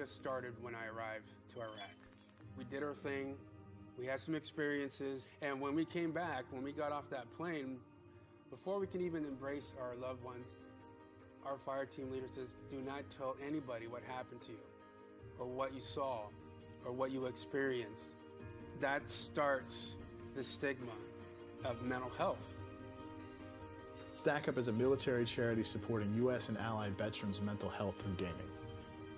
just started when I arrived to Iraq. We did our thing, we had some experiences, and when we came back, when we got off that plane, before we can even embrace our loved ones, our fire team leader says, do not tell anybody what happened to you, or what you saw, or what you experienced. That starts the stigma of mental health. Stack Up is a military charity supporting U.S. and allied veterans' mental health through gaming.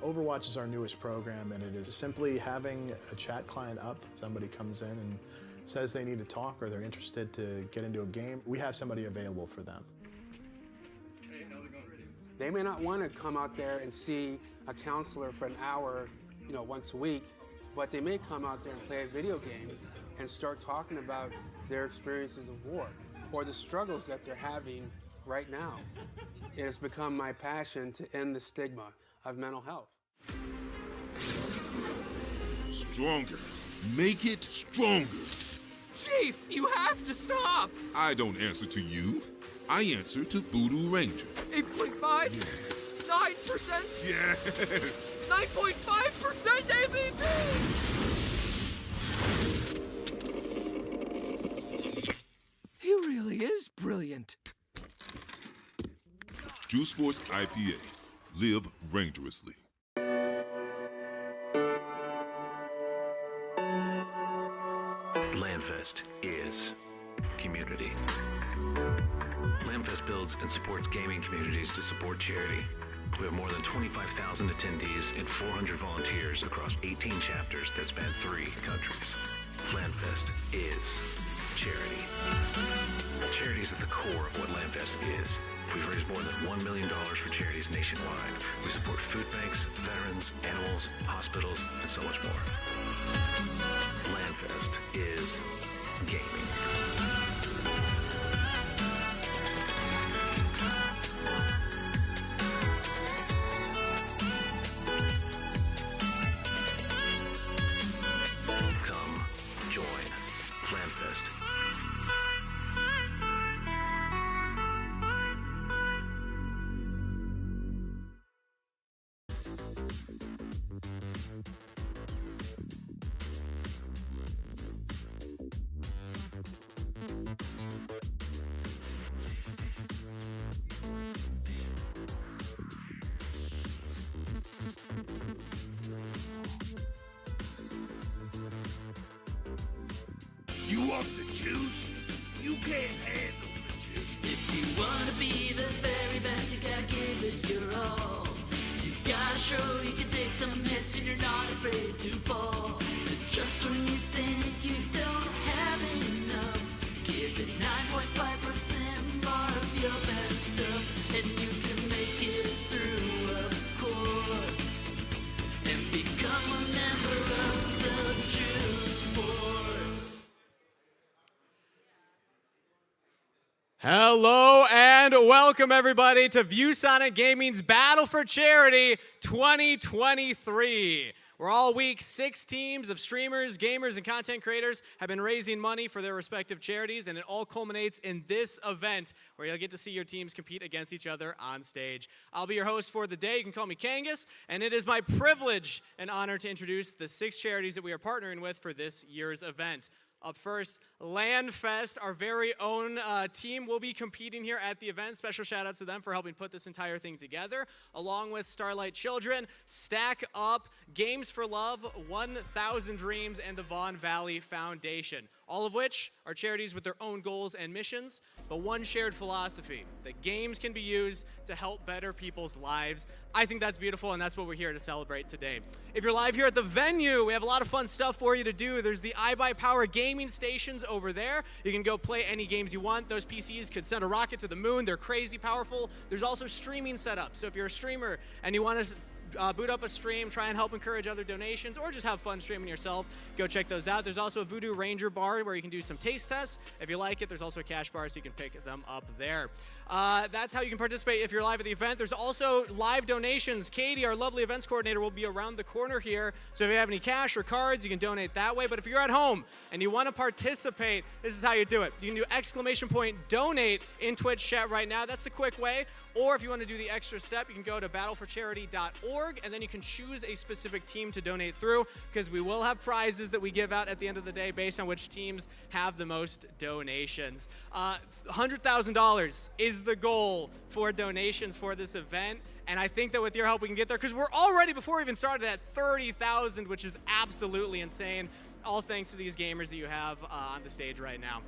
Overwatch is our newest program, and it is simply having a chat client up. Somebody comes in and says they need to talk or they're interested to get into a game. We have somebody available for them. Hey, how's it going? They may not want to come out there and see a counselor for an hour, once a week, but they may come out there and play a video game and start talking about their experiences of war or the struggles that they're having right now. It has become my passion to end the stigma of mental health. Stronger. Make it stronger. Chief, you have to stop! I don't answer to you. I answer to Voodoo Ranger. 8.5? Yes. 9%? Yes. 9.5% ABV! He really is brilliant. Juice Force IPA. Live rangerously. LANFest is community. LANFest builds and supports gaming communities to support charity. We have more than 25,000 attendees and 400 volunteers across 18 chapters that span 3 countries. LANFest is charity. Charity is at the core of what LANFest is. We've raised more than $1 million for charities nationwide. We support food banks, veterans, animals, hospitals, and so much more. LANFest is gaming. Come join LANFest. You want the juice? You can't handle the juice. If you wanna be the very best, you gotta give it your all. You gotta show you can take some hits and you're not afraid to fall. But just when you think you don't have enough, give it 9.5% more of your best stuff, and you can make it through, of course, and become a member of the Juice Force. Hello and welcome everybody to ViewSonic Gaming's Battle for Charity 2023. We're all week 6 teams of streamers, gamers, and content creators have been raising money for their respective charities, and it all culminates in this event where you'll get to see your teams compete against each other on stage. I'll be your host for the day. You can call me Kangas, and it is my privilege and honor to introduce the 6 charities that we are partnering with for this year's event. Up first, LANFest, our very own team, will be competing here at the event. Special shout out to them for helping put this entire thing together, along with Starlight Children, Stack Up, Games for Love, 1,000 Dreams, and the Vaughn Valley Foundation. All of which are charities with their own goals and missions, but one shared philosophy, that games can be used to help better people's lives. I think that's beautiful, and that's what we're here to celebrate today. If you're live here at the venue, we have a lot of fun stuff for you to do. There's the Ibuypower gaming stations over there. You can go play any games you want. Those PCs could send a rocket to the moon. They're crazy powerful. There's also streaming set up. So if you're a streamer and you want to boot up a stream, try and help encourage other donations, or just have fun streaming yourself, go check those out. There's also a Voodoo Ranger bar where you can do some taste tests. If you like it, there's also a cash bar so you can pick them up there. That's how you can participate if you're live at the event. There's also live donations. Katie, our lovely events coordinator, will be around the corner here. So if you have any cash or cards, you can donate that way. But if you're at home and you want to participate, this is how you do it. You can do !donate in Twitch chat right now. That's the quick way. Or if you want to do the extra step, you can go to battleforcharity.org, and then you can choose a specific team to donate through, because we will have prizes that we give out at the end of the day based on which teams have the most donations. $100,000 is the goal for donations for this event, and I think that with your help we can get there, because we're already, before we even started, at 30,000, which is absolutely insane. All thanks to these gamers that you have on the stage right now.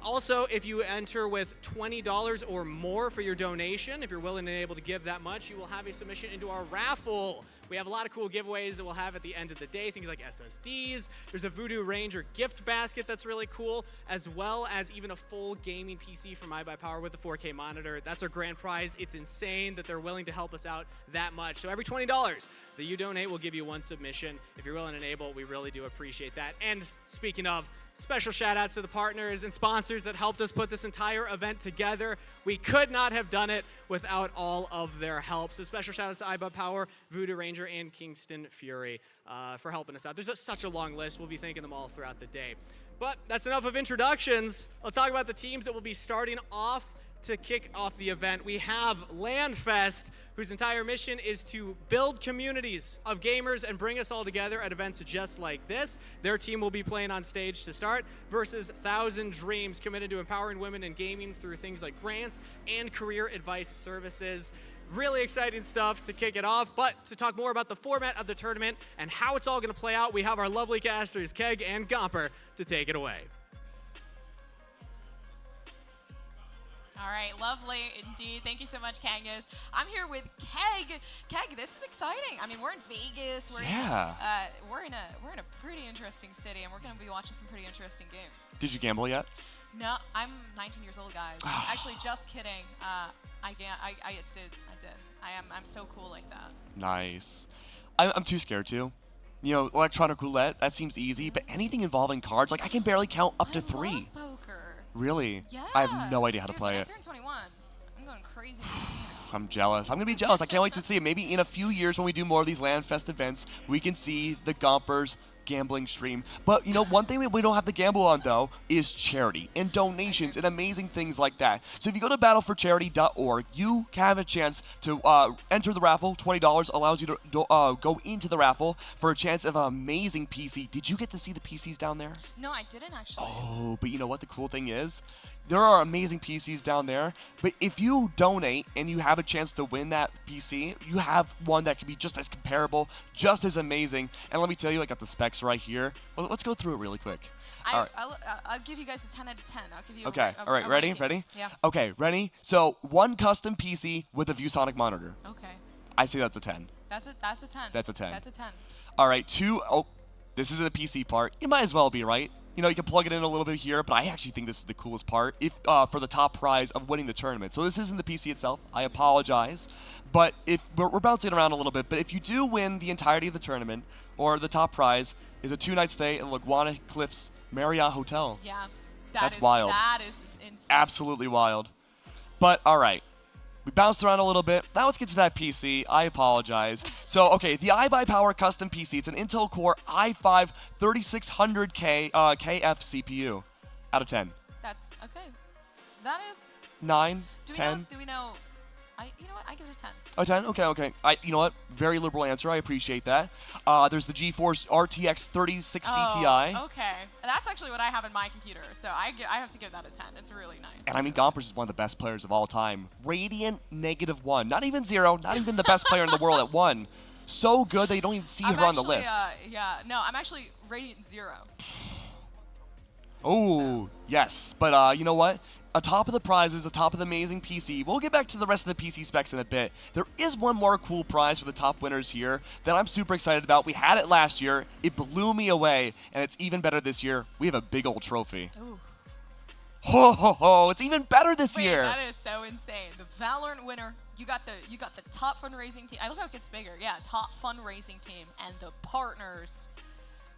Also, if you enter with $20 or more for your donation, if you're willing and able to give that much, you will have a submission into our raffle. We have a lot of cool giveaways that we'll have at the end of the day, things like SSDs. There's a Voodoo Ranger gift basket that's really cool, as well as even a full gaming PC from Ibuypower with a 4K monitor. That's our grand prize. It's insane that they're willing to help us out that much. So every $20 that you donate will give you one submission. If you're willing and able, we really do appreciate that. And speaking of, special shout outs to the partners and sponsors that helped us put this entire event together. We could not have done it without all of their help. So special shout outs to Ibuypower, Voodoo Ranger, and Kingston FURY for helping us out. There's such a long list. We'll be thanking them all throughout the day. But that's enough of introductions. Let's talk about the teams that will be starting off to kick off the event. We have LANFest, whose entire mission is to build communities of gamers and bring us all together at events just like this. Their team will be playing on stage to start, versus 1,000 Dreams, committed to empowering women in gaming through things like grants and career advice services. Really exciting stuff to kick it off, but to talk more about the format of the tournament and how it's all going to play out, we have our lovely casters, Keg and Gomper, to take it away. All right, lovely indeed. Thank you so much, Kangas. I'm here with Keg. Keg, this is exciting. I mean, we're in Vegas. We're in a pretty interesting city, and we're going to be watching some pretty interesting games. Did you gamble yet? No, I'm 19 years old, guys. Actually, just kidding. I did. I'm so cool like that. Nice. I'm too scared to. You know, electronic roulette, that seems easy, but anything involving cards, like I can barely count up to 3. I love poker. Really? Yeah. I have no idea how to play it. I turned 21. I'm going crazy. I'm jealous. I'm going to be jealous. I can't wait to see it. Maybe in a few years when we do more of these LANFest events, we can see the Gompers gambling stream. But, you know, one thing that we don't have to gamble on, though, is charity and donations and amazing things like that. So if you go to battleforcharity.org, you can have a chance to enter the raffle. $20 allows you to go into the raffle for a chance of an amazing PC. Did you get to see the PCs down there? No, I didn't actually. Oh, but you know what the cool thing is? There are amazing PCs down there, but if you donate and you have a chance to win that PC, you have one that can be just as comparable, just as amazing. And let me tell you, I got the specs right here. Well, let's go through it really quick. I'll give you guys a 10 out of 10. I'll give you okay. All right, ready? Ready? Yeah. Okay, ready? So one custom PC with a ViewSonic monitor. Okay. I say that's a 10. That's a 10. That's a 10. That's a 10. All right, 2. Oh, this is a PC part. It might as well be, right? You know, you can plug it in a little bit here, but I actually think this is the coolest part for the top prize of winning the tournament. So this isn't the PC itself. I apologize. But if we're bouncing around a little bit, but if you do win the entirety of the tournament, or the top prize is a 2-night stay at Laguna Cliffs Marriott Hotel. Yeah. That's wild. That is insane. Absolutely wild. But, all right. We bounced around a little bit. Now let's get to that PC. I apologize. So, okay, the Ibuypower custom PC. It's an Intel Core i5 3600K KF CPU. Out of 10. That's okay. That is 9, 10. Do we know? You know what? I give it a 10. A 10? Okay. You know what? Very liberal answer. I appreciate that. There's the GeForce RTX 3060 Ti. Okay. That's actually what I have in my computer, so I have to give that a 10. It's really nice. And I mean, Gompers is one of the best players of all time. Radiant -1. Not even 0. Not even the best player in the world at 1. So good that you don't even see her on the list. No, I'm actually Radiant 0. Oh, yes. But you know what? Atop of the prizes, atop of the amazing PC. We'll get back to the rest of the PC specs in a bit. There is one more cool prize for the top winners here that I'm super excited about. We had it last year. It blew me away, and it's even better this year. We have a big old trophy. Ooh. Ho, ho, ho. It's even better this year. That is so insane. The Valorant winner. You got the top fundraising team. I love how it gets bigger. Yeah, top fundraising team and the partners.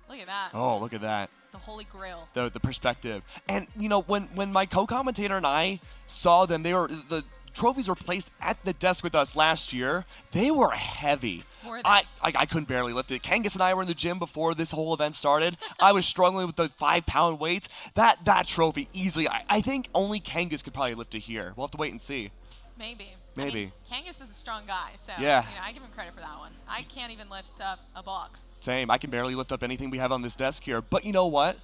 Look at that. Oh, look at that. The Holy Grail. The perspective. And, you know, when my co-commentator and I saw them, the trophies were placed at the desk with us last year. They were heavy. I couldn't barely lift it. Kangas and I were in the gym before this whole event started. I was struggling with the 5-pound weights. That trophy easily, I think only Kangas could probably lift it here. We'll have to wait and see. Maybe. Maybe. I mean, Kangas is a strong guy, so Yeah. you know, I give him credit for that one. I can't even lift up a box. Same. I can barely lift up anything we have on this desk here. But you know what?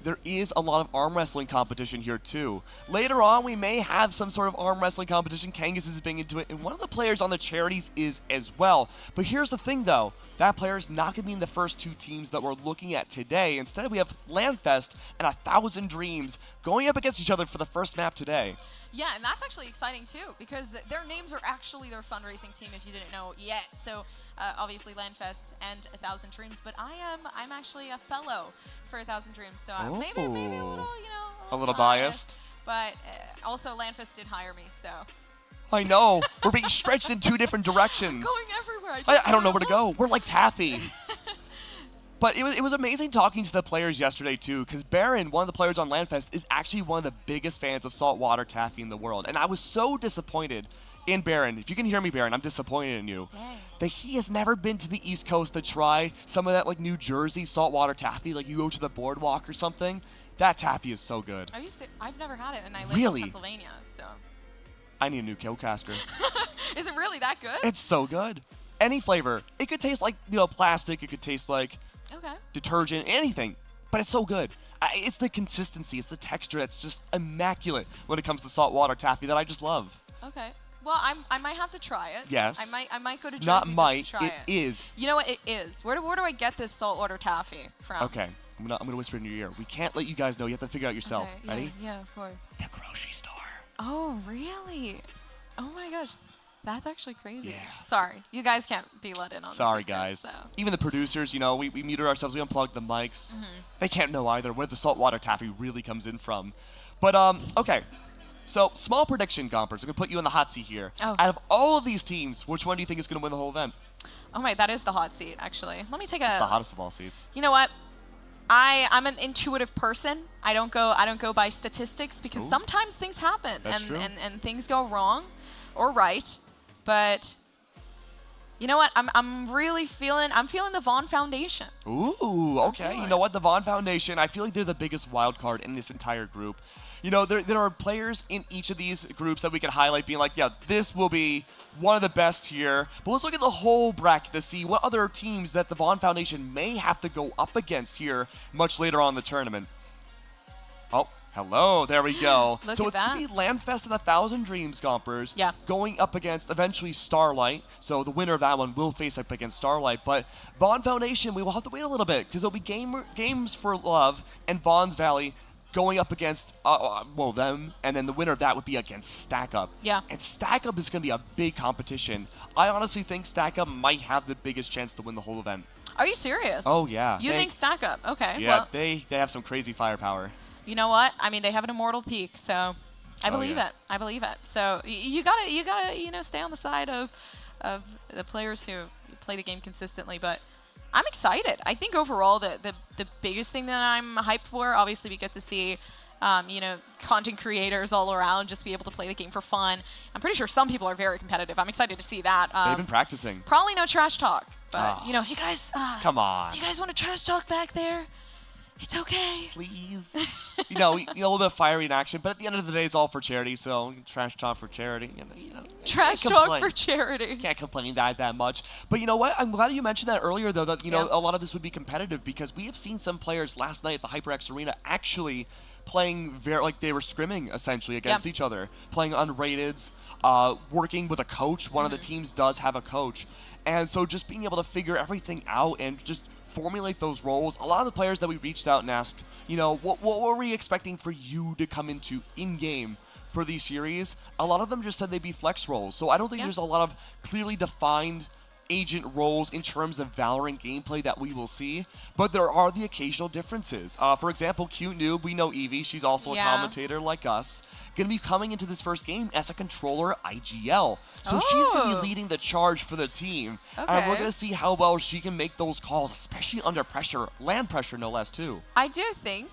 There is a lot of arm wrestling competition here too. Later on, we may have some sort of arm wrestling competition. Kangas is being into it, and one of the players on the charities is as well. But here's the thing though, that player is not going to be in the first 2 teams that we're looking at today. Instead, we have LANFest and 1,000 Dreams going up against each other for the first map today. Yeah, and that's actually exciting too, because their names are actually their fundraising team if you didn't know yet. So obviously LANFest and 1,000 Dreams, but I'm actually a fellow for 1,000 Dreams, so maybe a little, you know, a little biased. But also LANFest did hire me, so. I know. We're being stretched in 2 different directions. Going everywhere. I don't know where to go. We're like taffy. But it was amazing talking to the players yesterday too, because Baron, one of the players on LANFest, is actually one of the biggest fans of saltwater taffy in the world. And I was so disappointed in Baron. If you can hear me, Baron, I'm disappointed in you. Dang. That he has never been to the East Coast to try some of that like New Jersey saltwater taffy, like you go to the boardwalk or something. That taffy is so good. Are you I've never had it, and I live Really? in Pennsylvania, so. I need a new Killcaster. Is it really that good? It's so good. Any flavor. It could taste like, you know, plastic. It could taste like detergent, anything. But it's so good. It's the consistency. It's the texture that's just immaculate when it comes to saltwater taffy that I just love. Okay. Well, I might have to try it. Yes. I might go to Jersey Not might. just to try It is. You know what? It is. Where do I get this saltwater taffy from? Okay. I'm gonna whisper in your ear. We can't let you guys know. You have to figure out yourself. Okay, yeah, Ready? Yeah, of course. The grocery store. Oh, really? Oh my gosh. That's actually crazy. Yeah. Sorry. You guys can't be let in on Sorry, the secret, guys. So. Even the producers, you know, we muted ourselves. We unplugged the mics. They can't know either where the saltwater taffy really comes in from. But, okay. So, small prediction, Gompers. I'm going to put you in the hot seat here. Oh. Out of all of these teams, which one do you think is going to win the whole event? Oh my, that is the hot seat, actually. Let me take It's the hottest of all seats. You know what? I'm an intuitive person. I don't go by statistics because sometimes things happen and things go wrong or right. But you know what? I'm really feeling the Vaughn Foundation. Ooh, okay. You know what? The Vaughn Foundation, I feel like they're the biggest wild card in this entire group. You know, there are players in each of these groups that we can highlight being like, yeah, this will be one of the best here. But let's look at the whole bracket to see what other teams that the Vaughn Foundation may have to go up against here much later on in the tournament. Oh, hello. There we go. So it's going to be LANFest and 1,000 Dreams, Gompers. Yeah. Going up against, eventually, Starlight. So the winner of that one will face up against Starlight. But Vaughn Foundation, we will have to wait a little bit because there'll be Games for Love and Vaughn's Valley going up against, well, them, and then the winner of that would be against Stack Up. Yeah. And Stack Up is going to be a big competition. I honestly think Stack Up might have the biggest chance to win the whole event. Are you serious? Oh, yeah. You think Stack Up? Okay. Yeah, well, they have some crazy firepower. You know what? I mean, they have an immortal peak, so I believe it. I believe it. So you gotta you know, stay on the side of the players who play the game consistently, but I'm excited. I think overall the biggest thing that I'm hyped for, obviously we get to see, you know, content creators all around just be able to play the game for fun. I'm pretty sure some people are very competitive. I'm excited to see that. They've been practicing. Probably no trash talk, but you know, if you guys, come on, if you guys want to trash talk back there, it's okay. Please. You know, a little bit of fiery in action, but at the end of the day, it's all for charity, so trash talk for charity. You know, trash talk for charity. Can't complain that much. But you know what? I'm glad you mentioned that earlier, though, that, you know, a lot of this would be competitive because we have seen some players last night at the HyperX Arena actually playing like they were scrimming, essentially, against each other, playing unrateds, working with a coach. One of the teams does have a coach. And so just being able to figure everything out and just formulate those roles. A lot of the players that we reached out and asked, you know, what were we expecting for you to come into in-game for these series? A lot of them just said they'd be flex roles. So I don't think there's a lot of clearly defined agent roles in terms of Valorant gameplay that we will see, but there are the occasional differences. For example, Cute Noob, we know Evie, she's also a commentator like us, going to be coming into this first game as a controller IGL. So she's going to be leading the charge for the team. And we're going to see how well she can make those calls, especially under pressure, land pressure no less too. I do think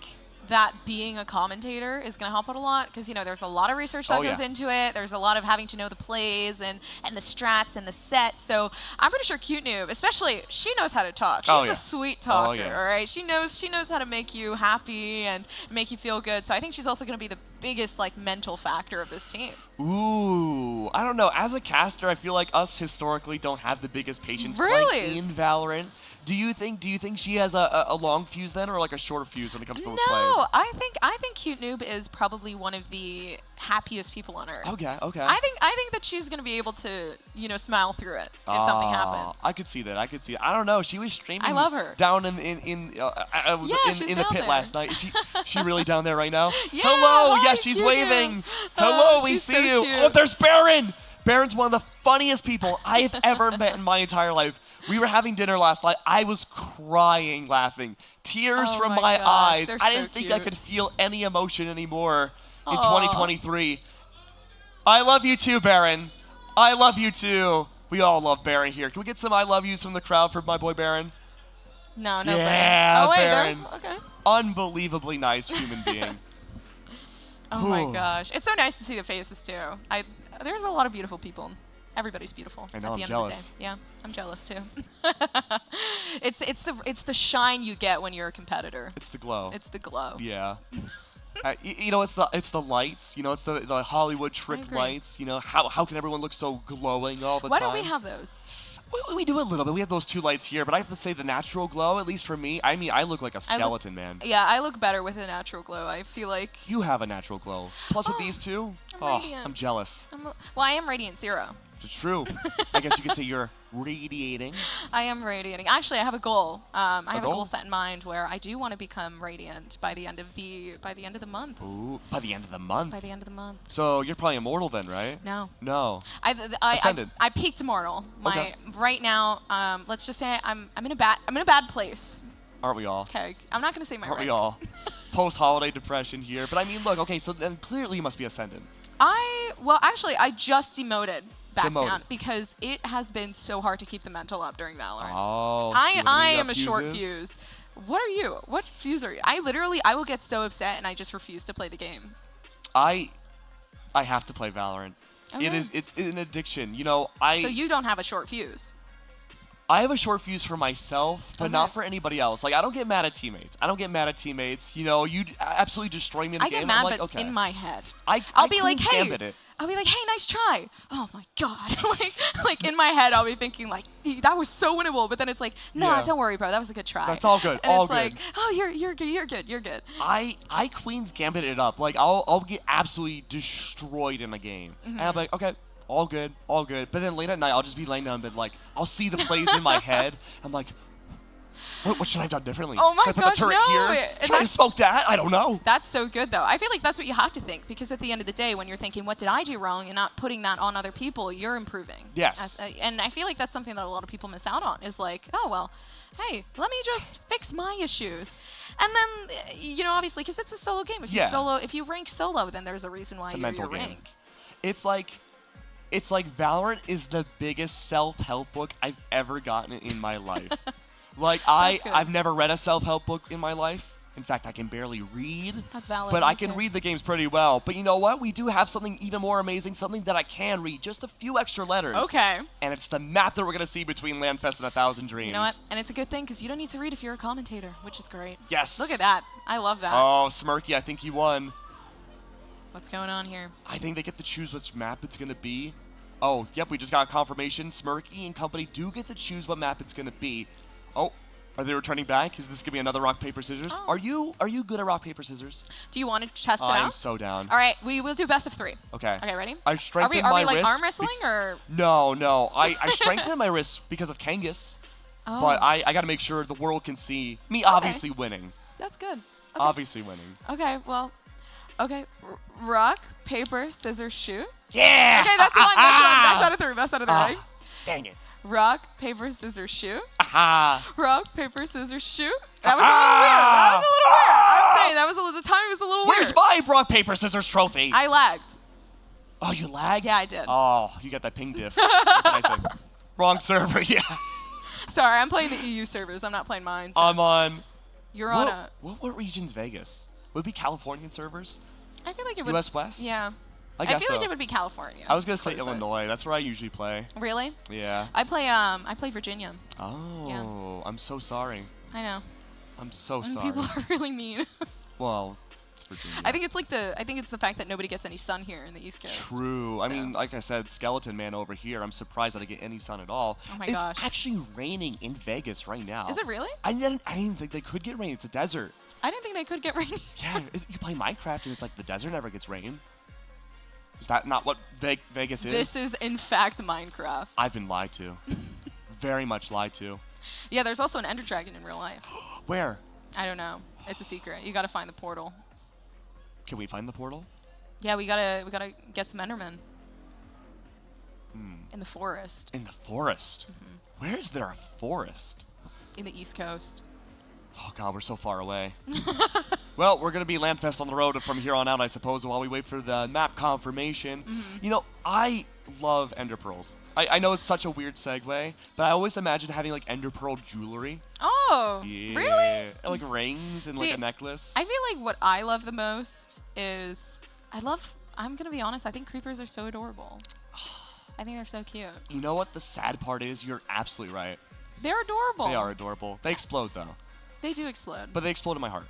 that being a commentator is going to help out a lot because, you know, there's a lot of research that goes into it. There's a lot of having to know the plays and the strats and the sets. So I'm pretty sure Cute Noob, especially, she knows how to talk. She's a sweet talker, all right? She knows how to make you happy and make you feel good. So I think she's also going to be the biggest, like, mental factor of this team. Ooh, I don't know. As a caster, I feel like us historically don't have the biggest patience playing in Valorant. Do you think she has a long fuse then, or like a shorter fuse when it comes to those plays? No, I think Cute Noob is probably one of the happiest people on Earth. Okay. I think that she's gonna be able to, smile through it if something happens. I could see that. I don't know. She was streaming. I love her. Down in the pit there. last night. Is she really down there right now? Yeah, Hello. hi, Yeah, she's Cute waving. Noob. Hello, we she's see so you. cute. Oh, there's Baron. Baron's one of the funniest people I've ever met in my entire life. We were having dinner last night. I was crying, laughing. Tears from my eyes. They're I so didn't think cute. I could feel any emotion anymore in 2023. I love you too, Baron. I love you too. We all love Baron here. Can we get some I love yous from the crowd for my boy Baron? No, Yeah, Oh wait, Baron. okay. Unbelievably nice human being. Oh my gosh, it's so nice to see the faces too. There's a lot of beautiful people. Everybody's beautiful. I know, at I'm the end jealous. Of the day. Yeah, I'm jealous too. It's the shine you get when you're a competitor. It's the glow. It's the glow. Yeah. It's the lights. It's the Hollywood trick lights. How can everyone look so glowing all the Why time? don't we have those? We do a little bit. We have those two lights here, but I have to say the natural glow, at least for me, I look like a skeleton, man. Yeah, I look better with a natural glow. I feel like You have a natural glow. Plus with these two, I'm jealous. I am Radiant Zero. It's true. I guess you could say you're radiating. I am radiating. Actually, I have a goal. I have a goal? goal set in mind where I do want to become radiant by the end of the month. Ooh, by the end of the month. By the end of the month. So you're probably immortal then, right? No. No. I peaked immortal. Right now, let's just say I'm in a bad place. Aren't we all? Okay, I'm not gonna say my Aren't rank. we all? Post-holiday depression here, but I mean, look. Okay, so then clearly you must be ascendant. Actually, I just demoted back Demoted. down because it has been so hard to keep the mental up during Valorant. Oh. I am a short fuse. What are you? What fuse are you? I will get so upset and I just refuse to play the game. I have to play Valorant. Okay. It's an addiction. So you don't have a short fuse. I have a short fuse for myself, but not for anybody else. Like, I don't get mad at teammates. You absolutely destroy me in the game. I get mad, I'm like, but okay. in my head. I'll be like, hey. I'll be like, hey, nice try. Oh my god. like in my head, I'll be thinking like, that was so winnable. But then it's like, nah, don't worry, bro. That was a good try. That's all good. And all it's good. like, oh, you're good. I Queen's Gambit it up. Like, I'll get absolutely destroyed in a game. And I'm like, okay, all good. But then late at night, I'll just be laying down in bed, like, I'll see the plays in my head. I'm like, what should I have done differently? Oh my should I put gosh, the turret no. here? Should I smoke that? I don't know. That's so good, though. I feel like that's what you have to think, because at the end of the day, when you're thinking, what did I do wrong, and not putting that on other people, you're improving. Yes. And I feel like that's something that a lot of people miss out on, is like, oh, well, hey, let me just fix my issues. And then, obviously, because it's a solo game. If you rank solo, then there's a reason why you're your rank. It's like Valorant is the biggest self-help book I've ever gotten in my life. Like, I've never read a self-help book in my life. In fact, I can barely read. That's valid. But I can read the games pretty well. But you know what? We do have something even more amazing, something that I can read, just a few extra letters. Okay. And it's the map that we're going to see between LANFest and 1,000 Dreams. You know what? And it's a good thing, because you don't need to read if you're a commentator, which is great. Yes. Look at that. I love that. Oh, Smirky, I think he won. What's going on here? I think they get to choose which map it's going to be. Oh, yep, we just got confirmation. Smirky and company do get to choose what map it's going to be. Oh, are they returning back? Is this going to be another rock, paper, scissors? Oh. Are you good at rock, paper, scissors? Do you want to test it out? I'm so down. All right, we will do best of 3. Okay. Okay, ready? I strengthened my wrist. Are we like arm wrestling or? No. I strengthened my wrist because of Kangas. Oh. But I got to make sure the world can see me obviously winning. That's good. Okay. Obviously winning. Okay, well, rock, paper, scissors, shoot. Yeah! Okay, that's one. Best out of 3. Best out of 3. Ready? Dang it. Rock, paper, scissors, shoot. Aha! Rock, paper, scissors, shoot. That was a little weird. I'm saying the timing was a little weird. Where's my rock, paper, scissors trophy? I lagged. Oh, you lagged? Yeah, I did. Oh, you got that ping diff. What can I say? Wrong server, yeah. Sorry, I'm playing the EU servers. I'm not playing mine. So. I'm on. You're on a. What region's Vegas? Would it be Californian servers? I feel like it would. US West? Yeah. I guess feel like it would be California. I was gonna say Illinois. That's where I usually play. Really? Yeah. I play Virginia. Oh. Yeah. I'm so sorry. I know. I'm so And sorry. people are really mean. Well, It's Virginia. I think it's the fact that nobody gets any sun here in the East Coast. True. So. I mean, like I said, Skeleton Man over here. I'm surprised that I get any sun at all. Oh my it's gosh. actually raining in Vegas right now. Is it really? I didn't think they could get rain. It's a desert. I didn't think they could get rain. Yeah, you play Minecraft and it's like the desert never gets rain. Is that not what Vegas is? This is, in fact, Minecraft. I've been lied to. Very much lied to. Yeah, there's also an Ender Dragon in real life. Where? I don't know. It's a secret. You gotta find the portal. Can we find the portal? Yeah, we gotta get some Endermen. In the forest. In the forest? Where is there a forest? In the East Coast. Oh god, we're so far away. Well, we're gonna be LANFest on the road from here on out, I suppose, while we wait for the map confirmation. You know, I love Ender Pearls. I know it's such a weird segue, but I always imagine having like Ender Pearl jewelry. Oh, Yeah. really? Like rings and like a necklace. I feel like what I love the most is I'm gonna be honest, I think creepers are so adorable. I think they're so cute. You know what the sad part is? You're absolutely right. They're adorable. They are adorable. They explode though. They do explode. But they explode in my heart.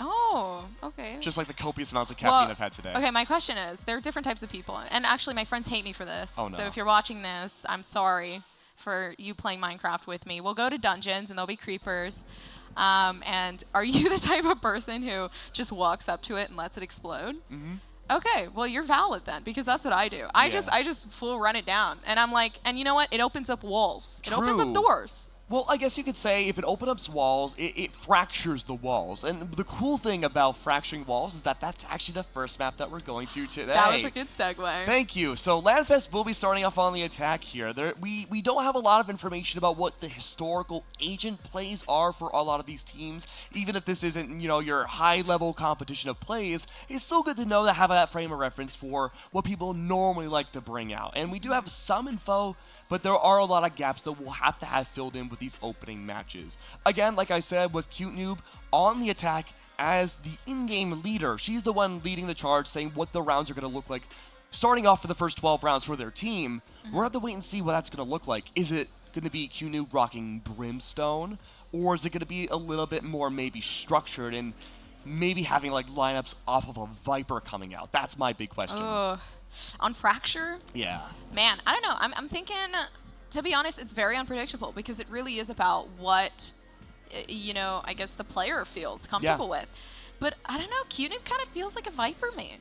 Oh, okay. Just like the copious amounts of caffeine I've had today. Okay, my question is, there are different types of people. And actually, my friends hate me for this. Oh, no. So if you're watching this, I'm sorry for you playing Minecraft with me. We'll go to dungeons, and there'll be creepers. And are you the type of person who just walks up to it and lets it explode? Okay, well, you're valid then, because that's what I do. I just full run it down. And I'm like, and you know what? It opens up walls. It opens up doors. Well, I guess you could say if it opens up walls, it fractures the walls. And the cool thing about fracturing walls is that that's actually the first map that we're going to today. That was a good segue. Thank you. So LANFest will be starting off on the attack here. We don't have a lot of information about what the historical agent plays are for a lot of these teams. Even if this isn't, you know, your high-level competition of plays, it's still good to know to have that frame of reference for what people normally like to bring out. And we do have some info, but there are a lot of gaps that we'll have to have filled in with these opening matches. Again, like I said, with Cute Noob on the attack as the in-game leader. She's the one leading the charge, saying what the rounds are going to look like, starting off for the first 12 rounds for their team. We're going to have to wait and see what that's going to look like. Is it going to be Cute Noob rocking Brimstone, or is it going to be a little bit more maybe structured and maybe having like lineups off of a Viper coming out? That's my big question. On Fracture? Yeah. Man, I don't know. I'm thinking, to be honest, it's very unpredictable because it really is about what, you know, I guess the player feels comfortable with. But I don't know. Cute Noob kind of feels like a Viper main.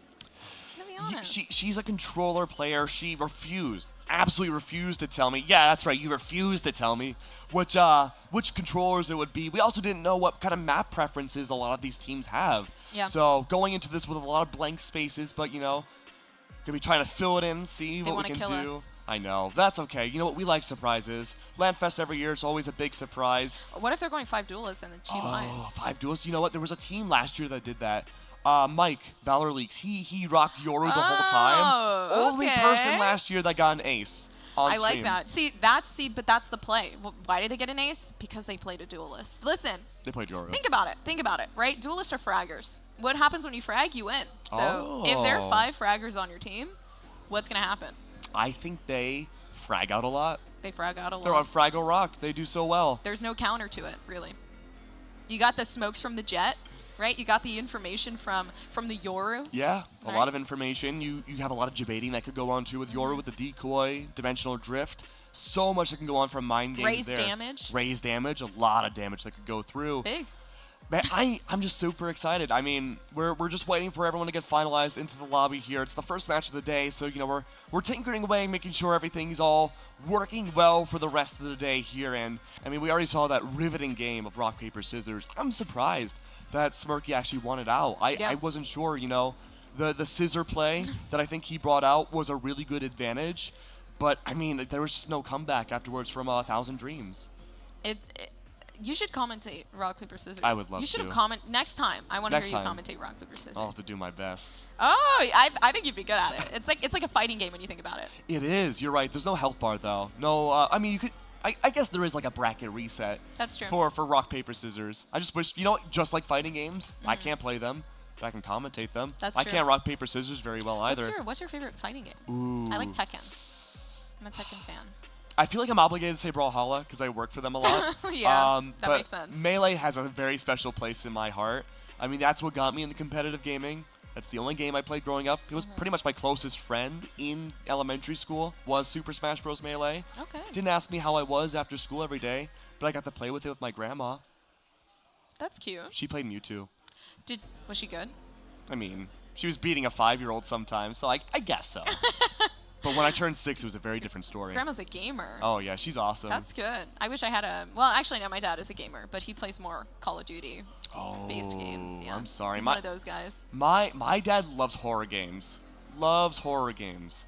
To be honest. She's a controller player. She absolutely refused to tell me. Yeah, that's right. You refused to tell me which controllers it would be. We also didn't know what kind of map preferences a lot of these teams have. Yeah. So going into this with a lot of blank spaces, but you know, gonna be trying to fill it in, see what we can do. Us. I know. That's okay. You know what? We like surprises. LANFest every year, it's always a big surprise. What if they're going 5 duelists and then Chi Lion? Oh, 5 duelists. You know what? There was a team last year that did that. Mike, Valor Leaks, he rocked Yoru the whole time. Only person last year that got an ace on stream. I like that. But that's the play. Why did they get an ace? Because they played a duelist. Listen. They played Yoru. Think about it, right? Duelists are fraggers. What happens when you frag? You win. So if there are 5 fraggers on your team, what's going to happen? I think they frag out a lot. They frag out a lot. They're on Fraggle Rock. They do so well. There's no counter to it, really. You got the smokes from the jet, right? You got the information from the Yoru. Yeah, a lot of information. You have a lot of debating that could go on too with Yoru, with the decoy, dimensional drift. So much that can go on from mind games Raise damage. Raise damage, a lot of damage that could go through. Big. Man, I'm just super excited. I mean, we're just waiting for everyone to get finalized into the lobby here. It's the first match of the day, so you know we're tinkering away, making sure everything's all working well for the rest of the day here. And I mean, we already saw that riveting game of rock paper scissors. I'm surprised that Smirky actually won it out. I wasn't sure. You know, the scissor play that I think he brought out was a really good advantage, but I mean, there was just no comeback afterwards from 1,000 Dreams. You should commentate rock, paper, scissors. I would love to. You should have next time. I want to hear you commentate rock, paper, scissors. I'll have to do my best. Oh, I think you'd be good at it. It's like a fighting game when you think about it. It is. You're right. There's no health bar though. No. I mean, you could. I guess there is like a bracket reset. That's true. For rock, paper, scissors. I just wish, you know what? Just like fighting games, I can't play them, but I can commentate them. That's true. I true. can's rock, paper, scissors very well either. What's your favorite fighting game? Ooh. I like Tekken. I'm a Tekken fan. I feel like I'm obligated to say Brawlhalla because I work for them a lot. Yeah, that but makes sense. Melee has a very special place in my heart. I mean, that's what got me into competitive gaming. That's the only game I played growing up. It was pretty much my closest friend in elementary school was Super Smash Bros. Melee. Okay. Didn't ask me how I was after school every day, but I got to play with it with my grandma. That's cute. She played Mewtwo. Was she good? I mean, she was beating a 5-year-old sometimes, so I guess so. But when I turned 6, it was a very different story. Grandma's a gamer. Oh, yeah, she's awesome. That's good. I wish I had a... Well, actually, no, my dad is a gamer, but he plays more Call of Duty based games. Yeah. I'm sorry. He's one of those guys. My dad loves horror games. Loves horror games.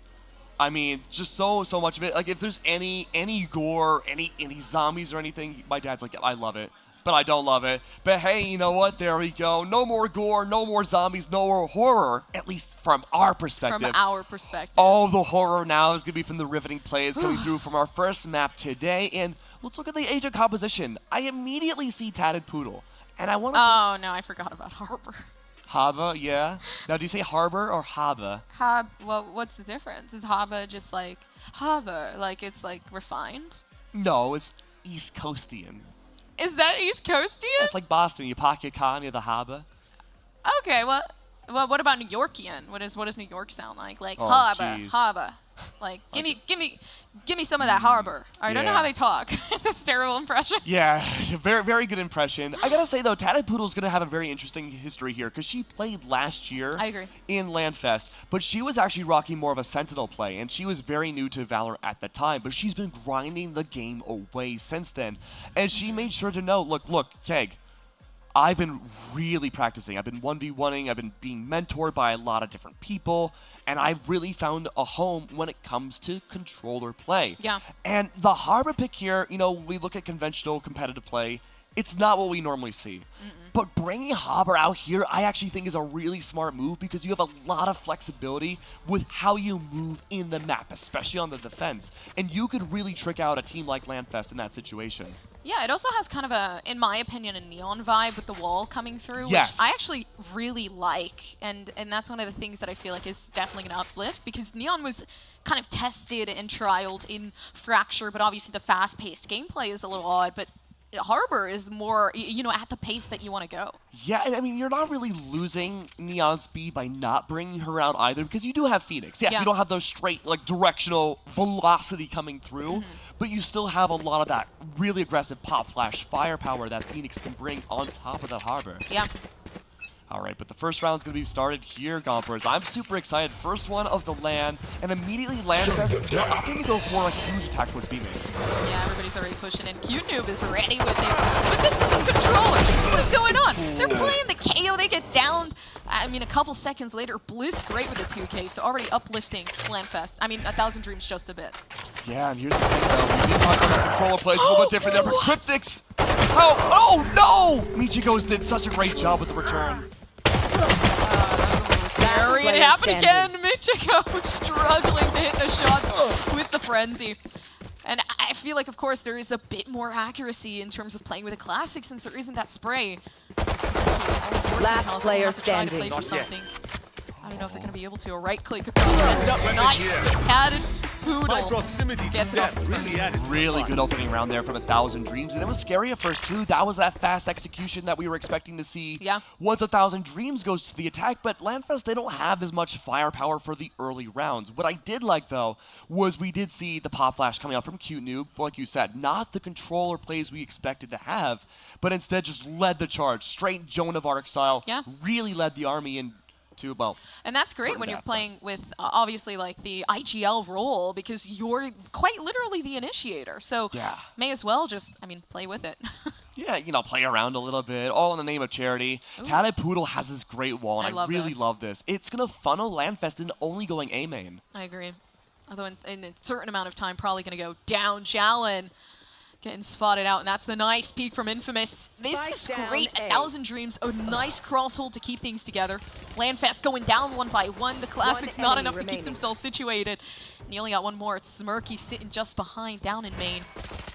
I mean, just so much of it. Like, if there's any gore, any zombies or anything, my dad's like, I love it. But I don't love it. But hey, you know what? There we go. No more gore, no more zombies, no more horror, at least from our perspective. From our perspective. All the horror now is going to be from the riveting plays coming through from our first map today. And let's look at the age of composition. I immediately see Tatted Poodle. And I want to... Oh, no, I forgot about Harbor. Haba, yeah. Now, do you say Harbor or Haba? Well, what's the difference? Is Haba just like Harbor? Like, it's like refined? No, it's East Coastian. Is that East Coastian? It's like Boston. You park your car near the harbor. Okay, well, what about New Yorkian? What does New York sound like? Like Oh, harbor, geez. harbor. Like give me some of that harbor. I don't know Yeah. how they talk. That's a terrible impression. Yeah, very, very good impression. I gotta say though, Tatted Poodle's gonna have a very interesting history here because she played last year. I agree. In LANFest, but she was actually rocking more of a Sentinel play, and she was very new to Valorant at the time. But she's been grinding the game away since then, and she made sure to know. Look, Keg. I've been really practicing. I've been 1v1ing. I've been being mentored by a lot of different people. And I've really found a home when it comes to controller play. Yeah. And the Harbor pick here, you know, we look at conventional competitive play. It's not what we normally see. But bringing Harbor out here, I actually think is a really smart move because you have a lot of flexibility with how you move in the map, especially on the defense. And you could really trick out a team like LANFest in that situation. Yeah, it also has kind of a, in my opinion, a neon vibe with the wall coming through, Yes. which I actually really like. And that's one of the things that I feel like is definitely going to uplift because neon was kind of tested and trialed in Fracture, but obviously the fast-paced gameplay is a little odd, but Harbor is more, you know, at the pace that you want to go. Yeah, and I mean, you're not really losing Neon speed by not bringing her out either, because you do have Phoenix. Yes, Yeah. you don't have those straight, like, directional velocity coming through, but you still have a lot of that really aggressive pop flash firepower that Phoenix can bring on top of that Harbor. Yeah. All right, but the first round's going to be started here, Gompers. I'm super excited. First one of the LAN, and immediately LANFest, they're opting to go for a huge attack towards B main. Yeah, everybody's already pushing in. Q-Noob is ready with it. But this isn't controller. What is going on? They're playing the KO. They get downed. I mean, a couple seconds later, Bliss great with the 2K, so already uplifting LANFest. I mean, 1,000 Dreams just a bit. Yeah, and here's the thing, though. We did talk about the controller plays a little bit different there, but Cryptics. Oh, no! Michigos did such a great job with the return. There it happened again. Michiko struggling to hit the shots with the frenzy. And I feel like, of course, there is a bit more accuracy in terms of playing with a classic since there isn't that spray. Last player standing. standing. I don't know if they're going to be able to. A right click could probably end up nice. Tatted Poodle gets it off the screen. Really good opening round there from 1,000 Dreams, and it was scary at first too. That was that fast execution that we were expecting to see. Yeah. Once 1,000 Dreams goes to the attack, but LANFest, they don't have as much firepower for the early rounds. What I did like though was we did see the pop flash coming out from Q-Noob, like you said, not the controller plays we expected to have, but instead just led the charge, straight Joan of Arc style. Yeah. Really led the army in. And that's great when you're playing with, obviously, like the IGL role because you're quite literally the initiator. So may as well just, I mean, play with it. Yeah, you know, play around a little bit, all in the name of charity. Tatted Poodle has this great wall, and I really love this. It's going to funnel LANFest into only going A main. I agree. Although in a certain amount of time, probably going to go down Jalen. Getting spotted out, and that's the nice peek from Infamous. This is great. 1,000 Dreams, a nice cross-hold to keep things together. LANFest going down 1 by 1. The Classics not enough to keep themselves situated. And you only got one more. It's Smirky sitting just behind, down in main.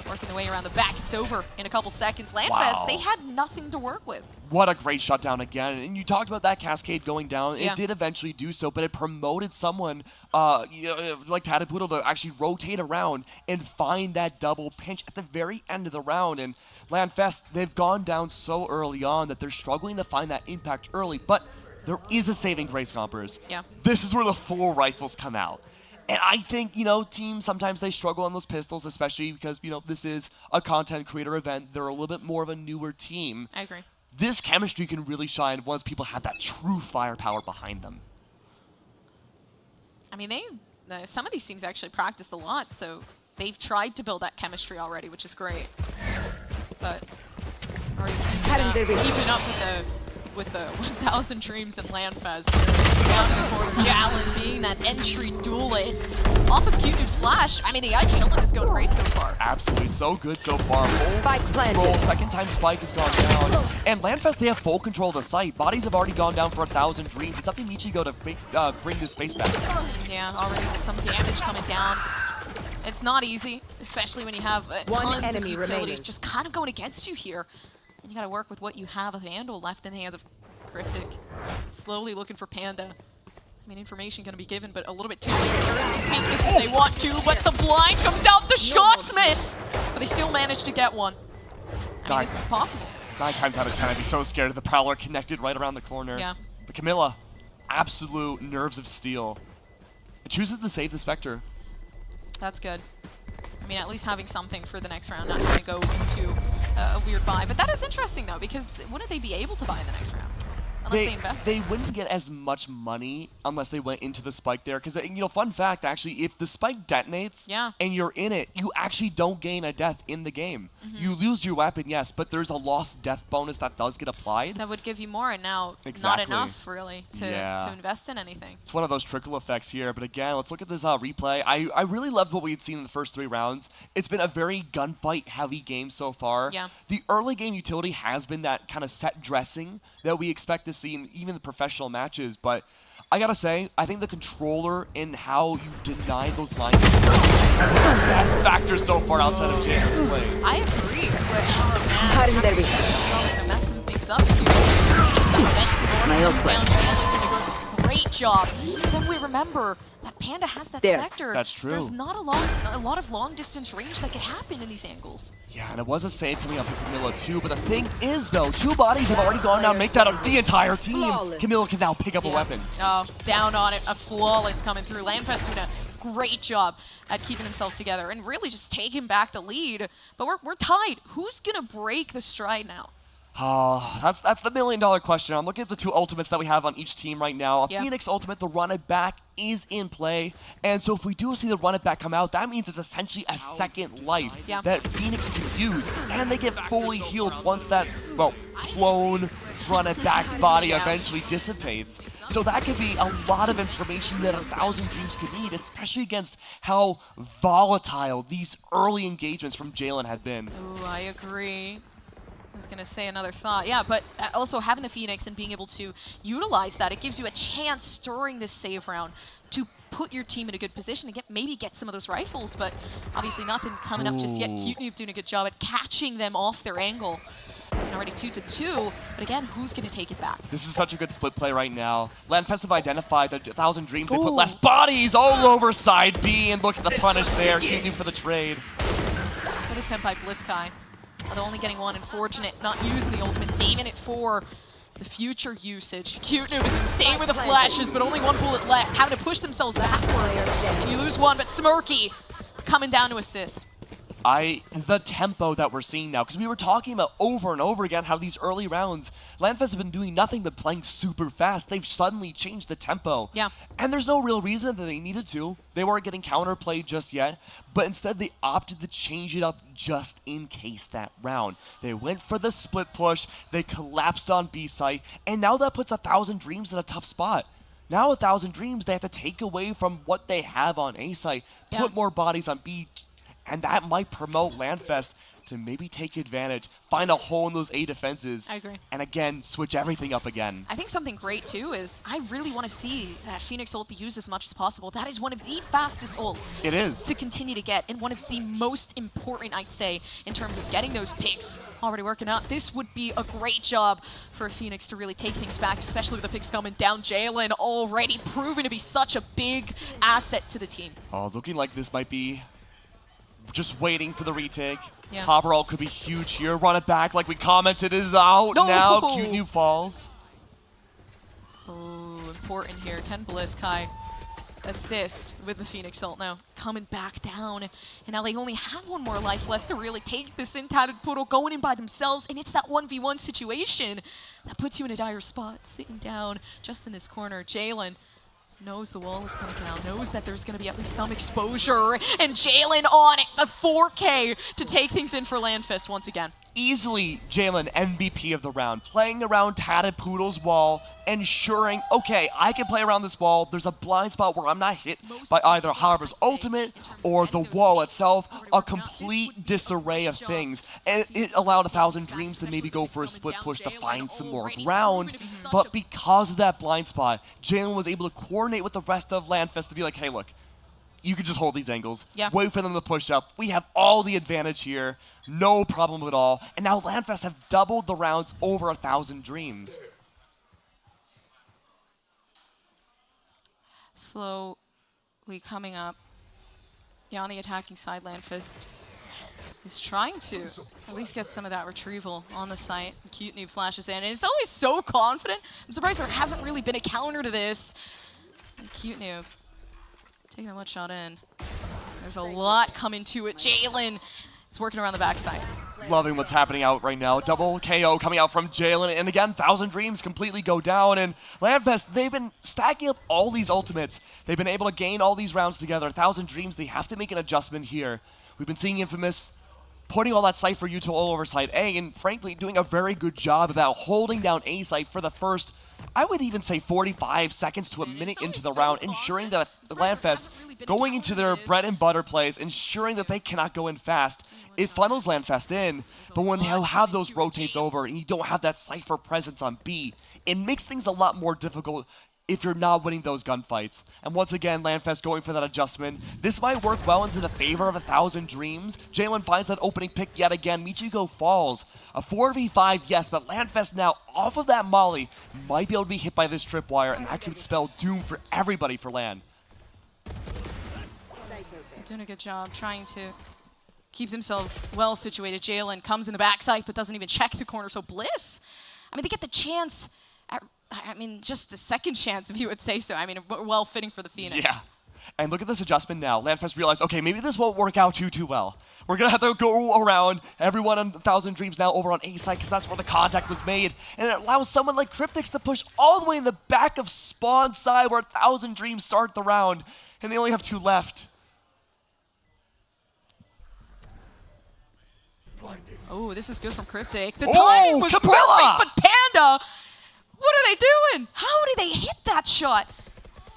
Working the way around the back. It's over in a couple seconds. LANFest, they had nothing to work with. What a great shutdown again. And you talked about that cascade going down. Yeah. It did eventually do so, but it promoted someone like Tatapoodle to actually rotate around and find that double pinch at the very end of the round. And LANFest, they've gone down so early on that they're struggling to find that impact early, but there is a saving grace, Compers. Yeah. This is where the full rifles come out. And I think, you know, teams, sometimes they struggle on those pistols, especially because, you know, this is a content creator event. They're a little bit more of a newer team. I agree. This chemistry can really shine once people have that true firepower behind them. I mean, some of these teams actually practice a lot, so they've tried to build that chemistry already, which is great. But already keeping up with the 1,000 Dreams and LANFest. Down the corner, Jalen being that entry duelist. Off of Q-Noob's flash, I mean, the IG Hilton is going great so far. Absolutely, so good so far. Full Spike control, second time Spike has gone down. And LANFest, they have full control of the site. Bodies have already gone down for 1,000 Dreams. It's up to Michigo to bring this space back. Yeah, already some damage coming down. It's not easy, especially when you have tons of utilities just kind of going against you here. And you got to work with what you have of Vandal left in the hands of Cryptic. Slowly looking for Panda. I mean, information going to be given, but a little bit too late. They make this if they want to, but the blind comes out, the shots miss! But they still manage to get one. I mean, this is possible. 9 times out of 10, I'd be so scared of the Prowler connected right around the corner. Yeah. But Camilla, absolute nerves of steel. It chooses to save the Spectre. That's good. I mean, at least having something for the next round, not trying to go into a weird buy. But that is interesting, though, because wouldn't they be able to buy in the next round? Unless they invest. They wouldn't get as much money unless they went into the spike there. Because, you know, fun fact, actually, if the spike detonates and you're in it, you actually don't gain a death in the game. You lose your weapon, yes, but there's a lost death bonus that does get applied. That would give you more, and now not enough, really, to invest in anything. It's one of those trickle effects here. But again, let's look at this replay. I really loved what we had seen in the first 3 rounds. It's been a very gunfight-heavy game so far. Yeah. The early game utility has been that kind of set dressing that we expect to see in even the professional matches. But I gotta say, I think the controller and how you deny those lines is the best factor so far outside of James' plays. I agree. They're messing things up here. Great job. Then we remember that Panda has that Spectre. That's true. There's not a lot of long distance range that could happen in these angles. Yeah, and it was a save coming up for Camilla too, but the thing is though, 2 bodies have already gone down, make that the entire team. Camilla can now pick up a weapon. Down on it, a flawless coming through. LANFest doing a great job at keeping themselves together and really just taking back the lead. But we're tied. Who's gonna break the stride now? Oh, that's the $1 million question. I'm looking at the 2 ultimates that we have on each team right now. A Phoenix ultimate, the run it back, is in play. And so if we do see the run it back come out, that means it's essentially a second life that Phoenix can use. And they get fully healed once that, well, clone run it back body eventually dissipates. So that could be a lot of information that 1,000 Dreams could need, especially against how volatile these early engagements from Jalen have been. Oh, I agree. I was going to say another thought. Yeah, but also having the Phoenix and being able to utilize that, it gives you a chance during this save round to put your team in a good position and maybe get some of those rifles, but obviously nothing coming up just yet. Cute doing a good job at catching them off their angle. And already 2-2, but again, who's going to take it back? This is such a good split play right now. LANFest have identified the 1,000 Dreams. They put less bodies all over side B, and look at the punish there. Cute for the trade. Good attempt by Blisskai. Although only getting one, unfortunate, not using the ultimate, saving it for the future usage. Cute Noob is insane with the flashes, but only 1 bullet left, having to push themselves backwards. And you lose one, but Smirky coming down to assist. The tempo that we're seeing now, because we were talking about over and over again how these early rounds, LANFest have been doing nothing but playing super fast. They've suddenly changed the tempo. Yeah. And there's no real reason that they needed to. They weren't getting counterplayed just yet, but instead they opted to change it up just in case that round. They went for the split push, they collapsed on B site, and now that puts 1,000 Dreams in a tough spot. Now 1,000 Dreams, they have to take away from what they have on A site, put more bodies on B, and that might promote LANFest to maybe take advantage, find a hole in those A defenses. I agree. And again, switch everything up again. I think something great too is I really want to see that Phoenix ult be used as much as possible. That is one of the fastest ults. It is. To continue to get, and one of the most important, I'd say, in terms of getting those picks already working out. This would be a great job for Phoenix to really take things back, especially with the picks coming down. Jalen already proven to be such a big asset to the team. Oh, looking like this might be just waiting for the retake. Yeah. Hopper ult could be huge here. Run it back like we commented is out now. Cute new falls. Oh, important here. Can Bliss Kai assist with the Phoenix ult now. Coming back down. And now they only have one more life left to really take this in. Tatted Poodle going in by themselves. And it's that 1v1 situation that puts you in a dire spot. Sitting down just in this corner. Jalen knows the wall is coming down, knows that there's going to be at least some exposure, and Jalen on it, the 4K to take things in for LANFest once again. Easily Jalen MVP of the round, playing around Tatted Poodle's wall, ensuring, okay, I can play around this wall. There's a blind spot where I'm not hit by either Hopper's ultimate or the wall itself. A complete disarray of things. And it allowed 1,000 Dreams to maybe go for a split push to find some more ground. But because of that blind spot, Jalen was able to coordinate with the rest of LANFest to be like, hey, look, you can just hold these angles, wait for them to push up. We have all the advantage here, no problem at all. And now LANFest have doubled the rounds over 1,000 Dreams. Slowly coming up. Yeah, on the attacking side, LANFest is trying to at least get some of that retrieval on the site. Cute Noob flashes in, and it's always so confident. I'm surprised there hasn't really been a counter to this. And Cute Noob taking that one shot in. There's a lot coming to it. Jalen is working around the backside. Loving what's happening out right now. Double KO coming out from Jalen. And again, 1,000 Dreams completely go down. And LANFest, they've been stacking up all these ultimates. They've been able to gain all these rounds together. 1,000 Dreams, they have to make an adjustment here. We've been seeing Infamous putting all that Cypher util all over side A, and frankly, doing a very good job about holding down A site for the first, I would even say 45 seconds to a minute into the round, ensuring that LANFest, going into their bread and butter plays, ensuring that they cannot go in fast. It funnels LANFest in, but when they have those rotates over and you don't have that Cypher presence on B, it makes things a lot more difficult if you're not winning those gunfights. And once again, LANFest going for that adjustment. This might work well into the favor of 1,000 Dreams. Jalen finds that opening pick yet again. Michiko falls. A 4v5, yes, but LANFest now off of that molly might be able to be hit by this tripwire, and that could spell doom for everybody for LAN. They're doing a good job trying to keep themselves well situated. Jalen comes in the backside but doesn't even check the corner. So Bliss, I mean, they get the chance at, I mean, just a second chance, if you would say so. I mean, well fitting for the Phoenix. Yeah. And look at this adjustment now. LANFest realized, okay, maybe this won't work out too well. We're going to have to go around everyone on 1,000 Dreams now over on A side because that's where the contact was made. And it allows someone like Cryptix to push all the way in the back of spawn side where 1,000 Dreams start the round. And they only have 2 left. Oh, this is good from Cryptic. The timing was Camilla! perfect, but Panda, what are they doing? How did they hit that shot?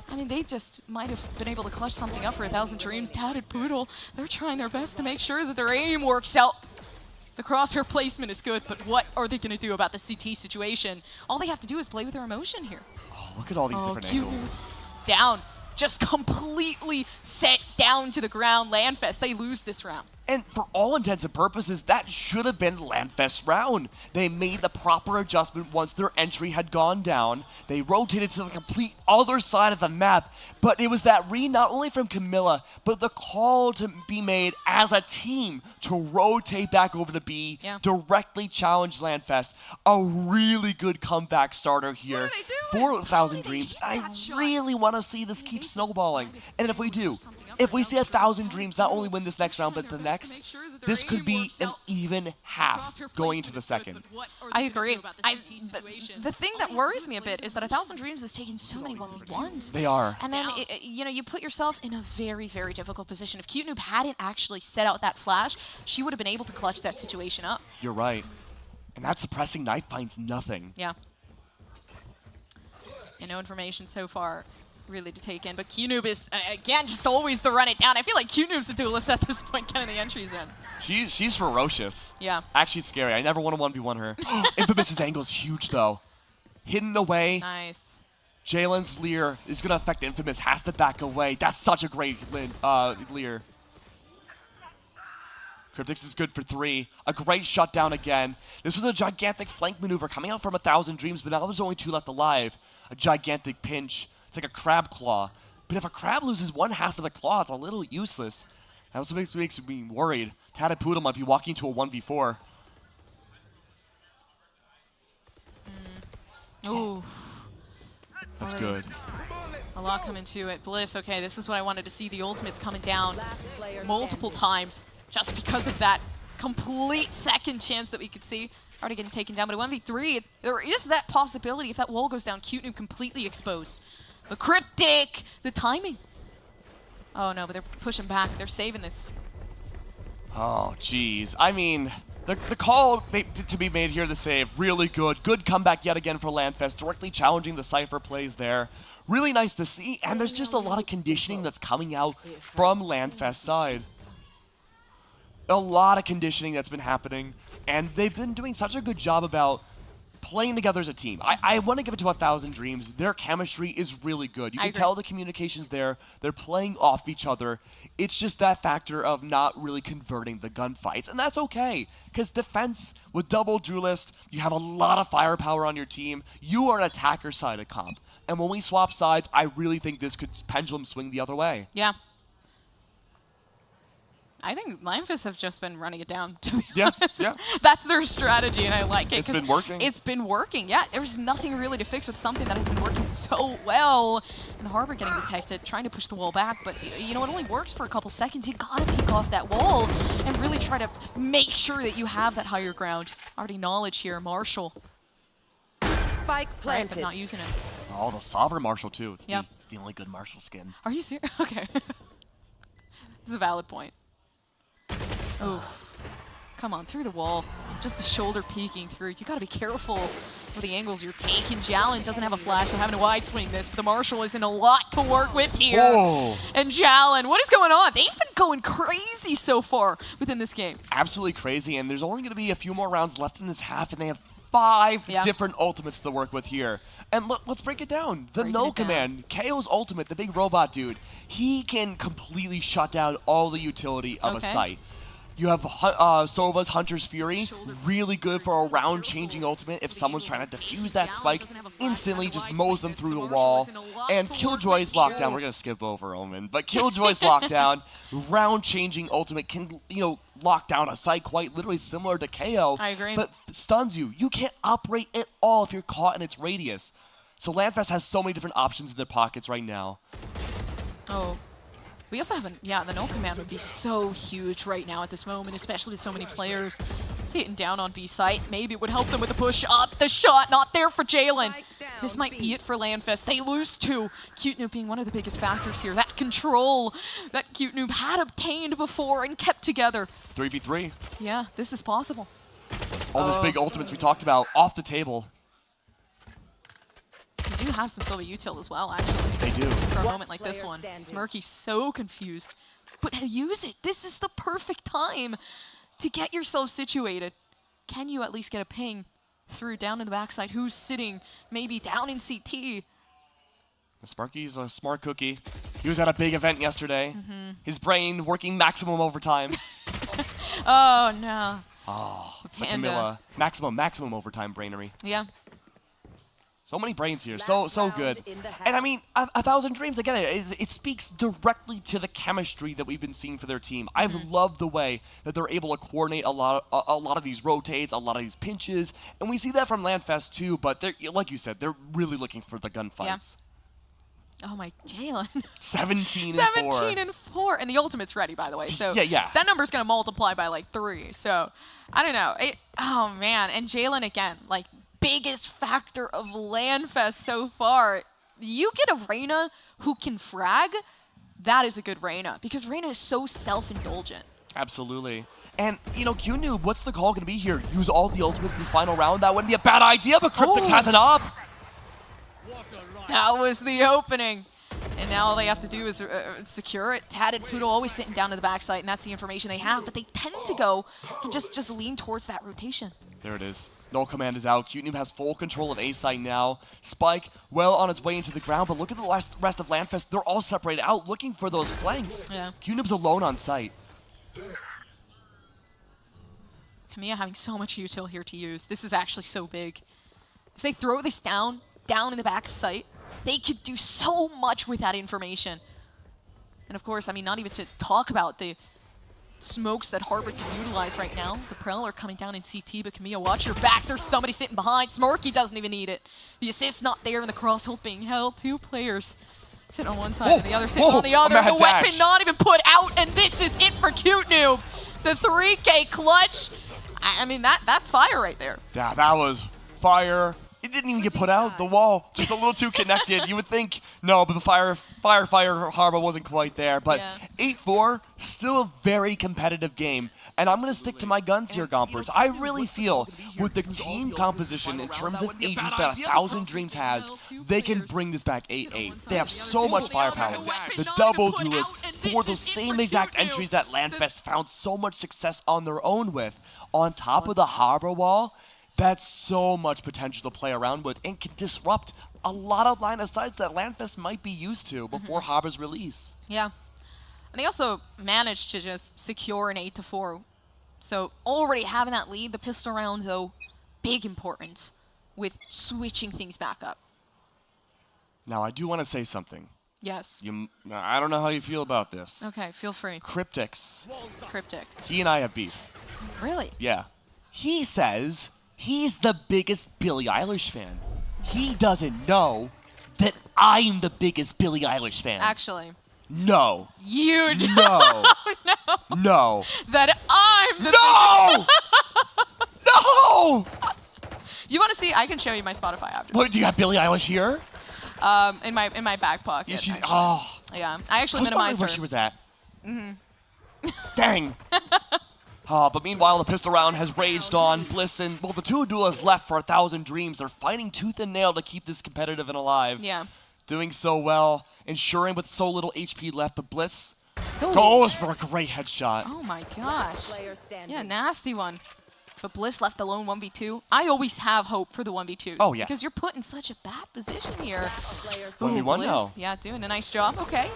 I mean, they just might have been able to clutch something up for 1,000 Dreams. Tatted Poodle, they're trying their best to make sure that their aim works out. The crosshair placement is good, but what are they going to do about the CT situation? All they have to do is play with their emotion here. Oh, look at all these different angles. Down. Just completely set down to the ground. LANFest, they lose this round. And for all intents and purposes, that should have been LANFest's round. They made the proper adjustment once their entry had gone down. They rotated to the complete other side of the map. But it was that read not only from Camilla, but the call to be made as a team to rotate back over to B, directly challenge LANFest. A really good comeback starter here for 1,000 Dreams. I really want to see this keep snowballing. And if we do, if we see 1,000 Dreams not only win this next round, but the next, this could be an even half going into the second. I agree. The thing that worries me a bit is that 1,000 Dreams is taking so many 1v1s. They are. And then, you know, you put yourself in a very, very difficult position. If Cute Noob hadn't actually set out that flash, she would have been able to clutch that situation up. You're right. And that suppressing knife finds nothing. Yeah. And no information so far really to take in. But QNoob is, again, just always the run it down. I feel like QNoob's the duelist at this point, getting the entries in. She's ferocious. Yeah. Actually scary. I never want to 1v1 her. Infamous's angle is huge, though. Hidden away. Nice. Jalen's Lear is going to affect Infamous. Has to back away. That's such a great Lear. Cryptix is good for 3. A great shutdown again. This was a gigantic flank maneuver coming out from 1,000 Dreams, but now there's only 2 left alive. A gigantic pinch. It's like a crab claw. But if a crab loses one half of the claw, it's a little useless. That also makes me worried. Tatapoodle might be walking to a 1v4. Ooh. That's good. A lot coming to it. Bliss, okay, this is what I wanted to see. The ultimates coming down multiple times just because of that complete second chance that we could see. Already getting taken down, but a 1v3, there is that possibility. If that wall goes down, QNoob completely exposed. The Cryptic, the timing. Oh no, but they're pushing back. They're saving this. Oh, jeez. I mean, the call to be made here to save, really good. Good comeback yet again for LANFest, directly challenging the Cypher plays there. Really nice to see, and there's just a lot of conditioning that's coming out from LANFest side. A lot of conditioning that's been happening, and they've been doing such a good job about playing together as a team. I want to give it to 1,000 Dreams. Their chemistry is really good. You can tell the communication's there. They're playing off each other. It's just that factor of not really converting the gunfights, and that's okay. Because defense with double duelist, you have a lot of firepower on your team. You are an attacker side of comp. And when we swap sides, I really think this could pendulum swing the other way. Yeah. I think LANFest have just been running it down, to be honest. Yeah. That's their strategy, and I like it. It's been working. It's been working, yeah. There's nothing really to fix with something that has been working so well. And the Harbor getting detected, trying to push the wall back, but you know, it only works for a couple seconds. You gotta peek off that wall and really try to make sure that you have that higher ground. Already knowledge here, Marshall. Spike planted. Right, but not using it. Oh, the Sovereign Marshall, too. It's, yep. It's the only good Marshall skin. Are you serious? Okay. It's a valid point. Oh, come on, through the wall. Just the shoulder peeking through. You gotta be careful with the angles you're taking. Jalen doesn't have a flash, so having to wide swing this, but the Marshall is in a lot to work with here. Whoa. And Jalen, what is going on? They've been going crazy so far within this game. Absolutely crazy, and there's only gonna be a few more rounds left in this half, and they have 5 different ultimates to work with here. And let's break it down. The No Command, KO's ultimate, the big robot dude, he can completely shut down all the utility of a site. You have Sova's Hunter's Fury, really good for a round-changing ultimate. If someone's trying to defuse that spike, instantly just mows them through the wall. And Killjoy's Lockdown, we're going to skip over Omen, but Killjoy's Lockdown, round-changing ultimate, can, you know, lock down a site quite literally similar to KO. I agree. But stuns you. You can't operate at all if you're caught in its radius. So LANFest has so many different options in their pockets right now. Oh. We also have, the No Command would be so huge right now at this moment, especially with so many players sitting down on B site. Maybe it would help them with the push up, the shot, not there for Jalen. This might be it for LANFest. They lose 2. QNoob being one of the biggest factors here. That control that QNoob had obtained before and kept together. 3v3. Yeah, this is possible. All those big ultimates we talked about off the table. They do have some Sylvia util as well, actually. They do. For a moment like this one. Smirky's so confused. But use it. This is the perfect time to get yourself situated. Can you at least get a ping through down in the backside? Who's sitting maybe down in CT? Sparky's a smart cookie. He was at a big event yesterday. His brain working maximum overtime. Oh, no. Oh, the Camilla. Maximum overtime brainery. Yeah. So many brains here, so good. And I mean, 1,000 Dreams, again, it speaks directly to the chemistry that we've been seeing for their team. I've loved the way that they're able to coordinate a lot of these rotates, a lot of these pinches, and we see that from LANFest too, but they're, like you said, they're really looking for the gunfights. Yeah. Oh my, Jalen. 17 and 4. 17 and 4, and the ultimate's ready, by the way. So yeah. That number's gonna multiply by like 3. So I don't know. Oh man, and Jalen again, like, biggest factor of LANFest so far. You get a Reyna who can frag, that is a good Reyna, because Reyna is so self-indulgent. Absolutely. And, you know, QNoob, what's the call going to be here? Use all the ultimates in this final round? That wouldn't be a bad idea, but Cryptix has it up. That was the opening. And now all they have to do is secure it. Tad and Poodle always sitting down to the backside, and that's the information they have. But they tend to go and just lean towards that rotation. There it is. No command is out. Cute Noob has full control of A site now. Spike well on its way into the ground, but look at the rest of LANFest. They're all separated out looking for those flanks. Yeah. Cute Noob's alone on site. Kamiya having so much util here to use. This is actually so big. If they throw this down in the back of sight, they could do so much with that information. And of course, I mean, not even to talk about the smokes that Harbor can utilize right now. The Prowler coming down in CT, but Kamiya, watch your back. There's somebody sitting behind. Smorky doesn't even need it. The assist not there, and the cross hold being held. Two players sitting on one side and the other sitting on the other. The weapon not even put out, and this is it for Cute Noob. The 3K clutch. I mean, that's fire right there. Yeah, that was fire. It didn't even get put out. The wall, just a little too connected. You would think, no, but the Fire Harbor wasn't quite there. But 8-4, still a very competitive game. And I'm going to stick to my guns here, Gompers. I really feel with the team composition in terms of ages that 1,000 Dreams has, they can bring this back 8-8. They have so much firepower. The double duelist for those same exact entries that LANFest found so much success on their own with. On top of the Harbor wall, that's so much potential to play around with and can disrupt a lot of line of sights that LANFest might be used to before Harbor's release. Yeah. And they also managed to just secure an 8-4. So already having that lead, the pistol round, though, big important with switching things back up. Now, I do want to say something. Yes. I don't know how you feel about this. Okay, feel free. Cryptix. He and I have beef. Really? Yeah. He says he's the biggest Billie Eilish fan. He doesn't know that I'm the biggest Billie Eilish fan. Actually. No. You do. No. No. That I'm the No! No! You want to see? I can show you my Spotify after. What, do you got Billie Eilish here? In my back pocket. Yeah, she's, yeah, I actually minimized her. Where she was at. Dang. But meanwhile, the pistol round has raged on. Bliss and, well, the two duelists left for 1,000 Dreams. They're fighting tooth and nail to keep this competitive and alive. Yeah. Doing so well, ensuring with so little HP left, but Bliss goes for a great headshot. Oh my gosh. Yeah, nasty one. But Bliss left alone 1v2. I always have hope for the 1v2s. Oh, yeah. Because you're put in such a bad position here. 1v1 now. Yeah, doing a nice job. Okay.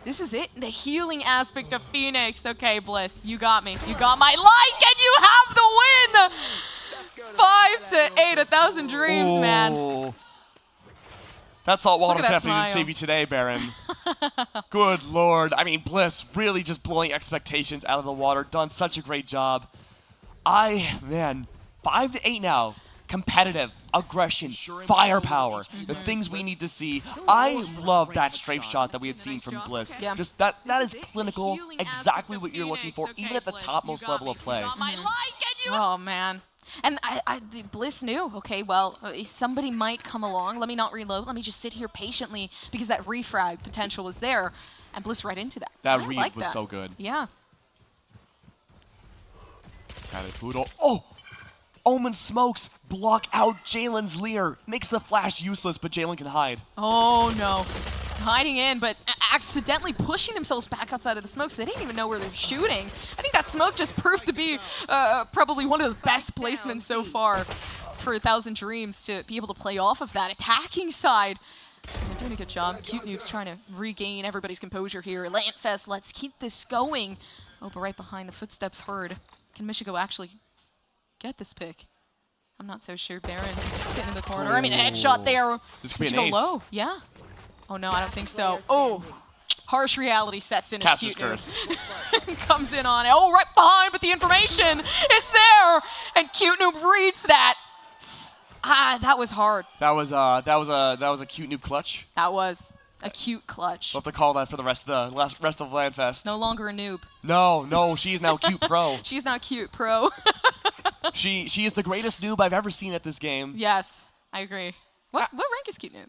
This is it. The healing aspect of Phoenix. Okay, Bliss, you got me. You got my like, and you have the win! 5-8, 1,000 Dreams, man. That saltwater that definitely smile. didn't save you today, Baron. Good lord. I mean, Bliss really just blowing expectations out of the water. Done such a great job. Man, 5-8 now. Competitive, aggression, firepower, the things we need to see. I love that strafe shot that we had seen from Bliss. Yeah. Just that is clinical, exactly what you're looking for, even at the topmost level of play. Oh, man. And Bliss knew, okay, well, somebody might come along. Let me not reload. Let me just sit here patiently because that refrag potential was there. And Bliss right into that. That read was so good. Yeah. Got it, Poodle. Oh! Omen smokes, block out Jalen's Lear. Makes the flash useless, but Jalen can hide. Oh, no. Hiding in, but accidentally pushing themselves back outside of the smoke, so they didn't even know where they're shooting. I think that smoke just proved to be probably one of the best placements so far for 1,000 Dreams to be able to play off of that attacking side. They're doing a good job. Cute Noob's trying to regain everybody's composure here. LANFest, let's keep this going. Oh, but right behind, the footsteps heard. Can Michigo actually get this pick? I'm not so sure. Baron getting in the corner. I mean, a headshot there. This could be an ace. Low. Yeah. Oh, no, I don't think so. Oh, harsh reality sets in as Cute Noob comes in on it. Oh, right behind, but the information is there. And Cute Noob reads that. That was hard. That was a Cute Noob clutch. That was a cute clutch. We'll have to call that for the rest of LANFest. No longer a noob. No, she's now Cute Pro. She's now Cute Pro. She is the greatest noob I've ever seen at this game. Yes, I agree. What rank is Cute Noob?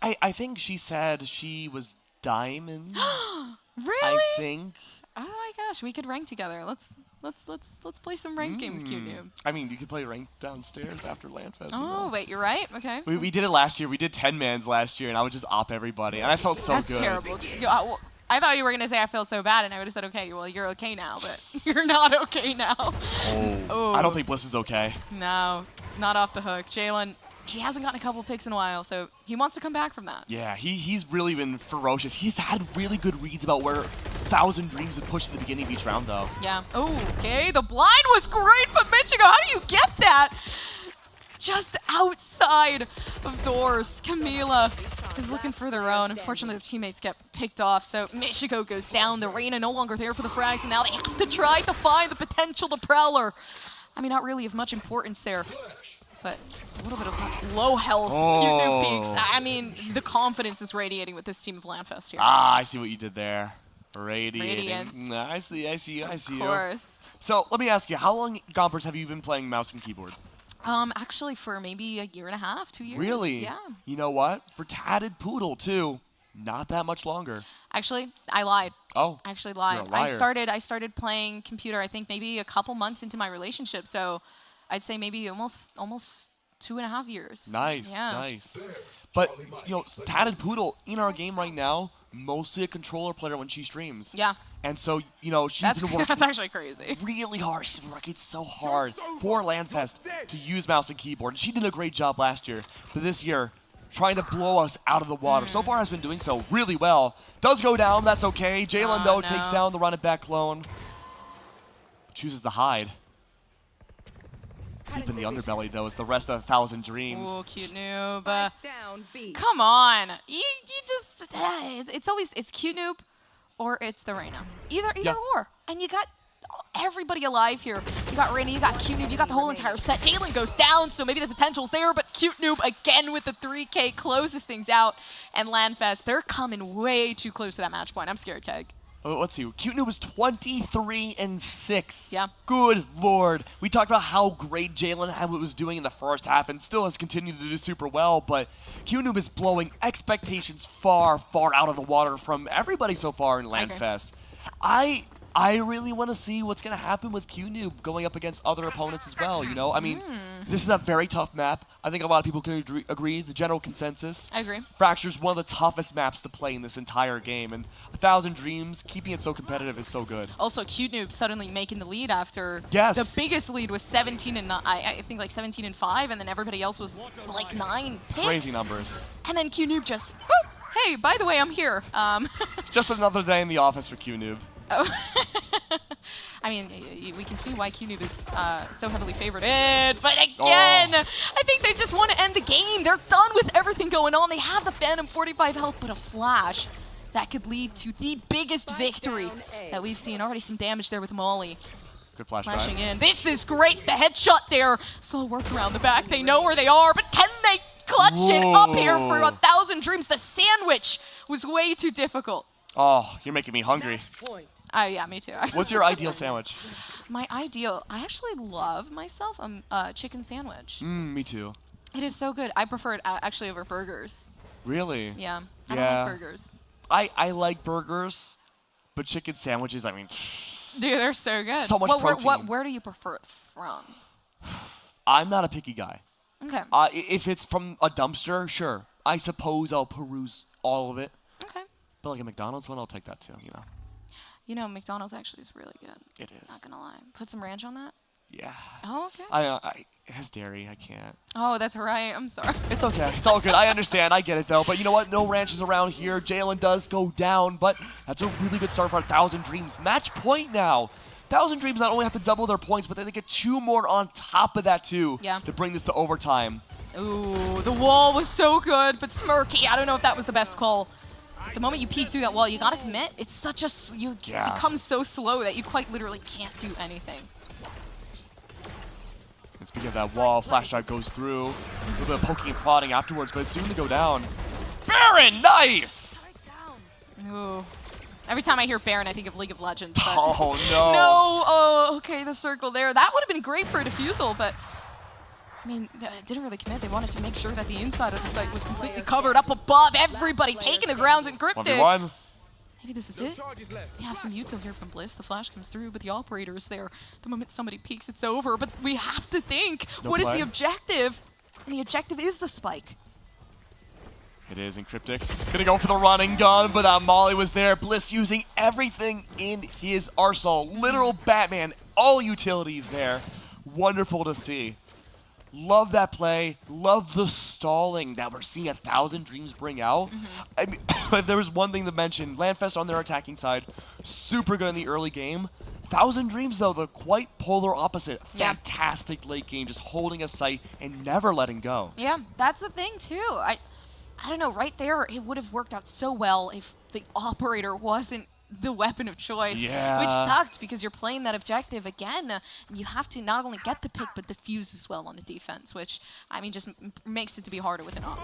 I think she said she was diamond. Really? I think. Oh my gosh, we could rank together. Let's Let's play some ranked games, QNoob. I mean, you could play ranked downstairs after LANFest. Oh, wait, you're right. Okay. We did it last year. We did 10-mans last year, and I would just op everybody, and I felt so That's good. That's terrible. I thought you were gonna say I feel so bad, and I would have said, okay, well, you're okay now, but you're not okay now. Oh. I don't think Bliss is okay. No, not off the hook. Jalen, he hasn't gotten a couple picks in a while, so he wants to come back from that. Yeah, he's really been ferocious. He's had really good reads about where 1,000 Dreams would push at the beginning of each round, though. Yeah. Oh, okay. The blind was great, but Michigo, how do you get that? Just outside of doors. Camila is looking for their own. Unfortunately, their teammates get picked off, so Michigo goes down. The Reyna no longer there for the frags, and now they have to try to find the potential, the Prowler. I mean, not really of much importance there, but a little bit of low health, QNoob peaks. I mean, the confidence is radiating with this team of LANFest here. Ah, I see what you did there. Radiating. Radiant. I see you. Of course. So, let me ask you, how long, Gompers, have you been playing mouse and keyboard? Actually, for maybe a year and a half, 2 years. Really? Yeah. You know what? For Tatted Poodle, too, not that much longer. Actually, I lied. Oh. I actually lied. You're a liar. I started playing computer, I think maybe a couple months into my relationship, so I'd say maybe almost 2.5 years. Nice, yeah. nice. But, you know, Tatted Poodle, in our game right now, mostly a controller player when she streams. Yeah. And so, you know, she's been working that's actually crazy. really hard. She's been working so hard for LANFest to use mouse and keyboard. And she did a great job last year. But this year, trying to blow us out of the water. So far has been doing so really well. Does go down, that's okay. Jalen, though, takes down the run it back clone. Chooses to hide. Deep in the underbelly, though, is the rest of 1,000 Dreams. Ooh, cute noob. Come on. You just, it's cute noob or it's the Reyna. Either or. And you got everybody alive here. You got Reyna, you got cute noob, you got the whole entire set. Jalen goes down, so maybe the potential's there, but cute noob again with the 3K closes things out. And LANFest, they're coming way too close to that match point. I'm scared, Keg. Let's see. Cute Noob was 23-6. Yeah. Good lord. We talked about how great Jalen was doing in the first half and still has continued to do super well, but Cute Noob is blowing expectations far, far out of the water from everybody so far in LANFest. I really want to see what's going to happen with QNoob going up against other opponents as well, you know? I mean, this is a very tough map. I think a lot of people can agree, the general consensus. I agree. Fracture's one of the toughest maps to play in this entire game, and 1,000 Dreams, keeping it so competitive is so good. Also, QNoob suddenly making the lead after the biggest lead was 17 and I think like 17 and 5, and then everybody else was like 9 picks. Crazy numbers. And then QNoob just, whoop, hey, by the way, I'm here. Just another day in the office for QNoob. Oh. I mean, we can see why QNoob is so heavily favored. But again, I think they just want to end the game. They're done with everything going on. They have the Phantom 45 health, but a flash that could lead to the biggest victory that we've seen. Already some damage there with Molly. Good flash flashing drive. in. This is great. The headshot there. Slow work around the back. They know where they are, but can they clutch it up here for 1,000 Dreams? The sandwich was way too difficult. Oh, you're making me hungry. Yeah, me too. What's your ideal sandwich? My ideal, I actually love myself a chicken sandwich. Me too. It is so good. I prefer it actually over burgers. Really? Yeah. I don't like burgers. I like burgers, but chicken sandwiches, I mean... Dude, they're so good. So much protein. Where do you prefer it from? I'm not a picky guy. Okay. If it's from a dumpster, sure. I suppose I'll peruse all of it. Okay. But like a McDonald's one, I'll take that too, you know. You know, McDonald's actually is really good. It is. Not gonna lie. Put some ranch on that? Yeah. Oh, okay. It has dairy. I can't. Oh, that's right. I'm sorry. It's okay. It's all good. I understand. I get it, though. But you know what? No ranches around here. Jalen does go down, but that's a really good start for 1,000 Dreams. Match point now. 1,000 Dreams not only have to double their points, but then they get 2 more on top of that, too, to bring this to overtime. Ooh, the wall was so good, but Smirky, I don't know if that was the best call. The moment you peek through that wall, you gotta commit. It's such a... You become so slow that you quite literally can't do anything. And speaking of that wall, flash drive goes through. A little bit of poking and prodding afterwards, but it's soon to go down. Baron, nice! Ooh. Every time I hear Baron, I think of League of Legends. But oh, no. No! Oh, okay, the circle there. That would have been great for a defusal, but... I mean, it didn't really commit. They wanted to make sure that the inside of the site was completely covered up above. Everybody taking the grounds encrypted. 1v1. Maybe this is it. We have some util here from Bliss. The flash comes through, but the operator is there. The moment somebody peeks, it's over. But we have to think, what is the objective? And the objective is the spike. It is, and Cryptic's gonna go for the run and gun, but Molly was there. Bliss using everything in his arsenal. Literal Batman, all utilities there. Wonderful to see. Love that play. Love the stalling that we're seeing 1,000 Dreams bring out. I mean, if there was one thing to mention, LANFest on their attacking side, super good in the early game. 1,000 Dreams, though, the quite polar opposite. Fantastic late game, just holding a sight and never letting go. Yeah, that's the thing, too. I don't know, right there, it would have worked out so well if the operator wasn't the weapon of choice, which sucked because you're playing that objective again, and you have to not only get the pick, but defuse as well on the defense, which, I mean, just makes it to be harder with an op.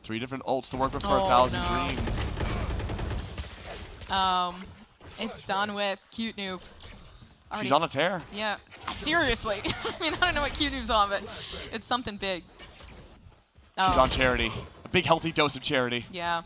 3 different ults to work with for 1,000 Dreams. It's done with Cute Noob. She's on a tear. Yeah, seriously. I mean, I don't know what Cute Noob's on, but it's something big. She's on Charity. A big healthy dose of Charity. Yeah.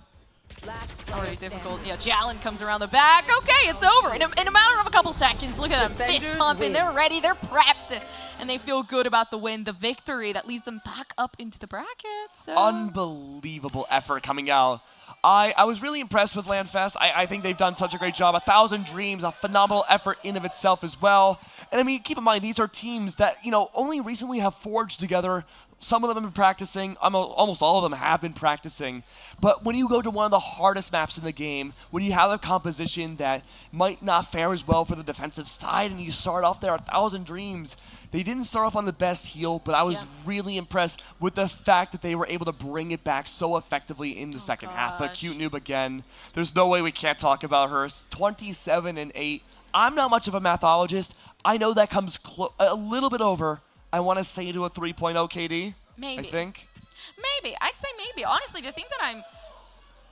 Already difficult. Yeah, Jalen comes around the back. Okay, it's over. In a matter of a couple seconds, look at them fist pumping. They're ready. They're prepped. And they feel good about the win, the victory that leads them back up into the bracket. So. Unbelievable effort coming out. I was really impressed with LANFest. I think they've done such a great job. 1,000 Dreams, a phenomenal effort in of itself as well. And I mean, keep in mind, these are teams that, you know, only recently have forged together. Some of them have been practicing. Almost all of them have been practicing. But when you go to one of the hardest maps in the game, when you have a composition that might not fare as well for the defensive side, and you start off there 1,000 Dreams, they didn't start off on the best heel, but I was really impressed with the fact that they were able to bring it back so effectively in the second half. But Cute Noob again, there's no way we can't talk about her. 27-8. I'm not much of a mathologist. I know that comes a little bit over. I want to say to a 3.0 KD. Maybe. I think. Maybe. I'd say maybe. Honestly, the thing that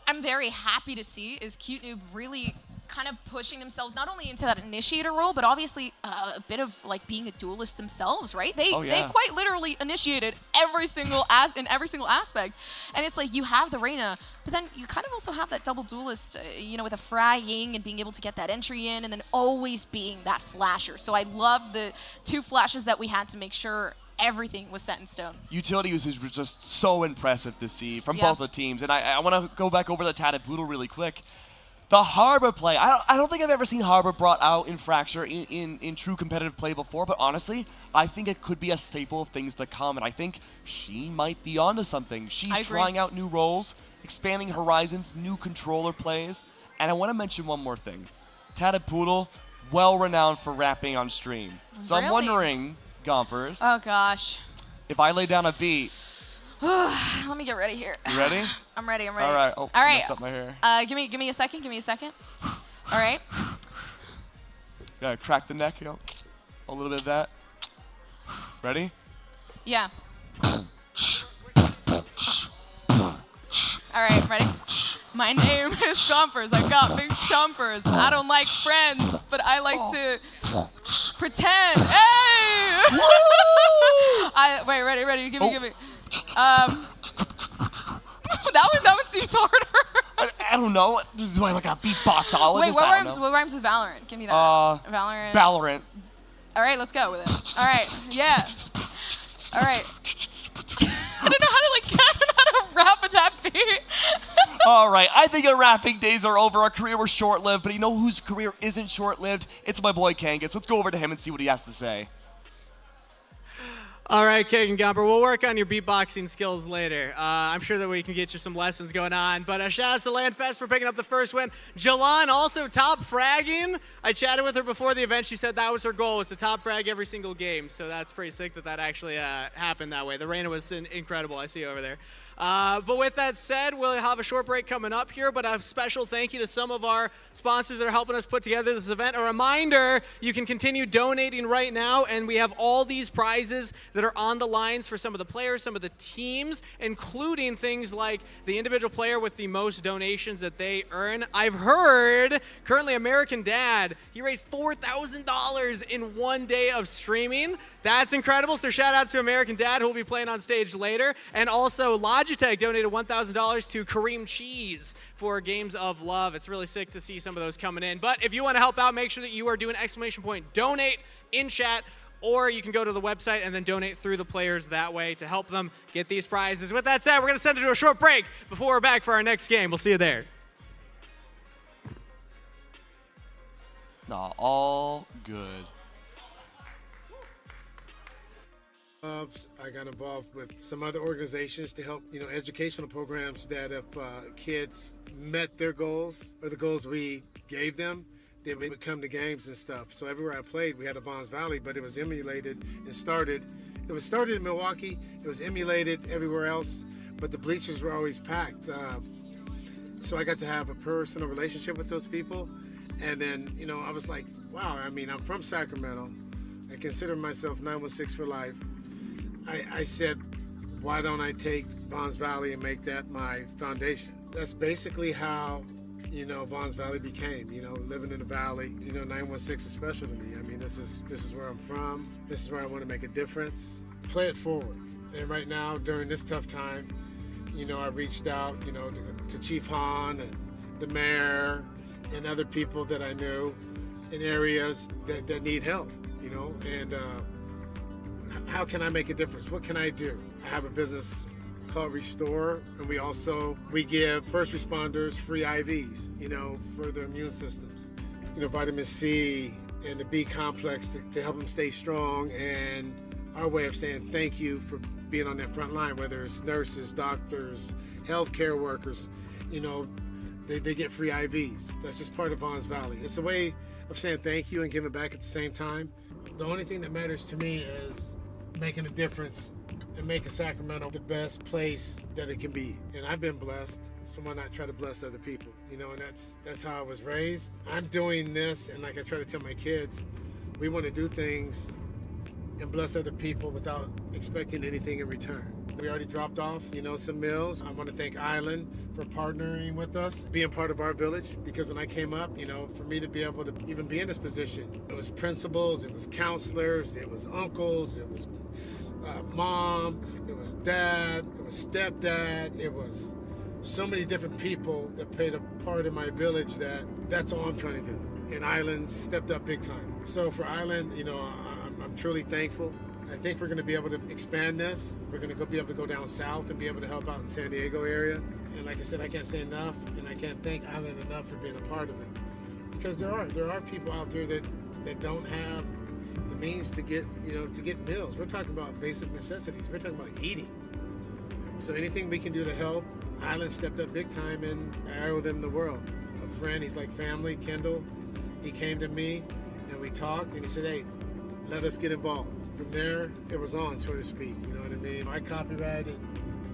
I'm very happy to see is Cute Noob really kind of pushing themselves not only into that initiator role, but obviously a bit of like being a duelist themselves, right? They quite literally initiated every single aspect, and it's like you have the Reyna, but then you kind of also have that double duelist, you know, with a fragging and being able to get that entry in, and then always being that flasher. So I love the 2 flashes that we had to make sure everything was set in stone. Utility usage was just so impressive to see from both the teams, and I want to go back over the Tatted Boodle really quick. The Harbor play, I don't think I've ever seen Harbor brought out in Fracture in true competitive play before, but honestly, I think it could be a staple of things to come, and I think she might be onto something. She's trying out new roles, expanding horizons, new controller plays, and I want to mention one more thing. Tatted Poodle, well-renowned for rapping on stream. So I'm wondering, Gompers. Oh, gosh. If I lay down a beat. Let me get ready here. You ready? I'm ready. All right. Oh, all right. I messed up my hair. Give me a second. All right. Yeah, crack the neck. You know, a little bit of that. Ready? Yeah. All right, ready? My name is Chompers. I got big chompers. I don't like friends, but I like to pretend. Hey! Wait, ready? Give me. That one seems harder. I don't know. Do I like a beatboxologist? Wait, what rhymes with Valorant? Give me that. Valorant. All right, let's go with it. All right, yeah. All right. I don't know how to rap with that beat. All right, I think our rapping days are over. Our career was short-lived, but you know whose career isn't short-lived? It's my boy Kangas. Let's go over to him and see what he has to say. All right, Keg and Gomper, we'll work on your beatboxing skills later. I'm sure that we can get you some lessons going on. But shout out to LANFest for picking up the first win. Jalan also top fragging. I chatted with her before the event. She said that was her goal, was to top frag every single game. So that's pretty sick that actually happened that way. The Reyna was incredible. I see over there. But with that said, we'll have a short break coming up here, but a special thank you to some of our sponsors that are helping us put together this event. A reminder, you can continue donating right now, and we have all these prizes that are on the lines for some of the players, some of the teams, including things like the individual player with the most donations that they earn. I've heard, currently AmericanDad, he raised $4,000 in 1 day of streaming. That's incredible, so shout out to AmericanDad, who will be playing on stage later. And also Logic Logitech donated $1,000 to Kareem Cheese for Games of Love. It's really sick to see some of those coming in. But if you want to help out, make sure that you are doing !donate in chat, or you can go to the website and then donate through the players that way to help them get these prizes. With that said, we're going to send it to a short break before we're back for our next game. We'll see you there. Nah, all good. I got involved with some other organizations to help, educational programs that if kids met their goals or the goals we gave them, they would come to games and stuff. So everywhere I played, we had a Vaughn Valley, but it was emulated and started. It was started in Milwaukee. It was emulated everywhere else, but the bleachers were always packed. So I got to have a personal relationship with those people. And then, I was like, wow, I'm from Sacramento. I consider myself 916 for life. I said, why don't I take Vaughn's Valley and make that my foundation? That's basically how, Vaughn's Valley became, living in the valley. 916 is special to me. This is where I'm from. This is where I want to make a difference. Play it forward. And right now, during this tough time, I reached out, to Chief Hahn and the mayor and other people that I knew in areas that need help, and how can I make a difference? What can I do? I have a business called Restore, and we give first responders free IVs, for their immune systems. Vitamin C and the B complex to help them stay strong, and our way of saying thank you for being on that front line, whether it's nurses, doctors, healthcare workers, they get free IVs. That's just part of Vaughn's Valley. It's a way of saying thank you and giving back at the same time. The only thing that matters to me is making a difference and making Sacramento the best place that it can be. And I've been blessed, so why not try to bless other people? And that's how I was raised. I'm doing this, and like I try to tell my kids, we want to do things and bless other people without expecting anything in return. We already dropped off, some meals. I want to thank Island for partnering with us, being part of our village, because when I came up, for me to be able to even be in this position, it was principals, it was counselors, it was uncles, it was mom, it was dad, it was stepdad, it was so many different people that played a part in my village that's all I'm trying to do. And Island stepped up big time. So for Island, I'm truly thankful. I think we're going to be able to expand this. We're going to be able to go down south and be able to help out in San Diego area. And like I said, I can't say enough, and I can't thank Island enough for being a part of it. Because there are people out there that don't have the means to get meals. We're talking about basic necessities. We're talking about eating. So anything we can do to help, Island stepped up big time, and I owe them the world. A friend, he's like family, Kendall, he came to me and we talked, and he said, hey, let us get involved. From there, it was on, so to speak, you know what I mean? I copyrighted,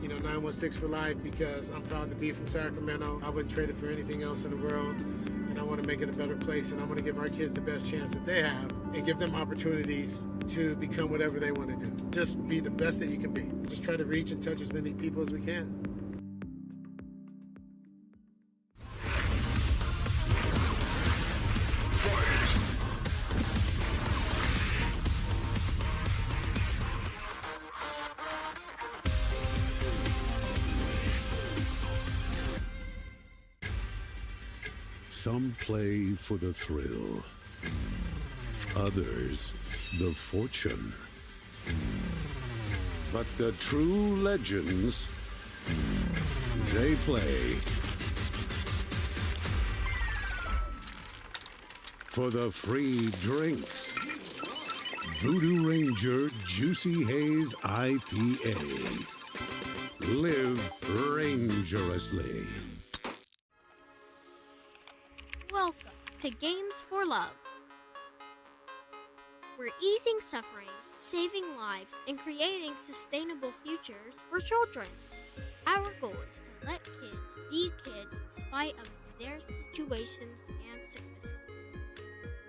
916 for life because I'm proud to be from Sacramento. I wouldn't trade it for anything else in the world, and I want to make it a better place, and I want to give our kids the best chance that they have and give them opportunities to become whatever they want to do. Just be the best that you can be. Just try to reach and touch as many people as we can. Some play for the thrill, others the fortune. But the true legends, they play for the free drinks. Voodoo Ranger Juicy Haze IPA. Live rangerously. Welcome to Games for Love. We're easing suffering, saving lives, and creating sustainable futures for children. Our goal is to let kids be kids in spite of their situations and sicknesses.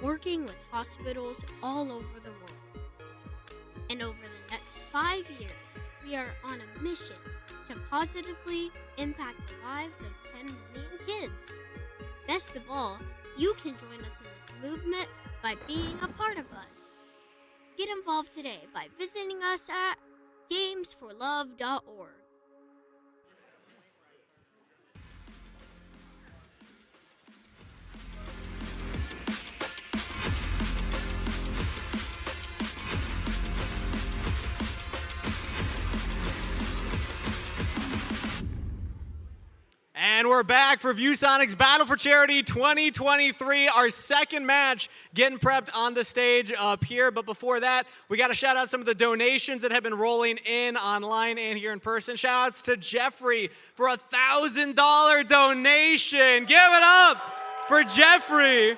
Working with hospitals all over the world. And over the next 5 years, we are on a mission to positively impact the lives of 10 million kids. Best of all, you can join us in this movement by being a part of us. Get involved today by visiting us at gamesforlove.org. And we're back for ViewSonic's Battle for Charity 2023, our second match getting prepped on the stage up here. But before that, we got to shout out some of the donations that have been rolling in online and here in person. Shout outs to Jeffrey for a $1,000 donation. Give it up for Jeffrey.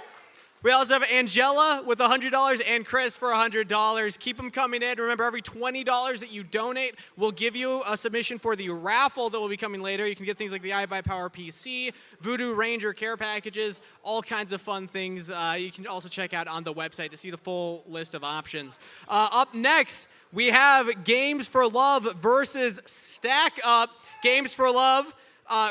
We also have Angela with $100 and Chris for $100. Keep them coming in. Remember, every $20 that you donate will give you a submission for the raffle that will be coming later. You can get things like the Ibuypower PC, Voodoo Ranger care packages, all kinds of fun things. You can also check out on the website to see the full list of options. Up next, we have Games for Love versus Stack Up. Games for Love.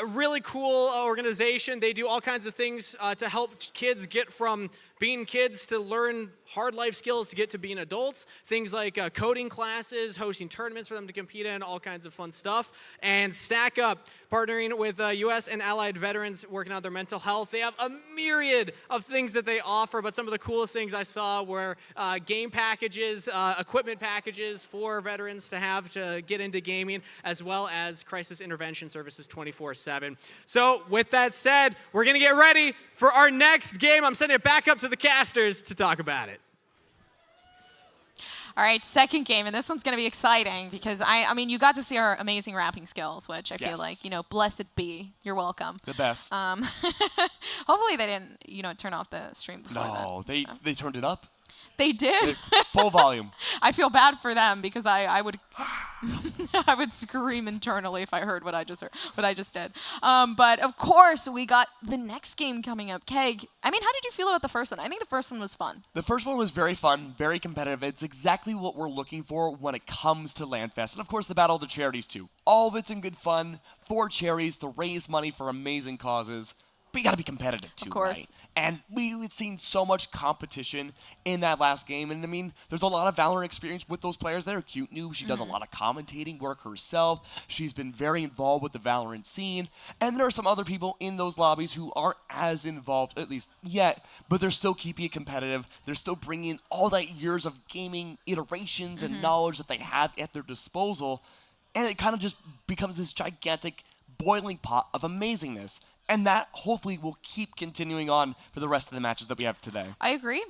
Really cool organization. They do all kinds of things to help kids get from being kids to learn hard life skills to get to being adults. Things like coding classes, hosting tournaments for them to compete in, all kinds of fun stuff. And Stack Up, partnering with U.S. and allied veterans working on their mental health. They have a myriad of things that they offer, but some of the coolest things I saw were game packages, equipment packages for veterans to have to get into gaming, as well as crisis intervention services 24/7. So with that said, we're going to get ready for our next game. I'm sending it back up to the casters to talk about it. All right, second game, and this one's going to be exciting because, I mean, you got to see our amazing rapping skills, which I feel like, you know, blessed be. You're welcome. The best. Hopefully they didn't, you know, turn off the stream before that. No, they turned it up. They did. Full volume. I feel bad for them because I would I would scream internally if I heard what I just did. But of course we got the next game coming up. Keg, I mean, how did you feel about the first one? I think the first one was fun. The first one was very fun, very competitive. It's exactly what we're looking for when it comes to LANFest. And of course the Battle of the Charities too. All of it's in good fun for charities to raise money for amazing causes. But you got to be competitive too, right? And we've seen so much competition in that last game. And I mean, there's a lot of Valorant experience with those players there. Cute Noob, she does a lot of commentating work herself. She's been very involved with the Valorant scene. And there are some other people in those lobbies who aren't as involved, at least yet, but they're still keeping it competitive. They're still bringing all that years of gaming iterations and knowledge that they have at their disposal. And it kind of just becomes this gigantic boiling pot of amazingness. And that hopefully will keep continuing on for the rest of the matches that we have today. I agree.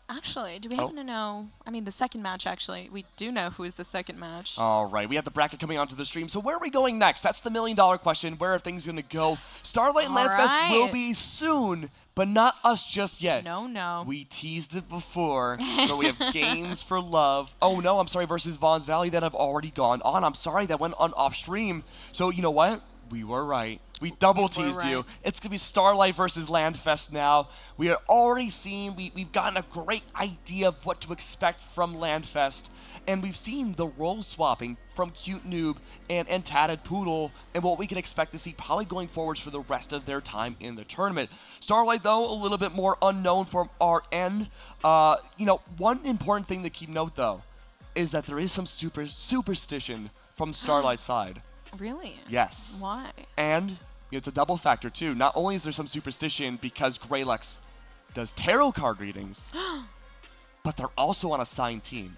Actually, do we happen to know? I mean, the second match, actually. We do know who is the second match. All right. We have the bracket coming onto the stream. So where are we going next? That's the million-dollar question. Where are things going to go? Starlight and LANFest will be soon, but not us just yet. No. We teased it before, but we have Games for Love. Oh, no, I'm sorry, versus Vaughn's Valley that have already gone on. I'm sorry, that went on off stream. So you know what? We were right. We double teased you. It's going to be Starlight versus LANFest now. We are already seeing, we've gotten a great idea of what to expect from LANFest. And we've seen the role swapping from Cute Noob and Tatted Poodle and what we can expect to see probably going forwards for the rest of their time in the tournament. Starlight, though, a little bit more unknown from our end. You know, one important thing to keep note, though, is that there is some superstition from Starlight's side. Really? Yes. Why? And it's a double factor, too. Not only is there some superstition because Greylex does tarot card readings, but they're also on a signed team.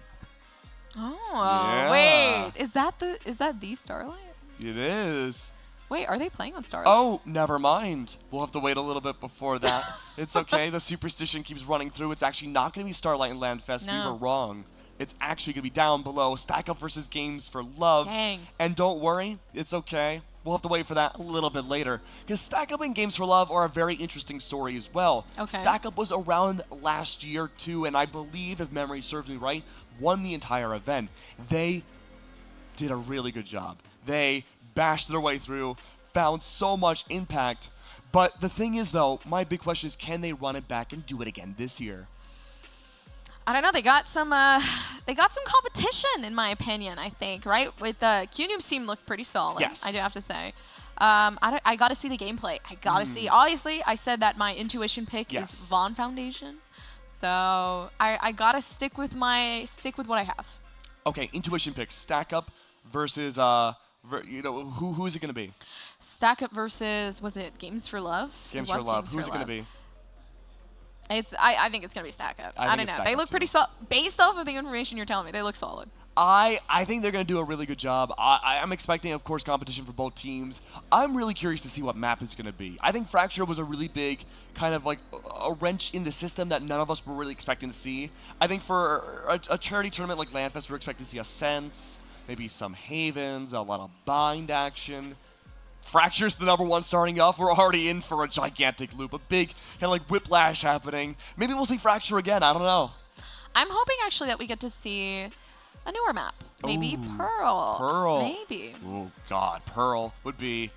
Oh, yeah. Wait. Is that the Starlight? It is. Wait, are they playing on Starlight? Oh, never mind. We'll have to wait a little bit before that. It's okay. The superstition keeps running through. It's actually not going to be Starlight and LANFest. No. We were wrong. It's actually going to be down below. Stack Up versus Games for Love. Dang. And don't worry, it's okay. We'll have to wait for that a little bit later. Because Stack Up and Games for Love are a very interesting story as well. Okay. Stack Up was around last year too, and I believe, if memory serves me right, won the entire event. They did a really good job. They bashed their way through, found so much impact. But the thing is, though, my big question is, can they run it back and do it again this year? I don't know. They got some competition, in my opinion. I think, right? With Q-Noob's team looked pretty solid. Yes. I do have to say. I got to see the gameplay. I got to see. Obviously, I said that my intuition pick is Vaughn Foundation, so I got to stick with what I have. Okay, intuition pick. Stack Up versus who is it going to be? Stack Up versus, was it Games for Love? Games for Love. Who's it going to be? I think it's going to be Stack Up. I don't know. They look pretty solid. Based off of the information you're telling me, they look solid. I think they're going to do a really good job. I'm expecting, of course, competition for both teams. I'm really curious to see what map it's going to be. I think Fracture was a really big kind of like a wrench in the system that none of us were really expecting to see. I think for a charity tournament like LANFest, we're expecting to see Ascents, maybe some Havens, a lot of bind action. Fracture's the #1 starting off. We're already in for a gigantic loop, a big kind of like whiplash happening. Maybe we'll see Fracture again. I don't know. I'm hoping actually that we get to see a newer map. Maybe Pearl. Pearl. Maybe. Oh, God. Pearl would be...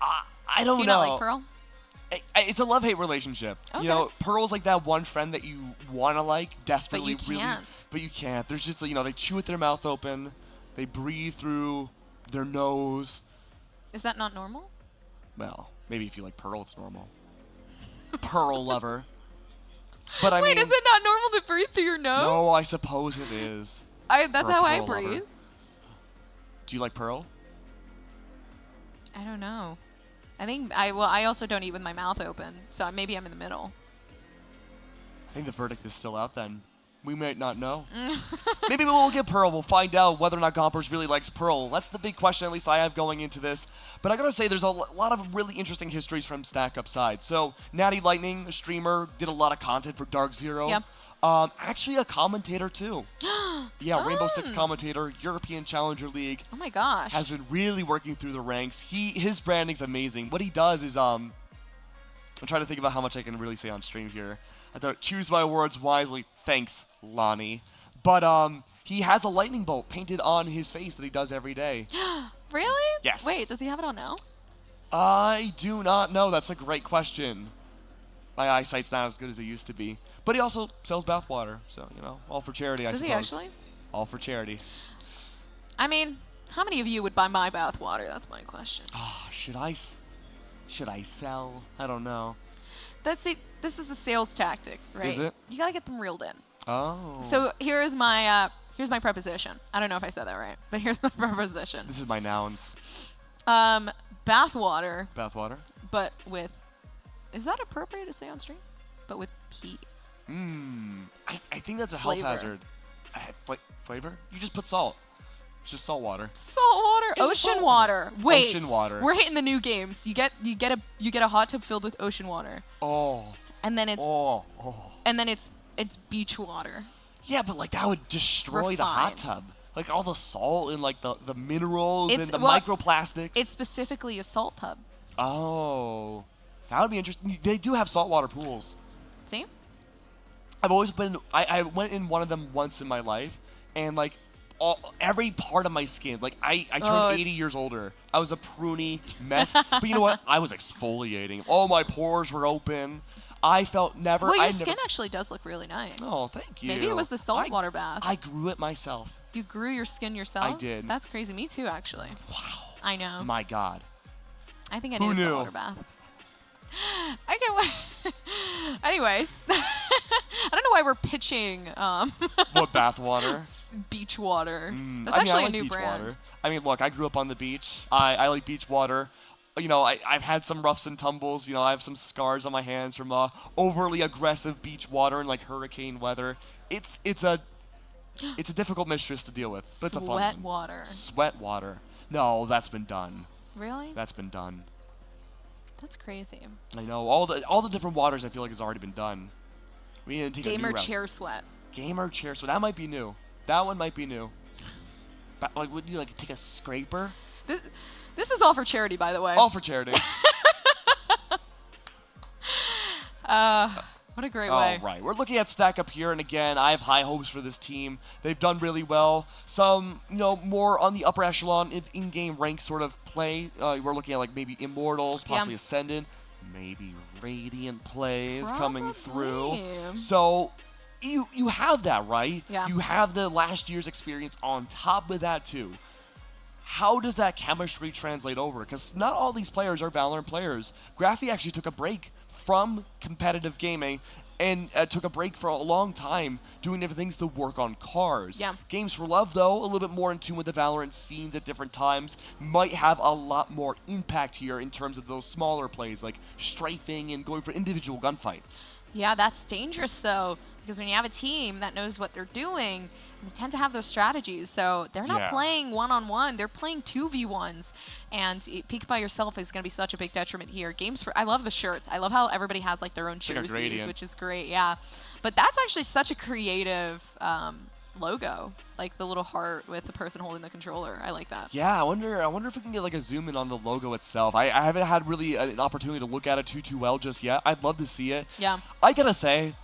I don't know. Do you not like Pearl? It's a love-hate relationship. Okay. You know, Pearl's like that one friend that you want to like desperately. But you can't. But you can't. There's just, you know, they chew with their mouth open. They breathe through their nose. Is that not normal? Well, maybe if you like Pearl, it's normal. Pearl lover. But I Wait, mean, is it not normal to breathe through your nose? No, I suppose it is. That's how I Pearl lover. breathe. Do you like Pearl? I don't know. I also don't eat with my mouth open, so maybe I'm in the middle. I think the verdict is still out then. We might not know. Maybe we'll get Pearl. We'll find out whether or not Gompers really likes Pearl. That's the big question, at least I have going into this. But I gotta say, there's a lot of really interesting histories from Stack Up side. So, Natty Lightning, a streamer, did a lot of content for Dark Zero. Yep. Actually a commentator too. Yeah, Rainbow Six commentator, European Challenger League. Oh my gosh. Has been really working through the ranks. His branding's amazing. What he does is I'm trying to think about how much I can really say on stream here. I thought choose my words wisely. Thanks, Lonnie. But he has a lightning bolt painted on his face that he does every day. Really? Yes. Wait, does he have it on now? I do not know. That's a great question. My eyesight's not as good as it used to be. But he also sells bathwater, so, you know, all for charity, I suppose. Does he actually? All for charity. I mean, how many of you would buy my bathwater? That's my question. Should I sell? I don't know. This is a sales tactic, right? Is it? You gotta get them reeled in. Oh. So here's my proposition. I don't know if I said that right, but here's my proposition. This is my nouns. Bathwater. Bathwater? But with, is that appropriate to say on stream? But with pee. I think that's a health Flavor. hazard. Flavor? You just put salt. It's just salt water. Salt water, It's ocean salt water. Wait, Ocean water. We're hitting the new games. You get a hot tub filled with ocean water. Oh. And then it's Oh. and then it's beach water. Yeah, but like that would destroy the hot Refined. tub. Like all the salt and like the minerals It's- and the well, microplastics. It's specifically a salt tub. Oh. That would be interesting. They do have saltwater pools. See? I've always been. I went in one of them once in my life, and like every part of my skin, like I turned 80 years older. I was a pruny mess. But you know what? I was exfoliating. All my pores were open. I felt never. Well, your I skin never, actually does look really nice. Oh, thank you. Maybe it was the saltwater bath. I grew it myself. You grew your skin yourself? I did. That's crazy. Me too, actually. Wow. I know. My God. I think I Who need a knew? saltwater bath. I can't wait. Anyways, I don't know why we're pitching What, bathwater? beach water. That's I actually like a new beach brand. Water. I mean, look, I grew up on the beach. I like beach water. You know, I've had some roughs and tumbles. You know, I have some scars on my hands from overly aggressive beach water and like hurricane weather. It's a difficult mistress to deal with, but it's a fun Sweat one. water. Sweat water. No, that's been done. Really? That's been done. That's crazy. I know all the different waters. I feel like has already been done. We need to take a Gamer new route. chair sweat. Gamer chair sweat. That might be new. That one might be new. But like, would you like take a scraper? This is all for charity, by the way. All for charity. What a great way. All right, we're looking at Stack Up here, and again, I have high hopes for this team. They've done really well. Some, you know, more on the upper echelon in-game rank sort of play. We're looking at like maybe Immortals, possibly Ascendant, maybe Radiant plays coming through. So you have that, right? Yeah. You have the last year's experience on top of that too. How does that chemistry translate over? Because not all these players are Valorant players. Graphy actually took a break from competitive gaming and took a break for a long time doing different things to work on cars. Yeah. Games for Love, though, a little bit more in tune with the Valorant scenes at different times, might have a lot more impact here in terms of those smaller plays like strafing and going for individual gunfights. Yeah, that's dangerous though. Because when you have a team that knows what they're doing, they tend to have those strategies. So they're not playing one-on-one. They're playing 2v1s. And peak by yourself is going to be such a big detriment here. I love the shirts. I love how everybody has like their own jerseys, which is great. Yeah. But that's actually such a creative logo, like the little heart with the person holding the controller. I like that. Yeah, I wonder if we can get like a zoom in on the logo itself. I haven't had really an opportunity to look at it too well just yet. I'd love to see it. Yeah. I gotta say,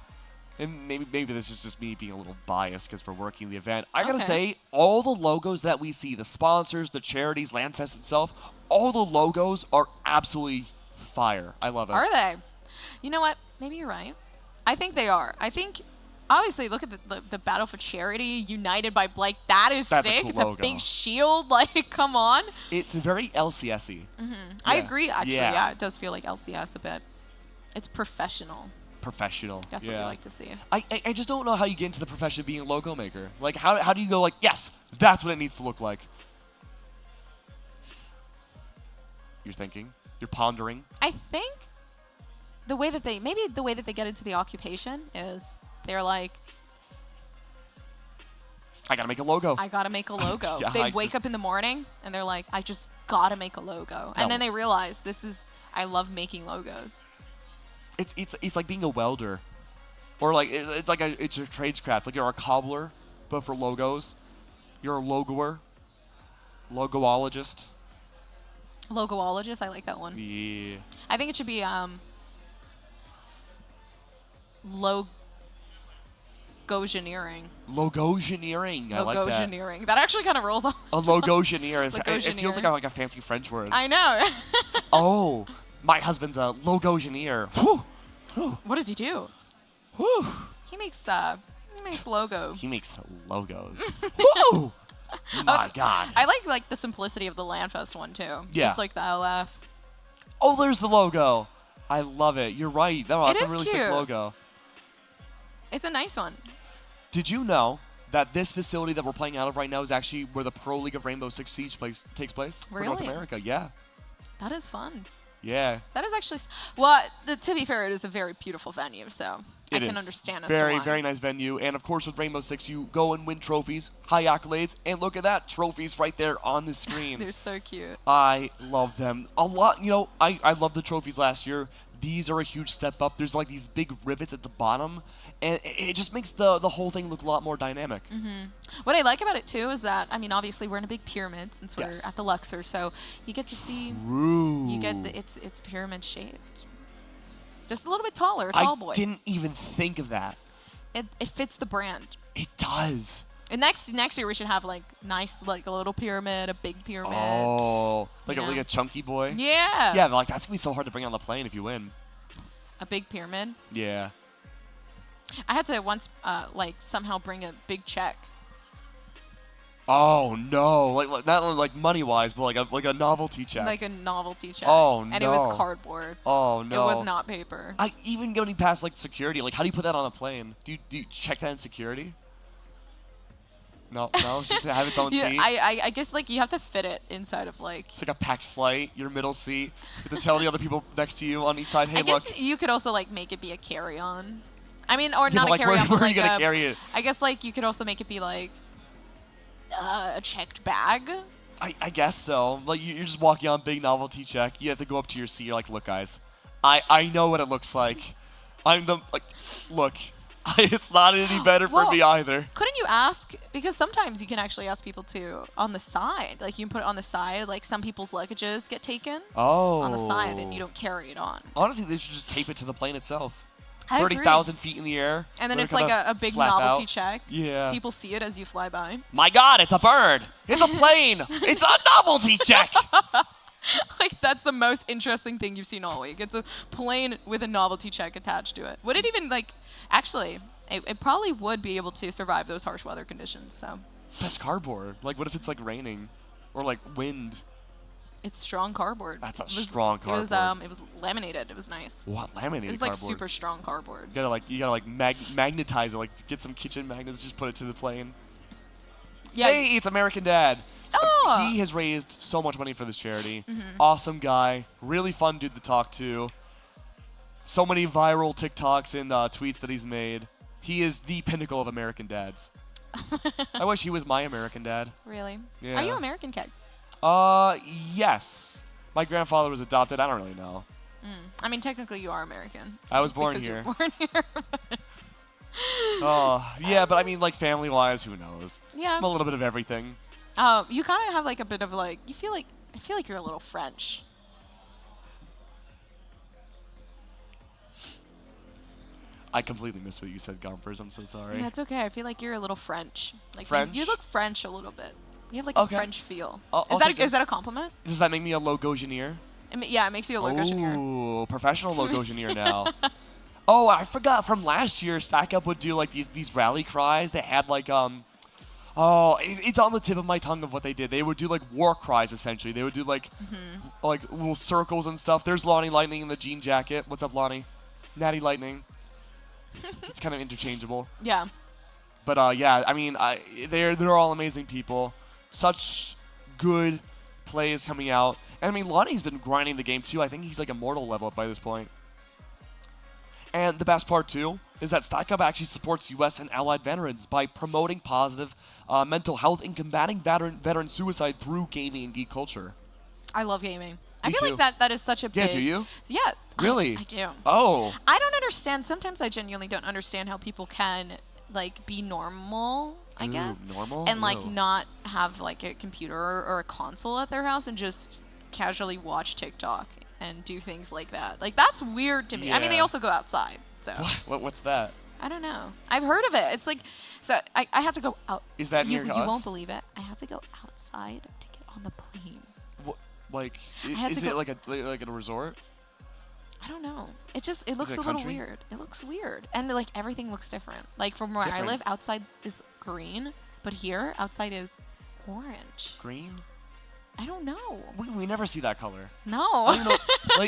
and maybe this is just me being a little biased because we're working the event. I gotta say, all the logos that we see, the sponsors, the charities, LANFest itself, all the logos are absolutely fire. I love it. Are they? You know what? Maybe you're right. I think they are. I think. Obviously, look at the Battle for Charity, United by Blake. That's sick. A cool it's logo. A big shield. Like, come on. It's very LCS-y. I agree, actually. Yeah, it does feel like LCS a bit. It's professional. Professional. That's what we like to see. I just don't know how you get into the profession of being a logo maker. Like, how do you go like, yes, that's what it needs to look like? You're thinking. You're pondering. I think the way that they get into the occupation is they're like, I gotta make a logo. I gotta make a logo. They wake up in the morning and they're like, I just gotta make a logo. And then they realize I love making logos. It's like being a welder, or like it's a tradescraft. Like you're a cobbler, but for logos. You're a logoer, logoologist. Logoologist, I like that one. Yeah. I think it should be Logogeneering. Logogeneering. I like that. Logogeneering. That actually kind of rolls off. A logogeneer. It feels like a fancy French word. I know. Oh, my husband's a logogeneer. What does he do? He makes logos. He makes logos. Woo! My God. I like the simplicity of the LANFest one too. Yeah. Just like the LF. Oh, there's the logo. I love it. You're right. That's a really sick logo. It's a nice one. Did you know that this facility that we're playing out of right now is actually where the Pro League of Rainbow Six Siege takes place for North America? Yeah. That is fun. Yeah. That is actually to be fair, it is a very beautiful venue, so I can understand. Very, very nice venue. And of course, with Rainbow Six, you go and win trophies, high accolades, and look at that, trophies right there on the screen. They're so cute. I love them a lot. You know, I loved the trophies last year. These are a huge step up. There's like these big rivets at the bottom, and it just makes the whole thing look a lot more dynamic. What I like about it too is that, I mean, obviously we're in a big pyramid since we're at the Lexar, so you get to see. You get it's pyramid shaped, just a little bit taller, tall boy. I didn't even think of that. It fits the brand. It does. And next year we should have like a little pyramid, a big pyramid. Oh, like a chunky boy. Yeah. Yeah, but like that's gonna be so hard to bring on the plane if you win. A big pyramid. Yeah. I had to once somehow bring a big check. Oh no! Like not like money wise, but like a novelty check. Like a novelty check. Oh no! And it was cardboard. Oh no! It was not paper. Even going past like security, like how do you put that on a plane? Do you check that in security? No, it's just to have its own seat. I guess like you have to fit it inside of like. It's like a packed flight, your middle seat. You have to tell the other people next to you on each side, hey, look. I guess you could also like make it be a carry-on. I mean, or not a carry-on, but where are you gonna carry it? I guess like you could also make it be like a checked bag. I guess so. Like you're just walking on big novelty check. You have to go up to your seat. You're like, look, guys, I know what it looks like. Look. It's not any better for me either. Couldn't you ask? Because sometimes you can actually ask people to on the side. Like you can put it on the side. Like some people's luggages get taken on the side, and you don't carry it on. Honestly, they should just tape it to the plane itself. 30,000 feet in the air. And then it's like a big novelty check. Yeah. People see it as you fly by. My God, it's a bird. It's a plane. It's a novelty check. Like that's the most interesting thing you've seen all week. It's a plane with a novelty check attached to it. Would it even actually, it probably would be able to survive those harsh weather conditions, so. That's cardboard. Like what if it's like raining or like wind? It's strong cardboard. That's strong cardboard. It was laminated. It was nice. What, laminated cardboard? It was like super strong cardboard. You gotta magnetize it, like get some kitchen magnets, just put it to the plane. Yeah. Hey, it's AmericanDad. Oh. He has raised so much money for this charity. Awesome guy. Really fun dude to talk to. So many viral TikToks and tweets that he's made. He is the pinnacle of American dads. I wish he was my American dad. Really? Yeah. Are you American, Keg? Yes. My grandfather was adopted. I don't really know. I mean, technically, you are American. I was born because here. You're born here. Oh, yeah, but I mean, like, family-wise, who knows? Yeah. I'm a little bit of everything. You kind of have like a bit of like. I feel like you're a little French. I completely missed what you said, Gompers. I'm so sorry. That's okay. I feel like you're a little French. Like French? You look French a little bit. You have like Okay. a French feel. I'll Is that a compliment? Does that make me a Logosianeer? Yeah, it makes you a Logosianeer. Ooh, professional Logosianeer now. Oh, I forgot from last year, Stack Up would do like these rally cries. They had like oh, it's on the tip of my tongue of what they did. They would do like war cries essentially. They would do like like little circles and stuff. There's Lonnie Lightning in the jean jacket. What's up, Lonnie? Natty Lightning. It's kind of interchangeable. Yeah. But yeah, I mean, they're all amazing people. Such good plays coming out. And I mean, Lonnie's been grinding the game too. I think he's like immortal level up by this point. And the best part too is that Stack Up actually supports U.S. and allied veterans by promoting positive mental health and combating veteran suicide through gaming and geek culture. I love gaming. I Me feel too. like that is such a big. Yeah, do you? Yeah. Really? I do. Oh. I don't understand. Sometimes I genuinely don't understand how people can like be normal, I guess. Normal? And like Ew. not have like a computer or a console at their house and just casually watch TikTok and do things like that. Like that's weird to me. I mean, they Yeah. also go outside. So What's that? I don't know. I've heard of it. It's like so I had to go out. Is that you, near you us? won't believe it. I had to go outside to get on the plane. Like, had is to it go- like a resort? I don't know. It looks it a little country? weird. It looks weird. And like everything looks different. Like from where I Different. live, outside is green, but here outside is orange. Green? I don't know. We never see that color. No. I don't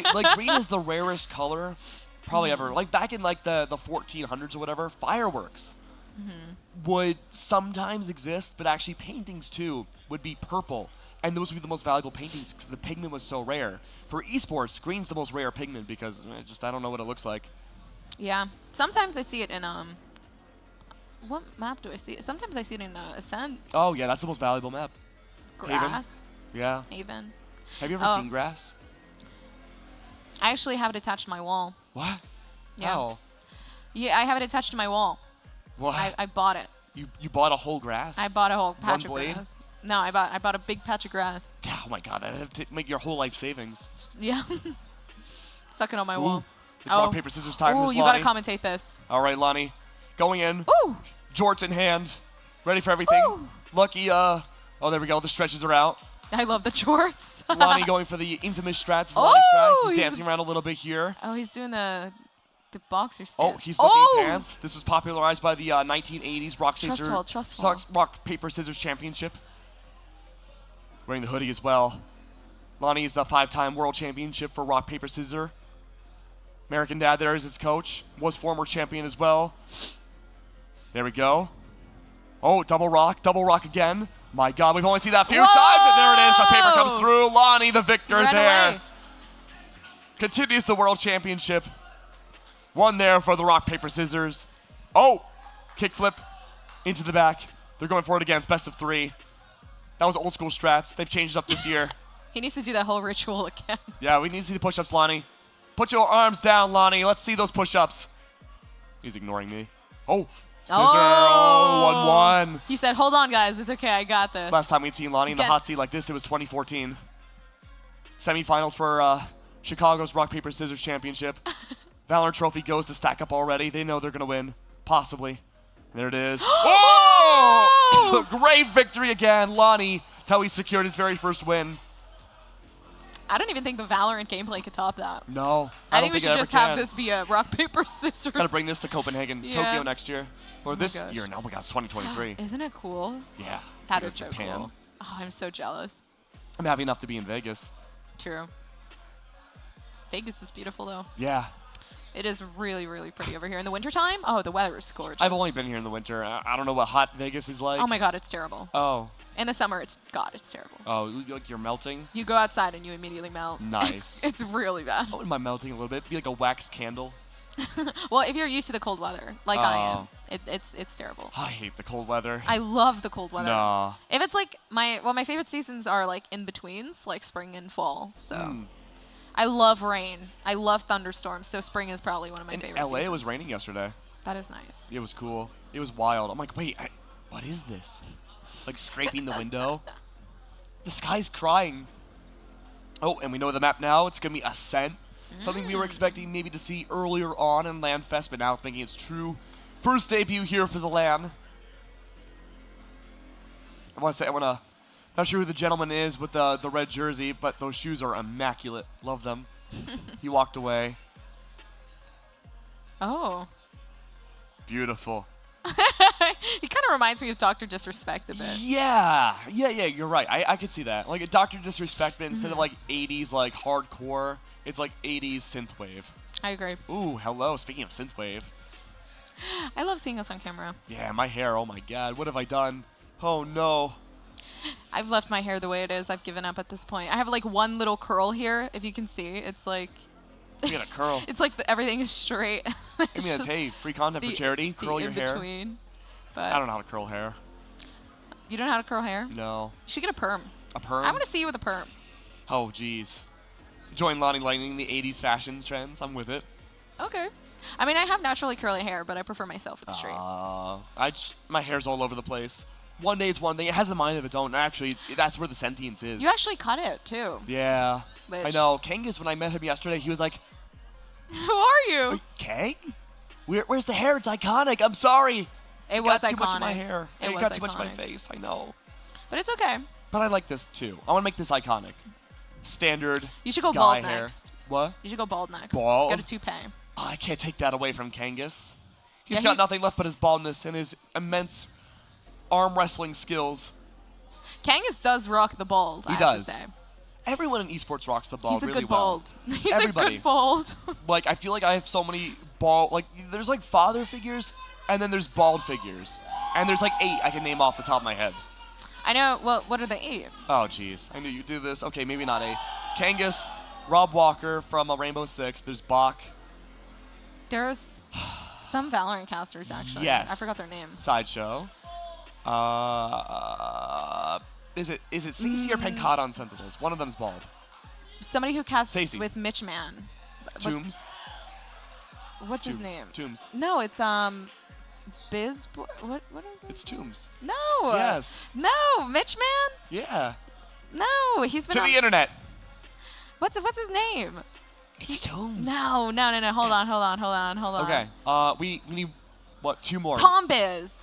know, like green is the rarest color probably ever. Like back in like the 1400s or whatever, fireworks would sometimes exist, but actually paintings too would be purple. And those would be the most valuable paintings because the pigment was so rare. For esports, green's the most rare pigment because I don't know what it looks like. Yeah. Sometimes I see it in what map do I see it? Sometimes I see it in Ascent. Oh yeah, that's the most valuable map. Haven. Grass. Yeah. Haven. Have you ever seen grass? I actually have it attached to my wall. What? Yeah. How? Yeah, I have it attached to my wall. What? I bought it. You bought a whole grass? I bought a whole patch of blade? grass. No, I bought a big patch of grass. Oh my god, I'd have to make your whole life savings. Yeah. Stuck it on my Ooh. wall. It's rock, paper, scissors time. Oh, Miss you gotta Lonnie. commentate this. All right, Lonnie. Going in. Ooh. Jorts in hand. Ready for everything. Ooh. Lucky, oh, there we go. The stretches are out. I love the jorts. Lonnie going for the infamous strats. Oh, Lonnie strat. He's he's- dancing around a little bit here. Oh, he's doing the boxer stance. Oh, he's lifting his hands. This was popularized by the 1980s Rock Paper Scissors Championship. Wearing the hoodie as well. Lonnie is the 5-time world championship for Rock Paper Scissors. AmericanDad there is his coach. Was former champion as well. There we go. Oh, double rock again. My God, we've only seen that a few times, and there it is. The paper comes through. Lonnie, the victor Ran there. away. Continues the world championship. One there for the rock, paper, scissors. Oh, kickflip into the back. They're going for it again. It's best of 3. That was old school strats. They've changed it up this year. He needs to do that whole ritual again. Yeah, we need to see the push-ups, Lonnie. Put your arms down, Lonnie. Let's see those push-ups. He's ignoring me. Oh, scissor. Oh, 1-1. He said, hold on, guys. It's okay. I got this. Last time we'd seen Lonnie in the He's hot seat like this, it was 2014. Semifinals for Chicago's Rock, Paper, Scissors Championship. Valorant trophy goes to Stack Up already. They know they're going to win. Possibly. And there it is. Oh! Great victory again. Lonnie, that's how he secured his very first win. I don't even think the Valorant gameplay could top that. No. I think we it should ever just have can. this be a rock, paper, scissors. Gotta bring this to Copenhagen, Yeah. Tokyo next year. Or my this gosh. year. No, my God, it's 2023. Isn't it cool? Yeah. That we is go so Japan. cool. Oh, I'm so jealous. I'm happy enough to be in Vegas. True. Vegas is beautiful, though. Yeah. It is really, really pretty over here. In the wintertime, oh, the weather is gorgeous. I've only been here in the winter. I don't know what hot Vegas is like. Oh my God, it's terrible. Oh. In the summer, it's terrible. Oh, like you're melting? You go outside and you immediately melt. Nice. It's really bad. I wouldn't mind melting a little bit. Be like a wax candle. Well, if you're used to the cold weather, like I am, it's terrible. I hate the cold weather. I love the cold weather. Nah. If it's like my favorite seasons are like in betweens, like spring and fall. So I love rain. I love thunderstorms. So spring is probably one of my favorite. LA, seasons. it was raining yesterday. That is nice. It was cool. It was wild. I'm like, wait, what is this? Like scraping the window. The sky's crying. Oh, and we know the map now. It's gonna be Ascent. Something we were expecting maybe to see earlier on in LANFest, but now it's making its true first debut here for the LAN. Not sure who the gentleman is with the red jersey, but those shoes are immaculate. Love them. He walked away. Oh. Beautiful. He kind of reminds me of Dr. Disrespect a bit. Yeah, you're right. I could see that. Like a Dr. Disrespect, but instead of like 80s like hardcore, it's like 80s synthwave. I agree. Ooh, hello. Speaking of synthwave. I love seeing us on camera. Yeah, my hair. Oh my god, what have I done? Oh no. I've left my hair the way it is. I've given up at this point. I have like one little curl here, if you can see. It's like... You got a curl. It's like everything is straight. I mean, that's, hey, free content for charity. Curl your hair. But I don't know how to curl hair. You don't know how to curl hair? No. You should get a perm. A perm? I want to see you with a perm. Oh, jeez. Join Lonnie Lightning, the 80s fashion trends. I'm with it. Okay. I mean, I have naturally curly hair, but I prefer myself with straight. My hair's all over the place. One day it's one thing. It has a mind of its own. Actually, that's where the sentience is. You actually cut it, too. Yeah. I know. Kangas, when I met him yesterday, he was like, who are you? Kang? Where's the hair? It's iconic. I'm sorry. It was got too iconic. much in my hair. It got too much in my face. I know. But it's okay. But I like this, too. I want to make this iconic. Standard You should go guy bald hair. next. What? You should go bald next. Bald? Get a toupee. Oh, I can't take that away from Kangas. He's Yeah, got nothing left but his baldness and his immense arm wrestling skills. Kangas does rock the bald, I have to say. Everyone in esports rocks the bald He's a really good well. bald. He's Everybody. a good bald. Like, I feel like I have so many bald... Like, there's, like, father figures, and then there's bald figures. And there's, like, 8 I can name off the top of my head. I know. Well, what are the 8? Oh, jeez. I knew you'd do this. Okay, maybe not 8. Kangas, Rob Walker from Rainbow Six. There's Bach. There's some Valorant casters, actually. Yes. I forgot their names. Sideshow. Is it Stacey or Pencott on Sentinels? One of them's bald. Somebody who casts Stacey. with Mitch Man. Tombs. What's his name? Tombs. No, it's Biz. What is it? It's Tombs. No. Yes. No, Mitch Man. Yeah. No, he's been To the internet. What's his name? It's Tombs. No. Hold on. Okay. We need what? 2 more. Tom Biz.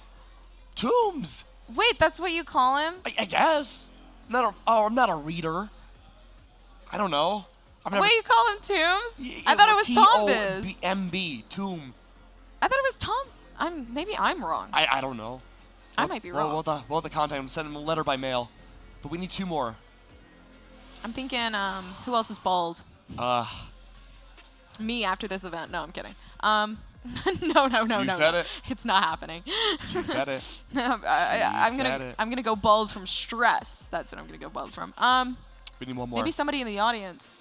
Tombs. Wait, that's what you call him? I guess. I'm not a reader. I don't know. Wait, you call him Tombs? I thought it was Tom Biz. T-O-M-B, Tomb. I thought it was Tom. Maybe I'm wrong. I don't know. I might be wrong. We'll have the contact him. Send him a letter by mail. But we need 2 more. I'm thinking, who else is bald? Me after this event. No, I'm kidding. No. You said it. It's not happening. You said it. I'm gonna go bald from stress. That's what I'm gonna go bald from. We need 1 more. Maybe somebody in the audience.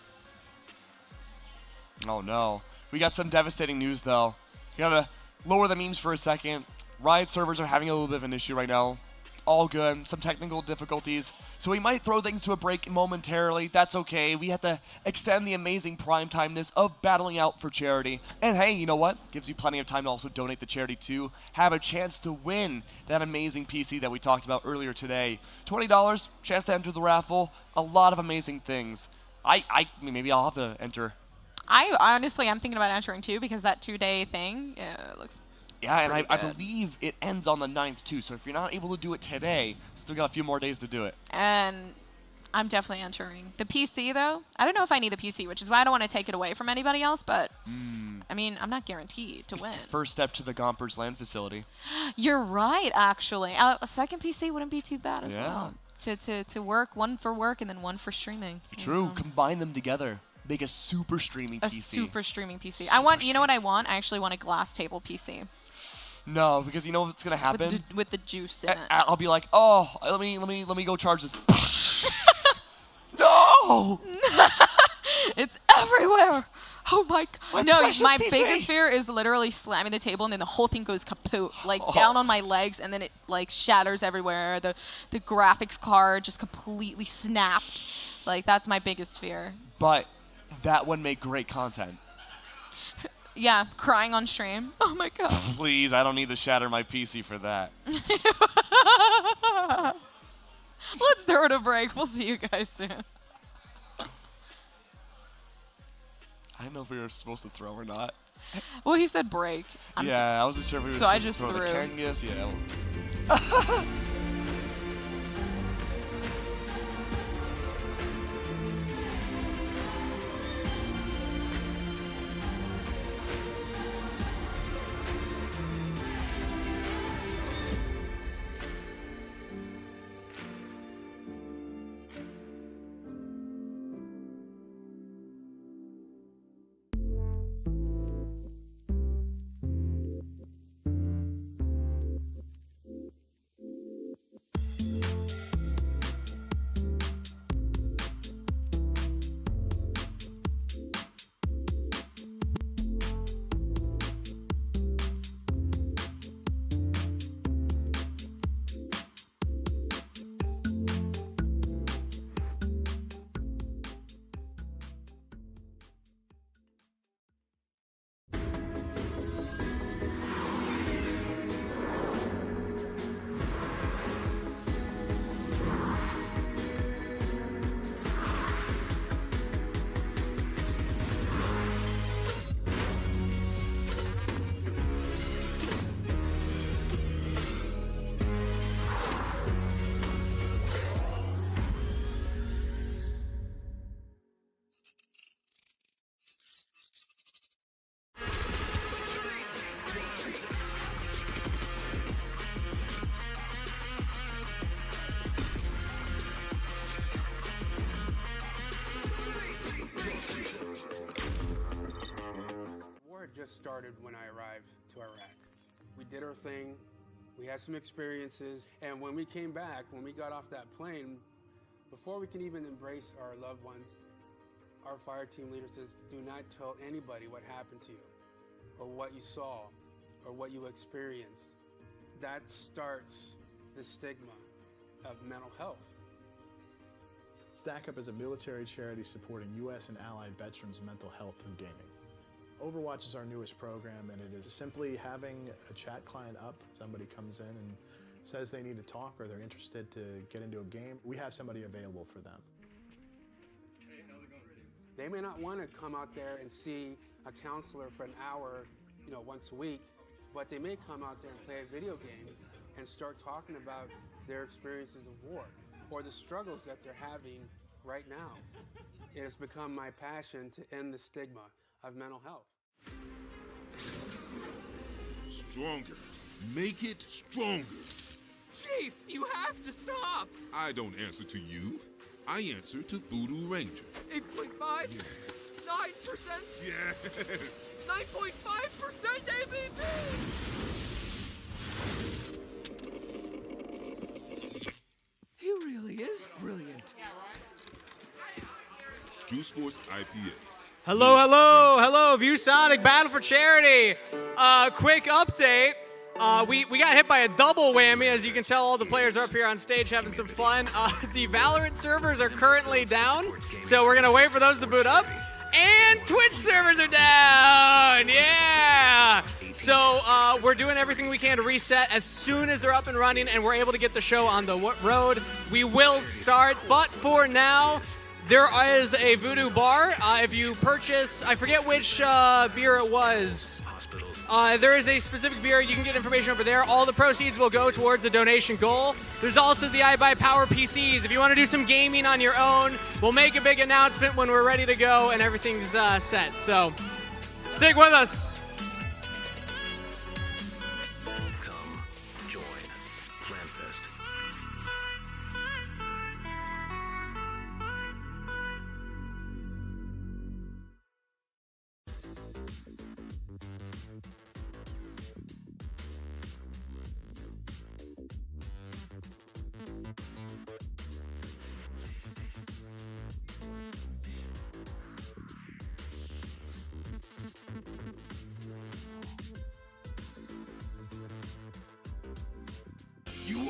Oh no. We got some devastating news though. You gotta lower the memes for a second. Riot servers are having a little bit of an issue right now. All good. Some technical difficulties. So we might throw things to a break momentarily. That's okay. We have to extend the amazing primetimeness of battling out for charity. And hey, you know what? Gives you plenty of time to also donate to charity too. Have a chance to win that amazing PC that we talked about earlier today. $20, chance to enter the raffle. A lot of amazing things. Maybe I'll have to enter. I'm thinking about entering too because that 2-day thing looks. Yeah, and I believe it ends on the 9th too. So if you're not able to do it today, still got a few more days to do it. And I'm definitely entering. The PC though, I don't know if I need the PC, which is why I don't want to take it away from anybody else. But I mean, I'm not guaranteed to win. The first step to the Gompers LAN facility. You're right, actually. A second PC wouldn't be too bad as well. To work, one for work and then one for streaming. True. Combine them together. Make a super streaming PC. A super streaming PC. Super you know what I want? I actually want a glass table PC. No, because you know what's gonna happen? With the juice in it. I'll be like, oh, let me go charge this. No! It's everywhere. Oh my god. My No, precious my PC. biggest fear is literally slamming the table and then the whole thing goes kaput, like down on my legs, and then it like shatters everywhere. The graphics card just completely snapped. Like that's my biggest fear. But that would make great content. Yeah, crying on stream. Oh my god. Please, I don't need to shatter my PC for that. Let's throw it a break. We'll see you guys soon. I didn't know if we were supposed to throw or not. Well, he said break. Yeah, I wasn't sure if we were So I supposed just to throw the threw. Kangas. Yeah. Just started when I arrived to Iraq. We did our thing, we had some experiences, and when we came back, when we got off that plane, before we can even embrace our loved ones, our fire team leader says, do not tell anybody what happened to you, or what you saw, or what you experienced. That starts the stigma of mental health. Stack Up is a military charity supporting U.S. and allied veterans' mental health through gaming. Overwatch is our newest program, and it is simply having a chat client up. Somebody comes in and says they need to talk or they're interested to get into a game. We have somebody available for them. Hey, how's it going, Rudy? They may not want to come out there and see a counselor for an hour, once a week, but they may come out there and play a video game and start talking about their experiences of war or the struggles that they're having right now. It has become my passion to end the stigma of mental health. Stronger. Make it stronger. Chief, you have to stop. I don't answer to you. I answer to Voodoo Ranger. 8.5? Yes. 9%? Yes. 9.5% ABV! He really is brilliant. Juice Force IPA. Hello, hello, hello, ViewSonic Battle for Charity. Quick update. We got hit by a double whammy. As you can tell, all the players are up here on stage having some fun. The Valorant servers are currently down, so we're going to wait for those to boot up. And Twitch servers are down, yeah! So we're doing everything we can to reset. As soon as they're up and running and we're able to get the show on the road, we will start. But for now, there is a Voodoo bar. If you purchase, I forget which beer it was. There is a specific beer. You can get information over there. All the proceeds will go towards the donation goal. There's also the Ibuypower PCs. If you want to do some gaming on your own, we'll make a big announcement when we're ready to go and everything's set. So stick with us. Come join LANFest.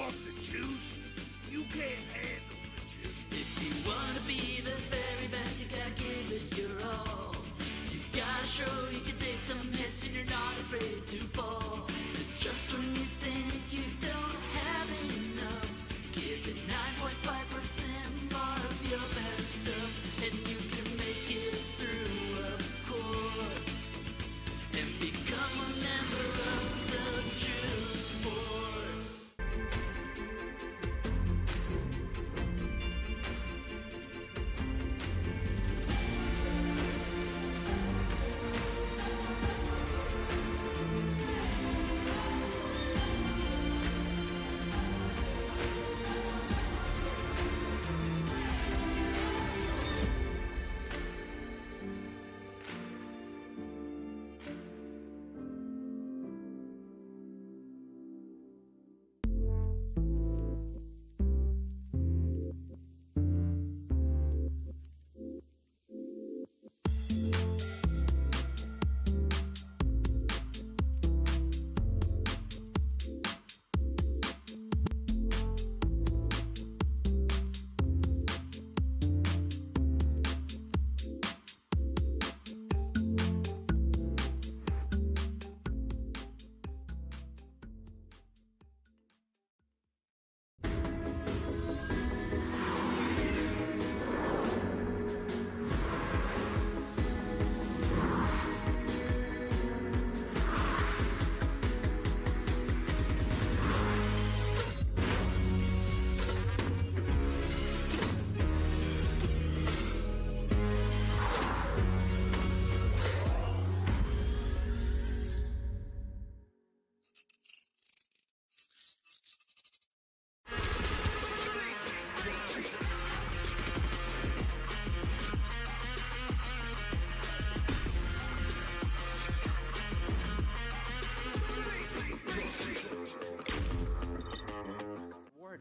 want the juice? You can't handle the juice. If you wanna be the very best, you gotta give it your all. You gotta show you can take some hits and you're not afraid to fall. And just when you think you don't have enough, give it 9.5% more of your best stuff, and you can make it through, of course, and become a member of the Juice Force.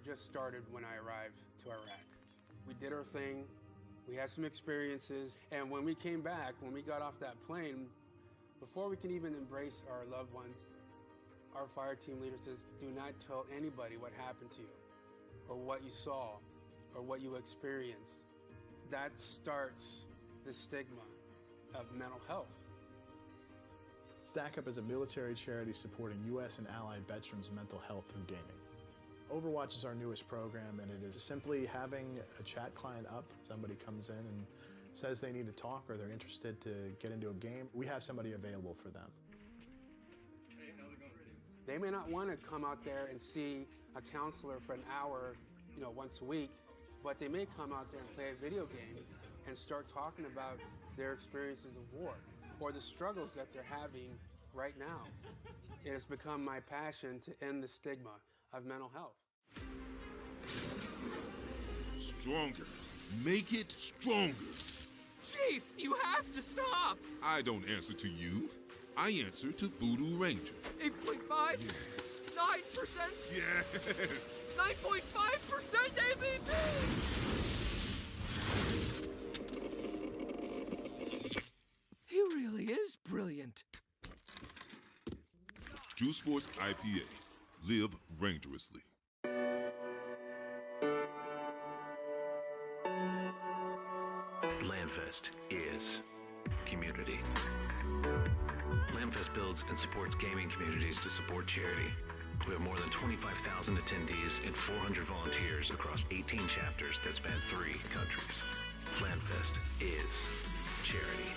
Just started when I arrived to Iraq. We did our thing, we had some experiences, and when we came back, when we got off that plane, before we can even embrace our loved ones, our fire team leader says, do not tell anybody what happened to you, or what you saw, or what you experienced. That starts the stigma of mental health. Stack Up is a military charity supporting U.S. and allied veterans' mental health through gaming. Overwatch is our newest program, and it is simply having a chat client up. Somebody comes in and says they need to talk or they're interested to get into a game. We have somebody available for them. Hey, how's it going? They may not want to come out there and see a counselor for an hour, once a week, but they may come out there and play a video game and start talking about their experiences of war or the struggles that they're having right now. It has become my passion to end the stigma of mental health. Stronger. Make it stronger. Chief, you have to stop! I don't answer to you. I answer to Voodoo Ranger. 8.5? Yes. 9%? Yes. 9.5% ABV! He really is brilliant. Juice Force IPA. Live rangerously. LANFest is community. LANFest builds and supports gaming communities to support charity. We have more than 25,000 attendees and 400 volunteers across 18 chapters that span 3 countries. LANFest is charity.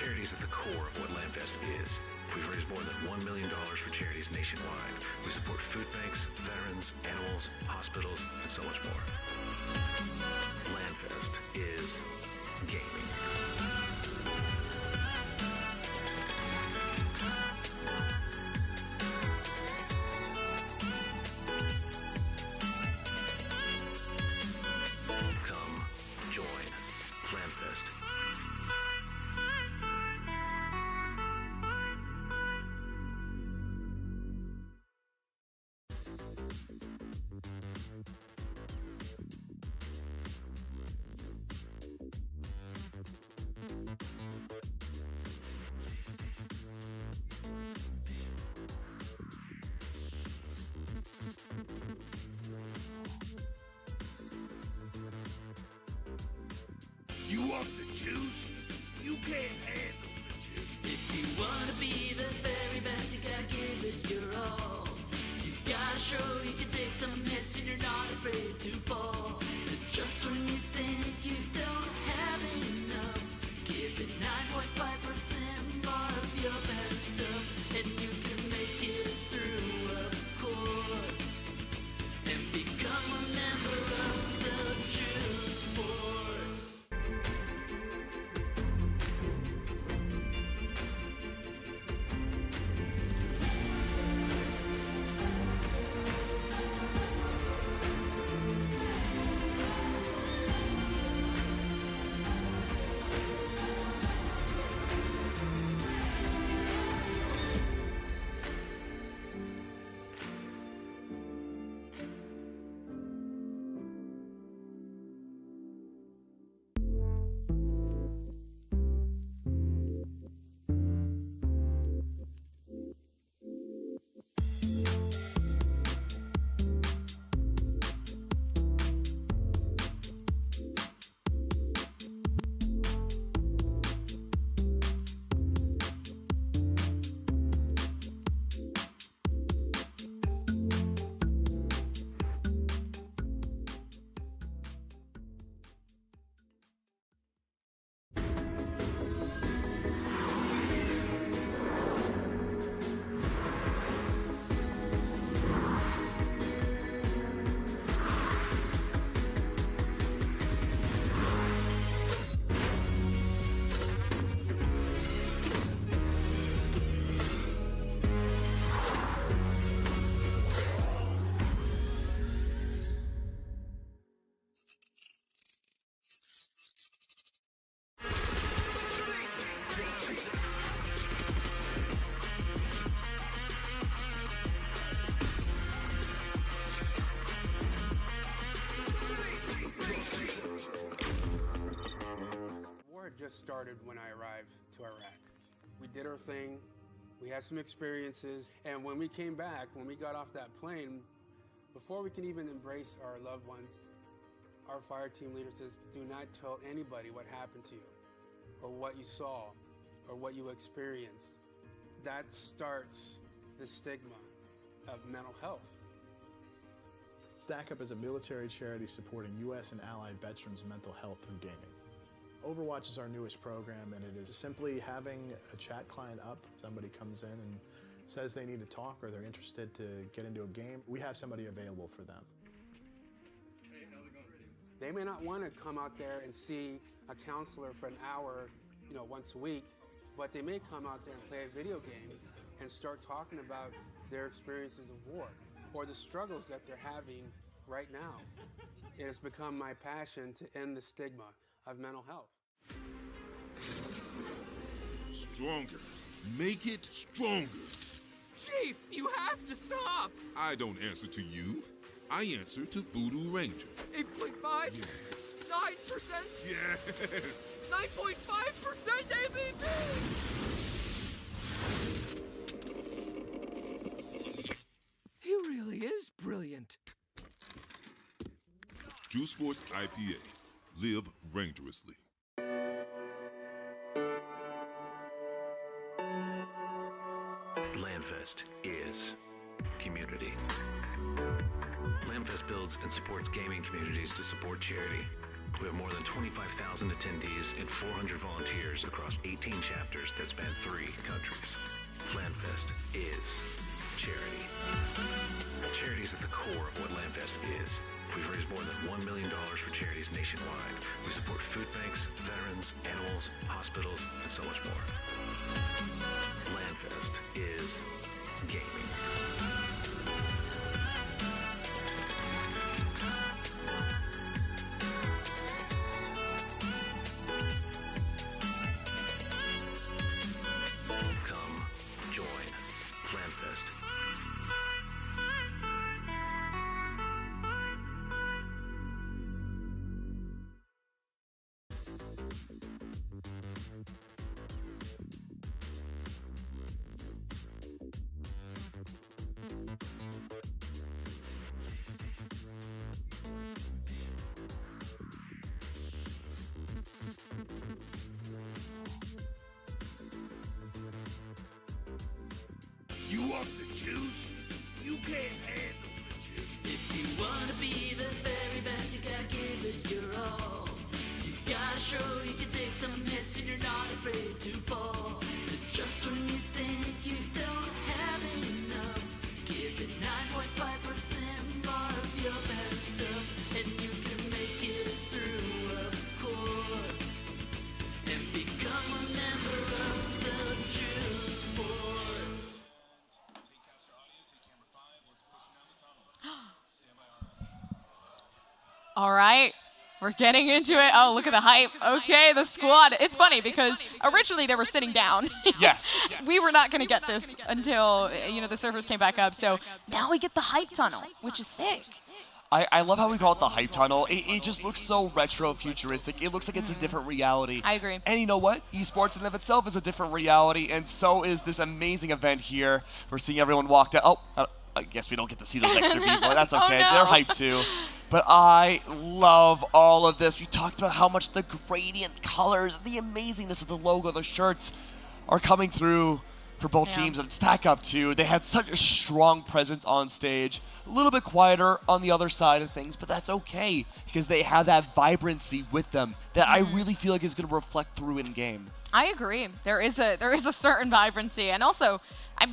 Charity is at the core of what LANFest is. We've raised more than $1 million for charities nationwide. We support food banks, veterans, animals, hospitals, and so much more. LANFest is gaming. Come join LANFest. want the juice? You can't handle the juice. If you wanna be the very best, you gotta give it your all. You gotta show you can take some hits and you're not afraid to fall. And just when you think you don't have enough, give it 9.5% more of your best stuff, and you can make it through, of course, and become a member of the Juice Force. Just started when I arrived to Iraq. We did our thing, we had some experiences, and when we came back, when we got off that plane, before we can even embrace our loved ones, our fire team leader says, do not tell anybody what happened to you, or what you saw, or what you experienced. That starts the stigma of mental health. Stack Up is a military charity supporting U.S. and allied veterans' mental health through gaming. Overwatch is our newest program, and it is simply having a chat client up. Somebody comes in and says they need to talk or they're interested to get into a game. We have somebody available for them. Hey, how's it going? They may not want to come out there and see a counselor for an hour, once a week, but they may come out there and play a video game and start talking about their experiences of war or the struggles that they're having right now. It has become my passion to end the stigma of mental health. Stronger. Make it stronger. Chief, you have to stop! I don't answer to you. I answer to Voodoo Ranger. 8.5? Yes. 9%? Yes. 9.5% ABV! He really is brilliant. Juice Force IPA. Live rangerously. LANFest is community. LANFest builds and supports gaming communities to support charity. We have more than 25,000 attendees and 400 volunteers across 18 chapters that span 3 countries. LANFest is charity. Charity is at the core of what LANFest is. We've raised more than $1 million for charities nationwide. We support food banks, veterans, animals, hospitals, and so much more. LANFest is gaming. Come join LANFest. juice, you can't handle the juice. If you wanna be the very best, you gotta give it your all. You gotta show you can take some hits and you're not afraid to fall. But just when you think you don't have enough, give it 9.5% more of your best stuff, and you can make it through, of course, and become a member of the Juice Force. All right. We're getting into it. Oh, look at the hype. Okay, the squad. It's funny because originally they were sitting down. Yes. We were not going to get this until, the servers came back up. So now we get the hype tunnel, which is sick. I love how we call it the hype tunnel. It just looks so retro futuristic. It looks like it's a different reality. I agree. And you know what? Esports in and of itself is a different reality, and so is this amazing event here. We're seeing everyone walk down. Oh, I guess we don't get to see those extra people. That's okay. Oh, no. They're hyped too. But I love all of this. We talked about how much the gradient colors, the amazingness of the logo, the shirts are coming through for both teams, and Stack Up too. They had such a strong presence on stage. A little bit quieter on the other side of things, but that's okay because they have that vibrancy with them that I really feel like is going to reflect through in game. I agree. There is a certain vibrancy, and also,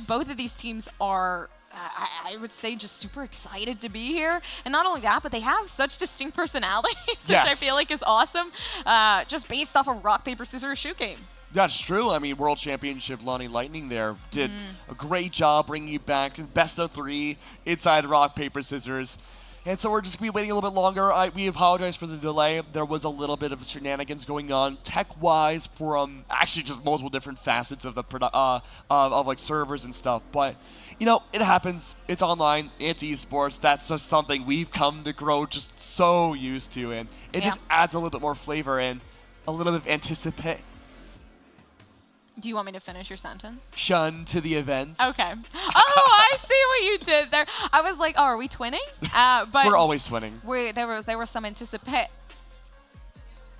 both of these teams are. I would say just super excited to be here. And not only that, but they have such distinct personalities, which I feel like is awesome, just based off a rock, paper, scissors shoot game. That's true. I mean, World Championship Lonnie Lightning there did a great job bringing you back. Best of 3 inside rock, paper, scissors. And so we're just going to be waiting a little bit longer. We apologize for the delay. There was a little bit of shenanigans going on tech-wise from actually just multiple different facets of the of like servers and stuff. But, it happens. It's online. It's esports. That's just something we've come to grow just so used to. And it just adds a little bit more flavor and a little bit of anticipate. Do you want me to finish your sentence? Shun to the events. Okay. Oh, I see what you did there. I was like, oh, are we twinning? But we're always twinning. There was some anticipate.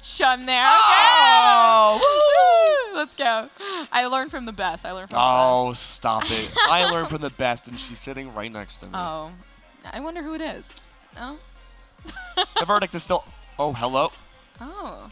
Shun there. Oh! Okay. Let's go. I learned from the best. Oh, stop it. I learned from the best, and she's sitting right next to me. Oh. I wonder who it is. Oh. The verdict is still... Oh, hello. Oh.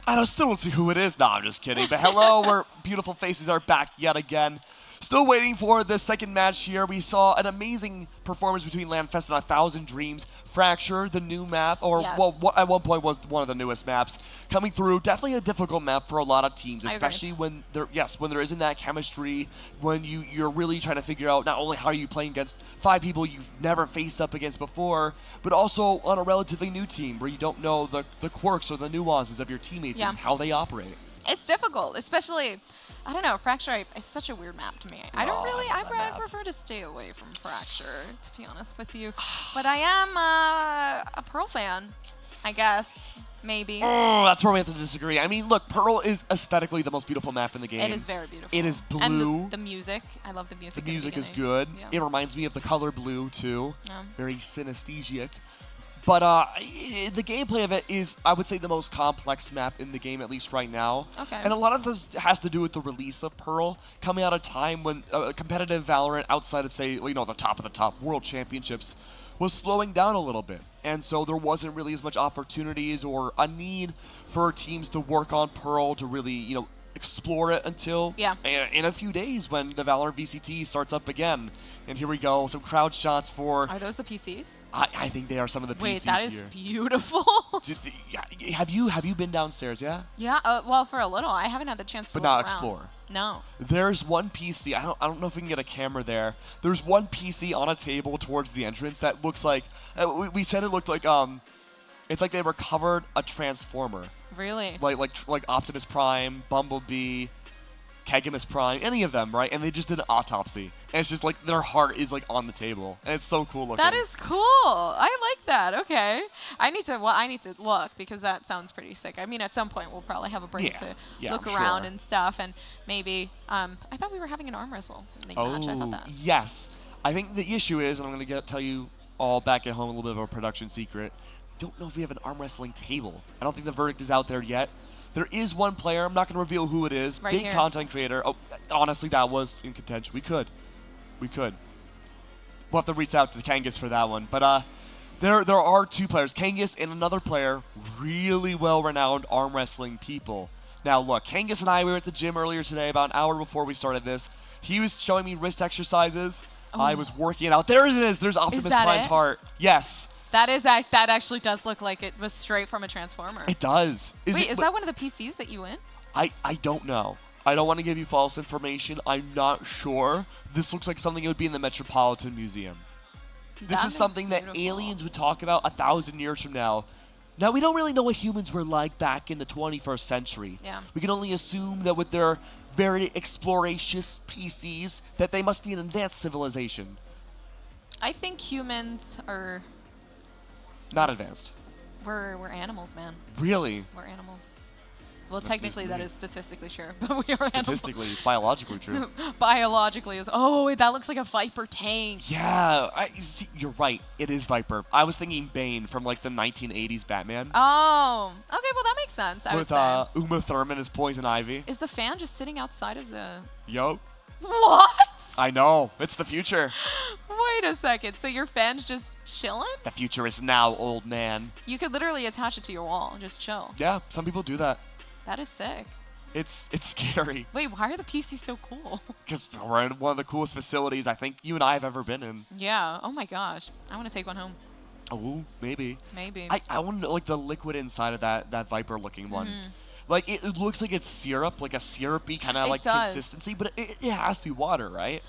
I still don't see who it is. No, I'm just kidding. But hello, our beautiful faces are back yet again. Still waiting for the second match here. We saw an amazing performance between LANFest and 1,000 Dreams. Fracture, the new map, or well, at one point was one of the newest maps, coming through. Definitely a difficult map for a lot of teams, especially when there isn't that chemistry, when you're really trying to figure out not only how are you playing against 5 people you've never faced up against before, but also on a relatively new team where you don't know the quirks or the nuances of your teammates and how they operate. It's difficult, especially. I don't know, Fracture is such a weird map to me. I prefer to stay away from Fracture, to be honest with you. But I am a Pearl fan, I guess, maybe. Oh, that's where we have to disagree. I mean, look, Pearl is aesthetically the most beautiful map in the game. It is very beautiful. It is blue. And the music, I love the music. The music is good. Yeah. It reminds me of the color blue, too. Yeah. Very synesthesic. But the gameplay of it is, I would say, the most complex map in the game, at least right now. Okay. And a lot of this has to do with the release of Pearl, coming out of a time when competitive Valorant, outside of, say, the top of the top World Championships, was slowing down a little bit. And so there wasn't really as much opportunities or a need for teams to work on Pearl to really, explore it until in a few days when the Valorant VCT starts up again. And here we go, some crowd shots for... Are those the PCs? I think they are some of the PCs. Wait, that is beautiful. Have you been downstairs? Yeah. Yeah. Well, for a little, I haven't had the chance to. But not around. explore. No. There's one PC. I don't know if we can get a camera there. There's one PC on a table towards the entrance that looks like. We said it looked like it's like they recovered a Transformer. Really? Like Optimus Prime, Bumblebee, Kegamus Prime, any of them, right? And they just did an autopsy. And it's just like their heart is like on the table. And it's so cool looking. That is cool. I like that. Okay. I need to look because that sounds pretty sick. I mean, at some point we'll probably have a break to look around and stuff, and maybe I thought we were having an arm wrestle match. I thought that. Yes. I think the issue is, and I'm going to tell you all back at home a little bit of a production secret. Don't know if we have an arm wrestling table. I don't think the verdict is out there yet. There is one player. I'm not going to reveal who it is. Right Big here. content creator. Oh, honestly, that was in contention. We could. we'll have to reach out to Kangas for that one. But there are 2 players, Kangas and another player, really well-renowned arm wrestling people. Now, look, Kangas and I, we were at the gym earlier today, about an hour before we started this. He was showing me wrist exercises. Oh. I was working it out. There it is. There's Optimus Prime's heart. Yes. That actually does look like it was straight from a Transformer. It does. Wait, is that one of the PCs that you win? I don't know. I don't want to give you false information. I'm not sure. This looks like something that would be in the Metropolitan Museum. This is something that aliens would talk about 1,000 years from now. Now, we don't really know what humans were like back in the 21st century. Yeah. We can only assume that with their very exploracious PCs, that they must be an advanced civilization. I think humans are... Not advanced. We're animals, man. Really? We're animals. Well, That's technically that is statistically true, but we are statistically, it's biologically true. Biologically is. Oh, that looks like a Viper tank. Yeah, see, you're right. It is Viper. I was thinking Bane from like the 1980s Batman. Oh, okay. Well, that makes sense. I With would say. Uma Thurman as Poison Ivy. Is the fan just sitting outside of the? Yup. What? I know. It's the future. Wait a second. So your fan's just chilling? The future is now, old man. You could literally attach it to your wall and just chill. Yeah, some people do that. That is sick. It's scary. Wait, why are the PCs so cool? Because we're in one of the coolest facilities I think you and I have ever been in. Yeah. Oh my gosh. I want to take one home. Oh, maybe. Maybe. I want to know like the liquid inside of that Viper-looking one. Like it looks like it's syrup, like a syrupy kind of like consistency, but it has to be water, right?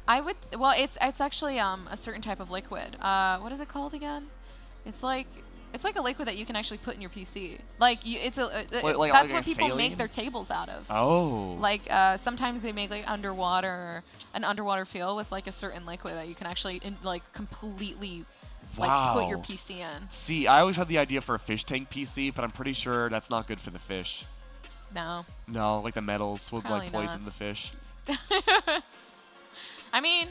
I would. Well, it's actually a certain type of liquid. What is it called again? It's like a liquid that you can actually put in your PC. Like that's what people make their tables out of. Oh. Like sometimes they make like an underwater feel with like a certain liquid that you can actually completely like put your PC in. See, I always had the idea for a fish tank PC, but I'm pretty sure that's not good for the fish. No. No, like the metals would Probably like poison not. the fish. I mean,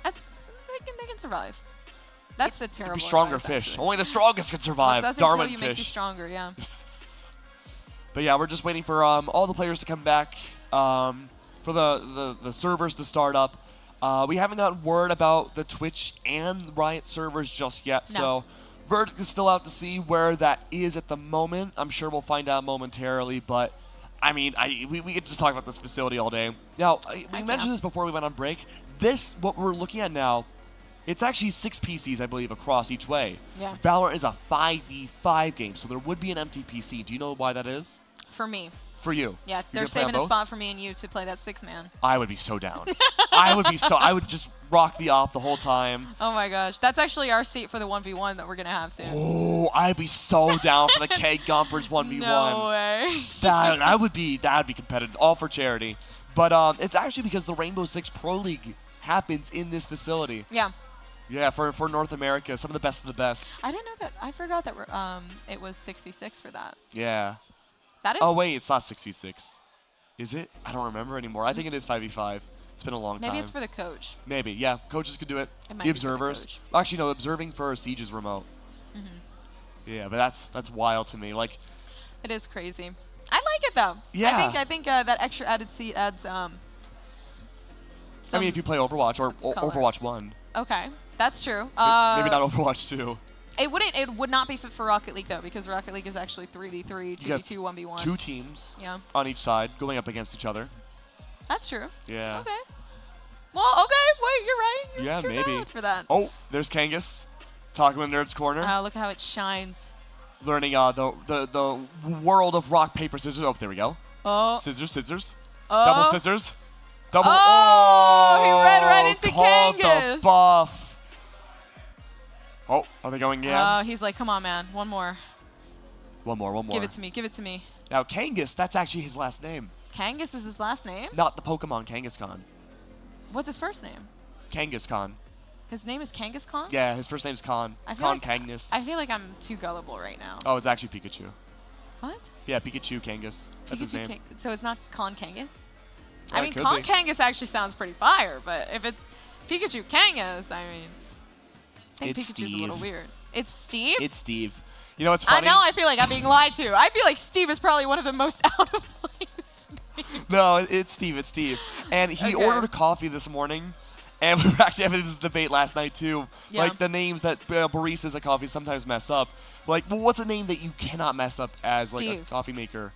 they can survive. That's a terrible. Be stronger advice, fish. actually. Only the strongest can survive. What doesn't Darwin kill you fish. makes you stronger. Yeah. But yeah, we're just waiting for all the players to come back, for the servers to start up. We haven't gotten word about the Twitch and Riot servers just yet, so verdict is still out to see where that is at the moment. I'm sure we'll find out momentarily, but I mean, we could just talk about this facility all day. Now, we mentioned this before we went on break. What we're looking at now, it's actually 6 PCs, I believe, across each way. Yeah. Valorant is a 5v5 game, so there would be an empty PC. Do you know why that is? For me. For you. Yeah, You they're can play on saving a both? spot for me and you to play that 6-man. I would be so down. I would just rock the op the whole time. Oh my gosh, that's actually our seat for the 1v1 that we're gonna have soon. Oh, I'd be so down for the Keg Gompers 1v1. No way. That would be competitive, all for charity. But it's actually because the Rainbow Six Pro League happens in this facility. Yeah. Yeah, for North America, some of the best of the best. I didn't know that. I forgot that it was 66 for that. Yeah. That is. Oh wait, it's not 6v6. Is it? I don't remember anymore. I think it is 5v5. It's been a long time. Maybe it's for the coach. Maybe, yeah. Coaches could do it. It might The be for the observers. coach. Actually, no. Observing for Siege is remote. Yeah, but that's wild to me. Like, it is crazy. I like it though. Yeah. I think that extra added seat adds I mean, if you play Overwatch or color. Overwatch 1. Okay, that's true. Maybe not Overwatch 2. It would not be fit for Rocket League though, because Rocket League is actually 3v3, 2v2, 1v1. 2 teams. Yeah. On each side, going up against each other. That's true. Yeah. Okay. Well, okay. Wait, you're right. Yeah, You're maybe. valid for that. Oh, there's Kangas. Talking with Nerd's Corner. Oh, look how it shines. Learning the world of rock, paper, scissors. Oh, there we go. Oh. Scissors, scissors. Oh. Double scissors. Double. Oh, he ran right into called Kangas. the buff. Oh, are they going again? Oh, he's like, come on, man. One more. One more. Give it to me. Give it to me. Now, Kangas, that's actually his last name. Kangas is his last name? Not the Pokemon Kangaskhan. What's his first name? Kangaskhan. His name is Kangaskhan? Yeah, his first name's Khan. Khan Kangas. I feel like I'm too gullible right now. Oh, it's actually Pikachu. What? Yeah, Pikachu Kangas. That's his name. So it's not Con Kangas? Yeah, I mean, could Con be. Kangas actually sounds pretty fire, but if it's Pikachu Kangas, I mean, I think It's Pikachu's a little Steve. weird. It's Steve? It's Steve. You know what's funny? I know, I feel like I'm being lied to. I feel like Steve is probably one of the most out of place. No, it's Steve. It's Steve. And he Okay. ordered a coffee this morning, And we were actually having this debate last night, too. Yeah. Like, the names that baristas at coffee sometimes mess up. Like, well, what's a name that you cannot mess up as, like, a Steve. coffee maker?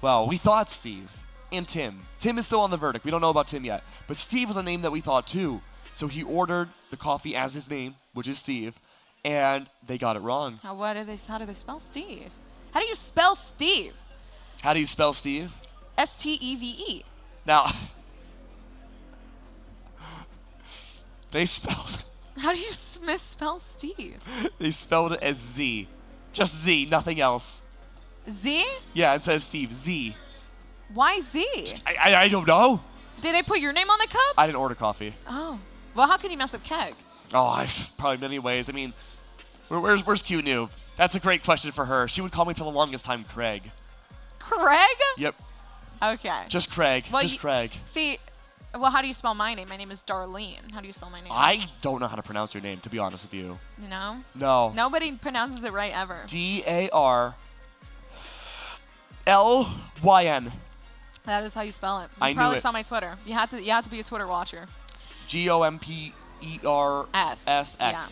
Well, we thought Steve and Tim. Tim is still on the verdict. We don't know about Tim yet. But Steve was a name that we thought, too. So he ordered the coffee as his name, which is Steve, and they got it wrong. How do they spell Steve? How do you spell Steve? How do you spell Steve? S-T-E-V-E. Now, they spelled How do you misspell Steve? They spelled it as Z. Just Z, nothing else. Z? Yeah, instead of Steve, Z. Why Z? I don't know. Did they put your name on the cup? I didn't order coffee. Oh. Well, how can you mess up Keg? Oh, probably many ways. I mean, where's Q Noob? That's a great question for her. She would call me for the longest time Craig. Craig? Yep. Okay. Just Craig. Well, just Craig. See, well, how do you spell my name? My name is Darlene. How do you spell my name? I don't know how to pronounce your name, to be honest with you. You know? No. Nobody pronounces it right ever. D-A-R-L-Y-N. That is how you spell it. You I knew probably it. saw my Twitter. You have to be a Twitter watcher. G-O-M-P-E-R-S-X. Yeah.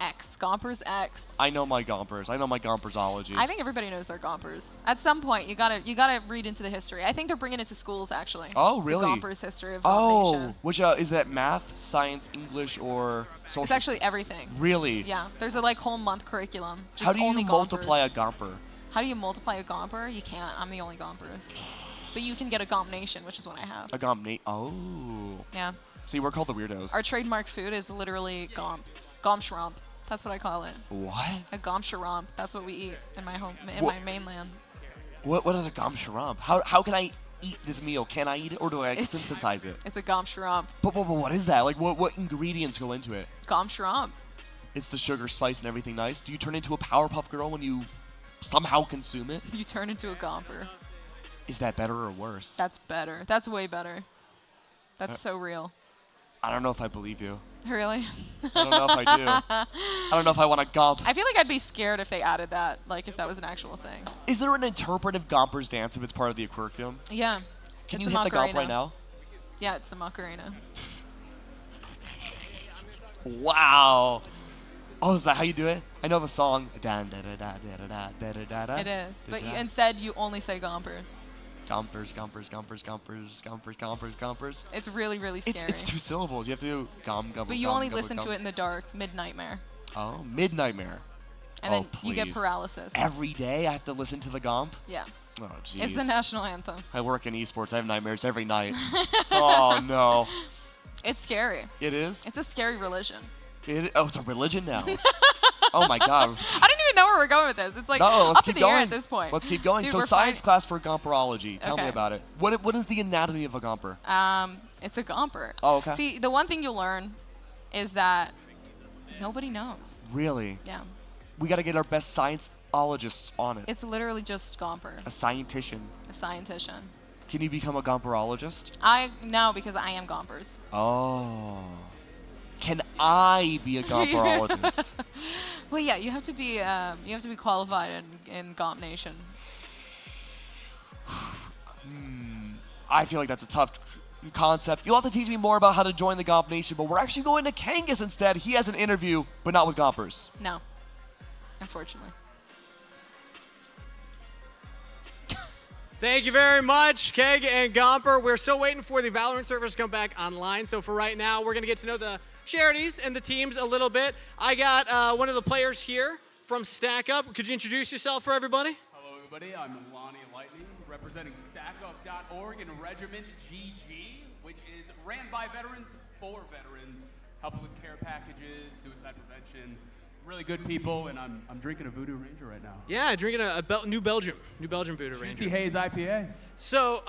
X. Gompers X. I know my Gompers. I know my Gompersology. I think everybody knows their Gompers. At some point, you gotta read into the history. I think they're bringing it to schools actually. Oh, really? The Gompers history of Nation. Which is that math, science, English, or social? It's actually everything. Really? Yeah. There's a whole month curriculum. Just How do you only multiply Gompers. a Gomper? How do you multiply a Gomper? You can't. I'm the only Gompers. But you can get a Gomp Nation, which is what I have. A Gomp Oh. Yeah. See, we're called the weirdos. Our trademark food is literally Gomp. Gomp Shrimp. That's what I call it. What? A Gomp Shrimp. That's what we eat in my my mainland. What is a Gomp Shrimp? How can I eat this meal? Can I eat it or do I synthesize it? It's a Gomp Shrimp. But what is that? Like what ingredients go into it? Gomp Shrimp. It's the sugar, spice, and everything nice. Do you turn into a Powerpuff Girl when you somehow consume it? You turn into a Gomper. Is that better or worse? That's better. That's way better. That's so real. I don't know if I believe you. Really? I don't know if I do. I don't know if I want to Gomp. I feel like I'd be scared if they added that, if that was an actual thing. Is there an interpretive Gompers dance if it's part of the curriculum? Yeah. Can it's you hit the Gomp right now? Yeah, it's the Macarena. Wow. Oh, is that how you do it? I know the song. It is, but instead you only say Gompers. Gompers. It's really, really scary. It's 2 syllables. You have to do gom. But you only listen to it in the dark, mid-nightmare. Oh, mid-nightmare. And then you get paralysis. Every day I have to listen to the Gomp? Yeah. Oh, jeez. It's the national anthem. I work in esports. I have nightmares every night. Oh, no. It's scary. It is? It's a scary religion. It's a religion now. Oh, my God. I didn't even know where we're going with this. It's let's up keep in the going. air at this point. Let's keep going. Dude, so science class for Gomperology. Tell me about it. What is the anatomy of a Gomper? It's a Gomper. Oh, okay. See, the one thing you'll learn is that nobody knows. Really? Yeah. We got to get our best science-ologists on it. It's literally just Gomper. A scientician. A scientician. Can you become a Gomperologist? No, because I am Gompers. Oh. Can I be a Gomperologist? Well, yeah, you have to be qualified in Gomp Nation. I feel like that's a tough concept. You'll have to teach me more about how to join the Gomp Nation, but we're actually going to Kangas instead. He has an interview, but not with Gompers. No, unfortunately. Thank you very much, Keg and Gomper. We're still waiting for the Valorant servers to come back online. So for right now, we're going to get to know the charities and the teams a little bit. I got one of the players here from Stack Up. Could you introduce yourself for everybody? Hello, everybody. I'm Lonnie Lightning, representing StackUp.org and Regiment GG, which is ran by veterans for veterans, helping with care packages, suicide prevention. Really good people, and I'm drinking a Voodoo Ranger right now. Yeah, drinking a New Belgium Voodoo Ranger. Juicy Haze IPA. So,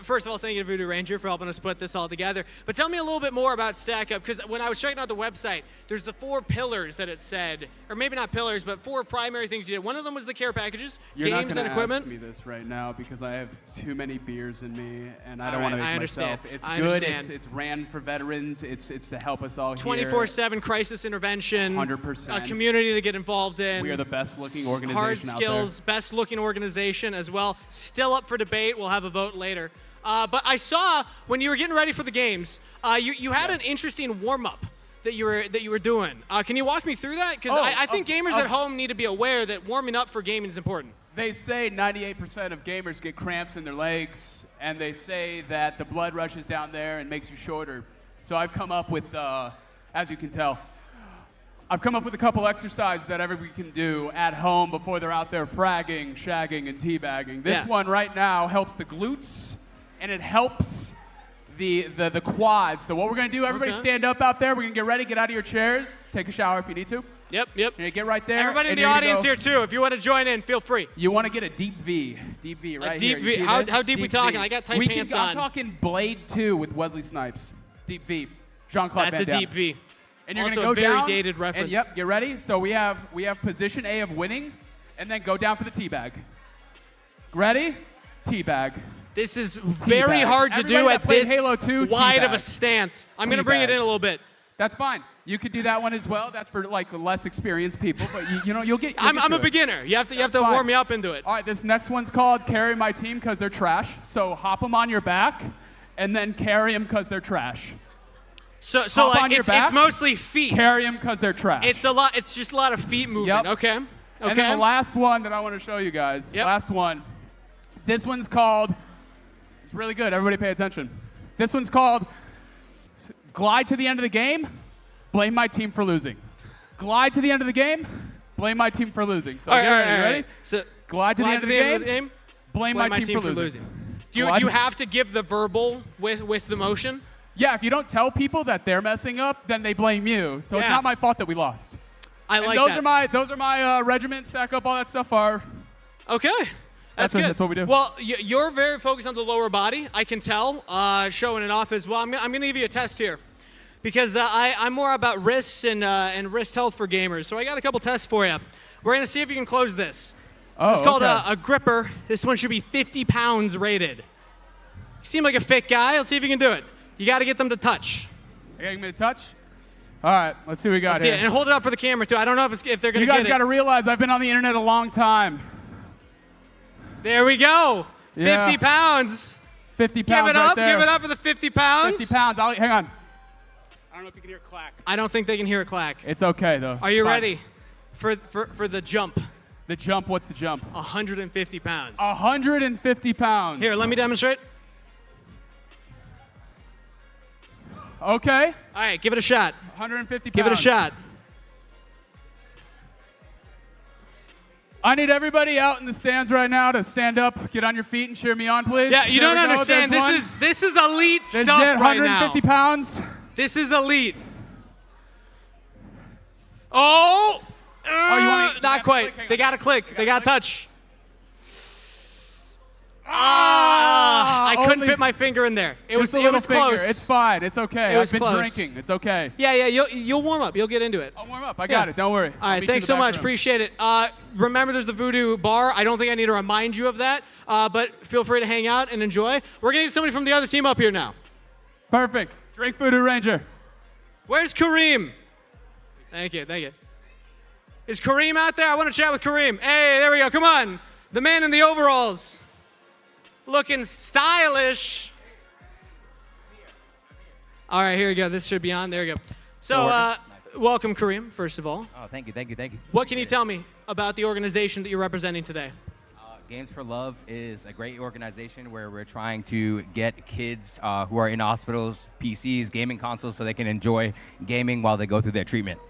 first of all, thank you to Voodoo Ranger for helping us put this all together. But tell me a little bit more about Stack Up, because when I was checking out the website, there's the 4 pillars that it said, or maybe not pillars, but 4 primary things you did. One of them was the care packages, games and equipment. You're not going to ask me this right now because I have too many beers in me, and I don't want to make understand. myself. It's I good. understand. It's ran for veterans. It's to help us all 24/7 crisis intervention. 100%. A community to get involved in. We are the best-looking organization Hard out there. skills, best-looking organization as well. Still up for debate. We'll have a vote later. But I saw when you were getting ready for the games, you had an interesting warm-up that you were doing. Can you walk me through that? Because I think gamers at home need to be aware that warming up for gaming is important. They say 98% of gamers get cramps in their legs, and they say that the blood rushes down there and makes you shorter. So I've come up with, as you can tell, I've come up with a couple exercises that everybody can do at home before they're out there fragging, shagging, and teabagging. This one right now helps the glutes, and it helps the quads. So what we're going to do, everybody stand up out there. We're going to get ready, get out of your chairs, take a shower if you need to. Yep. Get right there. Everybody in the audience here, too, if you want to join in, feel free. You want to get a deep V. Deep V right here. Deep V. How deep we talking? I got tight pants on. I'm talking Blade 2 with Wesley Snipes. Deep V. Jean-Claude Van Damme. That's a deep V. And you're also going to go very down. Dated reference. And yep, get ready. So we have position A of winning, and then go down for the teabag. Ready? Teabag. This is very hard to do at this Halo 2, wide of a stance. I'm going to bring it in a little bit. That's fine. You could do that one as well. That's for like less experienced people, but you'll get. I'm a beginner. You have to warm me up into it. All right, this next one's called carry my team because they're trash. So hop them on your back, and then carry them because they're trash. So hop like on your back, it's mostly feet. Carry them because they're trash. It's just a lot of feet movement. Yep. Okay. And then the last one that I want to show you guys. Yep. Last one. This one's called. It's really good. Everybody pay attention. This one's called glide to the end of the game. Blame my team for losing. Glide to the end of the game. Blame my team for losing. So get ready. You ready? So glide to the end of the game. Blame my team for losing. Do you have to give the verbal with the motion? Yeah. If you don't tell people that they're messing up, then they blame you. So it's not my fault that we lost. I like those that. Those are my regiment. Stack up all that stuff. Okay. That's good. That's what we do. Well, you're very focused on the lower body. I can tell, showing it off as well. I'm going to give you a test here because I'm more about wrists and wrist health for gamers. So I got a couple tests for you. We're going to see if you can close this. It's called a gripper. This one should be 50 pounds rated. You seem like a fit guy. Let's see if you can do it. You got to get them to touch. You got to get me to touch? All right. Let's see what we got here. And hold it up for the camera, too. I don't know if they're going to get it. You guys got to realize I've been on the internet a long time. There we go. 50 pounds. 50 pounds right there. Give it up for the 50 pounds. 50 pounds. Hang on. I don't know if you can hear a clack. I don't think they can hear a clack. It's okay, though. Are you ready for the jump? The jump? What's the jump? 150 pounds. 150 pounds. Here, let me demonstrate. Okay. All right, give it a shot. 150 pounds. Give it a shot. I need everybody out in the stands right now to stand up, get on your feet, and cheer me on, please. Yeah, you don't understand. This is elite stuff right now. 150 pounds. This is elite. Oh! You want me, not quite. They got to click. They got to touch. I couldn't fit my finger in there. It was close. It's fine. It's okay. I've been drinking. It's okay. Yeah. You'll warm up. You'll get into it. I'll warm up. I got it. Don't worry. All right. Thanks so much. Appreciate it. Remember, there's the Voodoo Bar. I don't think I need to remind you of that. But feel free to hang out and enjoy. We're gonna need somebody from the other team up here now. Perfect. Drink Voodoo Ranger. Where's Kareem? Thank you. Is Kareem out there? I want to chat with Kareem. Hey, there we go. Come on. The man in the overalls. Looking stylish. All right, here we go. This should be on. There we go. So, welcome, Kareem, first of all. Oh, thank you. What can you tell me about the organization that you're representing today? Games for Love is a great organization where we're trying to get kids who are in hospitals, PCs, gaming consoles, so they can enjoy gaming while they go through their treatment.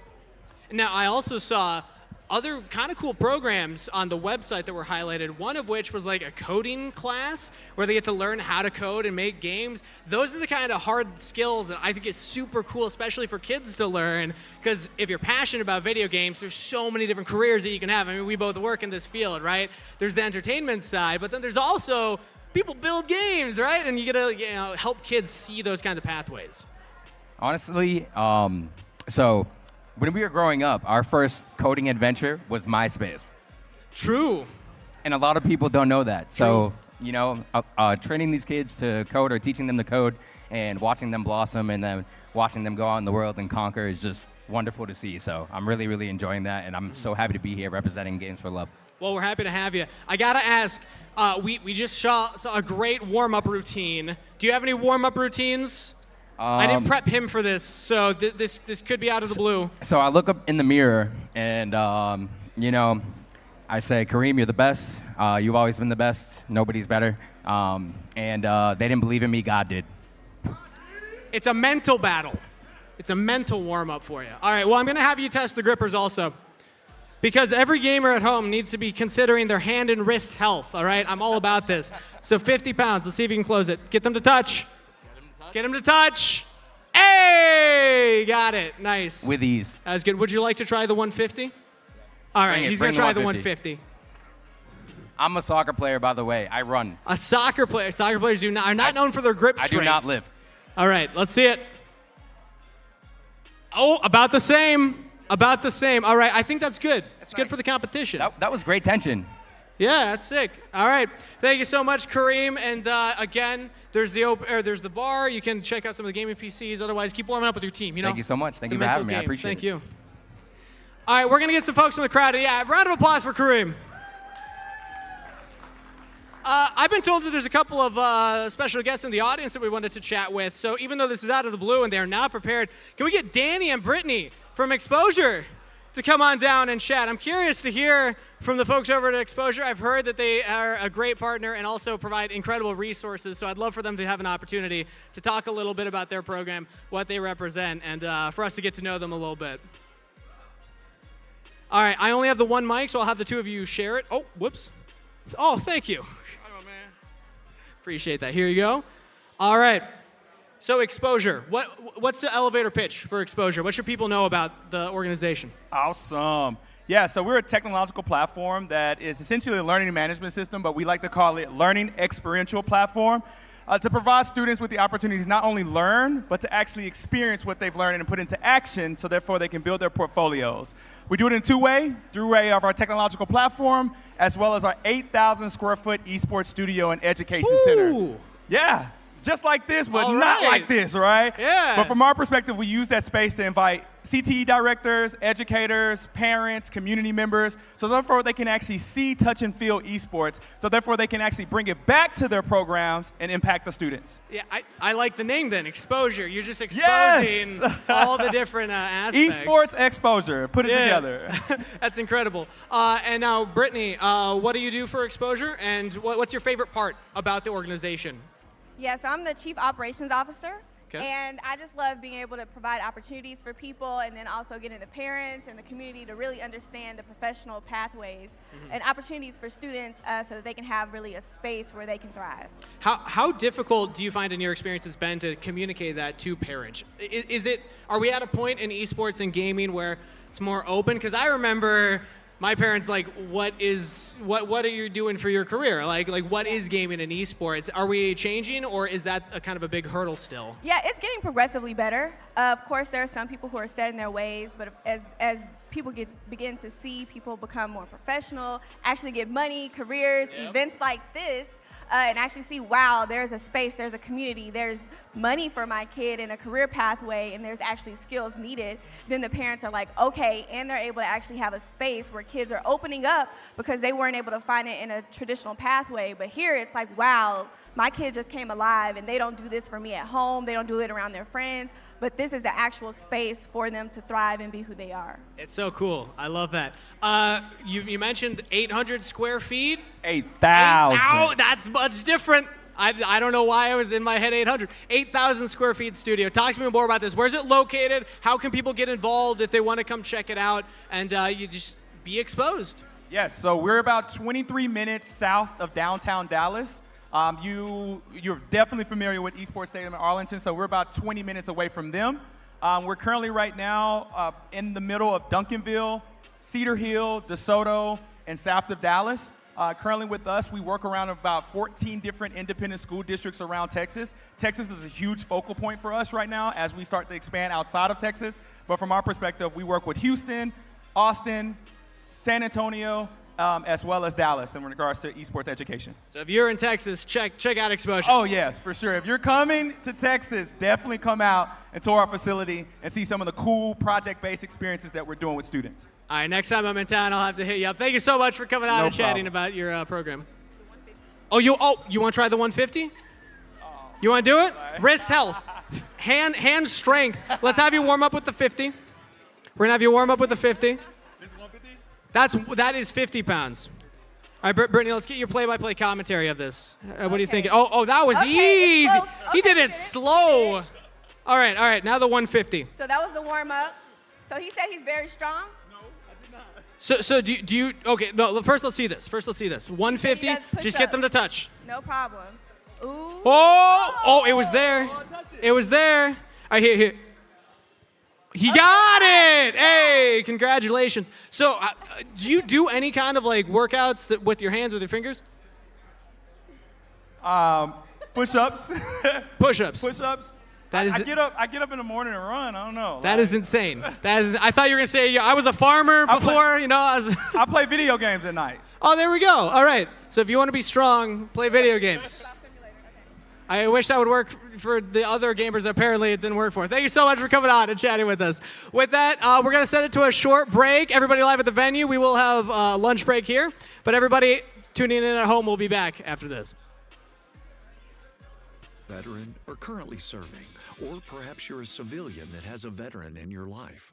Now, I also saw other kind of cool programs on the website that were highlighted, one of which was like a coding class where they get to learn how to code and make games. Those are the kind of hard skills that I think is super cool, especially for kids to learn, because if you're passionate about video games, there's so many different careers that you can have. I mean, we both work in this field, right? There's the entertainment side, but then there's also people build games, right? And you get to help kids see those kinds of pathways. Honestly, so when we were growing up, our first coding adventure was MySpace. True. And a lot of people don't know that. So, training these kids to code or teaching them to code and watching them blossom and then watching them go out in the world and conquer is just wonderful to see. So I'm really, really enjoying that. And I'm so happy to be here representing Games for Love. Well, we're happy to have you. I got to ask, we just saw a great warm-up routine. Do you have any warm-up routines? I didn't prep him for this, so this could be out of the blue. So I look up in the mirror, and, I say, Kareem, you're the best. You've always been the best. Nobody's better. And they didn't believe in me. God did. It's a mental battle. It's a mental warm-up for you. All right, well, I'm going to have you test the grippers also, because every gamer at home needs to be considering their hand and wrist health, all right? I'm all about this. So 50 pounds. Let's see if you can close it. Get them to touch. Get him to touch. Hey, got it. Nice. With ease. That was good. Would you like to try the 150? All right, he's going to try the 150. I'm a soccer player, by the way. I run. A soccer player. Soccer players are not known for their grip strength. I do not lift. All right, let's see it. Oh, about the same. About the same. All right, I think that's good. It's good for the competition. That was great tension. Yeah, that's sick. All right, thank you so much, Kareem. And again, there's the bar. You can check out some of the gaming PCs. Otherwise, keep warming up with your team. Thank you so much. Thank you for having me. I appreciate it. Thank you. All right, we're gonna get some folks from the crowd. Yeah, round of applause for Kareem. I've been told that there's a couple of special guests in the audience that we wanted to chat with. So even though this is out of the blue and they are not prepared, can we get Danny and Brittany from Exposure to come on down and chat? I'm curious to hear from the folks over at Exposure. I've heard that they are a great partner and also provide incredible resources. So I'd love for them to have an opportunity to talk a little bit about their program, what they represent, and for us to get to know them a little bit. All right, I only have the one mic, so I'll have the two of you share it. Oh, whoops. Oh, thank you. Appreciate that. Here you go. All right. So Exposure. What's the elevator pitch for Exposure? What should people know about the organization? Awesome. Yeah, so we're a technological platform that is essentially a learning management system, but we like to call it learning experiential platform to provide students with the opportunity to not only learn, but to actually experience what they've learned and put into action so therefore they can build their portfolios. We do it in two ways, through way of our technological platform, as well as our 8,000 square foot esports studio and education center. Yeah, just like this, but not like this, right? Yeah. But from our perspective, we use that space to invite CTE directors, educators, parents, community members, so therefore they can actually see, touch, and feel esports, so therefore they can actually bring it back to their programs and impact the students. Yeah, I like the name then, Exposure. You're just exposing all the different aspects. Esports Exposure, put it together. That's incredible. And now, Brittany, what do you do for Exposure, and what's your favorite part about the organization? Yeah, so I'm the Chief Operations Officer, Okay. and I just love being able to provide opportunities for people and then also getting the parents and the community to really understand the professional pathways and opportunities for students so that they can have really a space where they can thrive. How difficult do you find in your experience has been to communicate that to parents? Are we at a point in esports and gaming where it's more open? Because I remember my parents like, what are you doing for your career? Like what is gaming and esports? Are we changing, or is that a kind of a big hurdle still? Yeah, it's getting progressively better. Of course, there are some people who are set in their ways, but as people begin to see people become more professional, actually get money, careers, events like this, and actually see, wow, there's a space, there's a community, there's money for my kid and a career pathway, and there's actually skills needed, then the parents are like, okay, and they're able to actually have a space where kids are opening up because they weren't able to find it in a traditional pathway. But here it's like, wow, my kid just came alive, and they don't do this for me at home, they don't do it around their friends, but this is an actual space for them to thrive and be who they are. It's so cool. I love that. You mentioned 800 square feet? 8,000. Oh, that's much different. I don't know why I was in my head 800. 8,000 square feet studio. Talk to me more about this. Where's it located? How can people get involved if they want to come check it out and you just be exposed? Yes, so we're about 23 minutes south of downtown Dallas. You're definitely familiar with Esports Stadium in Arlington, so we're about 20 minutes away from them. We're currently right now in the middle of Duncanville, Cedar Hill, DeSoto, and south of Dallas. Currently with us, we work around about 14 different independent school districts around Texas. Texas is a huge focal point for us right now as we start to expand outside of Texas. But from our perspective, we work with Houston, Austin, San Antonio, as well as Dallas in regards to esports education. So if you're in Texas, check out Exposure. Oh, yes, for sure. If you're coming to Texas, definitely come out and tour our facility and see some of the cool project-based experiences that we're doing with students. All right, next time I'm in town, I'll have to hit you up. Thank you so much for coming out No and chatting problem. about your program. Oh, you want to try the 150? You want to do it? Wrist health, hand strength. Let's have you warm up with the 50. We're gonna have you warm up with the 50. This is 150? That is 50 pounds. All right, Brittany, let's get your play-by-play commentary of this. What do you think? Oh, that was easy. close. He Okay, did it slow. All right. Now the 150. So that was the warm up. So he said he's very strong. So do you? Okay, no. First, let's see this. 150. He does Just get them to push-ups. touch. No problem. Ooh. Oh, it was there. It was there. All right, here. He got it. Hey, congratulations. So, do you do any kind of like workouts with your hands, with your fingers? Push-ups. Push-ups. Push-ups. That is. I get up in the morning and run. I don't know. That is insane. I thought you were gonna say yeah, I was a farmer before. I play video games at night. Oh, there we go. All right. So if you want to be strong, play video games. I wish that would work for the other gamers. Apparently, it didn't work for. Thank you so much for coming on and chatting with us. With that, we're going to send it to a short break. Everybody live at the venue, we will have a lunch break here. But everybody tuning in at home will be back after this. Veteran or currently serving, or perhaps you're a civilian that has a veteran in your life.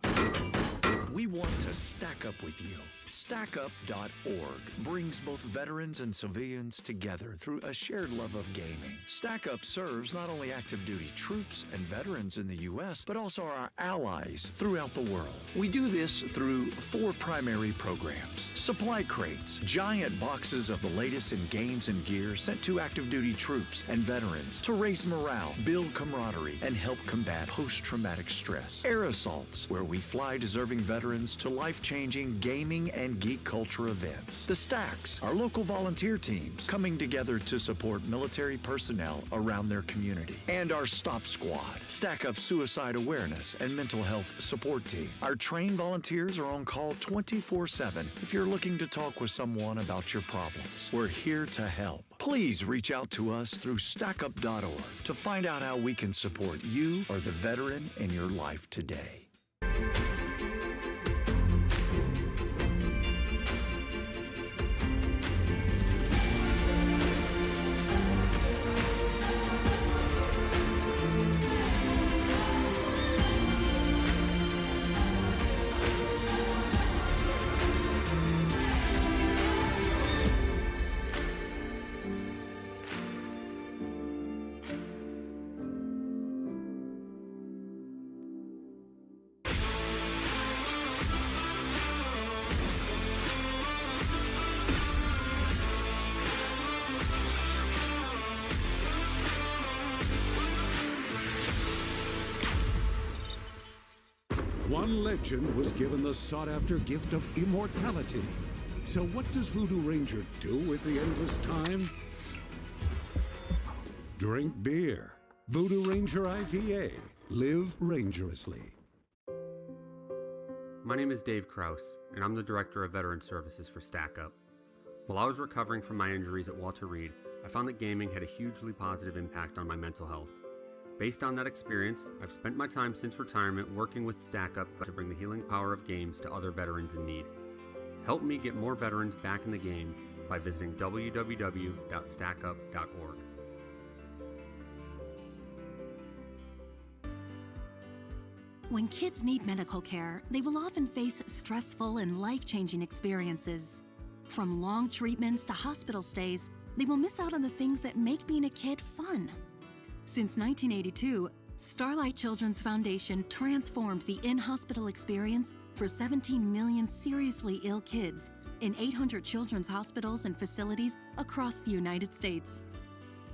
We want to stack up with you. StackUp.org brings both veterans and civilians together through a shared love of gaming. StackUp serves not only active duty troops and veterans in the U.S., but also our allies throughout the world. We do this through 4 primary programs. Supply crates, giant boxes of the latest in games and gear sent to active duty troops and veterans to raise morale, build camaraderie, and help combat post-traumatic stress. Air assaults, where we fly deserving veterans to life-changing gaming and geek culture events. The Stacks, our local volunteer teams coming together to support military personnel around their community. And our Stop Squad, Stack Up suicide awareness and mental health support team. Our trained volunteers are on call 24/7 if you're looking to talk with someone about your problems. We're here to help. Please reach out to us through StackUp.org to find out how we can support you or the veteran in your life today. One legend was given the sought-after gift of immortality. So what does Voodoo Ranger do with the endless time? Drink beer. Voodoo Ranger IPA. Live rangerously. My name is Dave Kraus, and I'm the Director of Veteran Services for Stack Up. While I was recovering from my injuries at Walter Reed, I found that gaming had a hugely positive impact on my mental health. Based on that experience, I've spent my time since retirement working with Stack Up to bring the healing power of games to other veterans in need. Help me get more veterans back in the game by visiting www.stackup.org. When kids need medical care, they will often face stressful and life-changing experiences. From long treatments to hospital stays, they will miss out on the things that make being a kid fun. Since 1982, Starlight Children's Foundation transformed the in-hospital experience for 17 million seriously ill kids in 800 children's hospitals and facilities across the United States.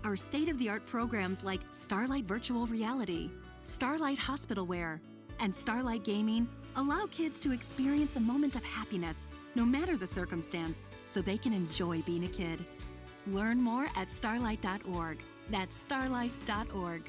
Our state-of-the-art programs like Starlight Virtual Reality, Starlight Hospital Wear, and Starlight Gaming allow kids to experience a moment of happiness, no matter the circumstance, so they can enjoy being a kid. Learn more at starlight.org. That's starlight.org.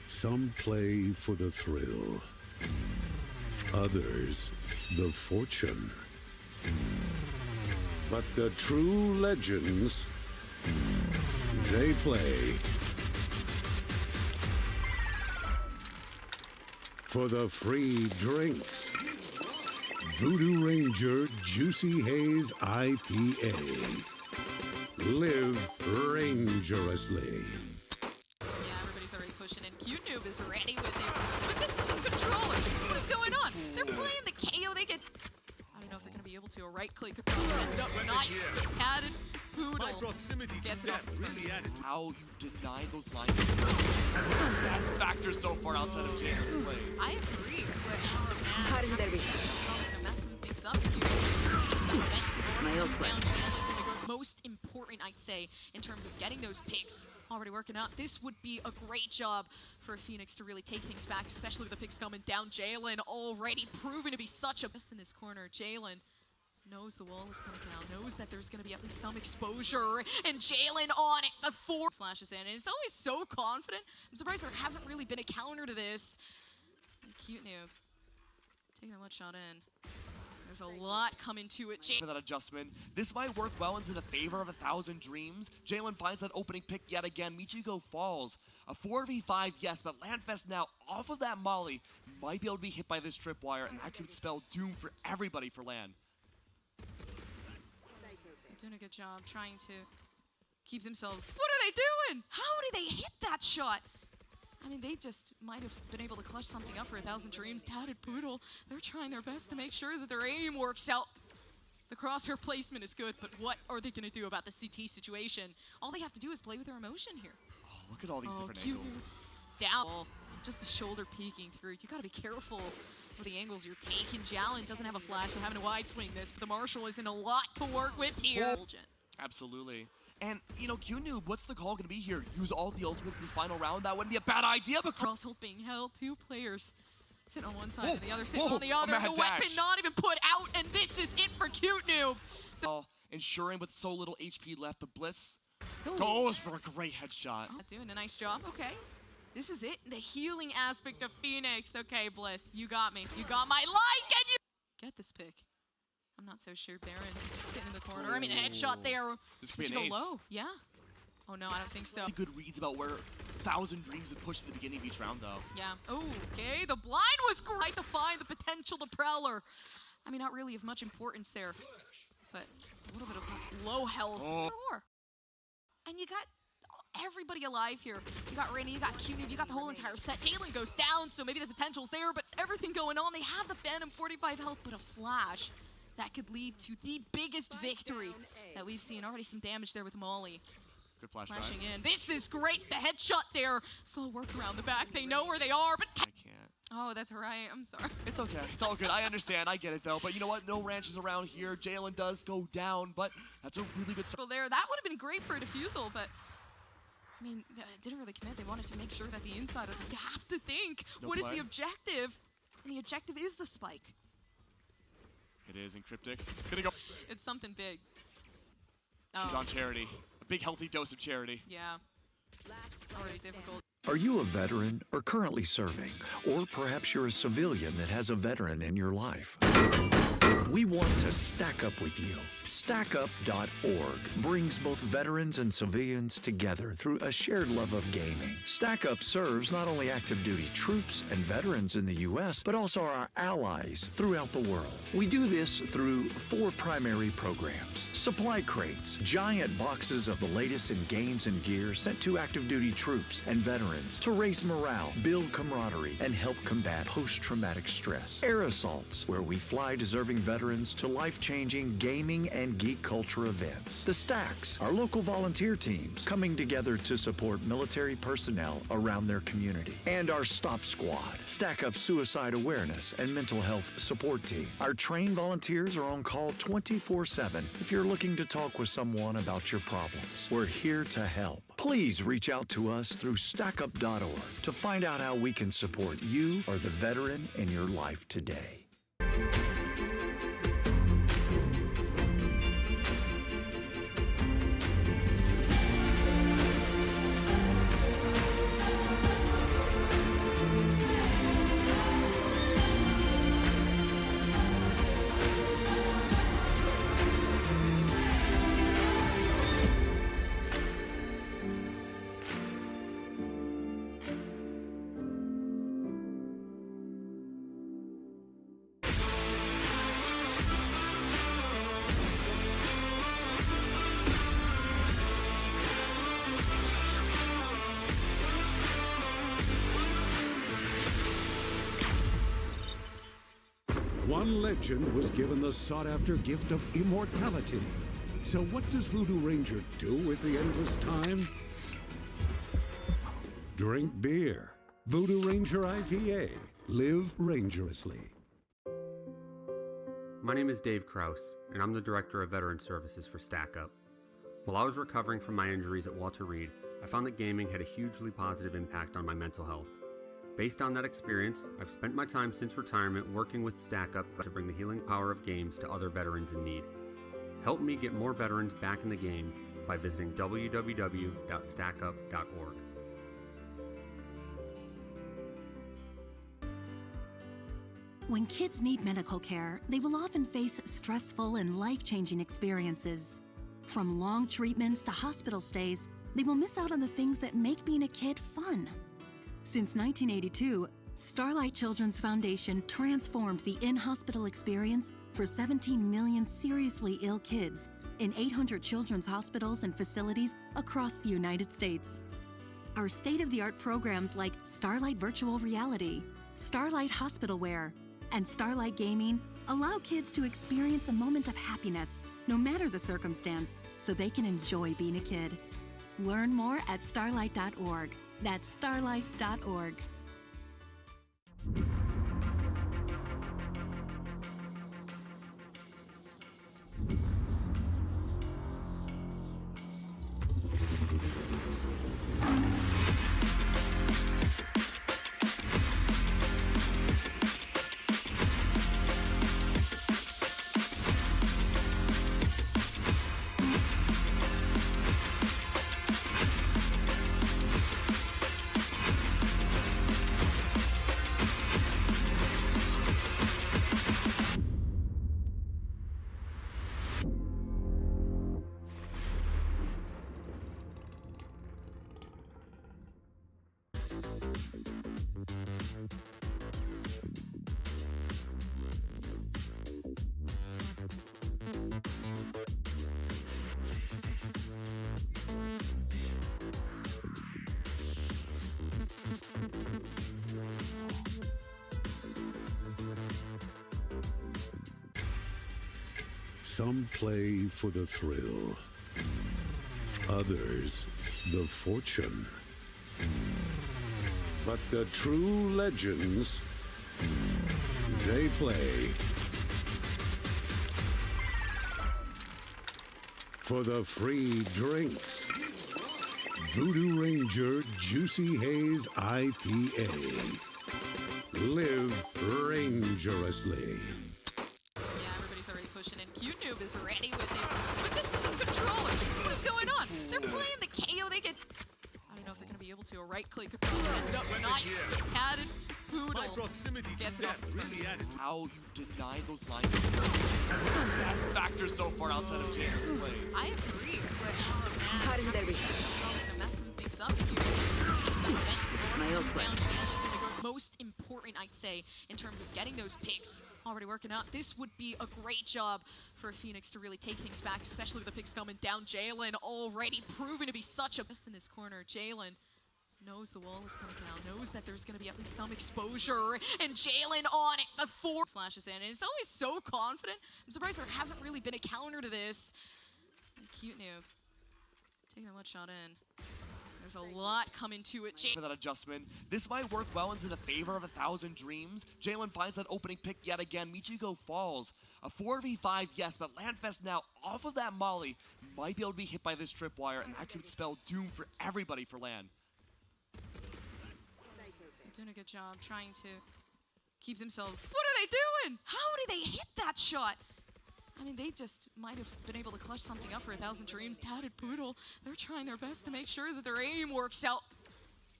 Some play for the thrill, others the fortune. But the true legends, they play for the free drinks. Voodoo Ranger Juicy Haze IPA. Live rangerously. Everybody's already pushing in. Q-Noob is ready with it. But this isn't controller. What is going on? They're playing the KO. They could... I don't know if they're going to be able to. A right click could probably end up nice. Tatted Poodle gets it off the spin. How you deny those lines. Best factor so far outside of Jalen's plays. I agree. How did that be? Messing things up here. Most important, I'd say, in terms of getting those picks already working out. This would be a great job for Phoenix to really take things back, especially with the picks coming down. Jalen already proven to be such a best in this corner. Jalen knows the wall is coming down, knows that there's going to be at least some exposure, and Jalen on it. The 4 flashes in, and it's always so confident. I'm surprised there hasn't really been a counter to this. Cute noob taking one shot in. There's a lot coming to it. For that adjustment, this might work well into the favor of 1,000 Dreams. Jalen finds that opening pick yet again. Michigo falls. A 4v5, yes, but LANFest now off of that molly might be able to be hit by this tripwire, and that could spell doom for everybody for LAN. They're doing a good job trying to keep themselves. What are they doing? How did they hit that shot? I mean, they just might have been able to clutch something up for 1,000 Dreams. Tatted Poodle, they're trying their best to make sure that their aim works out. The crosshair placement is good, but what are they going to do about the CT situation? All they have to do is play with their emotion here. Oh, look at all these different angles. Down, just the shoulder peeking through. You got to be careful with the angles you're taking. Jalen doesn't have a flash, so having to wide swing this, but the Marshall isn't a lot to work with here. Absolutely. And, you know, Q-Noob, what's the call going to be here? Use all the ultimates in this final round? That wouldn't be a bad idea, but... Cross being held, 2 players sitting on one side and the other sitting on the other. The weapon not even put out, and this is it for Q-Noob. Ensuring with so little HP left, but Blitz goes for a great headshot. Doing a nice job, okay. This is it, the healing aspect of Phoenix. Okay, Bliss, you got me. You got my like, and you... Get this pick. I'm not so sure. Baron sitting in the corner. I mean, a headshot there. This could be an ace. Low. Yeah. Oh, no, I don't think so. Good reads about where 1,000 Dreams would push at the beginning of each round, though. Yeah. Oh, okay. The blind was great to find the potential to Prowler. I mean, not really of much importance there, but a little bit of low health. Sure. And you got everybody alive here. You got Rainy, you got Q-Noob, you got the whole entire set. Jalen goes down, so maybe the potential's there, but everything going on. They have the Phantom 45 health, but a flash. That could lead to the biggest victory that we've seen. Already some damage there with Molly. Good flash flashing in. This is great. The headshot there. Slow work around the back. They know where they are, but... I can't. Oh, that's right. I'm sorry. It's okay. It's all good. I understand. I get it, though. But you know what? No ranches around here. Jalen does go down, but that's a really good... Well, there. That would have been great for a defusal, but... I mean, it didn't really commit. They wanted to make sure that the inside of this... You have to think. What is the objective? And the objective is the spike. It is in Cryptics. Gonna go. It's something big. She's on Charity. A big healthy dose of Charity. Yeah. Already difficult. Are you a veteran or currently serving? Or perhaps you're a civilian that has a veteran in your life? We want to stack up with you. StackUp.org brings both veterans and civilians together through a shared love of gaming. StackUp serves not only active duty troops and veterans in the U.S., but also our allies throughout the world. We do this through 4 primary programs. Supply crates, giant boxes of the latest in games and gear sent to active duty troops and veterans veterans to raise morale, build camaraderie, and help combat post-traumatic stress. Air Assaults, where we fly deserving veterans to life-changing gaming and geek culture events. The Stacks, our local volunteer teams coming together to support military personnel around their community. And our Stop Squad, Stack Up suicide awareness and mental health support team. Our trained volunteers are on call 24/7 if you're looking to talk with someone about your problems. We're here to help. Please reach out to us through stackup.org to find out how we can support you or the veteran in your life today. One legend was given the sought-after gift of immortality. So what does Voodoo Ranger do with the endless time? Drink beer. Voodoo Ranger IPA. Live rangerously. My name is Dave Krause, and I'm the Director of Veteran Services for Stack Up. While I was recovering from my injuries at Walter Reed, I found that gaming had a hugely positive impact on my mental health. Based on that experience, I've spent my time since retirement working with Stack Up to bring the healing power of games to other veterans in need. Help me get more veterans back in the game by visiting www.stackup.org. When kids need medical care, they will often face stressful and life-changing experiences. From long treatments to hospital stays, they will miss out on the things that make being a kid fun. Since 1982, Starlight Children's Foundation transformed the in-hospital experience for 17 million seriously ill kids in 800 children's hospitals and facilities across the United States. Our state-of-the-art programs like Starlight Virtual Reality, Starlight Hospital Wear, and Starlight Gaming allow kids to experience a moment of happiness, no matter the circumstance, so they can enjoy being a kid. Learn more at starlight.org. That's starlight.org. Some play for the thrill. Others, the fortune. But the true legends, they play for the free drinks. Voodoo Ranger Juicy Haze IPA. Live rangerously. Q-Noob is ready with him, but this isn't controller. What is going on? They're playing the KO. They get, I don't know if they're going to be able to. A right-click could probably end up nice. Tad and Poodle gets it off his back. How you deny those lines. Best factor so far outside of James' plays. I agree, but how did they be messing things up here? Most important, I'd say, in terms of getting those picks already working out. This would be a great job for Phoenix to really take things back, especially with the picks coming down. Jalen already proven to be such a best in this corner. Jalen Knows the wall is coming down, knows that there's going to be at least some exposure, and Jalen on it. The 4 flashes in, and it's always so confident. I'm surprised there hasn't really been a counter to this. And cute noob. Taking a one shot in. There's a lot coming to it. For that adjustment, this might work well into the favor of 1,000 Dreams. Jalen finds that opening pick yet again. Michigo falls. A 4v5, yes, but LANFest now off of that molly might be able to be hit by this tripwire, and that could spell doom for everybody for LAN. Doing a good job trying to keep themselves. What are they doing? How did they hit that shot? I mean, they just might have been able to clutch something up for 1,000 Dreams. Touted Poodle. They're trying their best to make sure that their aim works out.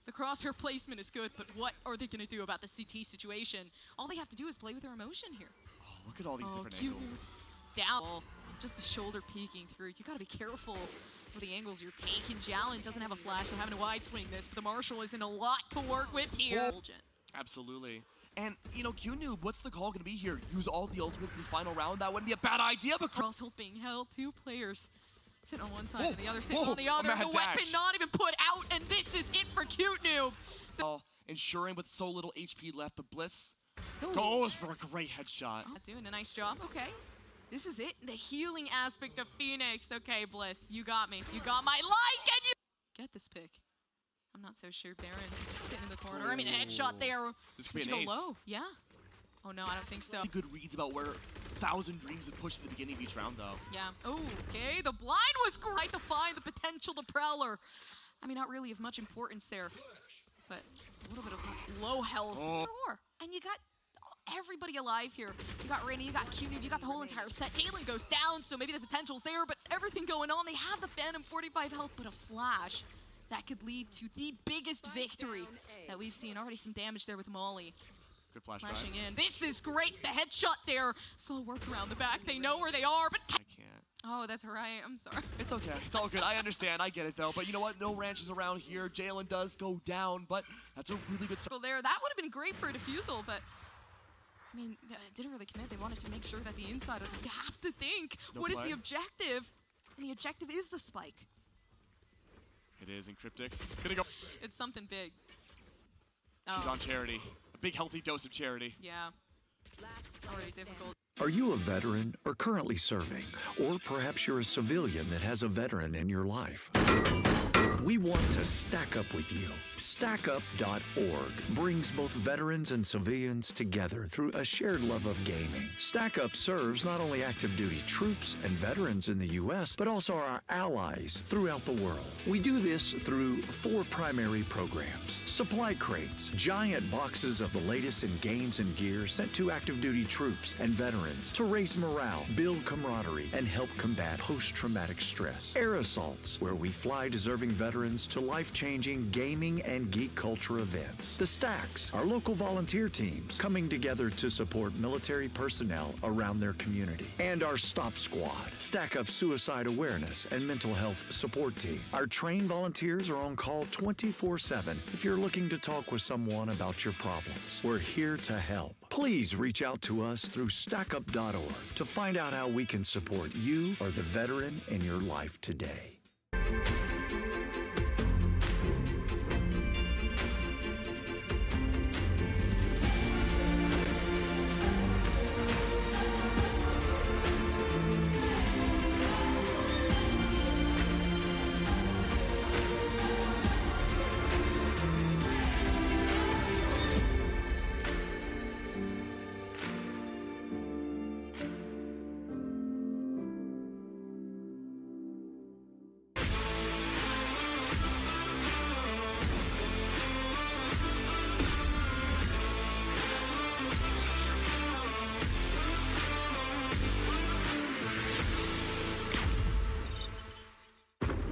The crosshair placement is good, but what are they going to do about the CT situation? All they have to do is play with their emotion here. Oh, look at all these different angles. Down. Just a shoulder peeking through. You got to be careful for the angles you're taking. Jalen doesn't have a flash, so having to wide swing this, but the Marshall isn't a lot to work with here. Absolutely. And, you know, Q-Noob, what's the call going to be here? Use all the ultimates in this final round? That wouldn't be a bad idea, but Crosshill being held, 2 players sitting on one side and the other sitting on the other. The weapon not even put out, and this is it for Q-Noob. Ensuring with so little HP left, but Blitz goes for a great headshot. Doing a nice job. Okay. This is it. The healing aspect of Phoenix. Okay, Bliss, you got me. You got my like, and you get this pick. I'm not so sure. Baron sitting in the corner. I mean, a headshot there. This could be an ace. Go low. Yeah. Oh no, I don't think so. Good reads about where 1,000 Dreams would push at the beginning of each round, though. Yeah. Oh, okay. The blind was great to find the potential, the Prowler. I mean, not really of much importance there, but a little bit of low health. And you got everybody alive here. You got Rainy, you got Q-Noob, you got the whole entire set. Jalen goes down, so maybe the potential's there, but everything going on. They have the Phantom 45 health, but a flash that could lead to the biggest victory that we've seen. Already some damage there with Molly. Good flash flashing in. This is great. The headshot there. Slow work around the back. They know where they are, but I can't. Oh, that's right. I'm sorry. It's okay. It's all good. I understand. I get it, though. But you know what? No ranches around here. Jalen does go down, but that's a really good start. There. That would have been great for a defusal, but I mean, it didn't really commit. They wanted to make sure that the inside of this. You have to think, what is the objective? And the objective is the spike. It is in Cryptics. Gonna go. It's something big. She's on Charity. A big, healthy dose of Charity. Yeah. Already difficult. Are you a veteran or currently serving? Or perhaps you're a civilian that has a veteran in your life? We want to stack up with you. StackUp.org brings both veterans and civilians together through a shared love of gaming. StackUp serves not only active duty troops and veterans in the U.S., but also our allies throughout the world. We do this through 4 primary programs. Supply crates, giant boxes of the latest in games and gear sent to active duty troops and veterans to raise morale, build camaraderie, and help combat post-traumatic stress. Air assaults, where we fly deserving veterans to life-changing gaming and geek culture events. The Stacks, our local volunteer teams coming together to support military personnel around their community. And our Stop Squad, Stack Up suicide awareness and mental health support team. Our trained volunteers are on call 24/7 if you're looking to talk with someone about your problems. We're here to help. Please reach out to us through StackUp.org to find out how we can support you or the veteran in your life today.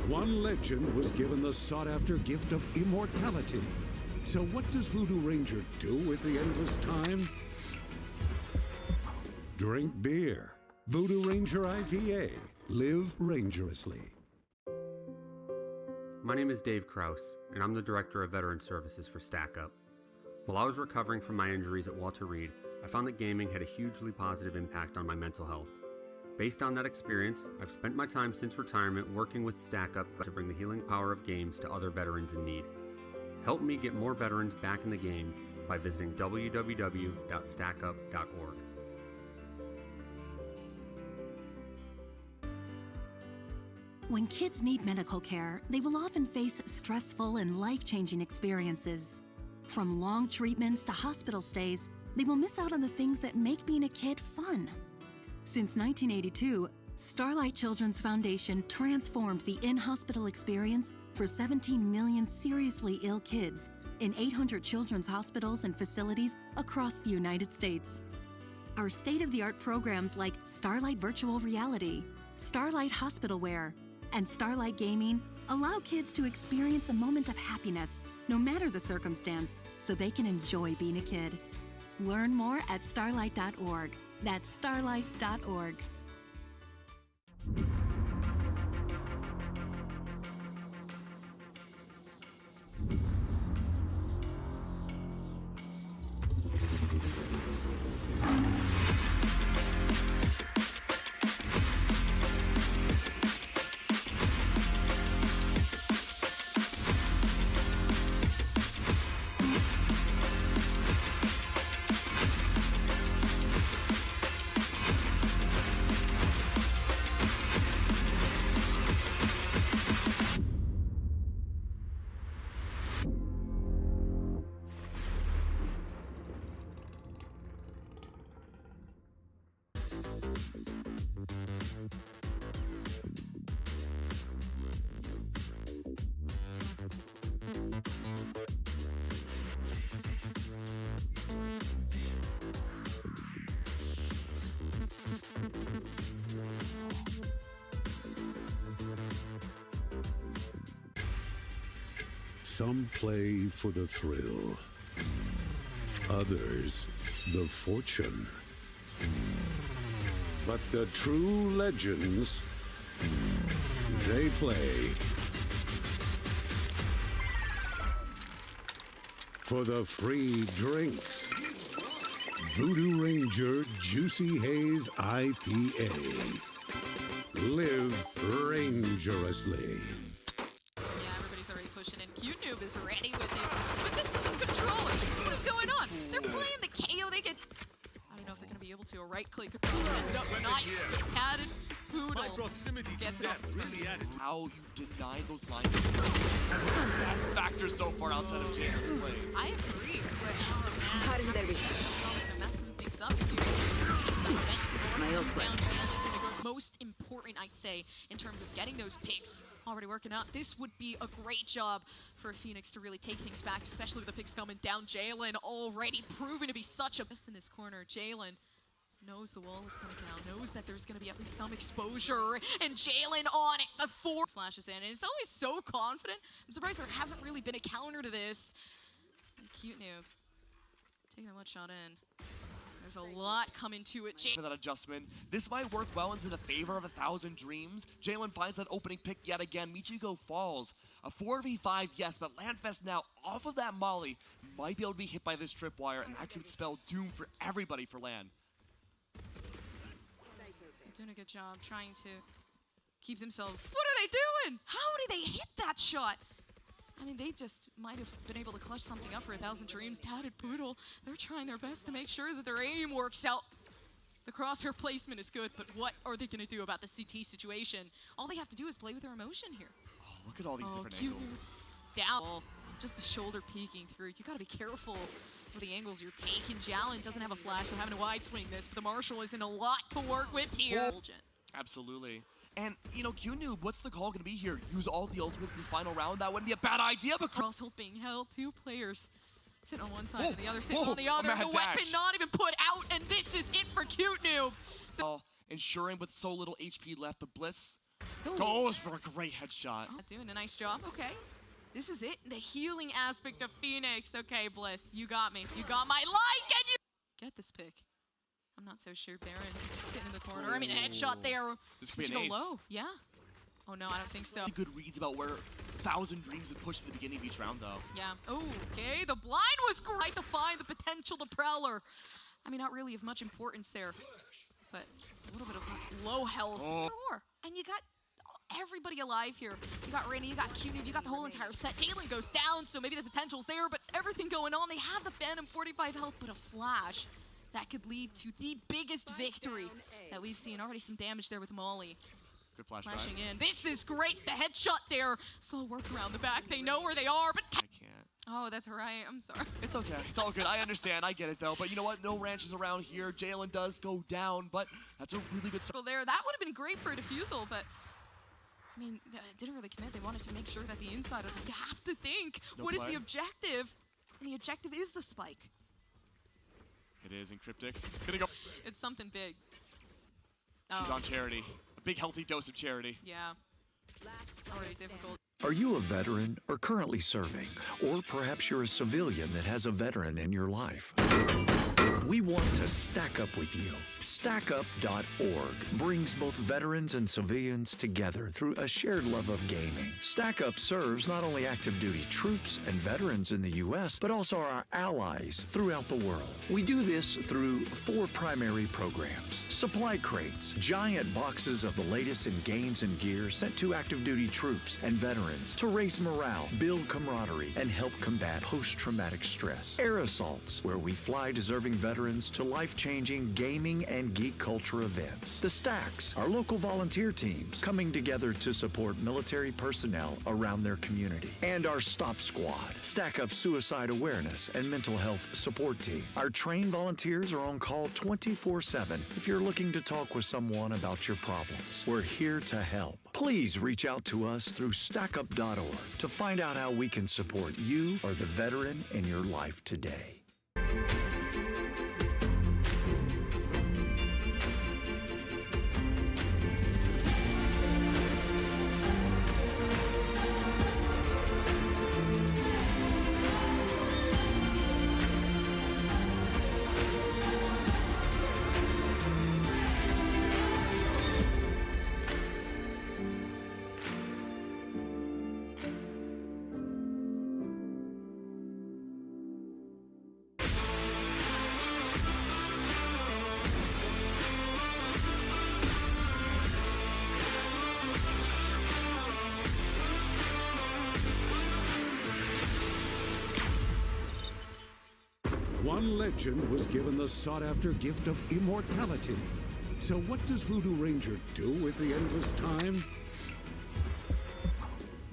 One legend was given the sought-after gift of immortality. So what does Voodoo Ranger do with the endless time? Drink beer. Voodoo Ranger IPA. Live rangerously. My name is Dave Kraus, and I'm the Director of Veteran Services for Stack Up. While I was recovering from my injuries at Walter Reed, I found that gaming had a hugely positive impact on my mental health. Based on that experience, I've spent my time since retirement working with Stack Up to bring the healing power of games to other veterans in need. Help me get more veterans back in the game by visiting www.stackup.org. When kids need medical care, they will often face stressful and life-changing experiences. From long treatments to hospital stays, they will miss out on the things that make being a kid fun. Since 1982, Starlight Children's Foundation transformed the in-hospital experience for 17 million seriously ill kids in 800 children's hospitals and facilities across the United States. Our state-of-the-art programs like Starlight Virtual Reality, Starlight Hospital Wear, and Starlight Gaming allow kids to experience a moment of happiness, no matter the circumstance, so they can enjoy being a kid. Learn more at starlight.org. That's starlight.org. Some play for the thrill, others the fortune. But the true legends, they play for the free drinks. Voodoo Ranger Juicy Haze IPA. Live rangerously. Cute Noob is ready with it, but this isn't controller. What is going on? They're playing the KO. They get. I don't know if they're gonna be able to. A right-click controller ends up nice. Tatted Poodle gets it off the screen. How you denied those lines. That's the best factor so far outside of James' plays. I agree. They're messing things up here. Most important, I'd say, in terms of getting those picks already working out. This would be a great job for Phoenix to really take things back, especially with the picks coming down. Jalen already proven to be such a best in this corner. Jalen knows the wall is coming down, knows that there's going to be at least some exposure, and Jalen on it. The 4 flashes in, and it's always so confident. I'm surprised there hasn't really been a counter to this. And Cute Noob taking a one shot in. There's a lot coming to it. For that adjustment, this might work well into the favor of 1,000 Dreams. Jalen finds that opening pick yet again. Michigo falls. A 4v5, yes, but LANFest now off of that molly might be able to be hit by this tripwire, and that could spell doom for everybody for LAN. Doing a good job trying to keep themselves. What are they doing? How did they hit that shot? I mean, they just might have been able to clutch something up for 1,000 Dreams. Tatted Poodle, they're trying their best to make sure that their aim works out. The crosshair placement is good, but what are they going to do about the CT situation? All they have to do is play with their emotion here. Oh, look at all these different angles. Down, just the shoulder peeking through. You got to be careful with the angles you're taking. Jalen doesn't have a flash, so having to wide swing this, but the Marshall isn't a lot to work with here. Absolutely. And, you know, Q-Noob, what's the call going to be here? Use all the ultimates in this final round? That wouldn't be a bad idea, but cross-hold being held. 2 players sitting on one side and the other sitting on the other. The weapon not even put out, and this is it for Cute-Noob. Ensuring with so little HP left, but Blitz goes for a great headshot. Doing a nice job. Okay. This is it. The healing aspect of Phoenix. Okay, Bliss, you got me. You got my like, and you get this pick. I'm not so sure. Baron sitting in the corner. I mean, a headshot there. This could be an ace. Low. Yeah. Oh, no, I don't think so. Good reads about where 1,000 Dreams would push at the beginning of each round, though. Yeah. Oh, okay. The blind was great to find the potential to Prowler. I mean, not really of much importance there, but a little bit of low health. And you got everybody alive here. You got Rainy, you got Q-Noob, you got the whole entire set. Jalen goes down, so maybe the potential's there, but everything going on. They have the Phantom, 45 health, but a flash that could lead to the biggest victory that we've seen. Already some damage there with Molly. Good flash Flashing drive. in. This is great. The headshot there. Slow work around the back. They know where they are, but... I can't. Oh, that's right. I'm sorry. It's okay. It's all good. I understand. I get it, though. But you know what? No ranches around here. Jalen does go down, but that's a really good start. There, that would have been great for a defusal, but... I mean, it didn't really commit. They wanted to make sure that the inside of you have to think, what is the objective? And the objective is the spike. It is in Cryptics. Gonna go. It's something big. She's on Charity. A big healthy dose of Charity. Yeah. Already difficult. Are you a veteran or currently serving? Or perhaps you're a civilian that has a veteran in your life? We want to stack up with you. StackUp.org brings both veterans and civilians together through a shared love of gaming. StackUp serves not only active duty troops and veterans in the U.S., but also our allies throughout the world. We do this through 4 primary programs. Supply crates, giant boxes of the latest in games and gear sent to active duty troops and veterans to raise morale, build camaraderie, and help combat post-traumatic stress. Air assaults, where we fly deserving veterans to life-changing gaming and geek culture events. The Stacks, our local volunteer teams coming together to support military personnel around their community. And our Stop Squad, Stack Up suicide awareness and mental health support team. Our trained volunteers are on call 24/7 if you're looking to talk with someone about your problems. We're here to help. Please reach out to us through StackUp.org to find out how we can support you or the veteran in your life today. One legend was given the sought-after gift of immortality. So what does Voodoo Ranger do with the endless time?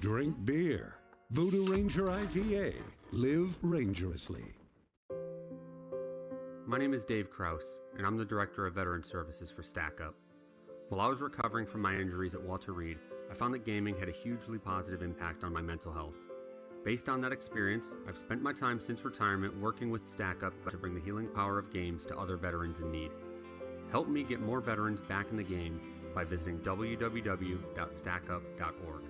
Drink beer. Voodoo Ranger IPA. Live rangerously. My name is Dave Kraus, and I'm the Director of Veteran Services for Stack Up. While I was recovering from my injuries at Walter Reed, I found that gaming had a hugely positive impact on my mental health. Based on that experience, I've spent my time since retirement working with Stack Up to bring the healing power of games to other veterans in need. Help me get more veterans back in the game by visiting www.stackup.org.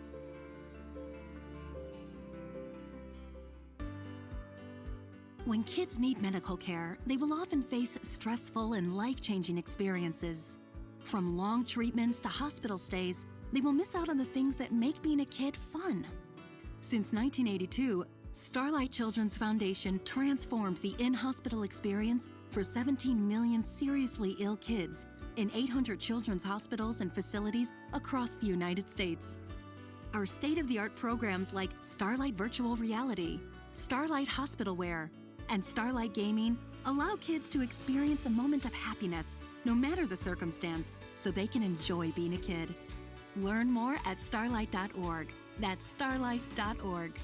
When kids need medical care, they will often face stressful and life-changing experiences. From long treatments to hospital stays, they will miss out on the things that make being a kid fun. Since 1982, Starlight Children's Foundation transformed the in-hospital experience for 17 million seriously ill kids in 800 children's hospitals and facilities across the United States. Our state-of-the-art programs like Starlight Virtual Reality, Starlight Hospital Wear, and Starlight Gaming allow kids to experience a moment of happiness, no matter the circumstance, so they can enjoy being a kid. Learn more at starlight.org. That's starlight.org.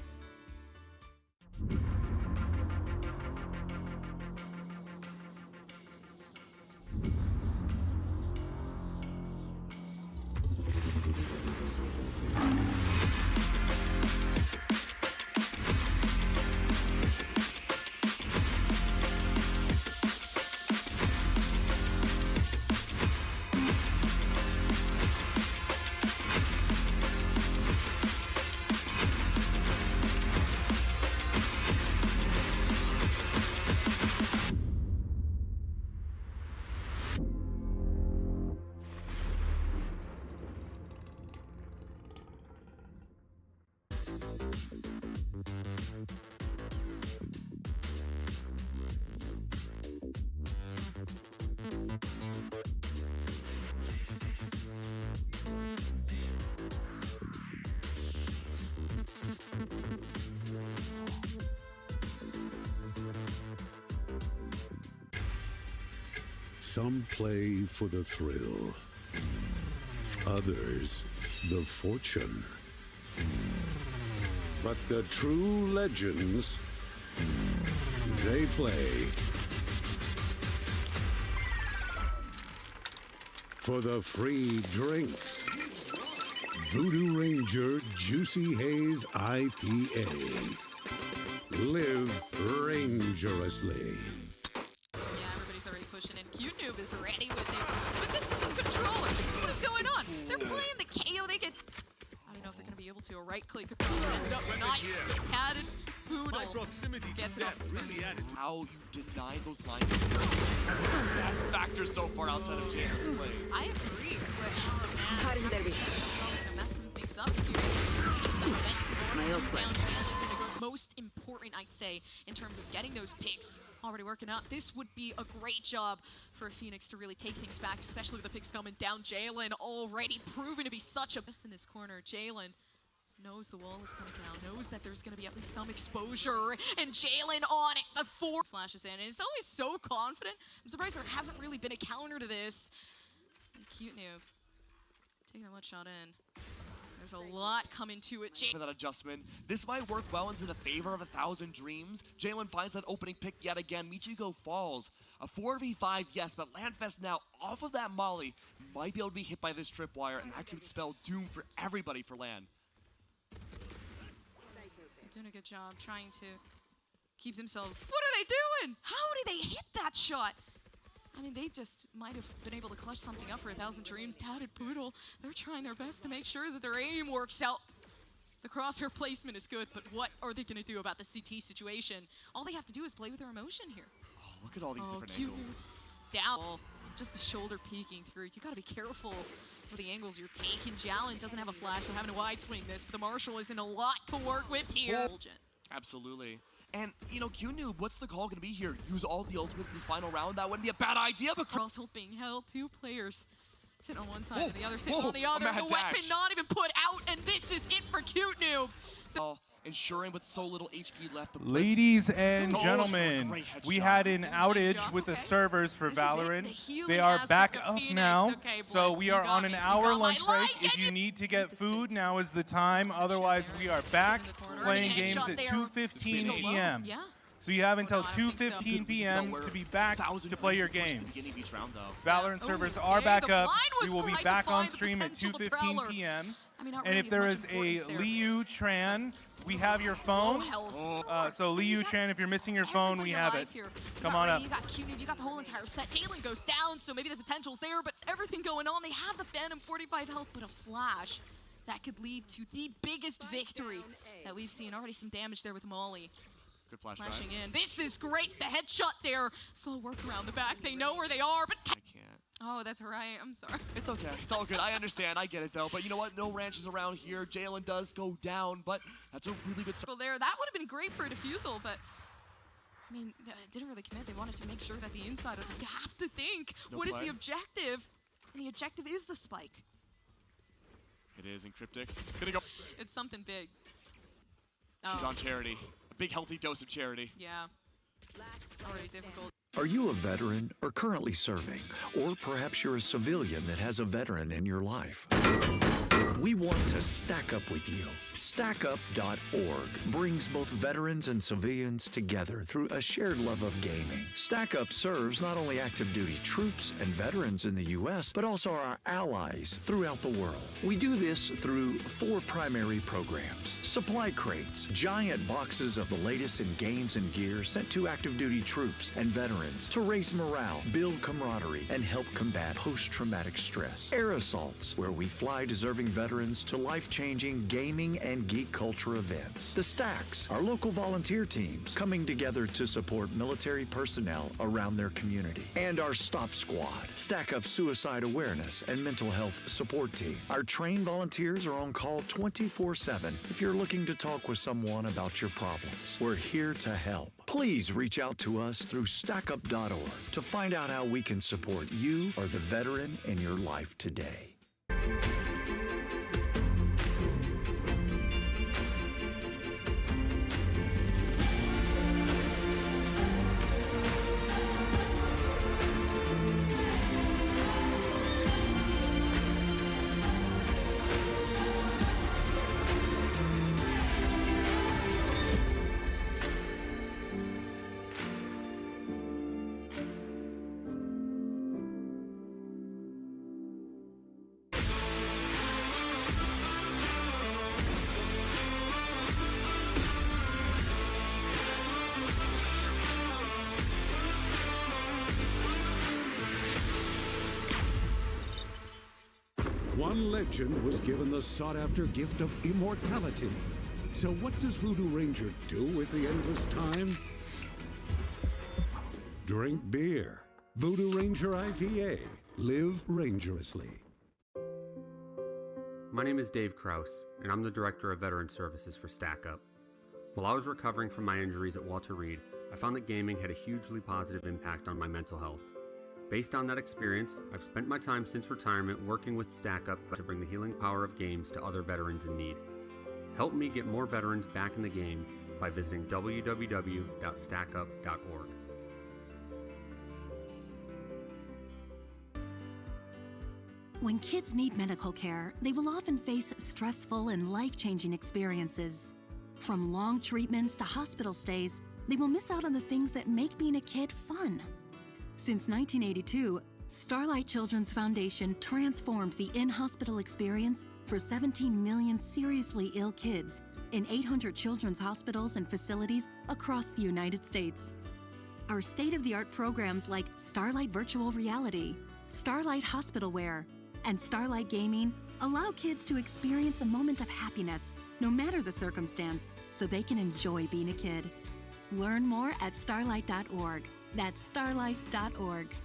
Some play for the thrill. Others, the fortune. But the true legends, they play for the free drinks. Voodoo Ranger Juicy Haze IPA. Live rangerously. Yeah, everybody's already pushing in. Q-Noob is ready with it. But this is a controller. What is going on? They're playing the KO. They get... I don't know if they're going to be able to. A right click could end up nice. Tatted Poodle gets it off his really How you deny those lines. Best factor so far outside of Jalen's plays. I agree. But they're messing things up here. Most important, I'd say, in terms of getting those picks already working out. This would be a great job for Phoenix to really take things back, especially with the picks coming down. Jalen already proven to be such a miss in this corner. Jalen knows the wall is coming down, knows that there's going to be at least some exposure, and Jalen on it. The 4 flashes in, and it's always so confident. I'm surprised there hasn't really been a counter to this. And Cute Noob taking one shot in. There's a lot coming to it. For that adjustment, this might work well into the favor of 1,000 Dreams. Jalen finds that opening pick yet again. Michigo falls. A 4v5, yes, but LANFest now off of that molly might be able to be hit by this tripwire, and that could spell doom for everybody for LAN. They're doing a good job trying to keep themselves. What are they doing? How did they hit that shot? I mean, they just might have been able to clutch something up for 1,000 Dreams. Tatted Poodle, they're trying their best to make sure that their aim works out. The crosshair placement is good, but what are they going to do about the CT situation? All they have to do is play with their emotion here. Oh, look at all these different angles. Down, just the shoulder peeking through. You got to be careful with the angles you're taking. Jalen doesn't have a flash, so having to wide swing this, but the Marshall isn't a lot to work with here. Absolutely. And, you know, Q-Noob, what's the call going to be here? Use all the ultimates in this final round? That wouldn't be a bad idea, but... Crosshold being held, 2 players sitting on one side and the other sitting on the other. The weapon not even put out, and this is it for Q-Noob. Ensuring with so little HP left. Ladies and gentlemen, we had an outage with the servers for Valorant. They are back up now, so we are on an hour lunch break. If you need to get food, now is the time. Otherwise, we are back playing games at 2:15 p.m. So you have until 2:15 p.m. to be back to play your games. Valorant servers are back up. We will be back on stream at 2:15 p.m. And if there is a Liu Tran, we have your phone. So Liu Tran, if you're missing your phone, we have it. Come on up. You got Q-Noob, you got the whole entire set. Jalen goes down, so maybe the potential's there, but everything going on. They have the Phantom 45 health, but a flash that could lead to the biggest victory that we've seen. Already some damage there with Molly. Good flash flashing in. This is great. The headshot there. Slow work around the back. They know where they are, but I can't. Oh, that's right. I'm sorry. It's okay. It's all good. I understand. I get it, though. But you know what? No ranches around here. Jalen does go down, but that's a really good start. There. That would have been great for a defusal, but I mean, it didn't really commit. They wanted to make sure that the inside of this. You have to think. What is the objective? And the objective is the spike. It is in Cryptics. Gonna go. It's something big. She's on charity. A big healthy dose of charity. Yeah. Already difficult. Are you a veteran or currently serving? Or perhaps you're a civilian that has a veteran in your life? We want to stack up with you. StackUp.org brings both veterans and civilians together through a shared love of gaming. StackUp serves not only active duty troops and veterans in the U.S., but also our allies throughout the world. We do this through 4 primary programs. Supply crates, giant boxes of the latest in games and gear sent to active duty troops and veterans to raise morale, build camaraderie, and help combat post-traumatic stress. Air assaults, where we fly deserving veterans to life-changing gaming and geek culture events. The Stacks, our local volunteer teams coming together to support military personnel around their community. And our Stop Squad, Stack Up suicide awareness and mental health support team. Our trained volunteers are on call 24/7 if you're looking to talk with someone about your problems. We're here to help. Please reach out to us through StackUp.org to find out how we can support you or the veteran in your life today. One legend was given the sought-after gift of immortality. So what does Voodoo Ranger do with the endless time? Drink beer. Voodoo Ranger IPA. Live rangerously. My name is Dave Kraus, and I'm the Director of Veteran Services for StackUp. While I was recovering from my injuries at Walter Reed, I found that gaming had a hugely positive impact on my mental health. Based on that experience, I've spent my time since retirement working with StackUp to bring the healing power of games to other veterans in need. Help me get more veterans back in the game by visiting www.stackup.org. When kids need medical care, they will often face stressful and life-changing experiences. From long treatments to hospital stays, they will miss out on the things that make being a kid fun. Since 1982, Starlight Children's Foundation transformed the in-hospital experience for 17 million seriously ill kids in 800 children's hospitals and facilities across the United States. Our state-of-the-art programs like Starlight Virtual Reality, Starlight Hospital Wear, and Starlight Gaming allow kids to experience a moment of happiness, no matter the circumstance, so they can enjoy being a kid. Learn more at starlight.org. That's starlight.org.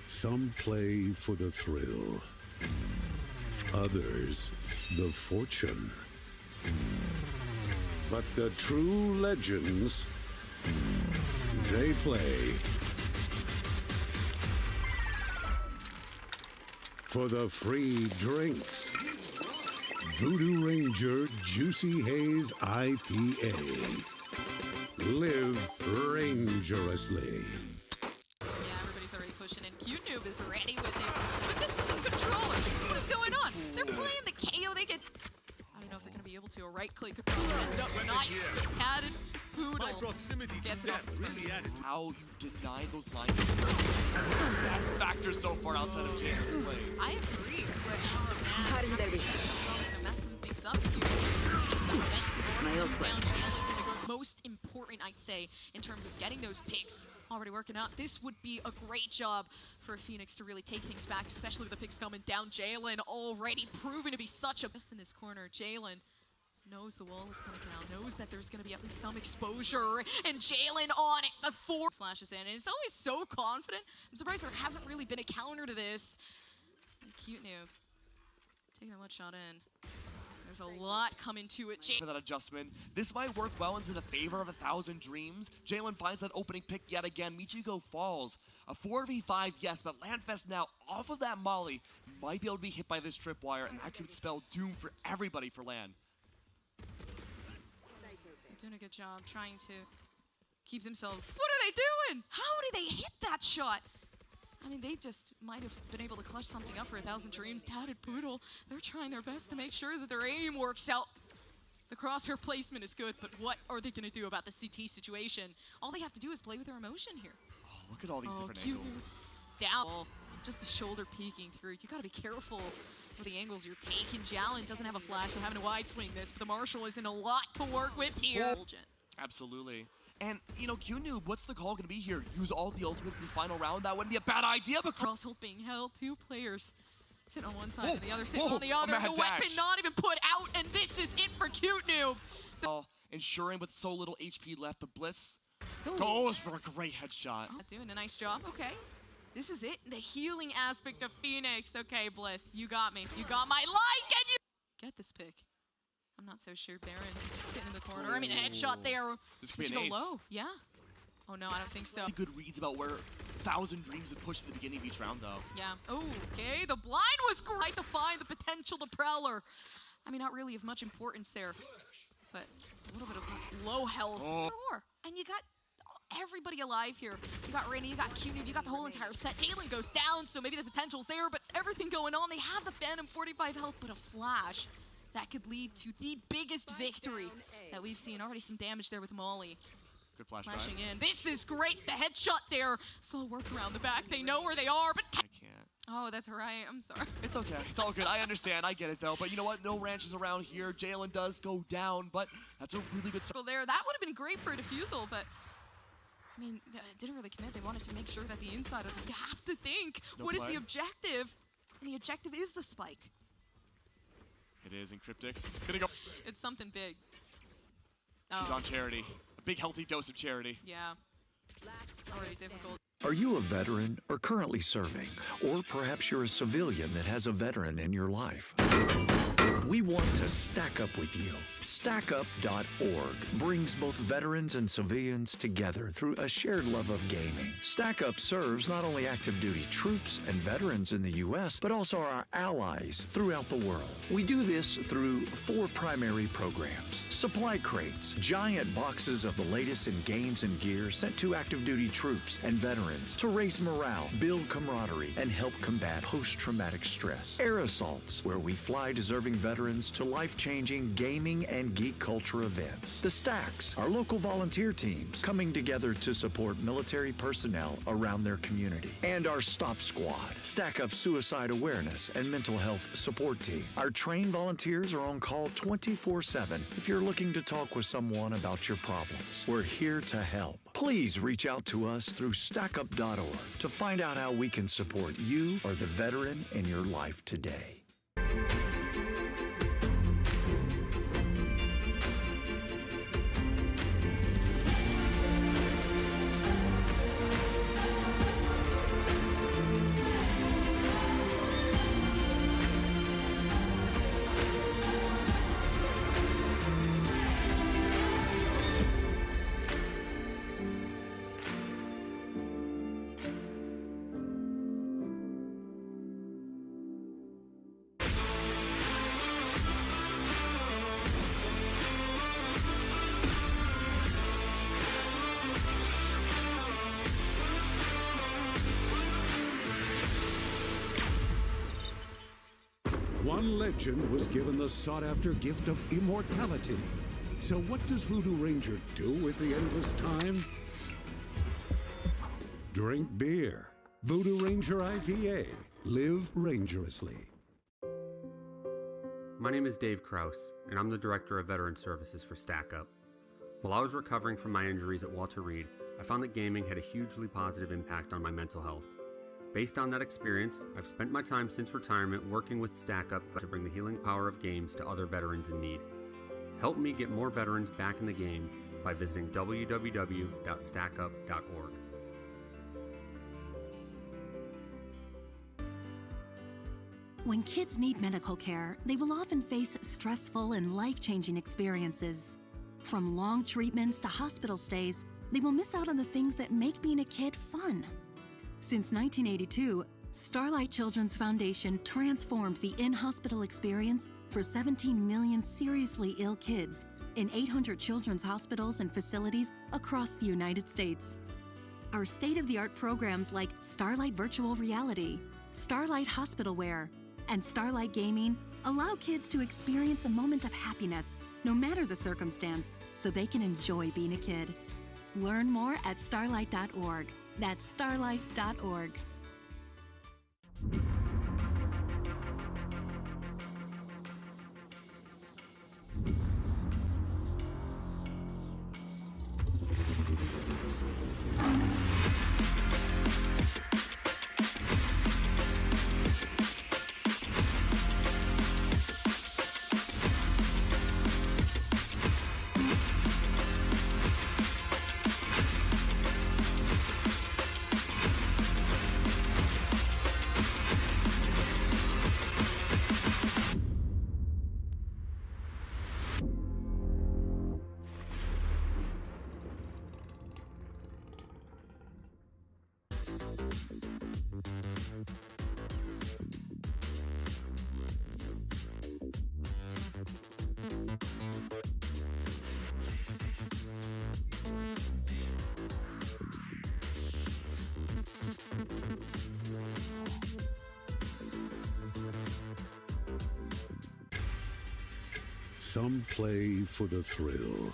Some play for the thrill. Others, the fortune. But the true legends, they play for the free drinks. Voodoo Ranger Juicy Haze IPA. Live rangerously. Noob is ready with it, but this isn't controller. What is going on? They're playing the KO. They get. I don't know if they're gonna be able to. A right-click could probably end up nice. Tatted Poodle gets it off the spin. How you deny those lines. Best factor so far outside of Jalen's plays. I agree, but gonna mess some things up here. Most important, I'd say, in terms of getting those picks already working out. This would be a great job for Phoenix to really take things back, especially with the picks coming down. Jalen already proven to be such a best in this corner. Jalen knows the wall is coming down, knows that there's going to be at least some exposure, and Jalen on it. The 4 flashes in, and it's always so confident. I'm surprised there hasn't really been a counter to this. And Cute Noob taking that one shot in. There's a lot coming to it. For that adjustment, this might work well into the favor of 1,000 Dreams. Jalen finds that opening pick yet again. Michigo falls. A 4v5, yes, but LANFest now off of that molly might be able to be hit by this tripwire, and that could spell doom for everybody for LAN. They're doing a good job trying to keep themselves. What are they doing? How did they hit that shot? I mean, they just might have been able to clutch something up for 1,000 Dreams. Tatted Poodle, they're trying their best to make sure that their aim works out. The crosshair placement is good, but what are they going to do about the CT situation? All they have to do is play with their emotion here. Oh, look at all these different Cute angles. Down, just the shoulder peeking through. You got to be careful for the angles you're taking. Jalen doesn't have a flash, so having to wide swing this, but the Marshall isn't a lot to work with here. Absolutely. And, you know, Q-Noob, what's the call going to be here? Use all the ultimates in this final round? That wouldn't be a bad idea, but Crosshold being held, 2 players sitting on one side and the other sitting on the other. The dash. weapon not even put out, and this is it for Cute Noob. Ensuring with so little HP left, but Blitz Goes for a great headshot. Doing a nice job. Okay. This is it. The healing aspect of Phoenix. Okay, Bliss, you got me. You got my like, and you get this pick. I'm not so sure. Baron getting in the corner. I mean, a headshot there. This could be Did an you ace. go low? Yeah. Oh no, I don't think so. Good reads about where 1,000 Dreams would push at the beginning of each round, though. Yeah. Okay, the blind was great to find the potential to Prowler. I mean, not really of much importance there, but a little bit of low health. And you got everybody alive here. You got Rainy, you got Cunib, you got the whole entire set. Jalen goes down, so maybe the potential's there, but everything going on. They have the Phantom 45 health, but a flash that could lead to the biggest victory that we've seen. Already some damage there with Molly. Good flash Flashing drive. in. This is great. The headshot there. Slow work around the back. They know where they are, but I can't. Oh, that's right. I'm sorry. It's okay. It's all good. I understand. I get it, though. But you know what? No ranches around here. Jalen does go down, but that's a really good start. There. That would have been great for a defusal, but I mean, didn't really commit. They wanted to make sure that the inside of this. You have to think. What is the objective? And the objective is the spike. It is in Cryptics. Gonna go. It's something big. She's on Charity. A big, healthy dose of Charity. Yeah. Already difficult. Are you a veteran or currently serving? Or perhaps you're a civilian that has a veteran in your life? We want to stack up with you. StackUp.org brings both veterans and civilians together through a shared love of gaming. StackUp serves not only active duty troops and veterans in the U.S., but also our allies throughout the world. We do this through 4 primary programs. Supply crates, giant boxes of the latest in games and gear sent to active duty troops and veterans to raise morale, build camaraderie, and help combat post-traumatic stress. Air assaults, where we fly deserving veterans to life-changing gaming and geek culture events. The Stacks, our local volunteer teams coming together to support military personnel around their community. And our Stop Squad, Stack Up suicide awareness and mental health support team. Our trained volunteers are on call 24/7 if you're looking to talk with someone about your problems. We're here to help. Please reach out to us through StackUp.org to find out how we can support you or the veteran in your life today. One legend was given the sought-after gift of immortality. So what does Voodoo Ranger do with the endless time? Drink beer. Voodoo Ranger IPA. Live rangerously. My name is Dave Kraus, and I'm the Director of Veteran Services for Stack Up. While I was recovering from my injuries at Walter Reed, I found that gaming had a hugely positive impact on my mental health. Based on that experience, I've spent my time since retirement working with Stack Up to bring the healing power of games to other veterans in need. Help me get more veterans back in the game by visiting www.stackup.org. When kids need medical care, they will often face stressful and life-changing experiences. From long treatments to hospital stays, they will miss out on the things that make being a kid fun. Since 1982, Starlight Children's Foundation transformed the in-hospital experience for 17 million seriously ill kids in 800 children's hospitals and facilities across the United States. Our state-of-the-art programs like Starlight Virtual Reality, Starlight Hospital Wear, and Starlight Gaming allow kids to experience a moment of happiness, no matter the circumstance, so they can enjoy being a kid. Learn more at starlight.org. That's starlight.org. Some play for the thrill,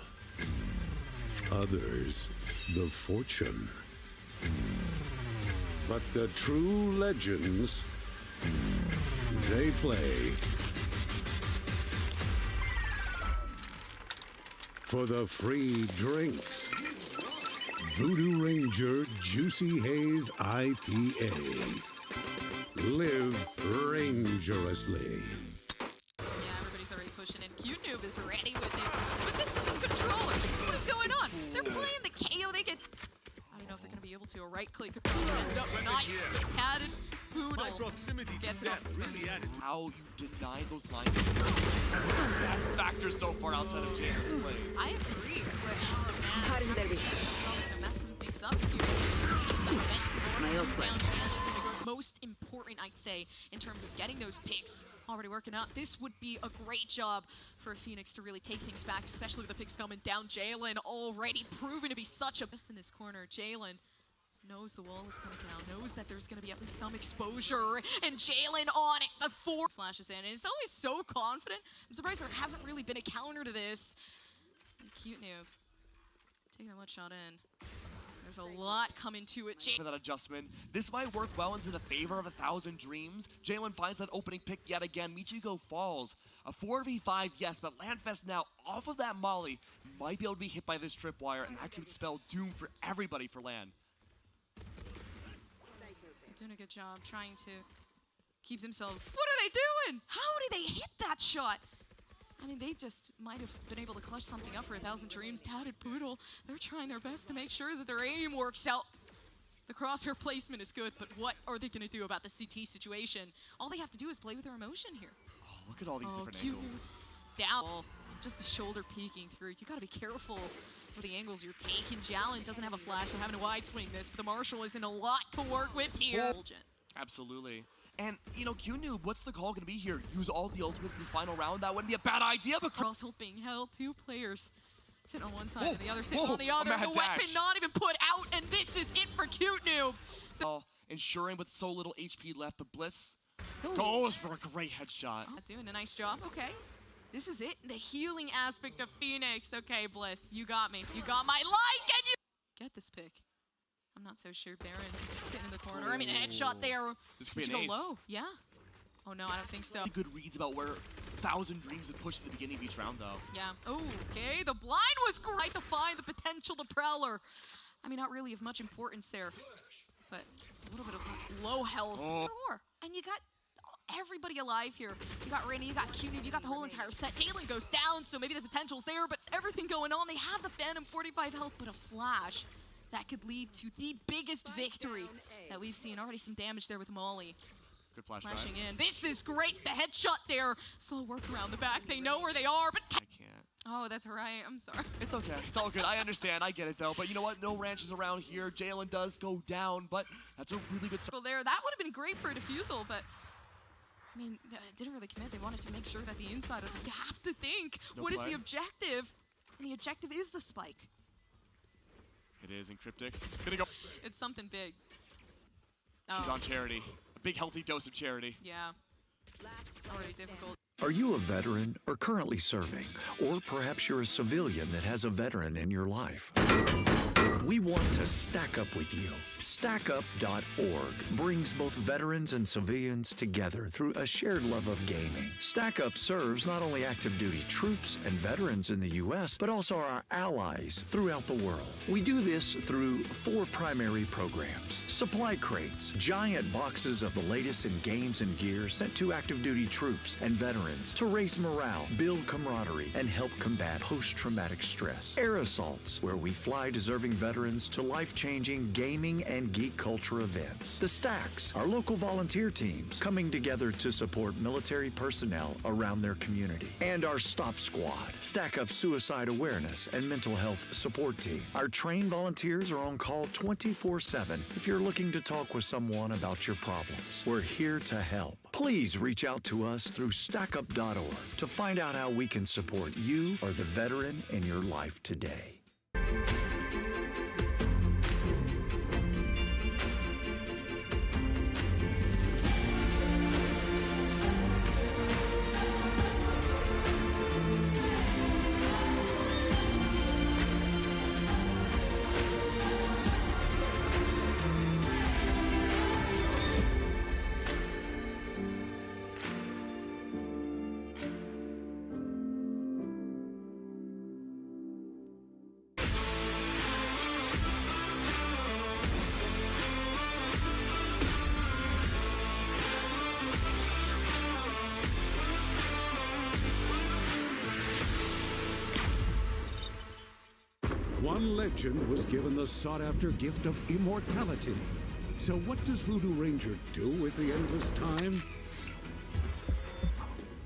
others the fortune. But the true legends, they play for the free drinks. Voodoo Ranger Juicy Haze IPA. Live rangerously. Everybody's already pushing in. Q-Noob is ready with it. But this isn't controller. What is going on? They're playing the KO. They get... I don't know if they're going to be able to. A right click could end up nice. Tatted Poodle gets it off the really how you deny those lines. The best factor so far outside of James' plays. I agree. They're messing things up here. Most important, I'd say, in terms of getting those picks already working out. This would be a great job for Phoenix to really take things back, especially with the picks coming down. Jalen already proven to be such a best in this corner. Jalen knows the wall is coming down, knows that there's going to be at least some exposure, and Jalen on it. The 4 flashes in, and it's always so confident. I'm surprised there hasn't really been a counter to this. And Cute Noob taking that one shot in. There's a lot coming to it. For that adjustment, this might work well into the favor of 1,000 Dreams. Jalen finds that opening pick yet again. Michigo falls. A 4v5, yes, but LANFest now off of that molly might be able to be hit by this tripwire, and that could spell doom for everybody for LAN. Doing a good job trying to keep themselves. What are they doing? How did they hit that shot? I mean, they just might have been able to clutch something up for 1,000 Dreams. Tatted Poodle, they're trying their best to make sure that their aim works out. The crosshair placement is good, but what are they going to do about the CT situation? All they have to do is play with their emotion here. Oh, look at all these different angles. Down, just a shoulder peeking through. You got to be careful with the angles you're taking. Jalen doesn't have a flash, so having to wide swing this, but the Marshall isn't a lot to work with here. Absolutely. And, you know, Q-Noob, what's the call going to be here? Use all the ultimates in this final round? That wouldn't be a bad idea, but... Crosshold being held, 2 players sitting on one side and the other sitting on the other. The weapon not even put out, and this is it for Q-Noob. Ensuring with so little HP left, but Blitz goes for a great headshot. Doing a nice job. Okay. This is it. The healing aspect of Phoenix. Okay, Bliss, you got me. You got my like, and you... Get this pick. I'm not so sure. Baron sitting in the corner. I mean, a headshot there. This could be go an ace. low. Yeah. Oh, no, I don't think so. Good reads about where 1,000 Dreams would push at the beginning of each round, though. Yeah. Oh, okay. The blind was great to find the potential to Prowler. I mean, not really of much importance there, but a little bit of low health. And you got everybody alive here. You got Rainy, you got Q-Noob, you got the whole entire set. Jalen goes down, so maybe the potential's there, but everything going on. They have the Phantom 45 health, but a flash that could lead to the biggest victory that we've seen. Already some damage there with Molly. Good flash flashing in. This is great. The headshot there. Slow work around the back. They know where they are, but I can't. Oh, that's right. I'm sorry. It's okay. It's all good. I understand. I get it, though. But you know what? No ranches around here. Jalen does go down, but that's a really good start. There. That would have been great for a defusal, but I mean, it didn't really commit. They wanted to make sure that the inside of this. You have to think, what is the objective? And the objective is the spike. It is in Cryptics. Gonna go. It's something big. She's on Charity. A big healthy dose of Charity. Yeah. Already difficult. Are you a veteran or currently serving? Or perhaps you're a civilian that has a veteran in your life? We want to stack up with you. StackUp.org brings both veterans and civilians together through a shared love of gaming. StackUp serves not only active duty troops and veterans in the U.S., but also our allies throughout the world. We do this through 4 primary programs. Supply crates, giant boxes of the latest in games and gear sent to active duty troops and veterans veterans to raise morale, build camaraderie, and help combat post-traumatic stress. Air Assaults, where we fly deserving veterans to life-changing gaming and geek culture events. The Stacks, our local volunteer teams coming together to support military personnel around their community. And our Stop Squad, Stack Up suicide awareness and mental health support team. Our trained volunteers are on call 24/7 if you're looking to talk with someone about your problems. We're here to help. Please reach out to us through stackup.org to find out how we can support you or the veteran in your life today. One legend was given the sought-after gift of immortality. So what does Voodoo Ranger do with the endless time?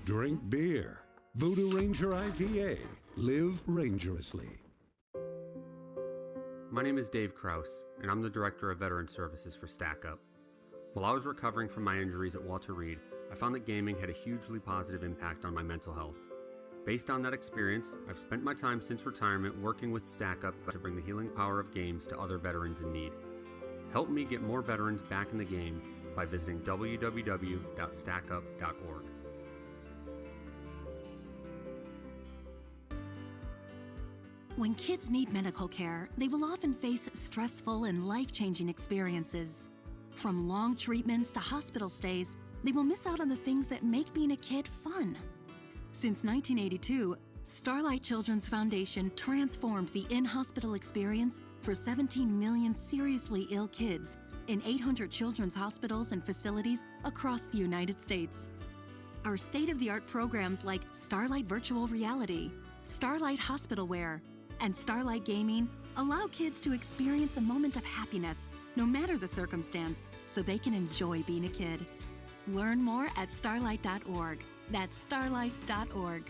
Drink beer. Voodoo Ranger IPA. Live rangerously. My name is Dave Kraus, and I'm the Director of Veteran Services for Stack Up. While I was recovering from my injuries at Walter Reed, I found that gaming had a hugely positive impact on my mental health. Based on that experience, I've spent my time since retirement working with Stack Up to bring the healing power of games to other veterans in need. Help me get more veterans back in the game by visiting www.stackup.org. When kids need medical care, they will often face stressful and life-changing experiences. From long treatments to hospital stays, they will miss out on the things that make being a kid fun. Since 1982, Starlight Children's Foundation transformed the in-hospital experience for 17 million seriously ill kids in 800 children's hospitals and facilities across the United States. Our state-of-the-art programs like Starlight Virtual Reality, Starlight Hospital Wear, and Starlight Gaming allow kids to experience a moment of happiness, no matter the circumstance, so they can enjoy being a kid. Learn more at starlight.org. That's starlight.org.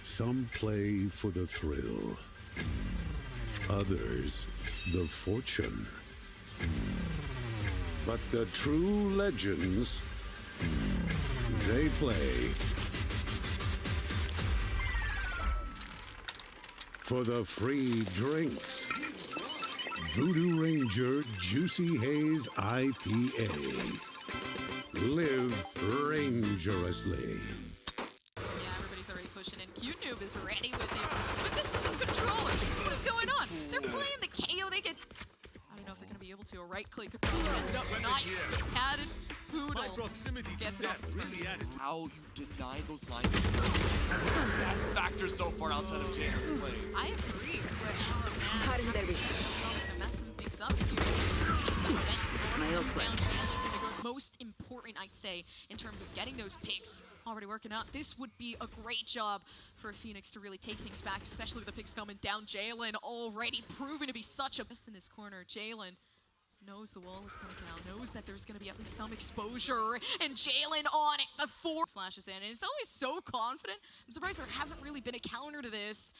Some play for the thrill. Others, the fortune. But the true legends, they play for the free drinks. Voodoo Ranger Juicy Haze IPA. Live rangerously. Noob is ready with it, but this isn't controller. What is going on? They're playing the KO. They get. I don't know if they're gonna be able to. A right click could end up nice. Tatted Poodle gets it off the really how you deny those lines. Best factor so far outside of James' plays. I agree. They're messing things up here. Most important, I'd say, in terms of getting those picks already working out. This would be a great job for Phoenix to really take things back, especially with the picks coming down. Jalen already proven to be such a best in this corner. Jalen Knows the wall is coming down, knows that there's going to be at least some exposure, and Jalen on it. The 4 flashes in, and it's always so confident. I'm surprised there hasn't really been a counter to this.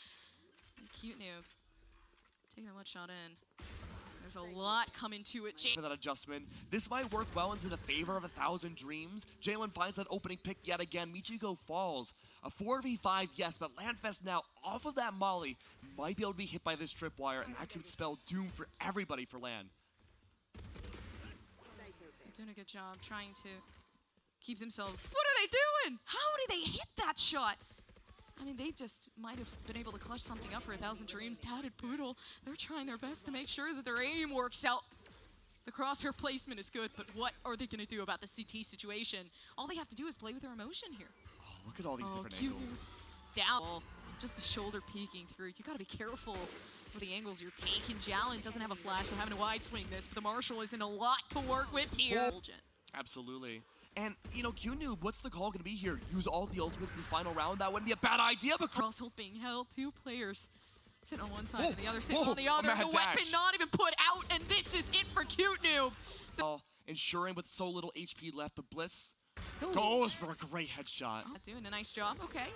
And Cute Noob taking a one shot in. There's a lot coming to it. For that adjustment, this might work well into the favor of 1,000 Dreams. Jalen finds that opening pick yet again. Michigo falls. A 4v5, yes, but LANFest now off of that molly might be able to be hit by this tripwire, and that could spell doom for everybody for LAN. Doing a good job trying to keep themselves. What are they doing? How did they hit that shot? I mean, they just might have been able to clutch something up for 1,000 Dreams. Tatted Poodle, they're trying their best to make sure that their aim works out. The crosshair placement is good, but what are they going to do about the CT situation? All they have to do is play with their emotion here. Oh, look at all these different angles. Down, just the shoulder peeking through. You got to be careful with the angles you're taking. Jalen doesn't have a flash, so having to wide swing this, but the Marshall isn't a lot to work with here. Absolutely. And, you know, Q-Noob, what's the call going to be here? Use all the ultimates in this final round? That wouldn't be a bad idea, but cross-hold being held. 2 players sitting on one side and the other sitting on the other. The dash. Weapon not even put out, and this is it for Cute-Noob. Ensuring with so little HP left, but Blitz goes for a great headshot. Doing a nice job. Okay.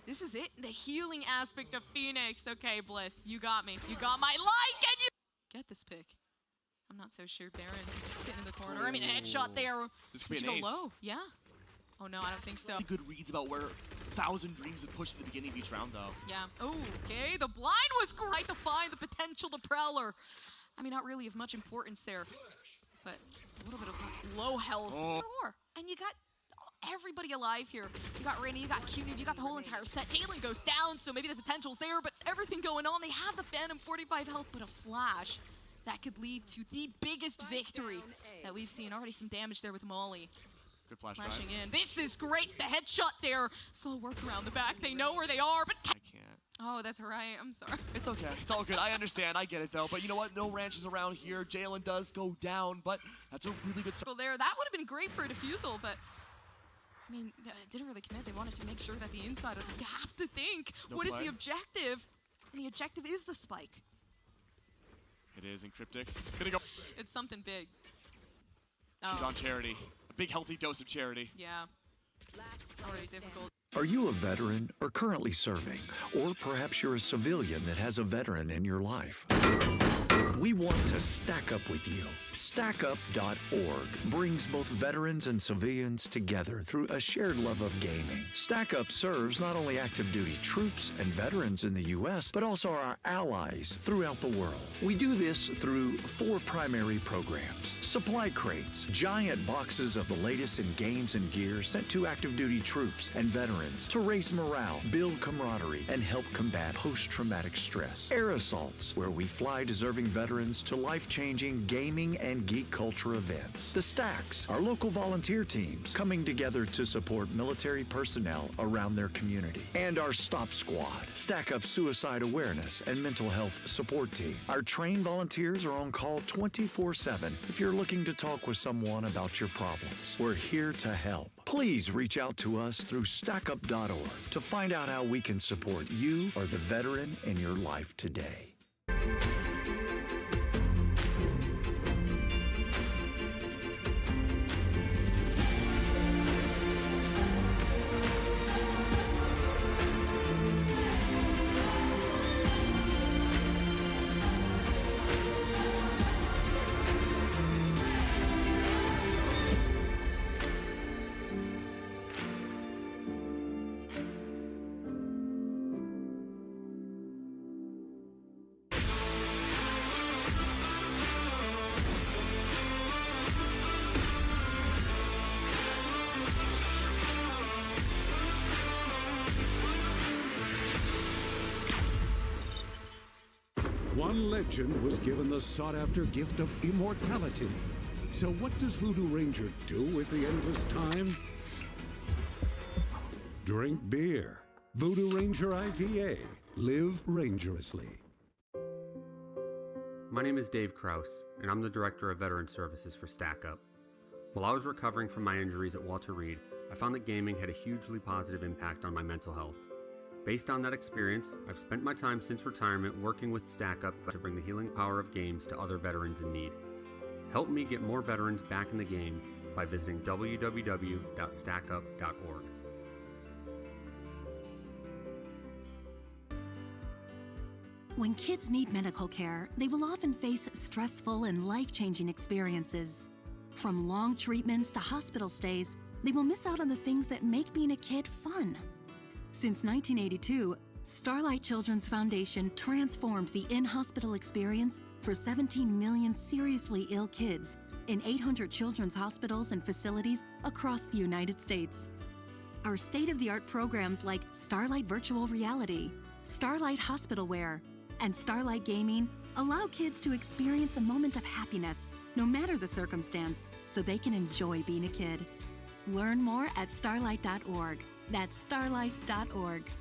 This is it. The healing aspect of Phoenix. Okay, Bliss, you got me. You got my like, and you get this pick. I'm not so sure. Baron sitting in the corner. I mean, a headshot there. This could be go an ace. Low. Yeah. Oh, no, I don't think so. Good reads about where 1,000 Dreams would push at the beginning of each round, though. Yeah. Oh, okay. The blind was great to find the potential to Prowler. I mean, not really of much importance there, but a little bit of low health. Sure. And you got everybody alive here. You got Rainy, you got Q-Noob, you got the whole entire set. Jalen goes down, so maybe the potential's there, but everything going on. They have the Phantom 45 health, but a flash that could lead to the biggest victory that we've seen. Already some damage there with Molly. Good flash flashing in. This is great. The headshot there. Slow work around the back. They know where they are, but I can't. Oh, that's right. I'm sorry. It's okay. It's all good. I understand. I get it, though. But you know what? No ranches around here. Jalen does go down, but that's a really good start. There. That would have been great for a defusal, but I mean, it didn't really commit. They wanted to make sure that the inside of this, you have to think, what is the objective? And the objective is the spike. It is in Cryptics. Gonna go. It's something big. She's on Charity. A big healthy dose of Charity. Yeah. Already difficult. Are you a veteran or currently serving? Or perhaps you're a civilian that has a veteran in your life? We want to stack up with you. StackUp.org brings both veterans and civilians together through a shared love of gaming. StackUp serves not only active duty troops and veterans in the U.S., but also our allies throughout the world. We do this through 4 primary programs. Supply crates, giant boxes of the latest in games and gear sent to active duty troops and veterans to raise morale, build camaraderie, and help combat post-traumatic stress. Air assaults, where we fly deserving veterans to life-changing gaming and geek culture events. The Stacks, our local volunteer teams coming together to support military personnel around their community. And our Stop Squad, Stack Up suicide awareness and mental health support team. Our trained volunteers are on call 24/7 if you're looking to talk with someone about your problems. We're here to help. Please reach out to us through StackUp.org to find out how we can support you or the veteran in your life today. One legend was given the sought-after gift of immortality. So what does Voodoo Ranger do with the endless time? Drink beer. Voodoo Ranger IPA. Live rangerously. My name is Dave Kraus, and I'm the Director of Veteran Services for Stack Up. While I was recovering from my injuries at Walter Reed, I found that gaming had a hugely positive impact on my mental health. Based on that experience, I've spent my time since retirement working with Stack Up to bring the healing power of games to other veterans in need. Help me get more veterans back in the game by visiting www.stackup.org. When kids need medical care, they will often face stressful and life-changing experiences. From long treatments to hospital stays, they will miss out on the things that make being a kid fun. Since 1982, Starlight Children's Foundation transformed the in-hospital experience for 17 million seriously ill kids in 800 children's hospitals and facilities across the United States. Our state-of-the-art programs like Starlight Virtual Reality, Starlight Hospital Wear, and Starlight Gaming allow kids to experience a moment of happiness, no matter the circumstance, so they can enjoy being a kid. Learn more at starlight.org. That's starlight.org.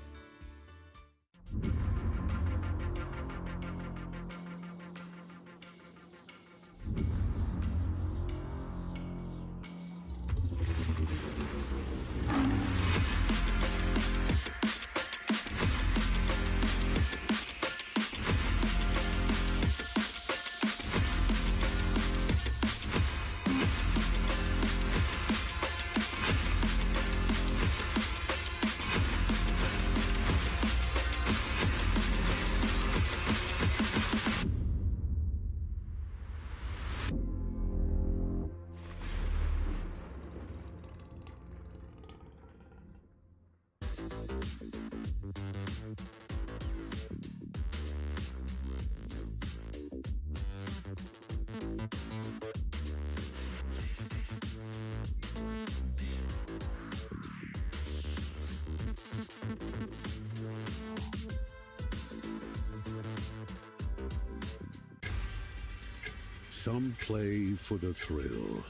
Some play for the thrill,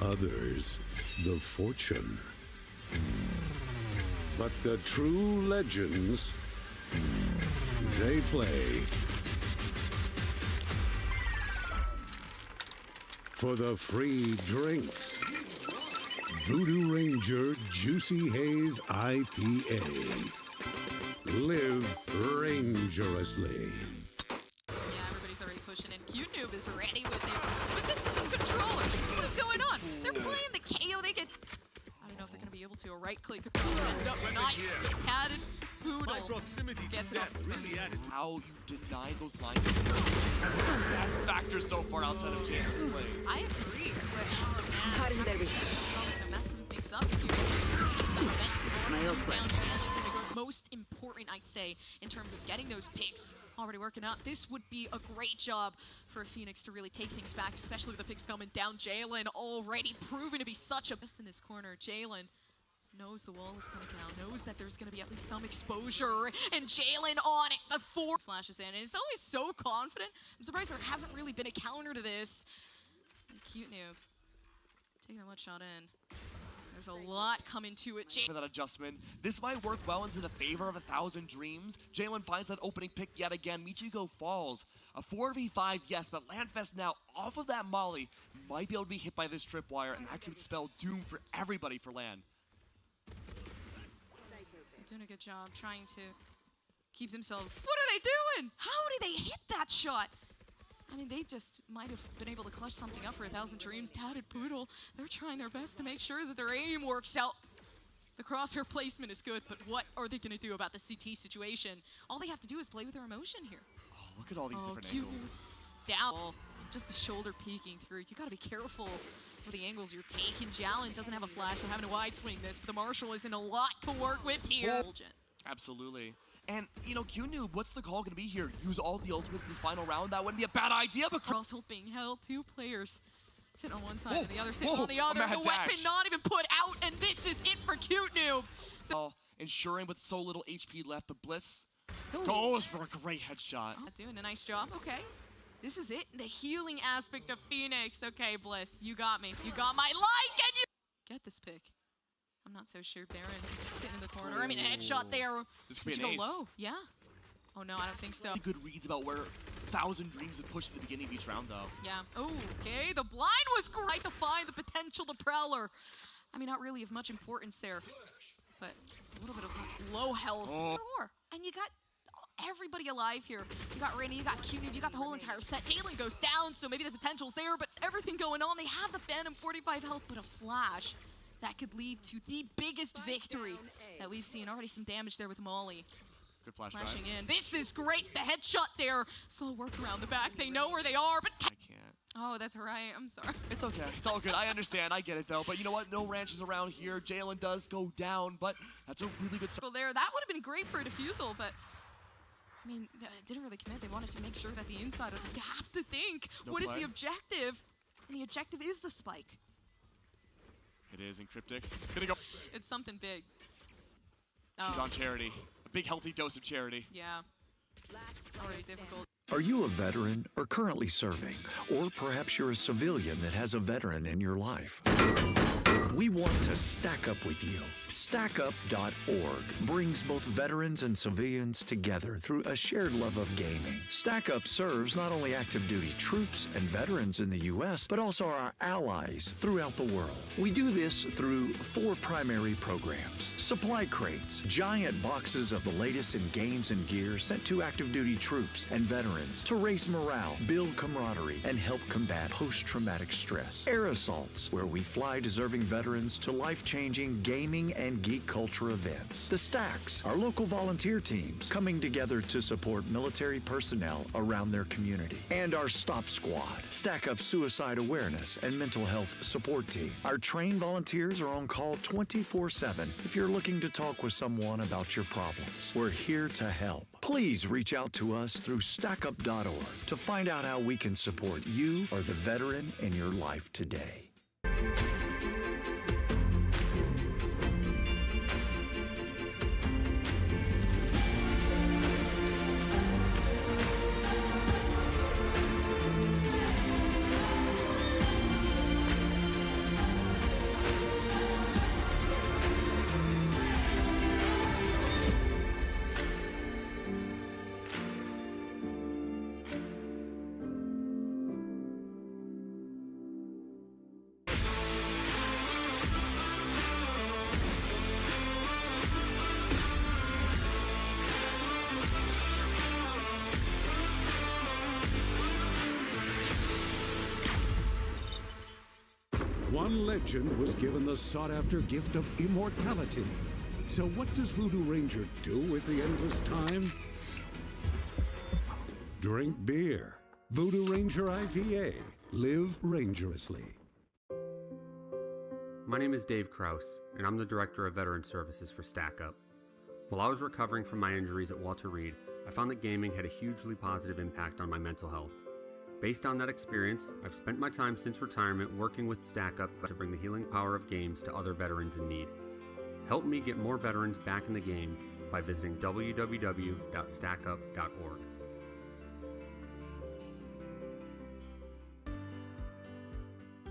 others the fortune. But the true legends, they play for the free drinks. Voodoo Ranger Juicy Haze IPA. Live rangerously. Noob is ready with it, but this is a controller. What is going on? They're playing the KO. They could. I don't know if they're gonna be able to. A right click could probably end up nice. Tatted Poodle gets it off the spin. How you deny those lines. Best factor so far outside of James' plays. I agree. They're messing things up here. Most important, I'd say, in terms of getting those picks already working out. This would be a great job for Phoenix to really take things back, especially with the picks coming down. Jalen already proven to be such a best in this corner. Jalen knows the wall is coming down, knows that there's going to be at least some exposure, and Jalen on it. The 4 flashes in, and it's always so confident. I'm surprised there hasn't really been a counter to this. And Cute Noob taking one shot in. There's a lot coming to it. For that adjustment, this might work well into the favor of 1,000 Dreams. Jalen finds that opening pick yet again. Michigo falls. A 4v5, yes, but LANFest now off of that molly might be able to be hit by this tripwire, and that could spell doom for everybody for LAN. They're doing a good job trying to keep themselves. What are they doing? How did they hit that shot? I mean, they just might have been able to clutch something up for 1,000 Dreams. Tatted Poodle, they're trying their best to make sure that their aim works out. The crosshair placement is good, but what are they going to do about the CT situation? All they have to do is play with their emotion here. Oh, look at all these different angles. Down, just the shoulder peeking through. You got to be careful with the angles you're taking. Jalen doesn't have a flash. They're having to wide swing this, but the Marshall isn't a lot to work with here. Absolutely. And, you know, Q-Noob, what's the call going to be here? Use all the ultimates in this final round? That wouldn't be a bad idea, but Crosshold being held. 2 players sitting on one side and the other sitting on the other. The weapon not even put out, and this is it for Cute-Noob. Ensuring with so little HP left, but Blitz goes for a great headshot. Doing a nice job. Okay. This is it. The healing aspect of Phoenix. Okay, Bliss, you got me. You got my like, and you get this pick. I'm not so sure. Baron sitting in the corner. I mean, a headshot there. This could be an ace. Low. Yeah. Oh, no, I don't think so. Good reads about where 1,000 Dreams would push at the beginning of each round, though. Yeah. Oh, okay. The blind was great to find the potential, the Prowler. I mean, not really of much importance there, but a little bit of low health. And you got everybody alive here. You got Rainy, you got Cunib, you got the whole entire set. Jalen goes down, so maybe the potential's there, but everything going on. They have the Phantom, 45 health, but a flash that could lead to the biggest victory that we've seen. Already some damage there with Molly. Good flash Flashing drive. in. This is great. The headshot there. Slow work around the back. They know where they are, but... I can't. Oh, that's right. I'm sorry. It's okay. It's all good. I understand. I get it, though. But you know what? No ranches around here. Jalen does go down, but that's a really good start. There, that would have been great for a defusal, but... I mean, it didn't really commit. They wanted to make sure that the inside of this... You have to think, what is the objective? And the objective is the spike. It is in Cryptics. Gonna go. It's something big. She's on Charity. A big, healthy dose of Charity. Yeah. Already difficult. Are you a veteran or currently serving? Or perhaps you're a civilian that has a veteran in your life? We want to stack up with you. StackUp.org brings both veterans and civilians together through a shared love of gaming. StackUp serves not only active duty troops and veterans in the U.S., but also our allies throughout the world. We do this through 4 primary programs. Supply crates, giant boxes of the latest in games and gear sent to active duty troops and veterans to raise morale, build camaraderie, and help combat post-traumatic stress. Air assaults, where we fly deserving veterans to life-changing gaming and geek culture events. The Stacks, our local volunteer teams coming together to support military personnel around their community. And our Stop Squad, Stack Up suicide awareness and mental health support team. Our trained volunteers are on call 24/7 if you're looking to talk with someone about your problems. We're here to help. Please reach out to us through StackUp.org to find out how we can support you or the veteran in your life today. One legend was given the sought-after gift of immortality. So what does Voodoo Ranger do with the endless time? Drink beer. Voodoo Ranger IPA. Live rangerously. My name is Dave Kraus, and I'm the Director of Veteran Services for Stack Up. While I was recovering from my injuries at Walter Reed, I found that gaming had a hugely positive impact on my mental health. Based on that experience, I've spent my time since retirement working with Stack Up to bring the healing power of games to other veterans in need. Help me get more veterans back in the game by visiting www.stackup.org.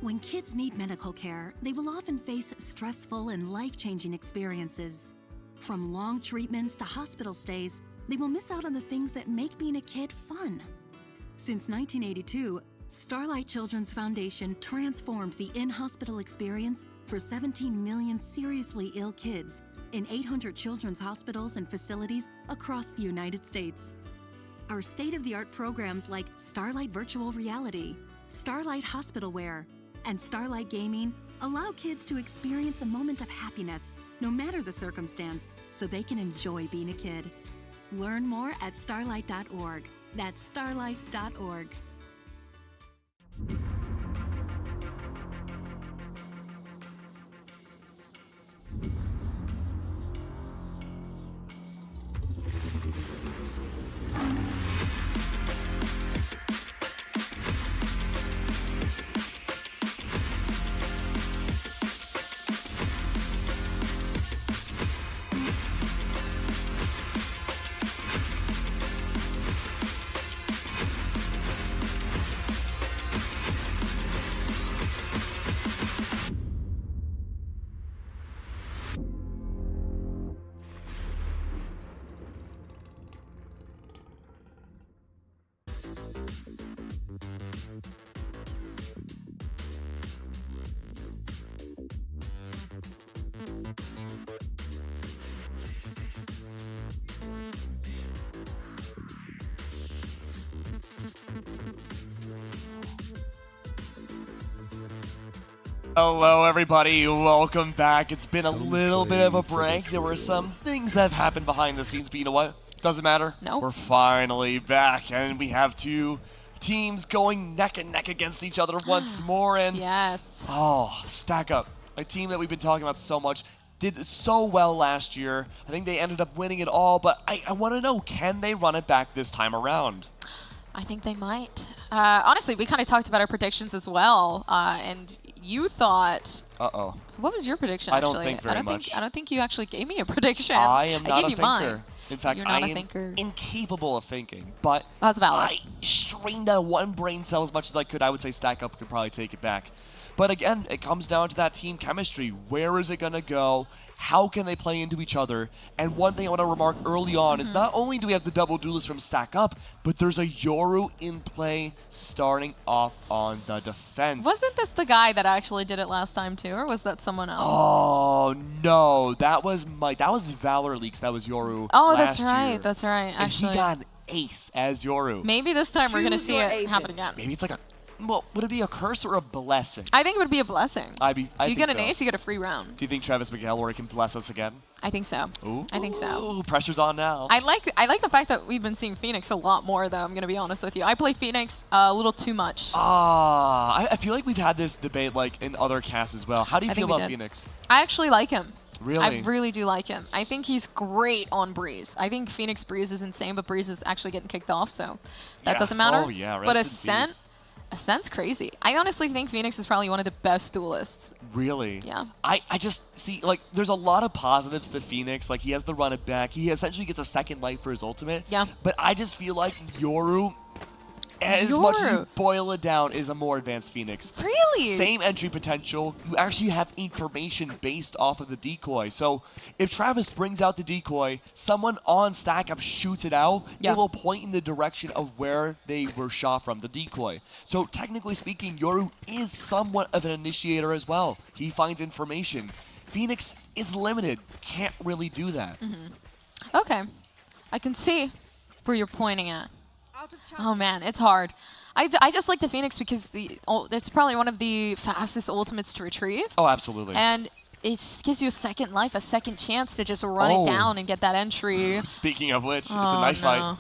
When kids need medical care, they will often face stressful and life-changing experiences. From long treatments to hospital stays, they will miss out on the things that make being a kid fun. Since 1982, Starlight Children's Foundation transformed the in-hospital experience for 17 million seriously ill kids in 800 children's hospitals and facilities across the United States. Our state-of-the-art programs like Starlight Virtual Reality, Starlight Hospital Wear, and Starlight Gaming allow kids to experience a moment of happiness, no matter the circumstance, so they can enjoy being a kid. Learn more at starlight.org. That's starlight.org. Hello, everybody. Welcome back. It's been a little bit of a break. There were some things that have happened behind the scenes, but you know what? Doesn't matter. No. We're finally back, and we have two teams going neck and neck against each other once more. And yes. Oh, Stack Up, a team that we've been talking about so much, did so well last year. I think they ended up winning it all, but I want to know, can they run it back this time around? I think they might. Honestly, we kind of talked about our predictions as well, and you thought. Uh-oh. What was your prediction? I don't actually? think very much. I don't think you actually gave me a prediction. I am not gave a you thinker. Mine. In fact, You're not I a am thinker. incapable of thinking, but That's valid. I strained that one brain cell as much as I could. I would say Stack Up could probably take it back. But again, it comes down to that team chemistry. Where is it going to go? How can they play into each other? And one thing I want to remark early on is not only do we have the double duelist from Stack Up, but there's a Yoru in play starting off on the defense. Wasn't this the guy that actually did it last time too, or was that someone else? Oh, no. That was Mike. That was Valor Leaks. That was Yoru Oh, last that's right. year. That's right. And Actually, he got an ace as Yoru. maybe this time we're gonna see it happen again. Maybe it's like a... Well, would it be a curse or a blessing? I think it would be a blessing. I you think get an so. ace, you get a free round. Do you think Travis McElroy can bless us again? I think so. Ooh. I think so. Ooh, pressure's on now. I like the fact that we've been seeing Phoenix a lot more, though. I'm gonna be honest with you. I play Phoenix a little too much. I feel like we've had this debate like in other casts as well. How do you feel about Phoenix? I actually like him. Really? I really do like him. I think he's great on Breeze. I think Phoenix Breeze is insane, but Breeze is actually getting kicked off, so that doesn't matter. Oh yeah, rest but in Ascent, peace. Ascent's crazy. I honestly think Phoenix is probably one of the best duelists. Really? Yeah. I just see, like, there's a lot of positives to Phoenix. Like, he has the run it back. He essentially gets a second life for his ultimate. Yeah. But I just feel like Yoru, as much as you boil it down, is a more advanced Phoenix. Really? Same entry potential. You actually have information based off of the decoy. So if Travis brings out the decoy, someone on Stack Up shoots it out, Yeah. it will point in the direction of where they were shot from, the decoy. So technically speaking, Yoru is somewhat of an initiator as well. He finds information. Phoenix is limited. Can't really do that. Okay. I can see where you're pointing at. Oh man, it's hard. I just like the Phoenix because it's probably one of the fastest ultimates to retrieve. Oh, absolutely. And it just gives you a second life, a second chance to just run it down and get that entry. Speaking of which, it's a knife fight.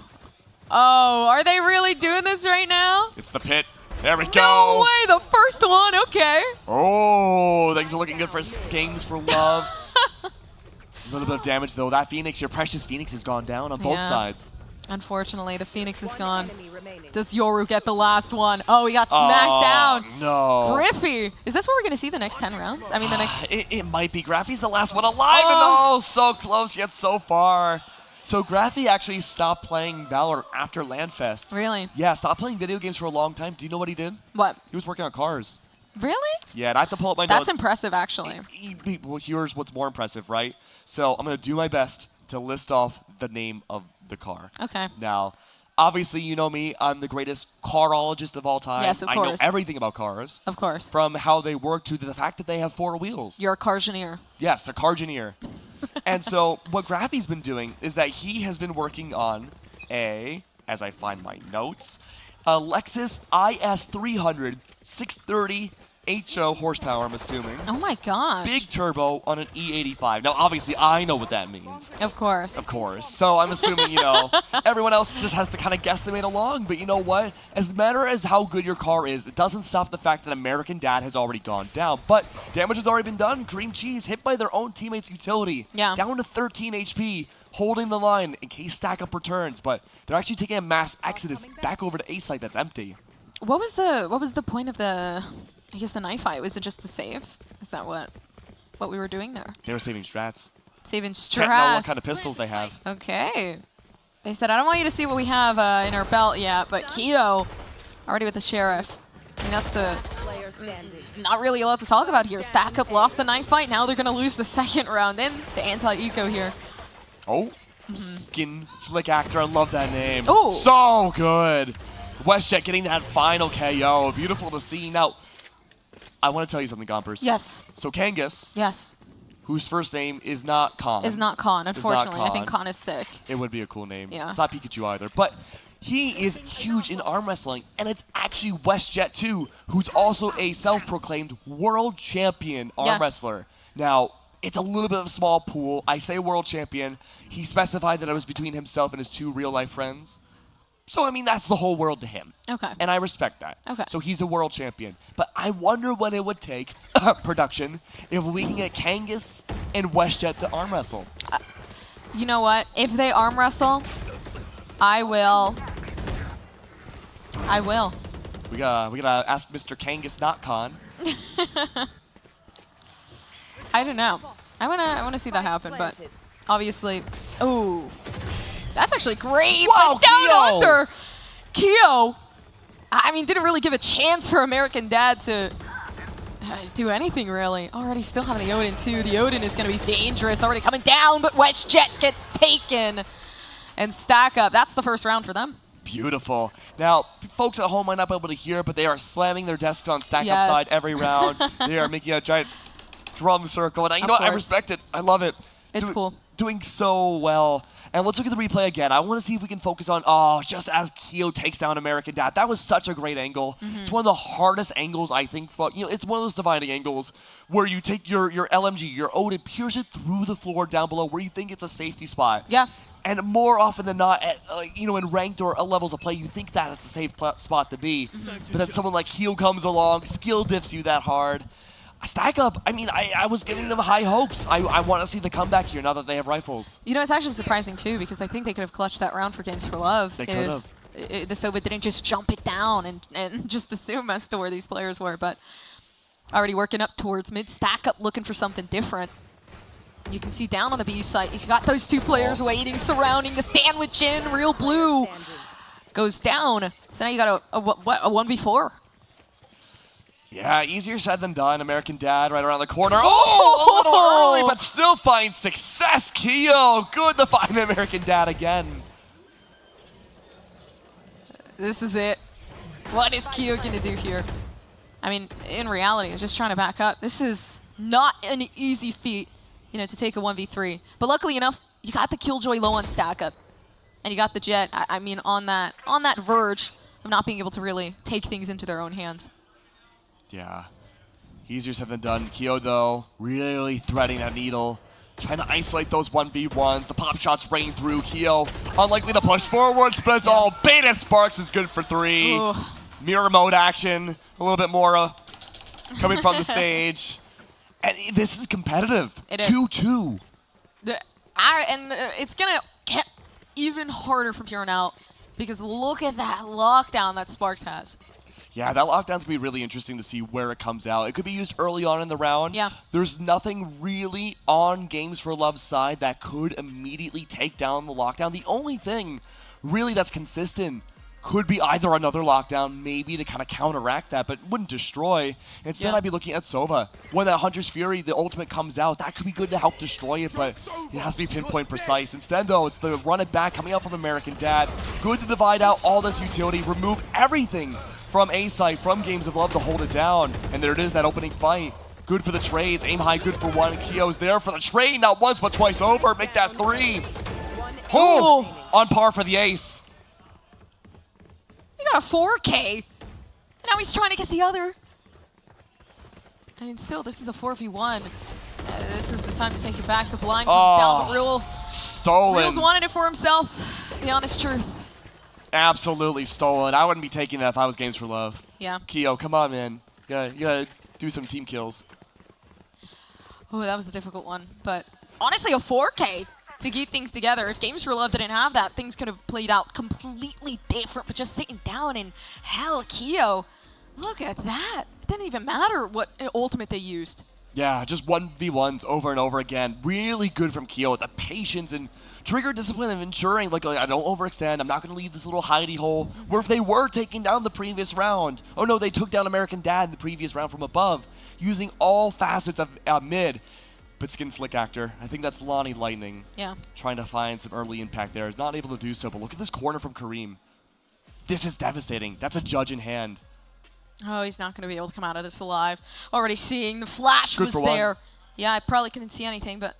Oh, are they really doing this right now? It's the pit. There we No go. way, the first one, okay. Oh, things are looking good for Games for Love. A little bit of damage, though. That Phoenix, your precious Phoenix, has gone down on both sides. Unfortunately, the Phoenix is gone. Does Yoru get the last one? Oh, he got smacked down. No. Griffey. Is this what we're going to see the next 10 rounds? I mean, the next... It might be. Graffy's the last one alive, and oh, so close yet so far. So Graffy actually stopped playing Valorant after LANFest. Really? Yeah, stopped playing video games for a long time. Do you know what he did? What? He was working on cars. Really? Yeah, and I have to pull up my notes. That's impressive, actually. Well, here's what's more impressive, right? So I'm going to do my best to list off the name of the car. Okay. Now, obviously, you know me. I'm the greatest carologist of all time. Yes, of I know course. everything about cars. Of course. From how they work to the fact that they have 4 wheels. You're a cargineer. Yes, a cargineer. And so what Graffy's been doing is that he has been working on as I find my notes, a Lexus IS300 630 HO horsepower, I'm assuming. Oh my gosh. Big turbo on an E85. Now, obviously, I know what that means. Of course. Of course. So I'm assuming, everyone else just has to kind of guesstimate along. But you know what? As matter as how good your car is, it doesn't stop the fact that AmericanDad has already gone down. But damage has already been done. Cream Cheese hit by their own teammate's utility. Yeah. Down to 13 HP, holding the line in case Stack Up returns. But they're actually taking a mass exodus back over to A site that's empty. What was the point of the knife fight? Was it just to save? Is that what we were doing there? They were saving strats. Saving strats. Can't know what kind of pistols they have. Okay. They said, I don't want you to see what we have in our belt yet, but Keo already with the sheriff. I mean, that's not really a lot to talk about here. Stack Up lost the knife fight. Now they're going to lose the second round in the anti-eco here. Oh, Skin Flick Actor. I love that name. Oh. So good. WestJet getting that final KO. Beautiful to see. Now, I want to tell you something, Gompers. Yes. So Kangas. Yes. Whose first name is not Khan. Is not Khan, unfortunately. Khan. I think Khan is sick. It would be a cool name. Yeah. It's not Pikachu either. But He is huge in arm wrestling, and it's actually WestJet too, who's also a self-proclaimed world champion arm wrestler. Now, it's a little bit of a small pool. I say world champion. He specified that it was between himself and his 2 real-life friends. So, I mean, that's the whole world to him. Okay. And I respect that. Okay. So he's a world champion. But I wonder what it would take, production, if we can get Kangas and WestJet to arm wrestle. You know what? If they arm wrestle, I will. We gotta ask Mr. Kangas NotCon. I don't know. I wanna see that happen, but obviously, oh, that's actually great. Wow, but down Keo! under, Keo. I mean, didn't really give a chance for AmericanDad to do anything really. Already still having the Odin too. The Odin is gonna be dangerous. Already coming down, but WestJet gets taken. And Stack Up. That's the first round for them. Beautiful. Now, folks at home might not be able to hear, but they are slamming their desks on Stack Up side every round. They are making a giant drum circle. And you know what? I respect it. I love it. It's cool. Doing so well. And let's look at the replay again. I want to see if we can focus on, just as Keo takes down AmericanDad. That was such a great angle. It's one of the hardest angles, I think. It's one of those dividing angles where you take your LMG, your Odin, pierce it through the floor down below where you think it's a safety spot. Yeah. And more often than not, in ranked or levels of play, you think that it's a safe spot to be. But then someone like Heel comes along, skill diffs you that hard. Stack Up, I mean, I was giving them high hopes. I want to see the comeback here now that they have rifles. You know, it's actually surprising, too, because I think they could have clutched that round for Games for Love. They could have. The Sova didn't just jump it down and just assume as to where these players were. But already working up towards mid. Stack Up looking for something different. You can see down on the B site, you've got those 2 players waiting, surrounding the sandwich in. Real Blue goes down. So now you got a 1v4. Yeah, easier said than done. AmericanDad right around the corner. Oh, a little early, but still finds success. Keo, good to find AmericanDad again. This is it. What is Keo going to do here? I mean, in reality, just trying to back up. This is not an easy feat, to take a 1v3. But luckily enough, you got the Killjoy low on Stack Up. And you got the Jet, I mean, on that verge of not being able to really take things into their own hands. Yeah. Easier said than done. Keo, though, really threading that needle. Trying to isolate those 1v1s. The pop shots rain through. Keo unlikely to push forwards, but it's all Beta Sparks is good for 3. Ooh. Mirror mode action. A little bit more coming from the stage. And this is competitive. It is. 2-2. It's going to get even harder from here on out because look at that lockdown that Sparks has. Yeah, that lockdown's going to be really interesting to see where it comes out. It could be used early on in the round. Yeah. There's nothing really on Games for Love's side that could immediately take down the lockdown. The only thing really that's consistent could be either another lockdown, maybe to kind of counteract that, but wouldn't destroy. Instead, I'd be looking at Sova. When that Hunter's Fury, the ultimate comes out, that could be good to help destroy it, but it has to be pinpoint precise. Instead, though, it's the run it back coming out from AmericanDad. Good to divide out all this utility, remove everything from A-Site, from Games of Love to hold it down. And there it is, that opening fight. Good for the trades, aim high, good for 1. Keo's there for the trade, not once, but twice over. Make that 3. Oh, on par for the ace. He got a 4K. And now he's trying to get the other. I mean, still, this is a 4v1. This is the time to take it back. The blind comes down, but Real stolen. Real's wanted it for himself. The honest truth. Absolutely stolen. I wouldn't be taking that if I was Games for Love. Yeah. Keo, come on, man. You gotta do some team kills. Oh, that was a difficult one. But honestly, a 4K to keep things together. If Games for Love didn't have that, things could have played out completely different. But just sitting down and hell, Keo, look at that. It didn't even matter what ultimate they used. Yeah, just 1v1s over and over again. Really good from Keo with the patience and trigger discipline of ensuring, like I don't overextend. I'm not going to leave this little hidey hole. Where if they were taking down the previous round, oh no, they took down AmericanDad in the previous round from above, using all facets of mid. But Skin Flick Actor, I think that's Lonnie Lightning. Yeah. Trying to find some early impact there. Not able to do so, but look at this corner from Kareem. This is devastating. That's a judge in hand. Oh, he's not going to be able to come out of this alive. Already seeing the flash Good was for there. 1. Yeah, I probably couldn't see anything, but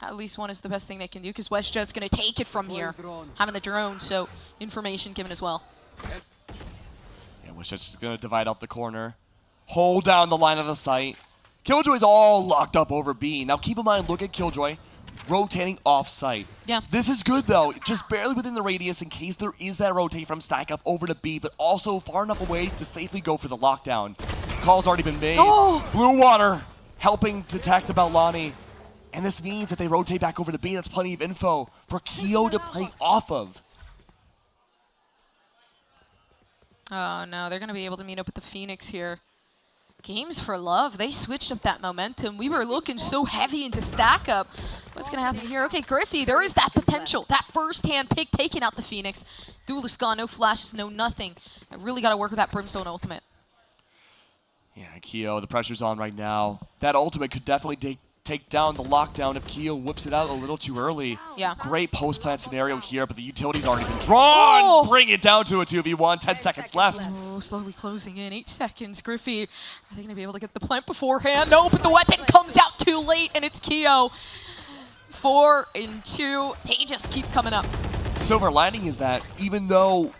at least one is the best thing they can do, because WestJet's going to take it from here, having the drone, so information given as well. Yeah, WestJet's just going to divide out the corner, hold down the line of the sight. Killjoy's all locked up over B. Now keep in mind, look at Killjoy rotating off-site. Yeah. This is good, though. Just barely within the radius in case there is that rotate from Stack Up over to B, but also far enough away to safely go for the lockdown. Call's already been made. Oh! Blue Water helping detect about Lonnie. And this means that they rotate back over to B. That's plenty of info for Keo to play off of. Oh, no. They're going to be able to meet up with the Phoenix here. Games for Love, they switched up that momentum. We were looking so heavy into Stack Up. What's going to happen here? Okay, Griffey, there is that potential. That first-hand pick taking out the Phoenix. Duelist gone, no flashes, no nothing. I really got to work with that Brimstone ultimate. Yeah, Keo, the pressure's on right now. That ultimate could definitely take down the lockdown if Keo whips it out a little too early. Yeah. Great post-plant scenario here, but the utility's already been drawn. Oh! Bring it down to a 2v1. 10 seconds left. Oh, slowly closing in. 8 seconds. Griffey, are they going to be able to get the plant beforehand? No, but the weapon comes out too late, and it's Keo. 4 and 2. They just keep coming up. Silver lining is that even though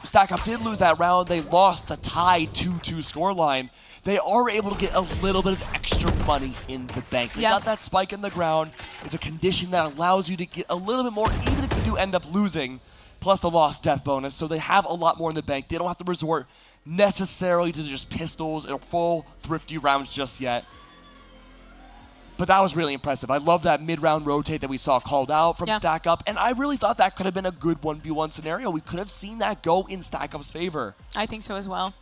Stack Up did lose that round, they lost the tie 2-2 scoreline. They are able to get a little bit of extra money in the bank. They got that spike in the ground. It's a condition that allows you to get a little bit more, even if you do end up losing, plus the lost death bonus. So they have a lot more in the bank. They don't have to resort necessarily to just pistols or full thrifty rounds just yet. But that was really impressive. I love that mid-round rotate that we saw called out from Stack Up, and I really thought that could have been a good 1v1 scenario. We could have seen that go in Stack Up's favor. I think so as well.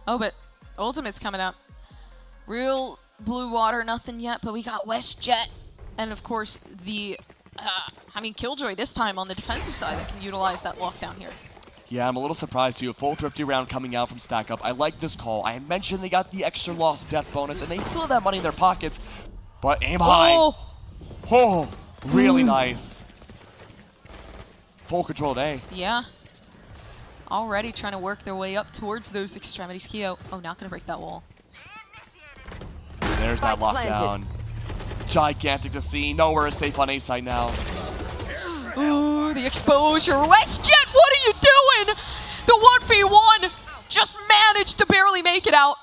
Oh, but Ultimate's coming up. Real Blue Water, nothing yet, but we got WestJet. And of course, the, Killjoy this time on the defensive side that can utilize that lockdown here. Yeah, I'm a little surprised too. A full thrifty round coming out from Stack Up. I like this call. I mentioned they got the extra lost death bonus, and they still have that money in their pockets, but aim high. Oh, really nice. Full control of A. Yeah. Already trying to work their way up towards those extremities. Keo, not going to break that wall. There's that lockdown. Gigantic to see. Nowhere is safe on A side now. Oh, the exposure. WestJet, what are you doing? The 1v1 just managed to barely make it out.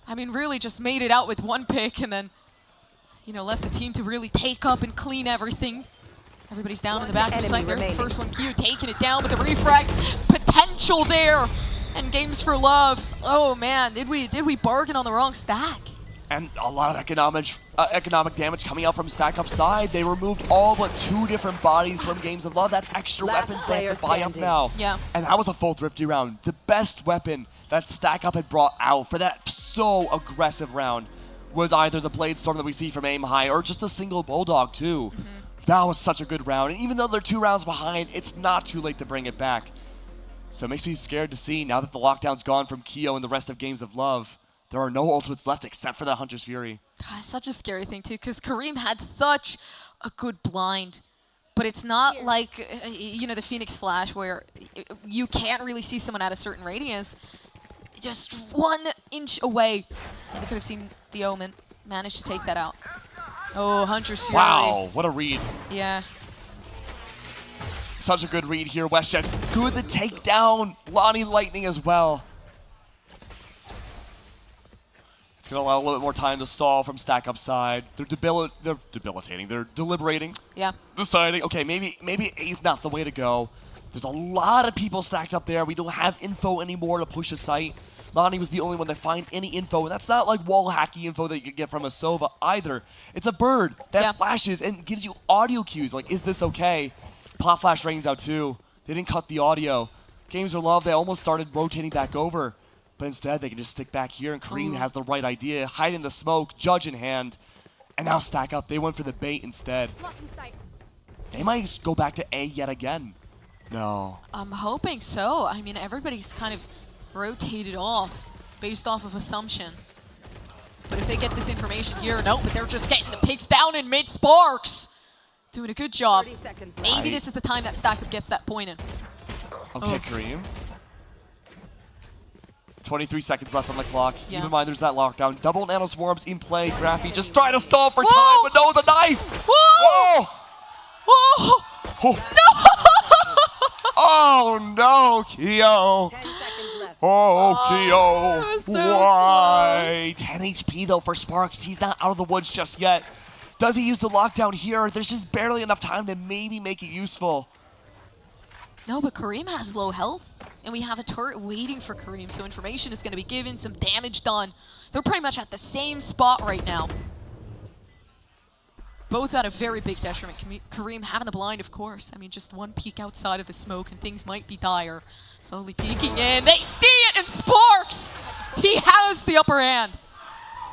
Really just made it out with one pick and then, left the team to really take up and clean everything. Everybody's down in the back of the site. There's the first one. Q taking it down with the refrag. Potential there. And Games for Love. Oh man, did we bargain on the wrong stack? And a lot of economic damage coming out from Stack Up side. They removed all but 2 different bodies from Games of Love. That's extra weapons they have to buy up now. Yeah. And that was a full thrifty round. The best weapon that Stack Up had brought out for that so aggressive round was either the Blade Storm that we see from Aim High or just a single Bulldog too. That was such a good round. And even though they're 2 rounds behind, it's not too late to bring it back. So it makes me scared to see now that the lockdown's gone from Keo and the rest of Games of Love. There are no ultimates left except for that Hunter's Fury. God, such a scary thing too, because Kareem had such a good blind. But it's not like, the Phoenix Flash where you can't really see someone at a certain radius. Just 1 inch away. And they could have seen the Omen. Managed to take that out. Oh, Hunter's Fury. Wow, what a read. Yeah. Such a good read here, WestJet. Good to take down Lonnie Lightning as well. It's going to allow a little bit more time to stall from Stack Up side. They're debilitating. They're deliberating. Yeah. Deciding, okay, maybe A's not the way to go. There's a lot of people stacked up there. We don't have info anymore to push a site. Lonnie was the only one to find any info, and that's not like wall hacking info that you could get from a Sova either. It's a bird that flashes and gives you audio cues, like, is this okay? Pop flash rains out too. They didn't cut the audio. Games of Love, they almost started rotating back over, but instead they can just stick back here, and Kareem has the right idea, hide in the smoke, Judge in hand, and now Stack Up. They went for the bait instead. They might go back to A yet again. No. I'm hoping so. Everybody's kind of rotated off based off of assumption. But if they get this information here, no, but they're just getting the picks down in mid-sparks. Doing a good job. Maybe this is the time that Stack Up gets that point in. Okay, Kareem. 23 seconds left on the clock. Yeah. Keep in mind there's that lockdown. Double nano swarms in play. Graphy just trying to stall for time, but no, the knife! Whoa! Whoa! Oh no, Keo! Oh, Keo! so Why? 10 HP though for Sparks. He's not out of the woods just yet. Does he use the lockdown here? There's just barely enough time to maybe make it useful. No, but Kareem has low health, and we have a turret waiting for Kareem, so information is going to be given, some damage done. They're pretty much at the same spot right now. Both at a very big detriment. Kareem having the blind, of course. I mean, just one peek outside of the smoke, and things might be dire. Slowly peeking in. They see it, and Sparks! He has the upper hand.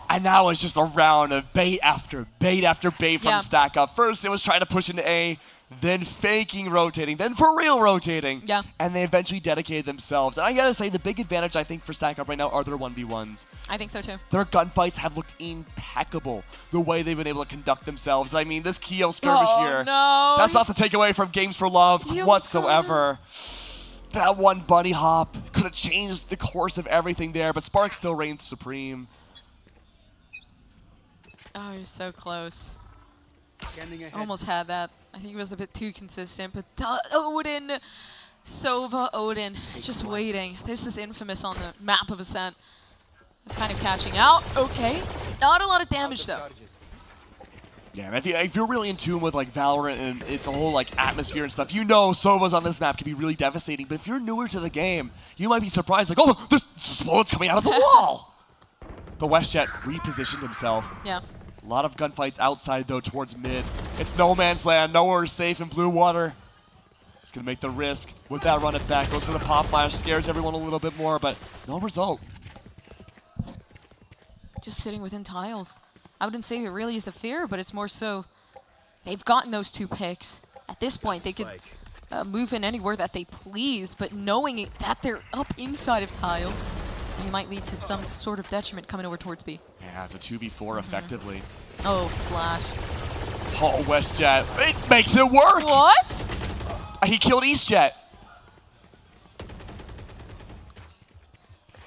And now it's just a round of bait after bait after bait from Yeah. Stack Up. First, it was trying to push into A, then faking rotating, then for real rotating. Yeah. And they eventually dedicated themselves. And I gotta say, the big advantage, I think, for Stack Up right now are their 1v1s. I think so, too. Their gunfights have looked impeccable, the way they've been able to conduct themselves. I mean, this Keo skirmish here, no. that's not to take away from Games for Love whatsoever. That one bunny hop could have changed the course of everything there, but Sparks still reigns supreme. Oh, he was so close. Scanning ahead. Almost had that. I think he was a bit too consistent, but Odin, Sova, Odin, just waiting. This is infamous on the map of Ascent. Kind of catching out. Okay. Not a lot of damage, though. Yeah, and if you're really in tune with like Valorant and its a whole like atmosphere and stuff, you know Sovas on this map can be really devastating. But if you're newer to the game, you might be surprised, like, oh, there's bullets coming out of the wall. The WestJet repositioned himself. Yeah. A lot of gunfights outside though towards mid. It's no man's land. Nowhere is safe in blue water. He's gonna make the risk with that run it back. Goes for the pop flash, scares everyone a little bit more, but no result. Just sitting within tiles. I wouldn't say it really is a fear, but it's more so they've gotten those 2 picks. At this point, they could move in anywhere that they please, but knowing that they're up inside of tiles, it might lead to some sort of detriment coming over towards B. Yeah, it's a 2v4 effectively. Oh, flash. Oh, WestJet. It makes it work! What? He killed EastJet.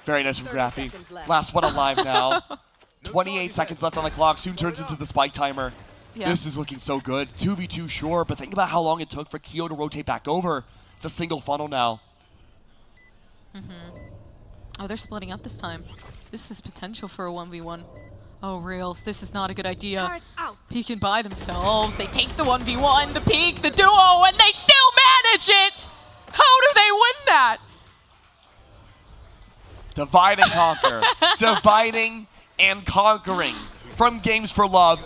Very nice from Graphy. Last one alive now. 28 seconds left on the clock. Soon turns into the spike timer. Yeah. This is looking so good. 2v2 sure, but think about how long it took for Keo to rotate back over. It's a single funnel now. Oh, they're splitting up this time. This is potential for a 1v1. Oh, Reals, this is not a good idea. Peeking by themselves. They take the 1v1, the peek, the duo, and they still manage it! How do they win that? Divide and conquer. Dividing and conquering from Games for Love.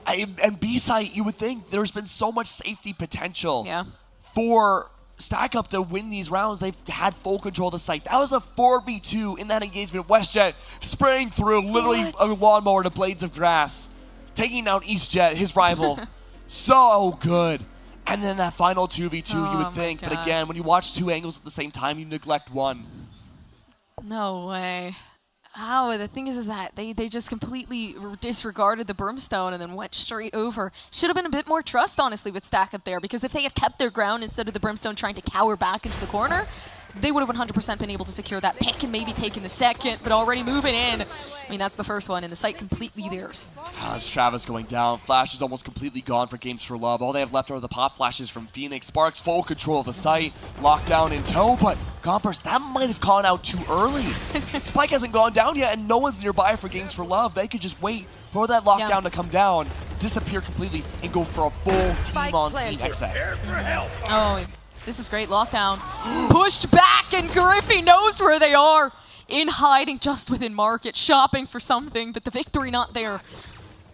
And B-side, you would think there's been so much safety potential for Stack Up to win these rounds. They've had full control of the site. That was a 4v2 in that engagement. WestJet spraying through literally a lawnmower to blades of grass, taking out EastJet, his rival. So good. And then that final 2v2, you would think. But again, when you watch 2 angles at the same time, you neglect one. No way. How? The thing is that they just completely disregarded the Brimstone and then went straight over. Should have been a bit more trust, honestly, with Stack Up there, because if they had kept their ground instead of the Brimstone trying to cower back into the corner, they would have 100% been able to secure that pick and maybe taken the second, but already moving in. I mean, that's the first one, and the site completely theirs. As Travis going down, Flash is almost completely gone for Games for Love. All they have left are the pop flashes from Phoenix. Sparks full control of the site, lockdown in tow, but Gompers, that might have gone out too early. Spike hasn't gone down yet, and no one's nearby for Games for Love. They could just wait for that lockdown to come down, disappear completely, and go for a full team-on-team exit. Oh, this is great. Lockdown. Pushed back, and Griffey knows where they are. In hiding just within market, shopping for something, but the victory not there.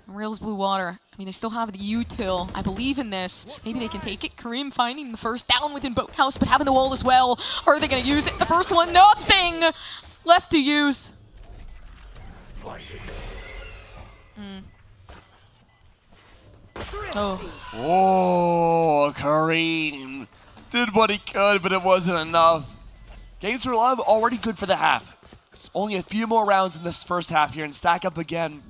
Reals blue water. I mean, they still have the util. I believe in this. Maybe they can take it. Kareem finding the first down within Boathouse, but having the wall as well. Are they going to use it? The first one, nothing left to use. Oh, Kareem did what he could, but it wasn't enough. Games for Love already good for the half. It's only a few more rounds in this first half here, and Stack Up again.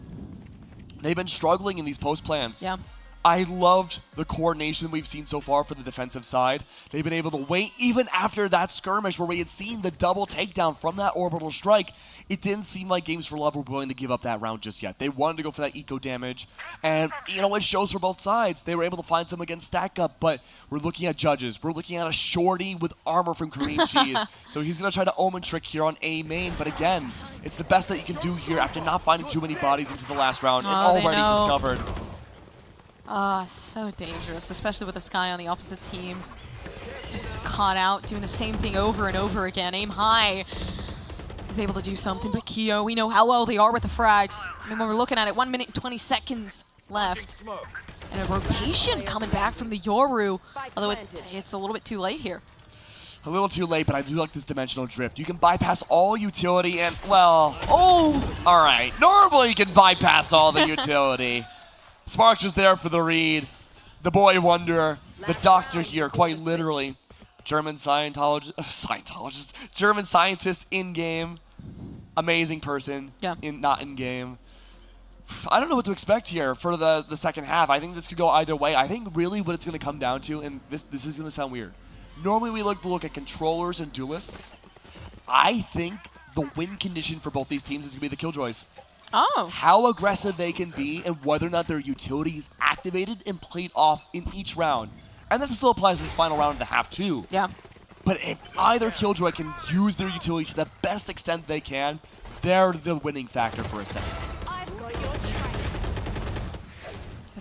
They've been struggling in these post plans. Yeah. I loved the coordination we've seen so far for the defensive side. They've been able to wait even after that skirmish where we had seen the double takedown from that orbital strike. It didn't seem like Games for Love were willing to give up that round just yet. They wanted to go for that eco damage. And, you know, it shows for both sides. They were able to find some against Stack Up, but we're looking at judges. We're looking at a shorty with armor from Kareem Cheese. So he's going to try to Omen trick here on A main. But again, it's the best that you can do here after not finding too many bodies into the last round and already discovered. So dangerous, especially with this guy on the opposite team. Just caught out, doing the same thing over and over again. Aim high. He's able to do something, but Keo, we know how well they are with the frags. I mean, when we're looking at it, 1 minute and 20 seconds left. And a rotation coming back from the Yoru, although it's a little bit too late here. A little too late, but I do like this dimensional drift. You can bypass all utility and, well... Oh! All right. Normally you can bypass all the utility. Sparks was there for the read. The boy wonder. The doctor here, quite literally. German Scientologist. German scientist in-game. Amazing person. Yeah. Not in-game. I don't know what to expect here for the second half. I think this could go either way. I think really what it's going to come down to, and this is going to sound weird. Normally we look at controllers and duelists. I think the win condition for both these teams is going to be the Killjoys. Oh. How aggressive they can be and whether or not their utility is activated and played off in each round. And that still applies to this final round and a half too. Yeah. But if either Killjoy can use their utility to the best extent they can, they're the winning factor for a second.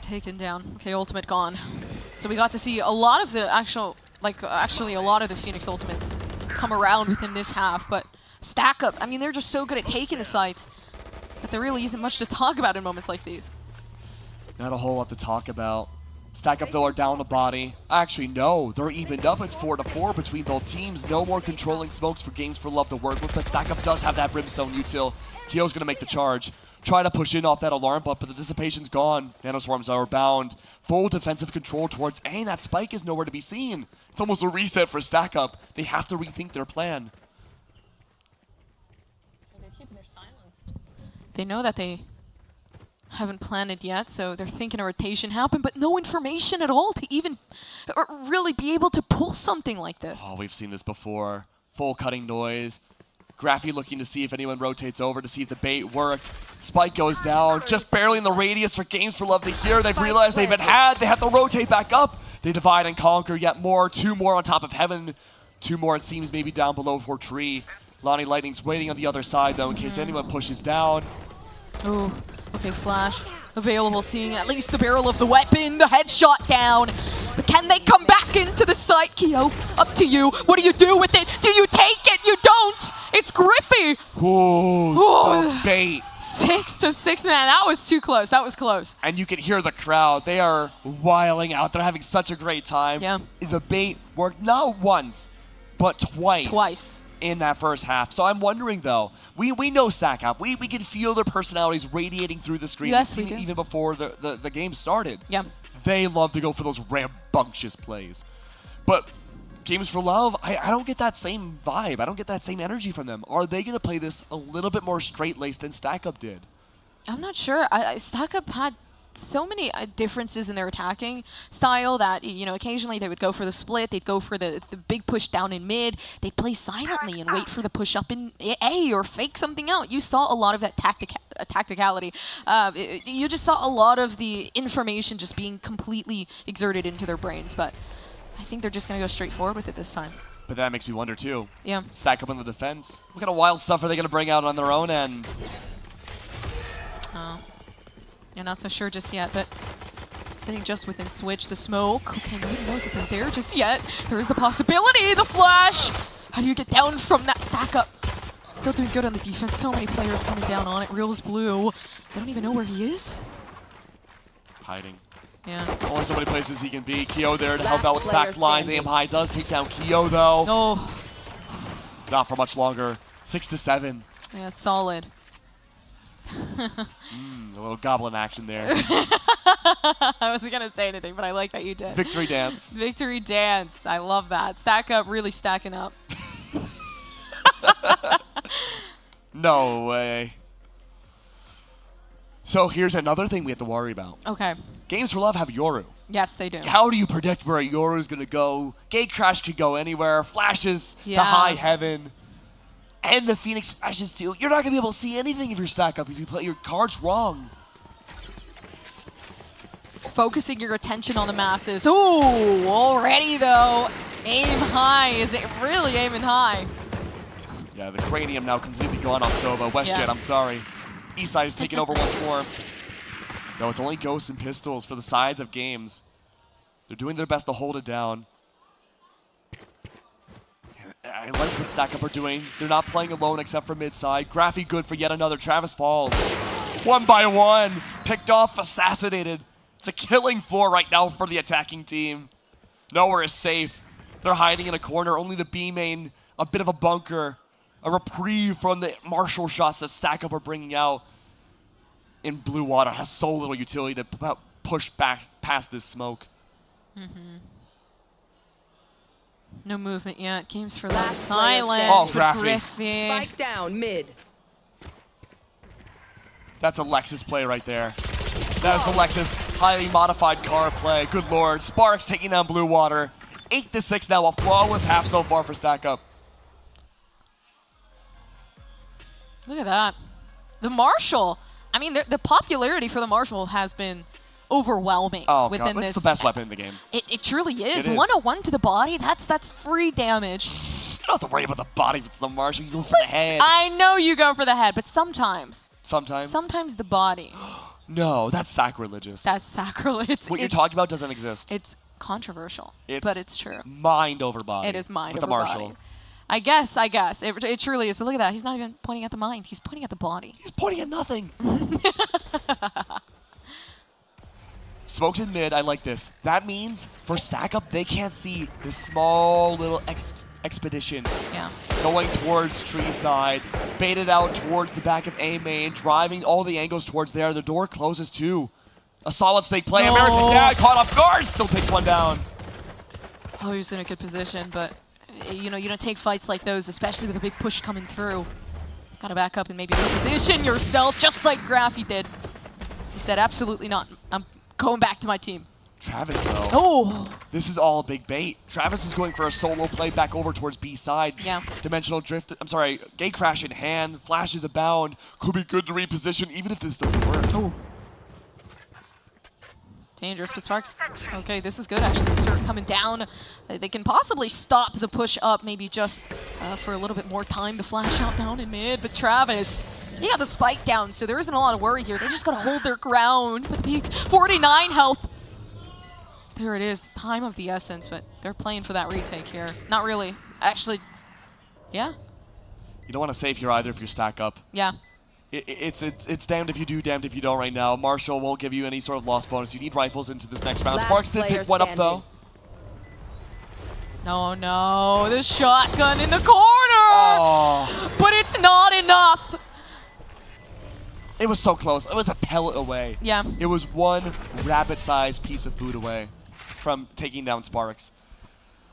Taken down. Okay, ultimate gone. So we got to see a lot of the actually a lot of the Phoenix ultimates come around within this half, but Stack Up, I mean, they're just so good at taking the sites that there really isn't much to talk about in moments like these. Not a whole lot to talk about. Stack Up, though, are down a body. Actually, no, they're evened up. It's 4-4 between both teams. No more controlling smokes for Games for Love to work with, but Stack Up does have that Brimstone util. Keo's going to make the charge. Try to push in off that alarm bump, but the dissipation's gone. Nanoswarms are bound. Full defensive control towards A, and that spike is nowhere to be seen. It's almost a reset for Stack Up. They have to rethink their plan. They're keeping their silence. They know that they haven't planned it yet, so they're thinking a rotation happen, but no information at all to even really be able to pull something like this. Oh, we've seen this before. Full cutting noise. Graphy looking to see if anyone rotates over to see if the bait worked. Spike goes down, just barely in the radius for Games for Love to hear. They've realized they've been had. They have to rotate back up. They divide and conquer yet more. 2 more on top of Heaven. 2 more, it seems, maybe down below for Tree. Lonnie Lightning's waiting on the other side, though, in case anyone pushes down. Oh, okay, Flash available, seeing at least the barrel of the weapon, the headshot down. But can they come back into the site? Keo, up to you. What do you do with it? Do you take it? You don't. It's Griffey. Ooh, the bait. 6-6, man. That was too close. That was close. And you can hear the crowd. They are wiling out. They're having such a great time. Yeah. The bait worked not once, but twice. Twice. In that first half. So I'm wondering, though, we know Stack Up. We can feel their personalities radiating through the screen. Yes, we do. Even before the game started. Yeah. They love to go for those rambunctious plays. But Games for Love, I don't get that same vibe. I don't get that same energy from them. Are they going to play this a little bit more straight-laced than Stack Up did? I'm not sure. Stack Up had so many differences in their attacking style that, you know, occasionally they would go for the split, they'd go for the big push down in mid, they'd play silently and wait for the push up in A or fake something out. You saw a lot of that tacticality. You just saw a lot of the information just being completely exerted into their brains, but I think they're just going to go straight forward with it this time. But that makes me wonder, too. Yeah. Stack Up on the defense. What kind of wild stuff are they going to bring out on their own end? Yeah, not so sure just yet, but sitting just within switch, the smoke. Okay, nobody knows that they're there just yet. There is the possibility, the flash. How do you get down from that Stack Up? Still doing good on the defense. So many players coming down on it. Real's blue. They don't even know where he is. Hiding. Yeah. Only so many places he can be. Keo there to help out with the back lines. Aim high does take down Keo, though. No. Not for much longer. 6-7. Yeah, solid. A little goblin action there. I wasn't going to say anything, but I like that you did. Victory dance. Victory dance. I love that. Stack Up, really stacking up. No way. So here's another thing we have to worry about. Okay. Games for Love have Yoru. Yes, they do. How do you predict where Yoru's going to go? Gate Crash could go anywhere. Flashes to high heaven. And the Phoenix Flashes too. You're not going to be able to see anything if you're stack up if you play your cards wrong. Focusing your attention on the masses. Ooh, already though. Aim high. Is it really aiming high? Yeah, the cranium now completely gone off Sova. WestJet, I'm sorry. Eastside is taking over once more. No, it's only Ghosts and Pistols for the sides of games. They're doing their best to hold it down. I like what Stack Up are doing. They're not playing alone except for mid-side. Graphy good for yet another. Travis falls. 1 by 1. Picked off, assassinated. It's a killing floor right now for the attacking team. Nowhere is safe. They're hiding in a corner. Only the B main, a bit of a bunker. A reprieve from the Marshall shots that Stack Up are bringing out. In blue water has so little utility to push back past this smoke. No movement yet. Games for Love. Silent. Oh, Graphy. Griffey. Spike down mid. That's a Lexus play right there. That is the Lexus highly modified car play. Good lord. Sparks taking down blue water. 8-6 now. A flawless half so far for Stack Up. Look at that. The Marshall. I mean, the popularity for the Marshall has been overwhelming within this. It's the best weapon in the game. It truly is. It is. 101 to the body. That's free damage. You don't have to worry about the body if it's the Marshall. You go for the head. I know you go for the head, but sometimes. Sometimes? Sometimes the body. No, that's sacrilegious. That's sacrilege. What you're talking about doesn't exist. It's controversial, It's but it's true. Mind over body. It is mind with over the Marshall. body. I guess. It truly is. But look at that. He's not even pointing at the mind. He's pointing at the body. He's pointing at nothing. Smokes in mid. I like this. That means for Stack Up, they can't see this small little expedition. Yeah. Going towards tree side. Baited out towards the back of A main. Driving all the angles towards there. The door closes too. A solid snake play. No. AmericanDad caught off guard. Still takes one down. Oh, he was in a good position, but you know, you don't take fights like those, especially with a big push coming through. Gotta back up and maybe reposition yourself, just like Graphy did. He said, absolutely not. I'm going back to my team. Travis, though. Oh! This is all a big bait. Travis is going for a solo play back over towards B side. Yeah. Dimensional drift, I'm sorry, gate crash in hand, flashes abound. Could be good to reposition even if this doesn't work. Oh. Dangerous, but Sparks. Okay, this is good actually. They start coming down. They can possibly stop the push up, maybe just for a little bit more time to flash out down in mid. But Travis, he got the spike down, so there isn't a lot of worry here. They just gotta hold their ground with a big 49 health. There it is, time of the essence, but they're playing for that retake here. Not really. Actually, yeah. You don't want to save here either if you stack up. Yeah. It's damned if you do, damned if you don't right now. Marshall won't give you any sort of loss bonus. You need rifles into this next round. Sparks did pick one up though. No, no, the shotgun in the corner! Oh. But it's not enough! It was so close. It was a pellet away. Yeah. It was one rabbit-sized piece of food away from taking down Sparks.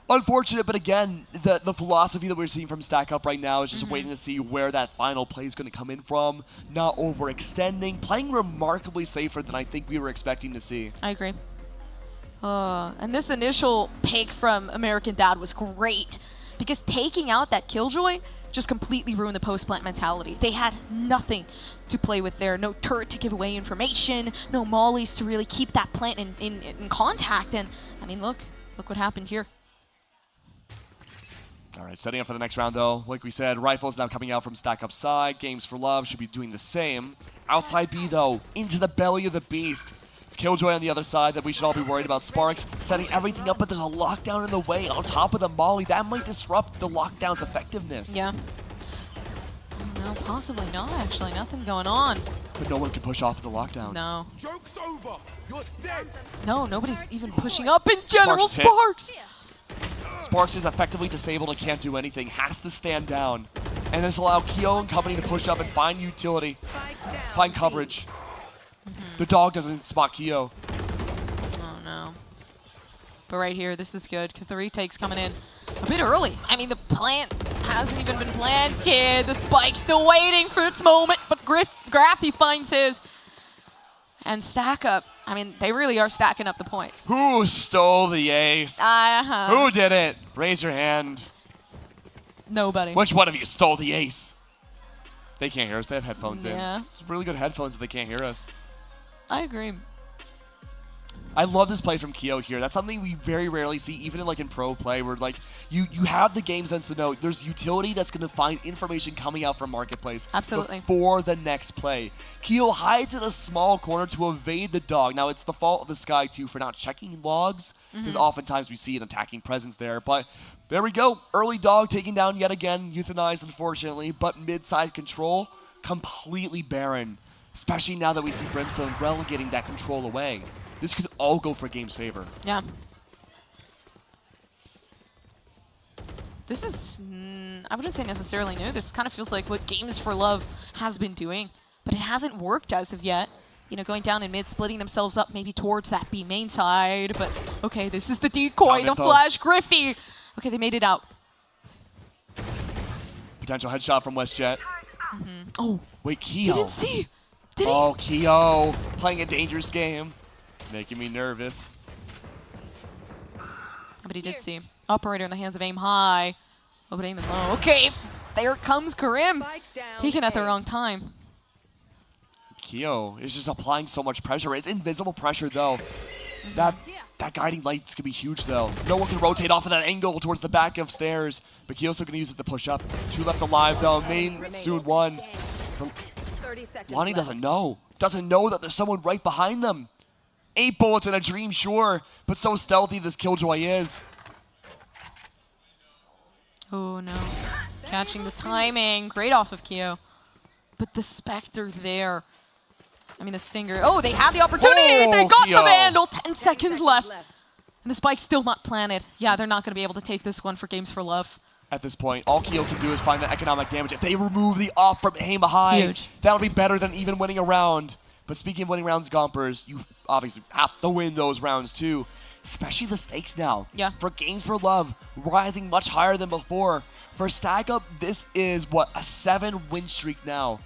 Unfortunate, but again, the philosophy that we're seeing from Stack Up right now is just waiting to see where that final play is going to come in from. Not overextending, playing remarkably safer than I think we were expecting to see. I agree. And this initial pick from AmericanDad was great because taking out that Killjoy just completely ruined the post-plant mentality. They had nothing to play with there. No turret to give away information, no mollies to really keep that plant in contact. And, I mean, look what happened here. All right, setting up for the next round, though. Like we said, rifles now coming out from Stack Up side. Games for Love should be doing the same. Outside B, though, into the belly of the beast. It's Killjoy on the other side that we should all be worried about. Sparks setting everything up, but there's a lockdown in the way on top of the molly. That might disrupt the lockdown's effectiveness. Yeah. No, possibly not, actually. Nothing going on. But no one can push off the lockdown. No. Joke's over. You're dead. No, nobody's even pushing up in general. Sparks! Sparks is effectively disabled and can't do anything. Has to stand down. And this allows Kyo and company to push up and find utility. Find coverage. The dog doesn't spot Kyo. Oh, no. But right here, this is good because the retake's coming in a bit early. I mean, the plant hasn't even been planted. The spike's still waiting for its moment, but Graphy finds his. And Stack Up I mean, they really are stacking up the points. Who stole the ace? Who did it? Raise your hand. Nobody. Which one of you stole the ace? They can't hear us. They have headphones in. Yeah. It's really good headphones if they can't hear us. I agree. I love this play from Keo here. That's something we very rarely see, even in pro play, where you have the game sense to know there's utility that's going to find information coming out from Marketplace Absolutely. before the next play. Keo hides in a small corner to evade the dog. Now, it's the fault of the Sky, too, for not checking logs, because oftentimes we see an attacking presence there. But there we go. Early dog taken down yet again, euthanized, unfortunately, but mid-side control completely barren, especially now that we see Brimstone relegating that control away. This could all go for game's favor. Yeah. This is, I wouldn't say necessarily new. This kind of feels like what Games for Love has been doing, but it hasn't worked as of yet. You know, going down in mid, splitting themselves up maybe towards that B main side, but okay, this is the decoy, the flash Griffey. Okay, they made it out. Potential headshot from WestJet. Oh. Wait, Keo. He didn't see. Did he? Oh, Keo. Playing a dangerous game. Making me nervous. But he did see. Operator in the hands of Aim High. Oh, but aiming low. Okay, there comes Karim. Peeking at the wrong time. Keo is just applying so much pressure. It's invisible pressure, though. That guiding light's going to be huge, though. No one can rotate off of that angle towards the back of stairs. But Keo's still going to use it to push up. 2 left alive, though. Main soon 1. Lonnie doesn't know. Doesn't know that there's someone right behind them. 8 bullets in a dream, sure, but so stealthy this Killjoy is. Oh, no. Catching the timing. Great off of Keo. But the Spectre there. I mean, the Stinger. Oh, they had the opportunity. Oh, they got Keo. the Vandal. 10 seconds left. And the spike's still not planted. Yeah, they're not going to be able to take this one for Games for Love. At this point, all Keo can do is find the economic damage. If they remove the off from Aim High, Huge. that'll be better than even winning a round. But speaking of winning rounds, Gompers, you obviously have to win those rounds too. Especially the stakes now. Yeah. For Games for Love, rising much higher than before. For Stack Up, this is, what, a 7-win streak now.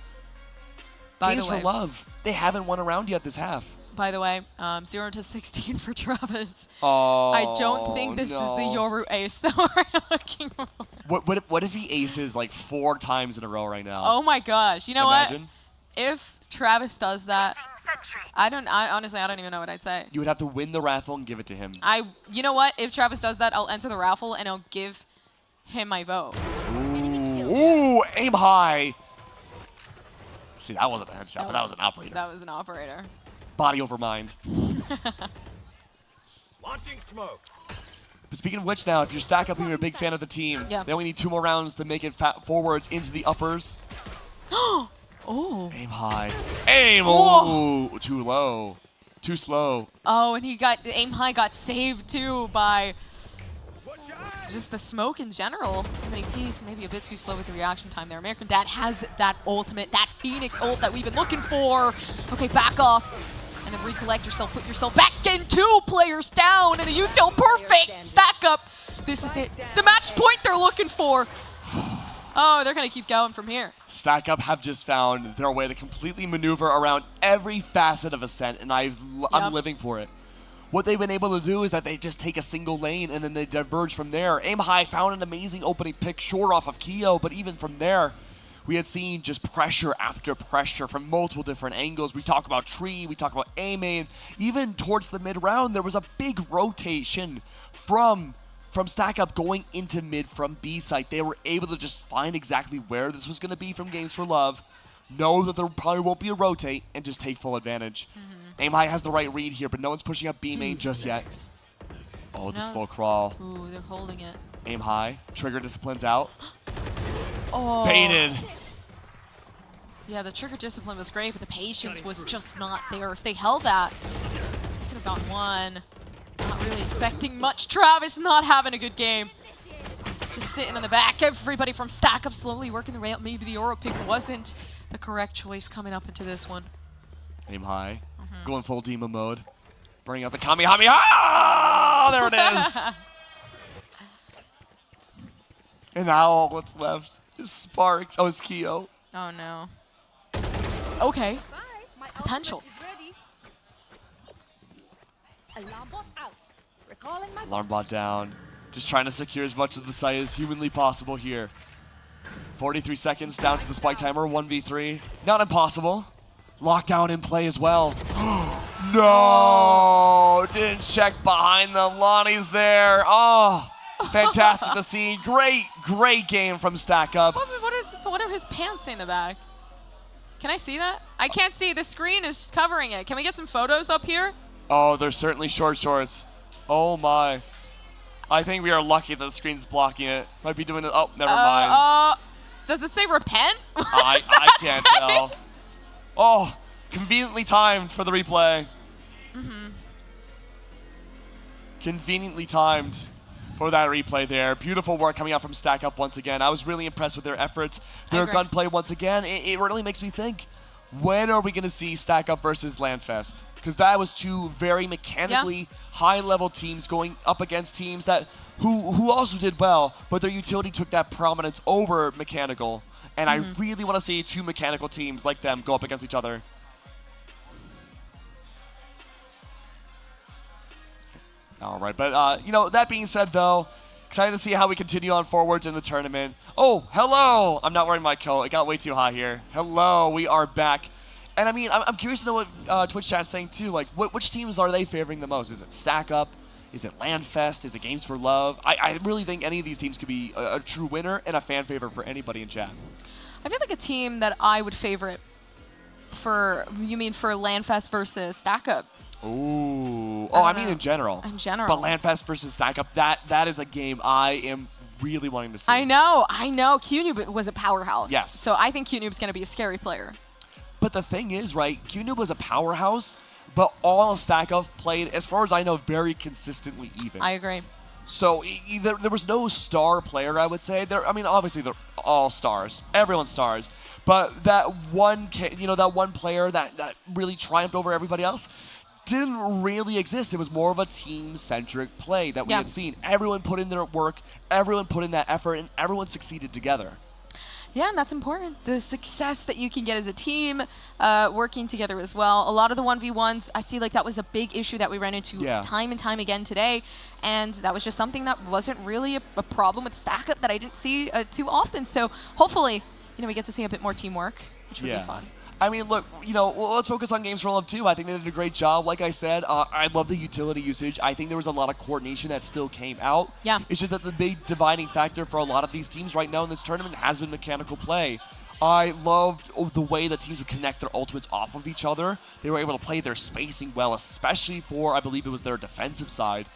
By Games the way, for Love, they haven't won a round yet this half. By the way, 0-16 for Travis. Oh, I don't think this is the Yoru ace that we're looking for. What if he aces like 4 times in a row right now? Oh my gosh. You know Imagine. what? If Travis does that, honestly, I don't even know what I'd say. You would have to win the raffle and give it to him. You know what? If Travis does that, I'll enter the raffle and I'll give him my vote. Ooh, Aim High. See, that wasn't a headshot, but that was an operator. That was an operator. Body over mind. Launching smoke. But speaking of which now, if you're Stack Up and you're a big fan of the team, Yeah. they only need 2 more rounds to make it forwards into the uppers. Oh. Aim High. Aim! Whoa. Oh, too low. Too slow. Oh, and Aim High got saved too by just the smoke in general. And then he peaked maybe a bit too slow with the reaction time there. AmericanDad has that ultimate, that Phoenix ult that we've been looking for. Okay, back off. And then recollect yourself, put yourself back in. 2 players down, and the util perfect. Stack Up. This is it. The match point they're looking for. Oh, they're going to keep going from here. Stack Up have just found their way to completely maneuver around every facet of Ascent, and I'm living for it. What they've been able to do is that they just take a single lane and then they diverge from there. Aim High found an amazing opening pick short off of Keo, but even from there, we had seen just pressure after pressure from multiple different angles. We talk about Tree, we talk about A-Main. Even towards the mid-round, there was a big rotation from Stack Up going into mid from B-site. They were able to just find exactly where this was going to be from Games for Love, know that there probably won't be a rotate, and just take full advantage. Aim High has the right read here, but no one's pushing up B-Main just yet. Oh, the slow crawl. Ooh, they're holding it. Aim High. Trigger disciplines out. Oh. Baited. Yeah, the trigger discipline was great, but the patience was just not there. If they held that, they could have gotten one. Not really expecting much. Travis not having a good game. Just sitting in the back. Everybody from Stack Up slowly working the way up. Maybe the Oro pick wasn't the correct choice coming up into this one. Aim High. Going full Demon mode. Bring out the Kamehameha. Ah, there it is. And now all that's left is Sparks. Oh, it's Keo. Oh, no. Okay. Potential. Alarm bot out. Recalling my Alarm bot down. Just trying to secure as much of the site as humanly possible here. 43 seconds down to the spike timer. 1v3. Not impossible. Lockdown in play as well. No! Didn't check behind them. Lonnie's there. Oh, fantastic to see. Great game from Stack Up. What are his pants in the back? Can I see that? I can't see. The screen is covering it. Can we get some photos up here? Oh, there's certainly short shorts. Oh my. I think we are lucky that the screen's blocking it. Might be doing it. Oh, never mind. Does it say repent? I can't tell. Oh, conveniently timed for the replay. Conveniently timed for that replay there. Beautiful work coming out from Stack Up once again. I was really impressed with their efforts. Their gunplay once again. It really makes me think, when are we going to see Stack Up versus LANFest? Because that was two very mechanically high-level teams going up against teams that who also did well, but their utility took that prominence over mechanical. And I really want to see two mechanical teams like them go up against each other. All right, but you know, that being said, though, excited to see how we continue on forwards in the tournament. Oh, hello! I'm not wearing my coat. It got way too hot here. Hello, we are back. And I mean, I'm curious to know what Twitch chat's saying too. Like, which teams are they favoring the most? Is it Stack Up? Is it LANFest? Is it Games for Love? I really think any of these teams could be a true winner and a fan favorite for anybody in chat. I feel like a team that I would favorite for, you mean for LANFest versus Stack Up? Ooh. Oh, I mean in general. In general. But LANFest versus Stack Up, that is a game I am really wanting to see. I know. QNoob was a powerhouse. Yes. So I think QNoob's going to be a scary player. But the thing is, right, QNoob was a powerhouse, but all of Stack Up played, as far as I know, very consistently even. I agree. So there was no star player, I would say. I mean, obviously they're all stars. Everyone's stars. But that one, that one player that really triumphed over everybody else didn't really exist. It was more of a team-centric play that we had seen. Everyone put in their work, everyone put in that effort, and everyone succeeded together. Yeah, and that's important. The success that you can get as a team, working together as well. A lot of the 1v1s, I feel like that was a big issue that we ran into time and time again today. And that was just something that wasn't really a problem with Stack Up that I didn't see too often. So hopefully, we get to see a bit more teamwork, which would be fun. I mean, look, let's focus on Games for Love, too. I think they did a great job. Like I said, I love the utility usage. I think there was a lot of coordination that still came out. Yeah. It's just that the big dividing factor for a lot of these teams right now in this tournament has been mechanical play. I loved the way that teams would connect their ultimates off of each other. They were able to play their spacing well, especially for, I believe it was their defensive side.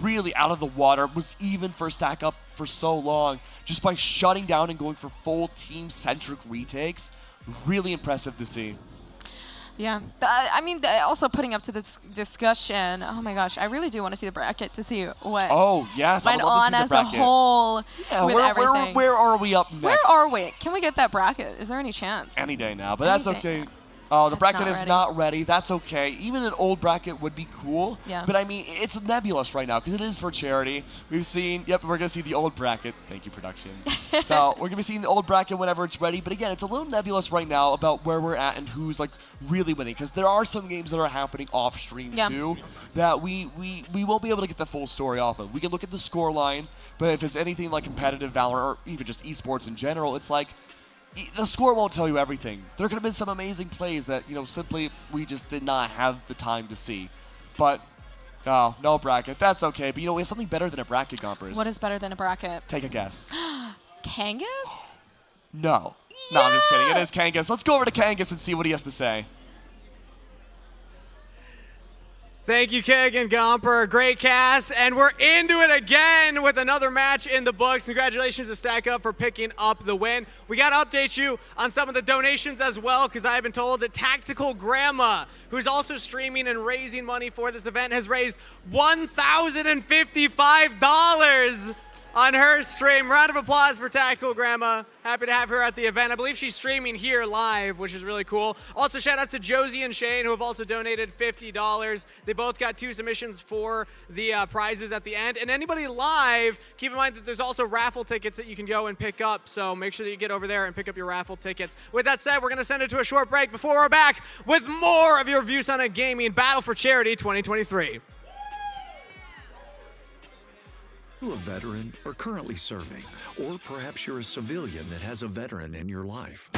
Really out of the water, was even for Stack Up for so long, just by shutting down and going for full team-centric retakes. Really impressive to see. Yeah. I mean, also putting up to this discussion, oh my gosh, I really do want to see the bracket to see what went on as a whole with everything. Where are we up next? Where are we? Can we get that bracket? Is there any chance? Any day now, but that's okay. Oh, the bracket is not ready. That's okay. Even an old bracket would be cool. Yeah. But I mean, it's nebulous right now because it is for charity. We've seen, we're going to see the old bracket. Thank you, production. So we're going to be seeing the old bracket whenever it's ready. But again, it's a little nebulous right now about where we're at and who's like really winning. Because there are some games that are happening off stream too that we won't be able to get the full story off of. We can look at the score line, but if it's anything like competitive Valorant or even just esports in general, it's like, the score won't tell you everything. There could have been some amazing plays that, simply we just did not have the time to see. But, no bracket. That's okay. But, we have something better than a bracket, Gompers. What is better than a bracket? Take a guess. Kangas? No. No, I'm just kidding. It is Kangas. Let's go over to Kangas and see what he has to say. Thank you, Keg and Gomper. Great cast, and we're into it again with another match in the books. Congratulations to Stack Up for picking up the win. We got to update you on some of the donations as well, because I've been told that Tactical Grandma, who's also streaming and raising money for this event, has raised $1,055 on her stream. Round of applause for Tactical Grandma. Happy to have her at the event. I believe she's streaming here live, which is really cool. Also, shout out to Josie and Shane, who have also donated $50. They both got 2 submissions for the prizes at the end. And anybody live, keep in mind that there's also raffle tickets that you can go and pick up. So make sure that you get over there and pick up your raffle tickets. With that said, we're going to send it to a short break before we're back with more of your Views on a Gaming Battle for Charity 2023. You a veteran or currently serving, or perhaps you're a civilian that has a veteran in your life.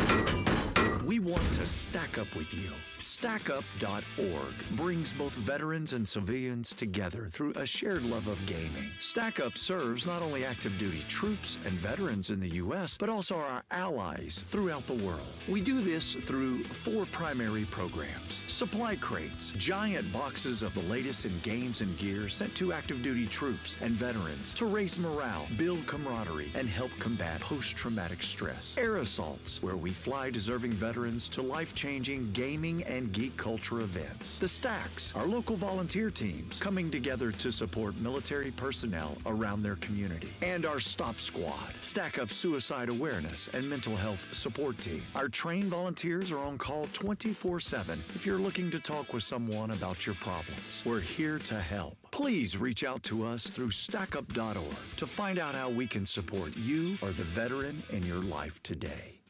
We want to stack up with you. StackUp.org brings both veterans and civilians together through a shared love of gaming. StackUp serves not only active duty troops and veterans in the U.S., but also our allies throughout the world. We do this through 4 primary programs. Supply crates, giant boxes of the latest in games and gear sent to active duty troops and veterans to raise morale, build camaraderie, and help combat post-traumatic stress. Air assaults, where we fly deserving veterans to life-changing gaming and geek culture events. The Stacks, our local volunteer teams coming together to support military personnel around their community. And our Stop Squad, Stack Up suicide awareness and mental health support team. Our trained volunteers are on call 24/7 if you're looking to talk with someone about your problems. We're here to help. Please reach out to us through StackUp.org to find out how we can support you or the veteran in your life today.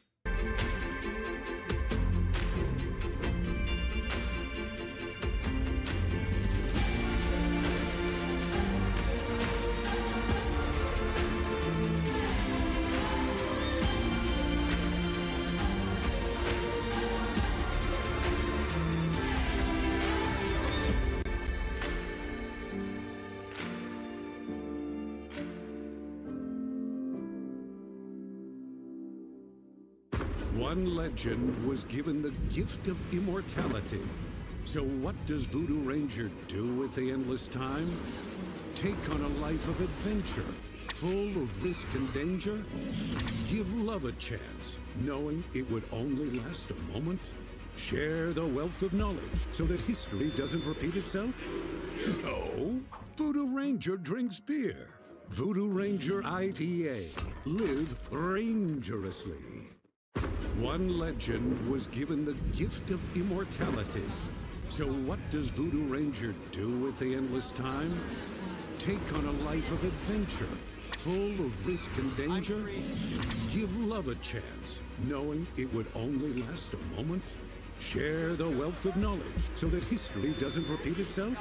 One legend was given the gift of immortality. So what does Voodoo Ranger do with the endless time? Take on a life of adventure, full of risk and danger? Give love a chance, knowing it would only last a moment? Share the wealth of knowledge so that history doesn't repeat itself? No. Voodoo Ranger drinks beer. Voodoo Ranger IPA. Live rangerously. One legend was given the gift of immortality. So what does Voodoo Ranger do with the endless time? Take on a life of adventure, full of risk and danger? Give love a chance, knowing it would only last a moment? Share the wealth of knowledge so that history doesn't repeat itself?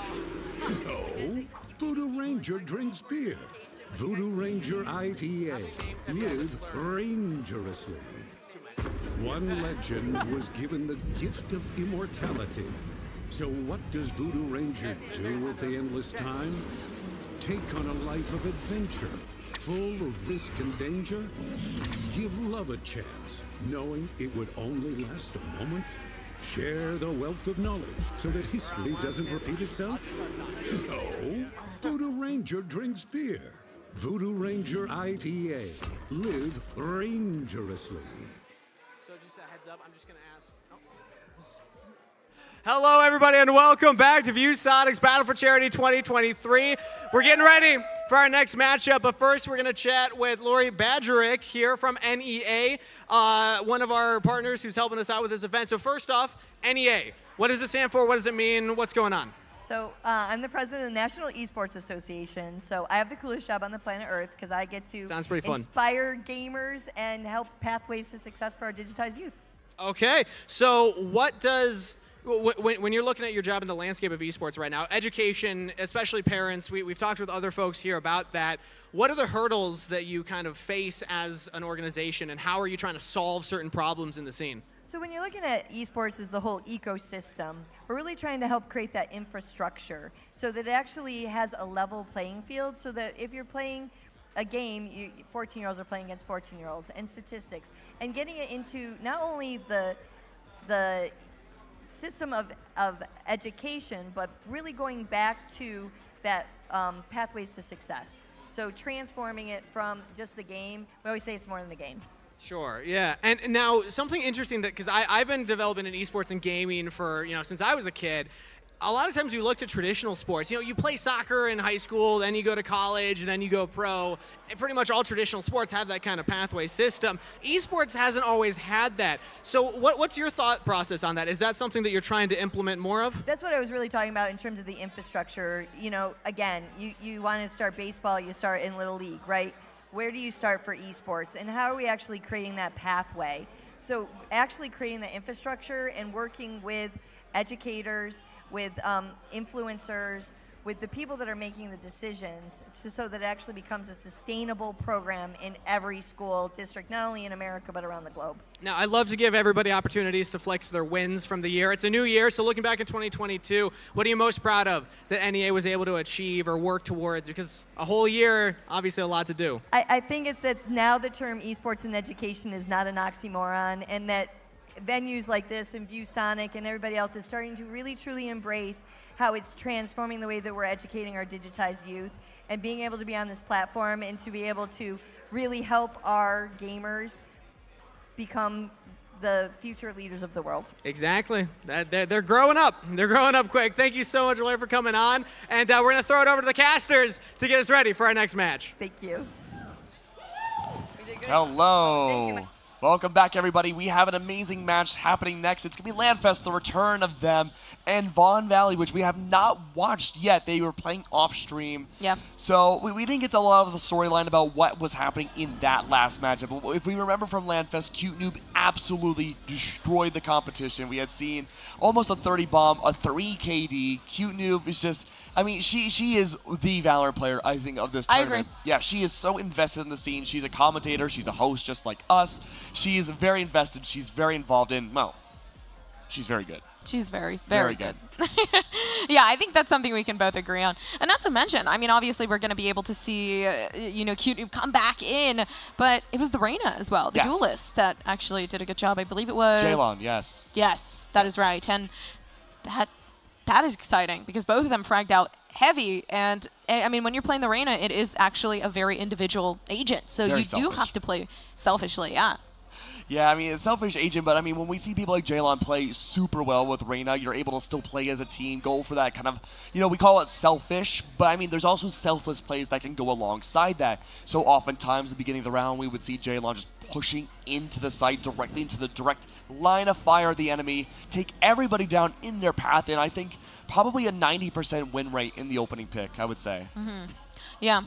No. Voodoo Ranger drinks beer. Voodoo Ranger IPA. Live rangerously. One legend was given the gift of immortality. So what does Voodoo Ranger do with the endless time? Take on a life of adventure, full of risk and danger? Give love a chance, knowing it would only last a moment? Share the wealth of knowledge so that history doesn't repeat itself? No. Voodoo Ranger drinks beer. Voodoo Ranger IPA. Live rangerously. So just a heads up, I'm just going to ask. Hello, everybody, and welcome back to ViewSonic's Battle for Charity 2023. We're getting ready for our next matchup, but first we're going to chat with Lori Badgerick here from NEA, one of our partners who's helping us out with this event. So first off, NEA, what does it stand for? What does it mean? What's going on? So I'm the president of the National Esports Association, so I have the coolest job on the planet Earth because I get to inspire gamers and help pathways to success for our digitized youth. Okay, so what does, when you're looking at your job in the landscape of esports right now, education, especially parents, we've talked with other folks here about that. What are the hurdles that you kind of face as an organization, and how are you trying to solve certain problems in the scene? So when you're looking at esports as the whole ecosystem, we're really trying to help create that infrastructure so that it actually has a level playing field, so that if you're playing a game, 14-year-olds are playing against 14-year-olds, and statistics, and getting it into not only the system of education, but really going back to that pathways to success. So transforming it from just the game, we always say it's more than the game. Sure, yeah. And now something interesting that, because I've been developing in esports and gaming for, since I was a kid. A lot of times you look to traditional sports. You play soccer in high school, then you go to college, and then you go pro. And pretty much all traditional sports have that kind of pathway system. Esports hasn't always had that. So what's your thought process on that? Is that something that you're trying to implement more of? That's what I was really talking about in terms of the infrastructure. Again, you want to start baseball, you start in Little League, right? Where do you start for esports, and how are we actually creating that pathway? So actually creating the infrastructure and working with educators, with influencers, with the people that are making the decisions so that it actually becomes a sustainable program in every school district, not only in America, but around the globe. Now, I'd love to give everybody opportunities to flex their wins from the year. It's a new year, so looking back at 2022, what are you most proud of that NEA was able to achieve or work towards? Because a whole year, obviously a lot to do. I think it's that now the term esports in education is not an oxymoron, and that venues like this and ViewSonic and everybody else is starting to really truly embrace how it's transforming the way that we're educating our digitized youth, and being able to be on this platform and to be able to really help our gamers become the future leaders of the world. Exactly. They're growing up. They're growing up quick. Thank you so much, Roy, for coming on. And we're going to throw it over to the casters to get us ready for our next match. Thank you. Hello. Welcome back, everybody. We have an amazing match happening next. It's going to be LANFest, the return of them, and Vaughn Valley, which we have not watched yet. They were playing off-stream. Yeah. So we didn't get a lot of the storyline about what was happening in that last matchup. But if we remember from LANFest, Cute Noob absolutely destroyed the competition. We had seen almost a 30 bomb, a 3 KD. Cute Noob is just, I mean, she is the Valorant player, I think, of this tournament. I agree. Yeah, she is so invested in the scene. She's a commentator. She's a host just like us. She is very invested. She's very involved in, well, she's very good. She's very, very good. Yeah, I think that's something we can both agree on. And not to mention, I mean, obviously we're going to be able to see, Cute Noob come back in, but it was the Reyna as well, the duelist, that actually did a good job. I believe it was Jaylon, yes. Yes, that is right. And that is exciting because both of them fragged out heavy. And I mean, when you're playing the Reyna, it is actually a very individual agent. So Very you do have to play selfishly, yeah. Yeah, I mean, it's selfish agent, but I mean, when we see people like Jaylon play super well with Reyna, you're able to still play as a team, go for that kind of, we call it selfish, but I mean, there's also selfless plays that can go alongside that. So oftentimes, at the beginning of the round, we would see Jaylon just pushing into the site, directly into the direct line of fire of the enemy, take everybody down in their path, and I think probably a 90% win rate in the opening pick, I would say. Mm-hmm. Yeah,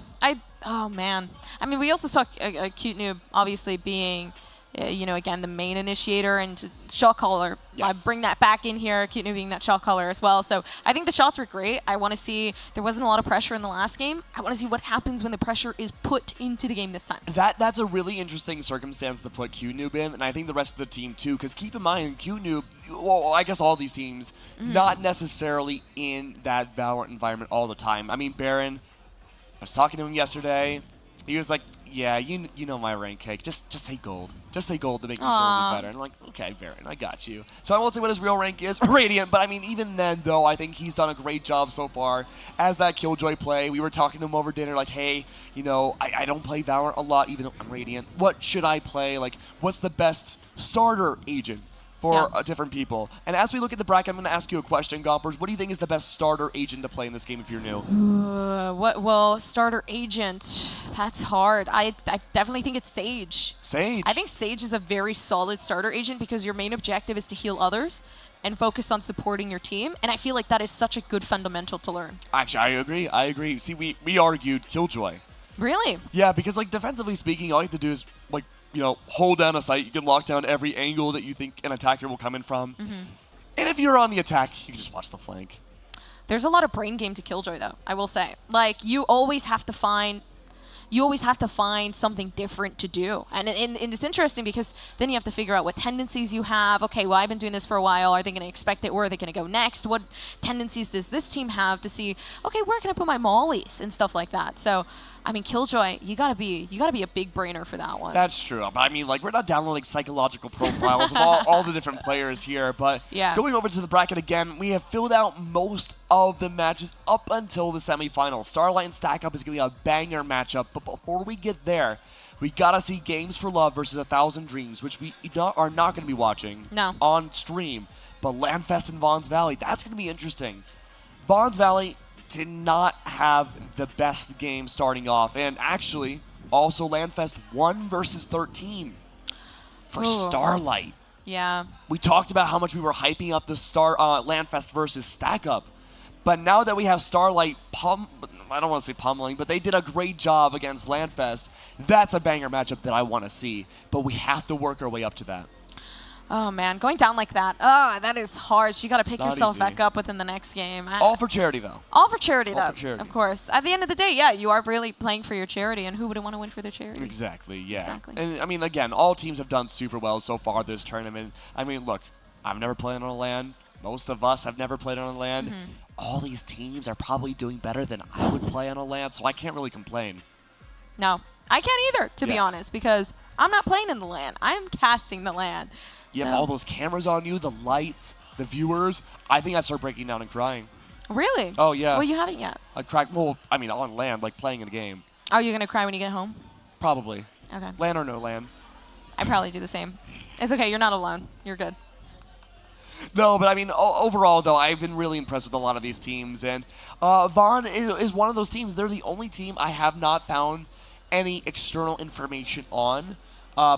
oh man. I mean, we also saw a Cute Noob obviously being, again, the main initiator and shot caller. Yes. I bring that back in here, Cute Noob being that shot caller as well. So I think the shots were great. I want to see, there wasn't a lot of pressure in the last game. I want to see what happens when the pressure is put into the game this time. That's a really interesting circumstance to put Cute Noob in, and I think the rest of the team too, because keep in mind, Cute Noob, well, I guess all these teams, not necessarily in that Valorant environment all the time. I mean, Baron, I was talking to him yesterday. He was like, yeah, you know my rank, Cake. Just say gold. Just say gold to make me feel a bit better. And I'm like, okay, Baron, I got you. So I won't say what his real rank is, Radiant, but I mean, even then, though, I think he's done a great job so far as that Killjoy play. We were talking to him over dinner, like, hey, I don't play Valorant a lot, even though I'm Radiant. What should I play? Like, what's the best starter agent for different people? And as we look at the bracket, I'm going to ask you a question, Gompers. What do you think is the best starter agent to play in this game if you're new? Well, starter agent, that's hard. I definitely think it's Sage. Sage? I think Sage is a very solid starter agent because your main objective is to heal others and focus on supporting your team. And I feel like that is such a good fundamental to learn. Actually, I agree. See, we argued Killjoy. Really? Yeah, because, like, defensively speaking, all you have to do is, like, hold down a site. You can lock down every angle that you think an attacker will come in from. Mm-hmm. And if you're on the attack, you can just watch the flank. There's a lot of brain game to Killjoy, though, I will say. Like, you always have to find something different to do. And it's interesting because then you have to figure out what tendencies you have. Okay, well, I've been doing this for a while. Are they going to expect it? Where are they going to go next? What tendencies does this team have to see, okay, where can I put my mollies and stuff like that? So, I mean, Killjoy, you gotta be a big brainer for that one. That's true. But I mean, like, we're not downloading psychological profiles of all the different players here. But going over to the bracket again, we have filled out most of the matches up until the semifinals. Starlight and Stack Up is going to be a banger matchup. But before we get there, we gotta see Games for Love versus 1,000 Dreams, which we are not going to be watching on stream. But LANFest and Vaughn's Valley, that's going to be interesting. Vaughn's Valley did not have the best game starting off, and actually, also LANFest 1 versus 13 for Starlight. Yeah. We talked about how much we were hyping up the LANFest versus Stack Up, but now that we have Starlight I don't want to say pummeling, but they did a great job against LANFest. That's a banger matchup that I want to see, but we have to work our way up to that. Oh, man. Going down like that. Oh, that is hard. You got to pick not yourself easy. back up within the next game. All for charity, though. All for charity, All though. for charity. Of course. At the end of the day, yeah, you are really playing for your charity, and who wouldn't want to win for their charity? Exactly, yeah. Exactly. And, I mean, again, all teams have done super well so far this tournament. I mean, look, I've never played on a LAN. Most of us have never played on a LAN. Mhm. All these teams are probably doing better than I would play on a LAN, so I can't really complain. No, I can't either, to be Yeah. honest, because I'm not playing in the LAN. I'm casting the LAN. You have all those cameras on you, the lights, the viewers. I think I'd start breaking down and crying. Really? Oh, yeah. Well, you haven't yet. I'd cry. Well, I mean, on LAN, like playing in a game. Are you going to cry when you get home? Probably. Okay. LAN or no LAN. I probably do the same. It's okay. You're not alone. You're good. No, but I mean, overall, though, I've been really impressed with a lot of these teams. And Vaughn is one of those teams. They're the only team I have not found any external information on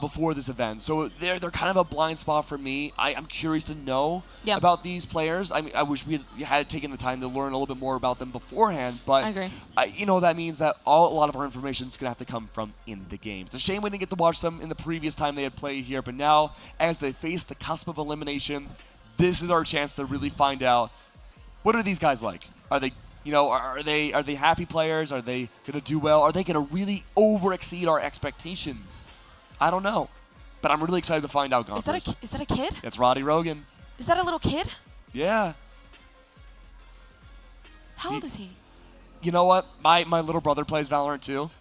before this event. So they're kind of a blind spot for me. I'm curious to know about these players. I mean, I wish we had taken the time to learn a little bit more about them beforehand. But I agree. You know, that means that a lot of our information is going to have to come from in the game. It's a shame we didn't get to watch them in the previous time they had played here. But now, as they face the cusp of elimination, this is our chance to really find out, what are these guys like? Are they, you know, are they happy players? Are they going to do well? Are they going to really over-exceed our expectations? I don't know. But I'm really excited to find out, Gompers. Is that a kid? It's Roddy Rogan. Is that a little kid? Yeah. How old is he? You know what? My little brother plays Valorant too.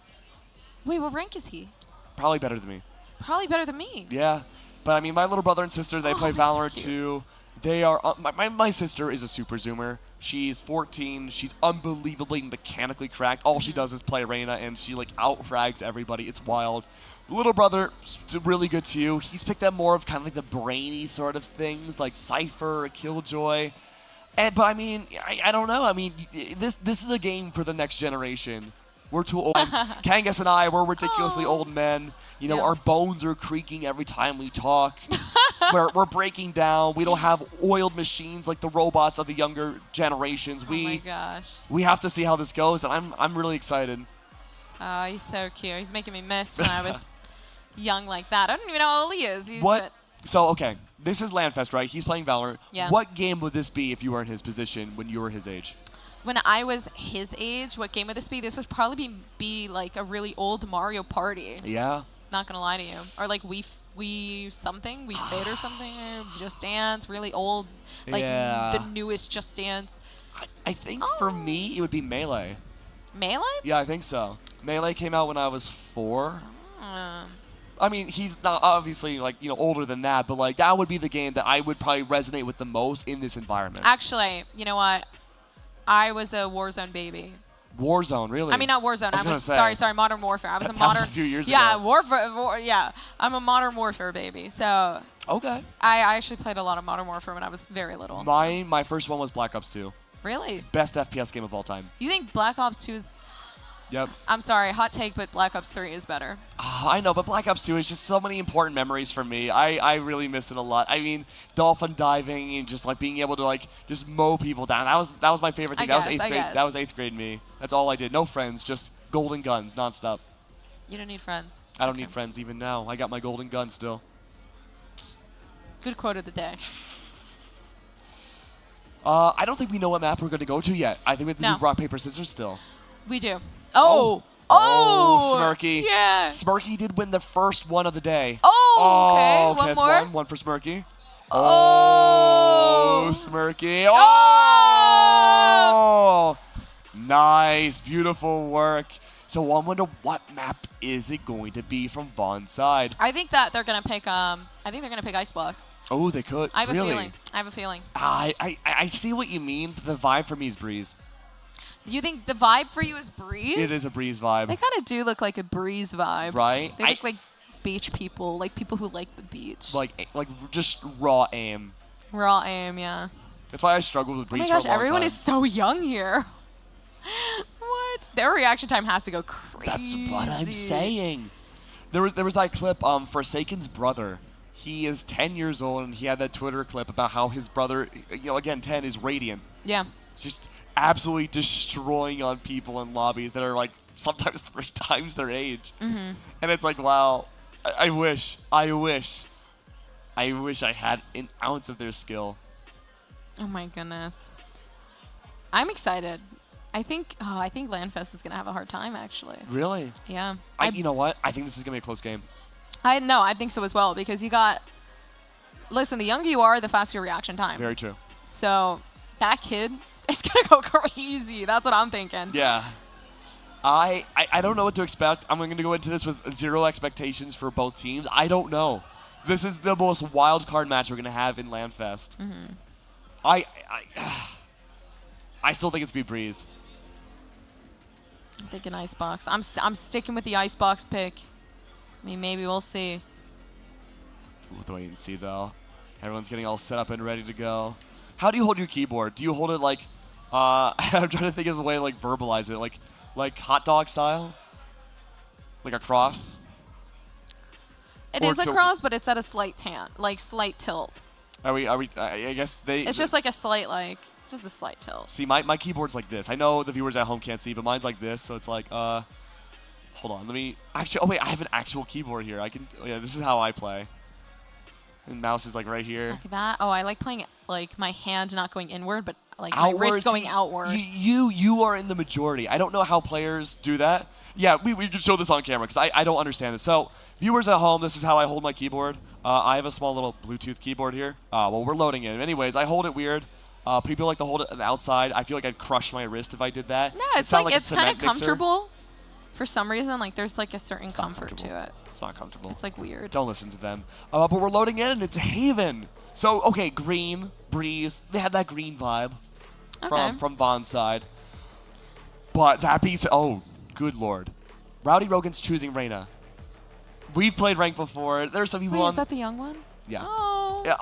Wait, what rank is he? Probably better than me. Probably better than me. Yeah. But I mean, my little brother and sister, they play Valorant too. They are, my sister is a super zoomer. She's 14. She's unbelievably mechanically cracked. All she does is play Reyna, and she like out-frags everybody. It's wild. Little brother, really good too. He's picked up more of kind of like the brainy sort of things, like Cypher, Killjoy. But I mean, I don't know. I mean, this is a game for the next generation. We're too old. Kangas and I, we're ridiculously old men. You know, our bones are creaking every time we talk. we're breaking down. We don't have oiled machines like the robots of the younger generations. Oh my gosh. We have to see how this goes, and I'm really excited. Oh, he's so cute. He's making me miss when I was young like that. I don't even know how old he is. What? So, okay, this is LANFest, right? He's playing Valorant. Yeah. What game would this be if you were in his position when you were his age? When I was his age, what game would this be? This would probably be like a really old Mario Party. Yeah. Not gonna lie to you. Or like Wii Fit or something. Just Dance, really old, like the newest Just Dance. I think for me, it would be Melee. Melee? Yeah, I think so. Melee came out when I was 4. I mean, he's not obviously like, you know, older than that, but like that would be the game that I would probably resonate with the most in this environment. Actually, you know what? I was a Warzone baby. Warzone, really? I mean, not Warzone. I was sorry, Modern Warfare. I was a that modern. was a few years yeah, ago. yeah. I'm a Modern Warfare baby. So. Okay. I actually played a lot of Modern Warfare when I was very little. My first one was Black Ops 2. Really? Best FPS game of all time. You think Black Ops 2 is? Yep. I'm sorry, hot take, but Black Ops 3 is better. I know, but Black Ops 2 is just so many important memories for me. I really miss it a lot. I mean, dolphin diving and just like being able to like just mow people down. That was my favorite thing. That was 8th grade. That was 8th grade me. That's all I did. No friends, just golden guns nonstop. You don't need friends. I don't need friends even now. I got my golden gun still. Good quote of the day. I don't think we know what map we're going to go to yet. I think we have to do rock, paper, scissors still. We do. Oh, Smirky. Yeah. Smirky did win the first one of the day. Okay. One that's more. One for Smirky. Oh, Smirky. Oh! Nice. Beautiful work. So I wonder what map is it going to be from Vaughn's side? I think that they're going to pick Icebox. Oh, they could. I have really? a feeling. I have a feeling. I see what you mean. The vibe for me is Breeze. You think the vibe for you is Breeze? It is a Breeze vibe. They kind of do look like a Breeze vibe. Right? They look like beach people, like people who like the beach. Like just raw aim. Raw aim, yeah. That's why I struggled with Breeze Oh my gosh, for a long everyone time. is so young here. What? Their reaction time has to go crazy. That's what I'm saying. There was that clip, Forsaken's brother. He is 10 years old, and he had that Twitter clip about how his brother, you know, again, 10 is radiant. Yeah. Just absolutely destroying on people in lobbies that are like sometimes 3 times their age. Mm-hmm. And it's like, wow, I wish. I wish I had an ounce of their skill. Oh my goodness. I'm excited. I think LANFest is gonna have a hard time actually. Really? Yeah. You know what? I think this is gonna be a close game. I think so as well because you got. Listen, the younger you are, the faster your reaction time. Very true. So that kid is gonna go crazy. That's what I'm thinking. Yeah. I don't know what to expect. I'm going to go into this with 0 expectations for both teams. I don't know. This is the most wild card match we're going to have in LANFest. I still think it's be Breeze. I'm thinking Icebox. I'm sticking with the Icebox pick. I mean, maybe we'll see. We'll have to wait and see, though. Everyone's getting all set up and ready to go. How do you hold your keyboard? Do you hold it like... I'm trying to think of the way to like verbalize it. Like hot dog style? Like a cross? It is a cross, but it's at a slight slight tilt. Are we, I guess they... It's just like a slight, just a slight tilt. See, my keyboard's like this. I know the viewers at home can't see, but mine's like this, so it's like, hold on, let me... Actually, oh wait, I have an actual keyboard here. Yeah, this is how I play. And mouse is like right here. Like that? Oh, I like playing like my hand not going inward, but like outward, my wrist going outward. You are in the majority. I don't know how players do that. Yeah, we can show this on camera because I don't understand this. So viewers at home, this is how I hold my keyboard. I have a small little Bluetooth keyboard here. Well, we're loading it. Anyways, I hold it weird. People like to hold it on the outside. I feel like I'd crush my wrist if I did that. No, it's kind of comfortable. For some reason, like there's like a certain comfort to it. It's not comfortable. It's like weird. Don't listen to them. But we're loading in, and it's Haven. So okay, green, Breeze. They had that green vibe from Vaughn's side. But that being said, oh, good lord, Rowdy Rogan's choosing Reyna. We've played ranked before. There's some people Wait, on. is that the young one? Yeah. Oh. Yeah.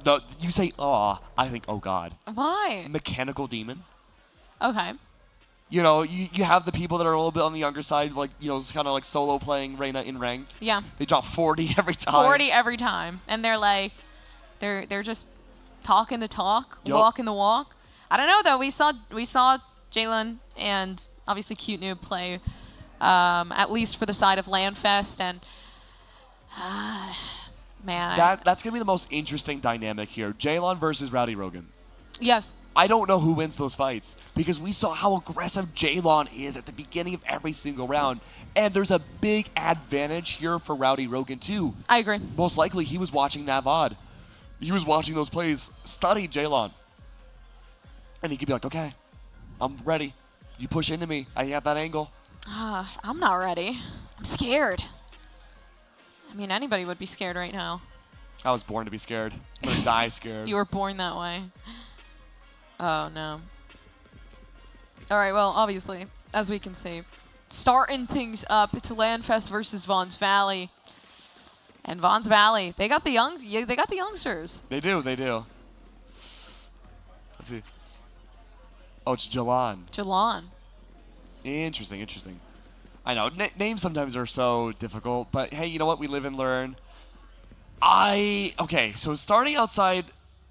No, you say oh. I think oh god. Why? Mechanical demon. Okay. You know, you have the people that are a little bit on the younger side, like, you know, it's kind of like solo playing Reyna in ranked. Yeah. They drop 40 every time. 40 every time. And they're like, they're just talking the talk, walking the walk. I don't know, though. We saw Jalen and obviously Cute Noob play, at least for the side of LANFest. And, man. That's going to be the most interesting dynamic here. Jalen versus Rowdy Rogan. Yes. I don't know who wins those fights because we saw how aggressive Jalon is at the beginning of every single round. And there's a big advantage here for Rowdy Rogan, too. I agree. Most likely, he was watching that VOD. He was watching those plays, studied Jalon. And he could be like, okay, I'm ready. You push into me. I got that angle. I'm not ready. I'm scared. I mean, anybody would be scared right now. I was born to be scared. I'm going to die scared. You were born that way. Oh, no. All right, well, obviously, as we can see, starting things up, it's LANFest versus Vaughn's Valley. And Vaughn's Valley, they got the youngsters. They do. Let's see. Oh, it's Jalon. Interesting. I know, names sometimes are so difficult, but hey, you know what? We live and learn. Okay, so starting outside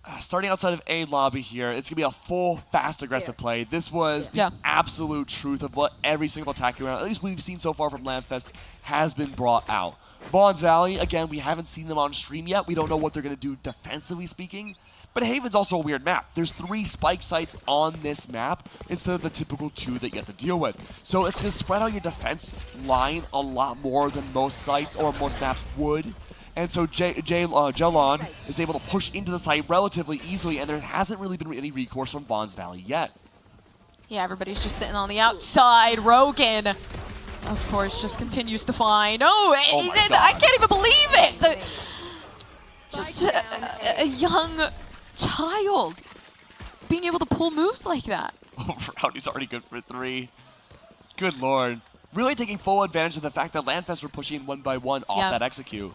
of A lobby here, it's going to be a full, fast, aggressive play. This was the absolute truth of what every single attacking round, at least we've seen so far from LANFest, has been brought out. Vaughn's Valley, again, we haven't seen them on stream yet. We don't know what they're going to do defensively speaking. But Haven's also a weird map. There's 3 spike sites on this map instead of the typical 2 that you have to deal with. So it's going to spread out your defense line a lot more than most sites or most maps would. And so Jalon is able to push into the site relatively easily, and there hasn't really been any recourse from Vaughn's Valley yet. Yeah, everybody's just sitting on the outside. Rogan, of course, just continues to find. I can't even believe it! Just a young child being able to pull moves like that. Oh, Rowdy's already good for 3. Good lord. Really taking full advantage of the fact that LANFest were pushing in 1 by 1 off that execute.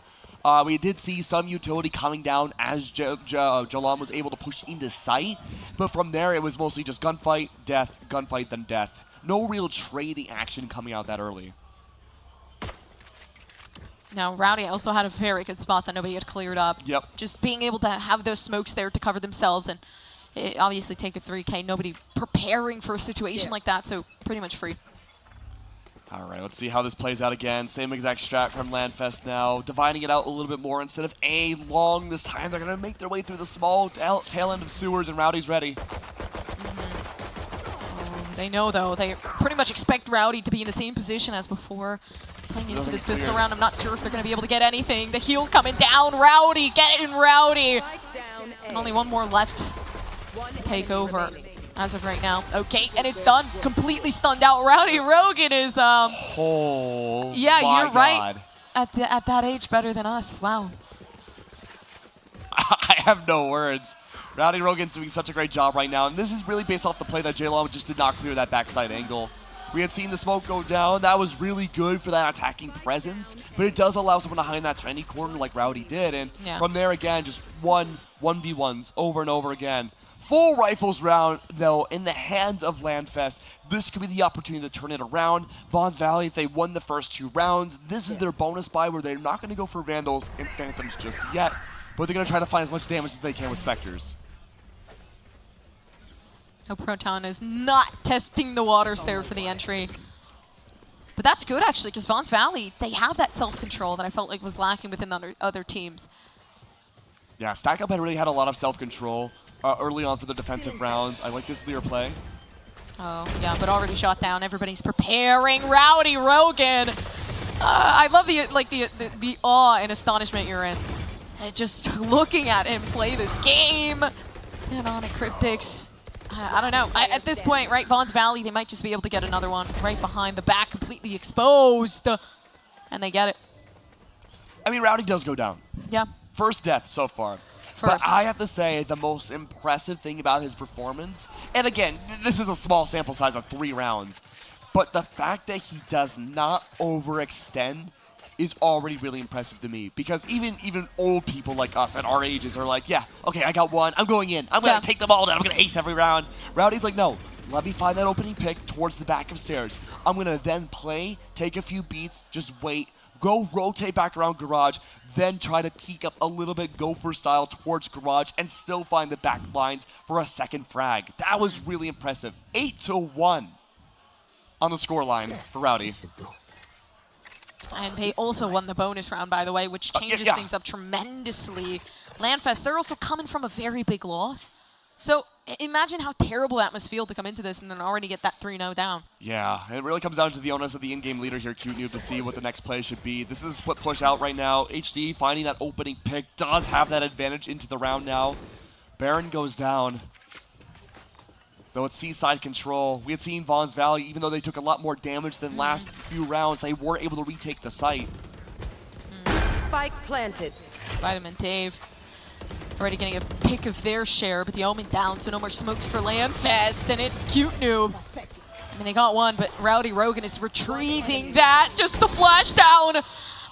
We did see some utility coming down as Jalon was able to push into sight, but from there it was mostly just gunfight, then death. No real trading action coming out that early. Now, Rowdy also had a very good spot that nobody had cleared up. Yep. Just being able to have those smokes there to cover themselves and obviously take the 3K. Nobody preparing for a situation like that, so pretty much free. All right, let's see how this plays out again. Same exact strat from LANFest now. Dividing it out a little bit more. Instead of A long this time, they're going to make their way through the small tail end of sewers, and Rowdy's ready. They know, though. They pretty much expect Rowdy to be in the same position as before. Playing into this pistol round, I'm not sure if they're going to be able to get anything. The heal coming down. Rowdy, get in Rowdy. And only one more left to take over as of right now. Okay, and it's done. Completely stunned out. Rowdy Rogan is, oh, yeah, my you're right. God. At that age, better than us. Wow. I have no words. Rowdy Rogan's doing such a great job right now, and this is really based off the play that J-Long just did not clear that backside angle. We had seen the smoke go down. That was really good for that attacking presence, but it does allow someone to hide in that tiny corner like Rowdy did, and from there, again, just 1v1s over and over again. Full rifles round, though, in the hands of LANFest. This could be the opportunity to turn it around. Vaughn's Valley, if they won the first 2 rounds, this is their bonus buy where they're not going to go for Vandals and Phantoms just yet, but they're going to try to find as much damage as they can with Spectres. No, Proton is not testing the waters there for the entry. But that's good, actually, because Vaughn's Valley, they have that self-control that I felt like was lacking within the other teams. Yeah, Stack Up had really had a lot of self-control early on for the defensive rounds. I like this Lear play. Oh, yeah, but already shot down. Everybody's preparing. Rowdy Rogan. I love the awe and astonishment you're in. Just looking at him play this game. And on a Cryptics. I don't know. At this point, right, Vaughn's Valley, they might just be able to get another one right behind the back, completely exposed. And they get it. I mean, Rowdy does go down. Yeah. First death so far. But I have to say, the most impressive thing about his performance, and again, this is a small sample size of 3 rounds, but the fact that he does not overextend is already really impressive to me, because even old people like us at our ages are like, yeah, okay, I got one, I'm going in, I'm going to take them all down, I'm going to ace every round. Rowdy's like, no, let me find that opening pick towards the back of stairs. I'm going to then play, take a few beats, just wait, go rotate back around garage, then try to peek up a little bit gopher style towards garage and still find the back lines for a second frag. That was really impressive. 8-1 on the scoreline for Rowdy. And they also won the bonus round, by the way, which changes things up tremendously. LANFest, they're also coming from a very big loss. So imagine how terrible that must feel to come into this and then already get that 3-0 down. Yeah, it really comes down to the onus of the in-game leader here, Cute to see what the next play should be. This is split push out right now. HD finding that opening pick does have that advantage into the round now. Baron goes down. Though it's seaside control. We had seen Vaughn's Valley, even though they took a lot more damage than last few rounds, they were able to retake the site. Spike planted. Vitamin Dave already getting a pick of their share, but the Omen down, so no more smokes for LANFest, and it's Cute Noob. I mean, they got one, but Rowdy Rogan is retrieving that. Just the flash down.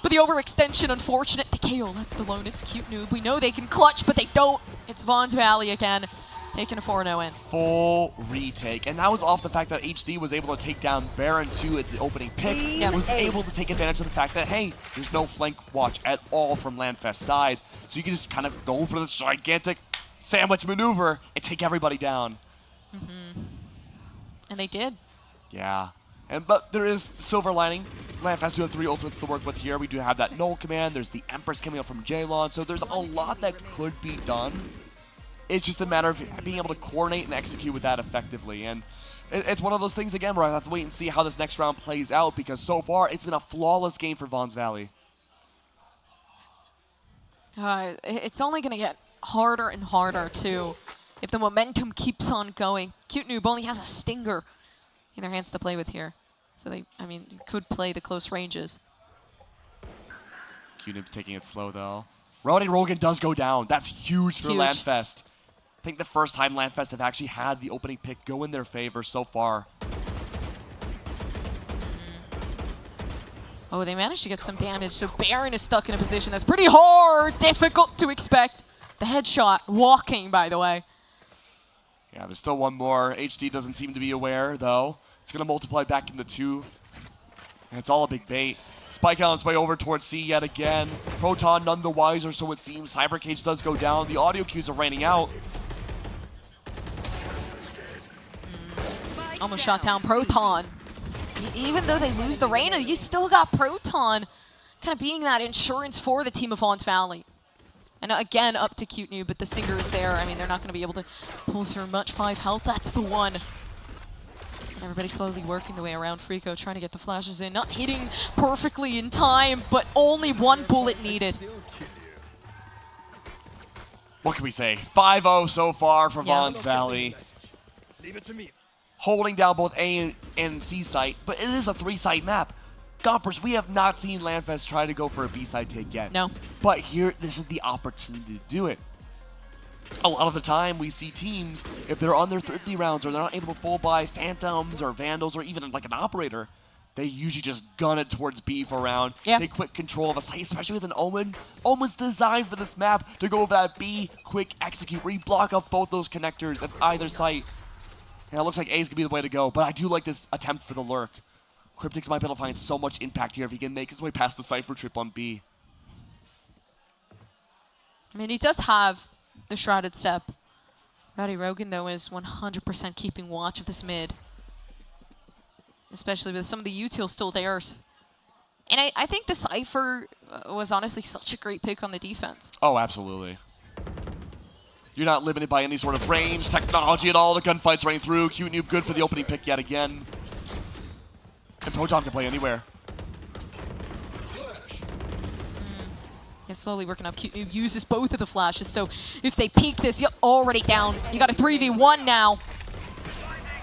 But the overextension, unfortunate. The KO left alone. It's Cute Noob. We know they can clutch, but they don't. It's Vaughn's Valley again. Taking a 4-0 in. Full retake. And that was off the fact that HD was able to take down Baron 2 at the opening pick. Was able to take advantage of the fact that, hey, there's no flank watch at all from LANFest's side. So you can just kind of go for this gigantic sandwich maneuver and take everybody down. And they did. Yeah. But there is silver lining. LANFest do have 3 ultimates to work with here. We do have that Null command. There's the Empress coming up from J-Lon. So there's a lot that could be done. It's just a matter of being able to coordinate and execute with that effectively. And it's one of those things, again, where I have to wait and see how this next round plays out, because so far it's been a flawless game for Vaughn's Valley. It's only going to get harder and harder, too, if the momentum keeps on going. Cute Noob only has a Stinger in their hands to play with here. So they, I mean, could play the close ranges. Cute Noob's taking it slow, though. Rowdy Rogan does go down. That's huge for LANFest. I think the first time LANFest have actually had the opening pick go in their favor so far. Oh, they managed to get some damage, so Baron is stuck in a position that's pretty hard, difficult to expect. The headshot, walking, by the way. Yeah, there's still one more. HD doesn't seem to be aware, though. It's going to multiply back into 2. And it's all a big bait. Spike on its way over towards C yet again. Proton none the wiser, so it seems. Cybercage does go down. The audio cues are raining out. Almost shot down Proton. Even though they lose the Reyna, you still got Proton kind of being that insurance for the team of Vaughn Valley. And again, up to Cute Noob, but the Stinger is there. I mean, they're not going to be able to pull through much. 5 health, that's the one. Everybody slowly working the way around Frico, trying to get the flashes in. Not hitting perfectly in time, but only 1 bullet needed. What can we say? 5-0 so far for Vaughn's Valley. Leave it to me. Holding down both A and C site, but it is a 3-site map. Gompers, we have not seen LANFest try to go for a B-side take yet. No. But here, this is the opportunity to do it. A lot of the time, we see teams, if they're on their thrifty rounds or they're not able to full buy Phantoms or Vandals or even like an Operator, they usually just gun it towards B for a round, take quick control of a site, especially with an Omen. Omen's designed for this map to go over that B, quick execute, where you block off both those connectors at either site. And it looks like A is going to be the way to go, but I do like this attempt for the lurk. Cryptix might be able to find so much impact here if he can make his way past the Cypher trip on B. I mean, he does have the Shrouded Step. Rowdy Rogan, though, is 100% keeping watch of this mid. Especially with some of the util still theirs. And I think the Cypher was honestly such a great pick on the defense. Oh, absolutely. You're not limited by any sort of range, technology at all. The gunfights running through. Cute Noob good for the opening pick yet again. And Proton can play anywhere. Yeah, slowly working up. Cute Noob uses both of the flashes, so if they peek this, you're already down. You got a 3v1 now.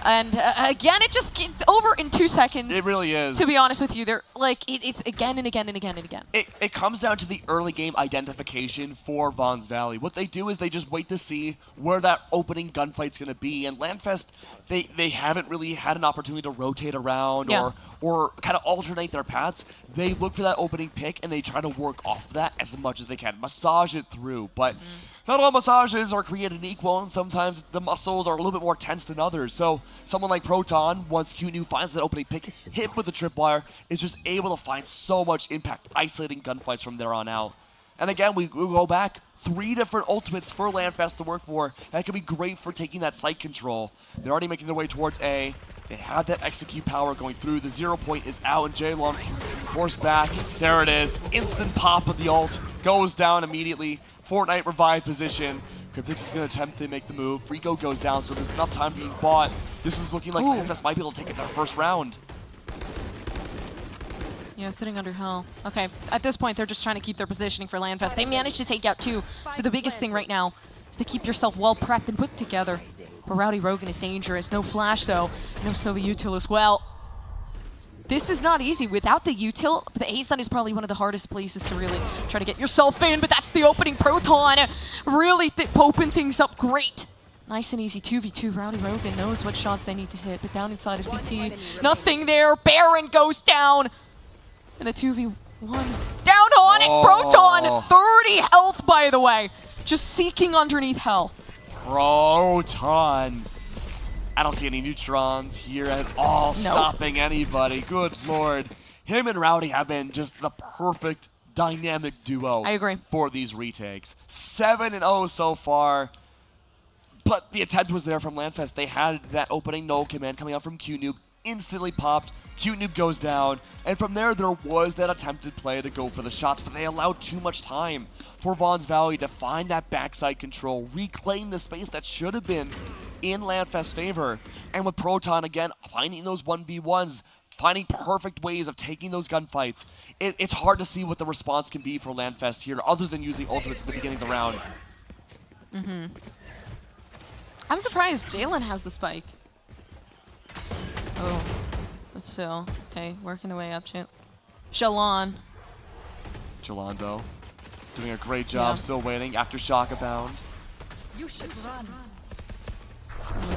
And again, it just gets over in 2 seconds. It really is. To be honest with you, they're like it's again and again and again and again. It comes down to the early game identification for Vaughn's Valley. What they do is they just wait to see where that opening gunfight's going to be. And LANFest, they haven't really had an opportunity to rotate around or kind of alternate their paths. They look for that opening pick and they try to work off that as much as they can, massage it through. But not all massages are created equal, and sometimes the muscles are a little bit more tense than others. So someone like Proton, once Cute Noob finds that opening pick, hit with the tripwire, is just able to find so much impact, isolating gunfights from there on out. And again, we go back, 3 different ultimates for LANFest to work for. That could be great for taking that site control. They're already making their way towards A. They have that execute power going through. The 0 point is out, and J-Lon forced back. There it is. Instant pop of the ult. Goes down immediately. Fortnite revive position. Cryptix is going to attempt to make the move. Frico goes down, so there's enough time being bought. This is looking like LANFest might be able to take it in their first round. Yeah, sitting under hell. Okay, at this point, they're just trying to keep their positioning for LANFest. They managed to take out 2, so the biggest thing right now is to keep yourself well prepped and put together. But Rowdy Rogan is dangerous. No flash, though. No Sova util as well. This is not easy. Without the util, the A-Stun is probably one of the hardest places to really try to get yourself in, but that's the opening Proton. Really open things up great. Nice and easy 2v2. Rowdy Rogan knows what shots they need to hit, but down inside of CT, nothing there. Baron goes down. And the 2v1 down on it. Proton, 30 health, by the way. Just seeking underneath hell. Proton. I don't see any neutrons here at all stopping anybody. Good lord. Him and Rowdy have been just the perfect dynamic duo. I agree. For these retakes. 7-0 so far. But the attempt was there from LANFest. They had that opening no command coming out from Cute Noob. Instantly popped. Cute Noob goes down. And from there was that attempted play to go for the shots, but they allowed too much time for Vaughn's Valley to find that backside control, reclaim the space that should have been in LANFest's favor. And with Proton, again, finding those 1v1s, finding perfect ways of taking those gunfights, it's hard to see what the response can be for LANFest here, other than using ultimates at the beginning of the round. I'm surprised Jalen has the spike. Oh, but still. Okay, working the way up. Shalon. Jalon, though, doing a great job, still waiting. Aftershock abound. You should run.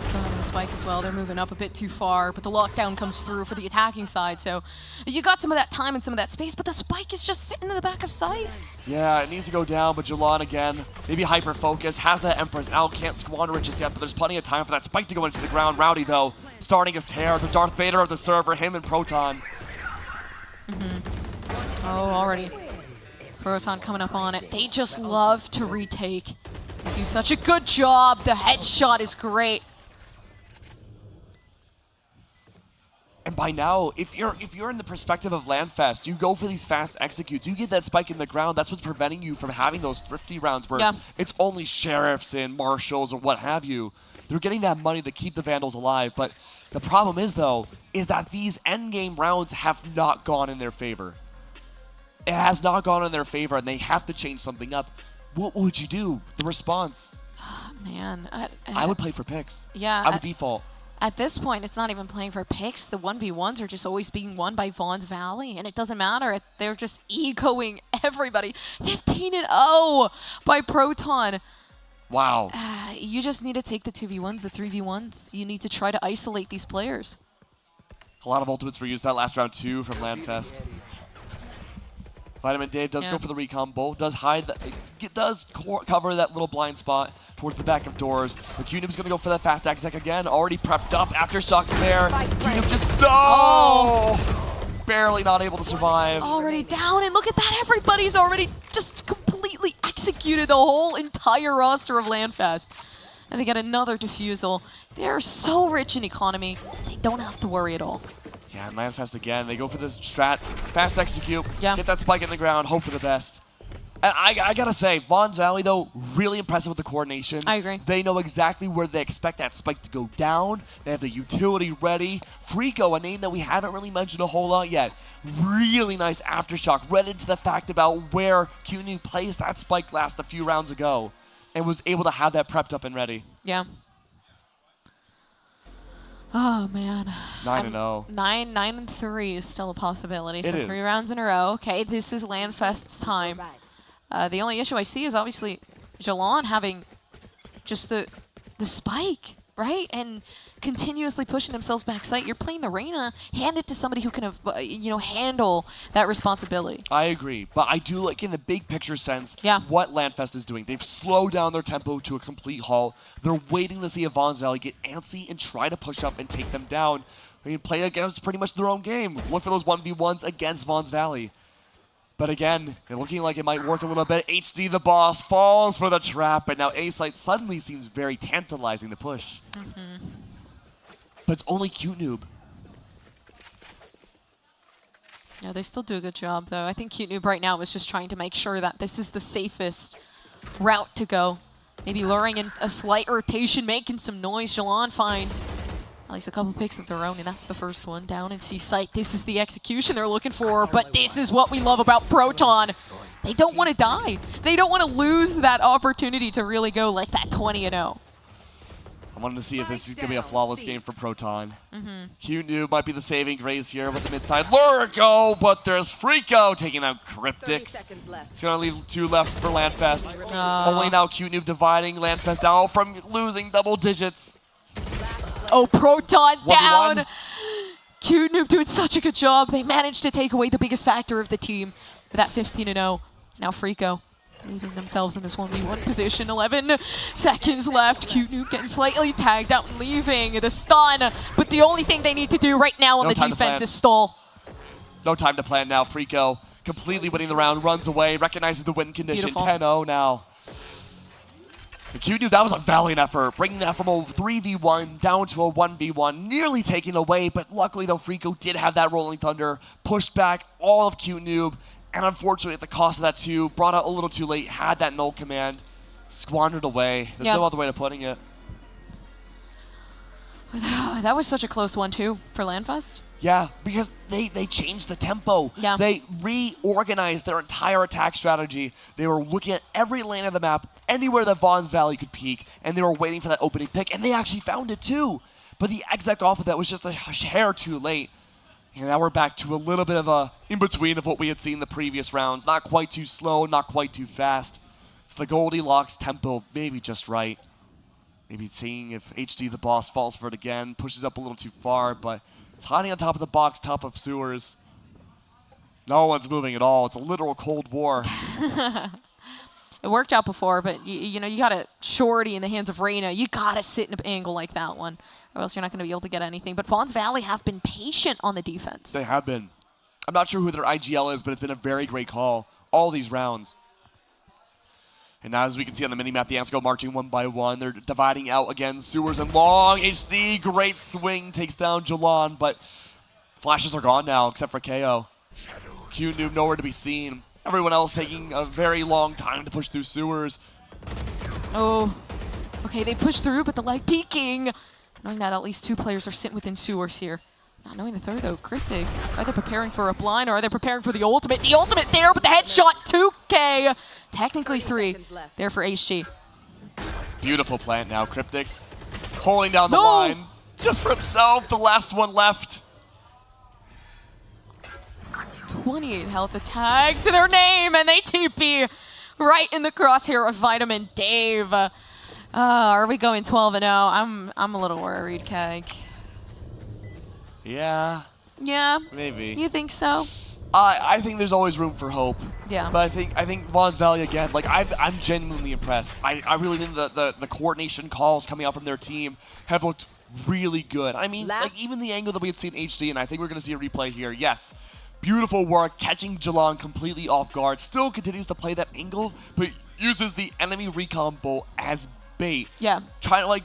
Still having the spike as well. They're moving up a bit too far, but the lockdown comes through for the attacking side. So you got some of that time and some of that space, but the spike is just sitting in the back of sight. Yeah, it needs to go down, but Jalon again, maybe hyper-focus, has that Empress out, can't squander it just yet, but there's plenty of time for that spike to go into the ground. Rowdy, though, starting his tear, the Darth Vader of the server, him and Proton. Oh, already. Proton coming up on it. They just love to retake. They do such a good job. The headshot is great. And by now, if you're in the perspective of LANFest, you go for these fast executes. You get that spike in the ground. That's what's preventing you from having those thrifty rounds where it's only sheriffs and marshals or what have you. They're getting that money to keep the Vandals alive. But the problem is, though, is that these endgame rounds have not gone in their favor. It has not gone in their favor, and they have to change something up. What would you do? The response? Man. I would play for picks. Yeah. I would default. At this point, it's not even playing for picks. The 1v1s are just always being won by Vaughn's Valley, and it doesn't matter. They're just egoing everybody. 15-0 by Proton. Wow. You just need to take the 2v1s, the 3v1s. You need to try to isolate these players. A lot of ultimates were used that last round, too, from LANFest. Vitamin Dave does go for the recon bolt, does hide, does cover that little blind spot towards the back of doors. But QNoob's going to go for that fast exec again, already prepped up. Aftershocks there. QNoob just, barely not able to survive. Already down, and look at that. Everybody's already just completely executed the whole entire roster of LANFest. And they get another defusal. They're so rich in economy, they don't have to worry at all. Yeah, and LANFest again. They go for this strat, fast execute, get that spike in the ground, hope for the best. And I gotta say, Vaughn's Valley, though, really impressive with the coordination. I agree. They know exactly where they expect that spike to go down. They have the utility ready. Freako, a name that we haven't really mentioned a whole lot yet. Really nice aftershock. Read into the fact about where QNoob placed that spike last a few rounds ago and was able to have that prepped up and ready. Yeah. Oh, man. 9-0. 9-3 is still a possibility. So It 3 is. rounds in a row. Okay, this is LANFest's time. The only issue I see is obviously Jalon having just the spike, right? And continuously pushing themselves backside. You're playing the Reyna. Hand it to somebody who can, handle that responsibility. I agree, but I do like in the big picture sense what LANFest is doing. They've slowed down their tempo to a complete halt. They're waiting to see if Vaughn's Valley get antsy and try to push up and take them down. I mean, play against pretty much their own game. Look for those 1v1s against Vaughn's Valley. But again, they're looking like it might work a little bit. HD the boss falls for the trap, and now A-Site suddenly seems very tantalizing to push. But it's only QNoob. Yeah, they still do a good job, though. I think QNoob right now is just trying to make sure that this is the safest route to go. Maybe luring in a slight rotation, making some noise. Jalon finds at least a couple picks of their own, and that's the first one down in C-Site. This is the execution they're looking for, but this is what we love about Proton. They don't want to die. They don't want to lose that opportunity to really go like that 20-0. I wanted to see if this is going to be a flawless game for Proton. QNoob might be the saving grace here with the mid-side Lurico, but there's Freako taking out Cryptics. It's going to leave 2 left for LANFest. Only now QNoob dividing LANFest out from losing double digits. Oh, Proton 1v1. down. QNoob doing such a good job. They managed to take away the biggest factor of the team with that 15-0. Now Freako leaving themselves in this 1v1 position. 11 seconds left. QNoob getting slightly tagged out and leaving the stun. But the only thing they need to do right now on the defense is stall. No time to plan now. Freako completely winning the round, runs away, recognizes the win condition. 10-0 now. The QNoob, that was a valiant effort, bringing that from a 3v1 down to a 1v1, nearly taken away, but luckily though Freako did have that Rolling Thunder, pushed back all of QNoob, and unfortunately at the cost of that too, brought out a little too late, had that null command, squandered away. There's no other way of putting it. That was such a close one too for LANFest. Yeah, because they changed the tempo. Yeah. They reorganized their entire attack strategy. They were looking at every lane of the map, anywhere that Vaughn's Valley could peek, and they were waiting for that opening pick, and they actually found it too. But the exec off of that was just a hair too late. And now we're back to a little bit of a in-between of what we had seen in the previous rounds. Not quite too slow, not quite too fast. It's the Goldilocks tempo, maybe just right. Maybe seeing if HD the boss falls for it again, pushes up a little too far, but it's hiding on top of the box, top of sewers. No one's moving at all. It's a literal Cold War. It worked out before, but you got a shorty in the hands of Reyna. You got to sit in an angle like that one, or else you're not going to be able to get anything. But Vaughn's Valley have been patient on the defense. They have been. I'm not sure who their IGL is, but it's been a very great call all these rounds. And now, as we can see on the minimap, the ants go marching one by one. They're dividing out again. Sewers and Long. HD, great swing, takes down Jalon, but Flashes are gone now, except for KO. Q Noob nowhere to be seen. Everyone else taking a very long time to push through sewers. Oh, okay, they push through, but the leg peeking. Knowing that at least 2 players are sitting within sewers here. Not knowing the third, though. Cryptic. Are they preparing for a blind, or are they preparing for the ultimate? The ultimate there, but the headshot, 2K. Technically 3 there for HG. Beautiful plant now. Cryptics holding down the line just for himself. The last one left. 28 health, a tag to their name, and they TP right in the crosshair of Vitamin Dave. Are we going 12-0? I'm a little worried, Keg. Yeah. Yeah. Maybe. You think so? I think there's always room for hope. Yeah. But I think Vaughn's Valley again. Like I'm genuinely impressed. I really think the coordination calls coming out from their team have looked really good. I mean, like even the angle that we had seen in HD, and I think we're gonna see a replay here. Yes. Beautiful work, catching Jalon completely off guard. Still continues to play that angle, but uses the enemy recon bolt as bait. Yeah. Trying to like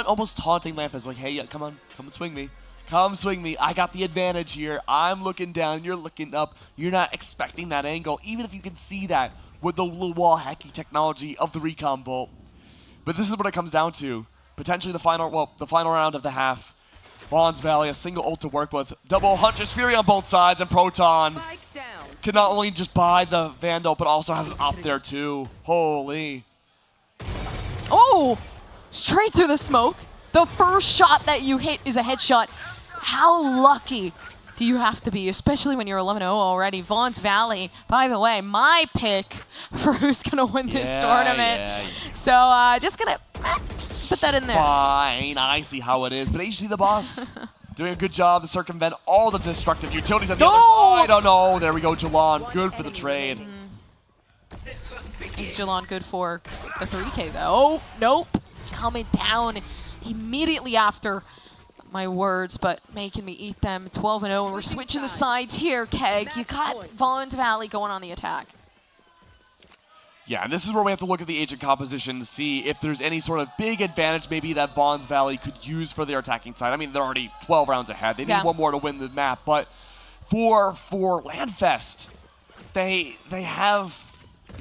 almost taunting LANFest, like, hey, yeah, come on, come and swing me. Come swing me. I got the advantage here. I'm looking down, you're looking up. You're not expecting that angle, even if you can see that with the little wall hacking technology of the recon bolt. But this is what it comes down to. Potentially the final round of the half. Vaughn's Valley, a single ult to work with. Double Huntress Fury on both sides, and Proton can not only just buy the Vandal, but also has an op there too. Holy. Oh, straight through the smoke. The first shot that you hit is a headshot. How lucky do you have to be, especially when you're 11-0 already? Vaughn's Valley, by the way, my pick for who's going to win this tournament. Yeah. So just going to put that in there. Fine, I see how it is. But HG the boss doing a good job to circumvent all the destructive utilities on the other side. Oh no, there we go, Jalon. Good for the trade. Is Jalon good for the 3K though? Oh, nope. Coming down immediately after my words, but making me eat them. 12-0, and we're switching the sides here, Keg. You got Vaughn's Valley going on the attack. Yeah, and this is where we have to look at the agent composition to see if there's any sort of big advantage maybe that Vaughn's Valley could use for their attacking side. I mean, they're already 12 rounds ahead. They need one more to win the map, but for LANFest, they have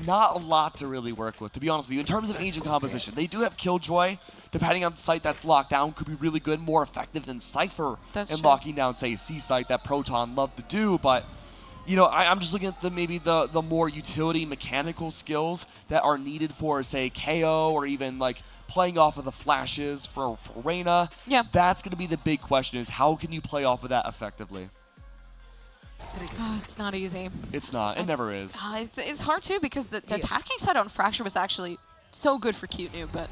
not a lot to really work with, to be honest with you. In terms of agent composition, they do have Killjoy, depending on the site that's locked down, could be really good, more effective than Cypher in locking down, say, C-site that Proton loved to do, but you know, I'm just looking at maybe the more utility mechanical skills that are needed for, say, KO or even like playing off of the flashes for Reyna. Yeah. That's going to be the big question, is how can you play off of that effectively? Oh, it's not easy. It's not. It never is. It's hard too, because the attacking side on Fracture was actually so good for Cute Noob, but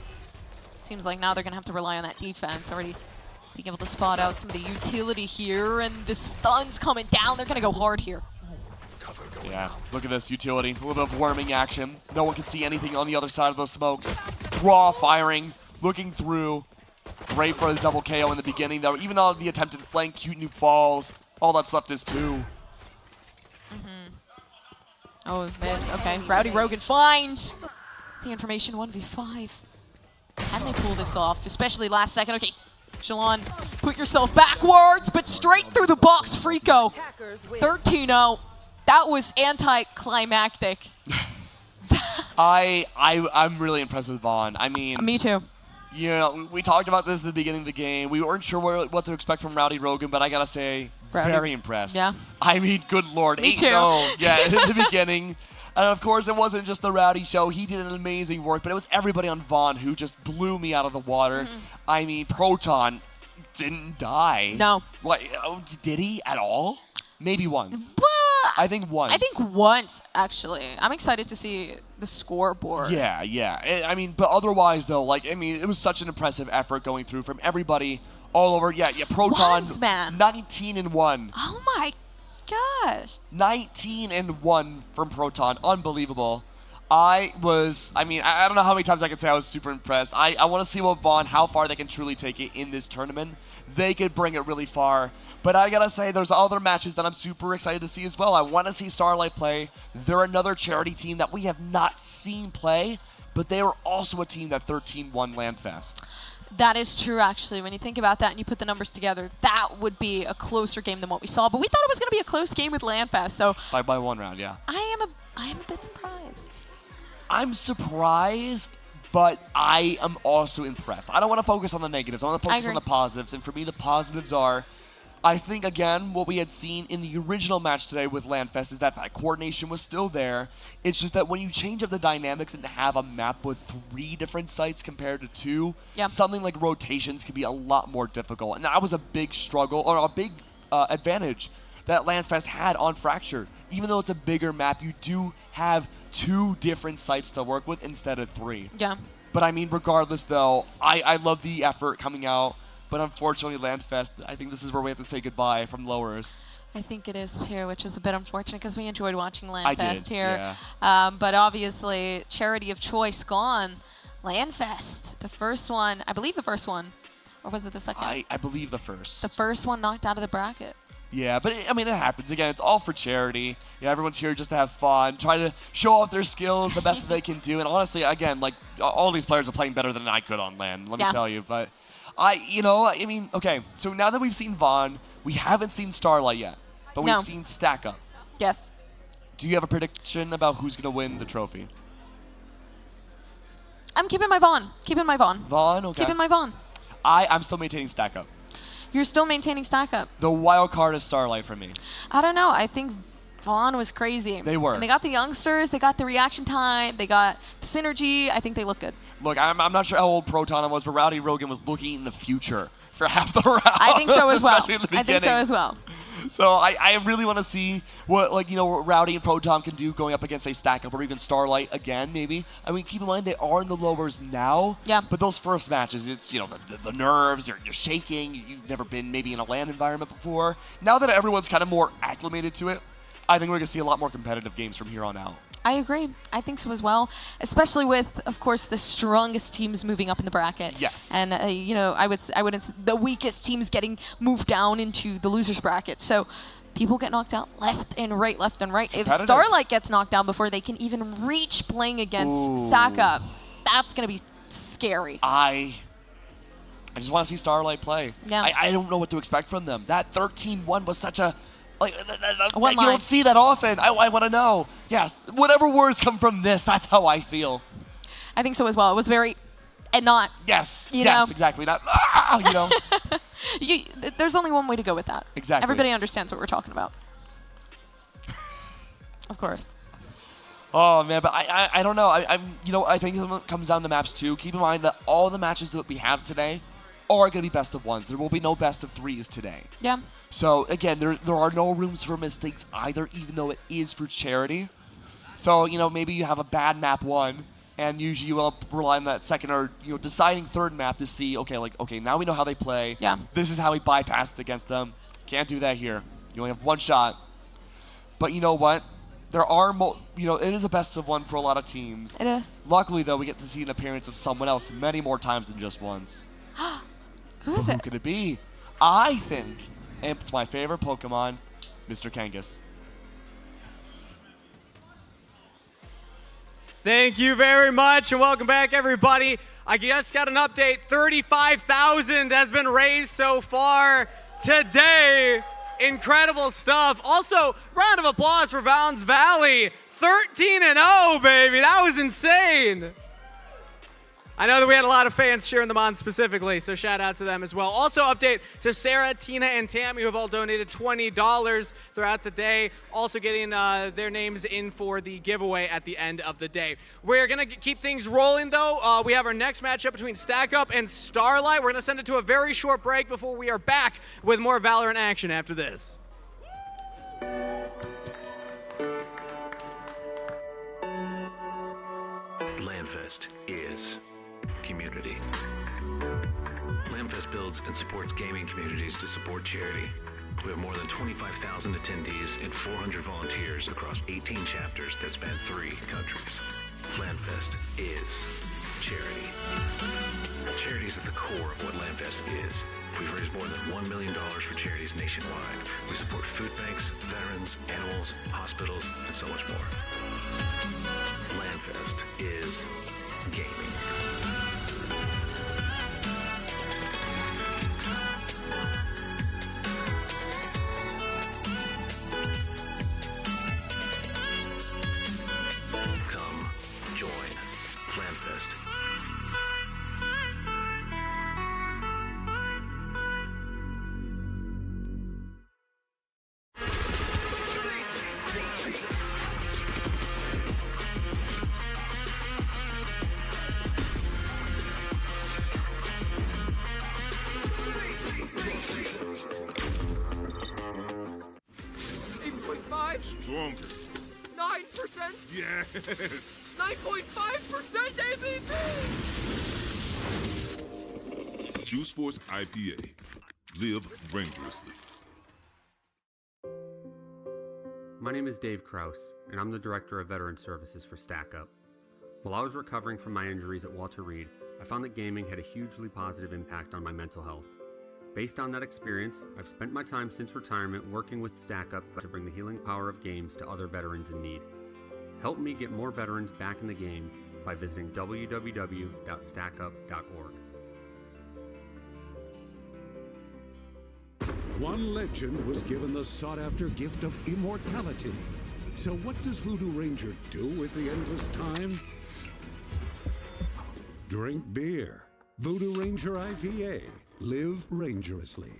it seems like now they're going to have to rely on that defense. Already being able to spot out some of the utility here, and the stuns coming down. They're going to go hard here. Yeah, look at this utility. A little bit of worming action. No one can see anything on the other side of those smokes. Raw firing, looking through. Great for the double KO in the beginning, though. Even on the attempted flank, Cute Noob falls. All that's left is 2. Oh, man. Okay. Rowdy Rogan finds the information 1v5. Can they pull this off? Especially last second. Okay. Jalon, put yourself backwards, but straight through the box. Freako. 13-0. That was anticlimactic. I'm really impressed with Vaughn. I mean, me too. You know, we talked about this at the beginning of the game. We weren't sure what to expect from Rowdy Rogan, but I gotta say, very impressed. Yeah. I mean, good lord, 8-0. Yeah, in the beginning. And of course, it wasn't just the Rowdy show. He did an amazing work, but it was everybody on Vaughn who just blew me out of the water. I mean, Proton didn't die. No. What? Did he at all? Maybe once. I think once. I think once, actually. I'm excited to see the scoreboard. Yeah, yeah. I mean, but otherwise, though, like, I mean, it was such an impressive effort going through from everybody all over. Yeah, Proton. 19-1. Oh my gosh. 19-1 from Proton. Unbelievable. I don't know how many times I can say I was super impressed. I want to see how far they can truly take it in this tournament. They could bring it really far. But I gotta say, there's other matches that I'm super excited to see as well. I want to see Starlight play. They're another charity team that we have not seen play, but they are also a team that 13-1 LANFest. That is true, actually. When you think about that and you put the numbers together, that would be a closer game than what we saw. But we thought it was going to be a close game with LANFest. So by 1 round, yeah. I am a bit surprised. I'm surprised, but I am also impressed. I don't want to focus on the negatives. I want to focus on the positives. And for me, the positives are, I think, again, what we had seen in the original match today with LANFest is that coordination was still there. It's just that when you change up the dynamics and have a map with 3 different sites compared to 2, something like rotations can be a lot more difficult. And that was a big struggle, or a big advantage that LANFest had on Fracture. Even though it's a bigger map, you do have 2 different sites to work with instead of 3. Yeah. But I mean, regardless, though, I love the effort coming out. But unfortunately, LANFest, I think this is where we have to say goodbye from lowers. I think it is too, which is a bit unfortunate because we enjoyed watching LANFest here. Yeah. But obviously, charity of choice gone. LANFest, the first one, I believe the first one, or was it the second? I believe the first. The first one knocked out of the bracket. Yeah, but I mean, it happens. Again, it's all for charity. Yeah, everyone's here just to have fun, try to show off their skills the best that they can do. And honestly, again, like, all these players are playing better than I could on LAN, let me tell you. But I mean, okay, so now that we've seen Vaughn, we haven't seen Starlight yet, but we've seen Stack Up. Yes. Do you have a prediction about who's going to win the trophy? I'm keeping my Vaughn. Keeping my Vaughn. Vaughn, okay. Keeping my Vaughn. I'm still maintaining Stack Up. You're still maintaining Stack Up. The wild card is Starlight for me. I don't know. I think Vaughn was crazy. They were. And they got the youngsters. They got the reaction time. They got the synergy. I think they look good. Look, I'm not sure how old Proton was, but Rowdy Rogan was looking in the future for half the round. I think so as well. I think so as well. So I really want to see what, like, what Rowdy and Proton can do going up against, say, Stack Up or even Starlight again, maybe. I mean, keep in mind, they are in the lowers now. Yeah. But those first matches, it's, the nerves, you're shaking, you've never been maybe in a LAN environment before. Now that everyone's kind of more acclimated to it, I think we're going to see a lot more competitive games from here on out. I agree. I think so as well, especially with, of course, the strongest teams moving up in the bracket. Yes. And, I wouldn't, the weakest teams getting moved down into the losers bracket. So people get knocked out left and right, left and right. If Starlight gets knocked down before they can even reach playing against Stack Up, that's going to be scary. I just want to see Starlight play. Yeah. I don't know what to expect from them. That 13-1 was such a... Like, One you line. don't see that often. I want to know. Yes, whatever words come from this, that's how I feel. I think so as well. It was very, and not. Yes, you know? exactly. Not, There's only one way to go with that. Exactly. Everybody understands what we're talking about. Of course. Oh, man, but I don't know. I think it comes down to maps, too. Keep in mind that all the matches that we have today are going to be best of ones. There will be no best of 3s today. Yeah. So, again, there are no rooms for mistakes either, even though it is for charity. So, maybe you have a bad map 1, and usually you will rely on that second or, deciding third map to see, okay, now we know how they play. Yeah. This is how we bypassed against them. Can't do that here. You only have 1 shot. But you know what? There are, it is a best of 1 for a lot of teams. It is. Luckily, though, we get to see an appearance of someone else many more times than just once. Who is it? Who could it be? I think... And it's my favorite Pokemon, Mr. Kangas. Thank you very much, and welcome back, everybody. I just got an update. 35,000 has been raised so far today. Incredible stuff. Also, round of applause for Vaughn's Valley. 13-0, baby. That was insane. I know that we had a lot of fans cheering them on specifically, so shout out to them as well. Also, update to Sarah, Tina, and Tammy, who have all donated $20 throughout the day, also getting their names in for the giveaway at the end of the day. We're going to keep things rolling, though. We have our next matchup between Stack Up and Starlight. We're going to send it to a very short break before we are back with more Valorant action after this. LANFest is community. LANFest builds and supports gaming communities to support charity. We have more than 25,000 attendees and 400 volunteers across 18 chapters that span 3 countries. LANFest is charity. Charity is at the core of what LANFest is. We've raised more than $1 million for charities nationwide. We support food banks, veterans, animals, hospitals, and so much more. LANFest is gaming. stronger. 9%? Yes. 9.5% ABV! Juice Force IPA. Live rangerously. My name is Dave Kraus, and I'm the Director of Veteran Services for Stack Up. While I was recovering from my injuries at Walter Reed, I found that gaming had a hugely positive impact on my mental health. Based on that experience, I've spent my time since retirement working with Stack Up to bring the healing power of games to other veterans in need. Help me get more veterans back in the game by visiting www.stackup.org. One legend was given the sought-after gift of immortality. So what does Voodoo Ranger do with the endless time? Drink beer. Voodoo Ranger IPA. Live rangerously.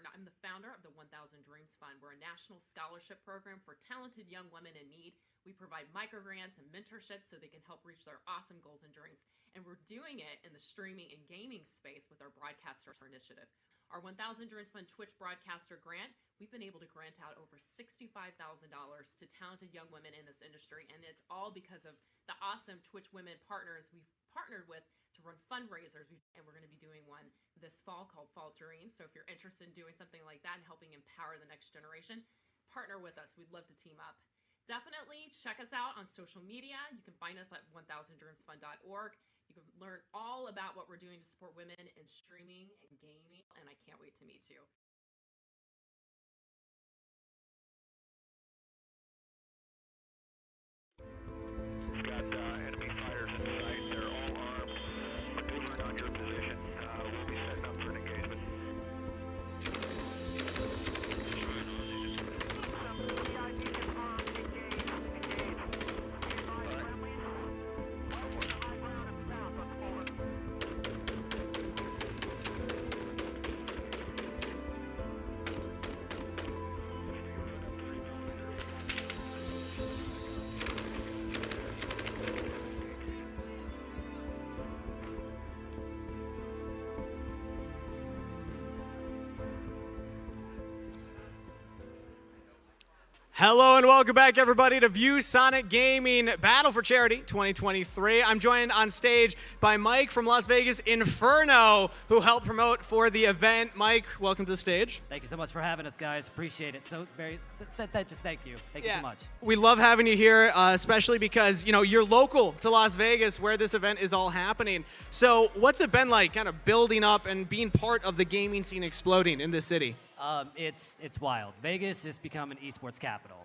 I'm the founder of the 1000 Dreams Fund. We're a national scholarship program for talented young women in need. We provide microgrants and mentorships so they can help reach their awesome goals and dreams. And we're doing it in the streaming and gaming space with our Broadcaster Initiative. Our 1000 Dreams Fund Twitch Broadcaster Grant, we've been able to grant out over $65,000 to talented young women in this industry. And it's all because of the awesome Twitch women partners we've partnered with to run fundraisers, and we're going to be doing one this fall called Fall Dreams. So if you're interested in doing something like that and helping empower the next generation, partner with us. We'd love to team up. Definitely check us out on social media. You can find us at 1000dreamsfund.org. You can learn all about what we're doing to support women in streaming and gaming, and I can't wait to meet you. We've got enemy fighters in sight. They're all armed. Maneuvering on your position. We'll be setting up for an engagement. Hello and welcome back, everybody, to View Sonic Gaming Battle for Charity 2023. I'm joined on stage by Mike from Las Vegas Inferno, who helped promote for the event. Mike, welcome to the stage. Thank you so much for having us, guys. Appreciate it. So just thank you. Thank you so much. We love having you here, especially because you're local to Las Vegas, where this event is all happening. So, what's it been like, kind of building up and being part of the gaming scene exploding in this city? It's wild. Vegas has become an esports capital.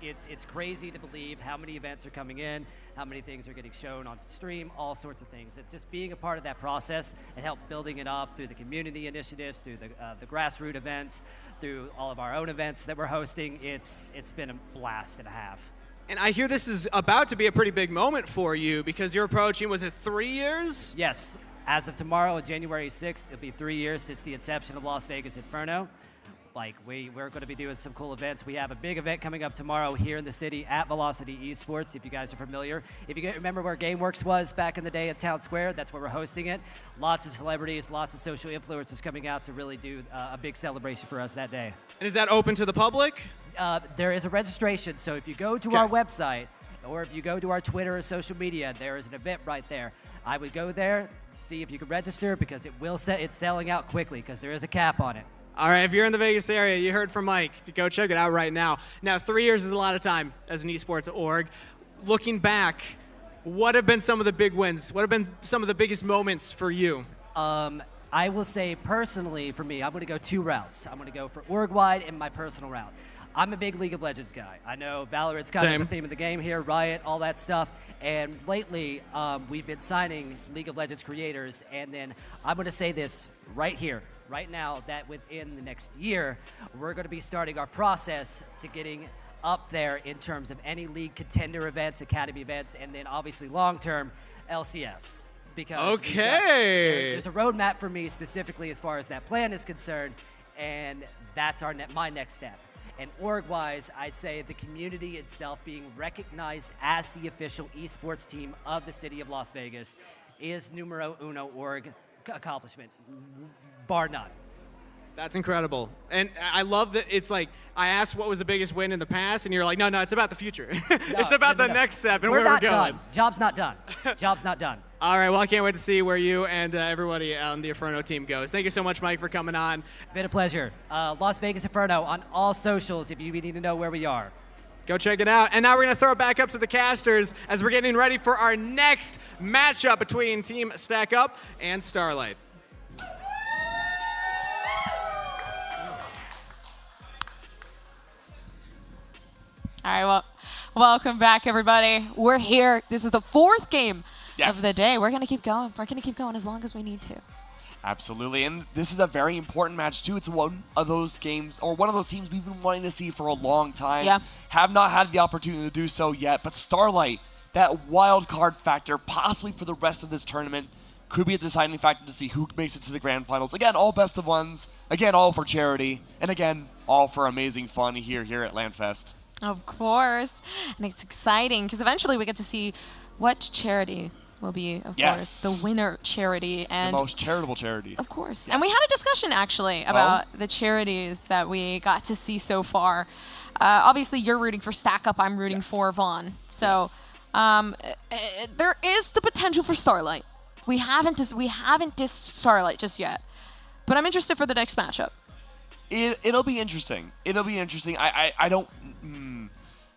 It's crazy to believe how many events are coming in, how many things are getting shown on stream, all sorts of things. Just being a part of that process and help building it up through the community initiatives, through the grassroots events, through all of our own events that we're hosting. It's been a blast and a half. And I hear this is about to be a pretty big moment for you because you're approaching, was it 3 years? Yes. As of tomorrow, January 6th, it'll be 3 years since the inception of Las Vegas Inferno. We're going to be doing some cool events. We have a big event coming up tomorrow here in the city at Velocity Esports, if you guys are familiar. If you remember where GameWorks was back in the day at Town Square, that's where we're hosting it. Lots of celebrities, lots of social influencers coming out to really do a big celebration for us that day. And is that open to the public? There is a registration, so if you go to our website, or if you go to our Twitter or social media, there is an event right there. I would go there, see if you can register, because it's selling out quickly because there is a cap on it. All right, if you're in the Vegas area, you heard from Mike. Go check it out right now. Now, 3 years is a lot of time as an esports org. Looking back, what have been some of the big wins? What have been some of the biggest moments for you? I will say personally, for me, I'm going to go two routes. I'm going to go for org-wide and my personal route. I'm a big League of Legends guy. I know Valorant's kind of the theme of the game here, Riot, all that stuff. And lately, we've been signing League of Legends creators. And then I'm going to say this right here, right now, that within the next year, we're going to be starting our process to getting up there in terms of any league contender events, academy events, and then obviously long-term LCS. Because there's a roadmap for me specifically as far as that plan is concerned. And That's my next step. And org-wise, I'd say the community itself being recognized as the official esports team of the city of Las Vegas is numero uno org accomplishment, bar none. That's incredible. And I love that it's like, I asked what was the biggest win in the past, and you're like, no, it's about the future. It's about the next step and where we're going. Done. Job's not done. Job's not done. All right, well, I can't wait to see where you and everybody on the Inferno team goes. Thank you so much, Mike, for coming on. It's been a pleasure. Las Vegas Inferno on all socials if you need to know where we are. Go check it out. And now we're going to throw it back up to the casters as we're getting ready for our next matchup between Team Stack Up and Starlight. All right, well, welcome back, everybody. We're here. This is the 4th game of the day. We're going to keep going. We're going to keep going as long as we need to. Absolutely, and this is a very important match, too. It's one of those games, or one of those teams we've been wanting to see for a long time. Yeah. Have not had the opportunity to do so yet, but Starlight, that wild card factor, possibly for the rest of this tournament, could be a deciding factor to see who makes it to the grand finals. Again, all best of ones. Again, all for charity. And again, all for amazing fun here at LANFest. Of course. And it's exciting because eventually we get to see what charity will be, of course, the winner charity. And the most charitable charity. Of course. Yes. And we had a discussion, actually, about the charities that we got to see so far. Obviously, you're rooting for Stack Up. I'm rooting for Vaughn. So there is the potential for Starlight. We haven't dissed Starlight just yet. But I'm interested for the next matchup. It'll be interesting. It'll be interesting. I don't...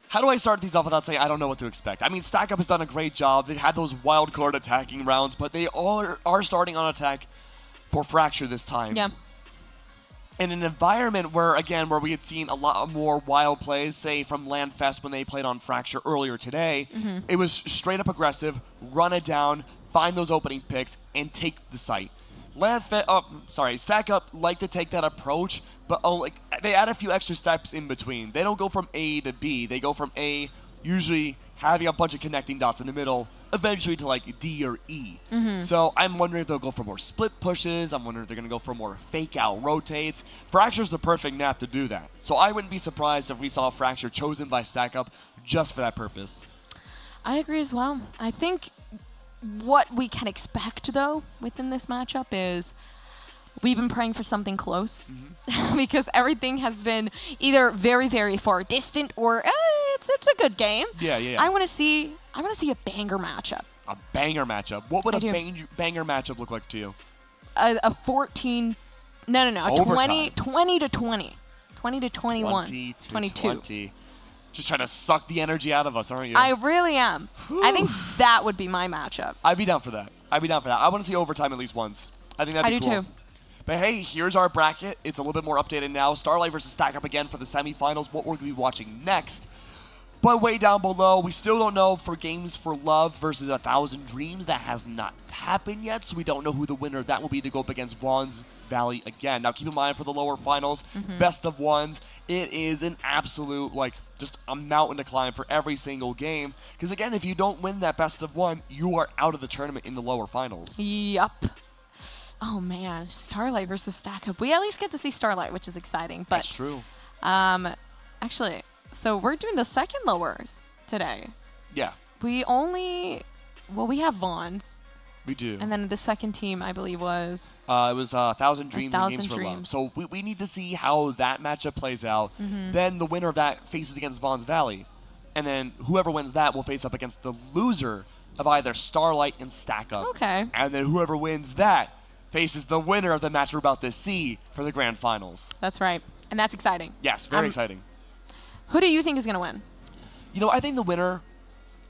How do I start these off without saying I don't know what to expect? I mean, Stack Up has done a great job. They've had those wild card attacking rounds, but they all are starting on attack for Fracture this time. Yeah. In an environment where we had seen a lot more wild plays, say from LANFest when they played on Fracture earlier today, it was straight up aggressive, run it down, find those opening picks, and take the site. Stack Up like to take that approach, but they add a few extra steps in between. They don't go from A to B. They go from A, usually having a bunch of connecting dots in the middle, eventually to like D or E. So I'm wondering if they'll go for more split pushes. I'm wondering if they're going to go for more fake out rotates. Fracture's the perfect map to do that. So I wouldn't be surprised if we saw Fracture chosen by Stack Up just for that purpose. I agree as well. I think what we can expect, though, within this matchup is we've been praying for something close because everything has been either very, very far distant or it's a good game. Yeah. I want to see a banger matchup. A banger matchup. What would a banger matchup look like to you? A 14. No. Overtime. 20 to 20. 20 to 21. 20 to 22. 20. Just trying to suck the energy out of us, aren't you? I really am. I think that would be my matchup. I'd be down for that. I want to see overtime at least once. I think that'd be cool. I do too. But hey, here's our bracket. It's a little bit more updated now. Starlight versus Stack Up again for the semifinals. What we're going to be watching next. But way down below, we still don't know for Games for Love versus 1,000 Dreams. That has not happened yet, so we don't know who the winner of that will be to go up against Vaughn's Valley again. Now, keep in mind for the lower finals, best of ones, it is an absolute, just a mountain to climb for every single game. Because again, if you don't win that best of one, you are out of the tournament in the lower finals. Yup. Oh, man. Starlight versus Stack Up. We at least get to see Starlight, which is exciting. But, that's true. Actually, so we're doing the second lowers today. Yeah. We have Vaughn's. We do. And then the second team, I believe, was... it was 1,000 Dreams and Games for Love. So we need to see how that matchup plays out. Then the winner of that faces against Vaughn's Valley. And then whoever wins that will face up against the loser of either Starlight and Stack Up. Okay. And then whoever wins that faces the winner of the match we're about to see for the grand finals. That's right. And that's exciting. Yes, very exciting. Who do you think is going to win? I think the winner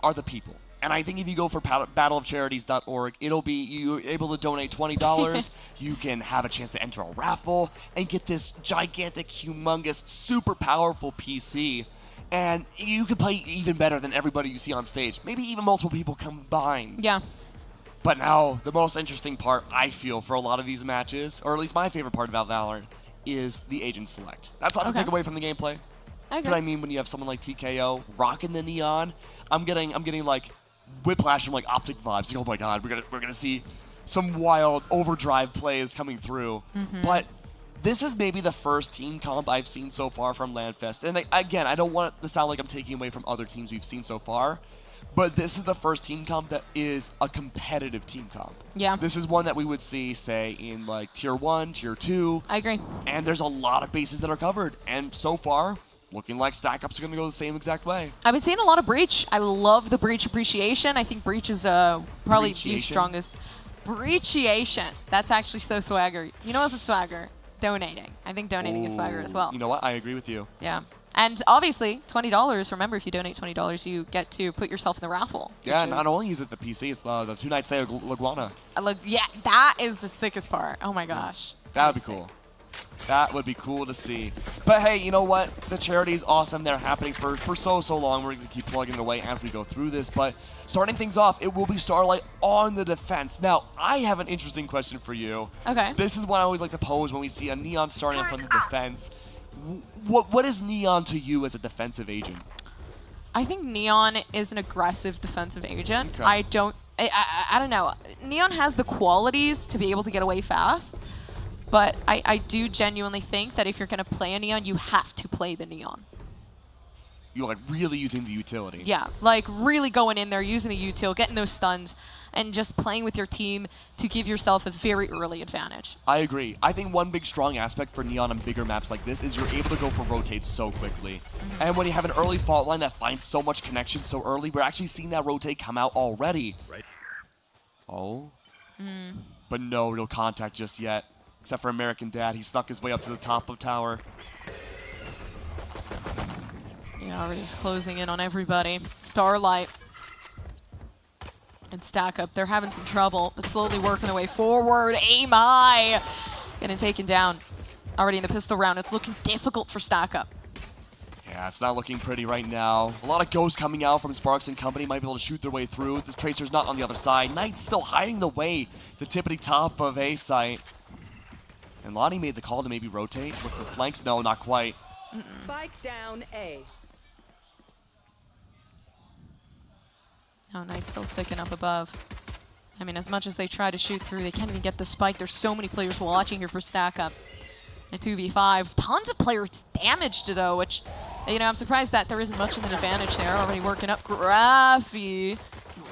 are the people. And I think if you go for battleofcharities.org, it'll be you're able to donate $20. You can have a chance to enter a raffle and get this gigantic, humongous, super powerful PC. And you can play even better than everybody you see on stage. Maybe even multiple people combined. Yeah. But now, the most interesting part, I feel, for a lot of these matches, or at least my favorite part about Valorant, is the agent select. That's not to take away from the gameplay. Okay. But I mean, when you have someone like TKO rocking the neon, I'm getting like whiplash from like optic vibes. Oh my god, we're gonna see some wild overdrive plays coming through. But this is maybe the first team comp I've seen so far from LANFest. And again, I don't want it to sound like I'm taking away from other teams we've seen so far, but this is the first team comp that is a competitive team comp. Yeah. This is one that we would see, say, in like Tier 1, Tier 2. I agree. And there's a lot of bases that are covered. And so far, looking like Stack Up's going to go the same exact way. I've been seeing a lot of Breach. I love the Breach appreciation. I think Breach is probably the strongest. Breachiation. That's actually so swagger. You know what's a swagger? Donating. I think donating is swagger as well. You know what? I agree with you. Yeah. And obviously, $20. Remember, if you donate $20, you get to put yourself in the raffle. Yeah, not only is it the PC, it's the 2 night stay at Laguna. Yeah, that is the sickest part. Oh my gosh. That would be cool. That would be cool to see. But hey, you know what? The charity is awesome. They're happening for so long. We're going to keep plugging away as we go through this. But starting things off, it will be Starlight on the defense. Now, I have an interesting question for you. Okay. This is one I always like to pose when we see a Neon starting from the defense. What is Neon to you as a defensive agent? I think Neon is an aggressive defensive agent. Okay. I don't know. Neon has the qualities to be able to get away fast. But I do genuinely think that if you're going to play a Neon, you have to play the Neon. You're like really using the utility. Yeah, like really going in there, using the util, getting those stuns, and just playing with your team to give yourself a very early advantage. I agree. I think one big strong aspect for Neon on bigger maps like this is you're able to go for rotates so quickly. And when you have an early fault line that finds so much connection so early, we're actually seeing that rotate come out already. Right. Oh. But no real contact just yet. Except for AmericanDad, he snuck his way up to the top of tower. Yeah, already closing in on everybody. Starlight and Stack Up, they're having some trouble, but slowly working their way forward. Aim high. Getting taken down. Already in the pistol round, it's looking difficult for Stack Up. Yeah, it's not looking pretty right now. A lot of ghosts coming out from Sparks and company, might be able to shoot their way through. The Tracer's not on the other side. Knight's still hiding the way. The tippity top of A site. And Lonnie made the call to maybe rotate with the flanks. No, not quite. Spike down A. Oh, Knight's still sticking up above. I mean, as much as they try to shoot through, they can't even get the spike. There's so many players watching here for Stack Up. A 2v5. Tons of players damaged, though, which, you know, I'm surprised that there isn't much of an advantage there. Already working up Graphy.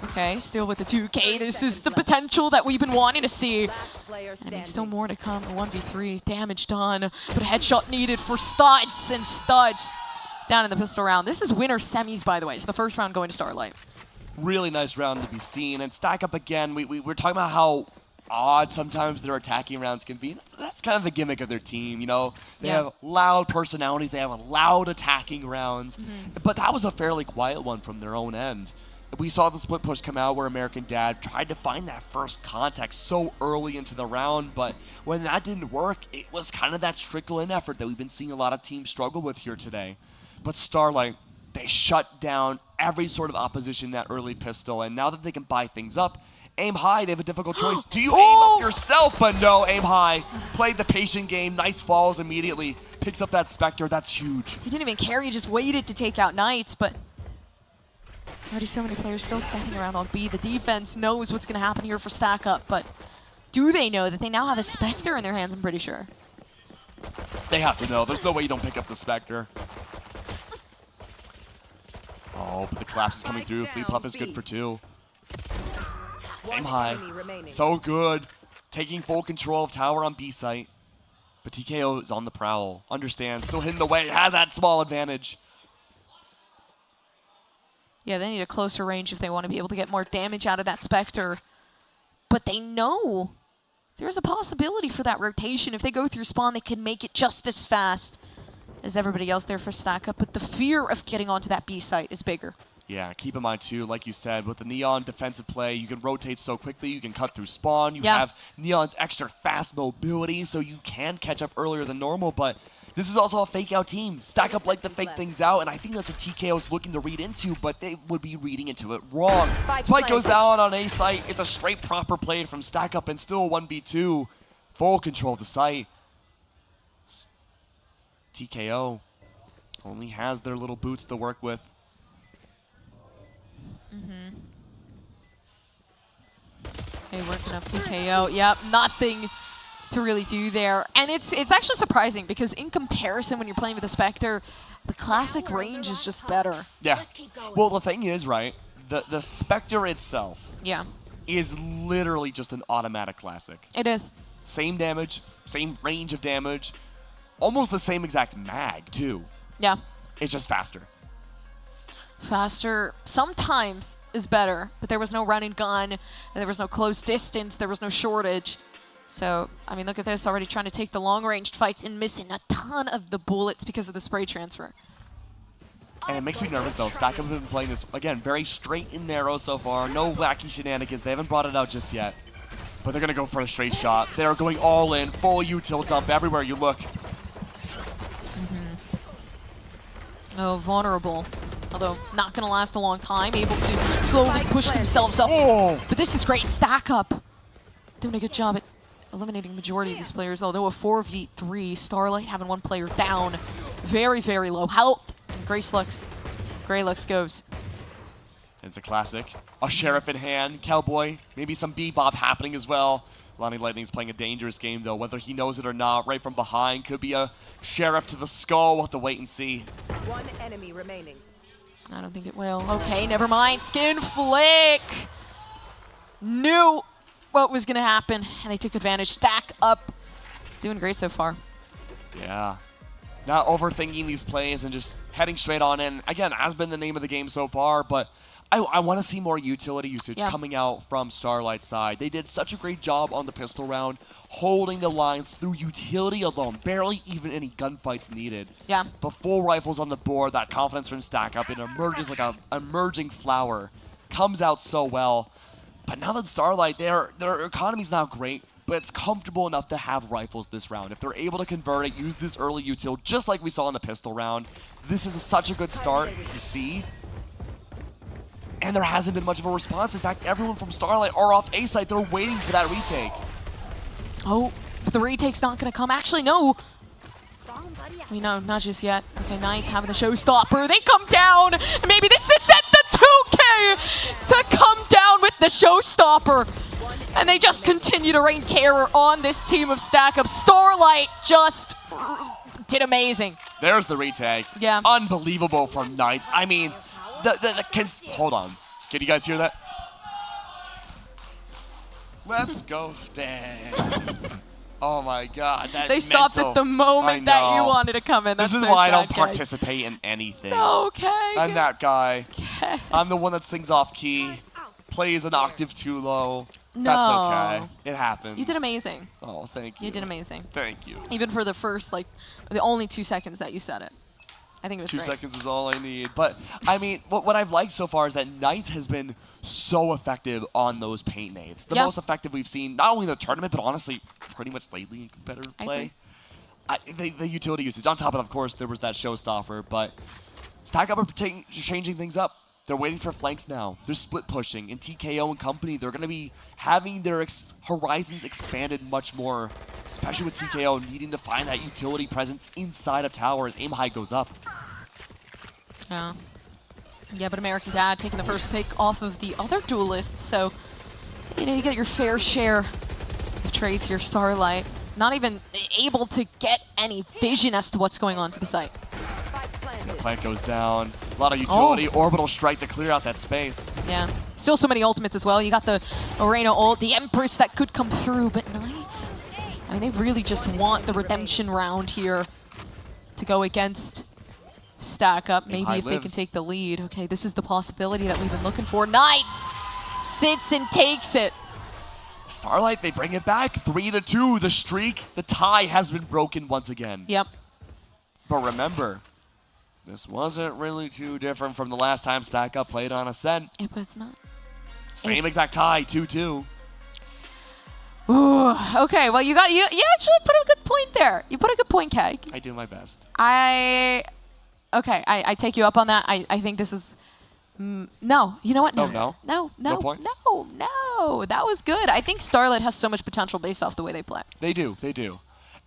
Okay, still with the 2K. This is the potential that we've been wanting to see. I mean, still more to come. The 1v3. Damage done. But a headshot needed for Studs. And Studs down in the pistol round. This is winner semis, by the way. It's the first round going to Starlight. Really nice round to be seen. And Stack Up again. We're talking about how odd sometimes their attacking rounds can be. That's kind of the gimmick of their team, you know? They have loud personalities. They have loud attacking rounds. But that was a fairly quiet one from their own end. We saw the split push come out where AmericanDad tried to find that first contact so early into the round, but when that didn't work, it was kind of that trickle-in effort that we've been seeing a lot of teams struggle with here today. But Starlight, they shut down every sort of opposition in that early pistol, and now that they can buy things up, aim high, they have a difficult choice. Do you aim up yourself? But no, aim high. Played the patient game. Knights falls immediately. Picks up that Spectre. That's huge. He didn't even care. He just waited to take out Knights, but already so many players still standing around on B. The defense knows what's going to happen here for Stack Up, but do they know that they now have a Spectre in their hands? I'm pretty sure. They have to know. There's no way you don't pick up the Spectre. Oh, but the collapse is coming through. Flea Puff is good for 2. Aim high. So good. Taking full control of tower on B site. But TKO is on the prowl. Understand. Still hidden away. Had that small advantage. Yeah, they need a closer range if they want to be able to get more damage out of that Spectre. But they know there's a possibility for that rotation. If they go through spawn, they can make it just as fast as everybody else there for Stack Up. But the fear of getting onto that B site is bigger. Yeah, keep in mind, too, like you said, with the Neon defensive play, you can rotate so quickly, you can cut through spawn. You have Neon's extra fast mobility, so you can catch up earlier than normal, but this is also a fake-out team. Stack Up like to fake things out, and I think that's what TKO is looking to read into, but they would be reading into it wrong. Spike goes down on A site. It's a straight proper play from Stack Up, and still 1v2. Full control of the site. TKO only has their little boots to work with. Okay, working up TKO. Yep, nothing to really do there. And it's actually surprising because in comparison, when you're playing with the Spectre, the classic range is just better. Yeah. Well, the thing is, right, the Spectre itself is literally just an automatic classic. It is. Same damage, same range of damage, almost the same exact mag, too. Yeah. It's just faster. Faster sometimes is better, but there was no run and gun, and there was no close distance, there was no shortage. So, I mean, look at this, already trying to take the long-ranged fights and missing a ton of the bullets because of the spray transfer. And it makes me nervous, though. Stack have been playing this, again, very straight and narrow so far. No wacky shenanigans. They haven't brought it out just yet. But they're going to go for a straight shot. They're going all in, full util dump everywhere you look. Oh, vulnerable. Although, not going to last a long time. Able to slowly push themselves up. But this is great. Stack up. Doing a good job at eliminating majority of these players. Although a 4v3, Starlight having one player down. Very, very low health. And Greylux goes. It's a classic. A sheriff in hand. Cowboy. Maybe some bebop happening as well. Lonnie Lightning's playing a dangerous game, though. Whether he knows it or not, right from behind. Could be a sheriff to the skull. We'll have to wait and see. One enemy remaining. I don't think it will. Okay, never mind. Skin flick. Knew what was going to happen, and they took advantage. Stack up. Doing great so far. Yeah. Not overthinking these plays and just heading straight on in. Again, has been the name of the game so far, but I want to see more utility usage coming out from Starlight's side. They did such a great job on the pistol round, holding the line through utility alone. Barely even any gunfights needed. Yeah. But full rifles on the board, that confidence from Stack Up, it emerges like an emerging flower. Comes out so well. But now that Starlight, their economy's not great, but it's comfortable enough to have rifles this round. If they're able to convert it, use this early util, just like we saw in the pistol round, this is such a good start to see. And there hasn't been much of a response. In fact, everyone from Starlight are off A site. They're waiting for that retake. Oh, but the retake's not going to come. Actually, no. I mean, no, not just yet. Okay, Knight's having the showstopper. They come down. And maybe this is set the 2K to come down with the showstopper. And they just continue to rain terror on this team of Stack Up. Starlight just did amazing. There's the retake. Yeah. Unbelievable from Knight. I mean, hold on. Can you guys hear that? Let's go. Dang. Oh my God. They stopped at the moment that you wanted to come in. That's this is so why I don't sad, participate in anything. Okay. I'm that guy. I'm the one that sings off key, plays an octave too low. No. That's okay. It happens. You did amazing. Oh, thank you. You did amazing. Thank you. Even for the first, the only 2 seconds that you said it. I think it was 2 great. seconds is all I need. But, I mean, what I've liked so far is that Knight has been so effective on those paint nades. The most effective we've seen, not only in the tournament, but honestly, pretty much lately in competitive play. The utility usage. On top of course, there was that showstopper. But Stack Up are changing things up. They're waiting for flanks now. They're split pushing. And TKO and company, they're going to be having their horizons expanded much more, especially with TKO needing to find that utility presence inside of tower as aim high goes up. Yeah. Yeah, but AmericanDad taking the first pick off of the other duelist, so you get your fair share of trades here. Starlight not even able to get any vision as to what's going on to the site. The plant goes down. A lot of utility. Orbital strike to clear out that space. Yeah. Still so many ultimates as well. You got the Arena ult, the Empress that could come through, but Knight, I mean, they really just want the redemption round here to go against Stack Up. Maybe if they can take the lead. Okay, this is the possibility that we've been looking for. Knights sits and takes it. Starlight, they bring it back. 3-2. The streak, the tie has been broken once again. Yep. But remember, this wasn't really too different from the last time Stack Up played on Ascent. It was not. Same exact tie, 2-2. Ooh, okay, well, you actually put a good point there. You put a good point, Keg. I do my best. I take you up on that. I think this is... no, you know what? No. No points? No. That was good. I think Starlight has so much potential based off the way they play. They do.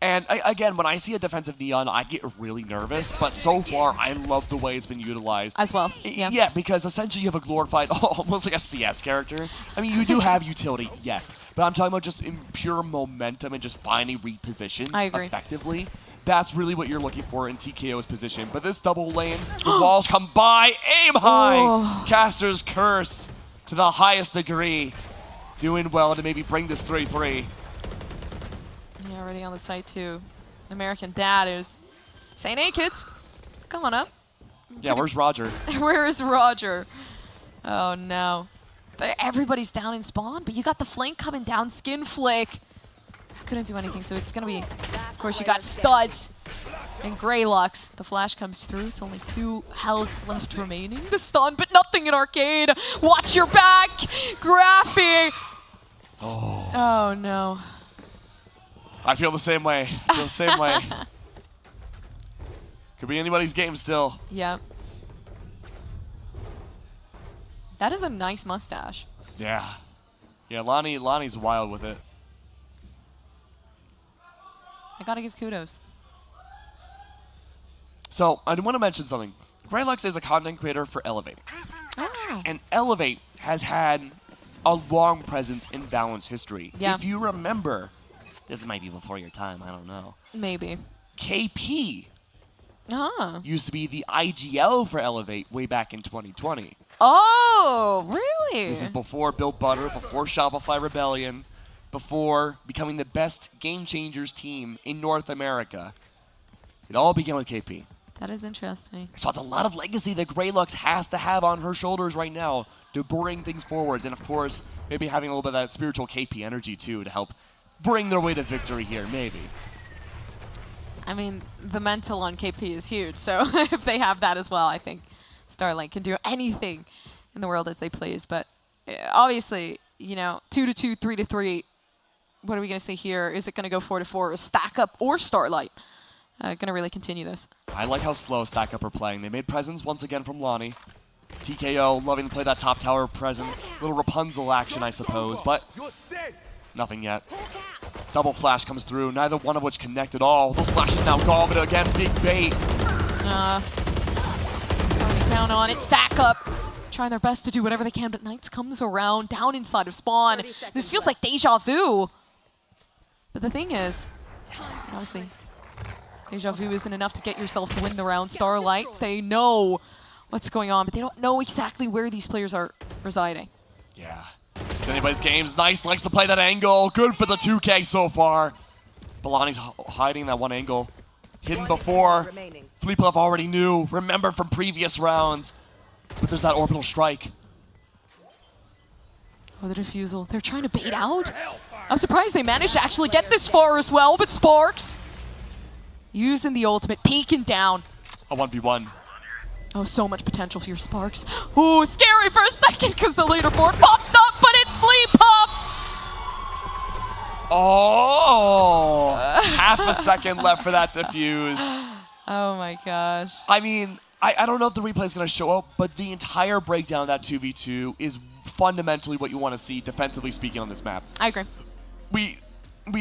And again, when I see a defensive Neon, I get really nervous, but so far, I love the way it's been utilized. As well, yeah. Yeah, because essentially you have a glorified, almost like a CS character. I mean, you do have utility, yes, but I'm talking about just in pure momentum and just finding repositions effectively. That's really what you're looking for in TKO's position. But this double lane, the walls come by, aim high! Oh. Caster's curse to the highest degree. Doing well to maybe bring this 3-3. Yeah, already on the site too. AmericanDad is saying, hey kids, come on up. Yeah, where's Roger? Where is Roger? Oh no. Everybody's down in spawn, but you got the flank coming down, skin flick. Couldn't do anything, so it's gonna be, of course you got Studs and Greylux. The flash comes through, it's only 2 health left remaining. The stun, but nothing in Arcade. Watch your back, Graphy. Oh no. I feel the same way. I feel the same way. Could be anybody's game still. Yep. That is a nice mustache. Yeah. Yeah, Lonnie's wild with it. I gotta give kudos. So, I want to mention something. Greylux is a content creator for Elevate. Oh. And Elevate has had a long presence in Valorant's history. Yeah. If you remember, this might be before your time, I don't know. Maybe. KP Ah. used to be the IGL for Elevate way back in 2020. Oh, really? This is before Built Butter, before Shopify Rebellion, before becoming the best Game Changers team in North America. It all began with KP. That is interesting. So it's a lot of legacy that Greylux has to have on her shoulders right now to bring things forwards. And of course, maybe having a little bit of that spiritual KP energy too to help bring their way to victory here, maybe. I mean, the mental on KP is huge, so if they have that as well, I think Starlight can do anything in the world as they please. But obviously, you know, 2-2, 3-3, what are we going to say here? Is it going to go 4-4, Stack Up or Starlight? Going to really continue this. I like how slow Stack Up are playing. They made presence once again from Lonnie. TKO loving to play that top tower presence. Little Rapunzel action, I suppose, but nothing yet. Double flash comes through, neither one of which connect at all. Those flashes now gone, but again, big bait. Count on it, Stack Up. Trying their best to do whatever they can, but Knights comes around, down inside of spawn. This feels like deja vu. But the thing is, honestly, deja vu isn't enough to get yourself to win the round. Starlight, they know what's going on, but they don't know exactly where these players are residing. Yeah. If anybody's game's nice, likes to play that angle. Good for the 2K so far. Balani's hiding that one angle. Hidden before. Fleepuff already knew. Remembered from previous rounds. But there's that orbital strike. Oh, the defusal. They're trying to bait out. I'm surprised they managed to actually get this far as well, but Sparks using the ultimate, peeking down. A 1v1. Oh, so much potential for your Sparks. Ooh, scary for a second because the leaderboard popped up, but it's Fleepuff. Oh! Half a second left for that defuse. Oh my gosh. I mean, I don't know if the replay is going to show up, but the entire breakdown of that 2v2 is fundamentally what you want to see, defensively speaking, on this map. I agree. We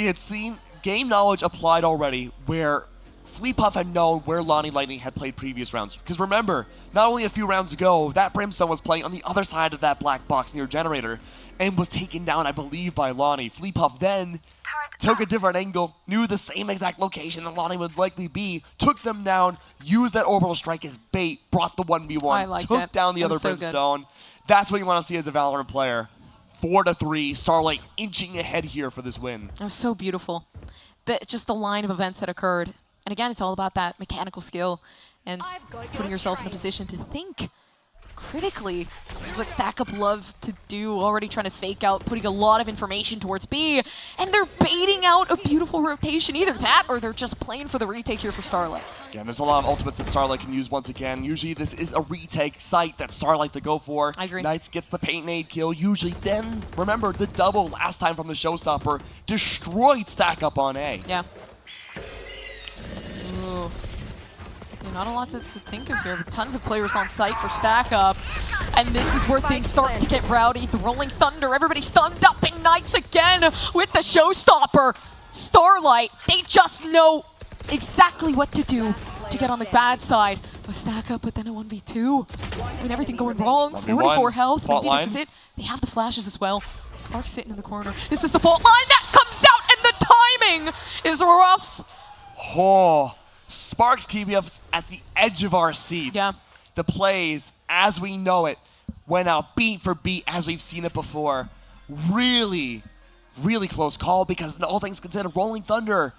had seen game knowledge applied already where Fleepuff had known where Lonnie Lightning had played previous rounds. Because remember, not only a few rounds ago, that Brimstone was playing on the other side of that black box near Generator and was taken down, I believe, by Lonnie. Fleepuff then took a different angle, knew the same exact location that Lonnie would likely be, took them down, used that orbital strike as bait, brought the 1v1, took down the other Brimstone. That's what you want to see as a Valorant player. 4-3, Starlight inching ahead here for this win. That was so beautiful. Just the line of events that occurred. And again, it's all about that mechanical skill and putting yourself in a position to think critically, which is what Stack Up love to do, already trying to fake out, putting a lot of information towards B, and they're baiting out a beautiful rotation. Either that, or they're just playing for the retake here for Starlight. Yeah, there's a lot of ultimates that Starlight can use once again. Usually this is a retake site that Starlight to go for. I agree. Knights gets the paint nade kill, usually. Then, remember, the double last time from the Showstopper destroyed Stack Up on A. Yeah. Ooh. Not a lot to think of here, but tons of players on site for Stack Up. And this is where things start to get rowdy. The Rolling Thunder, everybody stunned up, Ignites again with the Showstopper. Starlight, they just know exactly what to do to get on the bad side of Stack Up, but then a 1v2. I mean, everything going wrong. 44 health. Maybe this is it. They have the flashes as well. Spark sitting in the corner. This is the fault line that comes out, and the timing is rough. Oh, Sparks keeping us at the edge of our seats. Yeah. The plays, as we know it, went out beat for beat as we've seen it before. Really, really close call because all things considered, Rolling Thunder,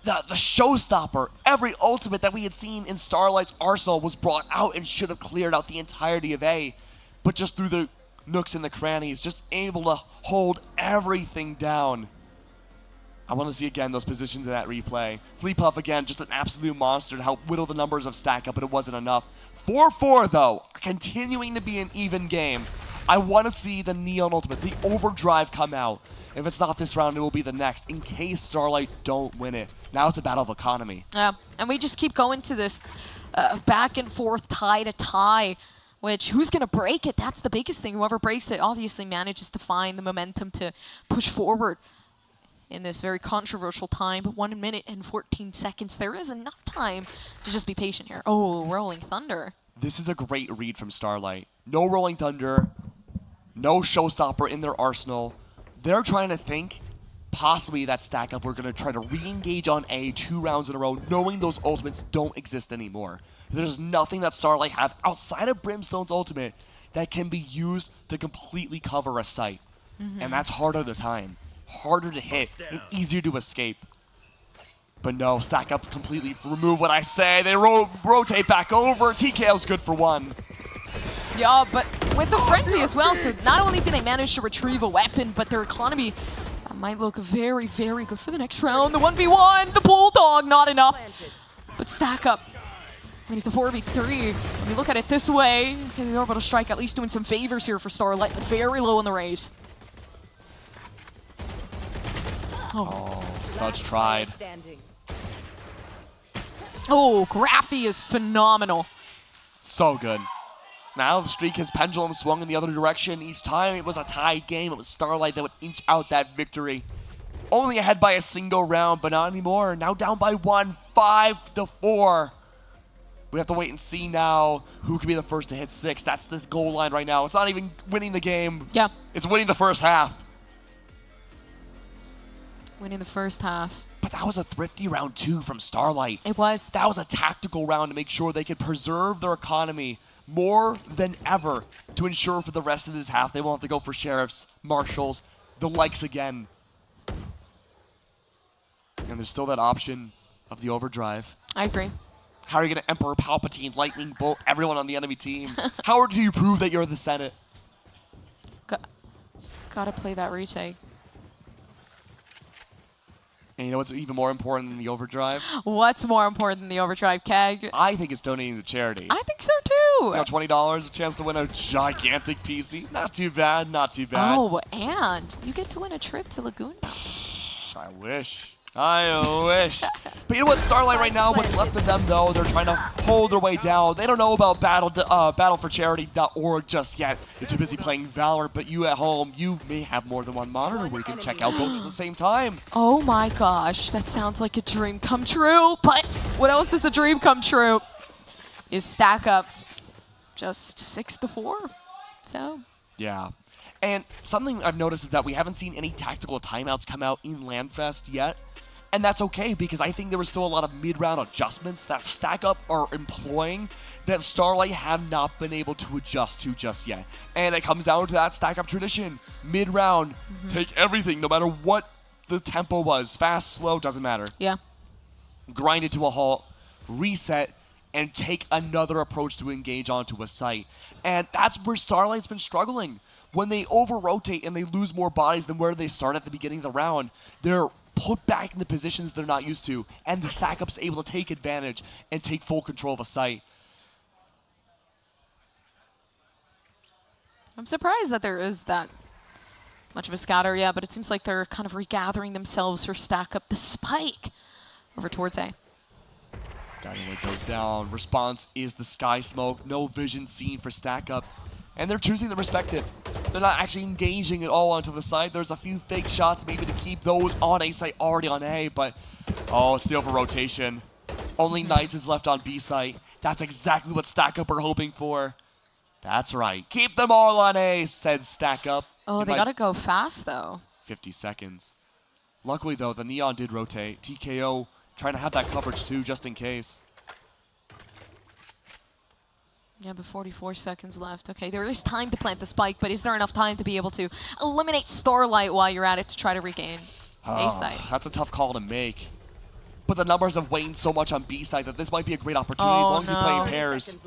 the showstopper, every ultimate that we had seen in Starlight's arsenal was brought out and should have cleared out the entirety of A. But just through the nooks and the crannies, just able to hold everything down. I want to see again those positions in that replay. Flea Puff again, just an absolute monster to help whittle the numbers of Stack Up, but it wasn't enough. 4-4 though, continuing to be an even game. I want to see the Neon Ultimate, the Overdrive come out. If it's not this round, it will be the next, in case Starlight don't win it. Now it's a battle of economy. Yeah, and we just keep going to this back and forth, tie to tie, which who's going to break it? That's the biggest thing. Whoever breaks it obviously manages to find the momentum to push forward in this very controversial time. 1 minute and 14 seconds. There is enough time to just be patient here. Oh, Rolling Thunder. This is a great read from Starlight. No Rolling Thunder, no Showstopper in their arsenal. They're trying to think, possibly that Stack Up, we're going to try to re-engage on A 2 rounds in a row, knowing those ultimates don't exist anymore. There's nothing that Starlight have outside of Brimstone's ultimate that can be used to completely cover a site. And that's harder to time, harder to hit, and easier to escape. But no, Stack Up completely remove what I say. They rotate back over. TKO's good for 1. Yeah, but with the frenzy as well, so not only did they manage to retrieve a weapon, but their economy might look very, very good for the next round. The 1v1, the Bulldog, not enough. But Stack Up, I mean, it's a 4v3. When you look at it this way, the orbital strike at least doing some favors here for Starlight, but very low in the raise. Oh, Studge tried. Oh, Graphy is phenomenal. So good. Now the streak has pendulum swung in the other direction. Each time it was a tied game. It was Starlight that would inch out that victory. Only ahead by a single round, but not anymore. Now down by 1, 5-4. We have to wait and see now who can be the first to hit 6. That's this goal line right now. It's not even winning the game. Yeah. It's winning the first half. Winning the first half. But that was a thrifty round 2 from Starlight. It was. That was a tactical round to make sure they could preserve their economy more than ever to ensure for the rest of this half they won't have to go for sheriffs, marshals, the likes again. And there's still that option of the overdrive. I agree. How are you going to Emperor Palpatine, Lightning Bolt, everyone on the enemy team? How do you prove that you're the Senate? Gotta play that retake. And you know what's even more important than the overdrive? What's more important than the overdrive, Keg? I think it's donating to charity. I think so too. You know, $20, a chance to win a gigantic PC. Not too bad, not too bad. Oh, and you get to win a trip to Laguna. I wish. I wish. But you know what, Starlight right now, what's left of them though, they're trying to hold their way down. They don't know about battleforcharity.org just yet. They're too busy playing Valorant, but you at home, you may have more than one monitor where you can check out both at the same time. Oh my gosh, that sounds like a dream come true. But what else is a dream come true? Is Stack Up just 6-4. So. Yeah. And something I've noticed is that we haven't seen any tactical timeouts come out in LANFest yet. And that's okay, because I think there was still a lot of mid-round adjustments that Stack Up are employing that Starlight have not been able to adjust to just yet. And it comes down to that Stack Up tradition. Mid-round, take everything, no matter what the tempo was. Fast, slow, doesn't matter. Yeah. Grind it to a halt, reset, and take another approach to engage onto a site. And that's where Starlight's been struggling. When they over-rotate and they lose more bodies than where they start at the beginning of the round, they're put back in the positions they're not used to, and the Stack Up's able to take advantage and take full control of a site. I'm surprised that there is that much of a scatter, yeah, but it seems like they're kind of regathering themselves for Stack Up. The spike over towards A. Guiding Light goes down. Response is the Sky Smoke. No vision seen for Stack Up. And they're choosing to respect it. They're not actually engaging at all onto the side. There's a few fake shots maybe to keep those on A site already on A, but oh, steal for rotation. Only Knights is left on B site. That's exactly what Stack Up are hoping for. That's right. Keep them all on A, said Stack Up. Oh, they gotta go fast though. 50 seconds. Luckily though, the Neon did rotate. TKO trying to have that coverage too, just in case. Yeah, but 44 seconds left. Okay, there is time to plant the spike, but is there enough time to be able to eliminate Starlight while you're at it to try to regain A site? That's a tough call to make. But the numbers have waned so much on B side that this might be a great opportunity as long as you play in pairs.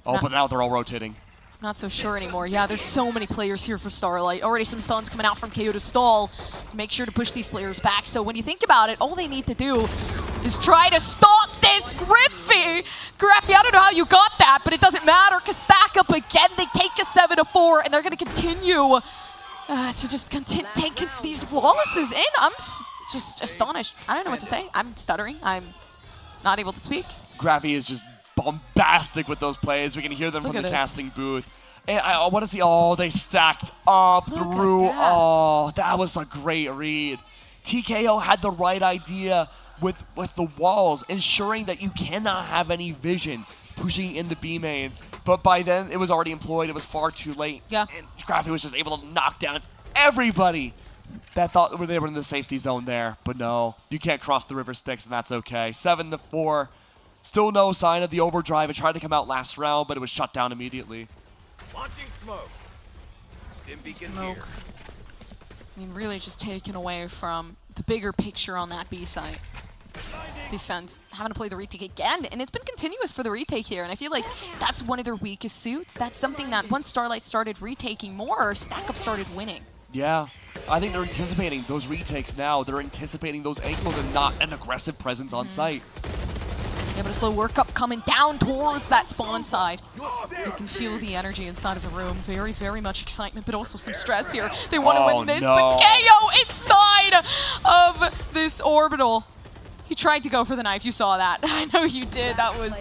Oh, but now they're all rotating. Not so sure anymore. Yeah, there's so many players here for Starlight. Already some stuns coming out from KO to stall. Make sure to push these players back. So when you think about it, all they need to do is try to stop this Griffey. Griffey, I don't know how you got that, but it doesn't matter because Stack Up again. They take a 7-4, and they're going to continue to just take these flawlesses in. I'm just astonished. I don't know what to say. I'm stuttering. I'm not able to speak. Graffy is just bombastic with those plays. We can hear them from the casting booth. And I want to see, oh, they stacked up through. Oh, that was a great read. TKO had the right idea with the walls, ensuring that you cannot have any vision pushing into B main. But by then, it was already employed. It was far too late. Yeah. And Graffy was just able to knock down everybody that thought they were in the safety zone there. But no, you can't cross the river Styx, and that's okay. 7-4. Still no sign of the overdrive. It tried to come out last round, but it was shut down immediately. Launching smoke. Stim beacon Smoke. here. I mean, really just taken away from the bigger picture on that B side. Defense, having to play the retake again, and it's been continuous for the retake here, and I feel like that's one of their weakest suits. That's something that once Starlight started retaking more, Stack Up started winning. Yeah, I think they're anticipating those retakes now. They're anticipating those angles and not an aggressive presence on site. Yeah, but a slow workup coming down towards that spawn side. You can feel the energy inside of the room. Very, very much excitement, but also some stress here. They want to win this, but KO inside of this orbital. He tried to go for the knife. You saw that. I know you did. That was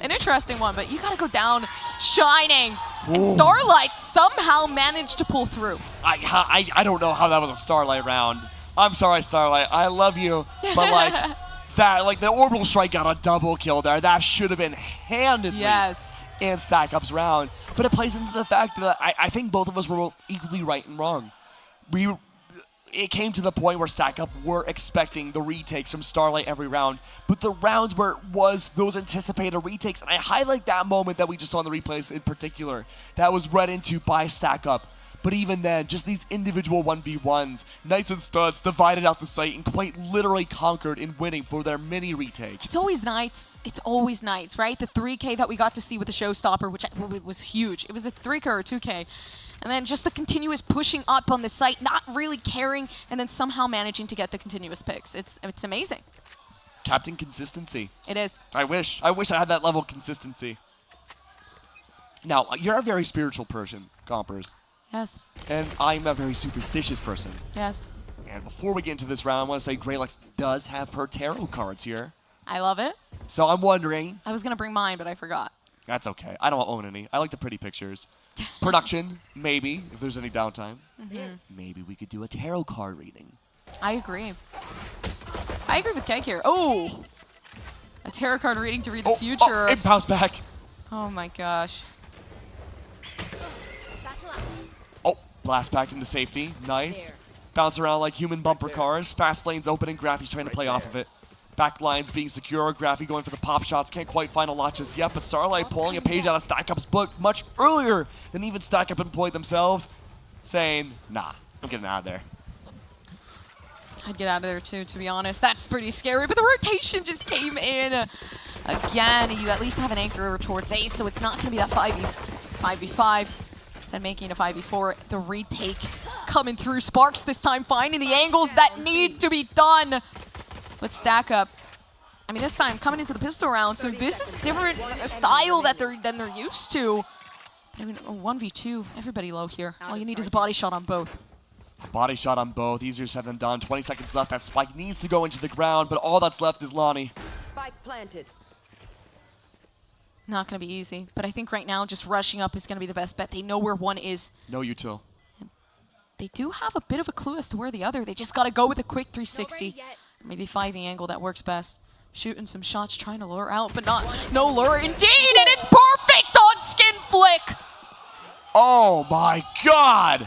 an interesting one, but you got to go down shining. And Starlight somehow managed to pull through. I don't know how that was a Starlight round. I'm sorry, Starlight. I love you, but like... the orbital strike got a double kill there. That should have been handedly in Stack Up's round. But it plays into the fact that I think both of us were equally right and wrong. It came to the point where Stack Up were expecting the retakes from Starlight every round, but the rounds where it was those anticipated retakes, and I highlight that moment that we just saw in the replays in particular, that was read into by Stack Up. But even then, just these individual 1v1s, Knights and Studs divided out the site and quite literally conquered in winning for their mini retake. It's always Knights. It's always Knights, right? The 3K that we got to see with the Showstopper, which was huge. It was a 3K or a 2K. And then just the continuous pushing up on the site, not really caring, and then somehow managing to get the continuous picks. It's amazing. Captain consistency. It is. I wish I had that level of consistency. Now, you're a very spiritual person, Gompers. Yes. And I'm a very superstitious person. Yes. And before we get into this round, I want to say Greylex does have her tarot cards here. I love it. So I'm wondering... I was going to bring mine, but I forgot. That's okay. I don't own any. I like the pretty pictures. Production, maybe, if there's any downtime. Maybe we could do a tarot card reading. I agree. I agree with Keg here. Oh! A tarot card reading to read the future. It bounced back. Oh my gosh. Blast back into safety. Knights. Bounce around like human bumper cars. Fast lanes open and Graffy's trying to play off of it. Back lines being secure. Graffy going for the pop shots. Can't quite find a lot just yet, but Starlight pulling a page out of Stack Up's book much earlier than even Stack Up employed themselves, saying, nah, I'm getting out of there. I'd get out of there too, to be honest. That's pretty scary, but the rotation just came in. Again, you at least have an anchor towards Ace, so it's not going to be that 5v5. Instead making a 5v4, the retake coming through. Sparks this time finding the angles that need to be done. But Stack Up, I mean, this time coming into the pistol round, so this is a different style that than they're used to. I mean, a 1v2, everybody low here. All you need is a body shot on both. Body shot on both, easier said than done. 20 seconds left, that spike needs to go into the ground, but all that's left is Lonnie. Spike planted. Not going to be easy. But I think right now just rushing up is going to be the best bet. They know where one is. No util. They do have a bit of a clue as to where the other. They just got to go with a quick 360. Maybe find the angle that works best. Shooting some shots, trying to lure out, but no lure indeed, and it's perfect on Skin Flick. Oh my God.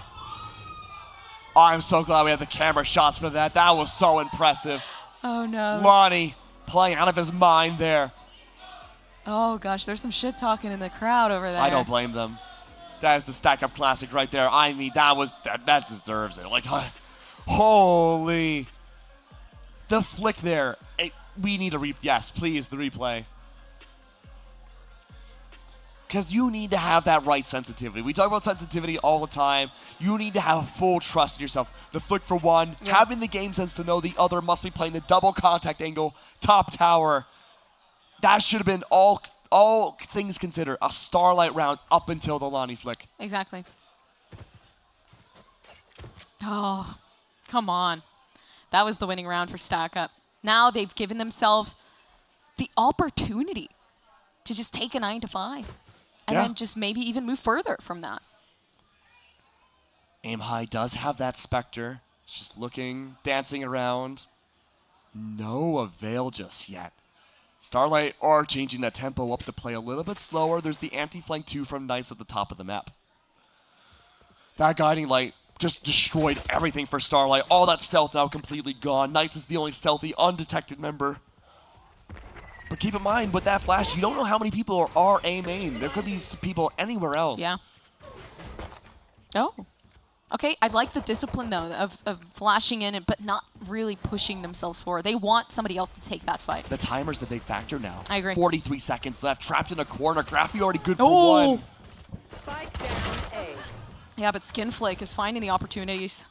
I'm so glad we had the camera shots for that. That was so impressive. Oh no. Lonnie playing out of his mind there. Oh gosh, there's some shit talking in the crowd over there. I don't blame them. That is the Stack Up Classic right there. I mean, that deserves it. Like, holy. The flick there. We need a yes, please, the replay. Because you need to have that right sensitivity. We talk about sensitivity all the time. You need to have full trust in yourself. The flick for one, having the game sense to know the other must be playing the double contact angle, top tower. That should have been all things considered, a Starlight round up until the Lonnie flick. Exactly. Oh, come on. That was the winning round for Stack Up. Now they've given themselves the opportunity to just take a 9-5 and then just maybe even move further from that. Aim High does have that Spectre. Just looking, dancing around. No avail just yet. Starlight are changing that tempo up to play a little bit slower. There's the anti-flank 2 from Knights at the top of the map. That guiding light just destroyed everything for Starlight. All that stealth now completely gone. Knights is the only stealthy, undetected member. But keep in mind, with that flash, you don't know how many people are A main. There could be some people anywhere else. Yeah. Oh. Okay, I like the discipline, though, of flashing in, but not really pushing themselves forward. They want somebody else to take that fight. The timer's the big factor now. I agree. 43 seconds left, trapped in a corner. Graphy already good for one. Spike down A. Yeah, but Skinflake is finding the opportunities.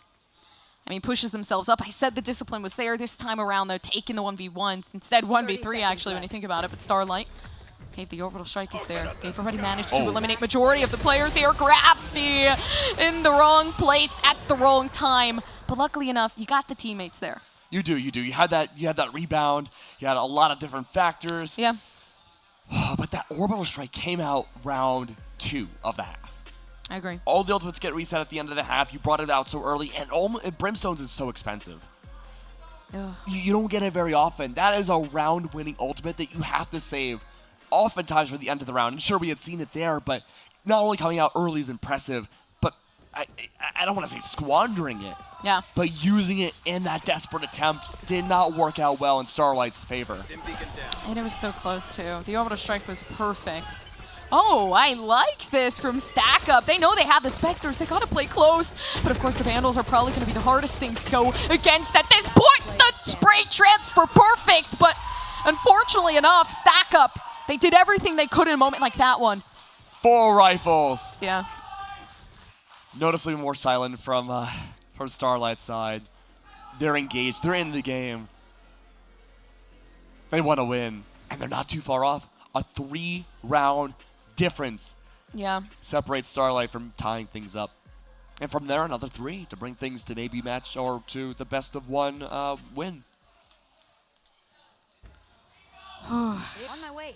I mean, pushes themselves up. I said the discipline was there this time around, though, taking the 1v1s. Instead, 1v3, actually, when you think about it. But Starlight, okay, the orbital strike is there. They've already managed to eliminate majority of the players here. Graphy in the wrong place at the wrong time. But luckily enough, you got the teammates there. You do. You had that rebound. You had a lot of different factors. Yeah. But that orbital strike came out round 2 of the half. I agree. All the ultimates get reset at the end of the half. You brought it out so early, and Brimstone's is so expensive. You don't get it very often. That is a round-winning ultimate that you have to save oftentimes for the end of the round. And sure, we had seen it there, but not only coming out early is impressive, but I don't want to say squandering it. Yeah. But using it in that desperate attempt did not work out well in Starlight's favor. And it was so close, too. The orbital strike was perfect. Oh, I like this from Stack Up. They know they have the Spectres. They got to play close. But, of course, the Vandals are probably going to be the hardest thing to go against at this point. The spray transfer, perfect. But, unfortunately enough, Stack Up, they did everything they could in a moment like that one. 4 rifles. Yeah. Noticeably more silent from Starlight's side. They're engaged. They're in the game. They want to win. And they're not too far off. A 3-round difference separates Starlight from tying things up. And from there, another 3 to bring things to maybe match or to the best of 1 win. On my way.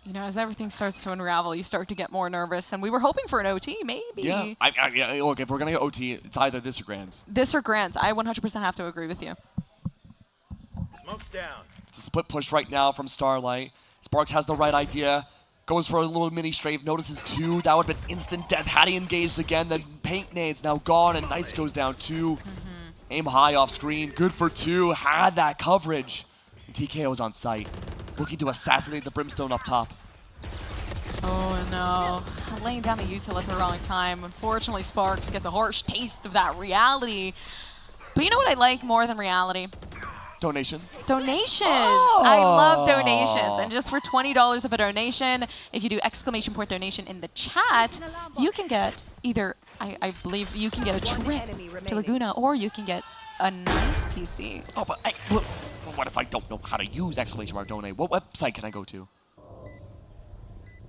You know, as everything starts to unravel, you start to get more nervous. And we were hoping for an OT, maybe. Yeah. Look, if we're going to get OT, it's either this or Grands. This or Grands. I 100% have to agree with you. Smoke's down. It's a split push right now from Starlight. Sparks has the right idea. Goes for a little mini strafe. Notices 2. That would have been instant death had he engaged again. Then paint nades now gone, and Knights goes down 2. Aim high off screen. Good for 2. Had that coverage. And TKO is on site. Looking to assassinate the Brimstone up top. Oh no. Laying down the util at the wrong time. Unfortunately, Sparks gets a harsh taste of that reality. But you know what I like more than reality? Donations. Donations. I love donations. And just for $20 of a donation, if you do !donation in the chat, you can get either, I believe you can get a trip to Laguna, or you can get a nice PC. Oh, but what if I don't know how to use !donate? What website can I go to?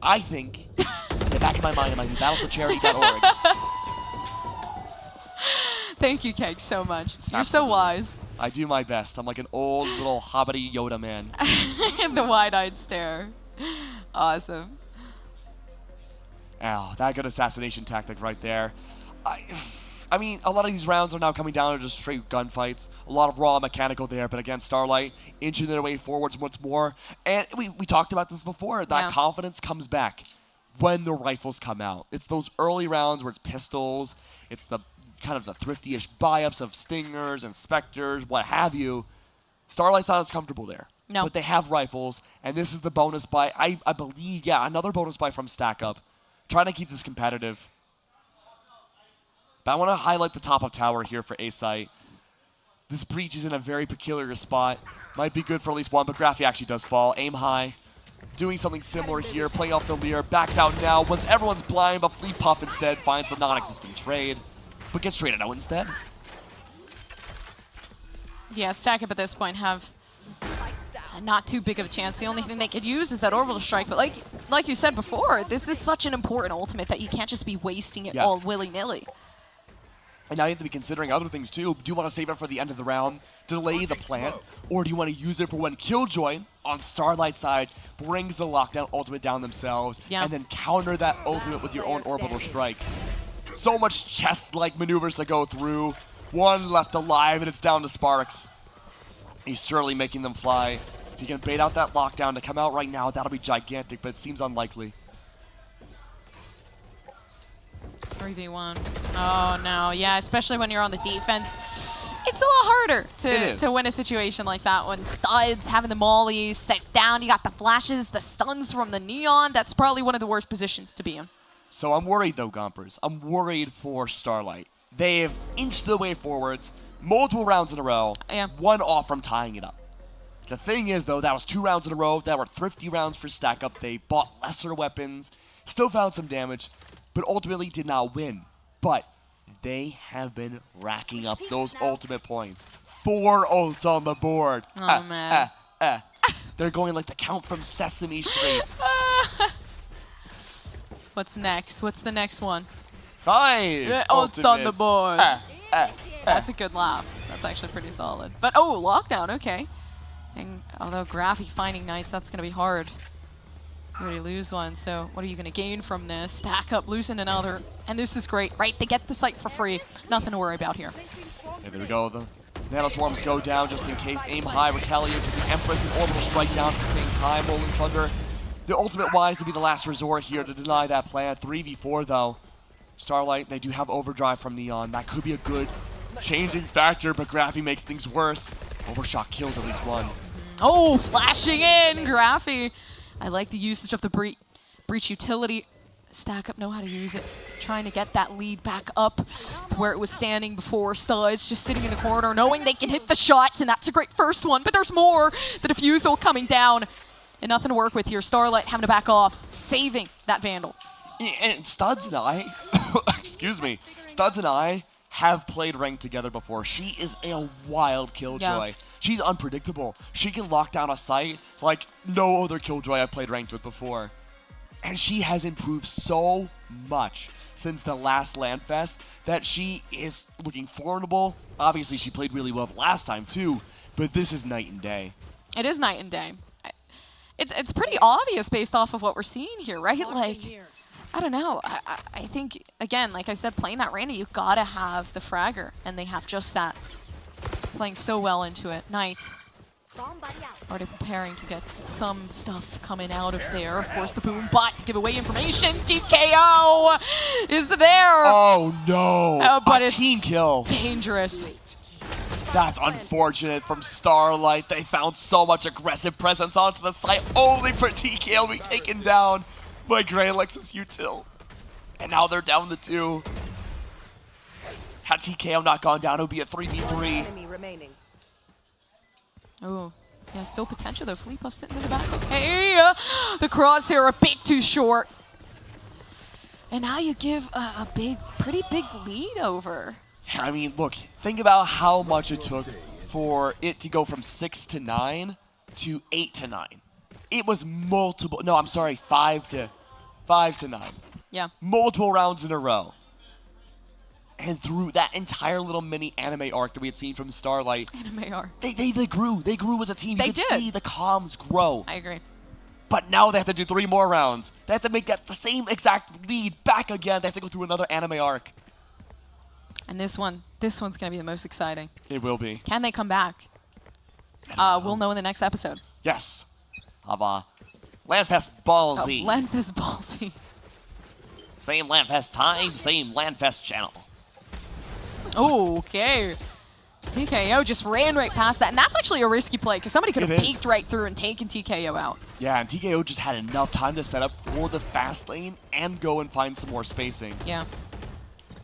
I think, in the back of my mind, it might be battleforcharity.org. Thank you, Keg, so much. You're so wise. I do my best. I'm like an old little hobbity Yoda man. The wide-eyed stare. Awesome. Oh, that good assassination tactic right there. I mean, a lot of these rounds are now coming down to just straight gunfights. A lot of raw mechanical there, but again, Starlight inching their way forwards once more. And we talked about this before. That confidence comes back when the rifles come out. It's those early rounds where it's pistols. It's the kind of the thrifty-ish buy-ups of Stingers and Spectres, what have you. Starlight's not as comfortable there. No. But they have rifles, and this is the bonus buy. I believe, another bonus buy from Stack Up. Trying to keep this competitive. But I want to highlight the top of tower here for HYTE. This breach is in a very peculiar spot. Might be good for at least one, but Graphy actually does fall. Aim high. Doing something similar here, playing off the Lear. Backs out now once everyone's blind, but Flea Puff instead finds the non-existent trade. But gets traded out instead. Yeah, Stack Up at this point have not too big of a chance. The only thing they could use is that orbital strike. But like you said before, this is such an important ultimate that you can't just be wasting it all willy-nilly. And now you have to be considering other things too. Do you want to save it for the end of the round, delay the plant, or do you want to use it for when Killjoy on Starlight's side brings the lockdown ultimate down themselves and then counter that ultimate with your own orbital strike? So much chess-like maneuvers to go through. One left alive, and it's down to Sparks. He's surely making them fly. If you can bait out that lockdown to come out right now, that'll be gigantic, but it seems unlikely. 3v1. Oh, no. Yeah, especially when you're on the defense. It's a lot harder to win a situation like that when Studs having the mollies set down. You got the flashes, the stuns from the Neon. That's probably one of the worst positions to be in. So I'm worried, though, Gompers. I'm worried for Starlight. They've inched their way forwards multiple rounds in a row, one off from tying it up. The thing is, though, that was 2 rounds in a row. That were thrifty rounds for Stack Up. They bought lesser weapons, still found some damage, but ultimately did not win. But they have been racking up those ultimate points. 4 ults on the board. Oh, man. They're going like the Count from Sesame Street. What's next? What's the next one? 5 ults on the board. That's a good laugh. That's actually pretty solid. But, oh, lockdown, okay. And although Graphy finding Knights, that's going to be hard. You already lose one, so what are you going to gain from this? Stack Up, losing another. And this is great, right? They get the site for free. Nothing to worry about here. Okay, there we go. The Nano Swarms go down just in case. Aim high, retaliates with the Empress and Orbital Strike down at the same time. Rolling Thunder, the ultimate wise to be the last resort here to deny that plan. 3v4, though. Starlight, they do have Overdrive from Neon. That could be a good changing factor, but Graphy makes things worse. Overshot kills at least one. Oh, flashing in, Graphy. I like the usage of the breach utility. Stack Up know how to use it. Trying to get that lead back up to where it was standing before. Studs just sitting in the corner, knowing they can hit the shots, and that's a great first one. But there's more. The defusal coming down, and nothing to work with here. Starlight having to back off, saving that Vandal. And Studs and I, excuse me, Studs and I have played ranked together before. She is a wild Killjoy. She's unpredictable. She can lock down a site like no other Killjoy I've played ranked with before. And she has improved so much since the last LANFest that she is looking formidable. Obviously, she played really well the last time too, but this is night and day. It is night and day. It's pretty obvious based off of what we're seeing here, right? Like, I don't know. I think, again, like I said, playing that Randy, you gotta have the fragger, and they have just that. Playing so well into it. Knights already preparing to get some stuff coming out of there. Of course, the boom bot to give away information. TKO is there. Oh no! But a it's team kill. Dangerous. That's unfortunate from Starlight. They found so much aggressive presence onto the site, only for TKO to be taken down by Grey Alexis Util. And now they're down to 2. Had TKO not gone down, it would be a 3v3. Oh, yeah, still potential though. Flea Puff sitting in the back. Okay, the crosshair a bit too short. And now you give a pretty big lead over. I mean, look, think about how much it took for it to go from 6 to 9 to 8 to 9. It was multiple, no, I'm sorry, 5 to 9. Yeah. Multiple rounds in a row. And through that entire little mini anime arc that we had seen from Starlight. Anime arc. They grew. They grew as a team. You could see the comms grow. I agree. But now they have to do 3 more rounds. They have to make that the same exact lead back again. They have to go through another anime arc. And this one's going to be the most exciting. It will be. Can they come back? We'll know in the next episode. Yes. LANFest Ballsy. Oh, LANFest Ballsy. Same LANFest time, same LANFest channel. Oh, okay. TKO just ran right past that. And that's actually a risky play because somebody could have peeked right through and taken TKO out. Yeah, and TKO just had enough time to set up for the fast lane and go and find some more spacing. Yeah.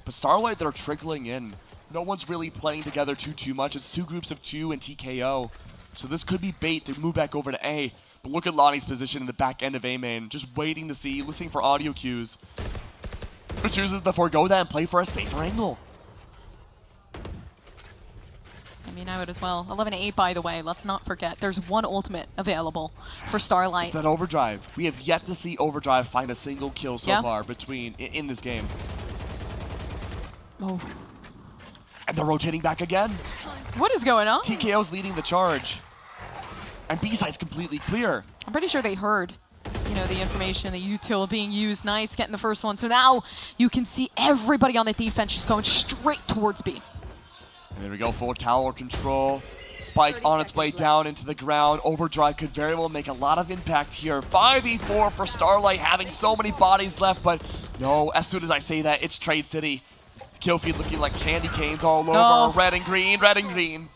But Starlight, they're trickling in. No one's really playing together too much. It's 2 groups of 2 and TKO. So this could be bait to move back over to A. But look at Lonnie's position in the back end of A main, just waiting to see, listening for audio cues. But chooses to forego that and play for a safer angle. I mean, I would as well. 11-8, by the way. Let's not forget. There's 1 ultimate available for Starlight. That Overdrive. We have yet to see Overdrive find a single kill so far in this game. Oh. And they're rotating back again. What is going on? TKO's leading the charge. And B-side's completely clear. I'm pretty sure they heard, you know, the information, the util being used. Nice, getting the first one. So now you can see everybody on the defense just going straight towards B. And there we go, full tower control. Spike on its way down into the ground. Overdrive could very well make a lot of impact here. 5v4 for Starlight, having so many bodies left, but no, as soon as I say that, it's Trade City. Kill feed looking like candy canes all over. Red and green, red and green.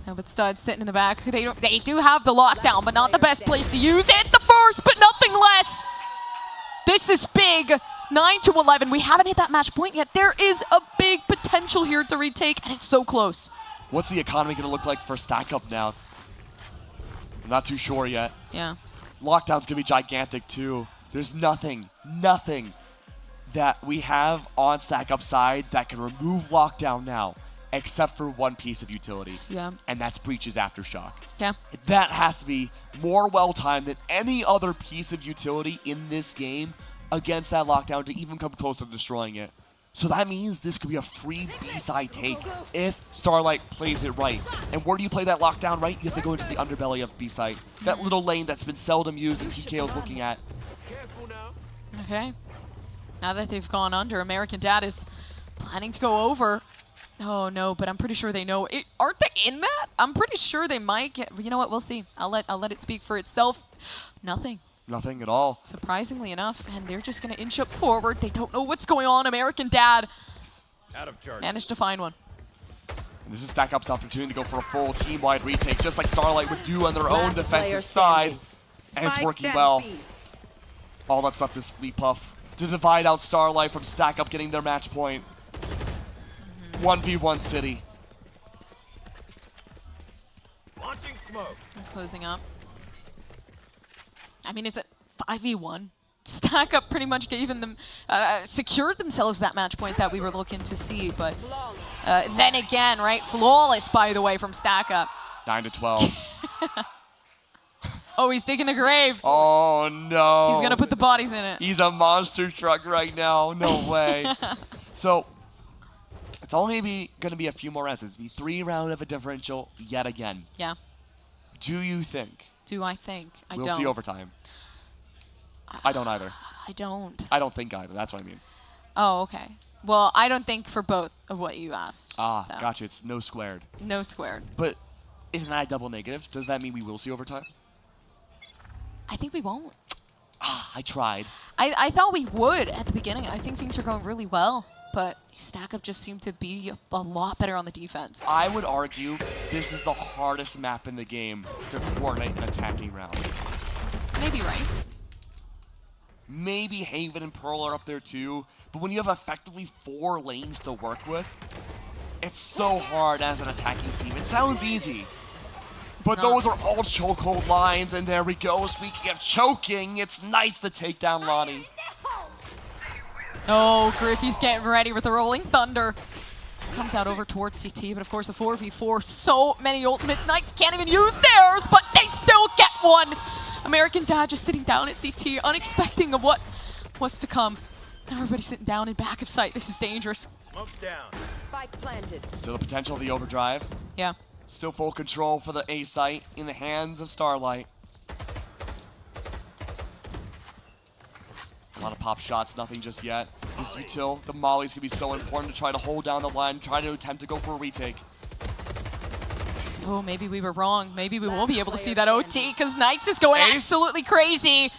No, but Stud's sitting in the back. They do have the lockdown, but not the best place to use it. The first, but nothing less. This is big. 9-11. We haven't hit that match point yet. There is a big potential here to retake, and it's so close. What's the economy going to look like for Stack Up now? I'm not too sure yet. Yeah. Lockdown's going to be gigantic, too. There's nothing that we have on Stack Up side that can remove Lockdown now, except for 1 piece of utility. Yeah. And that's Breach's Aftershock. Yeah. That has to be more well-timed than any other piece of utility in this game against that Lockdown to even come close to destroying it. So that means this could be a free B-side take if Starlight plays it right. And where do you play that Lockdown right? You have to go into the underbelly of B-side. That little lane that's been seldom used and TKO's looking at. Okay. Now that they've gone under, AmericanDad is planning to go over. Oh no, but I'm pretty sure they know. Aren't they in that? I'm pretty sure they might get. You know what? We'll see. I'll let it speak for itself. Nothing. Nothing at all. Surprisingly enough, and they're just gonna inch up forward. They don't know what's going on. AmericanDad out of charge. Managed to find one. And this is Stack Up's opportunity to go for a full team-wide retake, just like Starlight would do on their own defensive side. And it's working well. All that's left is Split Puff to divide out Starlight from Stack Up getting their match point. 1v1 City. Launching smoke. They're closing up. I mean, it's a 5v1. Stack Up pretty much gave them, secured themselves that match point that we were looking to see. But then again, right? Flawless, by the way, from Stack Up. 9-12. Oh, he's digging the grave. Oh, no. He's going to put the bodies in it. He's a monster truck right now. No way. So, it's only going to be a few more rounds. It's going to be 3 rounds of a differential yet again. Yeah. Do you think? Do I think? I don't. We'll see overtime. I don't either. I don't. I don't think either. That's what I mean. Oh, okay. Well, I don't think for both of what you asked. Ah, so. Gotcha. It's no squared. No squared. But isn't that a double negative? Does that mean we will see overtime? I think we won't. Ah, I tried. I thought we would at the beginning. I think things are going really well, but Stack Up just seemed to be a lot better on the defense. I would argue this is the hardest map in the game to coordinate an attacking round. Maybe right. Maybe Haven and Pearl are up there too, but when you have effectively 4 lanes to work with, it's so hard as an attacking team. It sounds easy, but those are all chokehold lines, and there we go. Speaking of choking, it's nice to take down Lonnie. Oh, Griffey's getting ready with the Rolling Thunder. Comes out over towards CT, but of course a 4v4. So many ultimates. Knights can't even use theirs, but they still get one. AmericanDad just sitting down at CT, unexpecting of what was to come. Now everybody's sitting down in back of sight. This is dangerous. Smoke's down. Spike planted. Still the potential of the overdrive. Yeah. Still full control for the A site in the hands of Starlight. lot of pop shots, nothing just yet. This util, the molly's gonna be so important to try to hold down the line, try to attempt to go for a retake. Oh, maybe we were wrong. Maybe we won't be able to see that OT because Knights is going absolutely crazy.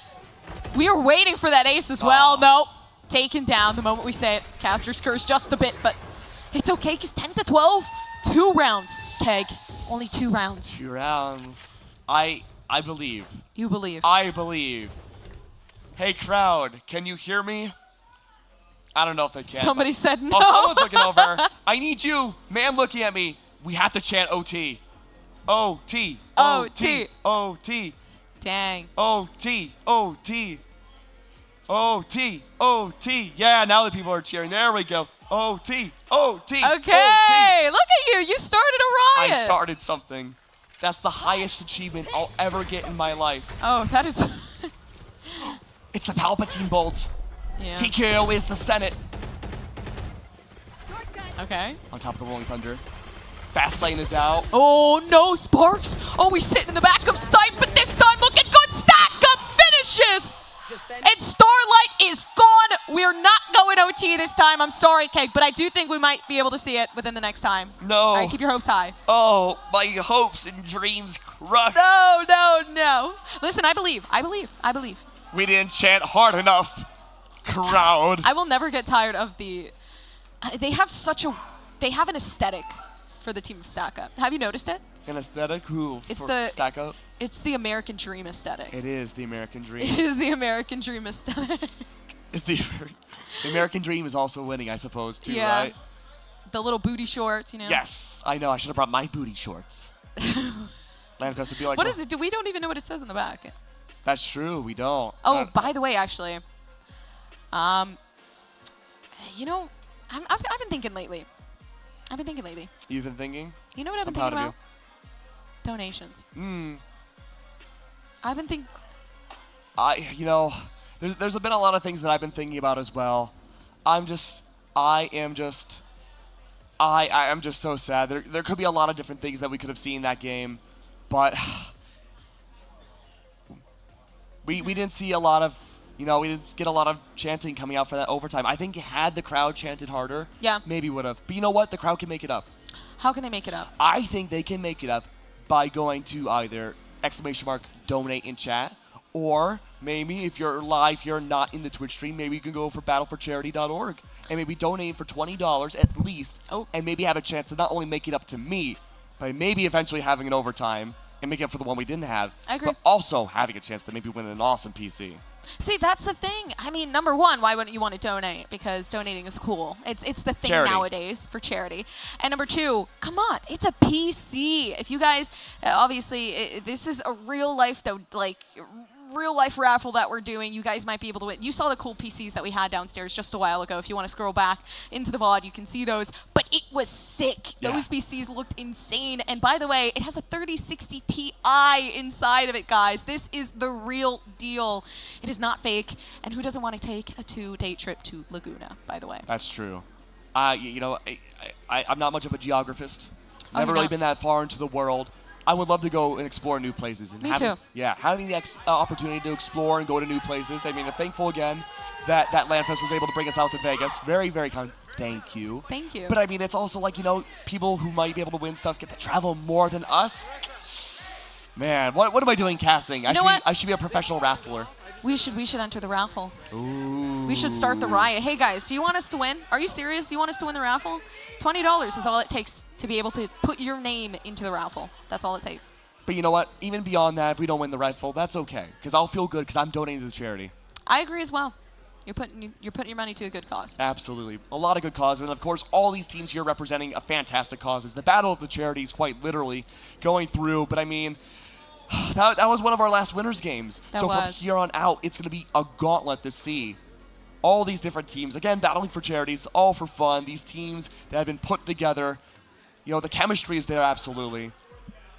We were waiting for that ace as well. Nope. Taken down the moment we say it. Caster's curse just a bit, but it's okay because 10 to 12. 2 rounds, Keg. Only 2 rounds. 2 rounds. I believe. You believe. I believe. Hey, crowd, can you hear me? I don't know if they can. Somebody said no. Oh, someone's looking over. I need you. Man looking at me. We have to chant OT. OT. OT. OT. Dang. OT. OT. OT. OT. Yeah, now the people are cheering. There we go. OT. OT. Okay. OT. Look at you. You started a riot. I started something. That's the highest achievement I'll ever get in my life. Oh, that is... It's the Palpatine bolts. Yeah. TKO is the Senate. Okay. On top of the Rolling Thunder. Fast lane is out. Oh, no, Sparks. Oh, we sit in the back of sight, but this time looking good. Stack up finishes. And Starlight is gone. We're not going OT this time. I'm sorry, Keg, but I do think we might be able to see it within the next time. No. All right, keep your hopes high. Oh, my hopes and dreams crushed. No, no, no. Listen, I believe. I believe. I believe. We didn't chant hard enough, crowd. I will never get tired of the... They have such a... They have an aesthetic for the team of Stack Up. Have you noticed it? An aesthetic? Who? It's for the Stack Up? It's the American Dream aesthetic. It is the American Dream. It is the American Dream aesthetic. It's the American Dream is also winning, I suppose, too, Yeah. right? The little booty shorts, you know? Yes, I know. I should have brought my booty shorts. LANFest would be like, What well, is it? We don't even know what it says in the back. That's true. We don't. Oh, by the way, actually, you know, I've been thinking lately. You've been thinking? You know what I've been I'm thinking proud about? Donations. of I've been thinking. you know, there's been a lot of things that I've been thinking about as well. I am just so sad. There could be a lot of different things that we could have seen in that game, but we didn't see a lot of, we didn't get a lot of chanting coming out for that overtime. I think had the crowd chanted harder, yeah, maybe would have. But you know what? The crowd can make it up. How can they make it up? I think they can make it up by going to either !donate in chat, or maybe if you're live here and not in the Twitch stream, maybe you can go for battleforcharity.org and maybe donate for $20 at least, and maybe have a chance to not only make it up to me, but maybe eventually having an overtime and make it up for the one we didn't have, I agree. but also having a chance to maybe win an awesome PC. See, that's the thing. I mean, number one, why wouldn't you want to donate? Because donating is cool. It's the thing Charity. nowadays for charity. And number two, come on, it's a PC. If you guys, obviously, this is a real life, real life raffle that we're doing. You guys might be able to win. You saw the cool PCs that we had downstairs just a while ago. If you want to scroll back into the VOD, you can see those. But it was sick. Yeah. Those PCs looked insane. And by the way, it has a 3060 Ti inside of it, guys. This is the real deal. It is not fake. And who doesn't want to take a 2-day trip to Laguna, by the way? That's true. I'm not much of a geographist. Oh, Never you're really not? been that far into the world. I would love to go and explore new places. And Me having, too. Yeah, having the opportunity to explore and go to new places. I mean, I'm thankful again that LANFest was able to bring us out to Vegas. Very, very kind. Thank you. Thank you. But I mean, it's also like, people who might be able to win stuff get to travel more than us. Man, what am I doing casting? I should be a professional raffler. We should enter the raffle. Ooh. We should start the riot. Hey guys, do you want us to win? Are you serious? You want us to win the raffle? $20 is all it takes to be able to put your name into the raffle. That's all it takes. But you know what? Even beyond that, if we don't win the raffle, that's okay. Because I'll feel good because I'm donating to the charity. I agree as well. You're putting your money to a good cause. Absolutely. A lot of good causes. And of course, all these teams here representing a fantastic causes. The battle of the charities quite literally going through. But I mean, that was one of our last winners games. From here on out, it's going to be a gauntlet to see. All these different teams, again, battling for charities, all for fun. These teams that have been put together. The chemistry is there, absolutely.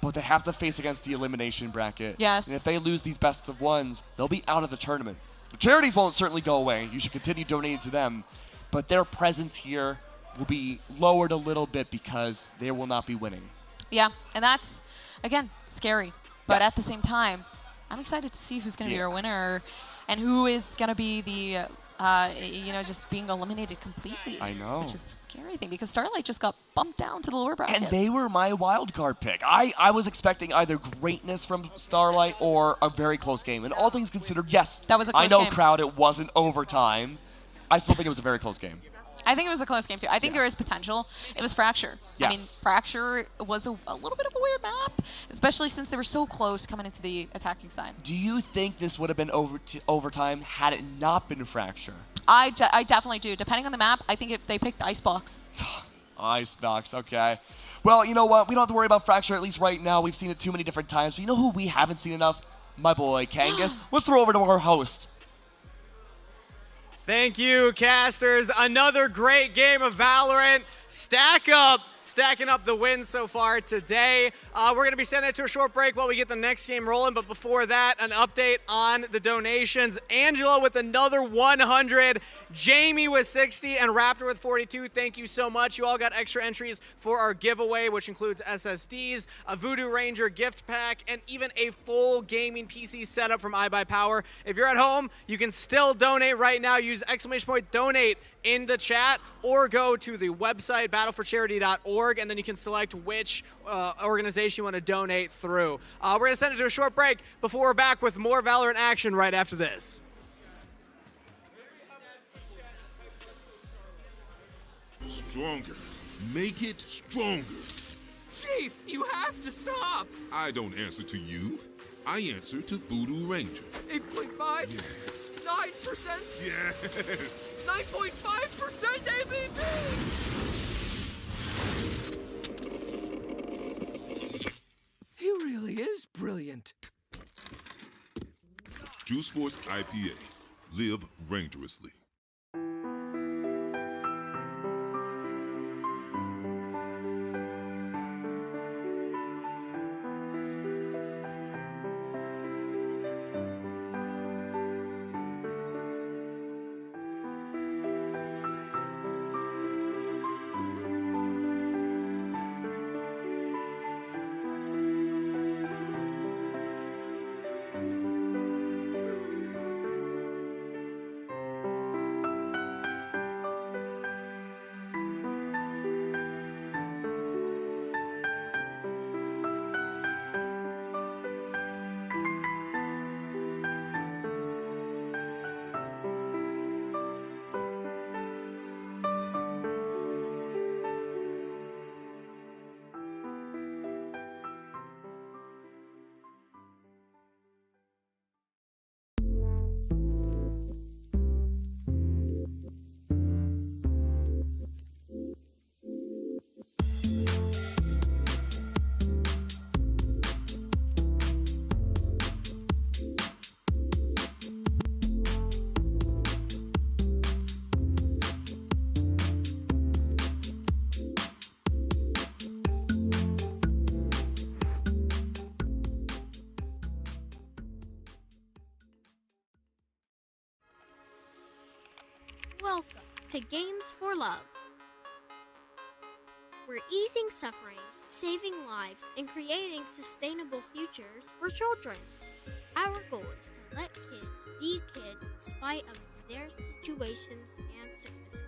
But they have to face against the elimination bracket. Yes. And if they lose these best of ones, they'll be out of the tournament. The charities won't certainly go away. You should continue donating to them. But their presence here will be lowered a little bit because they will not be winning. Yeah, and that's, again, scary. But Yes. at the same time, I'm excited to see who's going to be our winner and who is going to be the just being eliminated completely. I know. Which is the scary thing because Starlight just got bumped down to the lower bracket. And they were my wild card pick. I was expecting either greatness from Starlight or a very close game. And all things considered, yes, that was a close I know, game. crowd, it wasn't overtime. I still think it was a very close game. I think it was a close game, too. I think there is potential. It was Fracture. Yes. I mean, Fracture was a little bit of a weird map, especially since they were so close coming into the attacking side. Do you think this would have been overtime had it not been Fracture? I definitely do. Depending on the map, I think if they picked Icebox. Icebox, okay. Well, you know what? We don't have to worry about Fracture, at least right now. We've seen it too many different times. But you know who we haven't seen enough? My boy, Kangas. Let's throw over to our host. Thank you, casters. Another great game of Valorant. Stacking up the wins so far today. We're going to be sending it to a short break while we get the next game rolling. But before that, an update on the donations. Angela with another 100. Jamie with 60 and Raptor with 42. Thank you so much. You all got extra entries for our giveaway, which includes SSDs, a Voodoo Ranger gift pack, and even a full gaming PC setup from Ibuypower. If you're at home, you can still donate right now. Use !donate in the chat or go to the website battleforcharity.org and then you can select which organization you want to donate through. We're going to send it to a short break before we're back with more Valorant action right after this. Stronger. Make it stronger. Chief, you have to stop. I don't answer to you. I answer to Voodoo Ranger. 8.5? Yes. 9%? Yes. 9.5% ABV! He really is brilliant. Juice Force IPA. Live rangerously. Welcome to Games for Love. We're easing suffering, saving lives, and creating sustainable futures for children. Our goal is to let kids be kids in spite of their situations and sicknesses.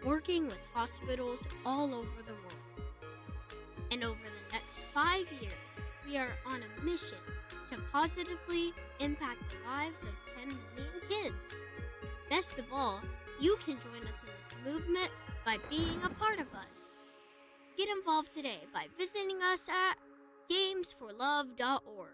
Working with hospitals all over the world. And over the next 5 years, we are on a mission to positively impact the lives of 10 million kids. Best of all, you can join us in this movement by being a part of us. Get involved today by visiting us at gamesforlove.org.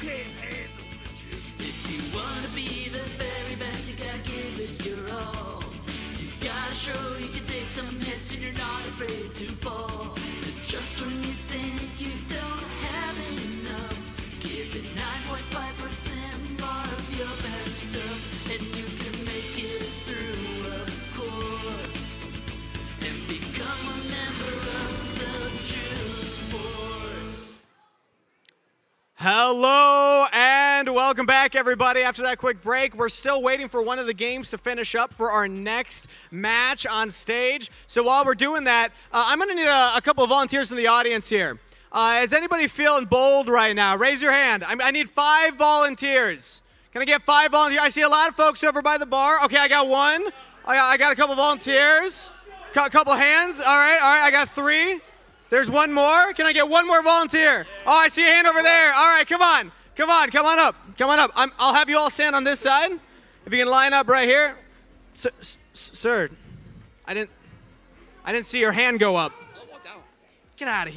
can't handle the truth. If you wanna be the very best, you gotta give it your all. You gotta show you can take some hits and you're not afraid to fall. But just when you think you don't have enough, give it 9.5% more of your best stuff, and you can make it through, of course, and become a member of the Juice Force. Hello and welcome back, everybody. After that quick break, we're still waiting for one of the games to finish up for our next match on stage. So while we're doing that, I'm going to need a couple of volunteers from the audience here. Is anybody feeling bold right now? Raise your hand. I need 5 volunteers. Can I get 5 volunteers? I see a lot of folks over by the bar. Okay, I got 1. I got a couple volunteers. Couple hands. All right. I got 3. There's 1 more. Can I get 1 more volunteer? Oh, I see a hand over there. All right, come on up. I'll have you all stand on this side. If you can line up right here. Sir, I didn't see your hand go up. Get out of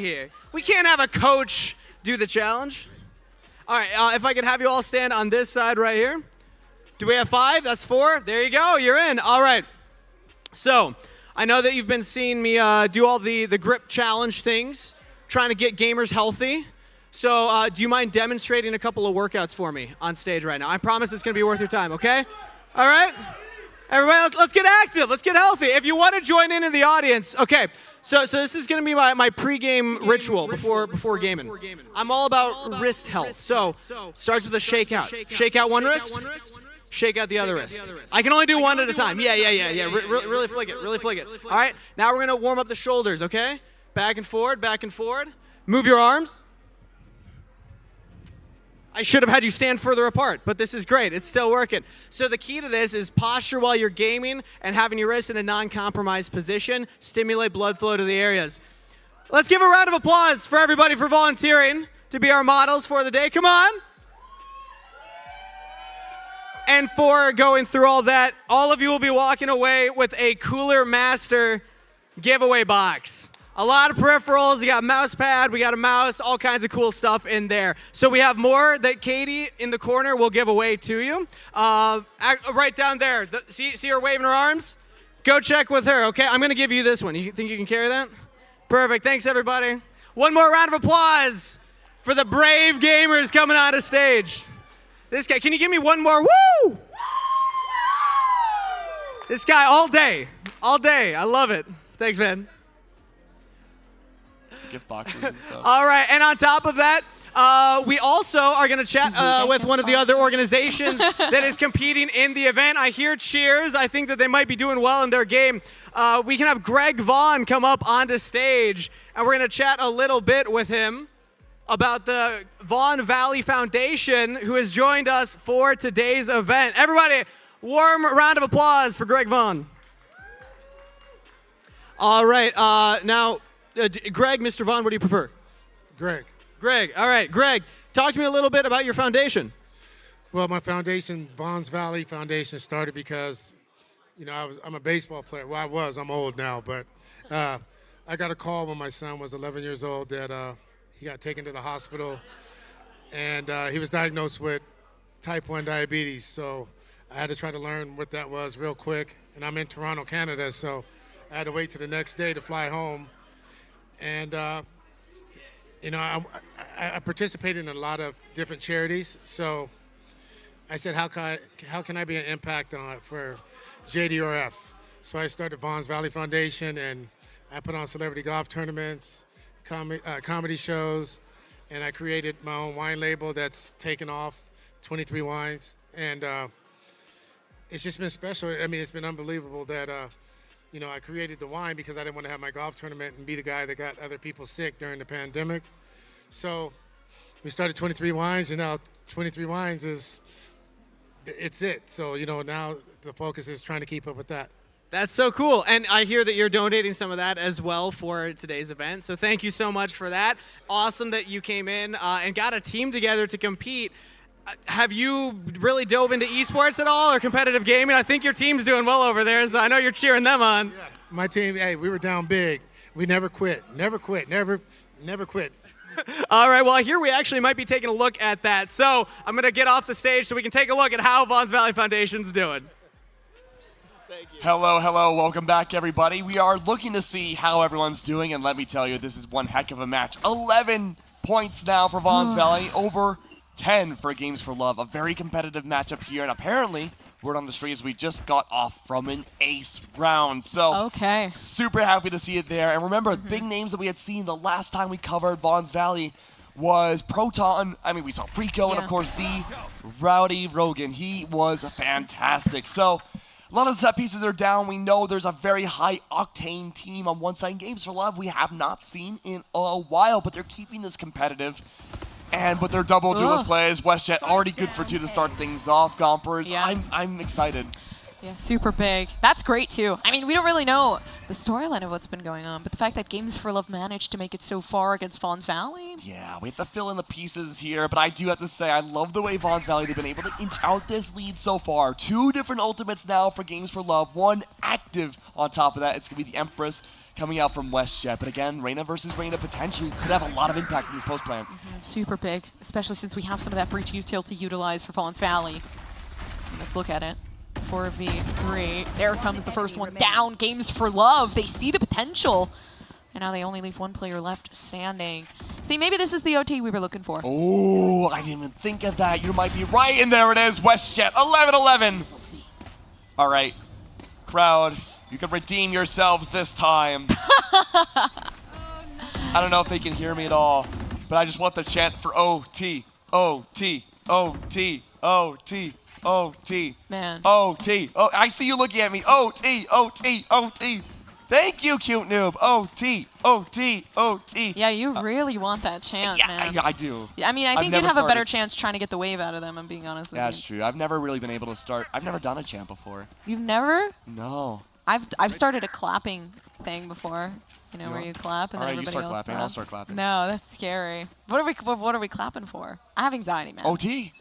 here. We can't have a coach do the challenge. All right, if I could have you all stand on this side right here. Do we have 5? That's 4. There you go. You're in. All right. So I know that you've been seeing me do all the grip challenge things, trying to get gamers healthy. So do you mind demonstrating a couple of workouts for me on stage right now? I promise it's going to be worth your time, okay? All right? Everybody, let's get active. Let's get healthy. If you want to join in the audience, okay. So this is going to be my pregame ritual before gaming. I'm all about wrist health. So starts with a shakeout. Shake out one wrist. Shake out the other wrist. I can only do one at a time. Yeah. Really flick it. All right, now we're going to warm up the shoulders, okay? Back and forward. Move your arms. I should have had you stand further apart, but this is great. It's still working. So the key to this is posture while you're gaming and having your wrist in a non-compromised position. Stimulate blood flow to the areas. Let's give a round of applause for everybody for volunteering to be our models for the day. Come on. And for going through all that, all of you will be walking away with a Cooler Master giveaway box. A lot of peripherals. You got a mouse pad, we got a mouse, all kinds of cool stuff in there. So we have more that Katie in the corner will give away to you. Right down there. See her waving her arms? Go check with her, okay? I'm going to give you this one. You think you can carry that? Perfect. Thanks, everybody. One more round of applause for the brave gamers coming out of stage. This guy, can you give me one more? Woo! This guy all day. I love it. Thanks, man. Gift boxes and stuff. All right, and on top of that, we also are going to chat with one of the other organizations that is competing in the event. I hear cheers. I think that they might be doing well in their game. We can have Greg Vaughn come up onto stage, and we're going to chat a little bit with him about the Vaughn Valley Foundation, who has joined us for today's event. Everybody, warm round of applause for Greg Vaughn. All right, now, Greg, Mr. Vaughn, what do you prefer? Greg. All right, Greg, talk to me a little bit about your foundation. Well, my foundation, Vaughn's Valley Foundation, started because, I'm a baseball player. Well, I was. I'm old now, but I got a call when my son was 11 years old that he got taken to the hospital, and he was diagnosed with type 1 diabetes. So I had to try to learn what that was real quick. And I'm in Toronto, Canada, so I had to wait till the next day to fly home. And, I participated in a lot of different charities. So I said, how can I be an impact on it for JDRF? So I started Vaughn's Valley Foundation, and I put on celebrity golf tournaments, comedy shows, and I created my own wine label that's taken off, 23 Wines. And it's just been special. I mean, it's been unbelievable that, I created the wine because I didn't want to have my golf tournament and be the guy that got other people sick during the pandemic. So we started 23 Wines, and now 23 Wines it's it. So, now the focus is trying to keep up with that. That's so cool. And I hear that you're donating some of that as well for today's event. So thank you so much for that. Awesome that you came in and got a team together to compete. Have you really dove into esports at all or competitive gaming? I think your team's doing well over there, so I know you're cheering them on. Yeah. My team, hey, we were down big. We never quit. Never quit. All right, well, here we actually might be taking a look at that. So I'm going to get off the stage so we can take a look at how Vaughn's Valley Foundation's doing. Hello, hello, welcome back, everybody. We are looking to see how everyone's doing, and let me tell you, this is one heck of a match. 11 points now for Vaughn's Valley, over 10 for Games for Love. A very competitive matchup here, and apparently, word on the street is we just got off from an ace round. So, super happy to see it there. And remember, big names that we had seen the last time we covered Vaughn's Valley was Proton. I mean, we saw Frico, and of course, the Rowdy Rogan. He was fantastic. So, a lot of the set pieces are down. We know there's a very high-octane team on one side. Games for Love we have not seen in a while, but they're keeping this competitive. And with their double duelist plays, WestJet already good for 2 to start things off. Gompers, I'm excited. Yeah, super big. That's great, too. I mean, we don't really know the storyline of what's been going on, but the fact that Games for Love managed to make it so far against Vaughn's Valley. Yeah, we have to fill in the pieces here, but I do have to say, I love the way Vaughn's Valley, they've been able to inch out this lead so far. 2 different ultimates now for Games for Love, 1 active on top of that. It's going to be the Empress coming out from WestJet. But again, Reyna versus Reyna potentially could have a lot of impact in this post plan. Super big, especially since we have some of that breach util to utilize for Vaughn's Valley. Let's look at it. 4v3. There comes the first one down. Games for Love. They see the potential. And now they only leave 1 player left standing. See, maybe this is the OT we were looking for. Oh, I didn't even think of that. You might be right. And there it is. WestJet, 11-11. All right. Crowd, you can redeem yourselves this time. I don't know if they can hear me at all, but I just want the chant for OT, OT, OT, OT. OT. Man. OT. Oh, I see you looking at me. OT, OT, OT. Thank you, cute noob. OT, OT, OT. Yeah, you really want that chance, man. Yeah, I do. I mean, I think you'd have a better chance trying to get the wave out of them, I'm being honest with you. That's true. I've never really been able to start. I've never done a chant before. You've never? No. I've started a clapping thing before. You know, where you clap and then everybody else you start clapping, claps. I'll start clapping. No, that's scary. What are we clapping for? I have anxiety, man. OT.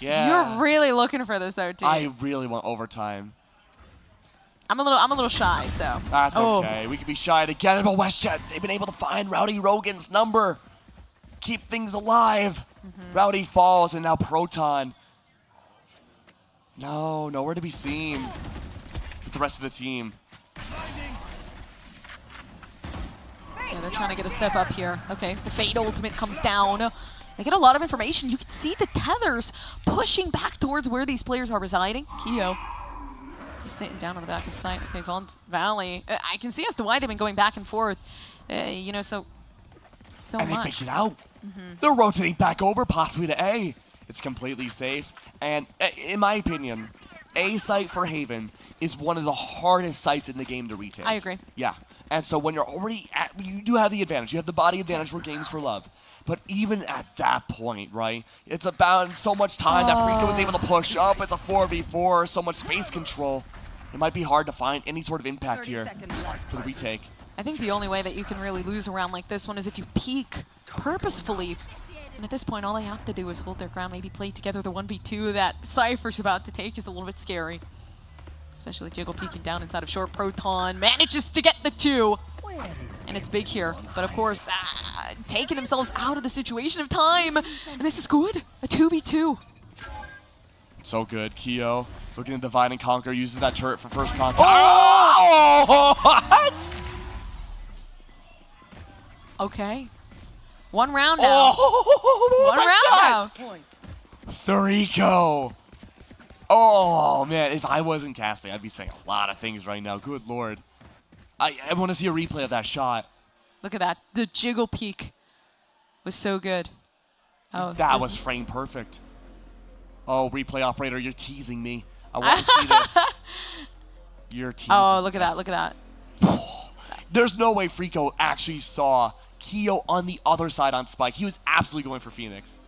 Yeah. You're really looking for this OT. I really want overtime. I'm a little shy, so. That's okay. We can be shy together, but WestJet, they've been able to find Rowdy Rogan's number. Keep things alive. Rowdy falls, and now Proton. No, nowhere to be seen with the rest of the team. Yeah, they're trying to get a step up here. Okay, the Fade ultimate comes down. They get a lot of information. You can see the tethers pushing back towards where these players are residing. Keo just sitting down on the back of site. Okay, Vaughn's Valley. I can see as to why they've been going back and forth. You know, so and much. they faked it out. They're rotating back over, possibly to A. It's completely safe. And in my opinion, A site for Haven is one of the hardest sites in the game to retake. I agree. Yeah. And so when you're already at, you do have the advantage. You have the body advantage for Games for Love. But even at that point, right, it's about so much time that Frico was able to push up. It's a 4v4, so much space control. It might be hard to find any sort of impact here for the retake. I think the only way that you can really lose a round like this one is if you peek purposefully. And at this point, all they have to do is hold their ground, maybe play together the 1v2 that Cypher's about to take is a little bit scary. Especially Jiggle peeking down inside of short. Proton manages to get the 2. And it's big here. But of course, taking themselves out of the situation of time. And this is good. A 2v2. So good. Keo looking to divide and conquer, uses that turret for first contact. Oh! What? Okay. 1 round now. Oh, 1 round now. Thurico. Oh, man. If I wasn't casting, I'd be saying a lot of things right now. Good Lord. I want to see a replay of that shot. Look at that. The jiggle peek was so good. Oh, that was frame perfect. Oh, replay operator, you're teasing me. I want to see this. You're teasing. Oh, look at that. Look at that. There's no way Frico actually saw Keo on the other side on Spike. He was absolutely going for Phoenix.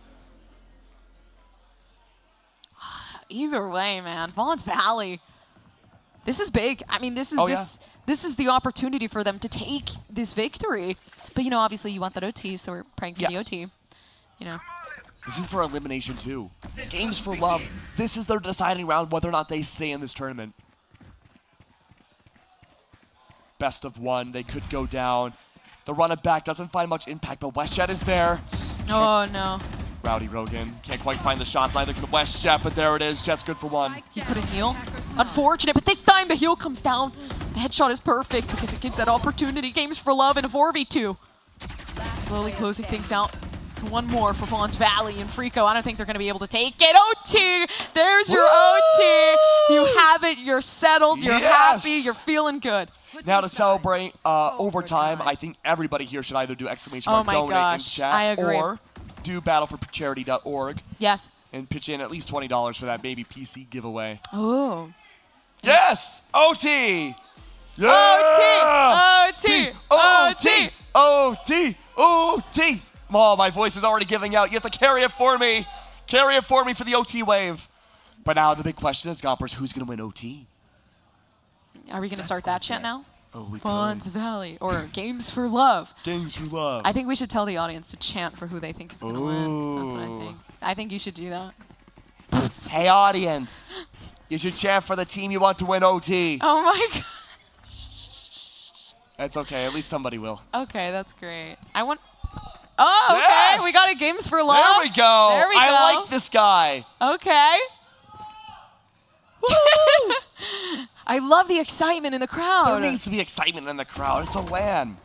Either way, man. Vaughn's Valley. This is big. I mean, this is this is the opportunity for them to take this victory. But, you know, obviously you want that OT, so we're praying for the OT. You know. This is for elimination, too. Games for Love. This is their deciding round whether or not they stay in this tournament. best of one. They could go down. The run it back doesn't find much impact, but WestJet is there. Oh, no. Rowdy Rogan can't quite find the shots. Neither can WestJet, but there it is. Jet's good for one. He couldn't heal. Unfortunate, but this time the heal comes down. The headshot is perfect because it gives that opportunity. Games for love in a 4v2. Slowly closing things out to one more for Vaughn's Valley and Frico. I don't think they're going to be able to take it. OT! There's your OT. You have it. You're settled. You're happy. You're feeling good. Now to celebrate overtime, I think everybody here should either do exclamation mark donate in chat I agree. or do battleforcharity.org. Yes. And pitch in at least $20 for that baby PC giveaway. Oh. Yes! OT! Yeah! OT! OT! OT! OT! Oh, my voice is already giving out. You have to carry it for me. Carry it for me for the OT wave. But now the big question is, Gompers, who's going to win OT? Are we going to start that chant now? Oh, we Vaughn's Valley or Games for Love. Games for Love. I think we should tell the audience to chant for who they think is going to win. That's what I think. I think you should do that. Hey, audience. You should chant for the team you want to win OT. Oh, my God. That's okay. At least somebody will. Okay, that's great. I want... Oh, okay. Yes! We got a Games for Love. There we go. There we go. I like this guy. Okay. I love the excitement in the crowd. There needs to be excitement in the crowd. It's a LAN.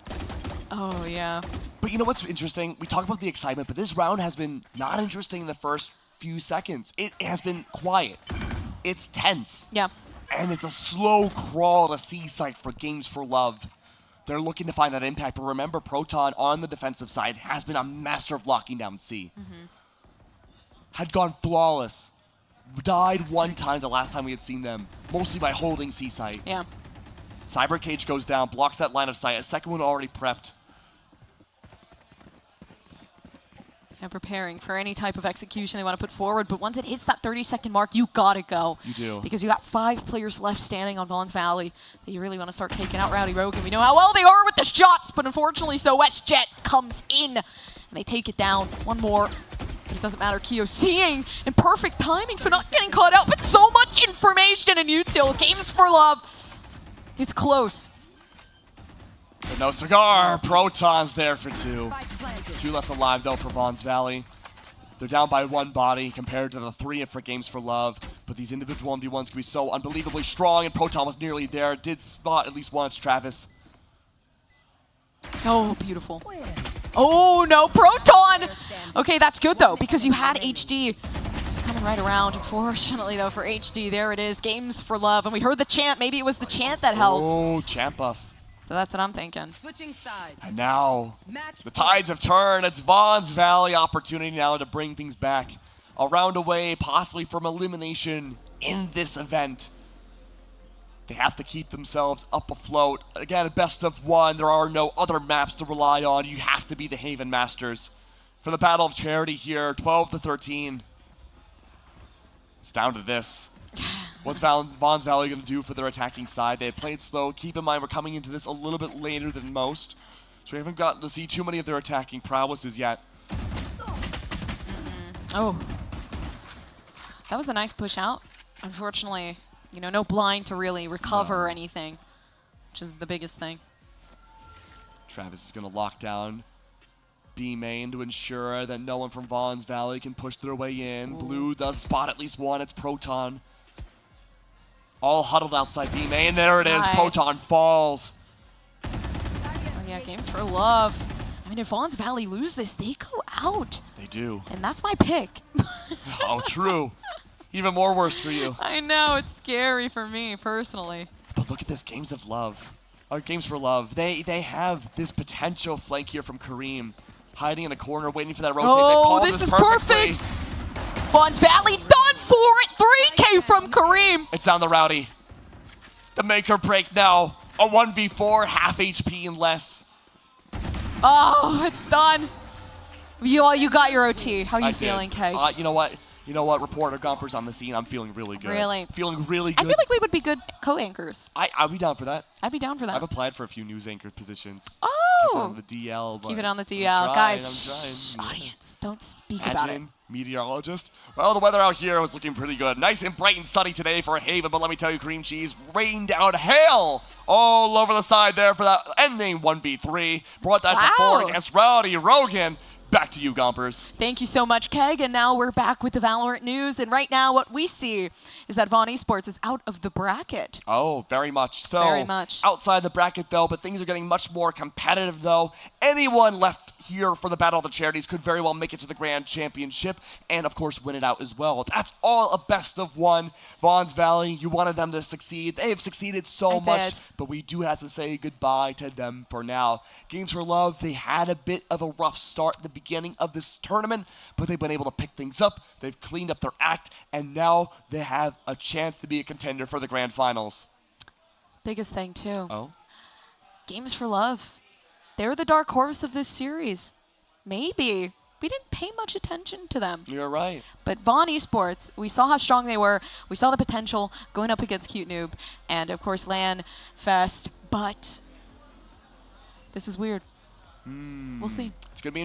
Oh, yeah. But you know what's interesting? We talk about the excitement, but this round has been not interesting in the first few seconds. It has been quiet. It's tense. Yeah. And it's a slow crawl to C-site for Games for Love. They're looking to find that impact. But remember, Proton on the defensive side has been a master of locking down C. Had gone flawless. Died one time the last time we had seen them, mostly by holding C-site. Yeah. Cyber Cage goes down, blocks that line of sight. A second one already prepped. And preparing for any type of execution they want to put forward. But once it hits that 30-second mark, you got to go. You do. Because you got 5 players left standing on Vaughn's Valley that you really want to start taking out Rowdy Rogan. We know how well they are with the shots, but unfortunately, so WestJet comes in and they take it down. One more. But it doesn't matter. Keo seeing in perfect timing, so not getting caught out, but so much information and util. Games for Love. It's close. But no cigar. Proton's there for 2. 2 left alive, though, for Vaughn's Valley. They're down by 1 body compared to the 3 for Games for Love. But these individual 1v1s can be so unbelievably strong, and Proton was nearly there. Did spot at least once Travis. Oh, beautiful. Oh, no, Proton! Okay, that's good, though, because you had HD just coming right around. Unfortunately, though, for HD, there it is. Games for Love. And we heard the chant. Maybe it was the chant that helped. Oh, chant buff. So that's what I'm thinking. Switching sides. And now, the tides have turned. It's Vaughn's Valley opportunity now to bring things back. A round away, possibly from elimination in this event. They have to keep themselves up afloat. Again, best of 1. There are no other maps to rely on. You have to be the Haven Masters. For the Battle of Charity here, 12-13. It's down to this. What's Vaughn's Valley going to do for their attacking side? They played slow. Keep in mind, we're coming into this a little bit later than most. So we haven't gotten to see too many of their attacking prowesses yet. Oh. That was a nice push out. Unfortunately, you know, no blind to really recover or anything, which is the biggest thing. Travis is going to lock down B main to ensure that no one from Vaughn's Valley can push their way in. Ooh. Blue does spot at least one. It's Proton. All huddled outside B main. There it is. Proton falls. Oh, yeah, Games for Love. I mean, if Vaughn's Valley lose this, they go out. They do. And that's my pick. Oh, true. Even more worse for you. I know. It's scary for me, personally. But look at this. Games of Love. Or Games for Love. They have this potential flank here from Kareem. Hiding in a corner, waiting for that rotate. Oh, this is perfect. Vaughn's Valley done for it. 3K from Kareem. It's down the Rowdy. The make or break now. A 1v4, half HP and less. Oh, it's done. You got your OT. How are you feeling, Kay? You know what? Reporter Gumper's on the scene. I'm feeling really good. Really? Feeling really good. I feel like we would be good co-anchors. I'd be down for that. I'd be down for that. I've applied for a few news anchor positions. Oh, Keep it on the DL. Keep it on the I'm DL. trying, Guys, I'm trying. audience, don't speak about it. Meteorologist. Well, the weather out here was looking pretty good. Nice and bright and sunny today for Haven, but let me tell you, cream cheese rained down hail all over the side there for that ending 1v3. Brought that to 4 against Rowdy Rogan. Back to you, Gompers. Thank you so much, Keg. And now we're back with the Valorant news. And right now, what we see is that Vaughn Esports is out of the bracket. Oh, very much so. Very much. Outside the bracket, though, but things are getting much more competitive, though. Anyone left here for the Battle of the Charities could very well make it to the Grand Championship and, of course, win it out as well. That's all a best of one. Vaughn's Valley, you wanted them to succeed. They have succeeded so much, but we do have to say goodbye to them for now. Games for Love, they had a bit of a rough start at the beginning of this tournament, but they've been able to pick things up. They've cleaned up their act, and now they have a chance to be a contender for the Grand Finals. Biggest thing, too. Oh? Games for Love. They're the dark horse of this series. Maybe. We didn't pay much attention to them. You're right. But Vaughn Esports, we saw how strong they were. We saw the potential going up against Cute Noob. And, of course, LANFest. But this is weird. We'll see. It's going to be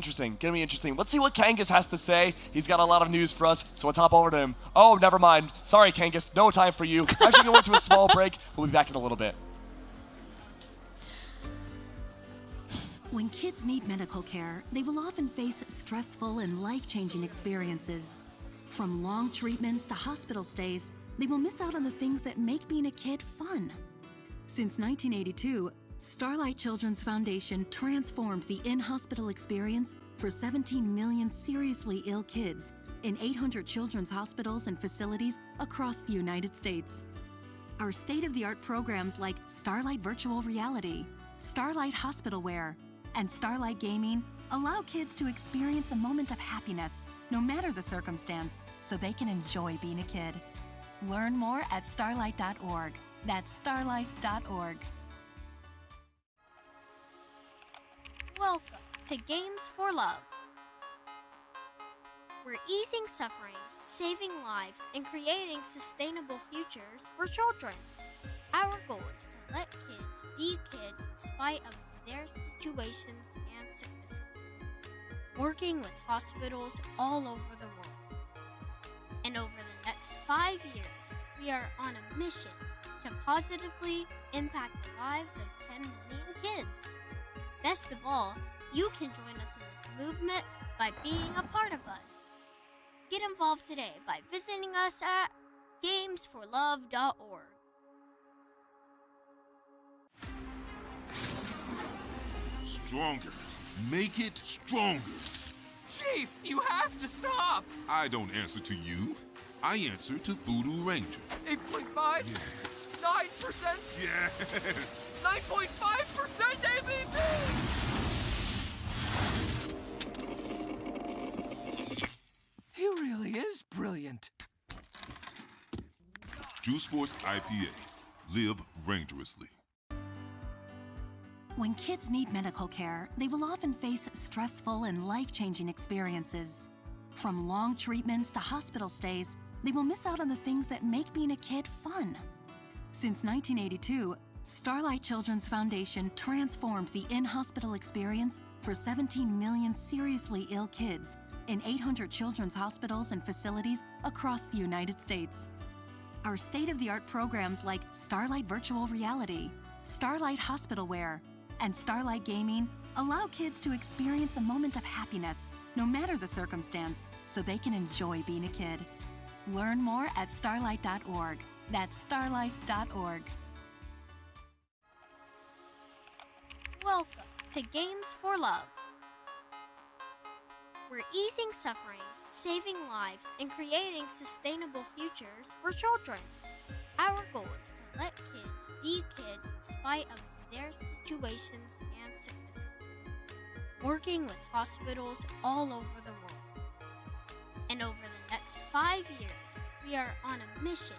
interesting. Let's see what Kangas has to say. He's got a lot of news for us, so let's hop over to him. Oh, never mind. Sorry, Kangas. No time for you. Actually going to a small break. We'll be back in a little bit. When kids need medical care, they will often face stressful and life-changing experiences. From long treatments to hospital stays, they will miss out on the things that make being a kid fun. Since 1982, Starlight Children's Foundation transformed the in-hospital experience for 17 million seriously ill kids in 800 children's hospitals and facilities across the United States. Our state-of-the-art programs like Starlight Virtual Reality, Starlight Hospital Wear, and Starlight Gaming allow kids to experience a moment of happiness, no matter the circumstance, so they can enjoy being a kid. Learn more at starlight.org. That's starlight.org. Welcome to Games for Love. We're easing suffering, saving lives, and creating sustainable futures for children. Our goal is to let kids be kids in spite of their situations and sicknesses. Working with hospitals all over the world. And over the next 5 years, we are on a mission to positively impact the lives of 10 million kids. Best of all, you can join us in this movement by being a part of us. Get involved today by visiting us at gamesforlove.org. Stronger. Make it stronger. Chief, you have to stop. I don't answer to you. I answer to Voodoo Ranger. 8.5? Yes. 9%? Yes. 9.5% ABV! He really is brilliant. Juice Force IPA. Live rangerously. When kids need medical care, they will often face stressful and life-changing experiences. From long treatments to hospital stays, they will miss out on the things that make being a kid fun. Since 1982, Starlight Children's Foundation transformed the in-hospital experience for 17 million seriously ill kids in 800 children's hospitals and facilities across the United States. Our state-of-the-art programs like Starlight Virtual Reality, Starlight Hospital Wear, and Starlight Gaming allow kids to experience a moment of happiness, no matter the circumstance, so they can enjoy being a kid. Learn more at starlight.org. That's starlight.org. Welcome to Games for Love. We're easing suffering, saving lives, and creating sustainable futures for children. Our goal is to let kids be kids in spite of their situations and sicknesses. Working with hospitals all over the world. And over the next 5 years, we are on a mission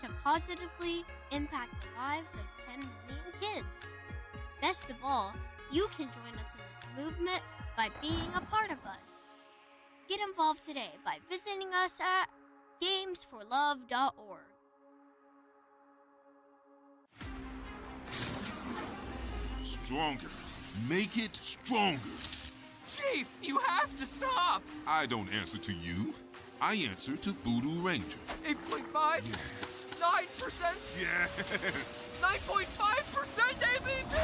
to positively impact the lives of 10 million kids. Best of all, you can join us in this movement by being a part of us. Get involved today by visiting us at gamesforlove.org. Stronger. Make it stronger. Chief, you have to stop. I don't answer to you. I answer to Voodoo Ranger. 8.5? Yes. 9%? Yes. 9.5% ABV!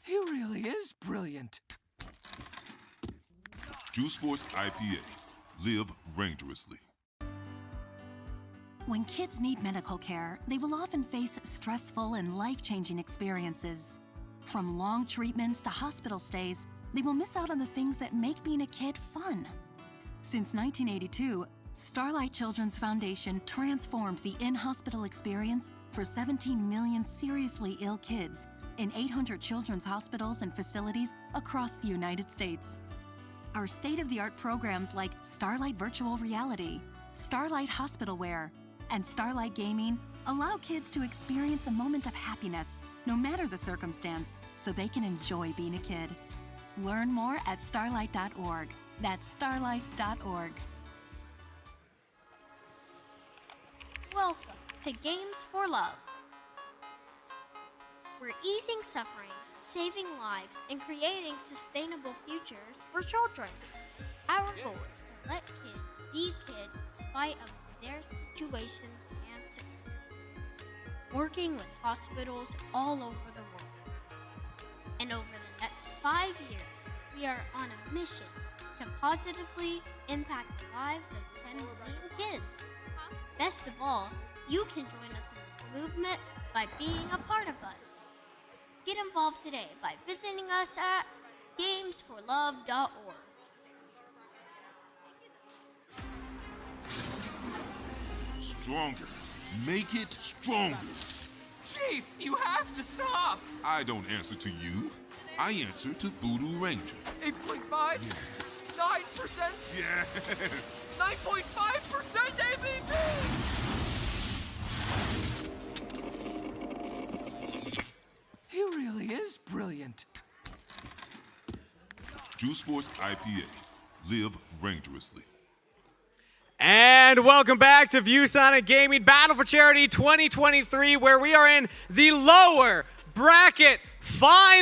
He really is brilliant. Juice Force IPA. Live rangerously. When kids need medical care, they will often face stressful and life-changing experiences. From long treatments to hospital stays, they will miss out on the things that make being a kid fun. Since 1982, Starlight Children's Foundation transformed the in-hospital experience for 17 million seriously ill kids in 800 children's hospitals and facilities across the United States. Our state-of-the-art programs like Starlight Virtual Reality, Starlight Hospital Wear, and Starlight Gaming allow kids to experience a moment of happiness, no matter the circumstance, so they can enjoy being a kid. Learn more at starlight.org. That's starlight.org. Welcome to Games for Love. We're easing suffering, saving lives, and creating sustainable futures for children. Our goal is to let kids be kids in spite of their situations and sicknesses. Working with hospitals all over the world. And over the next 5 years, we are on a mission to positively impact the lives of 10 million kids. Best of all, you can join us in this movement by being a part of us. Get involved today by visiting us at gamesforlove.org. Stronger. Make it stronger. Chief, you have to stop. I don't answer to you. I answer to Voodoo Ranger. 8.5? Yes. 9%? Yes. 9.5% ABV! He really is brilliant. Juice Force IPA. Live rangerously. And welcome back to ViewSonic Gaming Battle for Charity 2023, where we are in the lower bracket finals.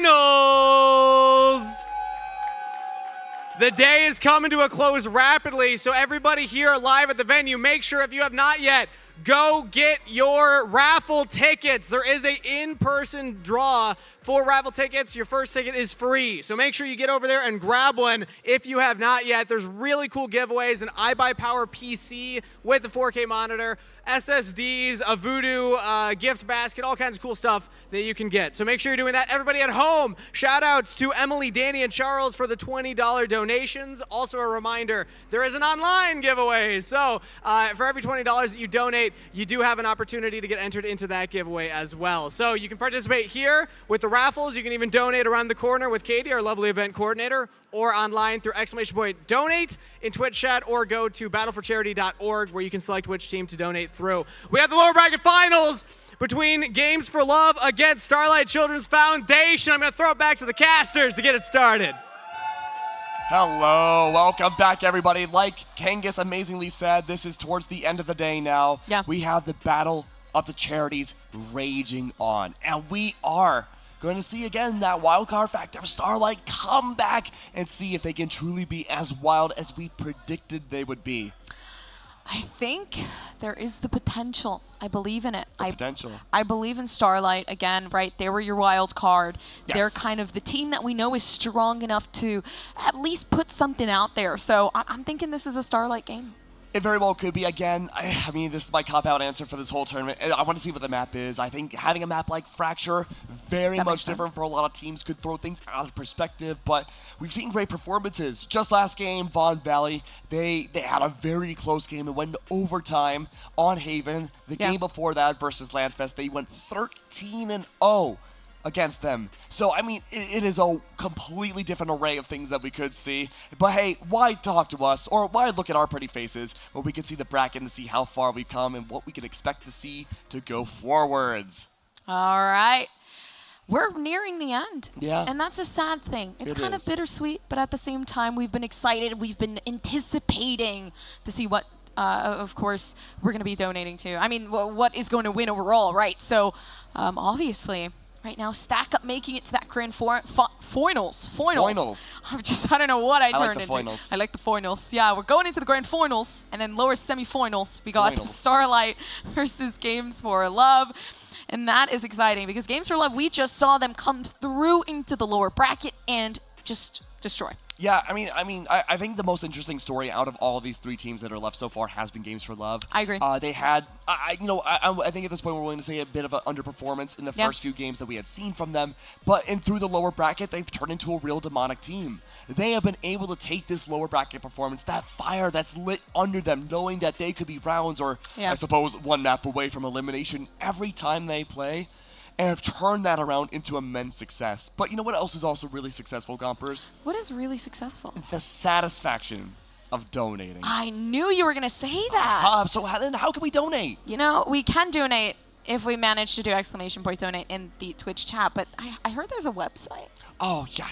The day is coming to a close rapidly, so everybody here live at the venue, make sure if you have not yet, go get your raffle tickets. There is an in-person draw for raffle tickets. Your first ticket is free, so make sure you get over there and grab one if you have not yet. There's really cool giveaways, an Ibuypower PC with the 4K monitor, SSDs, a Voodoo gift basket, all kinds of cool stuff that you can get. So make sure you're doing that. Everybody at home, shout outs to Emily, Danny, and Charles for the $20 donations. Also a reminder, there is an online giveaway. So for every $20 that you donate, you do have an opportunity to get entered into that giveaway as well. So you can participate here with the raffles. You can even donate around the corner with Katie, our lovely event coordinator, or online through !donate in Twitch chat, or go to battleforcharity.org where you can select which team to donate through. We have the lower bracket finals between Games for Love against Starlight Children's Foundation. I'm going to throw it back to the casters to get it started. Hello, welcome back everybody. Like Kangas amazingly said, this is towards the end of the day now. Yeah. We have the battle of the charities raging on, and we are going to see again that wild card factor of Starlight come back and see if they can truly be as wild as we predicted they would be. I think there is the potential. I believe in it. Potential. I believe in Starlight again, right? They were your wild card. Yes. They're kind of the team that we know is strong enough to at least put something out there. So I'm thinking this is a Starlight game. It very well could be. Again, I mean, this is my cop-out answer for this whole tournament. I want to see what the map is. I think having a map like Fracture, very much different for a lot of teams, could throw things out of perspective, but we've seen great performances. Just last game, Vaughn Valley, they had a very close game and went into overtime on Haven. The game before that versus LANFest, they went 13-0. Against them. So, I mean, it is a completely different array of things that we could see. But hey, why talk to us, or why look at our pretty faces when we can see the bracket and see how far we've come and what we can expect to see to go forwards. All right. We're nearing the end. Yeah. And that's a sad thing. It's kind of is. bittersweet, but at the same time, we've been excited. We've been anticipating to see what of course, we're going to be donating to. I mean, what is going to win overall, right? So, obviously, right now, Stack Up making it to that grand finals. I don't know what I turned into. Finals. I like the finals. Yeah, we're going into the grand finals, and then lower semifinals. We got Starlight versus Games for Love. And that is exciting because Games for Love, we just saw them come through into the lower bracket and just destroy. Yeah, I think the most interesting story out of all of these 3 teams that are left so far has been Games for Love. I agree. They had, I think at this point we're willing to say a bit of an underperformance in the first few games that we had seen from them, but through the lower bracket, they've turned into a real demonic team. They have been able to take this lower bracket performance, that fire that's lit under them, knowing that they could be rounds or, I suppose, 1 map away from elimination every time they play, and have turned that around into immense success. But you know what else is also really successful, Gompers? What is really successful? The satisfaction of donating. I knew you were going to say that. So how can we donate? You know, we can donate if we manage to do ! donate in the Twitch chat, but I heard there's a website. Oh, yeah.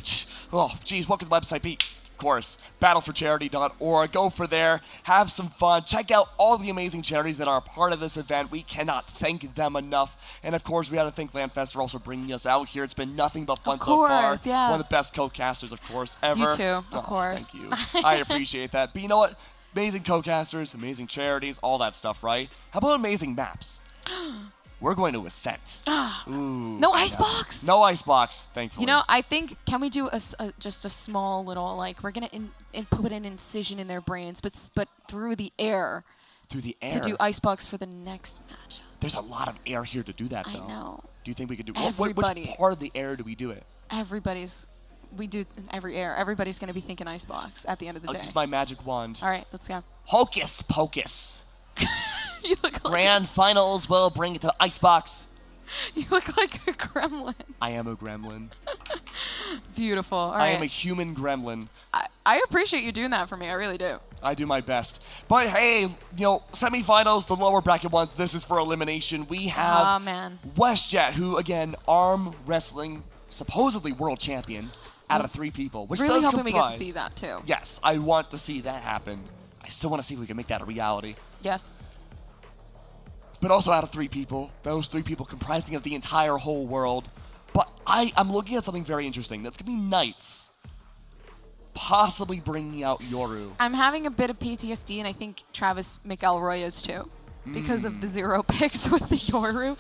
Oh, geez, what could the website be? Of course, battleforcharity.org. Go for there, have some fun, check out all the amazing charities that are a part of this event. We cannot thank them enough. And of course, we got to thank LANFest for also bringing us out here. It's been nothing but fun so far. Yeah. One of the best co-casters, of course, ever. You too, of course. Thank you. I appreciate that. But you know what? Amazing co-casters, amazing charities, all that stuff, right? How about amazing maps? We're going to Ascent. Ooh, no icebox? No icebox, thankfully. You know, I think, can we do just a small little, like, we're going to put an incision in their brains, but through the air. Through the air? To do icebox for the next match. There's a lot of air here to do that, though. I know. Do you think we could do Everybody. Which part of the air do we do it? We do in every air. Everybody's going to be thinking icebox at the end of the day. I'll use my magic wand. All right, let's go. Hocus pocus. You look like Grand finals will bring it to icebox. You look like a gremlin. I am a gremlin. Beautiful. All I right. am a human gremlin. I appreciate you doing that for me. I really do. I do my best. But hey, you know, semifinals, the lower bracket ones, this is for elimination. We have WestJet, who, again, arm wrestling, supposedly world champion, out of 3 people. Which really does hoping we get to comprise- see that, too. Yes, I want to see that happen. I still want to see if we can make that a reality. Yes. But also out of 3 people, those 3 people comprising of the entire whole world. But I'm looking at something very interesting. That's going to be Knights possibly bringing out Yoru. I'm having a bit of PTSD, and I think Travis McElroy is too, because of the 0 picks with the Yoru.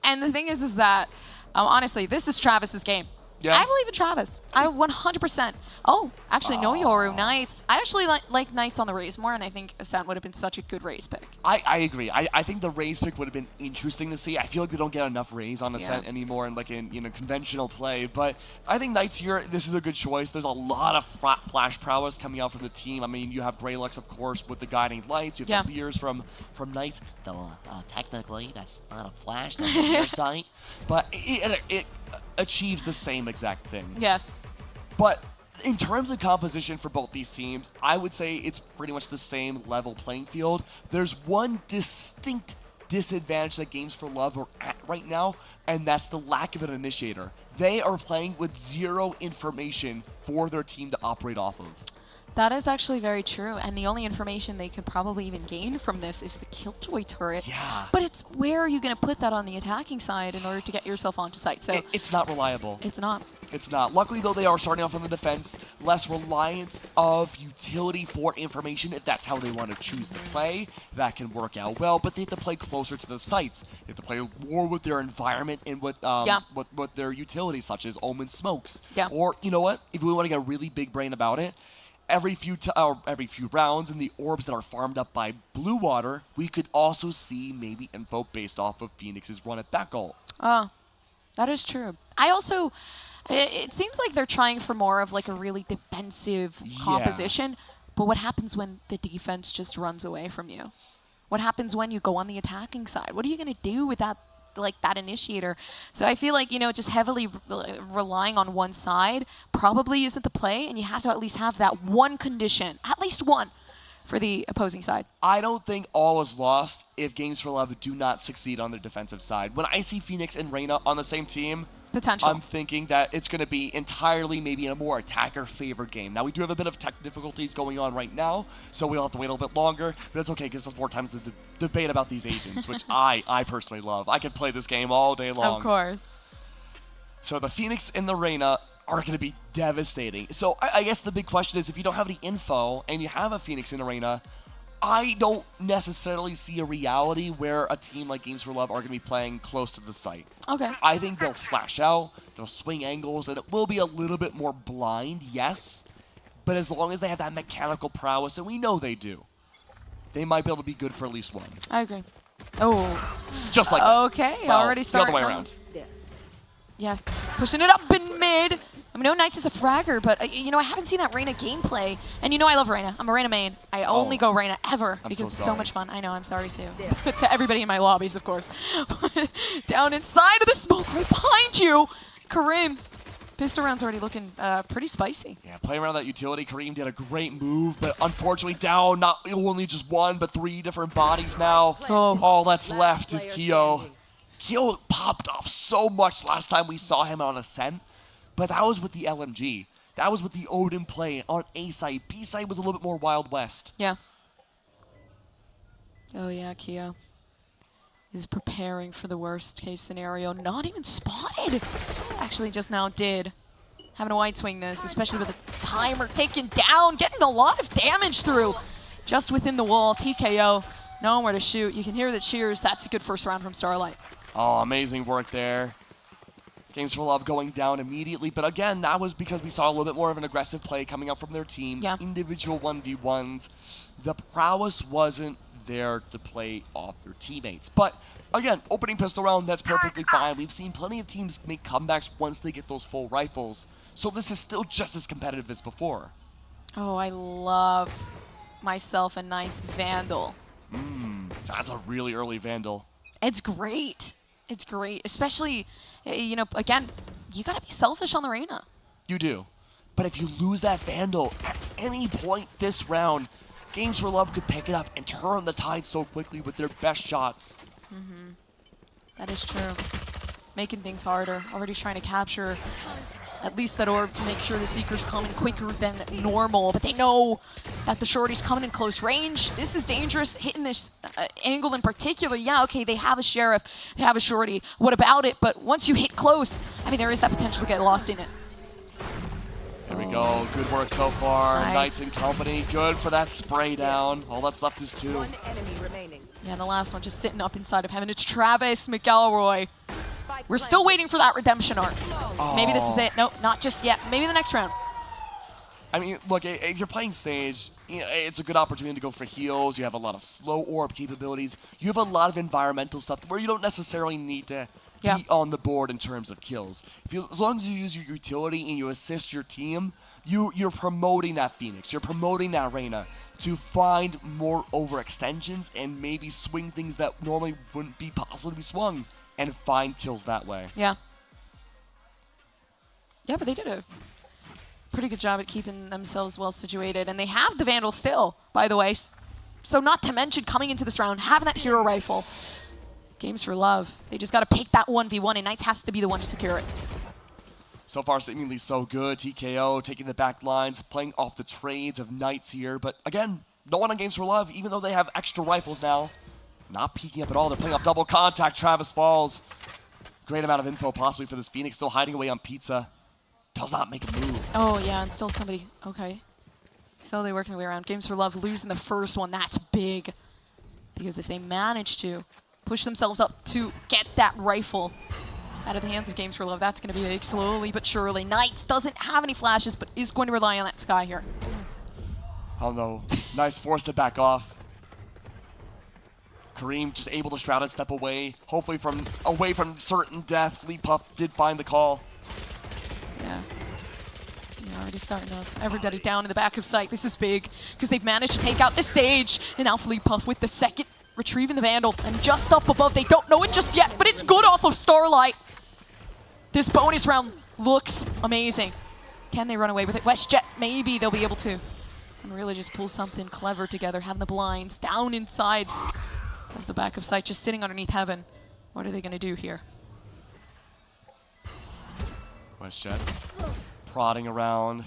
And the thing is that, honestly, this is Travis's game. Yeah. I believe in Travis. I 100%. Oh, actually, no Yoru. Knights. I actually like Knights on the Raze more, and I think Ascent would have been such a good Raze pick. I agree. I think the Raze pick would have been interesting to see. I feel like we don't get enough Raze on Ascent anymore in conventional play. But I think Knights here, this is a good choice. There's a lot of flash prowess coming out from the team. I mean, you have Greylux, of course, with the guiding lights. You have the Beers from Knights. Though technically, that's not a flash. That's a beer sight. But it achieves the same exact thing. Yes. But in terms of composition for both these teams, I would say it's pretty much the same level playing field. There's one distinct disadvantage that Games for Love are at right now, and that's the lack of an initiator. They are playing with 0 information for their team to operate off of. That is actually very true, and the only information they could probably even gain from this is the Killjoy turret. Yeah. But it's where are you going to put that on the attacking side in order to get yourself onto site? So it's not reliable. It's not. It's not. Luckily, though, they are starting off on the defense. Less reliance of utility for information. If that's how they want to choose to play, that can work out well. But they have to play closer to the sites. They have to play more with their environment and with their utilities, such as Omen Smokes. Yeah. Or, you know what? If we want to get really big brain about it, every few rounds in the orbs that are farmed up by Blue Water, we could also see maybe info based off of Phoenix's run at that goal. Oh, that is true. I also, it seems like they're trying for more of like a really defensive composition, but what happens when the defense just runs away from you? What happens when you go on the attacking side? What are you going to do with that? Like that initiator. So I feel like, you know, just heavily relying on one side probably isn't the play, and you have to at least have that one condition, at least one, for the opposing side. I don't think all is lost if Games for Love do not succeed on their defensive side. When I see Phoenix and Reyna on the same team, Potential. I'm thinking that it's going to be entirely maybe a more attacker-favored game. Now, we do have a bit of tech difficulties going on right now, so we'll have to wait a little bit longer, but it's okay. It gives us more time to debate about these agents, which I personally love. I could play this game all day long. Of course. So the Phoenix and the Reyna are going to be devastating. So I guess the big question is, if you don't have any info and you have a Phoenix and a Reyna, I don't necessarily see a reality where a team like Games for Love are going to be playing close to the site. Okay. I think they'll flash out, they'll swing angles, and it will be a little bit more blind, yes. But as long as they have that mechanical prowess, and we know they do, they might be able to be good for at least one. I agree. Oh. Just like that. Okay, Well, already starting. the other way around. Yeah, pushing it up in mid. I mean, no Knights is a fragger, but, you know, I haven't seen that Reyna gameplay. And you know I love Reyna. I'm a Reyna main. I only go Reyna ever because it's so much fun. I know, I'm sorry too. To everybody in my lobbies, of course. Down inside of the smoke right behind you. Kareem. Pistol round's already looking pretty spicy. Yeah, playing around that utility, Kareem did a great move, but unfortunately down, not only just one, but 3 different bodies now. All that's left is Keo. Keo popped off so much last time we saw him on Ascent, but that was with the LMG. That was with the Odin play on A side. B side was a little bit more Wild West. Yeah. Oh yeah, Keo is preparing for the worst case scenario. Not even spotted. Actually just now did. Having to wide swing this, especially with the timer taken down, getting a lot of damage through. Just within the wall, TKO, knowing where to shoot. You can hear the cheers. That's a good first round from Starlight. Oh, amazing work there. Games for Love going down immediately, but again, that was because we saw a little bit more of an aggressive play coming up from their team. Yeah. Individual 1v1s. The prowess wasn't there to play off their teammates. But again, opening pistol round, that's perfectly fine. We've seen plenty of teams make comebacks once they get those full rifles. So this is still just as competitive as before. Oh, I love myself a nice Vandal. That's a really early Vandal. It's great. It's great. Especially, you know, again, you got to be selfish on the Reyna. You do. But if you lose that Vandal at any point this round, Games for Love could pick it up and turn the tide so quickly with their best shots. That is true. Making things harder. Already trying to capture at least that orb to make sure the Seeker's coming quicker than normal. But they know that the Shorty's coming in close range. This is dangerous. Hitting this angle in particular. Yeah, okay, they have a Sheriff. They have a Shorty. What about it? But once you hit close, I mean, there is that potential to get lost in it. There we go. Good work so far. Nice. Knights and Company. Good for that spray down. All that's left is 2. One enemy remaining. Yeah, and the last one just sitting up inside of heaven. It's Travis McElroy. We're still waiting for that redemption arc. Maybe this is it. Nope, not just yet. Maybe the next round. I mean, look, if you're playing Sage, you know, it's a good opportunity to go for heals. You have a lot of slow orb capabilities. You have a lot of environmental stuff where you don't necessarily need to be on the board in terms of kills. As long as you use your utility and you assist your team, you're promoting that Phoenix. You're promoting that Reyna to find more overextensions and maybe swing things that normally wouldn't be possible to be swung and find kills that way. Yeah. Yeah, but they did a pretty good job at keeping themselves well situated. And they have the Vandal still, by the way. So not to mention coming into this round, having that hero rifle. Games for Love. They just got to pick that 1v1, and Knights has to be the one to secure it. So far, seemingly so good. TKO taking the back lines, playing off the trades of Knights here. But again, no one on Games for Love, even though they have extra rifles now. Not peeking up at all. They're playing off double contact. Travis falls. Great amount of info possibly for this Phoenix. Still hiding away on Pizza. Does not make a move. Oh, yeah, and still somebody. Okay. Slowly working their way around. Games for Love losing the first one. That's big. Because if they manage to push themselves up to get that rifle out of the hands of Games for Love, that's going to be big, slowly but surely. Knights doesn't have any flashes, but is going to rely on that Sky here. Oh, no. Nice, forced to back off. Kareem just able to Shrouded step away, hopefully away from certain death. Fleet Puff did find the call. Yeah. Already starting up. Everybody down in the back of sight. This is big because they've managed to take out the Sage. And now Fleet Puff with the second, retrieving the Vandal. And just up above, they don't know it just yet, but it's good off of Starlight. This bonus round looks amazing. Can they run away with it? WestJet, maybe they'll be able to. And really just pull something clever together. Having the blinds down inside of the back of sight, just sitting underneath heaven. What are they going to do here? WestJet prodding around,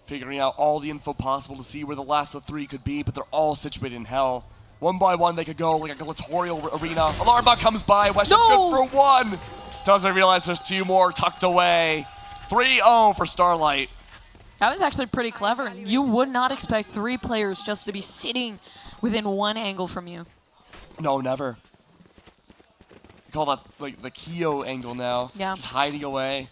figuring out all the info possible to see where the last of 3 could be, but they're all situated in hell. One by one, they could go like a gladiatorial arena. Alarm bot comes by. WestJet's good for 1. Doesn't realize there's 2 more tucked away. 3-0 for Starlight. That was actually pretty clever. You would not expect 3 players just to be sitting within 1 angle from you. No, never. We call that like the Kyo angle now. Yeah. Just hiding away.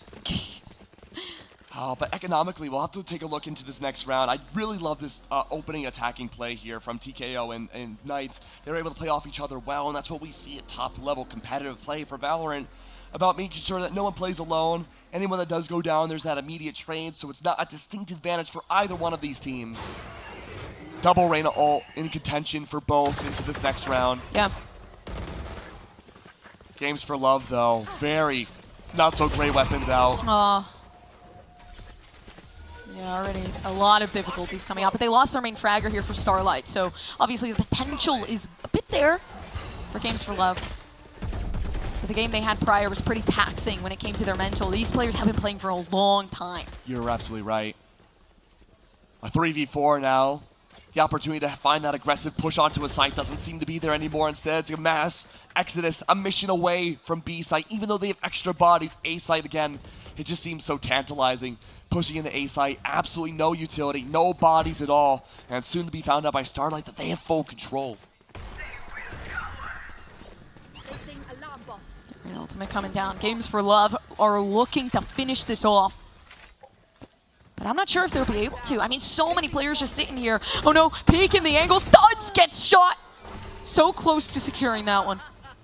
But economically, we'll have to take a look into this next round. I really love this opening attacking play here from TKO and Knights. They're able to play off each other well, and that's what we see at top-level competitive play for Valorant, about making sure that no one plays alone. Anyone that does go down, there's that immediate trade, so it's not a distinct advantage for either one of these teams. Double Reyna ult in contention for both into this next round. Yeah. Games for Love, though. Very not-so-great weapons out. Yeah, already a lot of difficulties coming out, but they lost their main fragger here for Starlight, so obviously the potential is a bit there for Games for Love. But the game they had prior was pretty taxing when it came to their mental. These players have been playing for a long time. You're absolutely right. A 3v4 now. The opportunity to find that aggressive push onto a site doesn't seem to be there anymore. Instead, it's a mass exodus, a mission away from B site. Even though they have extra bodies, A site again, it just seems so tantalizing. Pushing into A site, absolutely no utility, no bodies at all. And soon to be found out by Starlight that they have full control. Ultimate coming down. Games for Love are looking to finish this off. But I'm not sure if they'll be able to. I mean, so many players just sitting here. Oh no, peek in the angle. Studs gets shot. So close to securing that one.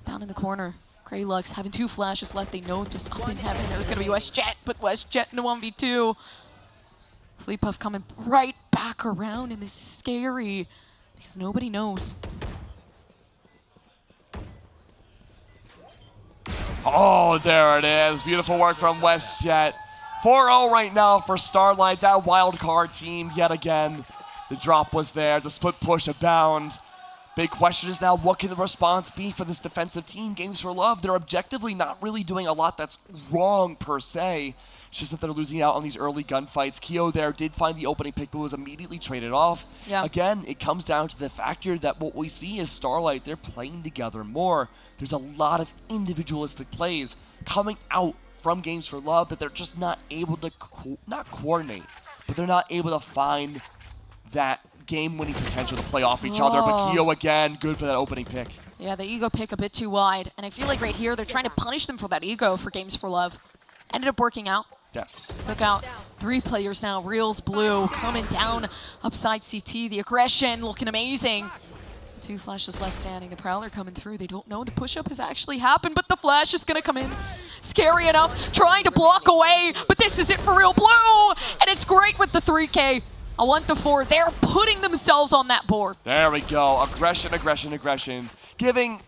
Down in the corner. Grey Lux having 2 flashes left. They know just up in heaven there's going to be WestJet, but WestJet in a 1v2. Fleet Puff coming right back around, and this is scary because nobody knows. Oh, there it is. Beautiful work from WestJet. 4-0 right now for Starlight, that wild card team yet again. The drop was there, the split push abound. Big question is now, what can the response be for this defensive team? Games for Love, they're objectively not really doing a lot that's wrong per se. It's just that they're losing out on these early gunfights. Kyo there did find the opening pick, but was immediately traded off. Yeah. Again, it comes down to the factor that what we see is Starlight, they're playing together more. There's a lot of individualistic plays coming out from Games for Love that they're just not able to, not coordinate, but they're not able to find that game-winning potential to play off each other. But Kyo again, good for that opening pick. Yeah, the ego pick a bit too wide. And I feel like right here, they're trying to punish them for that ego for Games for Love. Ended up working out. Yes. Took out 3 players now. Reels Blue coming down upside CT. The aggression looking amazing. 2 flashes left standing. The Prowler coming through. They don't know the push-up has actually happened, but the flash is going to come in. Scary enough. Trying to block away, but this is it for Real Blue. And it's great with the 3K. A 1-4. They're putting themselves on that board. There we go. Aggression, aggression, aggression. Giving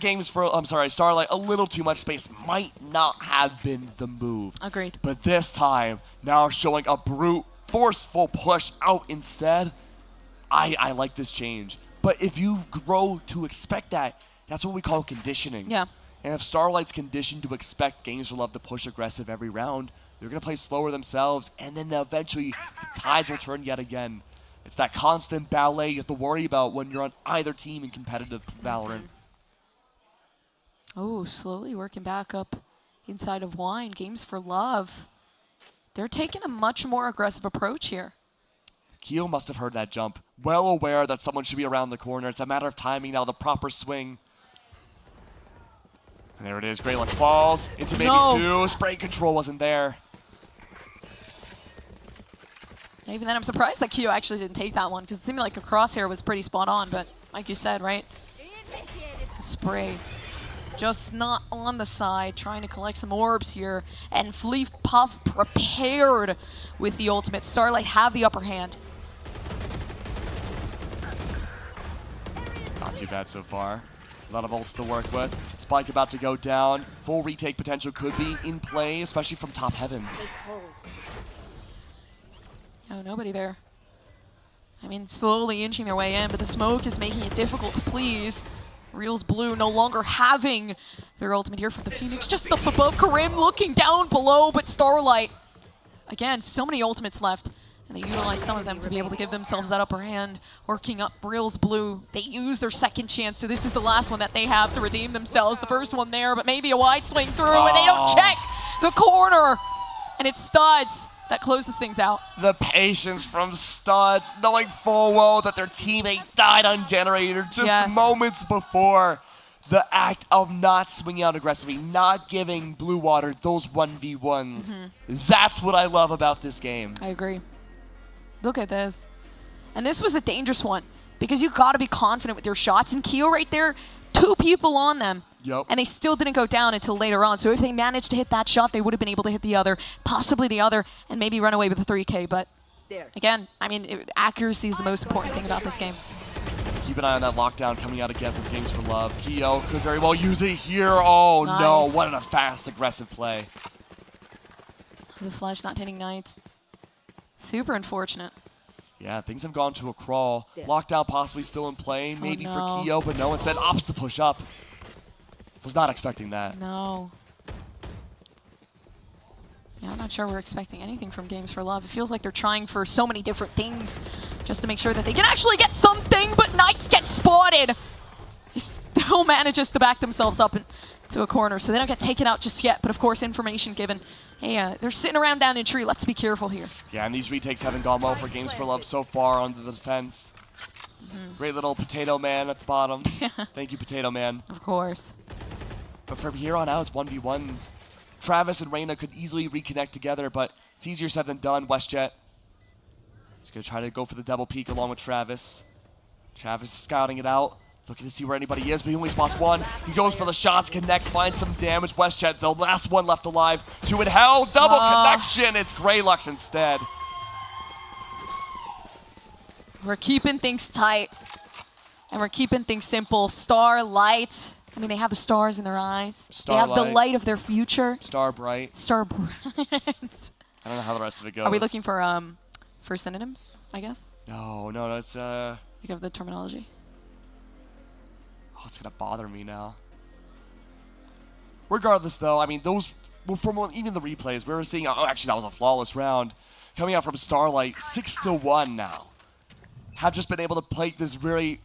Games for, Starlight a little too much space might not have been the move. Agreed. But this time, now showing a brute, forceful push out instead. I like this change. But if you grow to expect that, that's what we call conditioning. Yeah. And if Starlight's conditioned to expect Games for Love to push aggressive every round, they're going to play slower themselves, and then eventually the tides will turn yet again. It's that constant ballet you have to worry about when you're on either team in competitive Valorant. Oh, slowly working back up inside of Wine. Games for Love. They're taking a much more aggressive approach here. Keel must have heard that jump. Well aware that someone should be around the corner. It's a matter of timing now, the proper swing. And there it is. Grey Lux falls into maybe 2. Spray control wasn't there. Even then, I'm surprised that Kyo actually didn't take that one because it seemed like a crosshair was pretty spot on, but like you said, right? Spray. Just not on the side, trying to collect some orbs here. And Fleet Puff prepared with the ultimate. Starlight have the upper hand. Not too bad so far. A lot of ults to work with. Spike about to go down. Full retake potential could be in play, especially from top heaven. Oh, nobody there. I mean, slowly inching their way in, but the smoke is making it difficult to please. Reels Blue no longer having their ultimate here for the Phoenix. Just up above, Karim looking down below, but Starlight, again, so many ultimates left. And they utilize some of them to be able to give themselves that upper hand. Working up Reels Blue. They use their second chance, so this is the last one that they have to redeem themselves. The first one there, but maybe a wide swing through, and they don't check the corner. And it's Studs that closes things out. The patience from Studs, knowing full well that their teammate died on generator just moments before. The act of not swinging out aggressively, not giving Blue Water those 1v1s. That's what I love about this game. I agree. Look at this. And this was a dangerous one because you got to be confident with your shots. And Keo right there, 2 people on them. Yep. And they still didn't go down until later on. So if they managed to hit that shot, they would have been able to hit the other, possibly the other, and maybe run away with the 3K. But again, I mean, accuracy is the most important thing about this game. Keep an eye on that lockdown coming out again from Games for Love. Keo could very well use it here. Oh no, what a fast, aggressive play. The flash not hitting Knights. Super unfortunate. Yeah, things have gone to a crawl. Lockdown possibly still in play, maybe for Keo, but no, instead opts to push up. Was not expecting that. No. Yeah, I'm not sure we're expecting anything from Games for Love. It feels like they're trying for so many different things just to make sure that they can actually get something, but Knights get spotted. He still manages to back themselves up into a corner, so they don't get taken out just yet, but of course information given. Hey, they're sitting around down in tree. Let's be careful here. Yeah, and these retakes haven't gone well for Games for Love so far on the defense. Great little Potato Man at the bottom. Thank you, Potato Man. Of course. But from here on out, it's 1v1s. Travis and Reyna could easily reconnect together, but it's easier said than done. WestJet is going to try to go for the double peek along with Travis. Travis is scouting it out, looking to see where anybody is, but he only spots one. He goes for the shots, connects, finds some damage. WestJet, the last one left alive. 2 in hell, double connection. It's Greylux instead. We're keeping things tight, and we're keeping things simple. Starlight. I mean, they have the stars in their eyes. Starlight. They have the light of their future. Starbright. Starbright. I don't know how the rest of it goes. Are we looking for synonyms, I guess? No, it's Think of the terminology. Oh, it's gonna bother me now. Regardless, though, I mean, those from even the replays, we were seeing. Oh, actually, that was a flawless round coming out from Starlight. 6-1 now. Have just been able to play this very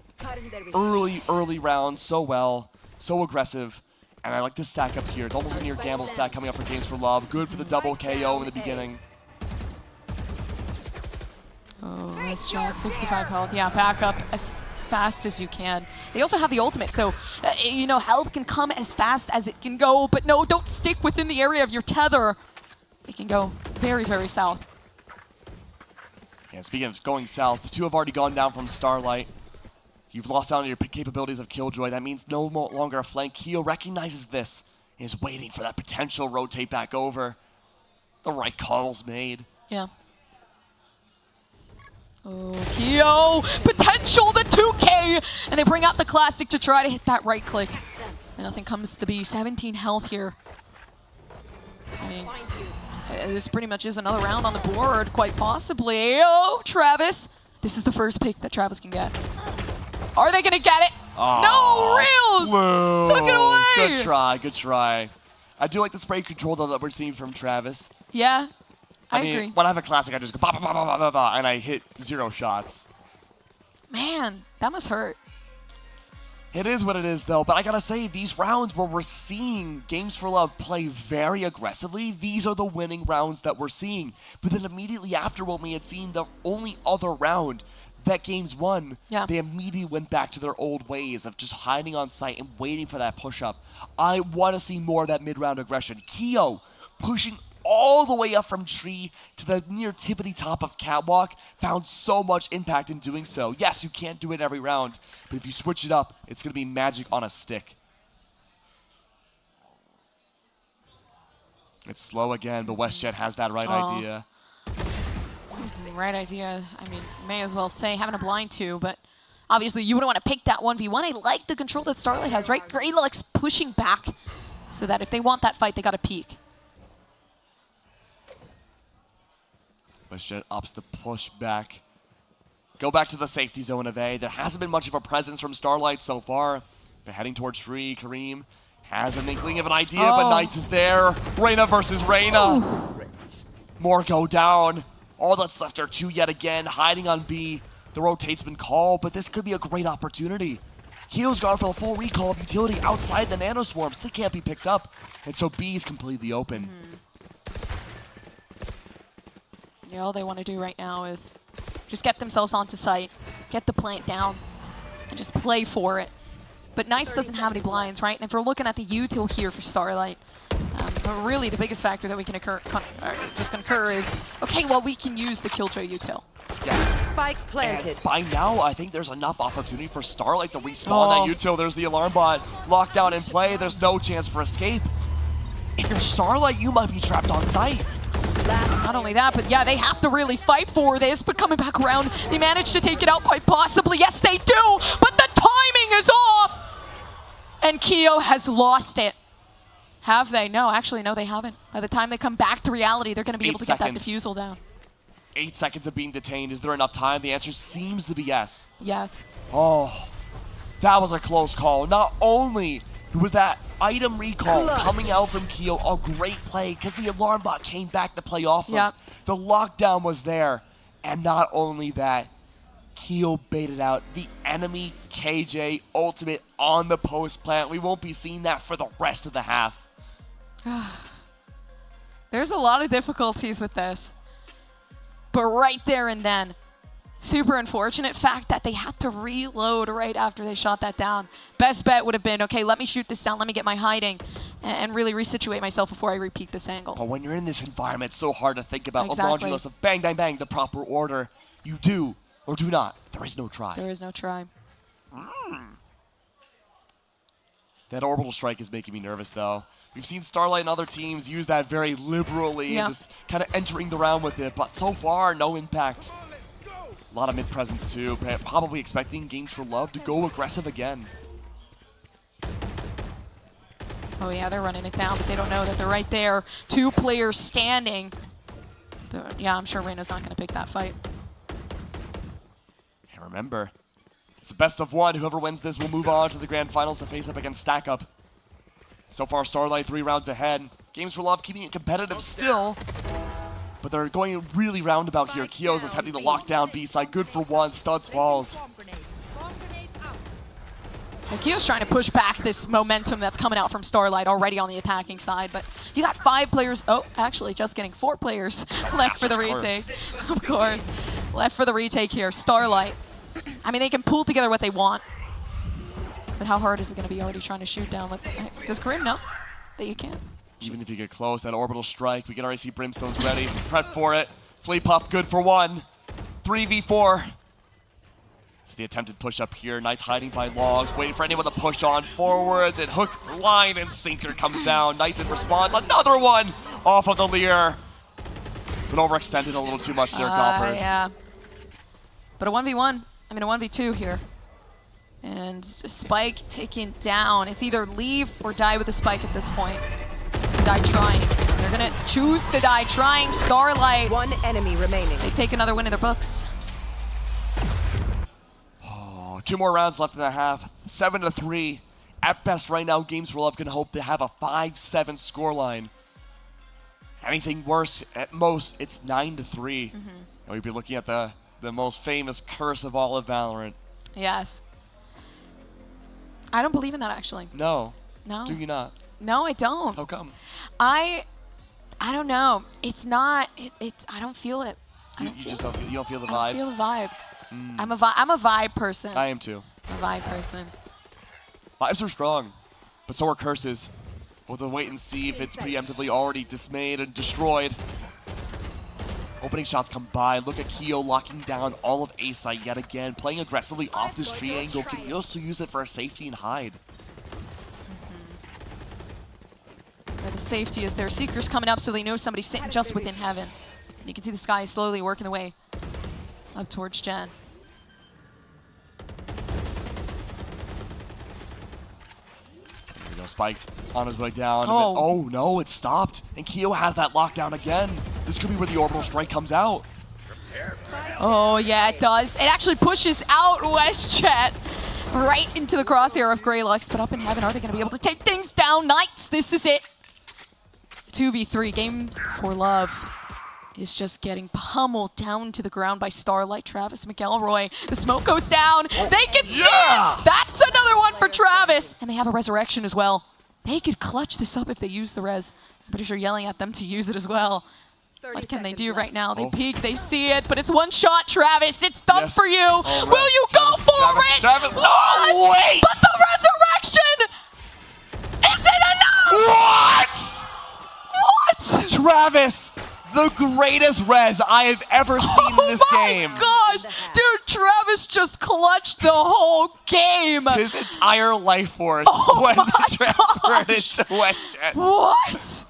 early round so well, so aggressive, and I like this stack up here. It's almost a near gamble stack coming up for Games for Love. Good for the double KO in the beginning. Oh, nice shot. 65 health. Yeah, back up as fast as you can. They also have the ultimate, so, you know, health can come as fast as it can go, but no, don't stick within the area of your tether. It can go very, very south. Yeah, speaking of going south, the 2 have already gone down from Starlight. You've lost out on your capabilities of Killjoy. That means no longer a flank. Keo recognizes this and is waiting for that potential rotate back over. The right call's made. Yeah. Oh, Keo, potential, the 2K, and they bring out the classic to try to hit that right click. And nothing comes to be. 17 health here. I mean, this pretty much is another round on the board, quite possibly. Oh, Travis. This is the first pick that Travis can get. Are they going to get it? Oh, no, Reels! Took it away! Good try, good try. I do like the spray control, though, that we're seeing from Travis. Yeah, I mean, agree. When I have a classic, I just go bah, bah, bah, bah, bah, bah, and I hit 0 shots. Man, that must hurt. It is what it is, though. But I gotta say, these rounds where we're seeing Games for Love play very aggressively, these are the winning rounds that we're seeing. But then immediately after what we had seen, the only other round that Games won, they immediately went back to their old ways of just hiding on site and waiting for that push-up. I want to see more of that mid-round aggression. Keo pushing all the way up from tree to the near tippity top of catwalk, found so much impact in doing so. Yes, you can't do it every round, but if you switch it up, it's going to be magic on a stick. It's slow again, but WestJet has that right idea. Right idea. I mean, may as well say having a blind 2, but obviously you wouldn't want to pick that 1v1. I like the control that Starlight has, right? Greylux pushing back so that if they want that fight, they got to peek. WestJet opts to push back. Go back to the safety zone of A. There hasn't been much of a presence from Starlight so far. But heading towards Tree, Kareem has an inkling of an idea, but Knights is there. Reyna versus Reyna. More go down. All that's left are 2 yet again, hiding on B. The rotate's been called, but this could be a great opportunity. Keo's gone for the full recall of utility outside the nano swarms. They can't be picked up, and so B is completely open. Yeah, all they want to do right now is just get themselves onto site, get the plant down, and just play for it. But Knights doesn't have any blinds, right? And if we're looking at the util here for Starlight, really the biggest factor that we can concur is, okay, well, we can use the Killjoy util. Yeah. Spike planted. And by now, I think there's enough opportunity for Starlight to respawn that util. There's the alarm bot. Lockdown in play. There's no chance for escape. If you're Starlight, you might be trapped on site. Not only that, but yeah, they have to really fight for this, but coming back around, they managed to take it out quite possibly. Yes, they do, but the timing is off! And Keo has lost it. Have they? No, actually, no, they haven't. By the time they come back to reality, they're going to be able to get that defusal down. 8 seconds of being detained. Is there enough time? The answer seems to be yes. Yes. Oh, that was a close call. Not only was that item recall coming out from Keo a great play because the alarm bot came back to play off him. The lockdown was there. And not only that, Keo baited out the enemy KJ ultimate on the post plant. We won't be seeing that for the rest of the half. There's a lot of difficulties with this. But right there and then, super unfortunate fact that they had to reload right after they shot that down. Best bet would have been, okay, let me shoot this down, let me get my hiding, and really resituate myself before I repeat this angle. But when you're in this environment, it's so hard to think about a laundry list of bang, bang, bang, the proper order. You do or do not. There is no try. There is no try. That orbital strike is making me nervous, though. We've seen Starlight and other teams use that very liberally and just kind of entering the round with it, but so far, no impact. A lot of mid-presence, too. Probably expecting Games for Love to go aggressive again. Oh, yeah, they're running it down, but they don't know that they're right there. 2 players standing. But, yeah, I'm sure Reyna's not going to pick that fight. And remember, it's the best of 1. Whoever wins this will move on to the grand finals to face up against Stack Up. So far, Starlight 3 rounds ahead. Games for Love keeping it competitive still. But they're going really roundabout here. Keo's attempting to lock down B-side. Good for 1. Studs falls. Keo's trying to push back this momentum that's coming out from Starlight already on the attacking side. But you got 5 players. Oh, actually, just getting 4 players left for the retake. Of course. Left for the retake here. Starlight. I mean, they can pull together what they want. But how hard is it going to be already trying to shoot down? Does Kareem know that you can't? Even if you get close, that orbital strike, we can already see Brimstone's ready. Prep for it. Flea Puff good for 1. 3v4. It's the attempted push up here. Knights hiding by logs, waiting for anyone to push on forwards. And hook, line, and sinker comes down. Knights in response. Another one off of the Lear. But overextended a little too much there, Gompers. Yeah. But a 1v1. I mean, a 1v2 here. And Spike taken down. It's either leave or die with the Spike at this point. Die trying. They're going to choose to die trying. Starlight. 1 enemy remaining. They take another win in their books. Oh, 2 more rounds left in the half. 7-3. At best right now, Games for Love can hope to have a 5-7 scoreline. Anything worse, at most, it's 9-3. And we'd be looking at the most famous curse of all of Valorant. Yes. I don't believe in that, actually. No. No. Do you not? No, I don't. How come? I don't know. It's not. I don't feel it. You just don't feel the vibes? I don't feel the vibes. I'm a vibe person. I am too. I'm a vibe person. Vibes are strong, but so are curses. We'll have to wait and see if it's preemptively already dismayed and destroyed. Opening shots come by. Look at Keo locking down all of A-site yet again. Playing aggressively off this tree angle. Can he also use it for a safety and hide? The safety is there. Seeker's coming up, so they know somebody's sitting just within heaven. And you can see the sky slowly working the way up towards Jen. There we go, Spike on his way down. Oh no, it stopped. And Keo has that lockdown again. This could be where the orbital strike comes out. Oh yeah, it does. It actually pushes out WestJet. right into the crosshair of Greylux, but up in heaven, are they going to be able to take things down? Knights, this is it. 2v3, Games for Love is just getting pummeled down to the ground by Starlight, Travis McElroy. The smoke goes down. They can see it. That's another one for Travis. And they have a resurrection as well. They could clutch this up if they use the res. I'm pretty sure yelling at them to use it as well. What can they do right now? They peek, they see it, but it's one shot, Travis. It's done for you. Will you go for it? Travis, What? no, wait! But the resurrection! Is it enough? What? Travis, the greatest res I have ever seen in this game. Oh my gosh! Dude, Travis just clutched the whole game. His entire life force went transferred into WestJet. What?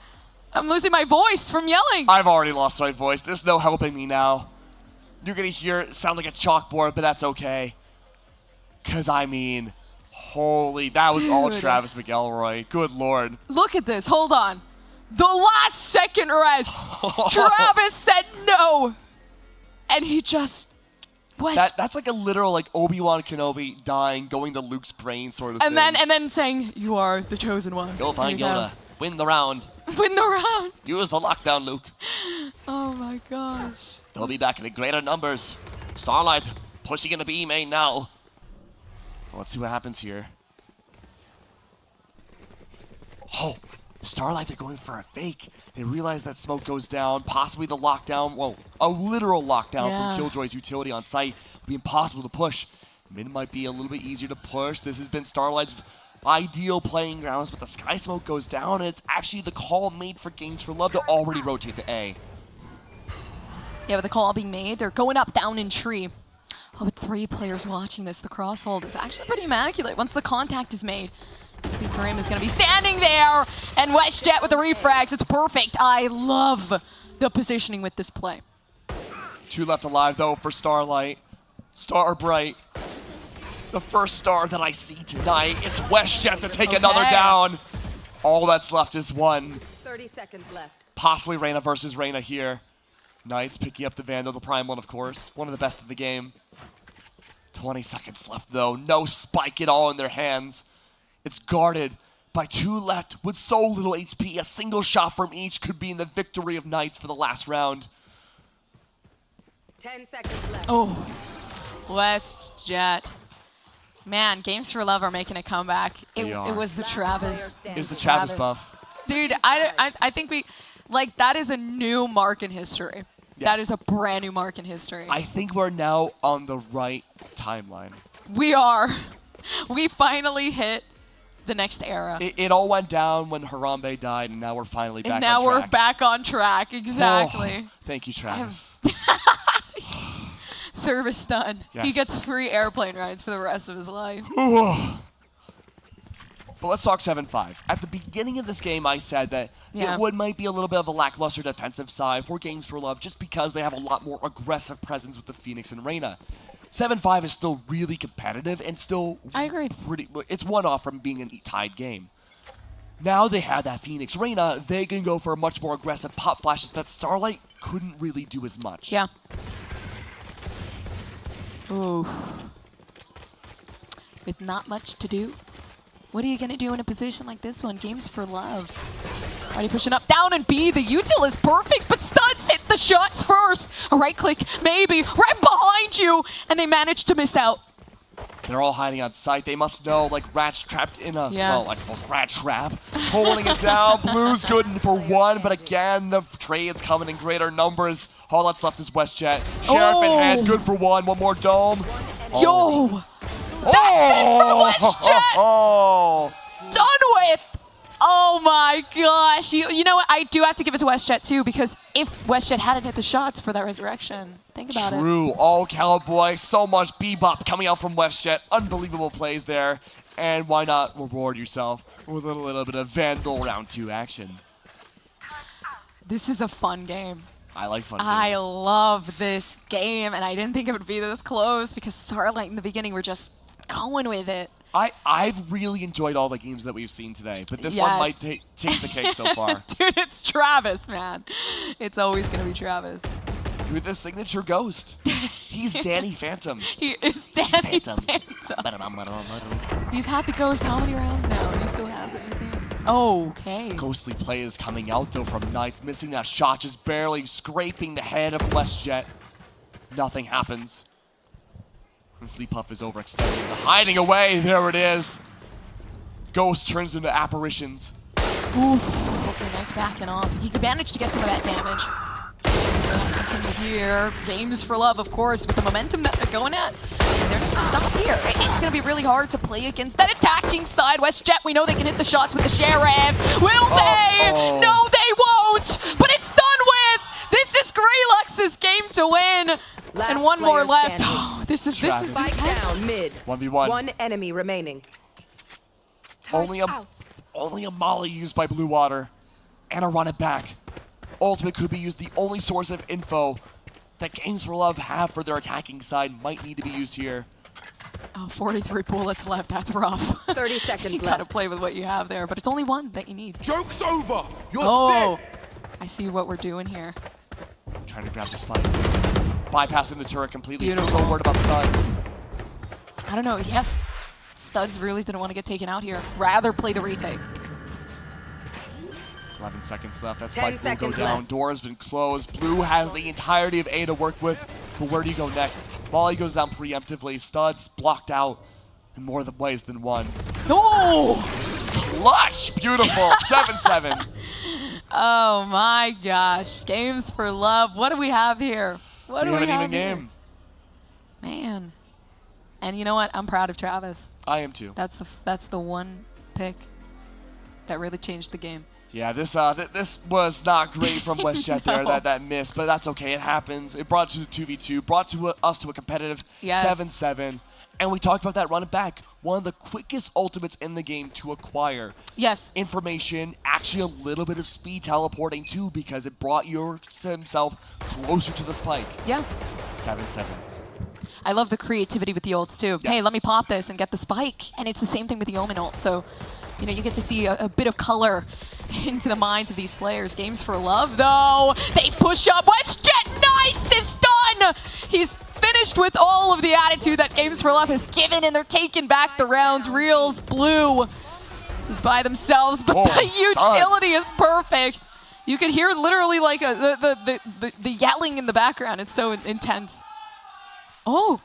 I'm losing my voice from yelling. I've already lost my voice. There's no helping me now. You're going to hear it sound like a chalkboard, but that's okay. Because, I mean, holy, that was all Travis McElroy. Good Lord. Look at this. Hold on. The last second res. Travis said no. And he just... That's like a literal like Obi-Wan Kenobi dying, going to Luke's brain sort of and thing. And then saying, you are the chosen one. Go find Yoda. Win the round. Win the round. Use the lockdown, Luke. Oh my gosh. They'll be back in greater numbers. Starlight pushing in the B main now. Let's see what happens here. Oh, Starlight, they're going for a fake. They realize that smoke goes down, possibly the lockdown, well, a literal lockdown from Killjoy's utility on site would be impossible to push. Mid might be a little bit easier to push. This has been Starlight's ideal playing grounds, but the sky smoke goes down, and it's actually the call made for Games for Love to already rotate to A. Yeah, with the call being made, they're going up, down in tree. Oh, with 3 players watching this, the crosshold is actually pretty immaculate once the contact is made. See, Karim is going to be standing there, and WestJet with the refrags. It's perfect. I love the positioning with this play. 2 left alive, though, for Starlight. Starbright. The first star that I see tonight. It's WestJet to take another down. All that's left is 1. 30 seconds left. Possibly Reyna versus Reyna here. Knights picking up the Vandal, the Prime one, of course. One of the best of the game. 20 seconds left, though. No spike at all in their hands. It's guarded by 2 left with so little HP. A single shot from each could be in the victory of Knights for the last round. 10 seconds left. Oh, WestJet. Man, Games for Love are making a comeback. It was the Travis. It's the Travis buff. Dude, I think we, like, that is a new mark in history. Yes. That is a brand new mark in history. I think we're now on the right timeline. We are. We finally hit the next era. It all went down when Harambe died, and now we're finally back on track. And now we're back on track, Oh, exactly. thank you, Travis. Service done. Yes. He gets free airplane rides for the rest of his life. But let's talk 7-5. At the beginning of this game, I said that it might be a little bit of a lackluster defensive side for Games for Love just because they have a lot more aggressive presence with the Phoenix and Reyna. 7-5 is still really competitive and still I agree. It's one off from being a tied game. Now they have that Phoenix Reyna, they can go for much more aggressive pop flashes that Starlight couldn't really do as much. Yeah. Ooh. With not much to do. What are you going to do in a position like this one? Games for Love. Already pushing up, down, and B. The util is perfect, but Studs hit the shots first. A right click, maybe, right behind you, and they managed to miss out. They're all hiding on site. They must know, like, Rat's trapped in a, well, I suppose Rat trap. Holding it down. Blue's good for 1, but again, the trade's coming in greater numbers. All that's left is WestJet. Sheriff in hand, good for 1. One more dome. Yo! That's it for WestJet! Done with! Oh my gosh. You know what? I do have to give it to WestJet too, because if WestJet hadn't hit the shots for that resurrection, think about it. True. All Cowboy. So much bebop coming out from WestJet. Unbelievable plays there. And why not reward yourself with a little bit of Vandal round 2 action? This is a fun game. I like fun games. I love this game, and I didn't think it would be this close because Starlight in the beginning were just going with it. I've really enjoyed all the games that we've seen today, but this one might take the cake so far. Dude, it's Travis, man. It's always going to be Travis. With the signature ghost. He's Danny Phantom. He is Danny Phantom. He's had the ghost how many rounds now, and he still has it in his hands. Okay. Ghostly play is coming out though from Knights, missing that shot, just barely scraping the head of WestJet. Nothing happens. And Fleepuff is overextending, hiding away. There it is. Ghost turns into apparitions. Ooh, okay, Knight's backing off. He could manage to get some of that damage. Continue here. Games for Love, of course, with the momentum that they're going at. And they're not going to stop here. It's going to be really hard to play against that attacking side. WestJet, we know they can hit the shots with the Sheriff. Will they? No, they won't. But it's done with. This is Greylux's game to win. And one more left. Oh, this is Spike intense. down mid. 1v1. One enemy remaining. Only a molly used by Blue Water. And a run it back. Ultimate could be used. The only source of info that Games for Love have for their attacking side might need to be used here. Oh, 43 bullets left. That's rough. 30 seconds You left. gotta play with what you have there, but it's only one that you need. Joke's over. You're Oh, dead. I see what we're doing here. Trying to grab the spike. Bypassing the turret completely. Still Beautiful. no word about studs. I don't know. Yes, Studs really didn't want to get taken out here. Rather play the retake. 11 seconds left. That 10 spike will go seconds down. left. Door has been closed. Blue has the entirety of A to work with. But where do you go next? Molly goes down preemptively. Studs blocked out in more ways than one. Oh! Clutch! Beautiful. 7-7. Oh my gosh. Games for Love. What do we have here? What do we have an have even here? game. Man. And you know what? I'm proud of Travis. I am too. That's the one pick that really changed the game. Yeah, this was not great from WestJet there, No. that miss, but that's okay. It happens. It brought to the 2v2, brought to us to a competitive Yes. 7-7. And we talked about that run it back. One of the quickest ultimates in the game to acquire. Yes. Information, actually a little bit of speed teleporting too, because it brought himself closer to the spike. Yeah. 7-7. I love the creativity with the ults too. Yes. Hey, let me pop this and get the spike. And it's the same thing with the Omen ult. So, you know, you get to see a bit of color into the minds of these players. Games for Love, though. They push up. WestJet Knights is done. He's finished with all of the attitude that Games for Love has given, and they're taking back the rounds. Reels Blue is by themselves, but the utility is perfect. You can hear literally like the yelling in the background. It's so intense. Oh.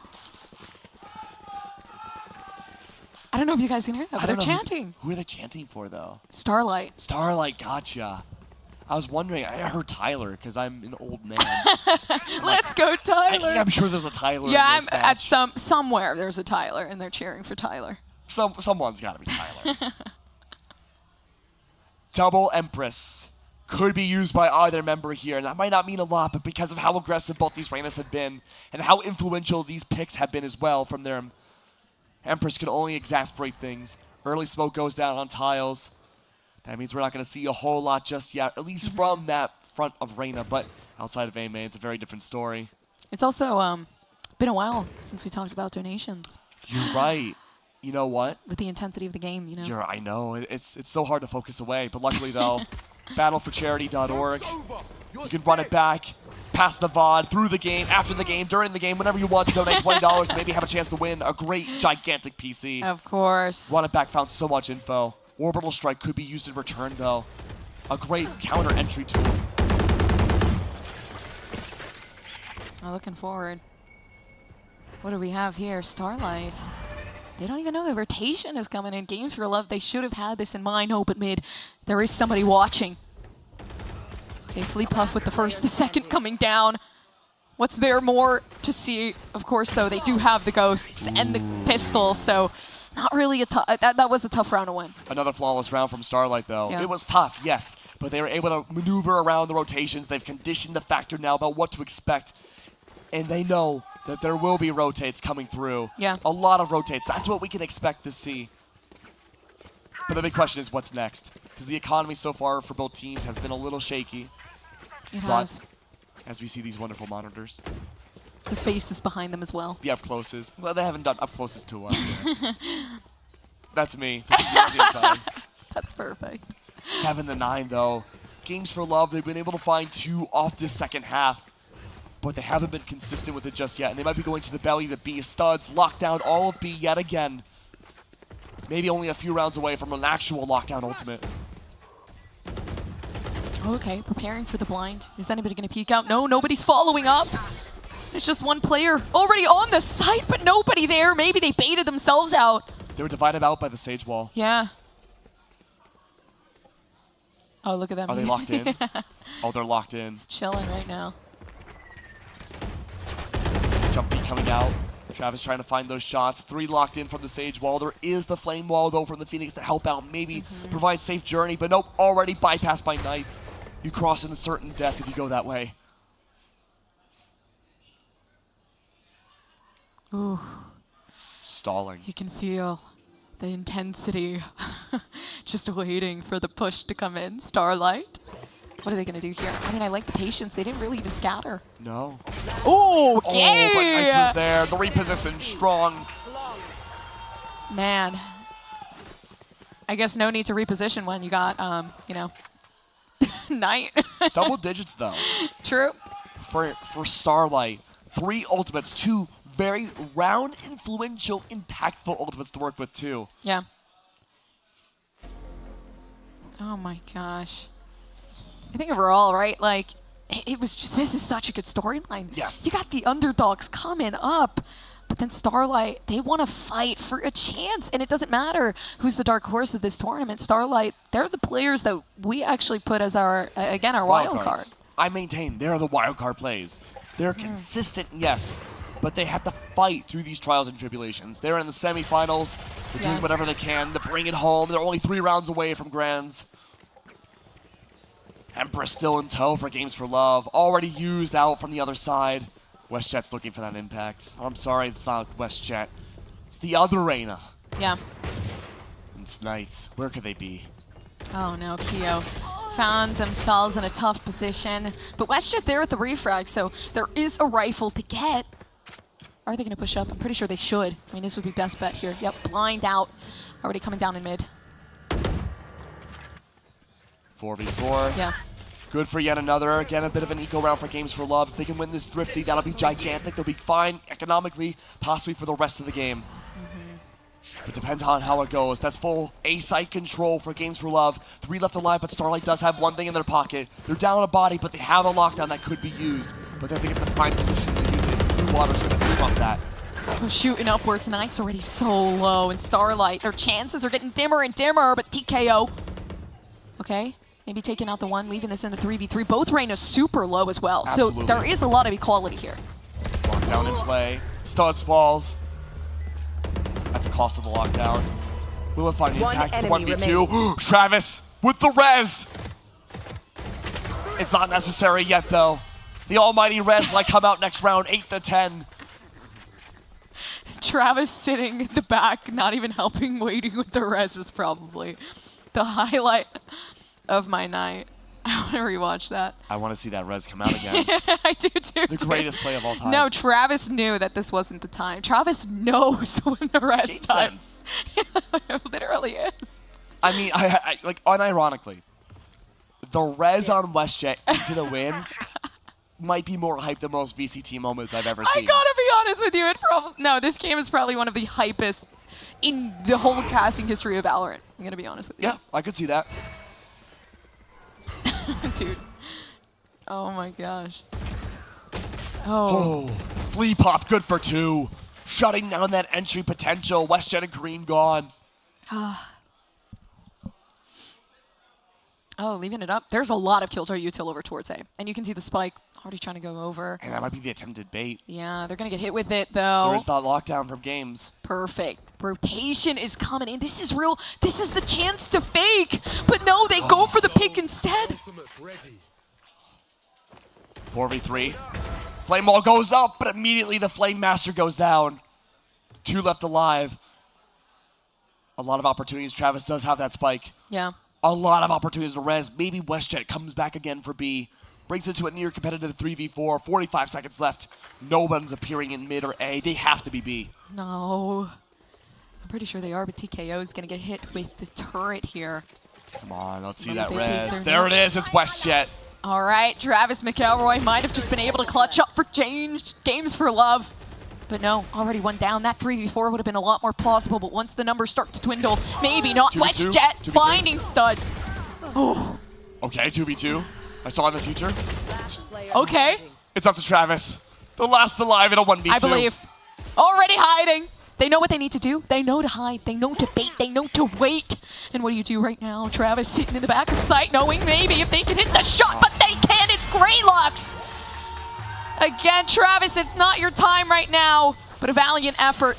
I don't know if you guys can hear that, but they're chanting. Who are they chanting for, though? Starlight. Starlight, gotcha. I was wondering, I heard Tyler, because I'm an old man. Let's go, Tyler. I'm sure there's a Tyler Yeah, in this I'm match. at somewhere there's a Tyler, and they're cheering for Tyler. Someone's got to be Tyler. Double Empress could be used by either member here, and that might not mean a lot, but because of how aggressive both these Reynas have been, and how influential these picks have been as well from their Empress can only exasperate things. Early smoke goes down on tiles. That means we're not going to see a whole lot just yet, at least from that front of Reyna, but outside of A-Main, it's a very different story. It's also been a while since we talked about donations. You're right. You know what? With the intensity of the game, you know. I know. It's so hard to focus away, but luckily, though, battleforcharity.org. You can run it back, past the Vaughn, through the game, after the game, during the game, whenever you want to donate $20, maybe have a chance to win a great, gigantic PC. Of course. Run it back found so much info. Orbital Strike could be used in return, though. A great counter entry tool. I'm looking forward. What do we have here? Starlight. They don't even know the rotation is coming in. Games for Love, they should have had this in mind. Oh, but mid, there is somebody watching. Okay, Fleepuff with the first, the second coming down. What's there more to see? Of course, though, they do have the ghosts and the pistol, so not really a tough. That was a tough round to win. Another flawless round from Starlight, though. Yeah. It was tough, yes, but they were able to maneuver around the rotations. They've conditioned the factor now about what to expect, and they know that there will be rotates coming through. Yeah. A lot of rotates. That's what we can expect to see. But the big question is what's next? Because the economy so far for both teams has been a little shaky. It but has. as we see these wonderful monitors. The faces behind them as well. The up closes. Well, they haven't done up closes to us yet. That's me. That's the inside. That's perfect. 7-9 though. Games for Love, they've been able to find two off this second half. but they haven't been consistent with it just yet, and they might be going to the belly of B. Studs lock down all of B yet again. Maybe only a few rounds away from an actual lockdown ultimate. Okay, preparing for the blind. Is anybody going to peek out? No, nobody's following up. It's just one player already on the site, but nobody there. Maybe they baited themselves out. They were divided out by the Sage Wall. Yeah. Oh, look at them. Are they locked in? Oh, they're locked in. It's chilling right now. Jump beat coming out. Travis trying to find those shots. 3 locked in from the Sage Wall. There is the Flame Wall, though, from the Phoenix to help out. Maybe provide safe journey, but nope, already bypassed by Knights. You cross into certain death if you go that way. Ooh. Stalling. You can feel the intensity. Just waiting for the push to come in. Starlight. What are they going to do here? I mean, I like the patience. They didn't really even scatter. No. Oh, but Knights was there. The reposition strong. Man. I guess no need to reposition when you got, you know, Knight. Double digits, though. True. For Starlight. 3 ultimates, 2 very round, influential, impactful ultimates to work with, too. Yeah. Oh, my gosh. I think overall, right, like, it was just, this is such a good storyline. Yes. You got the underdogs coming up, but then Starlight, they want to fight for a chance, and it doesn't matter who's the dark horse of this tournament. Starlight, they're the players that we actually put as our, again, our wild card. I maintain they're the wild card plays. They're consistent, yes, but they have to fight through these trials and tribulations. They're in the semifinals. They're doing whatever they can to bring it home. They're only 3 rounds away from Grands. Empress still in tow for Games for Love. Already used out from the other side. WestJet's looking for that impact. I'm sorry, it's not WestJet. It's the other Reina. Yeah. It's Knights. Where could they be? Oh no, Keo found themselves in a tough position. But WestJet there with the refrag, so there is a rifle to get. Are they going to push up? I'm pretty sure they should. I mean, this would be best bet here. Yep, blind out. Already coming down in mid. 4v4. Yeah. Good for yet another. Again, a bit of an eco round for Games for Love. If they can win this thrifty, that'll be gigantic. They'll be fine economically, possibly for the rest of the game. It depends on how it goes. That's full A-site control for Games for Love. 3 left alive, but Starlight does have one thing in their pocket. They're down a body, but they have a lockdown that could be used. But then they get the prime position to use it. Blue Water's going to disrupt that. Oh, shooting upwards. Knight's already so low. And Starlight, their chances are getting dimmer and dimmer, but TKO. Okay. Maybe taking out the one, leaving this in the 3v3. Both Reinas super low as well. Absolutely. So there is a lot of equality here. Lockdown in play. Studs falls. At the cost of the lockdown. Will it find impact? It's 1v2. Travis with the res. It's not necessary yet, though. The almighty res might come out next round, 8-10. Travis sitting in the back, not even helping, waiting with the res was probably the highlight of my night. I want to rewatch that. I want to see that res come out again. I do too. The greatest play of all time. No, Travis knew that this wasn't the time. Travis knows when the res time. It literally is. I mean, I like unironically, the res on WestJet into the win might be more hype than most VCT moments I've ever seen. I gotta be honest with you, this game is probably one of the hypest in the whole casting history of Valorant. I'm gonna be honest with you. Yeah, I could see that. Dude. Oh my gosh. Oh. Flea Pop, good for 2. Shutting down that entry potential. WestJet and Green gone. Oh, leaving it up. There's a lot of Killjoy util over towards A. And you can see the spike already trying to go over. And that might be the attempted bait. Yeah, they're going to get hit with it, though. There is that lockdown from Games. Perfect. Rotation is coming in. This is real. This is the chance to fake. But no, they go for the pick instead. 4v3. Flame Wall goes up, but immediately the Flame Master goes down. 2 left alive. A lot of opportunities. Travis does have that spike. Yeah. A lot of opportunities to res. Maybe WestJet comes back again for B. Brings it to a near competitive 3v4. 45 seconds left. No one's appearing in mid or A. They have to be B. No. I'm pretty sure they are, but TKO is going to get hit with the turret here. Come on, let's see that res. There it is. It's WestJet. All right, Travis McElroy might have just been able to clutch up for change. Games for love. But no, already one down. That 3v4 would have been a lot more plausible, but once the numbers start to dwindle, maybe not. 2v2, WestJet 2v2. finding studs. Oh. Okay, 2v2. I saw in the future. Okay. It's up to Travis. The last alive in a 1v2. I believe. Already hiding. They know what they need to do. They know to hide. They know to bait. They know to wait. And what do you do right now? Travis sitting in the back of sight, knowing maybe if they can hit the shot, but they can't. It's Greylux. Again, Travis, it's not your time right now, but a valiant effort.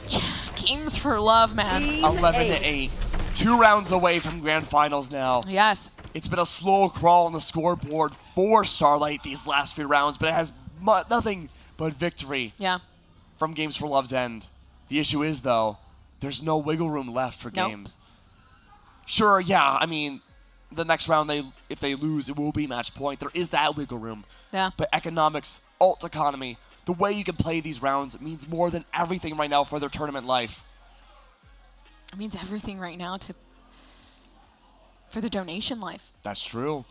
Games for love, man. 11-8. 2 rounds away from grand finals now. Yes. It's been a slow crawl on the scoreboard for Starlight these last few rounds, but it has nothing but victory. Yeah. From Games for Love's end. The issue is, though, there's no wiggle room left for games. Sure, yeah, I mean, the next round, if they lose, it will be match point. There is that wiggle room. Yeah. But economics, alt economy, the way you can play these rounds means more than everything right now for their tournament life. It means everything right now for the donation life. That's true.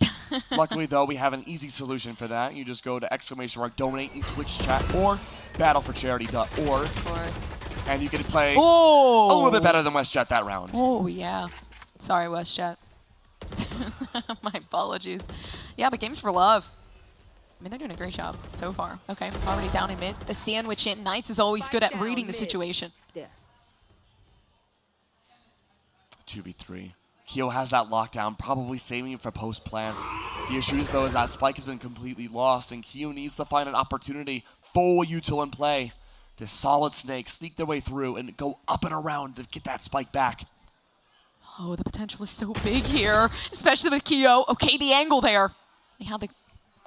Luckily, though, we have an easy solution for that. You just go to !donate in Twitch chat or battleforcharity.org. Of course. And you can play Oh. a little bit better than WestJet that round. Oh, yeah. Sorry, WestJet. My apologies. Yeah, but Games for Love. I mean, they're doing a great job so far. Okay, already down in mid. The sandwich in. Knights is always good at reading the situation. 2v3. Keo has that lockdown, probably saving it for post-plan. The issue is, though, is that Spike has been completely lost, and Keo needs to find an opportunity. Full util in play. This solid snake sneak their way through and go up and around to get that Spike back. Oh, the potential is so big here, especially with Keo. Okay, the angle there. They had the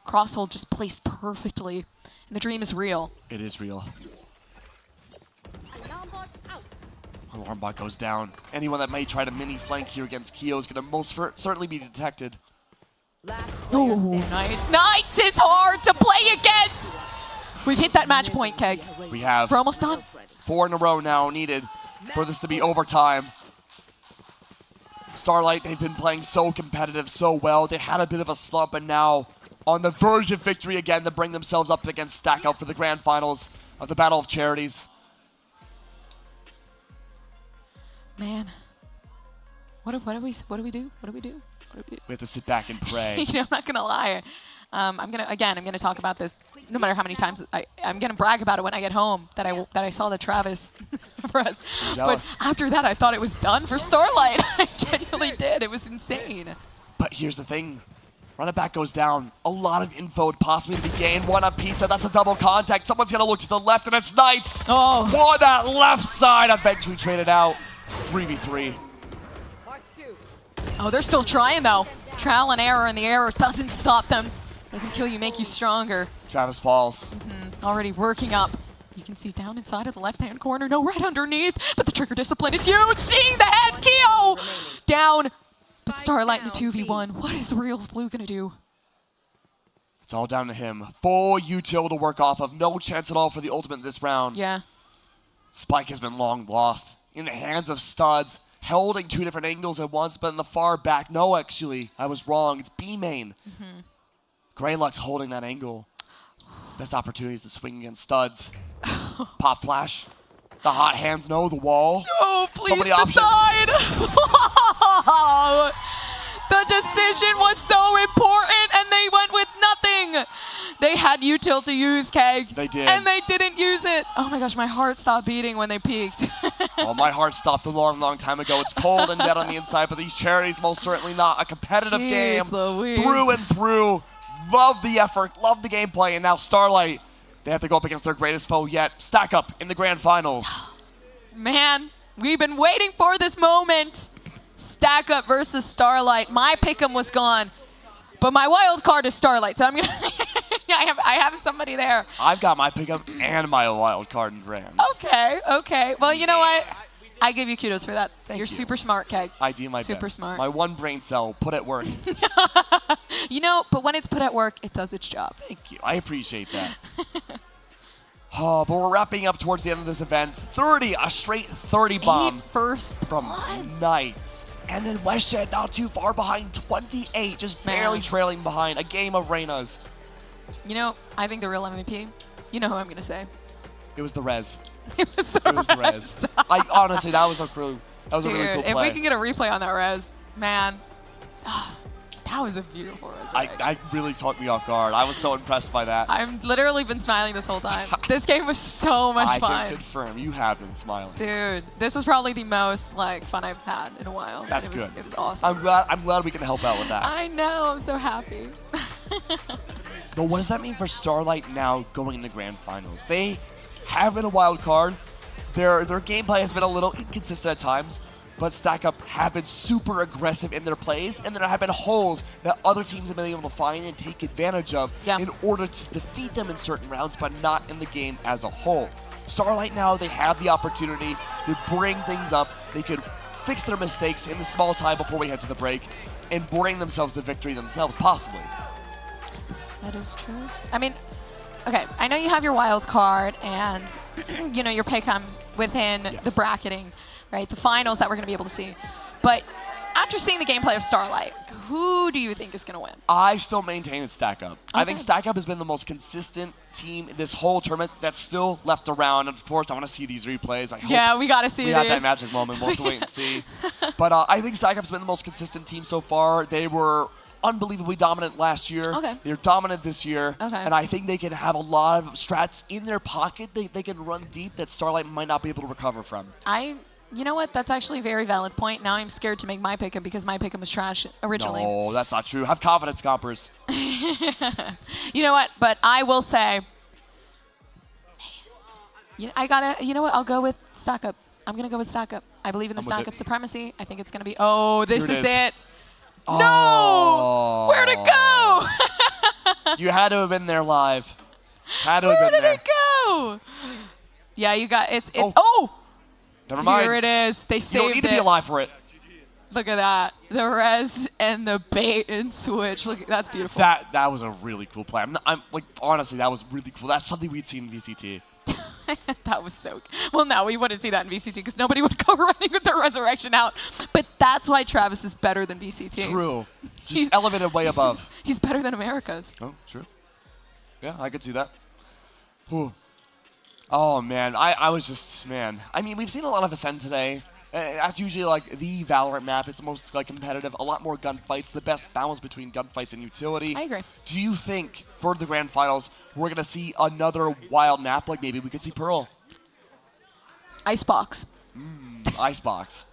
crosshold just placed perfectly, and the dream is real. It is real. Alarm bot goes down. Anyone that may try to mini flank here against Keo is going to most certainly be detected. Oh, Knights. Knights is hard to play against. We've hit that match point, Keg. We have. We're almost done. 4 in a row now needed for this to be overtime. Starlight, they've been playing so competitive, so well. They had a bit of a slump, and now on the verge of victory again to bring themselves up against Stack Up for the grand finals of the Battle of Charities. Man, what do we do? We have to sit back and pray. You know, I'm not gonna lie. I'm gonna talk about this. No matter how many times I'm gonna brag about it when I get home that I saw the Travis press. But after that, I thought it was done for Starlight. I genuinely did. It was insane. But here's the thing. Run it back goes down. A lot of info possibly to be gained. One up pizza. That's a double contact. Someone's gonna look to the left, and it's Knights. Oh. One that left side eventually traded out. 3v3. Oh, they're still trying though. Trial and error, and the error doesn't stop them. Doesn't kill you, make you stronger. Travis falls. Already working up. You can see down inside of the left-hand corner. No, right underneath. But the trigger discipline is huge. Seeing the head, Keo down. But Starlight in a 2v1. What is Reals Blue gonna do? It's all down to him. Full util to work off of. No chance at all for the ultimate this round. Yeah. Spike has been long lost. In the hands of Studs. Holding 2 different angles at once, but in the far back. No, actually, I was wrong. It's B main. Greylux holding that angle. Best opportunities to swing against Studs. Pop flash. The hot hands, no, the wall. Oh, please Somebody decide. The decision was so important, and they went with nothing. They had util to use, Keg. They did. And they didn't use it. Oh my gosh, my heart stopped beating when they peaked. Oh, my heart stopped a long, long time ago. It's cold and dead on the inside, but these charities most certainly not. A competitive game through and through. Love the effort, love the gameplay, and now Starlight, they have to go up against their greatest foe yet. Stack Up in the grand finals. Man, we've been waiting for this moment. Stack Up versus Starlight. My pick'em was gone, but my wild card is Starlight, so I'm gonna. I have somebody there. I've got my pickup and my wild card in grand. Okay. Well, you know what? I give you kudos for that. You're super smart, Keg. I do my best. Super smart. My one brain cell put at work. You know, but when it's put at work, it does its job. Thank you. I appreciate that. Oh, but we're wrapping up towards the end of this event. 30, a straight 30 bomb first from Knights. And then WestJet not too far behind, 28, just barely trailing behind. A game of Reyna's. You know, I think the real MVP, you know who I'm going to say. It was the Rez. It was the Rez. Honestly, that was a really cool play. If we can get a replay on that Rez, man, that was a beautiful resurrection. I really caught me off guard. I was so impressed by that. I've literally been smiling this whole time. This game was so much fun. I can confirm, you have been smiling. Dude, this was probably the most fun I've had in a while. That's good. It was awesome. I'm glad we can help out with that. I know, I'm so happy. But what does that mean for Starlight now going in the grand finals? They have been a wild card. Their gameplay has been a little inconsistent at times, but Stack Up have been super aggressive in their plays, and there have been holes that other teams have been able to find and take advantage of in order to defeat them in certain rounds, but not in the game as a whole. Starlight now, they have the opportunity to bring things up. They could fix their mistakes in the small time before we head to the break and bring themselves the victory themselves, possibly. That is true. I mean, okay, I know you have your wild card and, you know, your pick-em within the bracketing, right? The finals that we're going to be able to see. But after seeing the gameplay of Starlight, who do you think is going to win? I still maintain it's Stack Up. Okay. I think Stack Up has been the most consistent team in this whole tournament that's still left around. And of course, I want to see these replays. I hope we got to see we this. had that magic moment. We'll have to wait and see. But I think Stack Up's been the most consistent team so far. They were unbelievably dominant last year. Okay. They're dominant this year. Okay. And I think they can have a lot of strats in their pocket. They can run deep that Starlight might not be able to recover from. You know what? That's actually a very valid point. Now I'm scared to make my pick'em because my pick'em was trash originally. No, that's not true. Have confidence, Gompers. You know what? But I will say, you know what? I'll go with Stack Up. I'm going to go with Stack Up. I believe in the Stack Up supremacy. I think it's going to be, this is it. No! Oh. Where'd it go? You had to have been there live. Had to have Where been there. did it go? Yeah, you got it's Never mind. Here it is. They saved it. You don't need to be alive for it. Look at that. The res and the bait and switch. Look, that's beautiful. That was a really cool play. I'm like, honestly, that was really cool. That's something we'd seen in VCT. That was so well, no, we wouldn't see that in VCT because nobody would go running with their resurrection out. But that's why Travis is better than VCT. True. Just elevated way above. He's better than America's. Oh, sure. Yeah, I could see that. Whew. Oh, man. I was just, man. I mean, we've seen a lot of Ascend today. That's usually like the Valorant map. It's most like competitive. A lot more gunfights. The best balance between gunfights and utility. I agree. Do you think for the grand finals we're going to see another wild map? Like maybe we could see Pearl. Icebox. Icebox.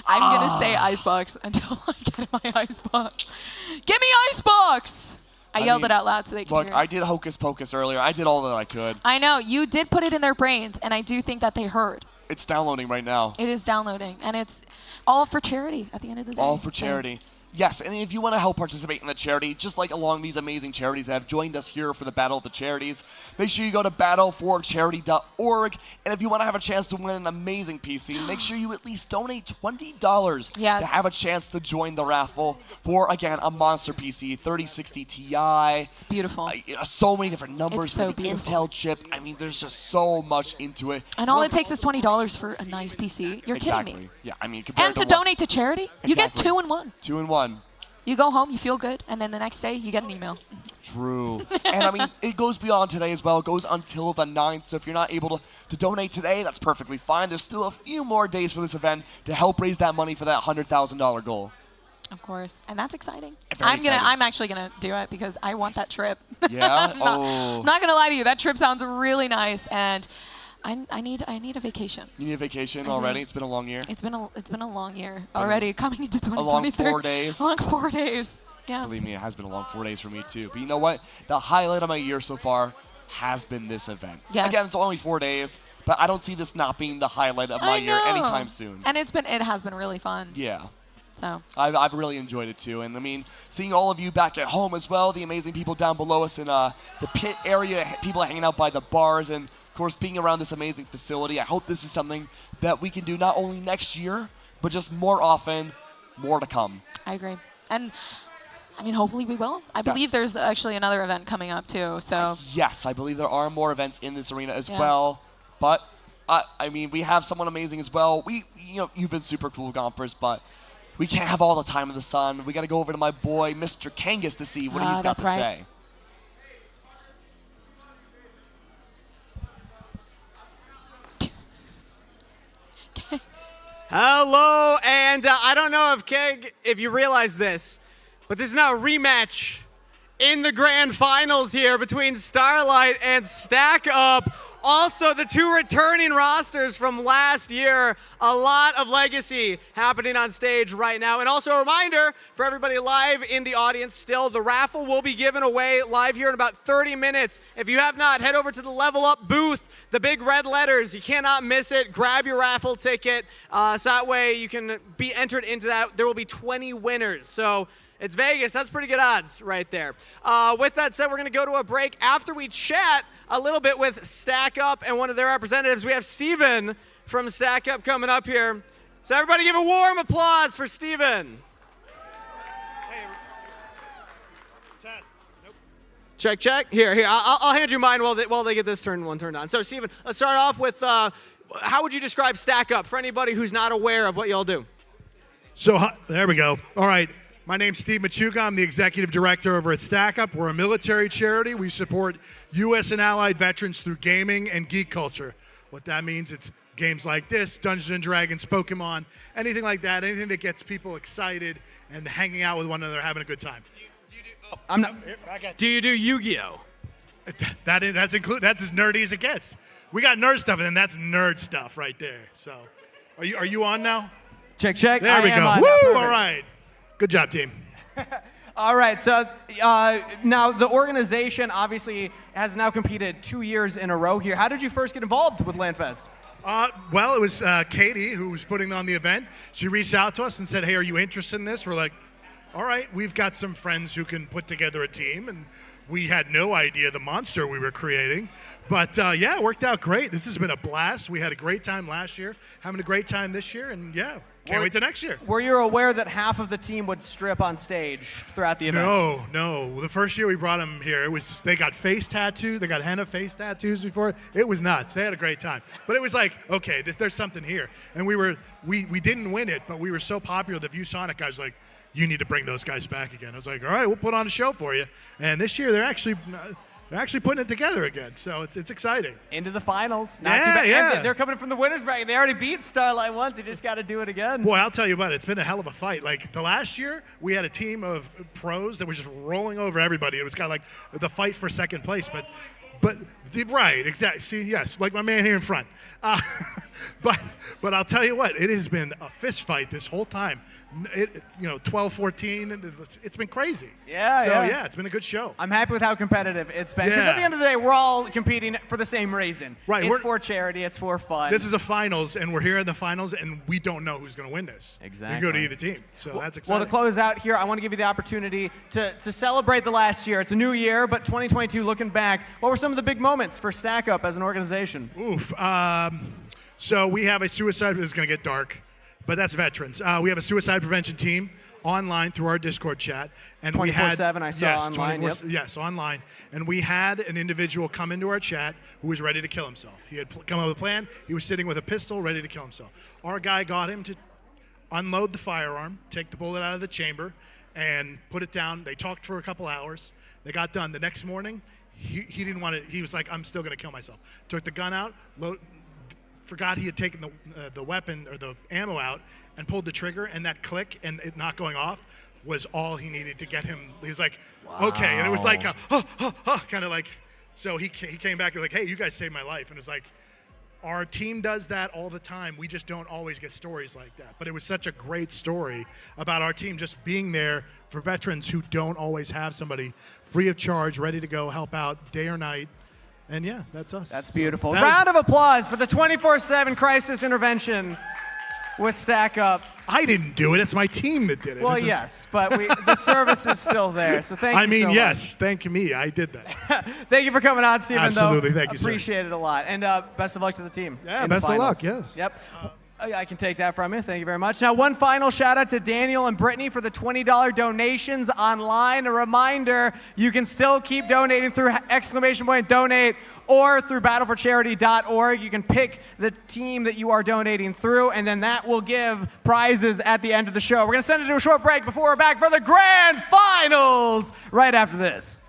I'm going to say Icebox until I get my Icebox. Give me Icebox! I yelled it out loud so they can hear it. I did Hocus Pocus earlier. I did all that I could. I know. You did put it in their brains, and I do think that they heard. It's downloading right now. It is downloading, and it's all for charity at the end of the day. All for charity. Yes, and if you want to help participate in the charity, just like along these amazing charities that have joined us here for the Battle of the Charities, make sure you go to battleforcharity.org. And if you want to have a chance to win an amazing PC, make sure you at least donate $20 to have a chance to join the raffle for, again, a monster PC, 3060 Ti. It's beautiful. So many different numbers It's so with the beautiful. Intel chip. I mean, there's just so much into it. And all it takes is $20 for a nice PC. You're kidding me. Yeah, I mean, compared And to donate to charity, you get 2 in 1. 2 in 1. You go home, you feel good, and then the next day you get an email. True. And I mean, it goes beyond today as well. It goes until the 9th. So if you're not able to donate today, that's perfectly fine. There's still a few more days for this event to help raise that money for that $100,000 goal. Of course. And that's exciting. Very exciting. I'm actually gonna do it because I want that trip. Yeah? I'm not gonna lie to you, that trip sounds really nice, and I need a vacation. You need a vacation I do. already? It's been a long year. It's been a long year already, coming into 2023. A long 4 days. A long 4 days. Yeah. Believe me, it has been a long 4 days for me too. But you know what? The highlight of my year so far has been this event. Yes. Again, it's only 4 days, but I don't see this not being the highlight of my year anytime soon. And it has been really fun. Yeah. So I've really enjoyed it too, and I mean, seeing all of you back at home as well, the amazing people down below us in the pit area, people hanging out by the bars, and of course being around this amazing facility. I hope this is something that we can do not only next year, but just more often, more to come. I agree, and I mean, hopefully we will. I believe there's actually another event coming up too. So yes, I believe there are more events in this arena as well, but I mean, we have someone amazing as well. You've been super cool, Gompers, but we can't have all the time in the sun. We got to go over to my boy, Mr. Kangas, to see what he's got to say. Hello, and I don't know if you realize this, but this is now a rematch in the grand finals here between Starlight and Stack Up. Also, the two returning rosters from last year. A lot of legacy happening on stage right now. And also a reminder for everybody live in the audience still, the raffle will be given away live here in about 30 minutes. If you have not, head over to the Level Up booth. The big red letters, you cannot miss it. Grab your raffle ticket so that way you can be entered into that. There will be 20 winners. So it's Vegas. That's pretty good odds right there. With that said, we're going to go to a break. After we chat a little bit with Stack Up and one of their representatives, we have Steven from Stack Up coming up here. So everybody give a warm applause for Steven. Check, check. Here. I'll hand you mine while they get this one turned on. So, Steven, let's start off with how would you describe Stack Up for anybody who's not aware of what y'all do? So, there we go. All right. My name's Steve Machuca. I'm the executive director over at Stack Up. We're a military charity. We support U.S. and allied veterans through gaming and geek culture. What that means, it's games like this, Dungeons & Dragons, Pokemon, anything like that, anything that gets people excited and hanging out with one another, having a good time. Do you do Yu-Gi-Oh? That's as nerdy as it gets. We got nerd stuff, and then that's nerd stuff right there. So, are you on now? Check, check. There we go. Woo! All right. Good job, team. All right. So now the organization obviously has now competed 2 years in a row here. How did you first get involved with LANFest? Well, it was Katie who was putting on the event. She reached out to us and said, "Hey, are you interested in this?" We're like, all right, we've got some friends who can put together a team, and we had no idea the monster we were creating. But yeah, it worked out great. This has been a blast. We had a great time last year, having a great time this year, and yeah, can't wait till next year. Were you aware that half of the team would strip on stage throughout the event? No. The first year we brought them here, they got face tattooed. They got henna face tattoos before. It was nuts. They had a great time. But it was like, okay, there's something here. And we didn't win it, but we were so popular, the ViewSonic guys were like, you need to bring those guys back again. I was like, all right, we'll put on a show for you. And this year they're actually putting it together again. So it's exciting. Into the finals. Not too bad. Yeah. And they're coming from the winners bracket. They already beat Starlight once. They just got to do it again. Boy, I'll tell you what, it's been a hell of a fight. Like the last year, we had a team of pros that was just rolling over everybody. It was kind of like the fight for second place. But right, exactly. See, yes, like my man here in front. But I'll tell you what, it has been a fist fight this whole time. 12-14, it's been crazy. Yeah, it's been a good show. I'm happy with how competitive it's been. Because at the end of the day, we're all competing for the same reason. Right. It's for charity. It's for fun. This is a finals, and we're here in the finals, and we don't know who's going to win this. Exactly. You go to either team, so that's exciting. Well, to close out here, I want to give you the opportunity to celebrate the last year. It's a new year, but 2022, looking back, what were some of the big moments for Stack Up as an organization? Oof. So we have a suicide. This is going to get dark, but that's veterans. We have a suicide prevention team online through our Discord chat, and 24/7. I saw online. Yes, online. And we had an individual come into our chat who was ready to kill himself. He had come up with a plan. He was sitting with a pistol, ready to kill himself. Our guy got him to unload the firearm, take the bullet out of the chamber, and put it down. They talked for a couple hours. They got done. The next morning, he didn't want to. He was like, "I'm still going to kill myself." Took the gun out. Forgot he had taken the weapon or the ammo out and pulled the trigger, and that click and it not going off was all he needed to get him. He was like, okay. And it was like, kind of like, so he came back and like, hey, you guys saved my life. And it's like, our team does that all the time. We just don't always get stories like that. But it was such a great story about our team just being there for veterans who don't always have somebody free of charge, ready to go help out day or night. And yeah, that's us. That's beautiful. Round of applause for the 24/7 crisis intervention with Stack Up. I didn't do it. It's my team that did it. Well, yes, but the service is still there. So thank you so much. Yes, thank me. I did that. Thank you for coming on, Steven. Absolutely. Thank you, sir. Appreciate it a lot. And best of luck to the team. Yeah, best of luck. Yes. Yep. I can take that from you. Thank you very much. Now, one final shout out to Daniel and Brittany for the $20 donations online. A reminder, you can still keep donating through !donate or through battleforcharity.org. You can pick the team that you are donating through, and then that will give prizes at the end of the show. We're going to send it to a short break before we're back for the grand finals right after this.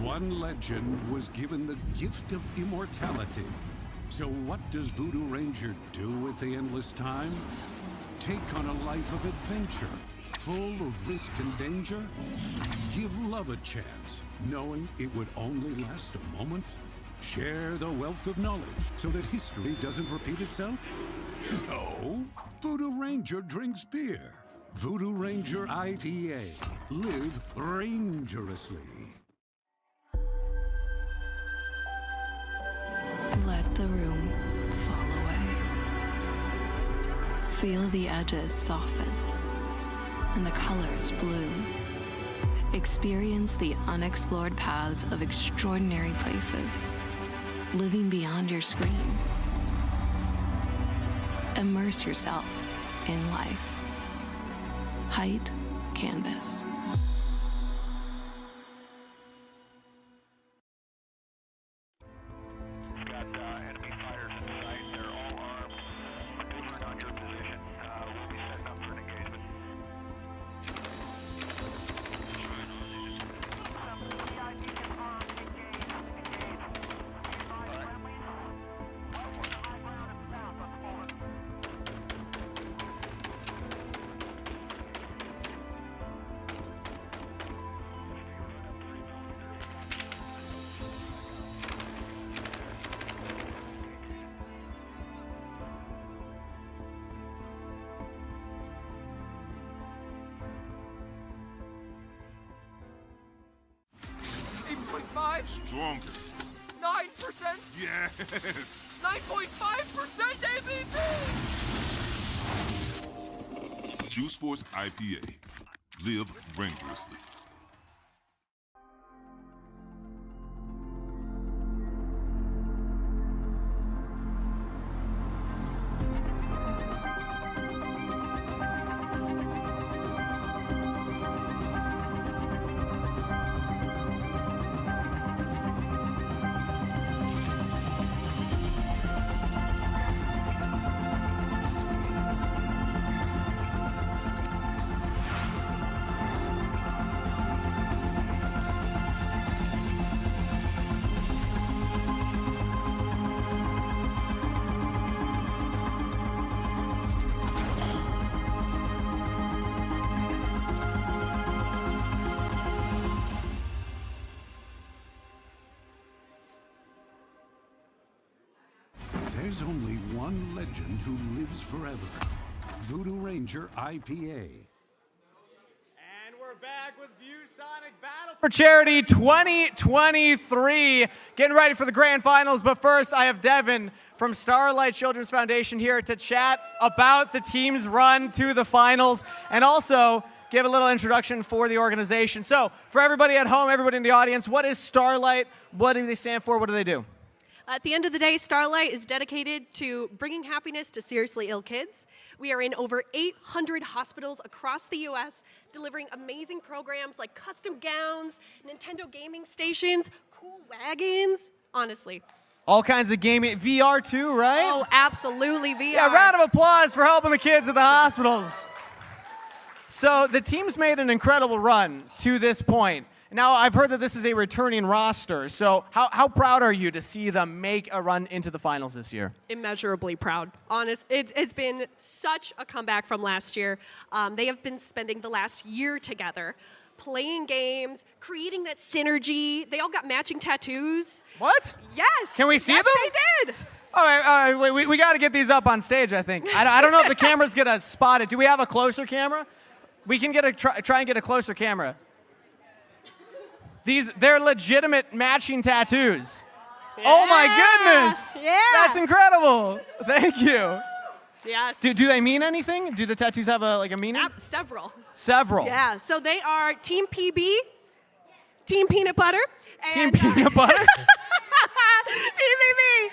One legend was given the gift of immortality. So what does Voodoo Ranger do with the endless time? Take on a life of adventure, full of risk and danger? Give love a chance, knowing it would only last a moment? Share the wealth of knowledge so that history doesn't repeat itself? No, Voodoo Ranger drinks beer. Voodoo Ranger IPA. Live rangerously. Let the room fall away. Feel the edges soften and the colors bloom. Experience the unexplored paths of extraordinary places, living beyond your screen. Immerse yourself in life. HYTE Canvas. Stronger. 9%? Yes. 9.5% ABV! Juice Force IPA. Live rangerously. There's only one legend who lives forever. Voodoo Ranger IPA. And we're back with ViewSonic Battle for Charity 2023. Getting ready for the grand finals, but first I have Devin from Starlight Children's Foundation here to chat about the team's run to the finals and also give a little introduction for the organization. So for everybody at home, everybody in the audience, what is Starlight? What do they stand for? What do they do? At the end of the day, Starlight is dedicated to bringing happiness to seriously ill kids. We are in over 800 hospitals across the U.S., delivering amazing programs like custom gowns, Nintendo gaming stations, cool wagons, honestly. All kinds of gaming, VR too, right? Oh, absolutely, VR. Yeah, round of applause for helping the kids at the hospitals. So the team's made an incredible run to this point. Now, I've heard that this is a returning roster, so how proud are you to see them make a run into the finals this year? Immeasurably proud. It's been such a comeback from last year. They have been spending the last year together, playing games, creating that synergy. They all got matching tattoos. What? Yes. Can we see them? Yes, they did. All right, wait, we got to get these up on stage, I think. I don't know if the camera's going to spot it. Do we have a closer camera? We can get try and get a closer camera. They're legitimate matching tattoos. Yeah. Oh my goodness! Yeah. That's incredible. Thank you. Yes. Do they mean anything? Do the tattoos have a meaning? Several. Several. Yeah. So they are Team PB, Team Peanut Butter, and Team Peanut Butter. Team PB.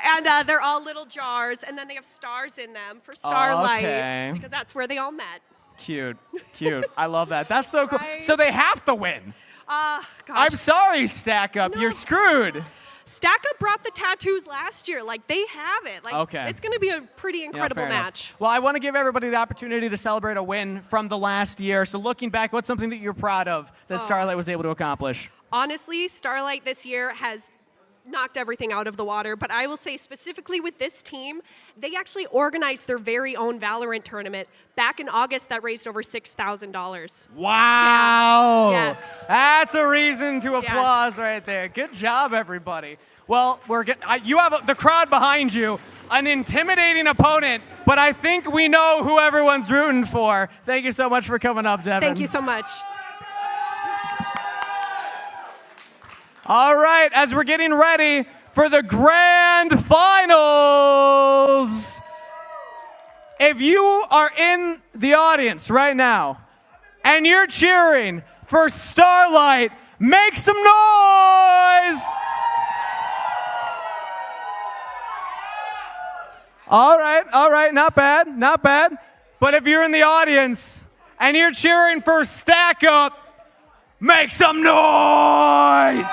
And they're all little jars, and then they have stars in them for Starlight, because that's where they all met. Cute. I love that. That's so cool. Right? So they have to win. Gosh. I'm sorry, Stack Up. No. You're screwed. Stack Up brought the tattoos last year. Like, they have it. Like, okay. It's going to be a pretty incredible match. Enough. Well, I want to give everybody the opportunity to celebrate a win from the last year. So looking back, what's something that you're proud of that Starlight was able to accomplish? Honestly, Starlight this year has knocked everything out of the water, but I will say specifically with this team, they actually organized their very own Valorant tournament back in August that raised over $6,000. Wow! Yeah. Yes. That's a reason to applause right there. Good job, everybody. Well, you have the crowd behind you, an intimidating opponent, but I think we know who everyone's rooting for. Thank you so much for coming up, Devin. Thank you so much. All right, as we're getting ready for the grand finals, if you are in the audience right now and you're cheering for Starlight, make some noise! All right, not bad. But if you're in the audience and you're cheering for Stack Up, make some noise!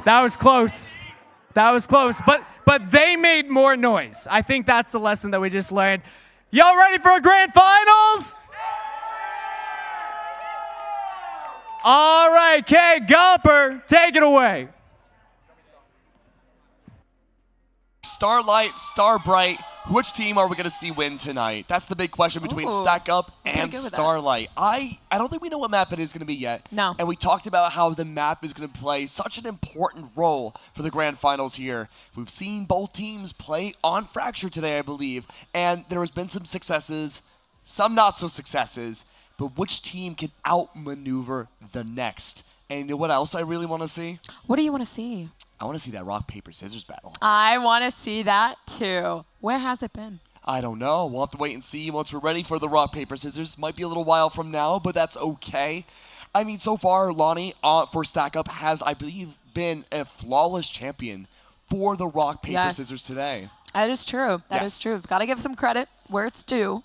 That was close. But they made more noise. I think that's the lesson that we just learned. Y'all ready for a grand finals? All right, Kay Gumper, take it away. Starlight, Starbright, which team are we going to see win tonight? That's the big question between Stack Up and Starlight. I don't think we know what map it is going to be yet. No. And we talked about how the map is going to play such an important role for the grand finals here. We've seen both teams play on Fracture today, I believe, and there has been some successes, some not so successes, but which team can outmaneuver the next? And you know what else I really want to see? What do you want to see? I want to see that rock, paper, scissors battle. I want to see that too. Where has it been? I don't know. We'll have to wait and see once we're ready for the rock, paper, scissors. Might be a little while from now, but that's okay. I mean, so far, Lonnie, for Stack Up, has, I believe, been a flawless champion for the rock, paper, scissors today. That is true. That is true. Got to give some credit where it's due.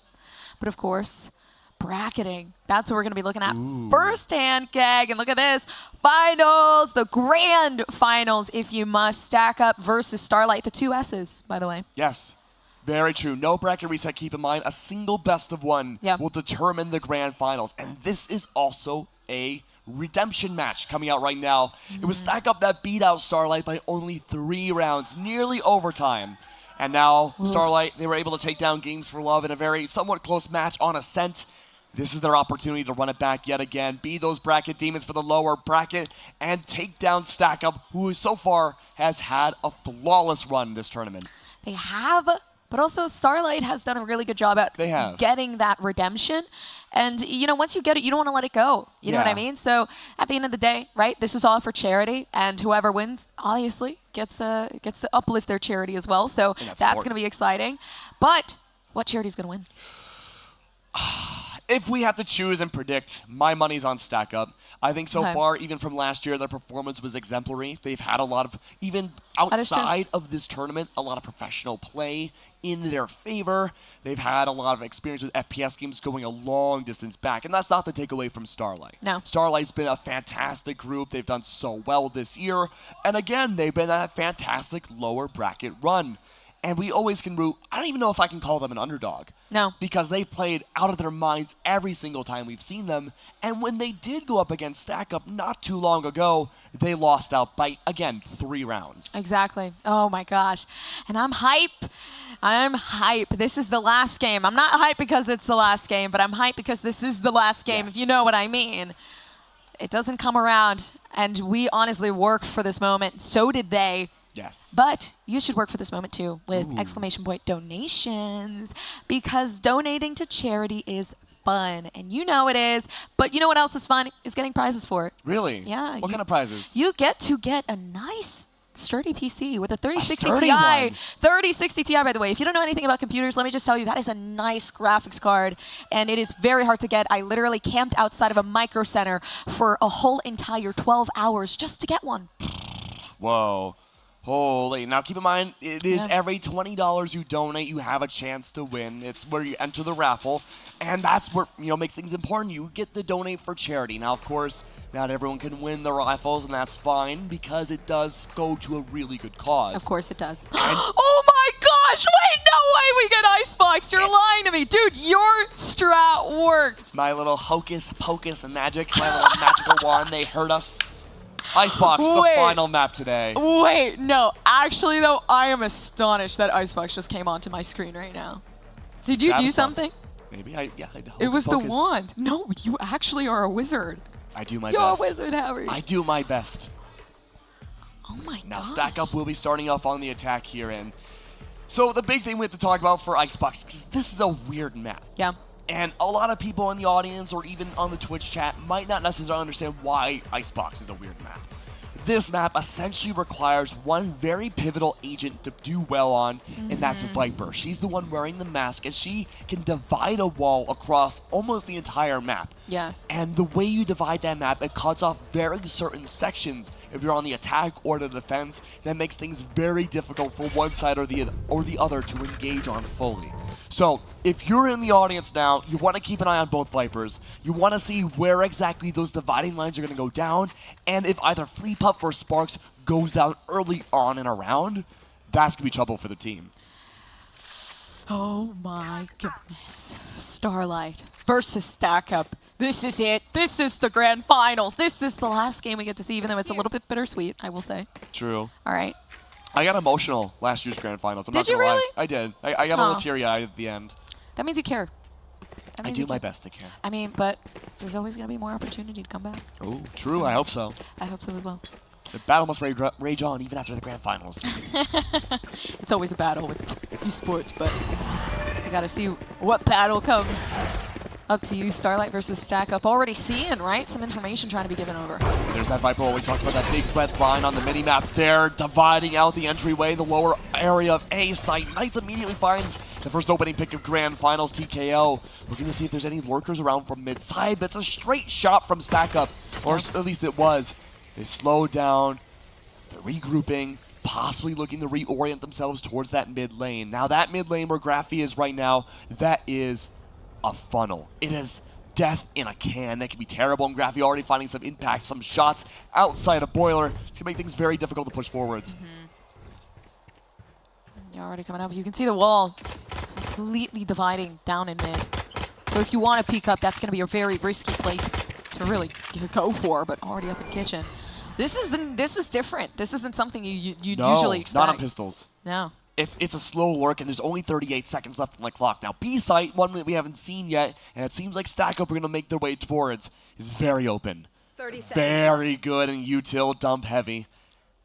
But of course, bracketing. That's what we're going to be looking at firsthand, Keg. And look at this. Finals, the grand finals, if you must. Stack Up versus Starlight. The two S's, by the way. Yes. Very true. No bracket reset. Keep in mind, a single best of one will determine the grand finals. And this is also a redemption match coming out right now. It was Stack Up that beat out Starlight by only 3 rounds, nearly overtime. And now Starlight, they were able to take down Games for Love in a very somewhat close match on Ascent. This is their opportunity to run it back yet again, be those bracket demons for the lower bracket, and take down Stack Up, who so far has had a flawless run this tournament. They have, but also Starlight has done a really good job at getting that redemption. And, you know, once you get it, you don't want to let it go. You know what I mean? So at the end of the day, right, this is all for charity, and whoever wins, obviously, gets to uplift their charity as well. So that's going to be exciting. But what charity is going to win? If we have to choose and predict, my money's on Stack Up. I think so far, even from last year, their performance was exemplary. They've had a lot of, even outside of this tournament, a lot of professional play in their favor. They've had a lot of experience with FPS games going a long distance back, and that's not the takeaway from Starlight. No. Starlight's been a fantastic group. They've done so well this year, and again, they've been a fantastic lower bracket run. And we always can root, I don't even know if I can call them an underdog. No. Because they played out of their minds every single time we've seen them. And when they did go up against Stack Up not too long ago, they lost out by, again, 3 rounds. Exactly. Oh my gosh. And I'm hype. I'm hype. This is the last game. I'm not hype because it's the last game, but I'm hype because this is the last game, if you know what I mean. It doesn't come around, and we honestly worked for this moment. So did they. Yes. But you should work for this moment too with exclamation point donations, because donating to charity is fun, and you know it is. But you know what else is fun? Is getting prizes for it. Really? Yeah. What kind of prizes? You get to get a nice sturdy PC with a 3060 sturdy Ti. one. 3060 Ti, by the way. If you don't know anything about computers, let me just tell you, that is a nice graphics card, and it is very hard to get. I literally camped outside of a micro center for a whole entire 12 hours just to get one. Whoa. Holy. Now keep in mind, it is every $20 you donate, you have a chance to win. It's where you enter the raffle, and that's where, you know, makes things important. You get to donate for charity. Now, of course, not everyone can win the raffles, and that's fine because it does go to a really good cause. Of course it does. Oh my gosh! Wait, no way we get Icebox! You're lying to me. Dude, your strat worked. My little hocus pocus magic, my little magical wand, they hurt us. Icebox, the final map today. Wait, no. Actually, though, I am astonished that Icebox just came onto my screen right now. So did you do something? Maybe. It was the wand. No, you actually are a wizard. I do my You're best. You're a wizard, Harry. I do my best. Oh my Now, gosh. Stack Up will be starting off on the attack here. And so the big thing we have to talk about for Icebox, because this is a weird map. Yeah. And a lot of people in the audience or even on the Twitch chat might not necessarily understand why Icebox is a weird map. This map essentially requires one very pivotal agent to do well on, and that's Viper. She's the one wearing the mask, and she can divide a wall across almost the entire map. Yes. And the way you divide that map, it cuts off very certain sections. If you're on the attack or the defense, that makes things very difficult for one side or the other to engage on fully. So, if you're in the audience now, you want to keep an eye on both Vipers. You want to see where exactly those dividing lines are going to go down, and if either Flea Pup or Sparks goes down early on in a round, that's going to be trouble for the team. Oh my goodness. Starlight versus Stack Up. This is it. This is the grand finals. This is the last game we get to see, even though it's a little bit bittersweet, I will say. True. All right. I got emotional last year's grand finals. I'm Did not you gonna really? lie. I did. I got a little teary-eyed at the end. That means you care. I do my best to care. I mean, but there's always going to be more opportunity to come back. Oh, true. I hope so. I hope so as well. The battle must rage on even after the grand finals. It's always a battle with esports, but we got to see what battle comes. Up to you, Starlight versus Stack Up. Already seeing, right? Some information trying to be given over. There's that Viper. We talked about that big red line on the mini-map there, dividing out the entryway, the lower area of A site. Knights immediately finds the first opening pick of Grand Finals, TKO. Looking to see if there's any lurkers around from mid-side, but it's a straight shot from Stack Up, or at least it was. They slowed down, they're regrouping, possibly looking to reorient themselves towards that mid lane. Now that mid lane where Graphy is right now, that is a funnel. It is death in a can. That can be terrible, and Graphy already finding some impact, some shots outside of Boiler. It's going to make things very difficult to push forwards. You're already coming up. You can see the wall completely dividing down in mid. So if you want to peek up, that's going to be a very risky play to really go for, but already up in kitchen. This is different. This isn't something you usually expect. Not on pistols. No. it's a slow lurk, and there's only 38 seconds left on the clock. Now, B site, one that we haven't seen yet, and it seems like Stack Up are going to make their way towards, is very open. 30 seconds. Very good and util dump heavy.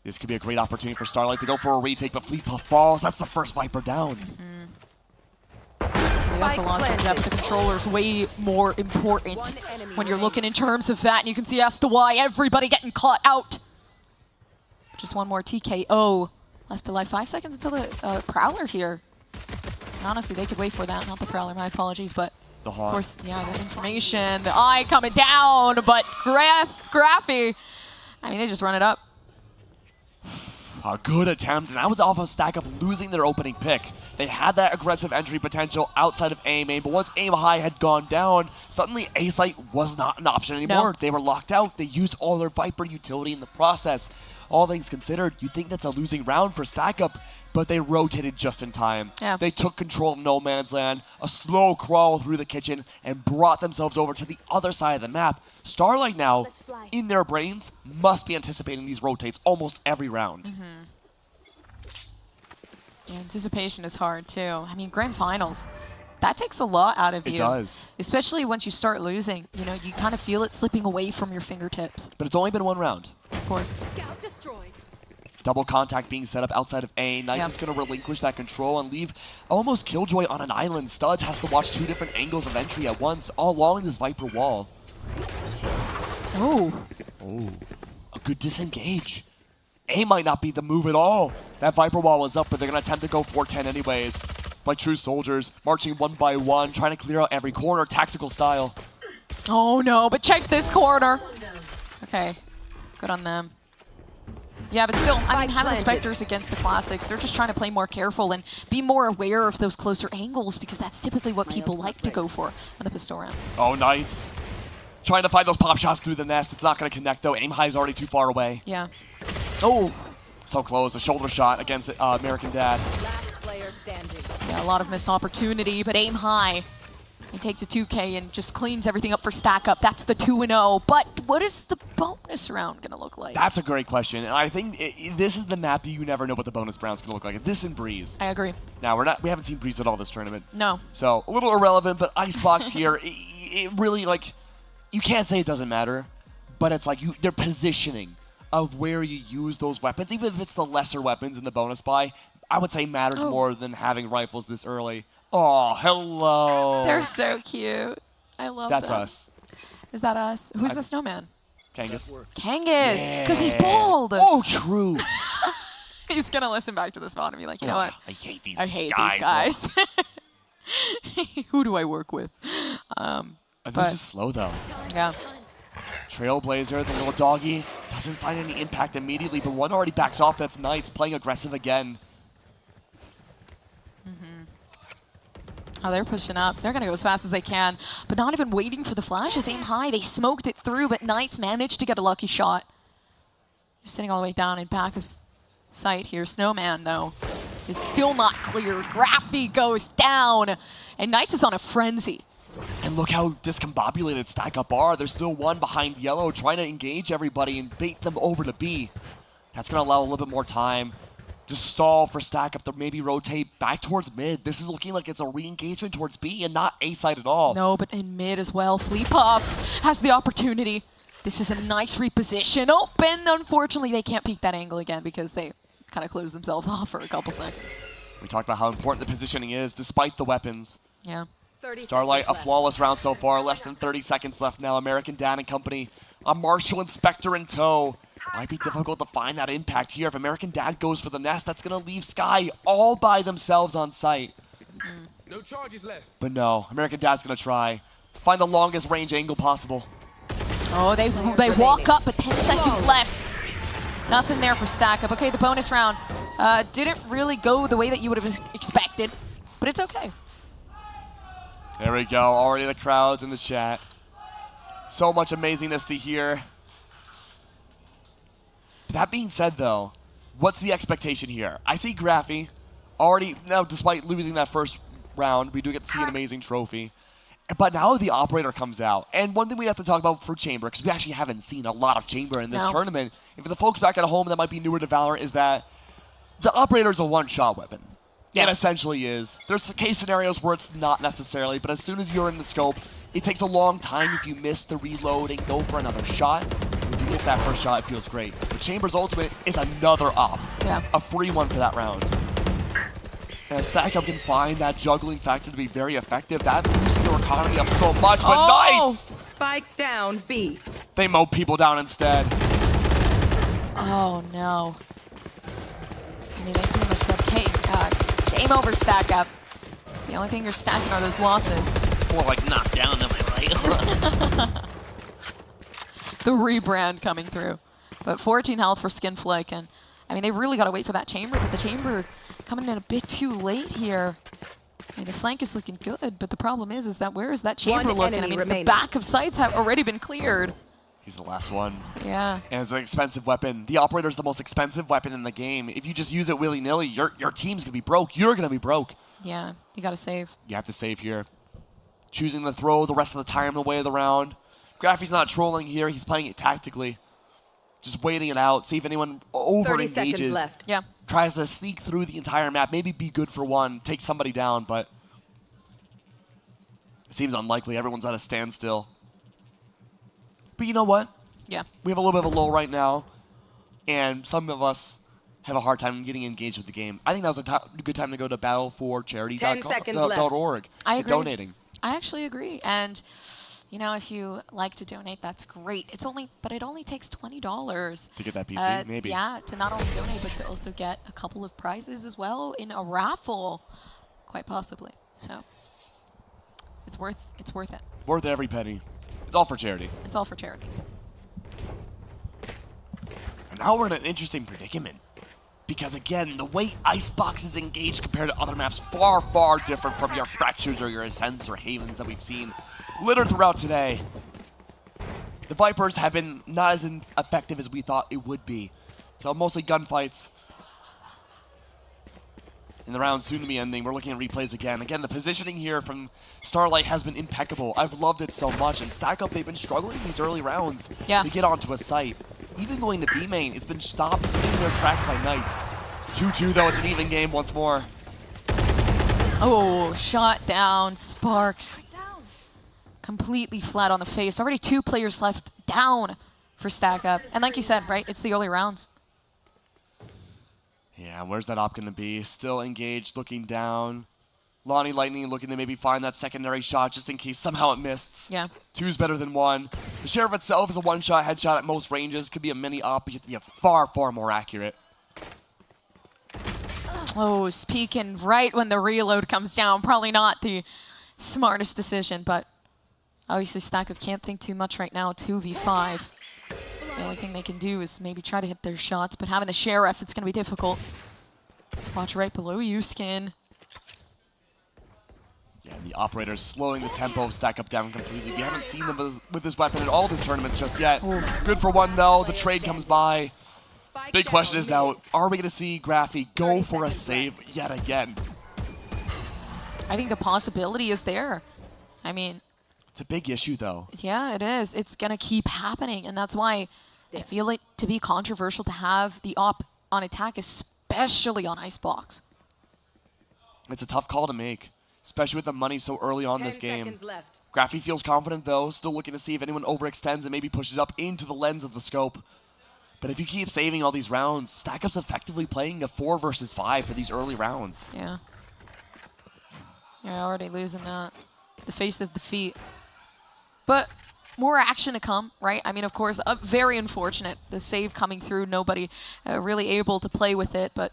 This could be a great opportunity for Starlight to go for a retake, but Fleet Puff falls. That's the first Viper down. He also launched it up. The controller's way more important when you're looking in terms of that, and you can see as to why everybody getting caught out. Just one more TKO. Left to life 5 seconds until the Prowler here. And honestly, they could wait for that. Not the Prowler, my apologies, but the Hawk. Of course, yeah, the information. The eye coming down, but Graffy. I mean, they just run it up. A good attempt, and that was off of Stack Up losing their opening pick. They had that aggressive entry potential outside of aim, but once aim high had gone down, suddenly A-Site was not an option anymore. No. They were locked out. They used all their Viper utility in the process. All things considered, you'd think that's a losing round for Stack Up, but they rotated just in time. Yeah. They took control of No Man's Land, a slow crawl through the kitchen, and brought themselves over to the other side of the map. Starlight now, in their brains, must be anticipating these rotates almost every round. Yeah, anticipation is hard too. I mean, grand finals, that takes a lot out of you. It does. Especially once you start losing. You know, you kind of feel it slipping away from your fingertips. But it's only been one round. Of course. Scout destroyed. Double contact being set up outside of A. Knights is going to relinquish that control and leave almost Killjoy on an island. Studs has to watch 2 different angles of entry at once, all along this Viper wall. Oh. Oh. A good disengage. A might not be the move at all. That Viper wall was up, but they're going to attempt to go 410 anyways. Like true soldiers, marching one by one, trying to clear out every corner, tactical style. Oh no, but check this corner. Okay, good on them. Yeah, but still, I mean, having the Spectres against the Classics, they're just trying to play more careful and be more aware of those closer angles because that's typically what people like to go for in the pistol rounds. Oh, Knights. Trying to find those pop shots through the nest. It's not going to connect, though. Aim high is already too far away. Yeah. Oh, so close. A shoulder shot against AmericanDad. Last player standing. Yeah, a lot of missed opportunity, but aim high. He takes a 2K and just cleans everything up for Stack Up. That's the 2-0. But what is the bonus round going to look like? That's a great question. And I think this is the map that you never know what the bonus round's going to look like. This and Breeze. I agree. Now, we haven't seen Breeze at all this tournament. No. So, a little irrelevant, but Icebox here, it really, like, you can't say it doesn't matter, but it's like their positioning of where you use those weapons, even if it's the lesser weapons in the bonus buy, I would say matters more than having rifles this early. Oh, hello. They're so cute. I love That's them. us. Is that us? Who's the snowman? Kangas. Kangas, because he's bald. Oh, true. He's going to listen back to this Vaughn and be like, you know what? I hate these I hate guys. these guys. Who do I work with? This is slow, though. Yeah. Trailblazer, the little doggy, doesn't find any impact immediately, but one already backs off. That's Knights playing aggressive again. Oh, they're pushing up. They're going to go as fast as they can, but not even waiting for the flashes. Aim high. They smoked it through, but Knights managed to get a lucky shot. Just sitting all the way down in back of sight here. Snowman, though, is still not clear. Graffy goes down, and Knights is on a frenzy. And look how discombobulated Stack Up are. There's still one behind yellow trying to engage everybody and bait them over to B. That's going to allow a little bit more time to stall for Stack Up to maybe rotate back towards mid. This is looking like it's a re-engagement towards B and not A side at all. No, but in mid as well. Fleet Puff has the opportunity. This is a nice reposition. Open. Unfortunately, they can't peek that angle again because they kind of closed themselves off for a couple seconds. We talked about how important the positioning is despite the weapons. Yeah. Starlight, a flawless round so far. Less than 30 seconds left now. AmericanDad and company. A Marshall Inspector in tow. Might be difficult to find that impact here. If AmericanDad goes for the nest, that's going to leave Sky all by themselves on site. No charges left. But no, AmericanDad's going to try. Find the longest range angle possible. Oh, they walk up, but 10 seconds left. Nothing there for Stack Up. Okay, the bonus round didn't really go the way that you would have expected, but it's okay. There we go. Already the crowds in the chat. So much amazingness to hear. That being said, though, what's the expectation here? I see Graffy already, now despite losing that first round, we do get to see an amazing trophy. But now the Operator comes out. And one thing we have to talk about for Chamber, because we actually haven't seen a lot of Chamber in this tournament, and for the folks back at home that might be newer to Valorant, is that the Operator is a one-shot weapon. It essentially is. There's case scenarios where it's not necessarily, but as soon as you're in the scope, it takes a long time if you miss the reload and go for another shot. If you get that first shot, it feels great. But Chamber's ultimate is another op. Yeah. A free one for that round. And Stack Up can find that juggling factor to be very effective. That boosts their economy up so much, but Knights! Spike down, B. They mow people down instead. Oh, no. I mean, they pretty much said, hey, game over, Stack Up. The only thing you're stacking are those losses. More like knockdown, am I right? The rebrand coming through. But 14 health for Skinflake, and I mean, they really got to wait for that Chamber, but the Chamber coming in a bit too late here. I mean, the flank is looking good, but the problem is that where is that Chamber looking? I mean, the back of sights have already been cleared. He's the last one. Yeah. And it's an expensive weapon. The Operator's the most expensive weapon in the game. If you just use it willy-nilly, your team's going to be broke. You're going to be broke. Yeah, you got to save. You have to save here. Choosing to throw the rest of the time away of the round. Graffy's not trolling here. He's playing it tactically. Just waiting it out. See if anyone over-engages. 30 seconds left. Yeah. Tries to sneak through the entire map. Maybe be good for one. Take somebody down, but it seems unlikely. Everyone's at a standstill. But you know what? Yeah. We have a little bit of a lull right now, and some of us have a hard time getting engaged with the game. I think that was a good time to go to battleforcharity.org. I agree. Donating. I actually agree. And, you know, if you like to donate, that's great. But it only takes $20. To get that PC, maybe. Yeah, to not only donate, but to also get a couple of prizes as well in a raffle, quite possibly. So it's worth it. Worth every penny. It's all for charity. It's all for charity. And now we're in an interesting predicament. Because again, the way Icebox is engaged compared to other maps, far, far different from your Fractures or your Ascents or Havens that we've seen littered throughout today. The Vipers have been not as effective as we thought it would be. So mostly gunfights. And the round's soon to be ending. We're looking at replays again. Again, the positioning here from Starlight has been impeccable. I've loved it so much. And Stack Up, they've been struggling these early rounds to get onto a site. Even going to B main, it's been stopped in their tracks by Knights. 2-2 though, it's an even game once more. Oh, shot down, Sparks. Completely flat on the face. Already 2 players left down for Stack Up. And like you said, right, it's the early rounds. Yeah, where's that op going to be? Still engaged, looking down. Lonnie Lightning looking to maybe find that secondary shot just in case somehow it missed. Yeah. 2's better than 1. The Sheriff itself is a one-shot headshot at most ranges. Could be a mini op, but you have to be far, far more accurate. Oh, peeking right when the reload comes down. Probably not the smartest decision, but obviously Stack Up can't think too much right now. 2v5. The only thing they can do is maybe try to hit their shots, but having the Sheriff, it's going to be difficult. Watch right below you, Skin. Yeah, the Operator's slowing the tempo of Stack Up down completely. We haven't seen them with this weapon in all this tournament just yet. Ooh. Good for 1 though. The trade comes by. Big question is now, are we going to see Graffy go for a save yet again? I think the possibility is there. I mean, it's a big issue though. Yeah, it is. It's going to keep happening, and that's why I feel it to be controversial to have the op on attack, especially on Icebox. It's a tough call to make, especially with the money so early on in this game. 10 seconds left. Graffy feels confident though, still looking to see if anyone overextends and maybe pushes up into the lens of the scope. But if you keep saving all these rounds, Stack Up's effectively playing a 4 versus 5 for these early rounds. Yeah. You're already losing that. The face of defeat. But more action to come, right? I mean, of course, very unfortunate. The save coming through, nobody really able to play with it, but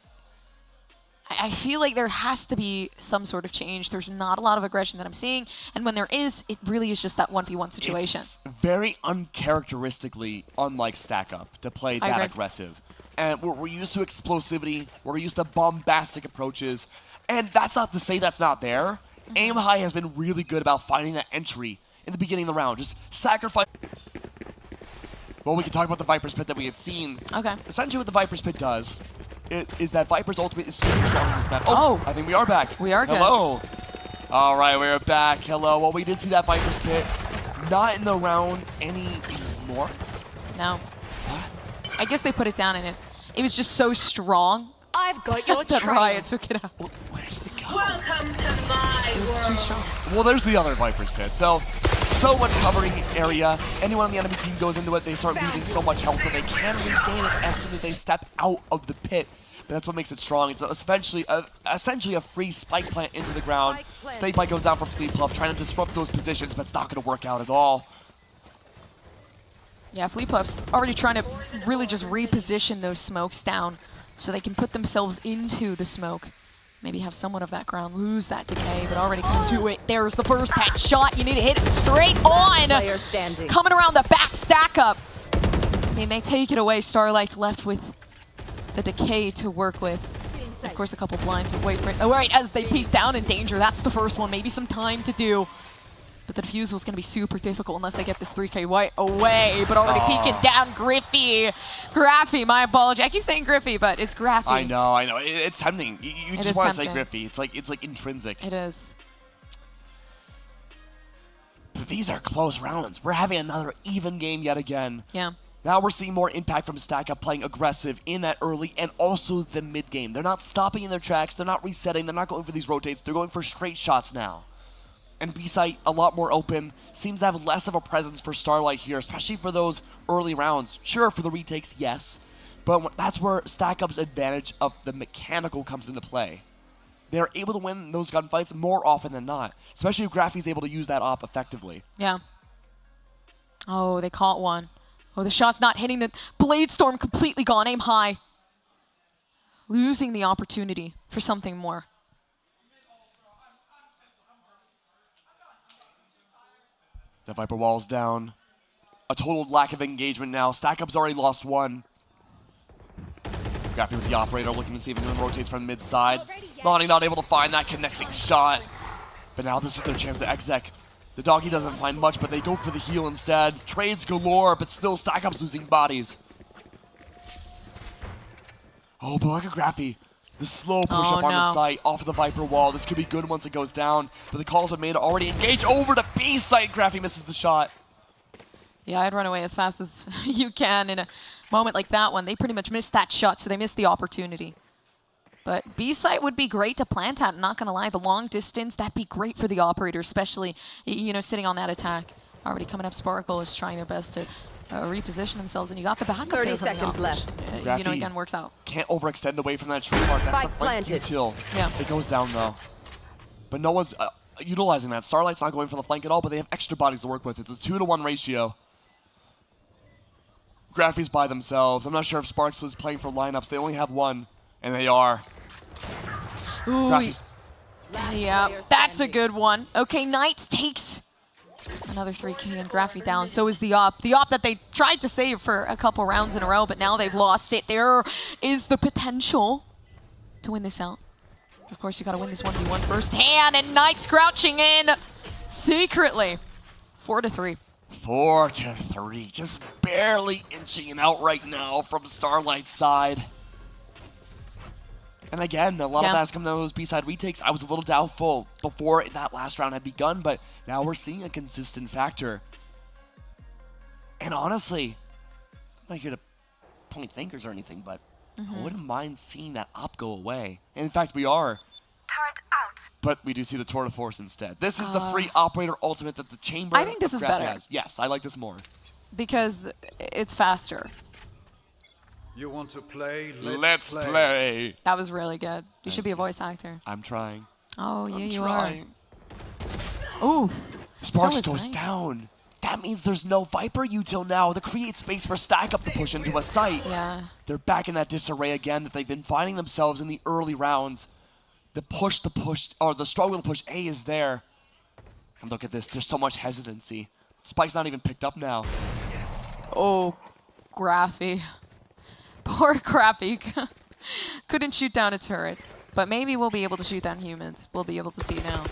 I feel like there has to be some sort of change. There's not a lot of aggression that I'm seeing, and when there is, it really is just that 1v1 situation. It's very uncharacteristically unlike Stack Up to play that aggressive. And we're used to explosivity, we're used to bombastic approaches, and that's not to say that's not there. Aim High has been really good about finding that entry in the beginning of the round. Just sacrifice. Well, we can talk about the Viper's Pit that we had seen. Okay. Essentially what the Viper's Pit does is that Viper's ultimate is super strong in this map. Oh, I think we are back. We are good. Hello. All right, we're back. Hello. Well, we did see that Viper's Pit. Not in the round anymore. No. What? I guess they put it down in it. It was just so strong. I've got your That trail. Riot took it out. Welcome to my world. Well, there's the other Viper's pit. So much covering area. Anyone on the enemy team goes into it, they start losing so much health, but they can regain it as soon as they step out of the pit. But that's what makes it strong. It's essentially a free spike plant into the ground. Snakebite goes down from Flea Puff, trying to disrupt those positions, but it's not going to work out at all. Yeah, Flea Puff's already trying to really just reposition those smokes down so they can put themselves into the smoke. Maybe have someone of that ground lose that decay, but already come to it. There's the first headshot. You need to hit it straight on. Coming around the back stack up. I mean, they take it away. Starlight's left with the decay to work with. Of course, a couple blinds, but wait for it. Oh, right, as they peek down in danger, that's the first one. Maybe some time to do. But the defusal is going to be super difficult unless they get this 3K white away. But already peeking down, Graffy, my apology. I keep saying Griffy, but it's Graffy. I know. It's tempting. You just want to say Griffy. It's like intrinsic. It is. But these are close rounds. We're having another even game yet again. Yeah. Now we're seeing more impact from Stack Up playing aggressive in that early and also the mid game. They're not stopping in their tracks. They're not resetting. They're not going for these rotates. They're going for straight shots now. And B-Site a lot more open, seems to have less of a presence for Starlight here, especially for those early rounds. Sure, for the retakes, yes, but that's where Stack Up's advantage of the mechanical comes into play. They're able to win those gunfights more often than not, especially if Graffy's able to use that op effectively. Yeah. Oh, they caught one. Oh, the shot's not hitting. The Blade Storm completely gone, aim high. Losing the opportunity for something more. The Viper wall's down. A total lack of engagement now. Stack Up's already lost one. Graffy with the operator looking to see if anyone rotates from the mid side. Lonnie not able to find that connecting shot. But now this is their chance to exec. The doggy doesn't find much, but they go for the heal instead. Trades galore, but still Stack Up's losing bodies. Oh, but look at Graffy. The slow push up on the site off of the Viper wall. This could be good once it goes down, but the call's been made to already engage over to B site. Graffy misses the shot. Yeah, I'd run away as fast as you can in a moment like that one. They pretty much missed that shot, so they missed the opportunity. But B site would be great to plant at, not gonna lie. The long distance, that'd be great for the operator, especially, you know, sitting on that attack. Already coming up, Sparkle is trying their best to reposition themselves, and you got the backup 30 there from seconds the left. you know, again, works out. Can't overextend away from that tree mark. That's the flank util. Yeah. It goes down though. But no one's utilizing that. Starlight's not going for the flank at all, but they have extra bodies to work with. It's a 2-to-1 ratio. Graffy's by themselves. I'm not sure if Sparks is playing for lineups. They only have one, and they are. Ooh, yeah, that's a good one. Okay, Knights takes another 3K and Graffy down. So is the op. The op that they tried to save for a couple rounds in a row, but now they've lost it. There is the potential to win this out. Of course, you got to win this 1v1 firsthand, and Knights crouching in secretly. 4-3. 4-3. Just barely inching it out right now from Starlight's side. And again, a lot of that's coming out of those B-side retakes. I was a little doubtful before that last round had begun, but now we're seeing a consistent factor. And honestly, I'm not here to point fingers or anything, but I wouldn't mind seeing that op go away. And in fact, we are. Turret out. But we do see the Tour de Force instead. This is the free operator ultimate that the Chamber I think this is better. has. Yes, I like this more. Because it's faster. You want to play? Let's play. That was really good. You should be a voice actor. I'm trying. Oh, yeah, I'm you trying. are. Ooh. Sparks goes down. That means there's no Viper util now to create space for Stack Up to push into a site. Yeah. They're back in that disarray again that they've been finding themselves in the early rounds. The struggle to push A is there. And look at this. There's so much hesitancy. Spike's not even picked up now. Oh, Graffy. Poor Graffy. Couldn't shoot down a turret. But maybe we'll be able to shoot down humans. We'll be able to see now.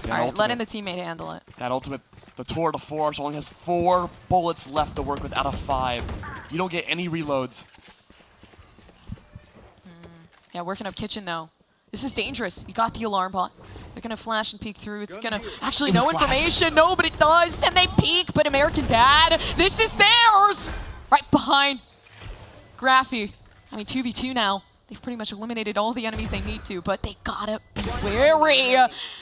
All right, letting the teammate handle it. That ultimate, the Tour de Force, only has 4 bullets left to work with out of 5. You don't get any reloads. Yeah, working up kitchen though. This is dangerous. You got the alarm bot. They're gonna flash and peek through. It's gonna actually no information. No, but it does, and they peek. But AmericanDad, this is theirs. Right behind Graffy. I mean 2v2 now. They've pretty much eliminated all the enemies they need to, but they gotta be wary.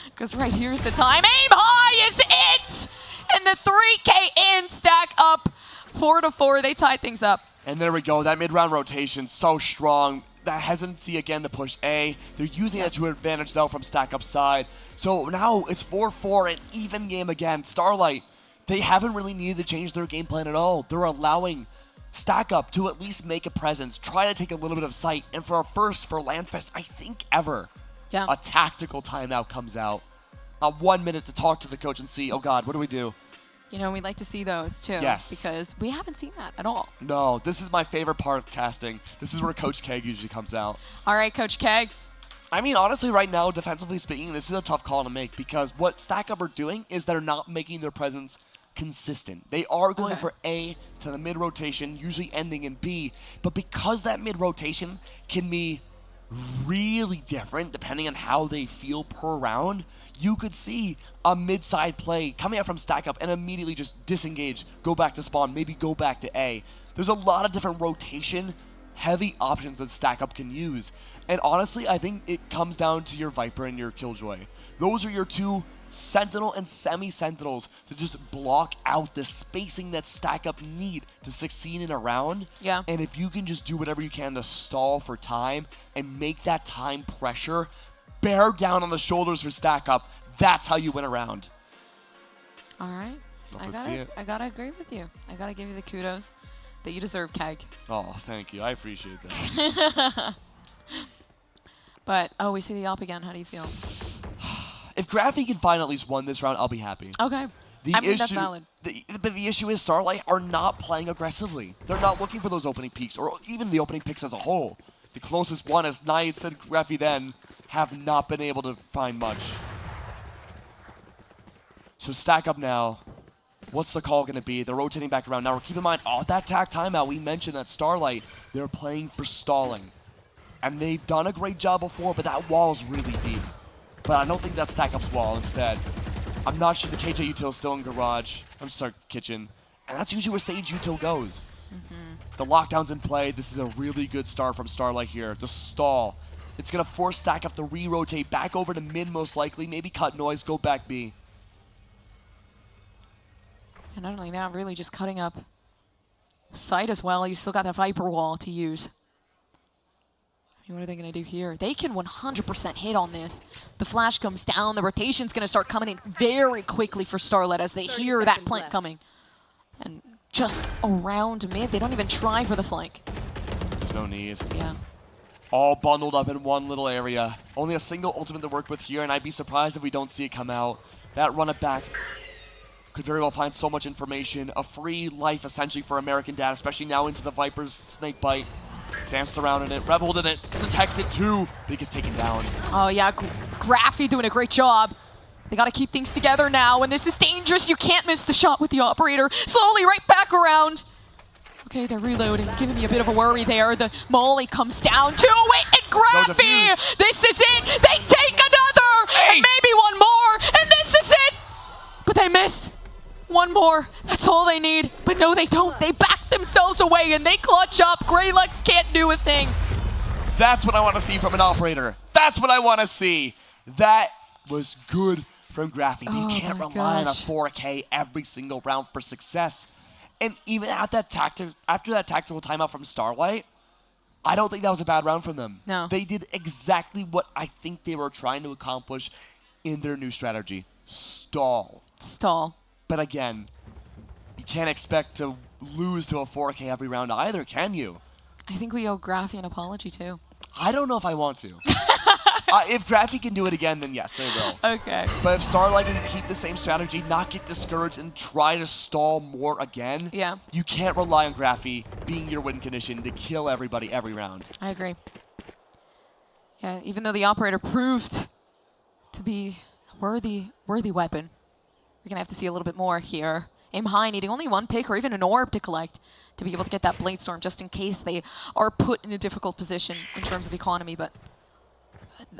Because right here's the time. Aim high is it! And the 3K in, stack up 4-4. They tie things up. And there we go. That mid-round rotation, so strong. That hesitancy again to push A. They're using it to advantage though from stack up side. So now it's 4-4, an even game again. Starlight, they haven't really needed to change their game plan at all. They're allowing stack up to at least make a presence, try to take a little bit of sight. And for our first for LANFest, I think ever, a tactical timeout comes out. 1 minute to talk to the coach and see, oh God, what do we do? You know, we'd like to see those too. Yes. Because we haven't seen that at all. No, this is my favorite part of casting. This is where Coach Keg usually comes out. All right, Coach Keg. I mean, honestly, right now, defensively speaking, this is a tough call to make because what Stack Up are doing is they're not making their presence consistent. They are going for A to the mid-rotation, usually ending in B, but because that mid-rotation can be really different depending on how they feel per round, you could see a mid-side play coming out from Stack Up and immediately just disengage, go back to spawn, maybe go back to A. There's a lot of different rotation heavy options that Stack Up can use. And honestly, I think it comes down to your Viper and your Killjoy. Those are your two Sentinel and semi-Sentinels to just block out the spacing that Stack Up need to succeed in a round. Yeah. And if you can just do whatever you can to stall for time and make that time pressure bear down on the shoulders for Stack Up, that's how you win a round. All right. I gotta agree with you. I gotta give you the kudos that you deserve, Keg. Oh, thank you. I appreciate that. But, oh, we see the up again. How do you feel? If Graphy can find at least one this round, I'll be happy. Okay. I mean, that's valid. But the issue is Starlight are not playing aggressively. They're not looking for those opening peaks, or even the opening picks as a whole. The closest one, as Nayed said, Graphy then, have not been able to find much. So Stack Up now. What's the call going to be? They're rotating back around. Now, keep in mind, off that tack timeout, we mentioned that Starlight, they're playing for stalling. And they've done a great job before, but that wall's really deep. But I don't think that's Stack Up's wall instead. I'm not sure the KJ util is still in garage. I'm sorry, kitchen. And that's usually where Sage util goes. The lockdown's in play. This is a really good start from Starlight here. The stall. It's going to force Stack Up to re-rotate back over to mid most likely. Maybe cut noise, go back B. And not only that, really just cutting up site as well. You still got that Viper wall to use. I mean, what are they going to do here? They can 100% hit on this. The flash comes down. The rotation's going to start coming in very quickly for Starlight as they hear that plant coming. And just around mid, they don't even try for the flank. There's no need. Yeah. All bundled up in one little area. Only a single ultimate to work with here, and I'd be surprised if we don't see it come out. That run it back could very well find so much information. A free life, essentially, for AmericanDad, especially now into the Viper's snake bite. Danced around in it, reveled in it, detected too. Big is taken down. Oh, yeah. Graphy doing a great job. They got to keep things together now, and this is dangerous. You can't miss the shot with the operator. Slowly right back around. Okay, they're reloading, giving me a bit of a worry there. The Molly comes down to it, and Graphy! This is it! They take another! And maybe one more, and this is it! But they miss. One more. That's all they need. But no, they don't. They back themselves away, and they clutch up. Greylux can't do a thing. That's what I want to see from an operator. That's what I want to see. That was good from Graphy. But you can't rely on a 4K every single round for success. And even after that tactical timeout from Starlight, I don't think that was a bad round from them. No. They did exactly what I think they were trying to accomplish in their new strategy. Stall. Stall. But again, you can't expect to lose to a 4K every round either, can you? I think we owe Graphy an apology, too. I don't know if I want to. If Graphy can do it again, then yes, they will. Okay. But if Starlight can keep the same strategy, not get discouraged, and try to stall more again, you can't rely on Graphy being your win condition to kill everybody every round. I agree. Yeah, even though the operator proved to be a worthy weapon, we're going to have to see a little bit more here. Aim high, needing only one pick or even an orb to collect to be able to get that Blade Storm just in case they are put in a difficult position in terms of economy. But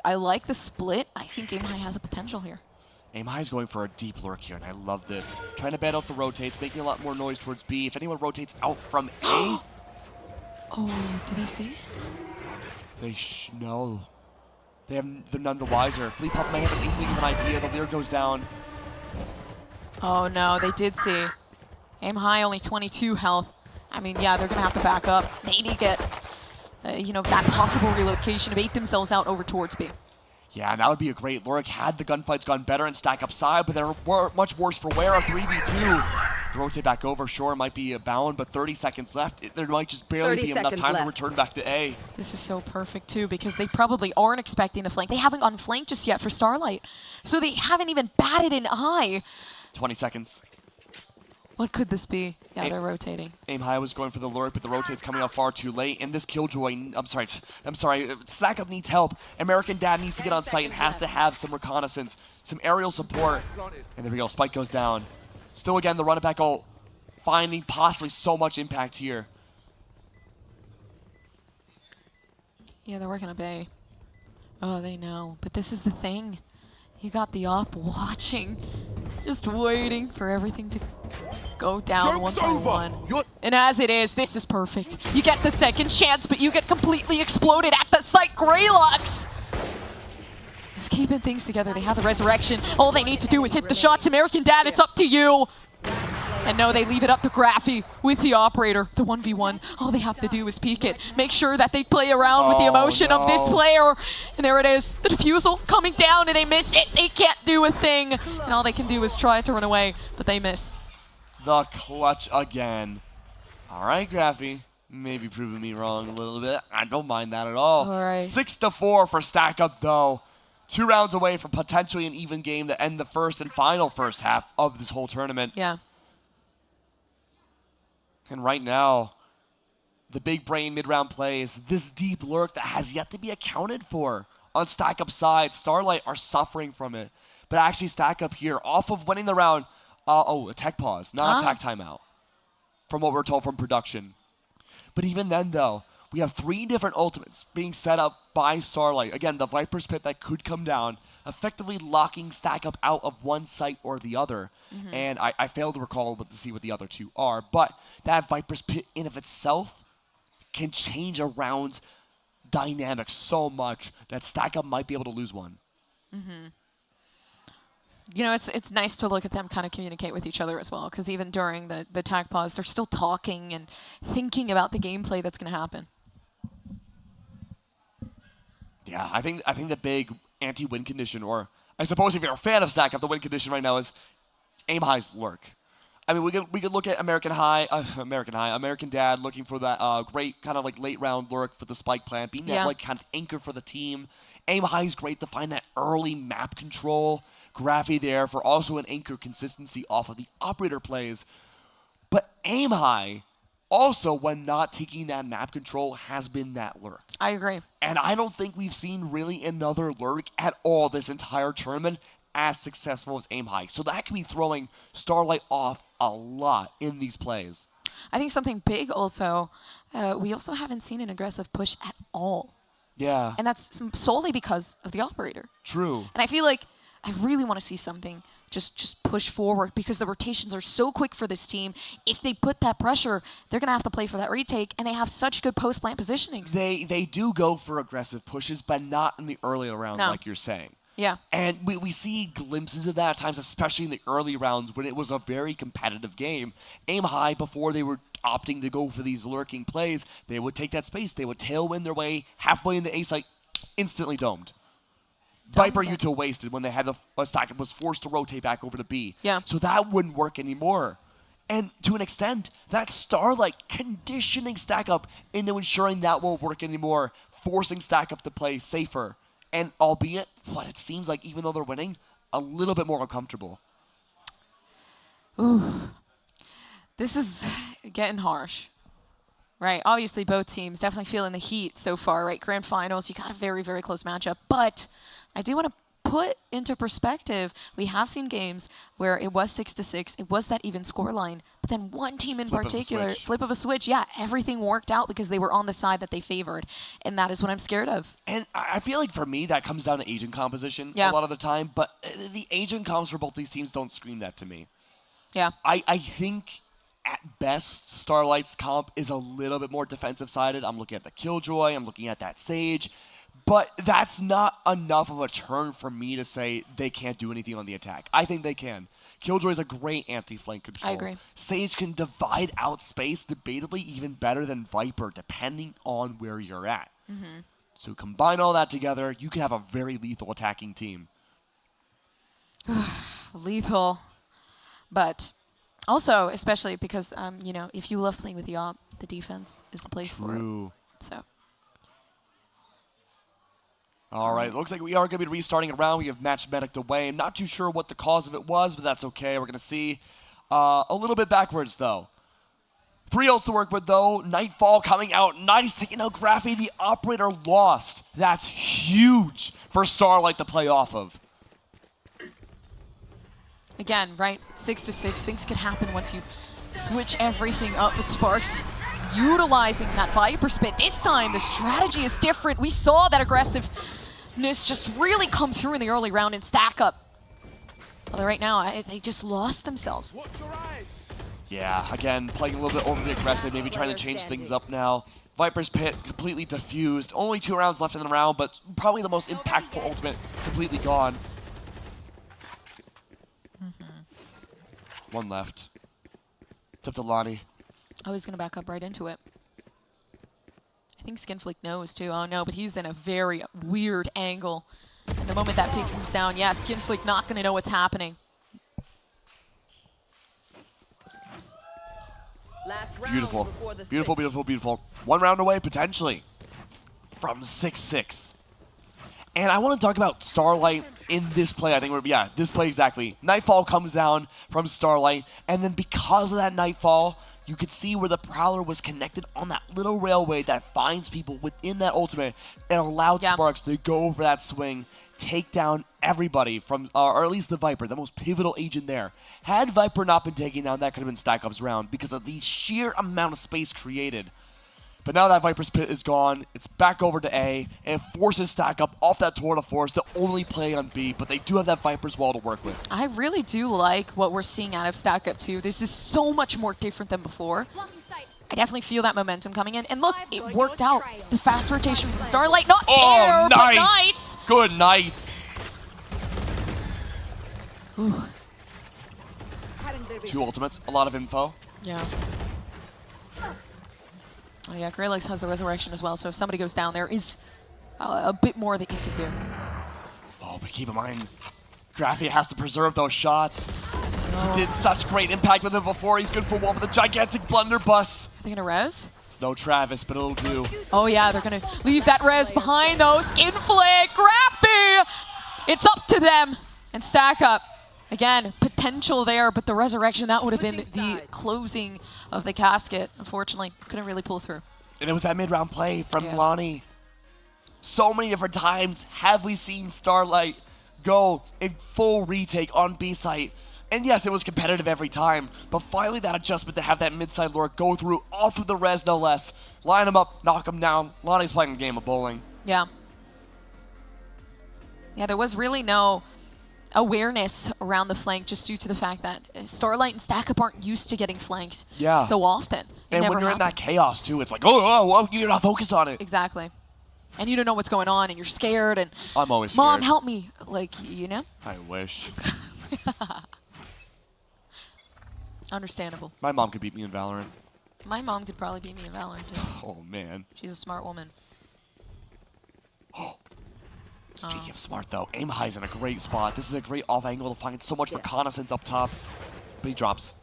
I like the split. I think Aim High has a potential here. Aim High is going for a deep lurk here, and I love this. Trying to ban out the rotates, making a lot more noise towards B. If anyone rotates out from A... Oh, do they see? No. They're none the wiser. Fleet Puff may have an inkling of an idea. The Lear goes down. Oh no, they did see. Aim high, only 22 health. I mean, yeah, they're gonna have to back up. Maybe get, that possible relocation to bait themselves out over towards B. Yeah, and that would be a great lurk had the gunfights gone better and stack up side, but they're much worse for wear. A 3v2. The rotate back over, sure, might be a bound, but 30 seconds left. There might just barely be enough time to return back to A. This is so perfect, too, because they probably aren't expecting the flank. They haven't gone flanked just yet for Starlight, so they haven't even batted an eye. 20 seconds. What could this be? Yeah, they're rotating. Aim high was going for the lurk, but the rotate's coming out far too late. And this Killjoy, I'm sorry, Stack Up needs help. AmericanDad needs to get on site and has to have some reconnaissance, some aerial support. And there we go, Spike goes down. Still again, the run it back ult, finding possibly so much impact here. Yeah, they're working a bay. Oh, they know. But this is the thing. You got the op watching, just waiting for everything to go down one by one. And as it is, this is perfect. You get the second chance, but you get completely exploded at the site. Greylocks just keeping things together. They have the resurrection. All they need to do is hit the shots. AmericanDad, it's up to you. And no, they leave it up to Graphy with the operator, the 1v1. All they have to do is peek it. Make sure that they play around with the emotion of this player. And there it is, the defusal coming down, and they miss it. They can't do a thing. And all they can do is try to run away, but they miss. The clutch again. All right, Graphy. Maybe proving me wrong a little bit. I don't mind that at all. All right. 6-4 for Stack Up, though. 2 rounds away from potentially an even game to end the first and final first half of this whole tournament. Yeah. And right now, the big brain mid-round play is this deep lurk that has yet to be accounted for. On Stack Up side, Starlight are suffering from it. But actually Stack Up here, off of winning the round, a tech pause, not a tech timeout, from what we're told from production. But even then, though, we have 3 different ultimates being set up by Starlight. Again, the Viper's Pit that could come down, effectively locking Stack Up out of one site or the other. And I failed to recall to see what the other 2 are. But that Viper's Pit in of itself can change a round's dynamic so much that Stack Up might be able to lose one. You know, it's nice to look at them kind of communicate with each other as well, because even during the tag pause, they're still talking and thinking about the gameplay that's going to happen. Yeah, I think the big anti-win condition, or I suppose if you're a fan of Stack Up, the win condition right now is aim high's lurk. I mean, we could look at AmericanDad looking for that great kind of like late round lurk for the spike plant, being that like kind of anchor for the team. Aim high is great to find that early map control. Graphy there for also an anchor consistency off of the operator plays. But aim high, also when not taking that map control, has been that lurk. I agree. And I don't think we've seen really another lurk at all this entire tournament as successful as aim high. So that can be throwing Starlight off a lot in these plays. I think something big also, we also haven't seen an aggressive push at all. Yeah. And that's solely because of the operator. True. And I feel like I really want to see something just push forward, because the rotations are so quick for this team. If they put that pressure, they're going to have to play for that retake, and they have such good post-plant positioning. They do go for aggressive pushes, but not in the early round like you're saying. Yeah. And we see glimpses of that at times, especially in the early rounds when it was a very competitive game. Aim high, before they were opting to go for these lurking plays, they would take that space. They would tailwind their way halfway in the A site, instantly domed. Viper util wasted when they had a Stack Up was forced to rotate back over to B. Yeah. So that wouldn't work anymore. And to an extent, that's Starlight conditioning Stack Up into ensuring that won't work anymore, forcing Stack Up to play safer. And albeit, what it seems like, even though they're winning, a little bit more uncomfortable. Ooh. This is getting harsh. Right, obviously both teams definitely feeling the heat so far, right? Grand finals, you got a very, very close matchup. But I do want to put into perspective, we have seen games where it was 6-6, it was that even scoreline, but then one team in particular, flip of a switch, yeah, everything worked out because they were on the side that they favored, and that is what I'm scared of. And I feel like for me, that comes down to agent composition a lot of the time, but the agent comps for both these teams don't scream that to me. Yeah. I think at best, Starlight's comp is a little bit more defensive-sided. I'm looking at the Killjoy, I'm looking at that Sage, but that's not enough of a turn for me to say they can't do anything on the attack. I think they can. Killjoy is a great anti-flank control. I agree. Sage can divide out space, debatably even better than Viper, depending on where you're at. So combine all that together, you can have a very lethal attacking team. Lethal. But also, especially because, you know, if you love playing with the op, the defense is the place for it. So. All right, looks like we are going to be restarting a round. We have match medic away. I'm not too sure what the cause of it was, but that's okay. We're going to see a little bit backwards, though. 3 ults to work with, though. Nightfall coming out. Nice taking out Graphy. The operator lost. That's huge for Starlight to play off of. Again, right, 6-6. Things can happen once you switch everything up with Sparks. Utilizing that Viper Spit. This time, the strategy is different. We saw that aggressiveness just really come through in the early round and stack up. Although right now, they just lost themselves. Yeah, again, playing a little bit overly aggressive, maybe trying to change things up now. Viper's Pit completely diffused. Only 2 rounds left in the round, but probably the most impactful ultimate completely gone. 1 left. It's up to Lonnie. Oh, he's going to back up right into it. I think Skinflick knows, too. Oh, no, but he's in a very weird angle. And the moment that pick comes down, yeah, Skinflick not going to know what's happening. Beautiful. Beautiful, beautiful, beautiful. 1 round away, potentially, from 6-6. And I want to talk about Starlight in this play. I think this play exactly. Nightfall comes down from Starlight, and then because of that Nightfall, you could see where the Prowler was connected on that little railway that finds people within that ultimate and allowed Sparks to go for that swing, take down everybody from, or at least the Viper, the most pivotal agent there. Had Viper not been taken down, that could have been Stack Up's round because of the sheer amount of space created. But now that Viper's Pit is gone, it's back over to A, and it forces Stack Up off that tour de force to only play on B, but they do have that Viper's Wall to work with. I really do like what we're seeing out of Stack Up, too. This is so much more different than before. I definitely feel that momentum coming in. And look, it worked out. The fast rotation from Starlight, not air, but Knights. Good Knights. 2 ultimates, a lot of info. Yeah. Oh yeah, Greylegs has the resurrection as well, so if somebody goes down, there is a bit more that you can do. Oh, but keep in mind, Graphy has to preserve those shots. He did such great impact with it before. He's good for one with a gigantic blunderbuss. Are they gonna res? It's no Travis, but it'll do. Oh yeah, they're gonna leave that res behind though. Skinflick, Graphy! It's up to them. And Stack Up. Again, potential there, but the resurrection, that would have been the closing of the casket. Unfortunately, couldn't really pull through. And it was that mid-round play from Lonnie. So many different times have we seen Starlight go in full retake on B site. And yes, it was competitive every time, but finally that adjustment to have that mid-side lure go through all through the res, no less. Line him up, knock him down. Lonnie's playing a game of bowling. Yeah. Yeah, there was really no awareness around the flank just due to the fact that Starlight and Stack Up aren't used to getting flanked so often. And when you're in that chaos too, it's like, oh, you're not focused on it. Exactly. And you don't know what's going on and you're scared and I'm always scared. Mom, help me. Like, you know? I wish. Understandable. My mom could beat me in Valorant. My mom could probably beat me in Valorant too. Oh man. She's a smart woman. Speaking of smart, though, aim high's in a great spot. This is a great off angle to find so much reconnaissance up top. But he drops.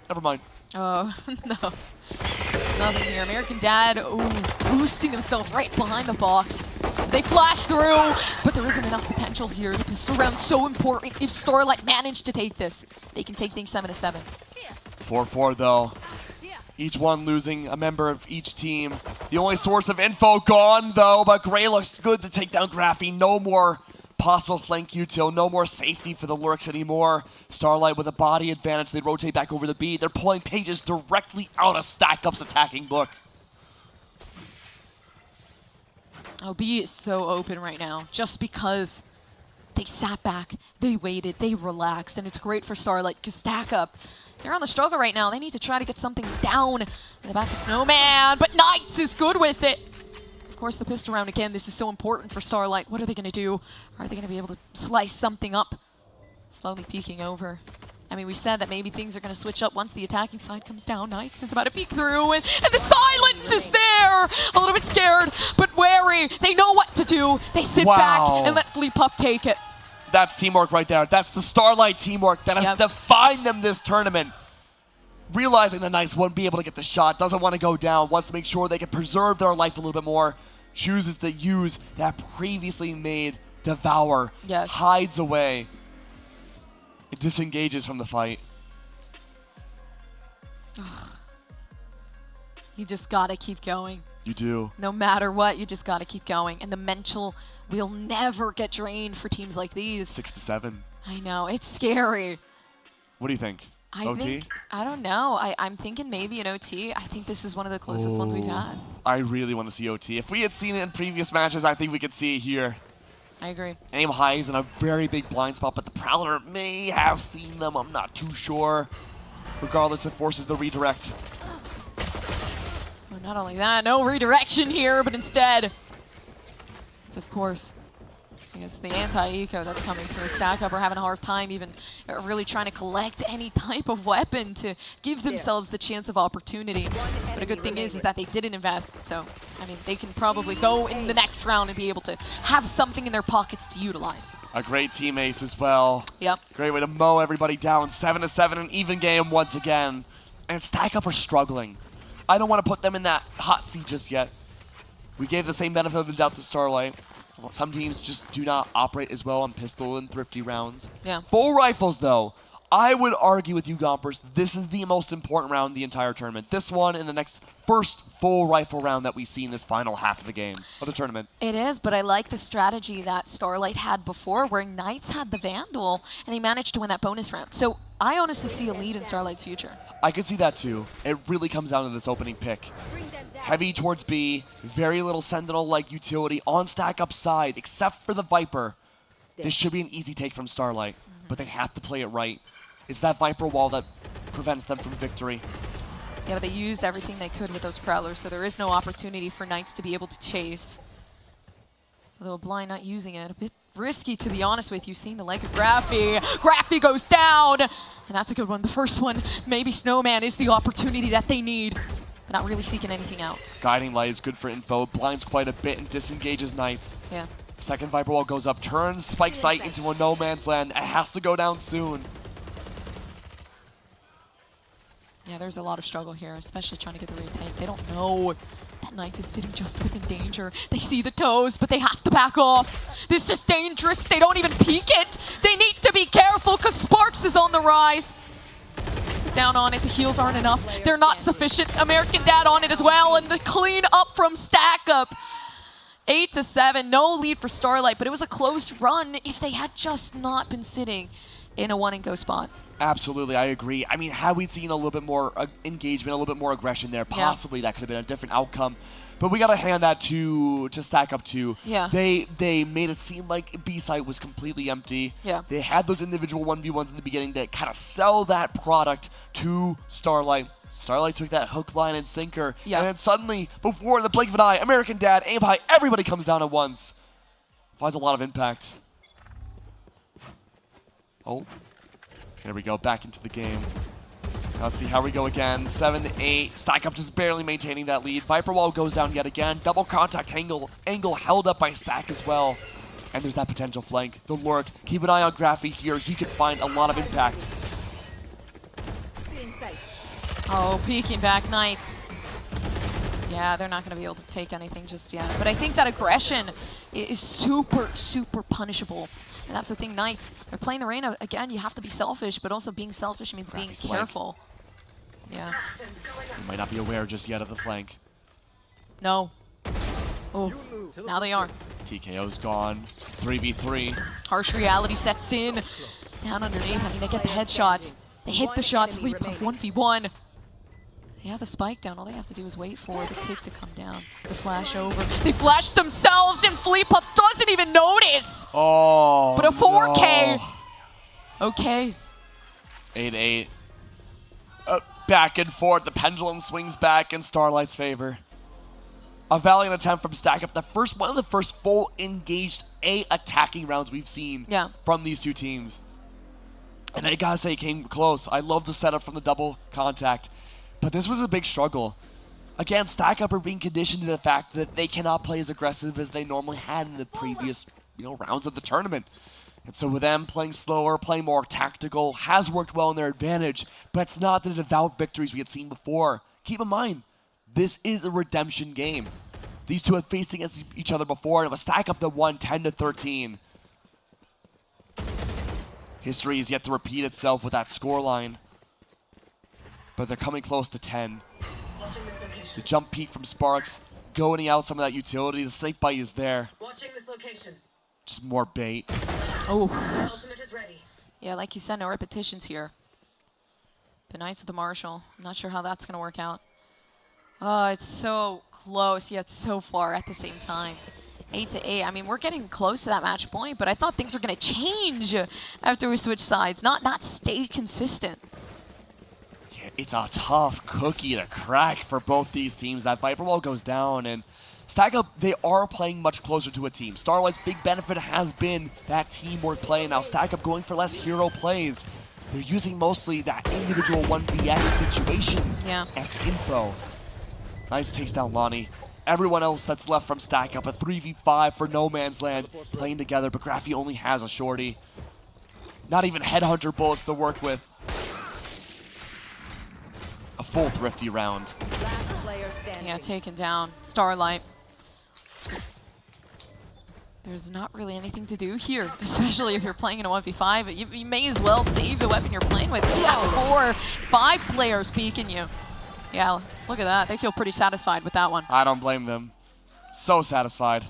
Never mind. Oh, no. Nothing here. AmericanDad, boosting himself right behind the box. They flash through, but there isn't enough potential here. The pistol round's so important. If Starlight managed to take this, they can take things 7-7. 4-4, though. Each one losing a member of each team. The only source of info gone, though, but Gray looks good to take down Graphy. No more possible flank util, no more safety for the Lurks anymore. Starlight with a body advantage. They rotate back over the B. They're pulling pages directly out of Stack Up's attacking book. Oh, B is so open right now, just because they sat back, they waited, they relaxed, and it's great for Starlight, because Stack Up, They're on the struggle right now. They need to try to get something down in the back of Snowman, but Knights is good with it. Of course, the pistol round again. This is so important for Starlight. What are they going to do? Are they going to be able to slice something up? Slowly peeking over. I mean, we said that maybe things are going to switch up once the attacking side comes down. Knights is about to peek through, and the silence is there! A little bit scared, but wary. They know what to do. They sit back and let Fleepup take it. That's teamwork right there. That's the Starlight teamwork that has defined them this tournament. Realizing the Knights won't be able to get the shot, doesn't want to go down, wants to make sure they can preserve their life a little bit more, chooses to use that previously made Devour, hides away. It disengages from the fight. You just gotta keep going. You do. No matter what, you just gotta keep going. And the mental will never get drained for teams like these. 6 to 7. I know, it's scary. What do you think? OT? I don't know. I'm thinking maybe an OT. I think this is one of the closest ones we've had. I really want to see OT. If we had seen it in previous matches, I think we could see it here. I agree. Aim high is in a very big blind spot, but the Prowler may have seen them. I'm not too sure. Regardless, it forces the redirect. Well, not only that, no redirection here, but instead, it's of course, I guess the anti-eco that's coming through. Stack Up are having a hard time even really trying to collect any type of weapon to give themselves the chance of opportunity. But a good thing is that they didn't invest. So, I mean, they can probably go in the next round and be able to have something in their pockets to utilize. A great team ace as well. Yep. Great way to mow everybody down. 7 to 7, an even game once again. And Stack Up are struggling. I don't want to put them in that hot seat just yet. We gave the same benefit of the doubt to Starlight. Some teams just do not operate as well on pistol and thrifty rounds. Yeah. Full rifles, though, I would argue with you, Gompers, this is the most important round in the entire tournament. This one and the next first full rifle round that we see in this final half of the game, of the tournament. It is, but I like the strategy that Starlight had before, where Knights had the Vandal, and they managed to win that bonus round. So I honestly see a lead in Starlight's future. I could see that, too. It really comes down to this opening pick. Heavy towards B, very little Sentinel-like utility on Stack Up side, except for the Viper. This should be an easy take from Starlight, but they have to play it right. It's that Viper wall that prevents them from victory. Yeah, but they used everything they could with those Prowlers, so there is no opportunity for Knights to be able to chase. Although Blind not using it, a bit risky to be honest with you, seeing the leg of Graffy. Graffy goes down, and that's a good one. The first one, maybe Snowman is the opportunity that they need. Not really seeking anything out. Guiding Light is good for info, blinds quite a bit and disengages Knights. Yeah. Second Viper wall goes up, turns Spike Sight into a no man's land. It has to go down soon. Yeah, there's a lot of struggle here, especially trying to get the retake. They don't know that Knights is sitting just within danger. They see the toes, but they have to back off. This is dangerous. They don't even peek it. They need to be careful because Sparks is on the rise. Down on it, the heals aren't enough. They're not sufficient. AmericanDad on it as well, and the clean up from Stack Up. 8 to 7, no lead for Starlight, but it was a close run if they had just not been sitting in a 1-and-go spot. Absolutely, I agree. I mean, had we seen a little bit more engagement, a little bit more aggression there, possibly that could have been a different outcome. But we got to hand that to Stack Up too. Yeah. They made it seem like B site was completely empty. Yeah. They had those individual 1v1s in the beginning that kind of sell that product to Starlight. Starlight took that hook, line, and sinker. Yeah. And then suddenly, before the blink of an eye, AmericanDad, aim high, everybody comes down at once. Finds a lot of impact. Oh, there we go, back into the game. Let's see how we go again. 7-8. Stack Up just barely maintaining that lead. Viper wall goes down yet again. Double contact angle held up by Stack as well. And there's that potential flank. The lurk. Keep an eye on Graffy here. He could find a lot of impact. Oh, peeking back Knights. Yeah, they're not going to be able to take anything just yet. But I think that aggression is super, super punishable. And that's the thing, Knights, they're playing the Reyna. Again, you have to be selfish, but also being selfish means being careful. Yeah. You might not be aware just yet of the flank. No. Oh, now they are. TKO's gone. 3v3. Harsh reality sets in. Down underneath, I mean, they get the headshots. They hit the shots, Fleepup 1v1. They have a spike down. All they have to do is wait for the tick to come down. The flash over. They flash themselves, and Fleepup doesn't even notice. Oh, but a 4K. No. Okay. 8-8. back and forth. The pendulum swings back in Starlight's favor. A valiant attempt from Stack Up. One of the first full engaged attacking rounds we've seen from these two teams. And I gotta say, it came close. I love the setup from the double contact. But this was a big struggle. Again, Stack Up are being conditioned to the fact that they cannot play as aggressive as they normally had in the previous rounds of the tournament. And so with them playing slower, playing more tactical, has worked well in their advantage, but it's not the devout victories we had seen before. Keep in mind, this is a redemption game. These two have faced against each other before, and it was Stack Up that won 10-13. History is yet to repeat itself with that scoreline, but they're coming close to 10. The jump peek from Sparks, going out some of that utility. The snake bite is there. Watching this location. Just more bait. Oh. Ultimate is ready. Yeah, like you said, no repetitions here. The Knights of the Marshal. I'm not sure how that's going to work out. Oh, it's so close, yet so far at the same time. 8-8. I mean, we're getting close to that match point, but I thought things were going to change after we switched sides, not stay consistent. Yeah, it's a tough cookie to crack for both these teams. That Viper Wall goes down, and Stack Up, they are playing much closer to a team. Starlight's big benefit has been that teamwork play. Now Stack Up going for less hero plays. They're using mostly that individual 1vs situations as info. Nice takes down Lonnie. Everyone else that's left from Stack Up, a 3v5 for No Man's Land, playing together, but Graphy only has a shorty. Not even Headhunter bullets to work with. A full Thrifty round. Yeah, taken down. Starlight. There's not really anything to do here, especially if you're playing in a 1v5. You may as well save the weapon you're playing with. You got 4-5 players peeking you. Yeah, look at that. They feel pretty satisfied with that one. I don't blame them. So satisfied.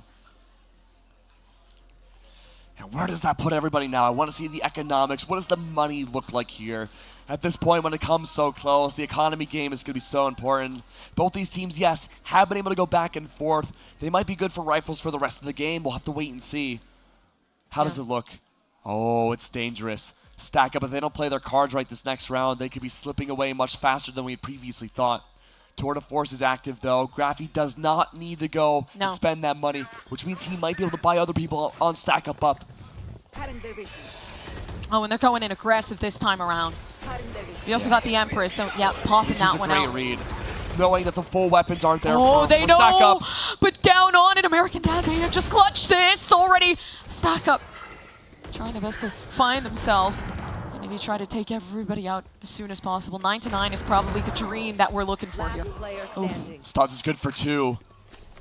And where does that put everybody now? I want to see the economics. What does the money look like here? At this point, when it comes so close, the economy game is going to be so important. Both these teams, yes, have been able to go back and forth. They might be good for rifles for the rest of the game. We'll have to wait and see. How does it look? Oh, it's dangerous. Stack Up, if they don't play their cards right this next round, they could be slipping away much faster than we had previously thought. Tour de Force is active, though. Graphy does not need to go and spend that money, which means he might be able to buy other people on Stack Up. Oh, and they're going in aggressive this time around. We also got the Empress, so yeah, popping that one out. This is a great read. Knowing that the full weapons aren't there for Stack Up. But down on it, AmericanDad may have just clutched this already. Stack Up trying their best to find themselves. And maybe try to take everybody out as soon as possible. 9-9 is probably the dream that we're looking for here. Studs is good for 2.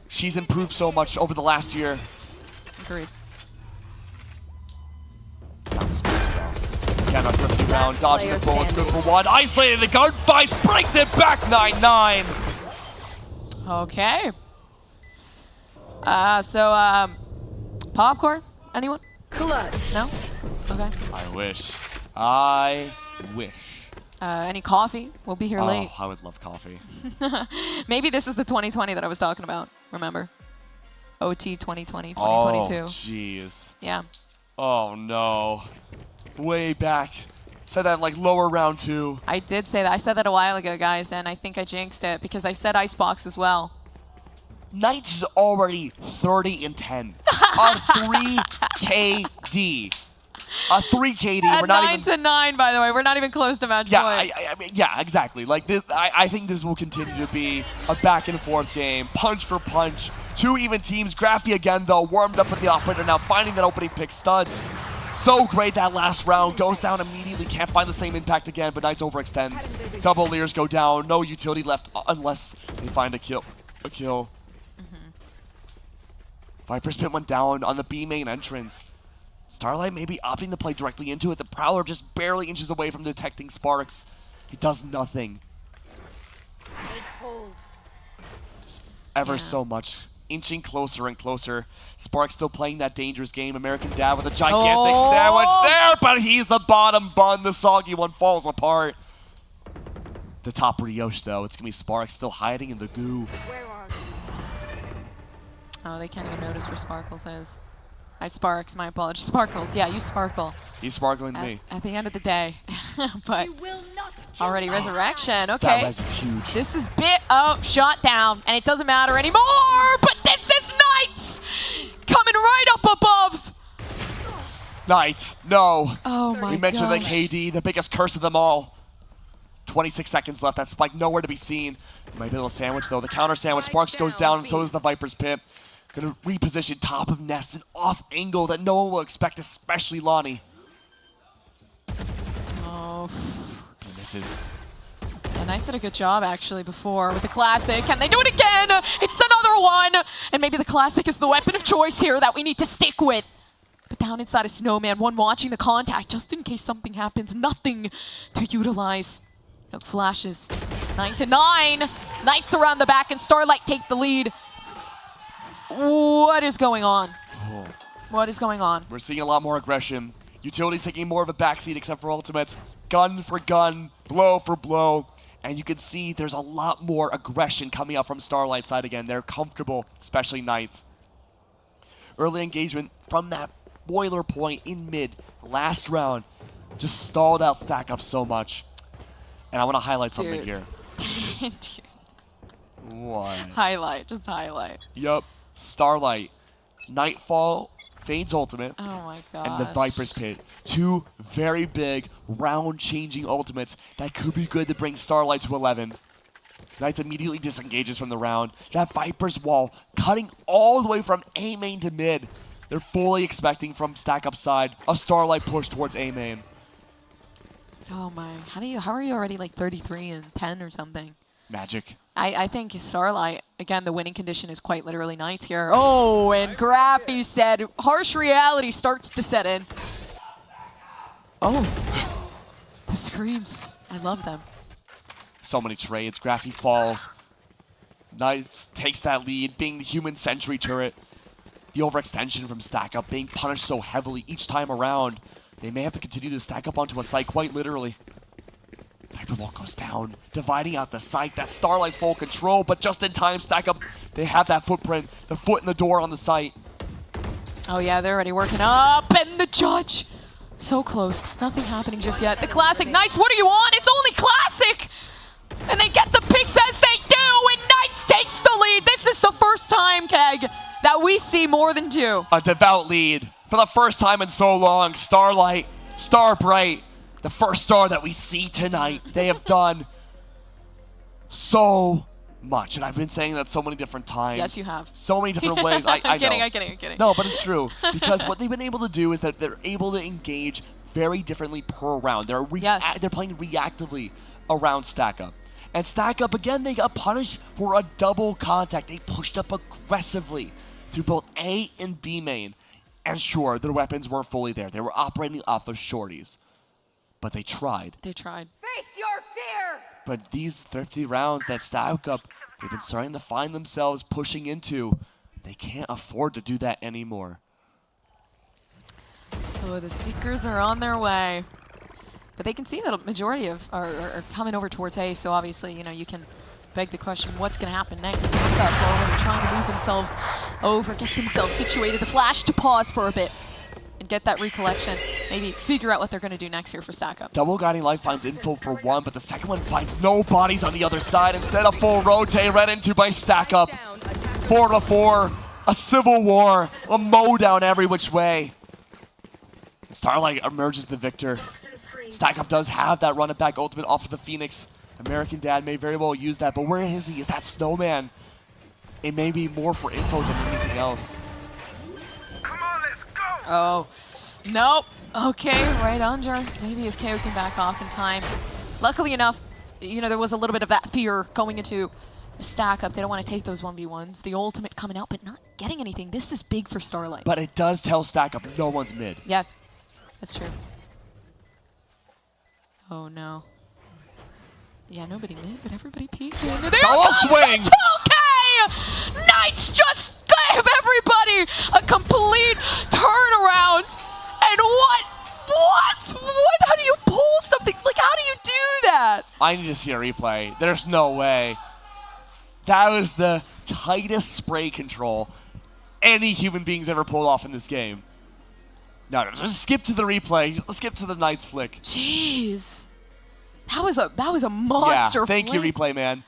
She's improved so much over the last year. Agreed. Again, a thrifty round, dodging the bullets, good for 1. Isolated, the guard fights, breaks it back, 9-9. Okay. Popcorn? Anyone? Clutch. No? Okay. I wish. Any coffee? We'll be here late. I would love coffee. Maybe this is the 2020 that I was talking about. Remember? OT 2020, 2022. Oh, jeez. Yeah. Oh, no. Way back. Said that in like lower round 2. I did say that. I said that a while ago, guys, and I think I jinxed it because I said Icebox as well. Knights is already 30-10. A 3 KD. A 3 KD. At we're not 9-9, by the way. We're not even close to match point. I mean, yeah, exactly. Like this, I think this will continue to be a back and forth game, punch for punch. 2 even teams. Graphy again, though, warmed up with the operator now, finding that opening pick. Studs. So great that last round. Goes down immediately. Can't find the same impact again, but Knights overextends. Double Leers go down. No utility left unless they find a kill. Viper Spit went down on the B main entrance. Starlight maybe opting to play directly into it. The Prowler just barely inches away from detecting Sparks. He does nothing. Ever so much. Inching closer and closer. Sparks still playing that dangerous game. AmericanDad with a gigantic sandwich there, but he's the bottom bun. The soggy one falls apart. The top brioche, though. It's going to be Sparks still hiding in the goo. Oh, they can't even notice where Sparkles is. Sparks, my apologies. Sparkles, yeah, you sparkle. He's sparkling me. At the end of the day. But You will not Already Resurrection, okay. That res is huge. This is shot down, and it doesn't matter anymore, but this is Knights coming right up above. Knights, no. Oh my We mentioned the gosh. KD, the biggest curse of them all. 26 seconds left. That Spike nowhere to be seen. Might be a little sandwich though. The counter sandwich. Sparks goes down, and so does the Viper's Pit. Gonna reposition top of nest, an off angle that no one will expect, especially Lonnie. Oh. And this is. Yeah, Knights did a good job actually before with the classic. Can they do it again? It's another one. And maybe the classic is the weapon of choice here that we need to stick with. But down inside of Snowman, one watching the contact just in case something happens. Nothing to utilize. No flashes. 9-9. Knights around the back and Starlight take the lead. What is going on? Oh. What is going on? We're seeing a lot more aggression. Utility's taking more of a backseat except for ultimates. Gun for gun, blow for blow. And you can see there's a lot more aggression coming up from Starlight's side again. They're comfortable, especially Knights. Early engagement from that boiler point in mid, last round, just stalled out Stack Up so much. And I want to highlight something here. Dude. What? Highlight, just highlight. Yup. Starlight, Nightfall, Fade's ultimate, Oh my god. and the Viper's Pit. Two very big, round-changing ultimates that could be good to bring Starlight to 11. Knights immediately disengages from the round. That Viper's wall cutting all the way from A main to mid. They're fully expecting from Stack Up side a Starlight push towards A main. Oh my, how are you already like 33 and 10 or something? Magic. I think Starlight, again, the winning condition is quite literally Knights here. Oh, and Graffy said harsh reality starts to set in. Oh, the screams. I love them. So many trades. Graffy falls. Knights takes that lead, being the human sentry turret. The overextension from Stack Up being punished so heavily each time around. They may have to continue to stack up onto a site quite literally. Viper Wall goes down, dividing out the site. That Starlight's full control, but just in time, Stack Up, they have that footprint, the foot in the door on the site. Oh yeah, they're already working up, and the judge. So close, nothing happening just yet. The Classic Knights, what are you on? It's only Classic! And they get the picks as they do, and Knights takes the lead. This is the first time, Keg, that we see more than two. A devout lead. For the first time in so long, Starlight, Starbright, the first star that we see tonight. They have done so much. And I've been saying that so many different times. Yes, you have. So many different ways. I I'm kidding, know. I'm kidding. No, but it's true. Because what they've been able to do is that they're able to engage very differently per round. They're playing reactively around Stack Up. And Stack Up, again, they got punished for a double contact. They pushed up aggressively through both A and B main. And sure, their weapons weren't fully there. They were operating off of shorties. But they tried. They tried. Face your fear! But these 50 rounds that Stack Up, they've been starting to find themselves pushing into. They can't afford to do that anymore. Oh, the Seekers are on their way. But they can see that a majority of are coming over towards A, so obviously, you know, you can beg the question, what's going to happen next? They're trying to move themselves over, get themselves situated. The flash to pause for a bit and get that recollection. Maybe figure out what they're going to do next here for Stack Up. Double Guiding Light finds info for one, but the second one finds no bodies on the other side. Instead, a full rotate right into by Stack Up. 4-4, a civil war, a mowdown every which way. Starlight emerges the victor. Stack Up does have that run it back ultimate off of the Phoenix. AmericanDad may very well use that, but where is he? Is that Snowman? It may be more for info than anything else. Oh, nope. Okay, right under. Maybe if KO can back off in time. Luckily enough, you know, there was a little bit of that fear going into Stack Up. They don't want to take those 1v1s. The ultimate coming out, but not getting anything. This is big for Starlight. But it does tell Stack Up no one's mid. Yes, that's true. Oh no. Yeah, nobody mid, but everybody peeking. There Double swing! 2K! Knights just gave everybody a complete turnaround. And what? How do you pull something? Like, how do you do that? I need to see a replay. There's no way. That was the tightest spray control any human being's ever pulled off in this game. No, just skip to the replay. Let's skip to the Knights flick. Jeez. That was a monster. Yeah, thank you, flame. replay man.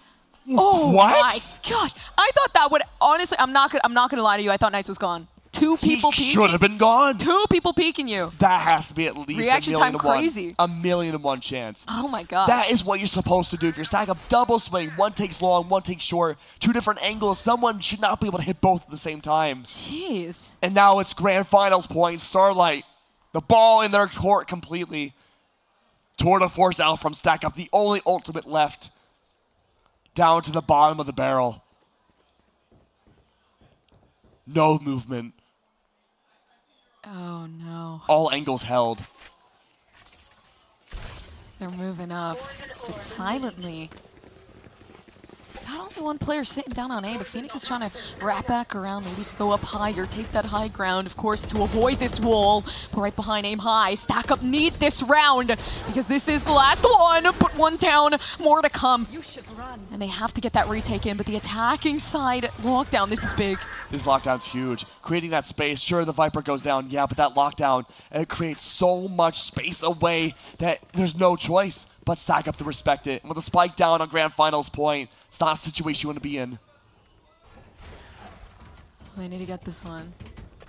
Oh what? my gosh! I thought that would honestly. I'm not gonna lie to you. I thought Knights was gone. Two people peeking. Should have been gone. Two people peeking you. That has to be at least Reaction time crazy. A 1,000,000 chance. Oh my god. That is what you're supposed to do. If you're stacking up double swing, one takes long, one takes short, two different angles, someone should not be able to hit both at the same time. Jeez. And now it's grand finals point. Starlight, the ball in their court completely. Tour de force out from stack up, the only ultimate left. Down to the bottom of the barrel. No movement. Oh no. All angles held. They're moving up, but silently. Got only one player sitting down on A, but Phoenix is trying to wrap back around, maybe to go up higher, take that high ground, of course, to avoid this wall. But right behind Aim High, stack up need this round, because this is the last one. Put one down, more to come. You should run. And they have to get that retake in, but the attacking side lockdown, this is big. This lockdown's huge. Creating that space, sure, the Viper goes down, yeah, but that lockdown, it creates so much space away that there's no choice but stack up to respect it. And with a spike down on grand finals point, it's not a situation you want to be in. They need to get this one.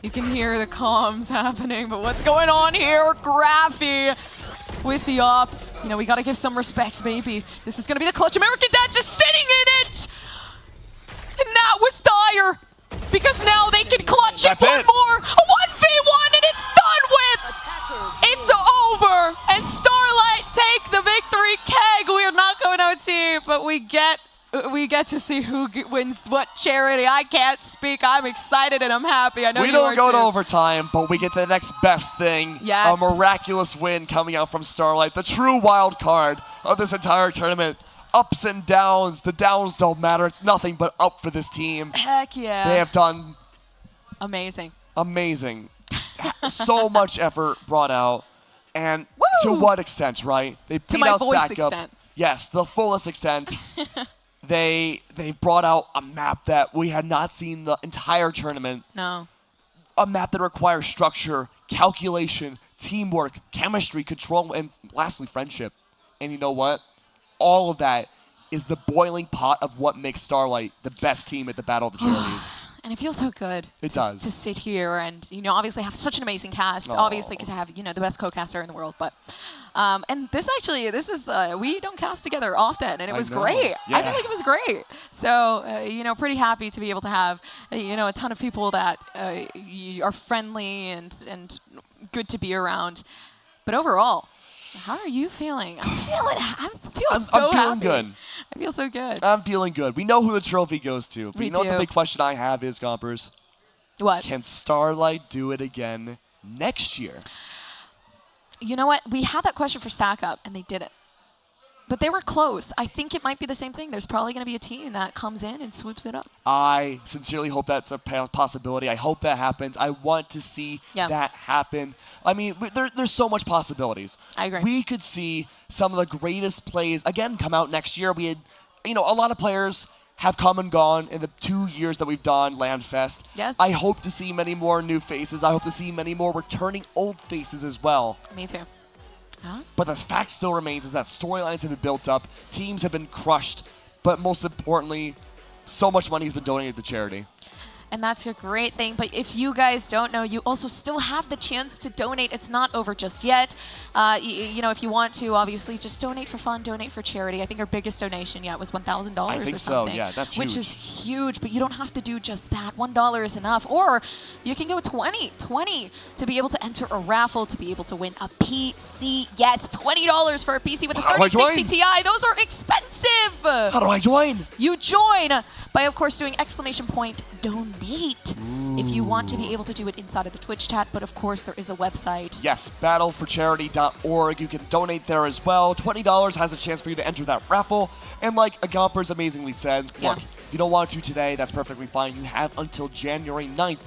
You can hear the comms happening, but what's going on here? Graphy with the op. You know, we got to give some respects, baby. This is going to be the clutch. AmericanDad just sitting in it! And that was dire, because now they can clutch it one more. A 1v1 and it's done with! It's over! And Starlight take the victory. Keg, we are not going OT, but we get to see who wins what charity. I can't speak. I'm excited and I'm happy. I know we you don't are go too. to overtime, but we get the next best thing. Yes. A miraculous win coming out from Starlight, the true wild card of this entire tournament. Ups and downs. The downs don't matter. It's nothing but up for this team. Heck yeah. They have done amazing. So much effort brought out. And to what extent, right? They beat my out voice Stack Up. extent. Yes, the fullest extent. They brought out a map that we had not seen the entire tournament. No. A map that requires structure, calculation, teamwork, chemistry, control, and lastly, friendship. And you know what? All of that is the boiling pot of what makes Starlight the best team at the Battle of the Charities. And it feels so good. It does. To sit here and, you know, obviously have such an amazing cast. Aww. Obviously, because I have, you know, the best co-caster in the world. But, and this is, we don't cast together often, and it was great. Yeah. I feel like it was great. So, you know, pretty happy to be able to have, you know, a ton of people that are friendly and good to be around. But overall, how are you feeling? I'm feeling good. I feel so good. I'm feeling good. We know who the trophy goes to. But We you know what the do. big question I have is, Gompers? What? Can Starlight do it again next year? You know what? We had that question for Stack Up, and they did it. But they were close. I think it might be the same thing. There's probably going to be a team that comes in and swoops it up. I sincerely hope that's a possibility. I hope that happens. I want to see that happen. I mean, there's so much possibilities. I agree. We could see some of the greatest plays, again, come out next year. We had, you know, a lot of players have come and gone in the 2 years that we've done LANFest. Yes. I hope to see many more new faces. I hope to see many more returning old faces as well. Me too. Huh? But the fact still remains is that storylines have been built up, teams have been crushed, but most importantly, so much money has been donated to charity. And that's a great thing. But if you guys don't know, you also still have the chance to donate. It's not over just yet. You know, if you want to, obviously, just donate for fun, donate for charity. I think our biggest donation yet was $1,000 or something. I think so, yeah, that's huge. Which is huge, but you don't have to do just that. $1 is enough. Or you can go 20 to be able to enter a raffle, to be able to win a PC. Yes, $20 for a PC with a 3060 Ti. Those are expensive. How do I join? You join by, of course, doing !donate. If you want to be able to do it inside of the Twitch chat, but of course there is a website. Yes, battleforcharity.org. You can donate there as well. $20 has a chance for you to enter that raffle. And like Agomper's amazingly said, look, if you don't want to today, that's perfectly fine. You have until January 9th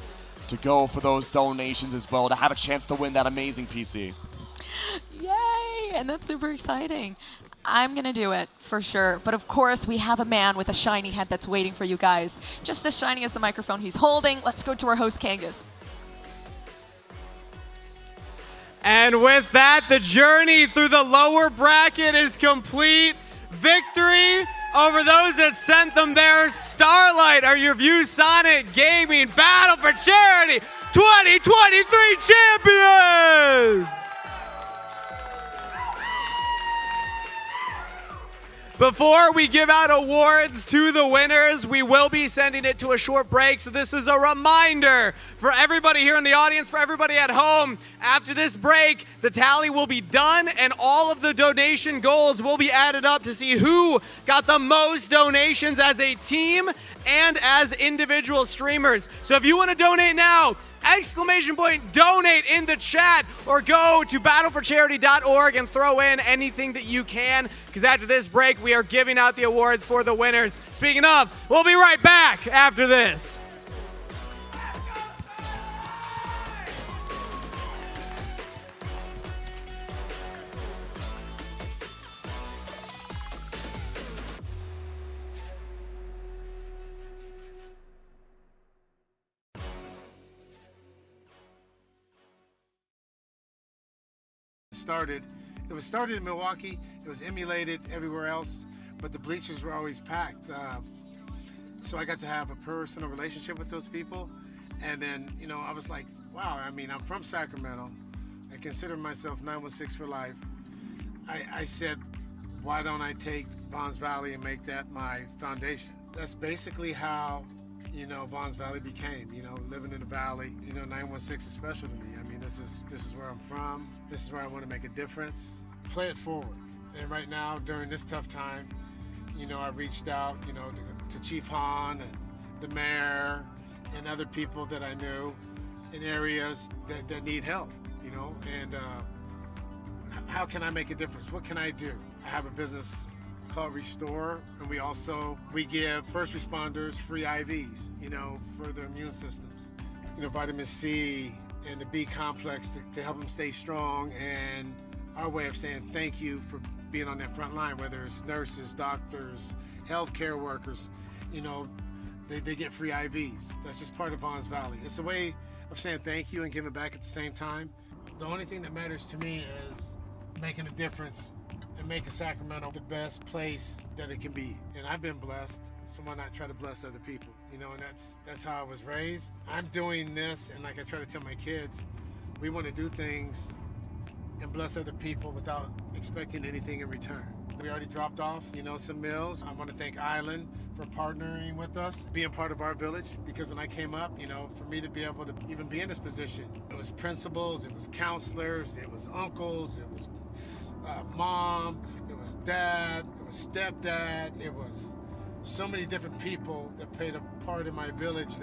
to go for those donations as well, to have a chance to win that amazing PC. Yay! And that's super exciting. I'm going to do it for sure. But of course, we have a man with a shiny head that's waiting for you guys. Just as shiny as the microphone he's holding. Let's go to our host, Kangas. And with that, the journey through the lower bracket is complete. Victory over those that sent them there. Starlight are your ViewSonic Gaming Battle for Charity 2023 champions! Before we give out awards to the winners, we will be sending it to a short break. So this is a reminder for everybody here in the audience, for everybody at home. After this break, the tally will be done and all of the donation goals will be added up to see who got the most donations as a team and as individual streamers. So if you want to donate now, !donate in the chat or go to battleforcharity.org and throw in anything that you can, because after this break we are giving out the awards for the winners. Speaking of, we'll be right back after this. It was started in Milwaukee. It was emulated everywhere else, but the bleachers were always packed. So I got to have a personal relationship with those people, and then I was like, wow. I mean, I'm from Sacramento. I consider myself 916 for life. I said, why don't I take Vaughn's Valley and make that my foundation? That's basically how Vaughn's Valley became. Living in the valley. 916 is special to me. I mean, this is where I'm from. This is where I want to make a difference. Play it forward. And right now, during this tough time, I reached out, to Chief Hahn and the mayor and other people that I knew in areas that need help. And how can I make a difference? What can I do? I have a business called Restore, and we give first responders free IVs, for their immune systems. Vitamin C and the B complex to help them stay strong, and our way of saying thank you for being on that front line, whether it's nurses, doctors, healthcare workers, they get free IVs. That's just part of Vaughn's Valley. It's a way of saying thank you and giving back at the same time. The only thing that matters to me is making a difference and making Sacramento the best place that it can be. And I've been blessed, so why not try to bless other people? And that's how I was raised. I'm doing this, and like I try to tell my kids, we want to do things and bless other people without expecting anything in return. We already dropped off, some meals. I want to thank Island for partnering with us, being part of our village, because when I came up, for me to be able to even be in this position, it was principals, it was counselors, it was uncles, it was mom, it was dad, it was stepdad, it was so many different people that played a part in my village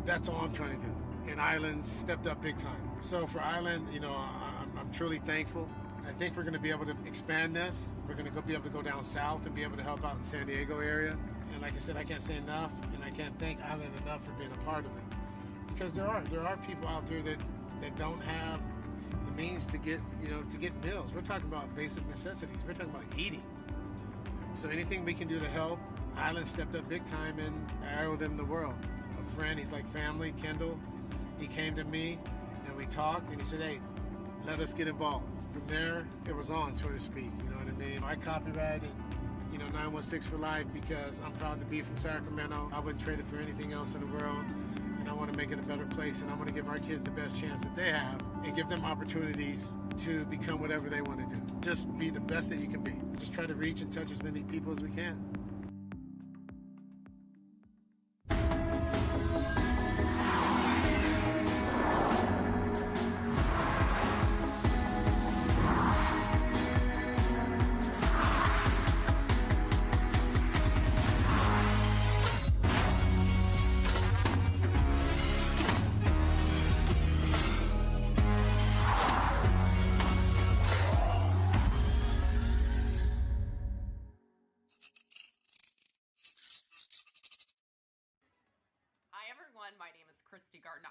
that's all I'm trying to do. And Island stepped up big time. So for Island, I'm truly thankful. I think we're going to be able to expand this. We're going to be able to go down south and be able to help out in San Diego area. And like I said, I can't say enough, and I can't thank Island enough for being a part of it. Because there are people out there that don't have the means to get meals. We're talking about basic necessities. We're talking about eating. So anything we can do to help, Island stepped up big time, and I owe them the world. A friend, he's like family, Kendall, he came to me and we talked, and he said, hey, let us get involved. From there, it was on, so to speak, you know what I mean? I copyrighted, 916 for life because I'm proud to be from Sacramento. I wouldn't trade it for anything else in the world, and I want to make it a better place, and I want to give our kids the best chance that they have and give them opportunities to become whatever they want to do. Just be the best that you can be. Just try to reach and touch as many people as we can.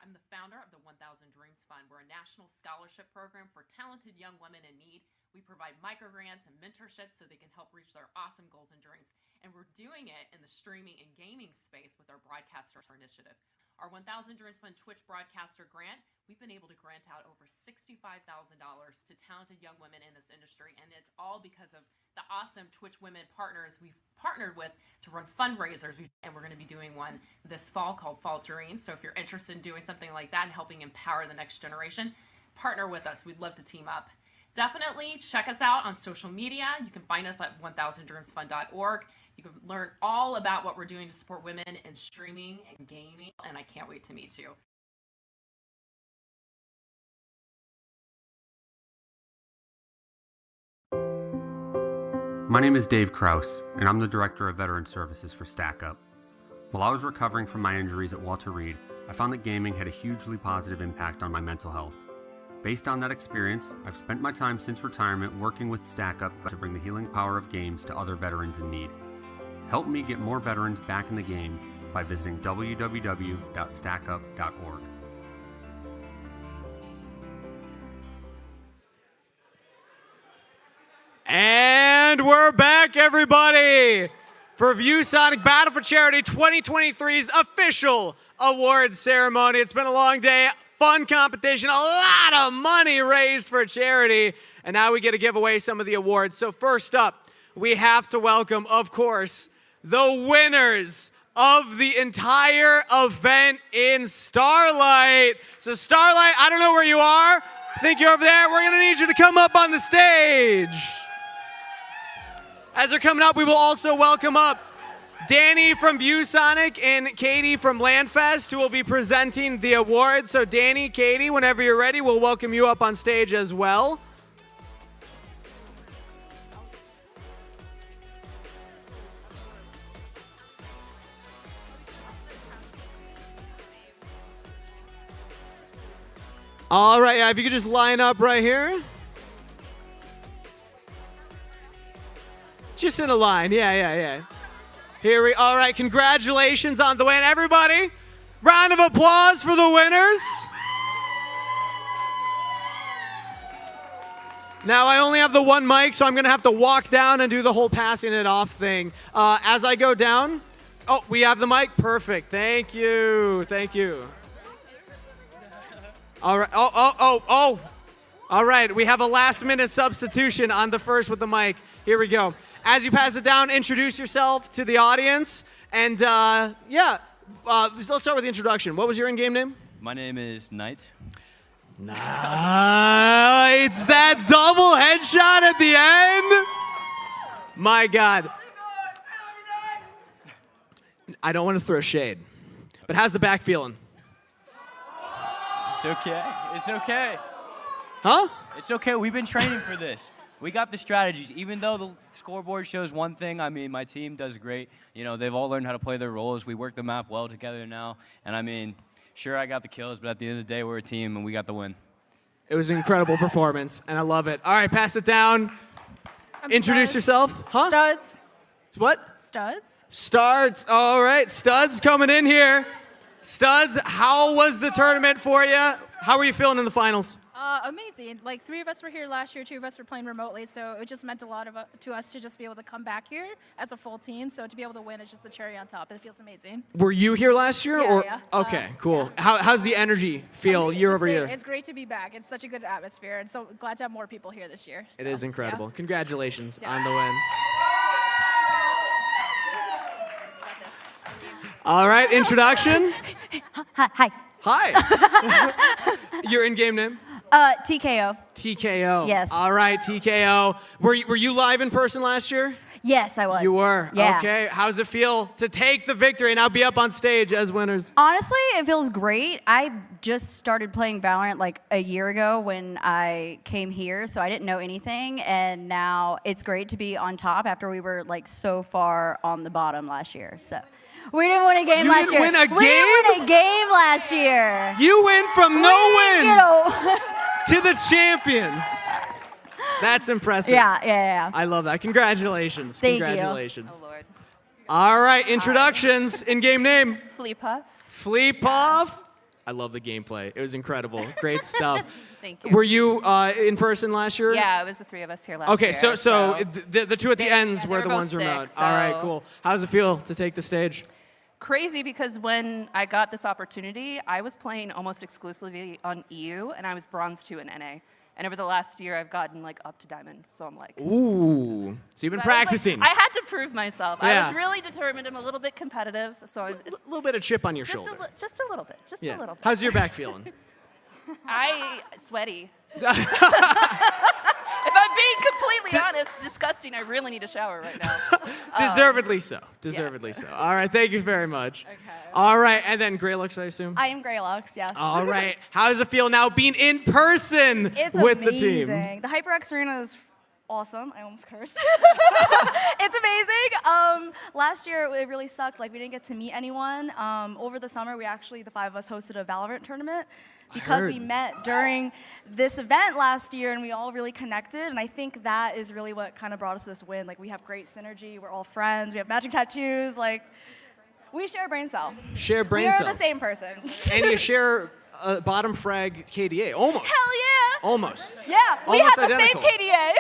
I'm the founder of the 1000 Dreams Fund. We're a national scholarship program for talented young women in need. We provide microgrants and mentorships so they can help reach their awesome goals and dreams. And we're doing it in the streaming and gaming space with our Broadcaster Initiative. Our 1000 Dreams Fund Twitch Broadcaster Grant, we've been able to grant out over $65,000 to talented young women in this industry, and it's all because of the awesome Twitch women partners we've partnered with to run fundraisers, and we're going to be doing one this fall called Fall Dreams. So if you're interested in doing something like that and helping empower the next generation, partner with us. We'd love to team up. Definitely check us out on social media. You can find us at 1000dreamsfund.org. You can learn all about what we're doing to support women in streaming and gaming, and I can't wait to meet you. My name is Dave Kraus, and I'm the Director of Veteran Services for Stack Up. While I was recovering from my injuries at Walter Reed, I found that gaming had a hugely positive impact on my mental health. Based on that experience, I've spent my time since retirement working with Stack Up to bring the healing power of games to other veterans in need. Help me get more veterans back in the game by visiting www.stackup.org. And we're back, everybody, for ViewSonic Battle for Charity 2023's official awards ceremony. It's been a long day, fun competition, a lot of money raised for charity, and now we get to give away some of the awards. So first up, we have to welcome, of course, the winners of the entire event in Starlight. So Starlight, I don't know where you are. I think you're over there. We're going to need you to come up on the stage. As they're coming up, we will also welcome up Danny from ViewSonic and Katie from LANFest, who will be presenting the awards. So Danny, Katie, whenever you're ready, we'll welcome you up on stage as well. All right, yeah, if you could just line up right here. Just in a line, yeah. All right, congratulations on the win. Everybody, round of applause for the winners. Now, I only have the one mic, so I'm going to have to walk down and do the whole passing it off thing. As I go down, oh, we have the mic. Perfect. Thank you. All right. Oh. All right, we have a last-minute substitution on the first with the mic. Here we go. As you pass it down, introduce yourself to the audience. And let's start with the introduction. What was your in-game name? My name is Knight. Nice. That double headshot at the end. My God. I don't want to throw shade, but how's the back feeling? It's okay. Huh? It's okay. We've been training for this. We got the strategies. Even though the scoreboard shows one thing, I mean, my team does great. You know, they've all learned how to play their roles. We work the map well together now. And I mean, sure, I got the kills, but at the end of the day, we're a team and we got the win. It was an incredible performance, and I love it. All right, pass it down. Introduce yourself. Huh? Studs. What? Studs. All right, Studs coming in here. Studs, how was the tournament for you? How were you feeling in the finals? Amazing. Like 3 of us were here last year, 2 of us were playing remotely, so it just meant a lot to us to just be able to come back here as a full team. So to be able to win is just the cherry on top. It feels amazing. Were you here last year? Yeah. Okay, cool. Yeah. How's the energy feel year over year? It's great to be back. It's such a good atmosphere, and so glad to have more people here this year. It is incredible. Yeah. Congratulations on the win. All right, introduction. Hi. Your in-game name? TKO. TKO. Yes. All right, TKO. Were you live in person last year? Yes, I was. You were? Yeah. Okay. How does it feel to take the victory and now be up on stage as winners? Honestly, it feels great. I just started playing Valorant like a year ago when I came here, so I didn't know anything, and now it's great to be on top after we were like so far on the bottom last year. So we didn't win a game last year. You didn't win a game? We didn't win a game last year. You went from no win to the champions. That's impressive. Yeah. I love that. Congratulations. Thank you. Congratulations. Oh, Lord. All right, introductions. In-game name? Fleepuff. I love the gameplay. It was incredible. Great stuff. Thank you. Were you in person last year? Yeah, it was the 3 of us here last year. year. Okay, so the 2 at the ends were the ones remote. sick, All right, so- cool. How does it feel to take the stage? crazy because when I got this opportunity, I was playing almost exclusively on EU, and I was bronze 2 in NA. And over the last year, I've gotten like up to diamond. So I'm like, ooh. So you've been practicing. I had to prove myself. Yeah. I was really determined. I'm a little bit competitive, so A little bit of chip on your just shoulder. just a little bit, just a little bit. How's your back feeling? Sweaty. If I'm being completely honest, disgusting. I really need a shower right now. Deservedly so. Deservedly so. All right, thank you very much. Okay. All right, and then Greylux, I assume? I am Greylux, yes. All right. How does it feel now being in person with the team? The HyperX Arena is awesome. I almost cursed. It's amazing. Last year, it really sucked. Like, we didn't get to meet anyone. Over the summer, the 5 of us hosted a Valorant tournament because we met during this event last year, and we all really connected. And I think that is really what kind of brought us this win. Like, we have great synergy. We're all friends. We have matching tattoos. Like, we share a brain cell. Share brain cells. cells. We are the same person. And you share bottom frag KDA, almost. Hell yeah. Almost. Yeah, we Almost had the identical. same KDA.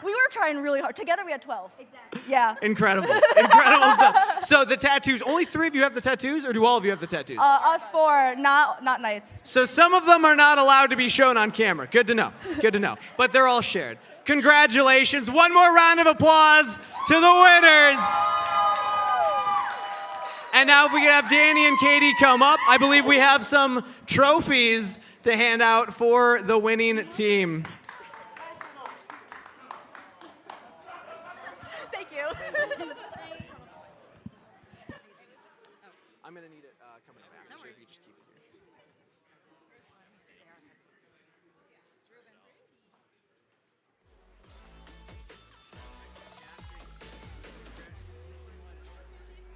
We were trying really hard. Together we had 12. Exactly. Yeah. Incredible. Incredible stuff. So the tattoos, only 3 of you have the tattoos, or do all of you have the tattoos? Us 4, not Knights. So some of them are not allowed to be shown on camera. Good to know. Good to know. But they're all shared. Congratulations. One more round of applause to the winners. And now if we could have Danny and Katie come up, I believe we have some trophies to hand out for the winning team. Thank you. I'm going to need it coming back. Sure, if you just keep it here.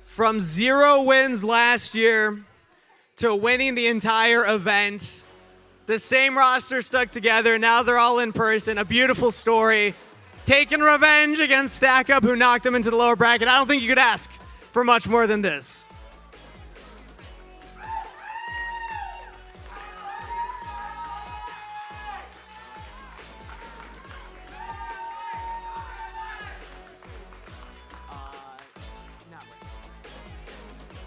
From 0 wins last year to winning the entire event, the same roster stuck together. Now they're all in person. A beautiful story. Taking revenge against Stack Up, who knocked them into the lower bracket. I don't think you could ask for much more than this.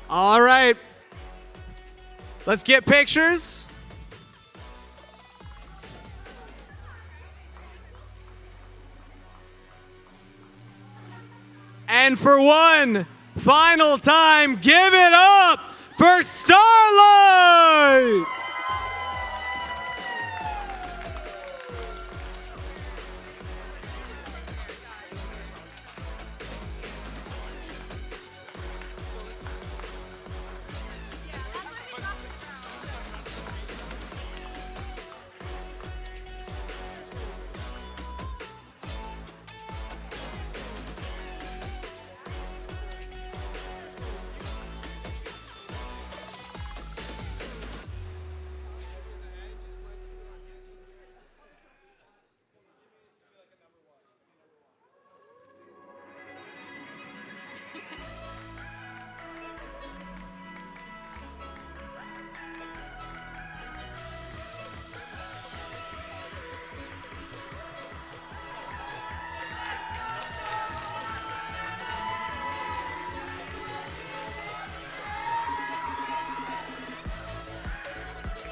All right. Let's get pictures. And for one final time, give it up for Starlight!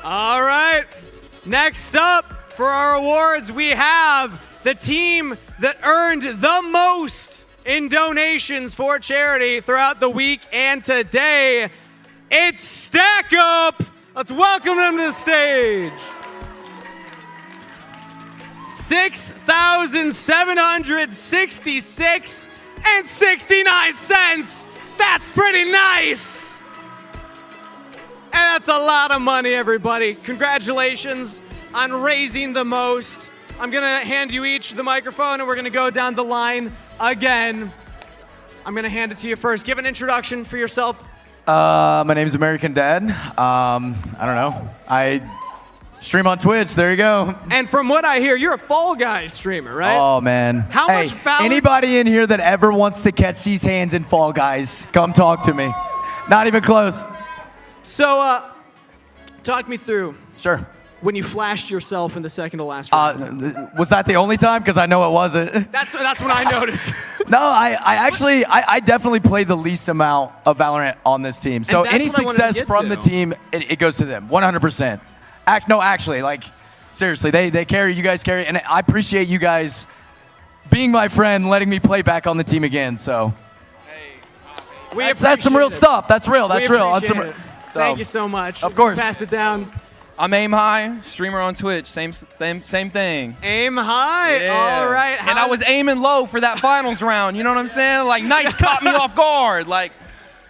All right, next up for our awards, we have the team that earned the most in donations for charity throughout the week and today. It's Stack Up. Let's welcome them to the stage. $6,766.69. That's pretty nice. And that's a lot of money, everybody. Congratulations on raising the most. I'm gonna hand you each the microphone and we're gonna go down the line again. I'm gonna hand it to you first. Give an introduction for yourself. My name's AmericanDad. I don't know. I stream on Twitch. There you go. And from what I hear, you're a Fall Guys streamer, right? Oh, man. How much Valorant? Anybody in here that ever wants to catch these hands in Fall Guys, come talk to me. Not even close. So, talk me through. Sure. When you flashed yourself in the second to last round. Was that the only time? Because I know it wasn't. That's when I noticed. No, I definitely play the least amount of Valorant on this team. So that's any what I wanted to success get from to. the team, it goes to them, 100%. Actually, like, seriously, they carry, you guys carry, and I appreciate you guys being my friend, letting me play back on the team again, so. That's some real stuff. That's real. That's real. Appreciate it. Thank you so much. Of course. Pass it down. I'm Aim High, streamer on Twitch. Same thing. Aim high. Yeah. All right. And I was aiming low for that finals round. You know what I'm saying? Like Knights caught me off guard. Like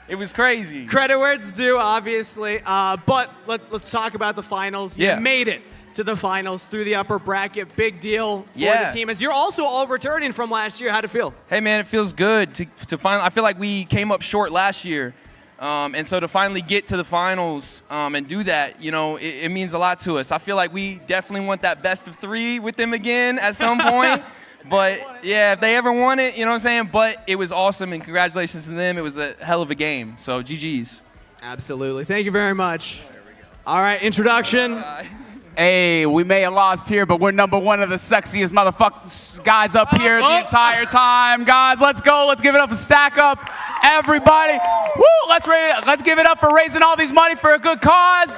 it was crazy. Credit where it's due, obviously. But let's talk about the finals. Yeah. You made it to the finals through the upper bracket. Big deal for Yeah. the team. As you're also all returning from last year. How'd it feel? Hey man, it feels good to finally. I feel like we came up short last year. And so to finally get to the finals and do that, you know, it means a lot to us. I feel like we definitely want that best of 3 with them again at some point. But yeah, if they ever won it, you know what I'm saying? But it was awesome and congratulations to them. It was a hell of a game. So GG's. Absolutely. Thank you very much. All right, introduction. Hey, we may have lost here, but we're number one of the sexiest motherfuckers guys up here the entire time. Guys, let's go. Let's give it up for Stack Up. Everybody. Woo! Let's give it up for raising all these money for a good cause.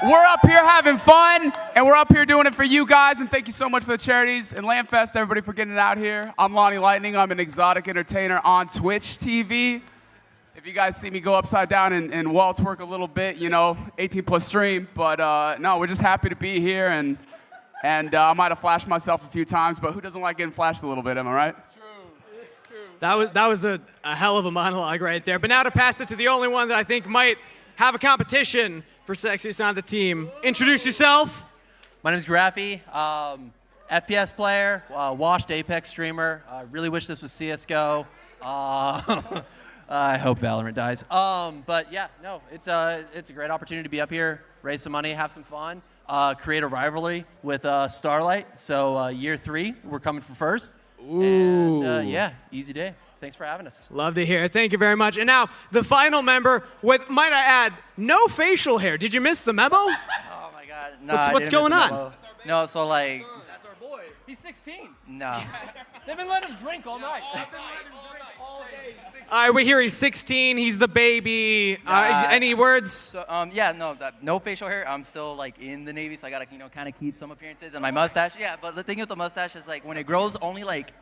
We're up here having fun, and we're up here doing it for you guys, and thank you so much for the charities and LANFest, everybody, for getting it out here. I'm Lonnie Lightning. I'm an exotic entertainer on Twitch TV. If you guys see me go upside down and wall twerk a little bit, you know, 18+ stream. But no, we're just happy to be here, and I might have flashed myself a few times, but who doesn't like getting flashed a little bit, am I right? That was a hell of a monologue right there. But now to pass it to the only one that I think might have a competition for sexiest on the team. Introduce yourself. My name is Graphy, FPS player, washed Apex streamer. Really wish this was CSGO. I hope Valorant dies. But yeah, no, it's a great opportunity to be up here, raise some money, have some fun, create a rivalry with Starlight. So year 3, we're coming for first. Ooh. And yeah, easy day. Thanks for having us. Love to hear it. Thank you very much. And now the final member with, might I add, no facial hair. Did you miss the memo? Oh my God. No, What's going on? No, so like. That's our boy. He's 16. No. They've been letting him drink all night. All right, we hear he's 16. He's the baby. Any words? So, yeah, no facial hair. I'm still like in the Navy, so I gotta kind of keep some appearances. And my mustache, yeah. But the thing with the mustache is like when it grows only like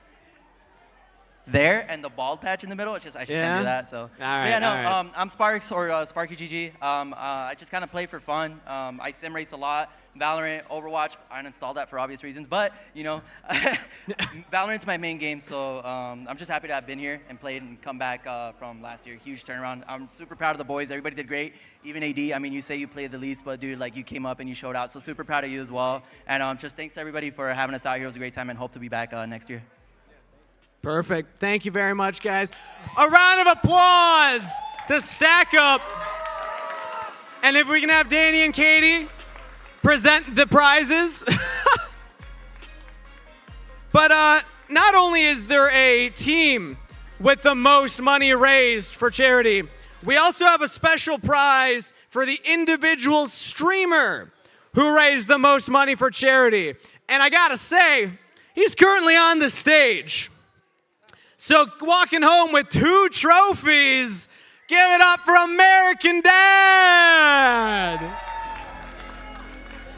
there and the bald patch in the middle, it's just I just can't do that. So I'm Sparks or Sparky GG. I just kind of play for fun. I sim race a lot. Valorant, Overwatch, I uninstalled that for obvious reasons, but you know, Valorant's my main game, so I'm just happy to have been here and played and come back from last year. Huge turnaround. I'm super proud of the boys. Everybody did great. Even AD. I mean, you say you played the least, but dude, like you came up and you showed out. So super proud of you as well. And just thanks to everybody for having us out here. It was a great time, and hope to be back next year. Perfect. Thank you very much, guys. A round of applause to Stack Up. And if we can have Danny and Katie present the prizes. But not only is there a team with the most money raised for charity, we also have a special prize for the individual streamer who raised the most money for charity. And I gotta say, he's currently on the stage. So walking home with 2 trophies, give it up for AmericanDad.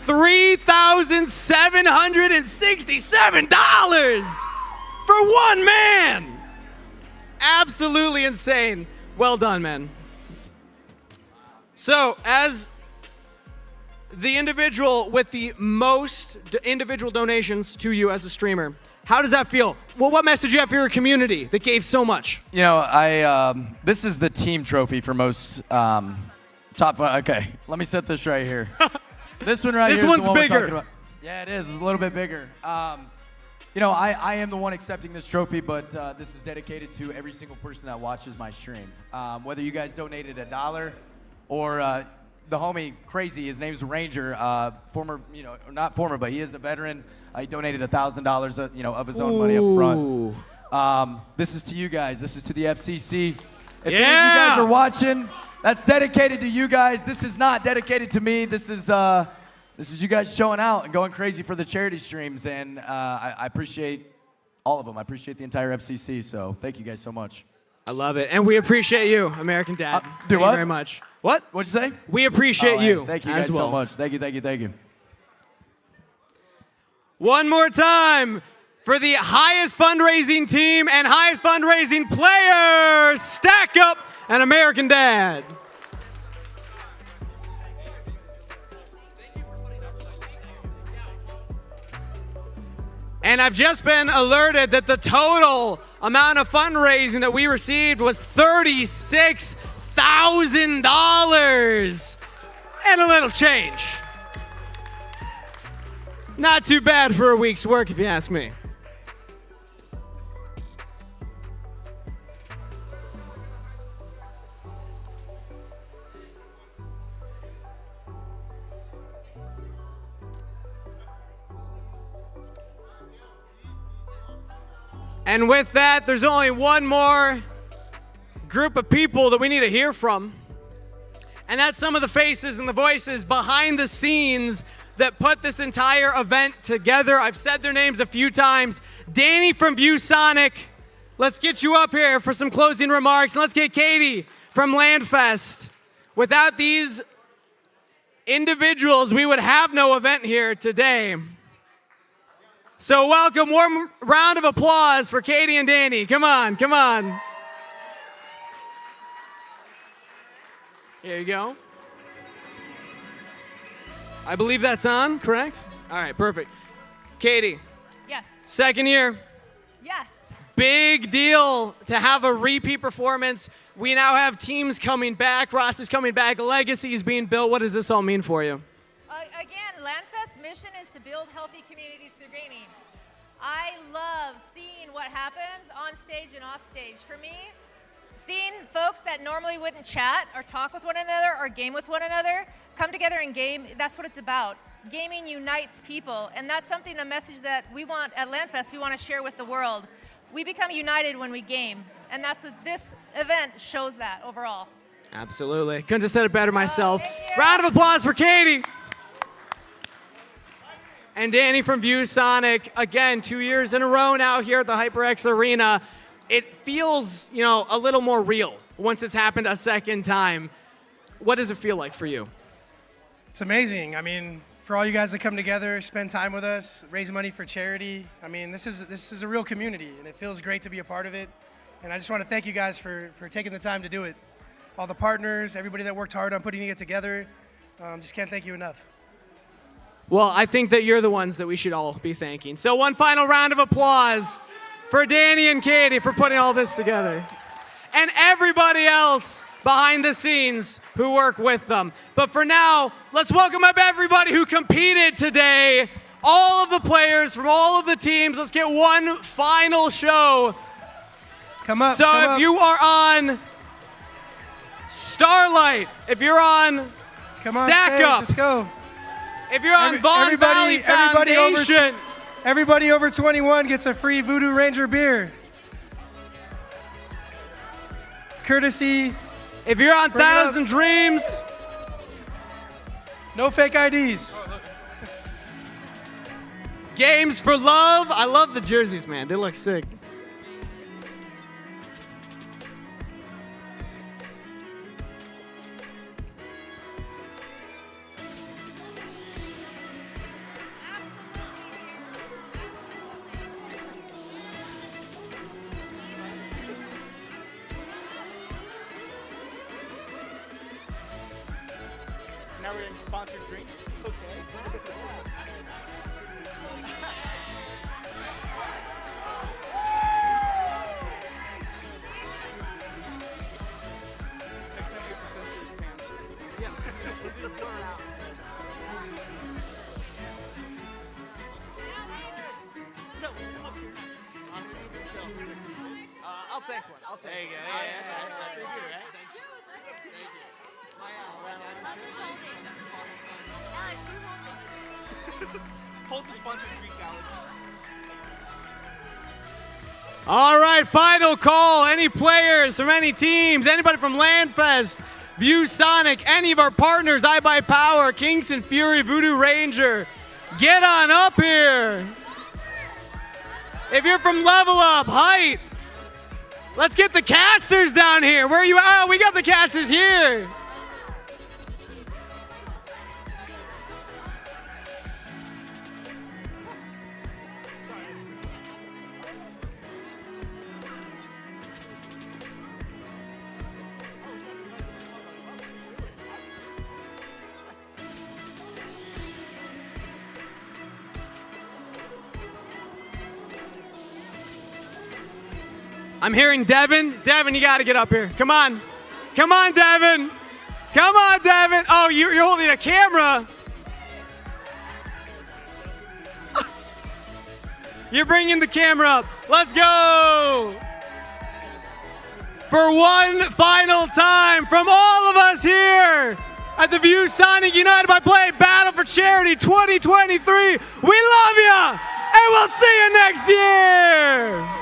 $3,767 for one man. Absolutely insane. Well done, man. So, as the individual with the most individual donations to you as a streamer, how does that feel? Well, what message do you have for your community that gave so much? You know, this is the team trophy for most top fun. Okay, let me set this right here. This one right here. This one's is the one bigger. we're talking about. Yeah, it is. It's a little bit bigger. You know, I am the one accepting this trophy, but this is dedicated to every single person that watches my stream. Whether you guys donated $1 or the homie Crazy, his name's Ranger, former, you know, not former, but he is a veteran. He donated $1,000, you know, of his own money up front. This is to you guys. This is to the FCC. If any of you guys are watching, that's dedicated to you guys. This is not dedicated to me. This is you guys showing out and going crazy for the charity streams, and I appreciate all of them. I appreciate the entire FCC, so thank you guys so much. I love it. And we appreciate you, American Dad. Do Thank what? you very much. What? What'd you say? We appreciate Oh, hey, you. Thank you as guys well. so much. Thank you. One more time for the highest fundraising team and highest fundraising player, Stack Up and American Dad. And I've just been alerted that the total amount of fundraising that we received was $36,000 and a little change. Not too bad for a week's work, if you ask me. And with that, there's only one more group of people that we need to hear from. And that's some of the faces and the voices behind the scenes that put this entire event together. I've said their names a few times. Danny from ViewSonic, let's get you up here for some closing remarks. And let's get Katie from LANFest. Without these individuals, we would have no event here today. So welcome, warm round of applause for Katie and Danny. Come on, come on. Here you go. I believe that's on, correct? All right, perfect. Katie. Yes. Second year. Yes. Big deal to have a repeat performance. We now have teams coming back, rosters coming back, legacies being built. What does this all mean for you? Again, LANFest's mission is to build healthy communities through gaming. I love seeing what happens on stage and off stage. For me, seeing folks that normally wouldn't chat or talk with one another or game with one another come together and game, that's what it's about. Gaming unites people, and that's something, a message that we want at LANFest, we want to share with the world. We become united when we game, and that's what this event shows that overall. Absolutely. Couldn't have said it better myself. Round of applause for Katie. And Danny from ViewSonic, again, 2 years in a row now here at the HyperX Arena. It feels, a little more real once it's happened a second time. What does it feel like for you? It's amazing. I mean, for all you guys that come together, spend time with us, raise money for charity. I mean, this is a real community, and it feels great to be a part of it. And I just want to thank you guys for taking the time to do it. All the partners, everybody that worked hard on putting it together, just can't thank you enough. Well, I think that you're the ones that we should all be thanking. So one final round of applause for Danny and Katie for putting all this together. And everybody else behind the scenes who work with them. But for now, let's welcome up everybody who competed today. All of the players from all of the teams. Let's get one final show. Come up. So come if up. you are on Starlight, if you're on Come on Stack stage, Up, let's go. if you're on Vaughn Valley Foundation, everybody over 21 gets a free Voodoo Ranger beer. Courtesy. If you're on Thousand Dreams, no fake IDs. Games for Love. I love the jerseys, man. They look sick. Now we're getting sponsored drinks. Okay. I'll take one. I'll take it. Hold the sponsored drink, Alex. All right, final call. Any players from any teams, anybody from LANFest, ViewSonic, any of our partners, Ibuypower, Kingston FURY, Voodoo Ranger, get on up here. If you're from Level Up, HYTE, let's get the casters down here. Where are you? Oh, we got the casters here. I'm hearing Devin. Devin, you got to get up here. Come on. Come on, Devin. Come on, Devin. Oh, you're holding a camera. You're bringing the camera up. Let's go. For one final time from all of us here at the View Sonic United by Play Battle for Charity 2023. We love you, and we'll see you next year.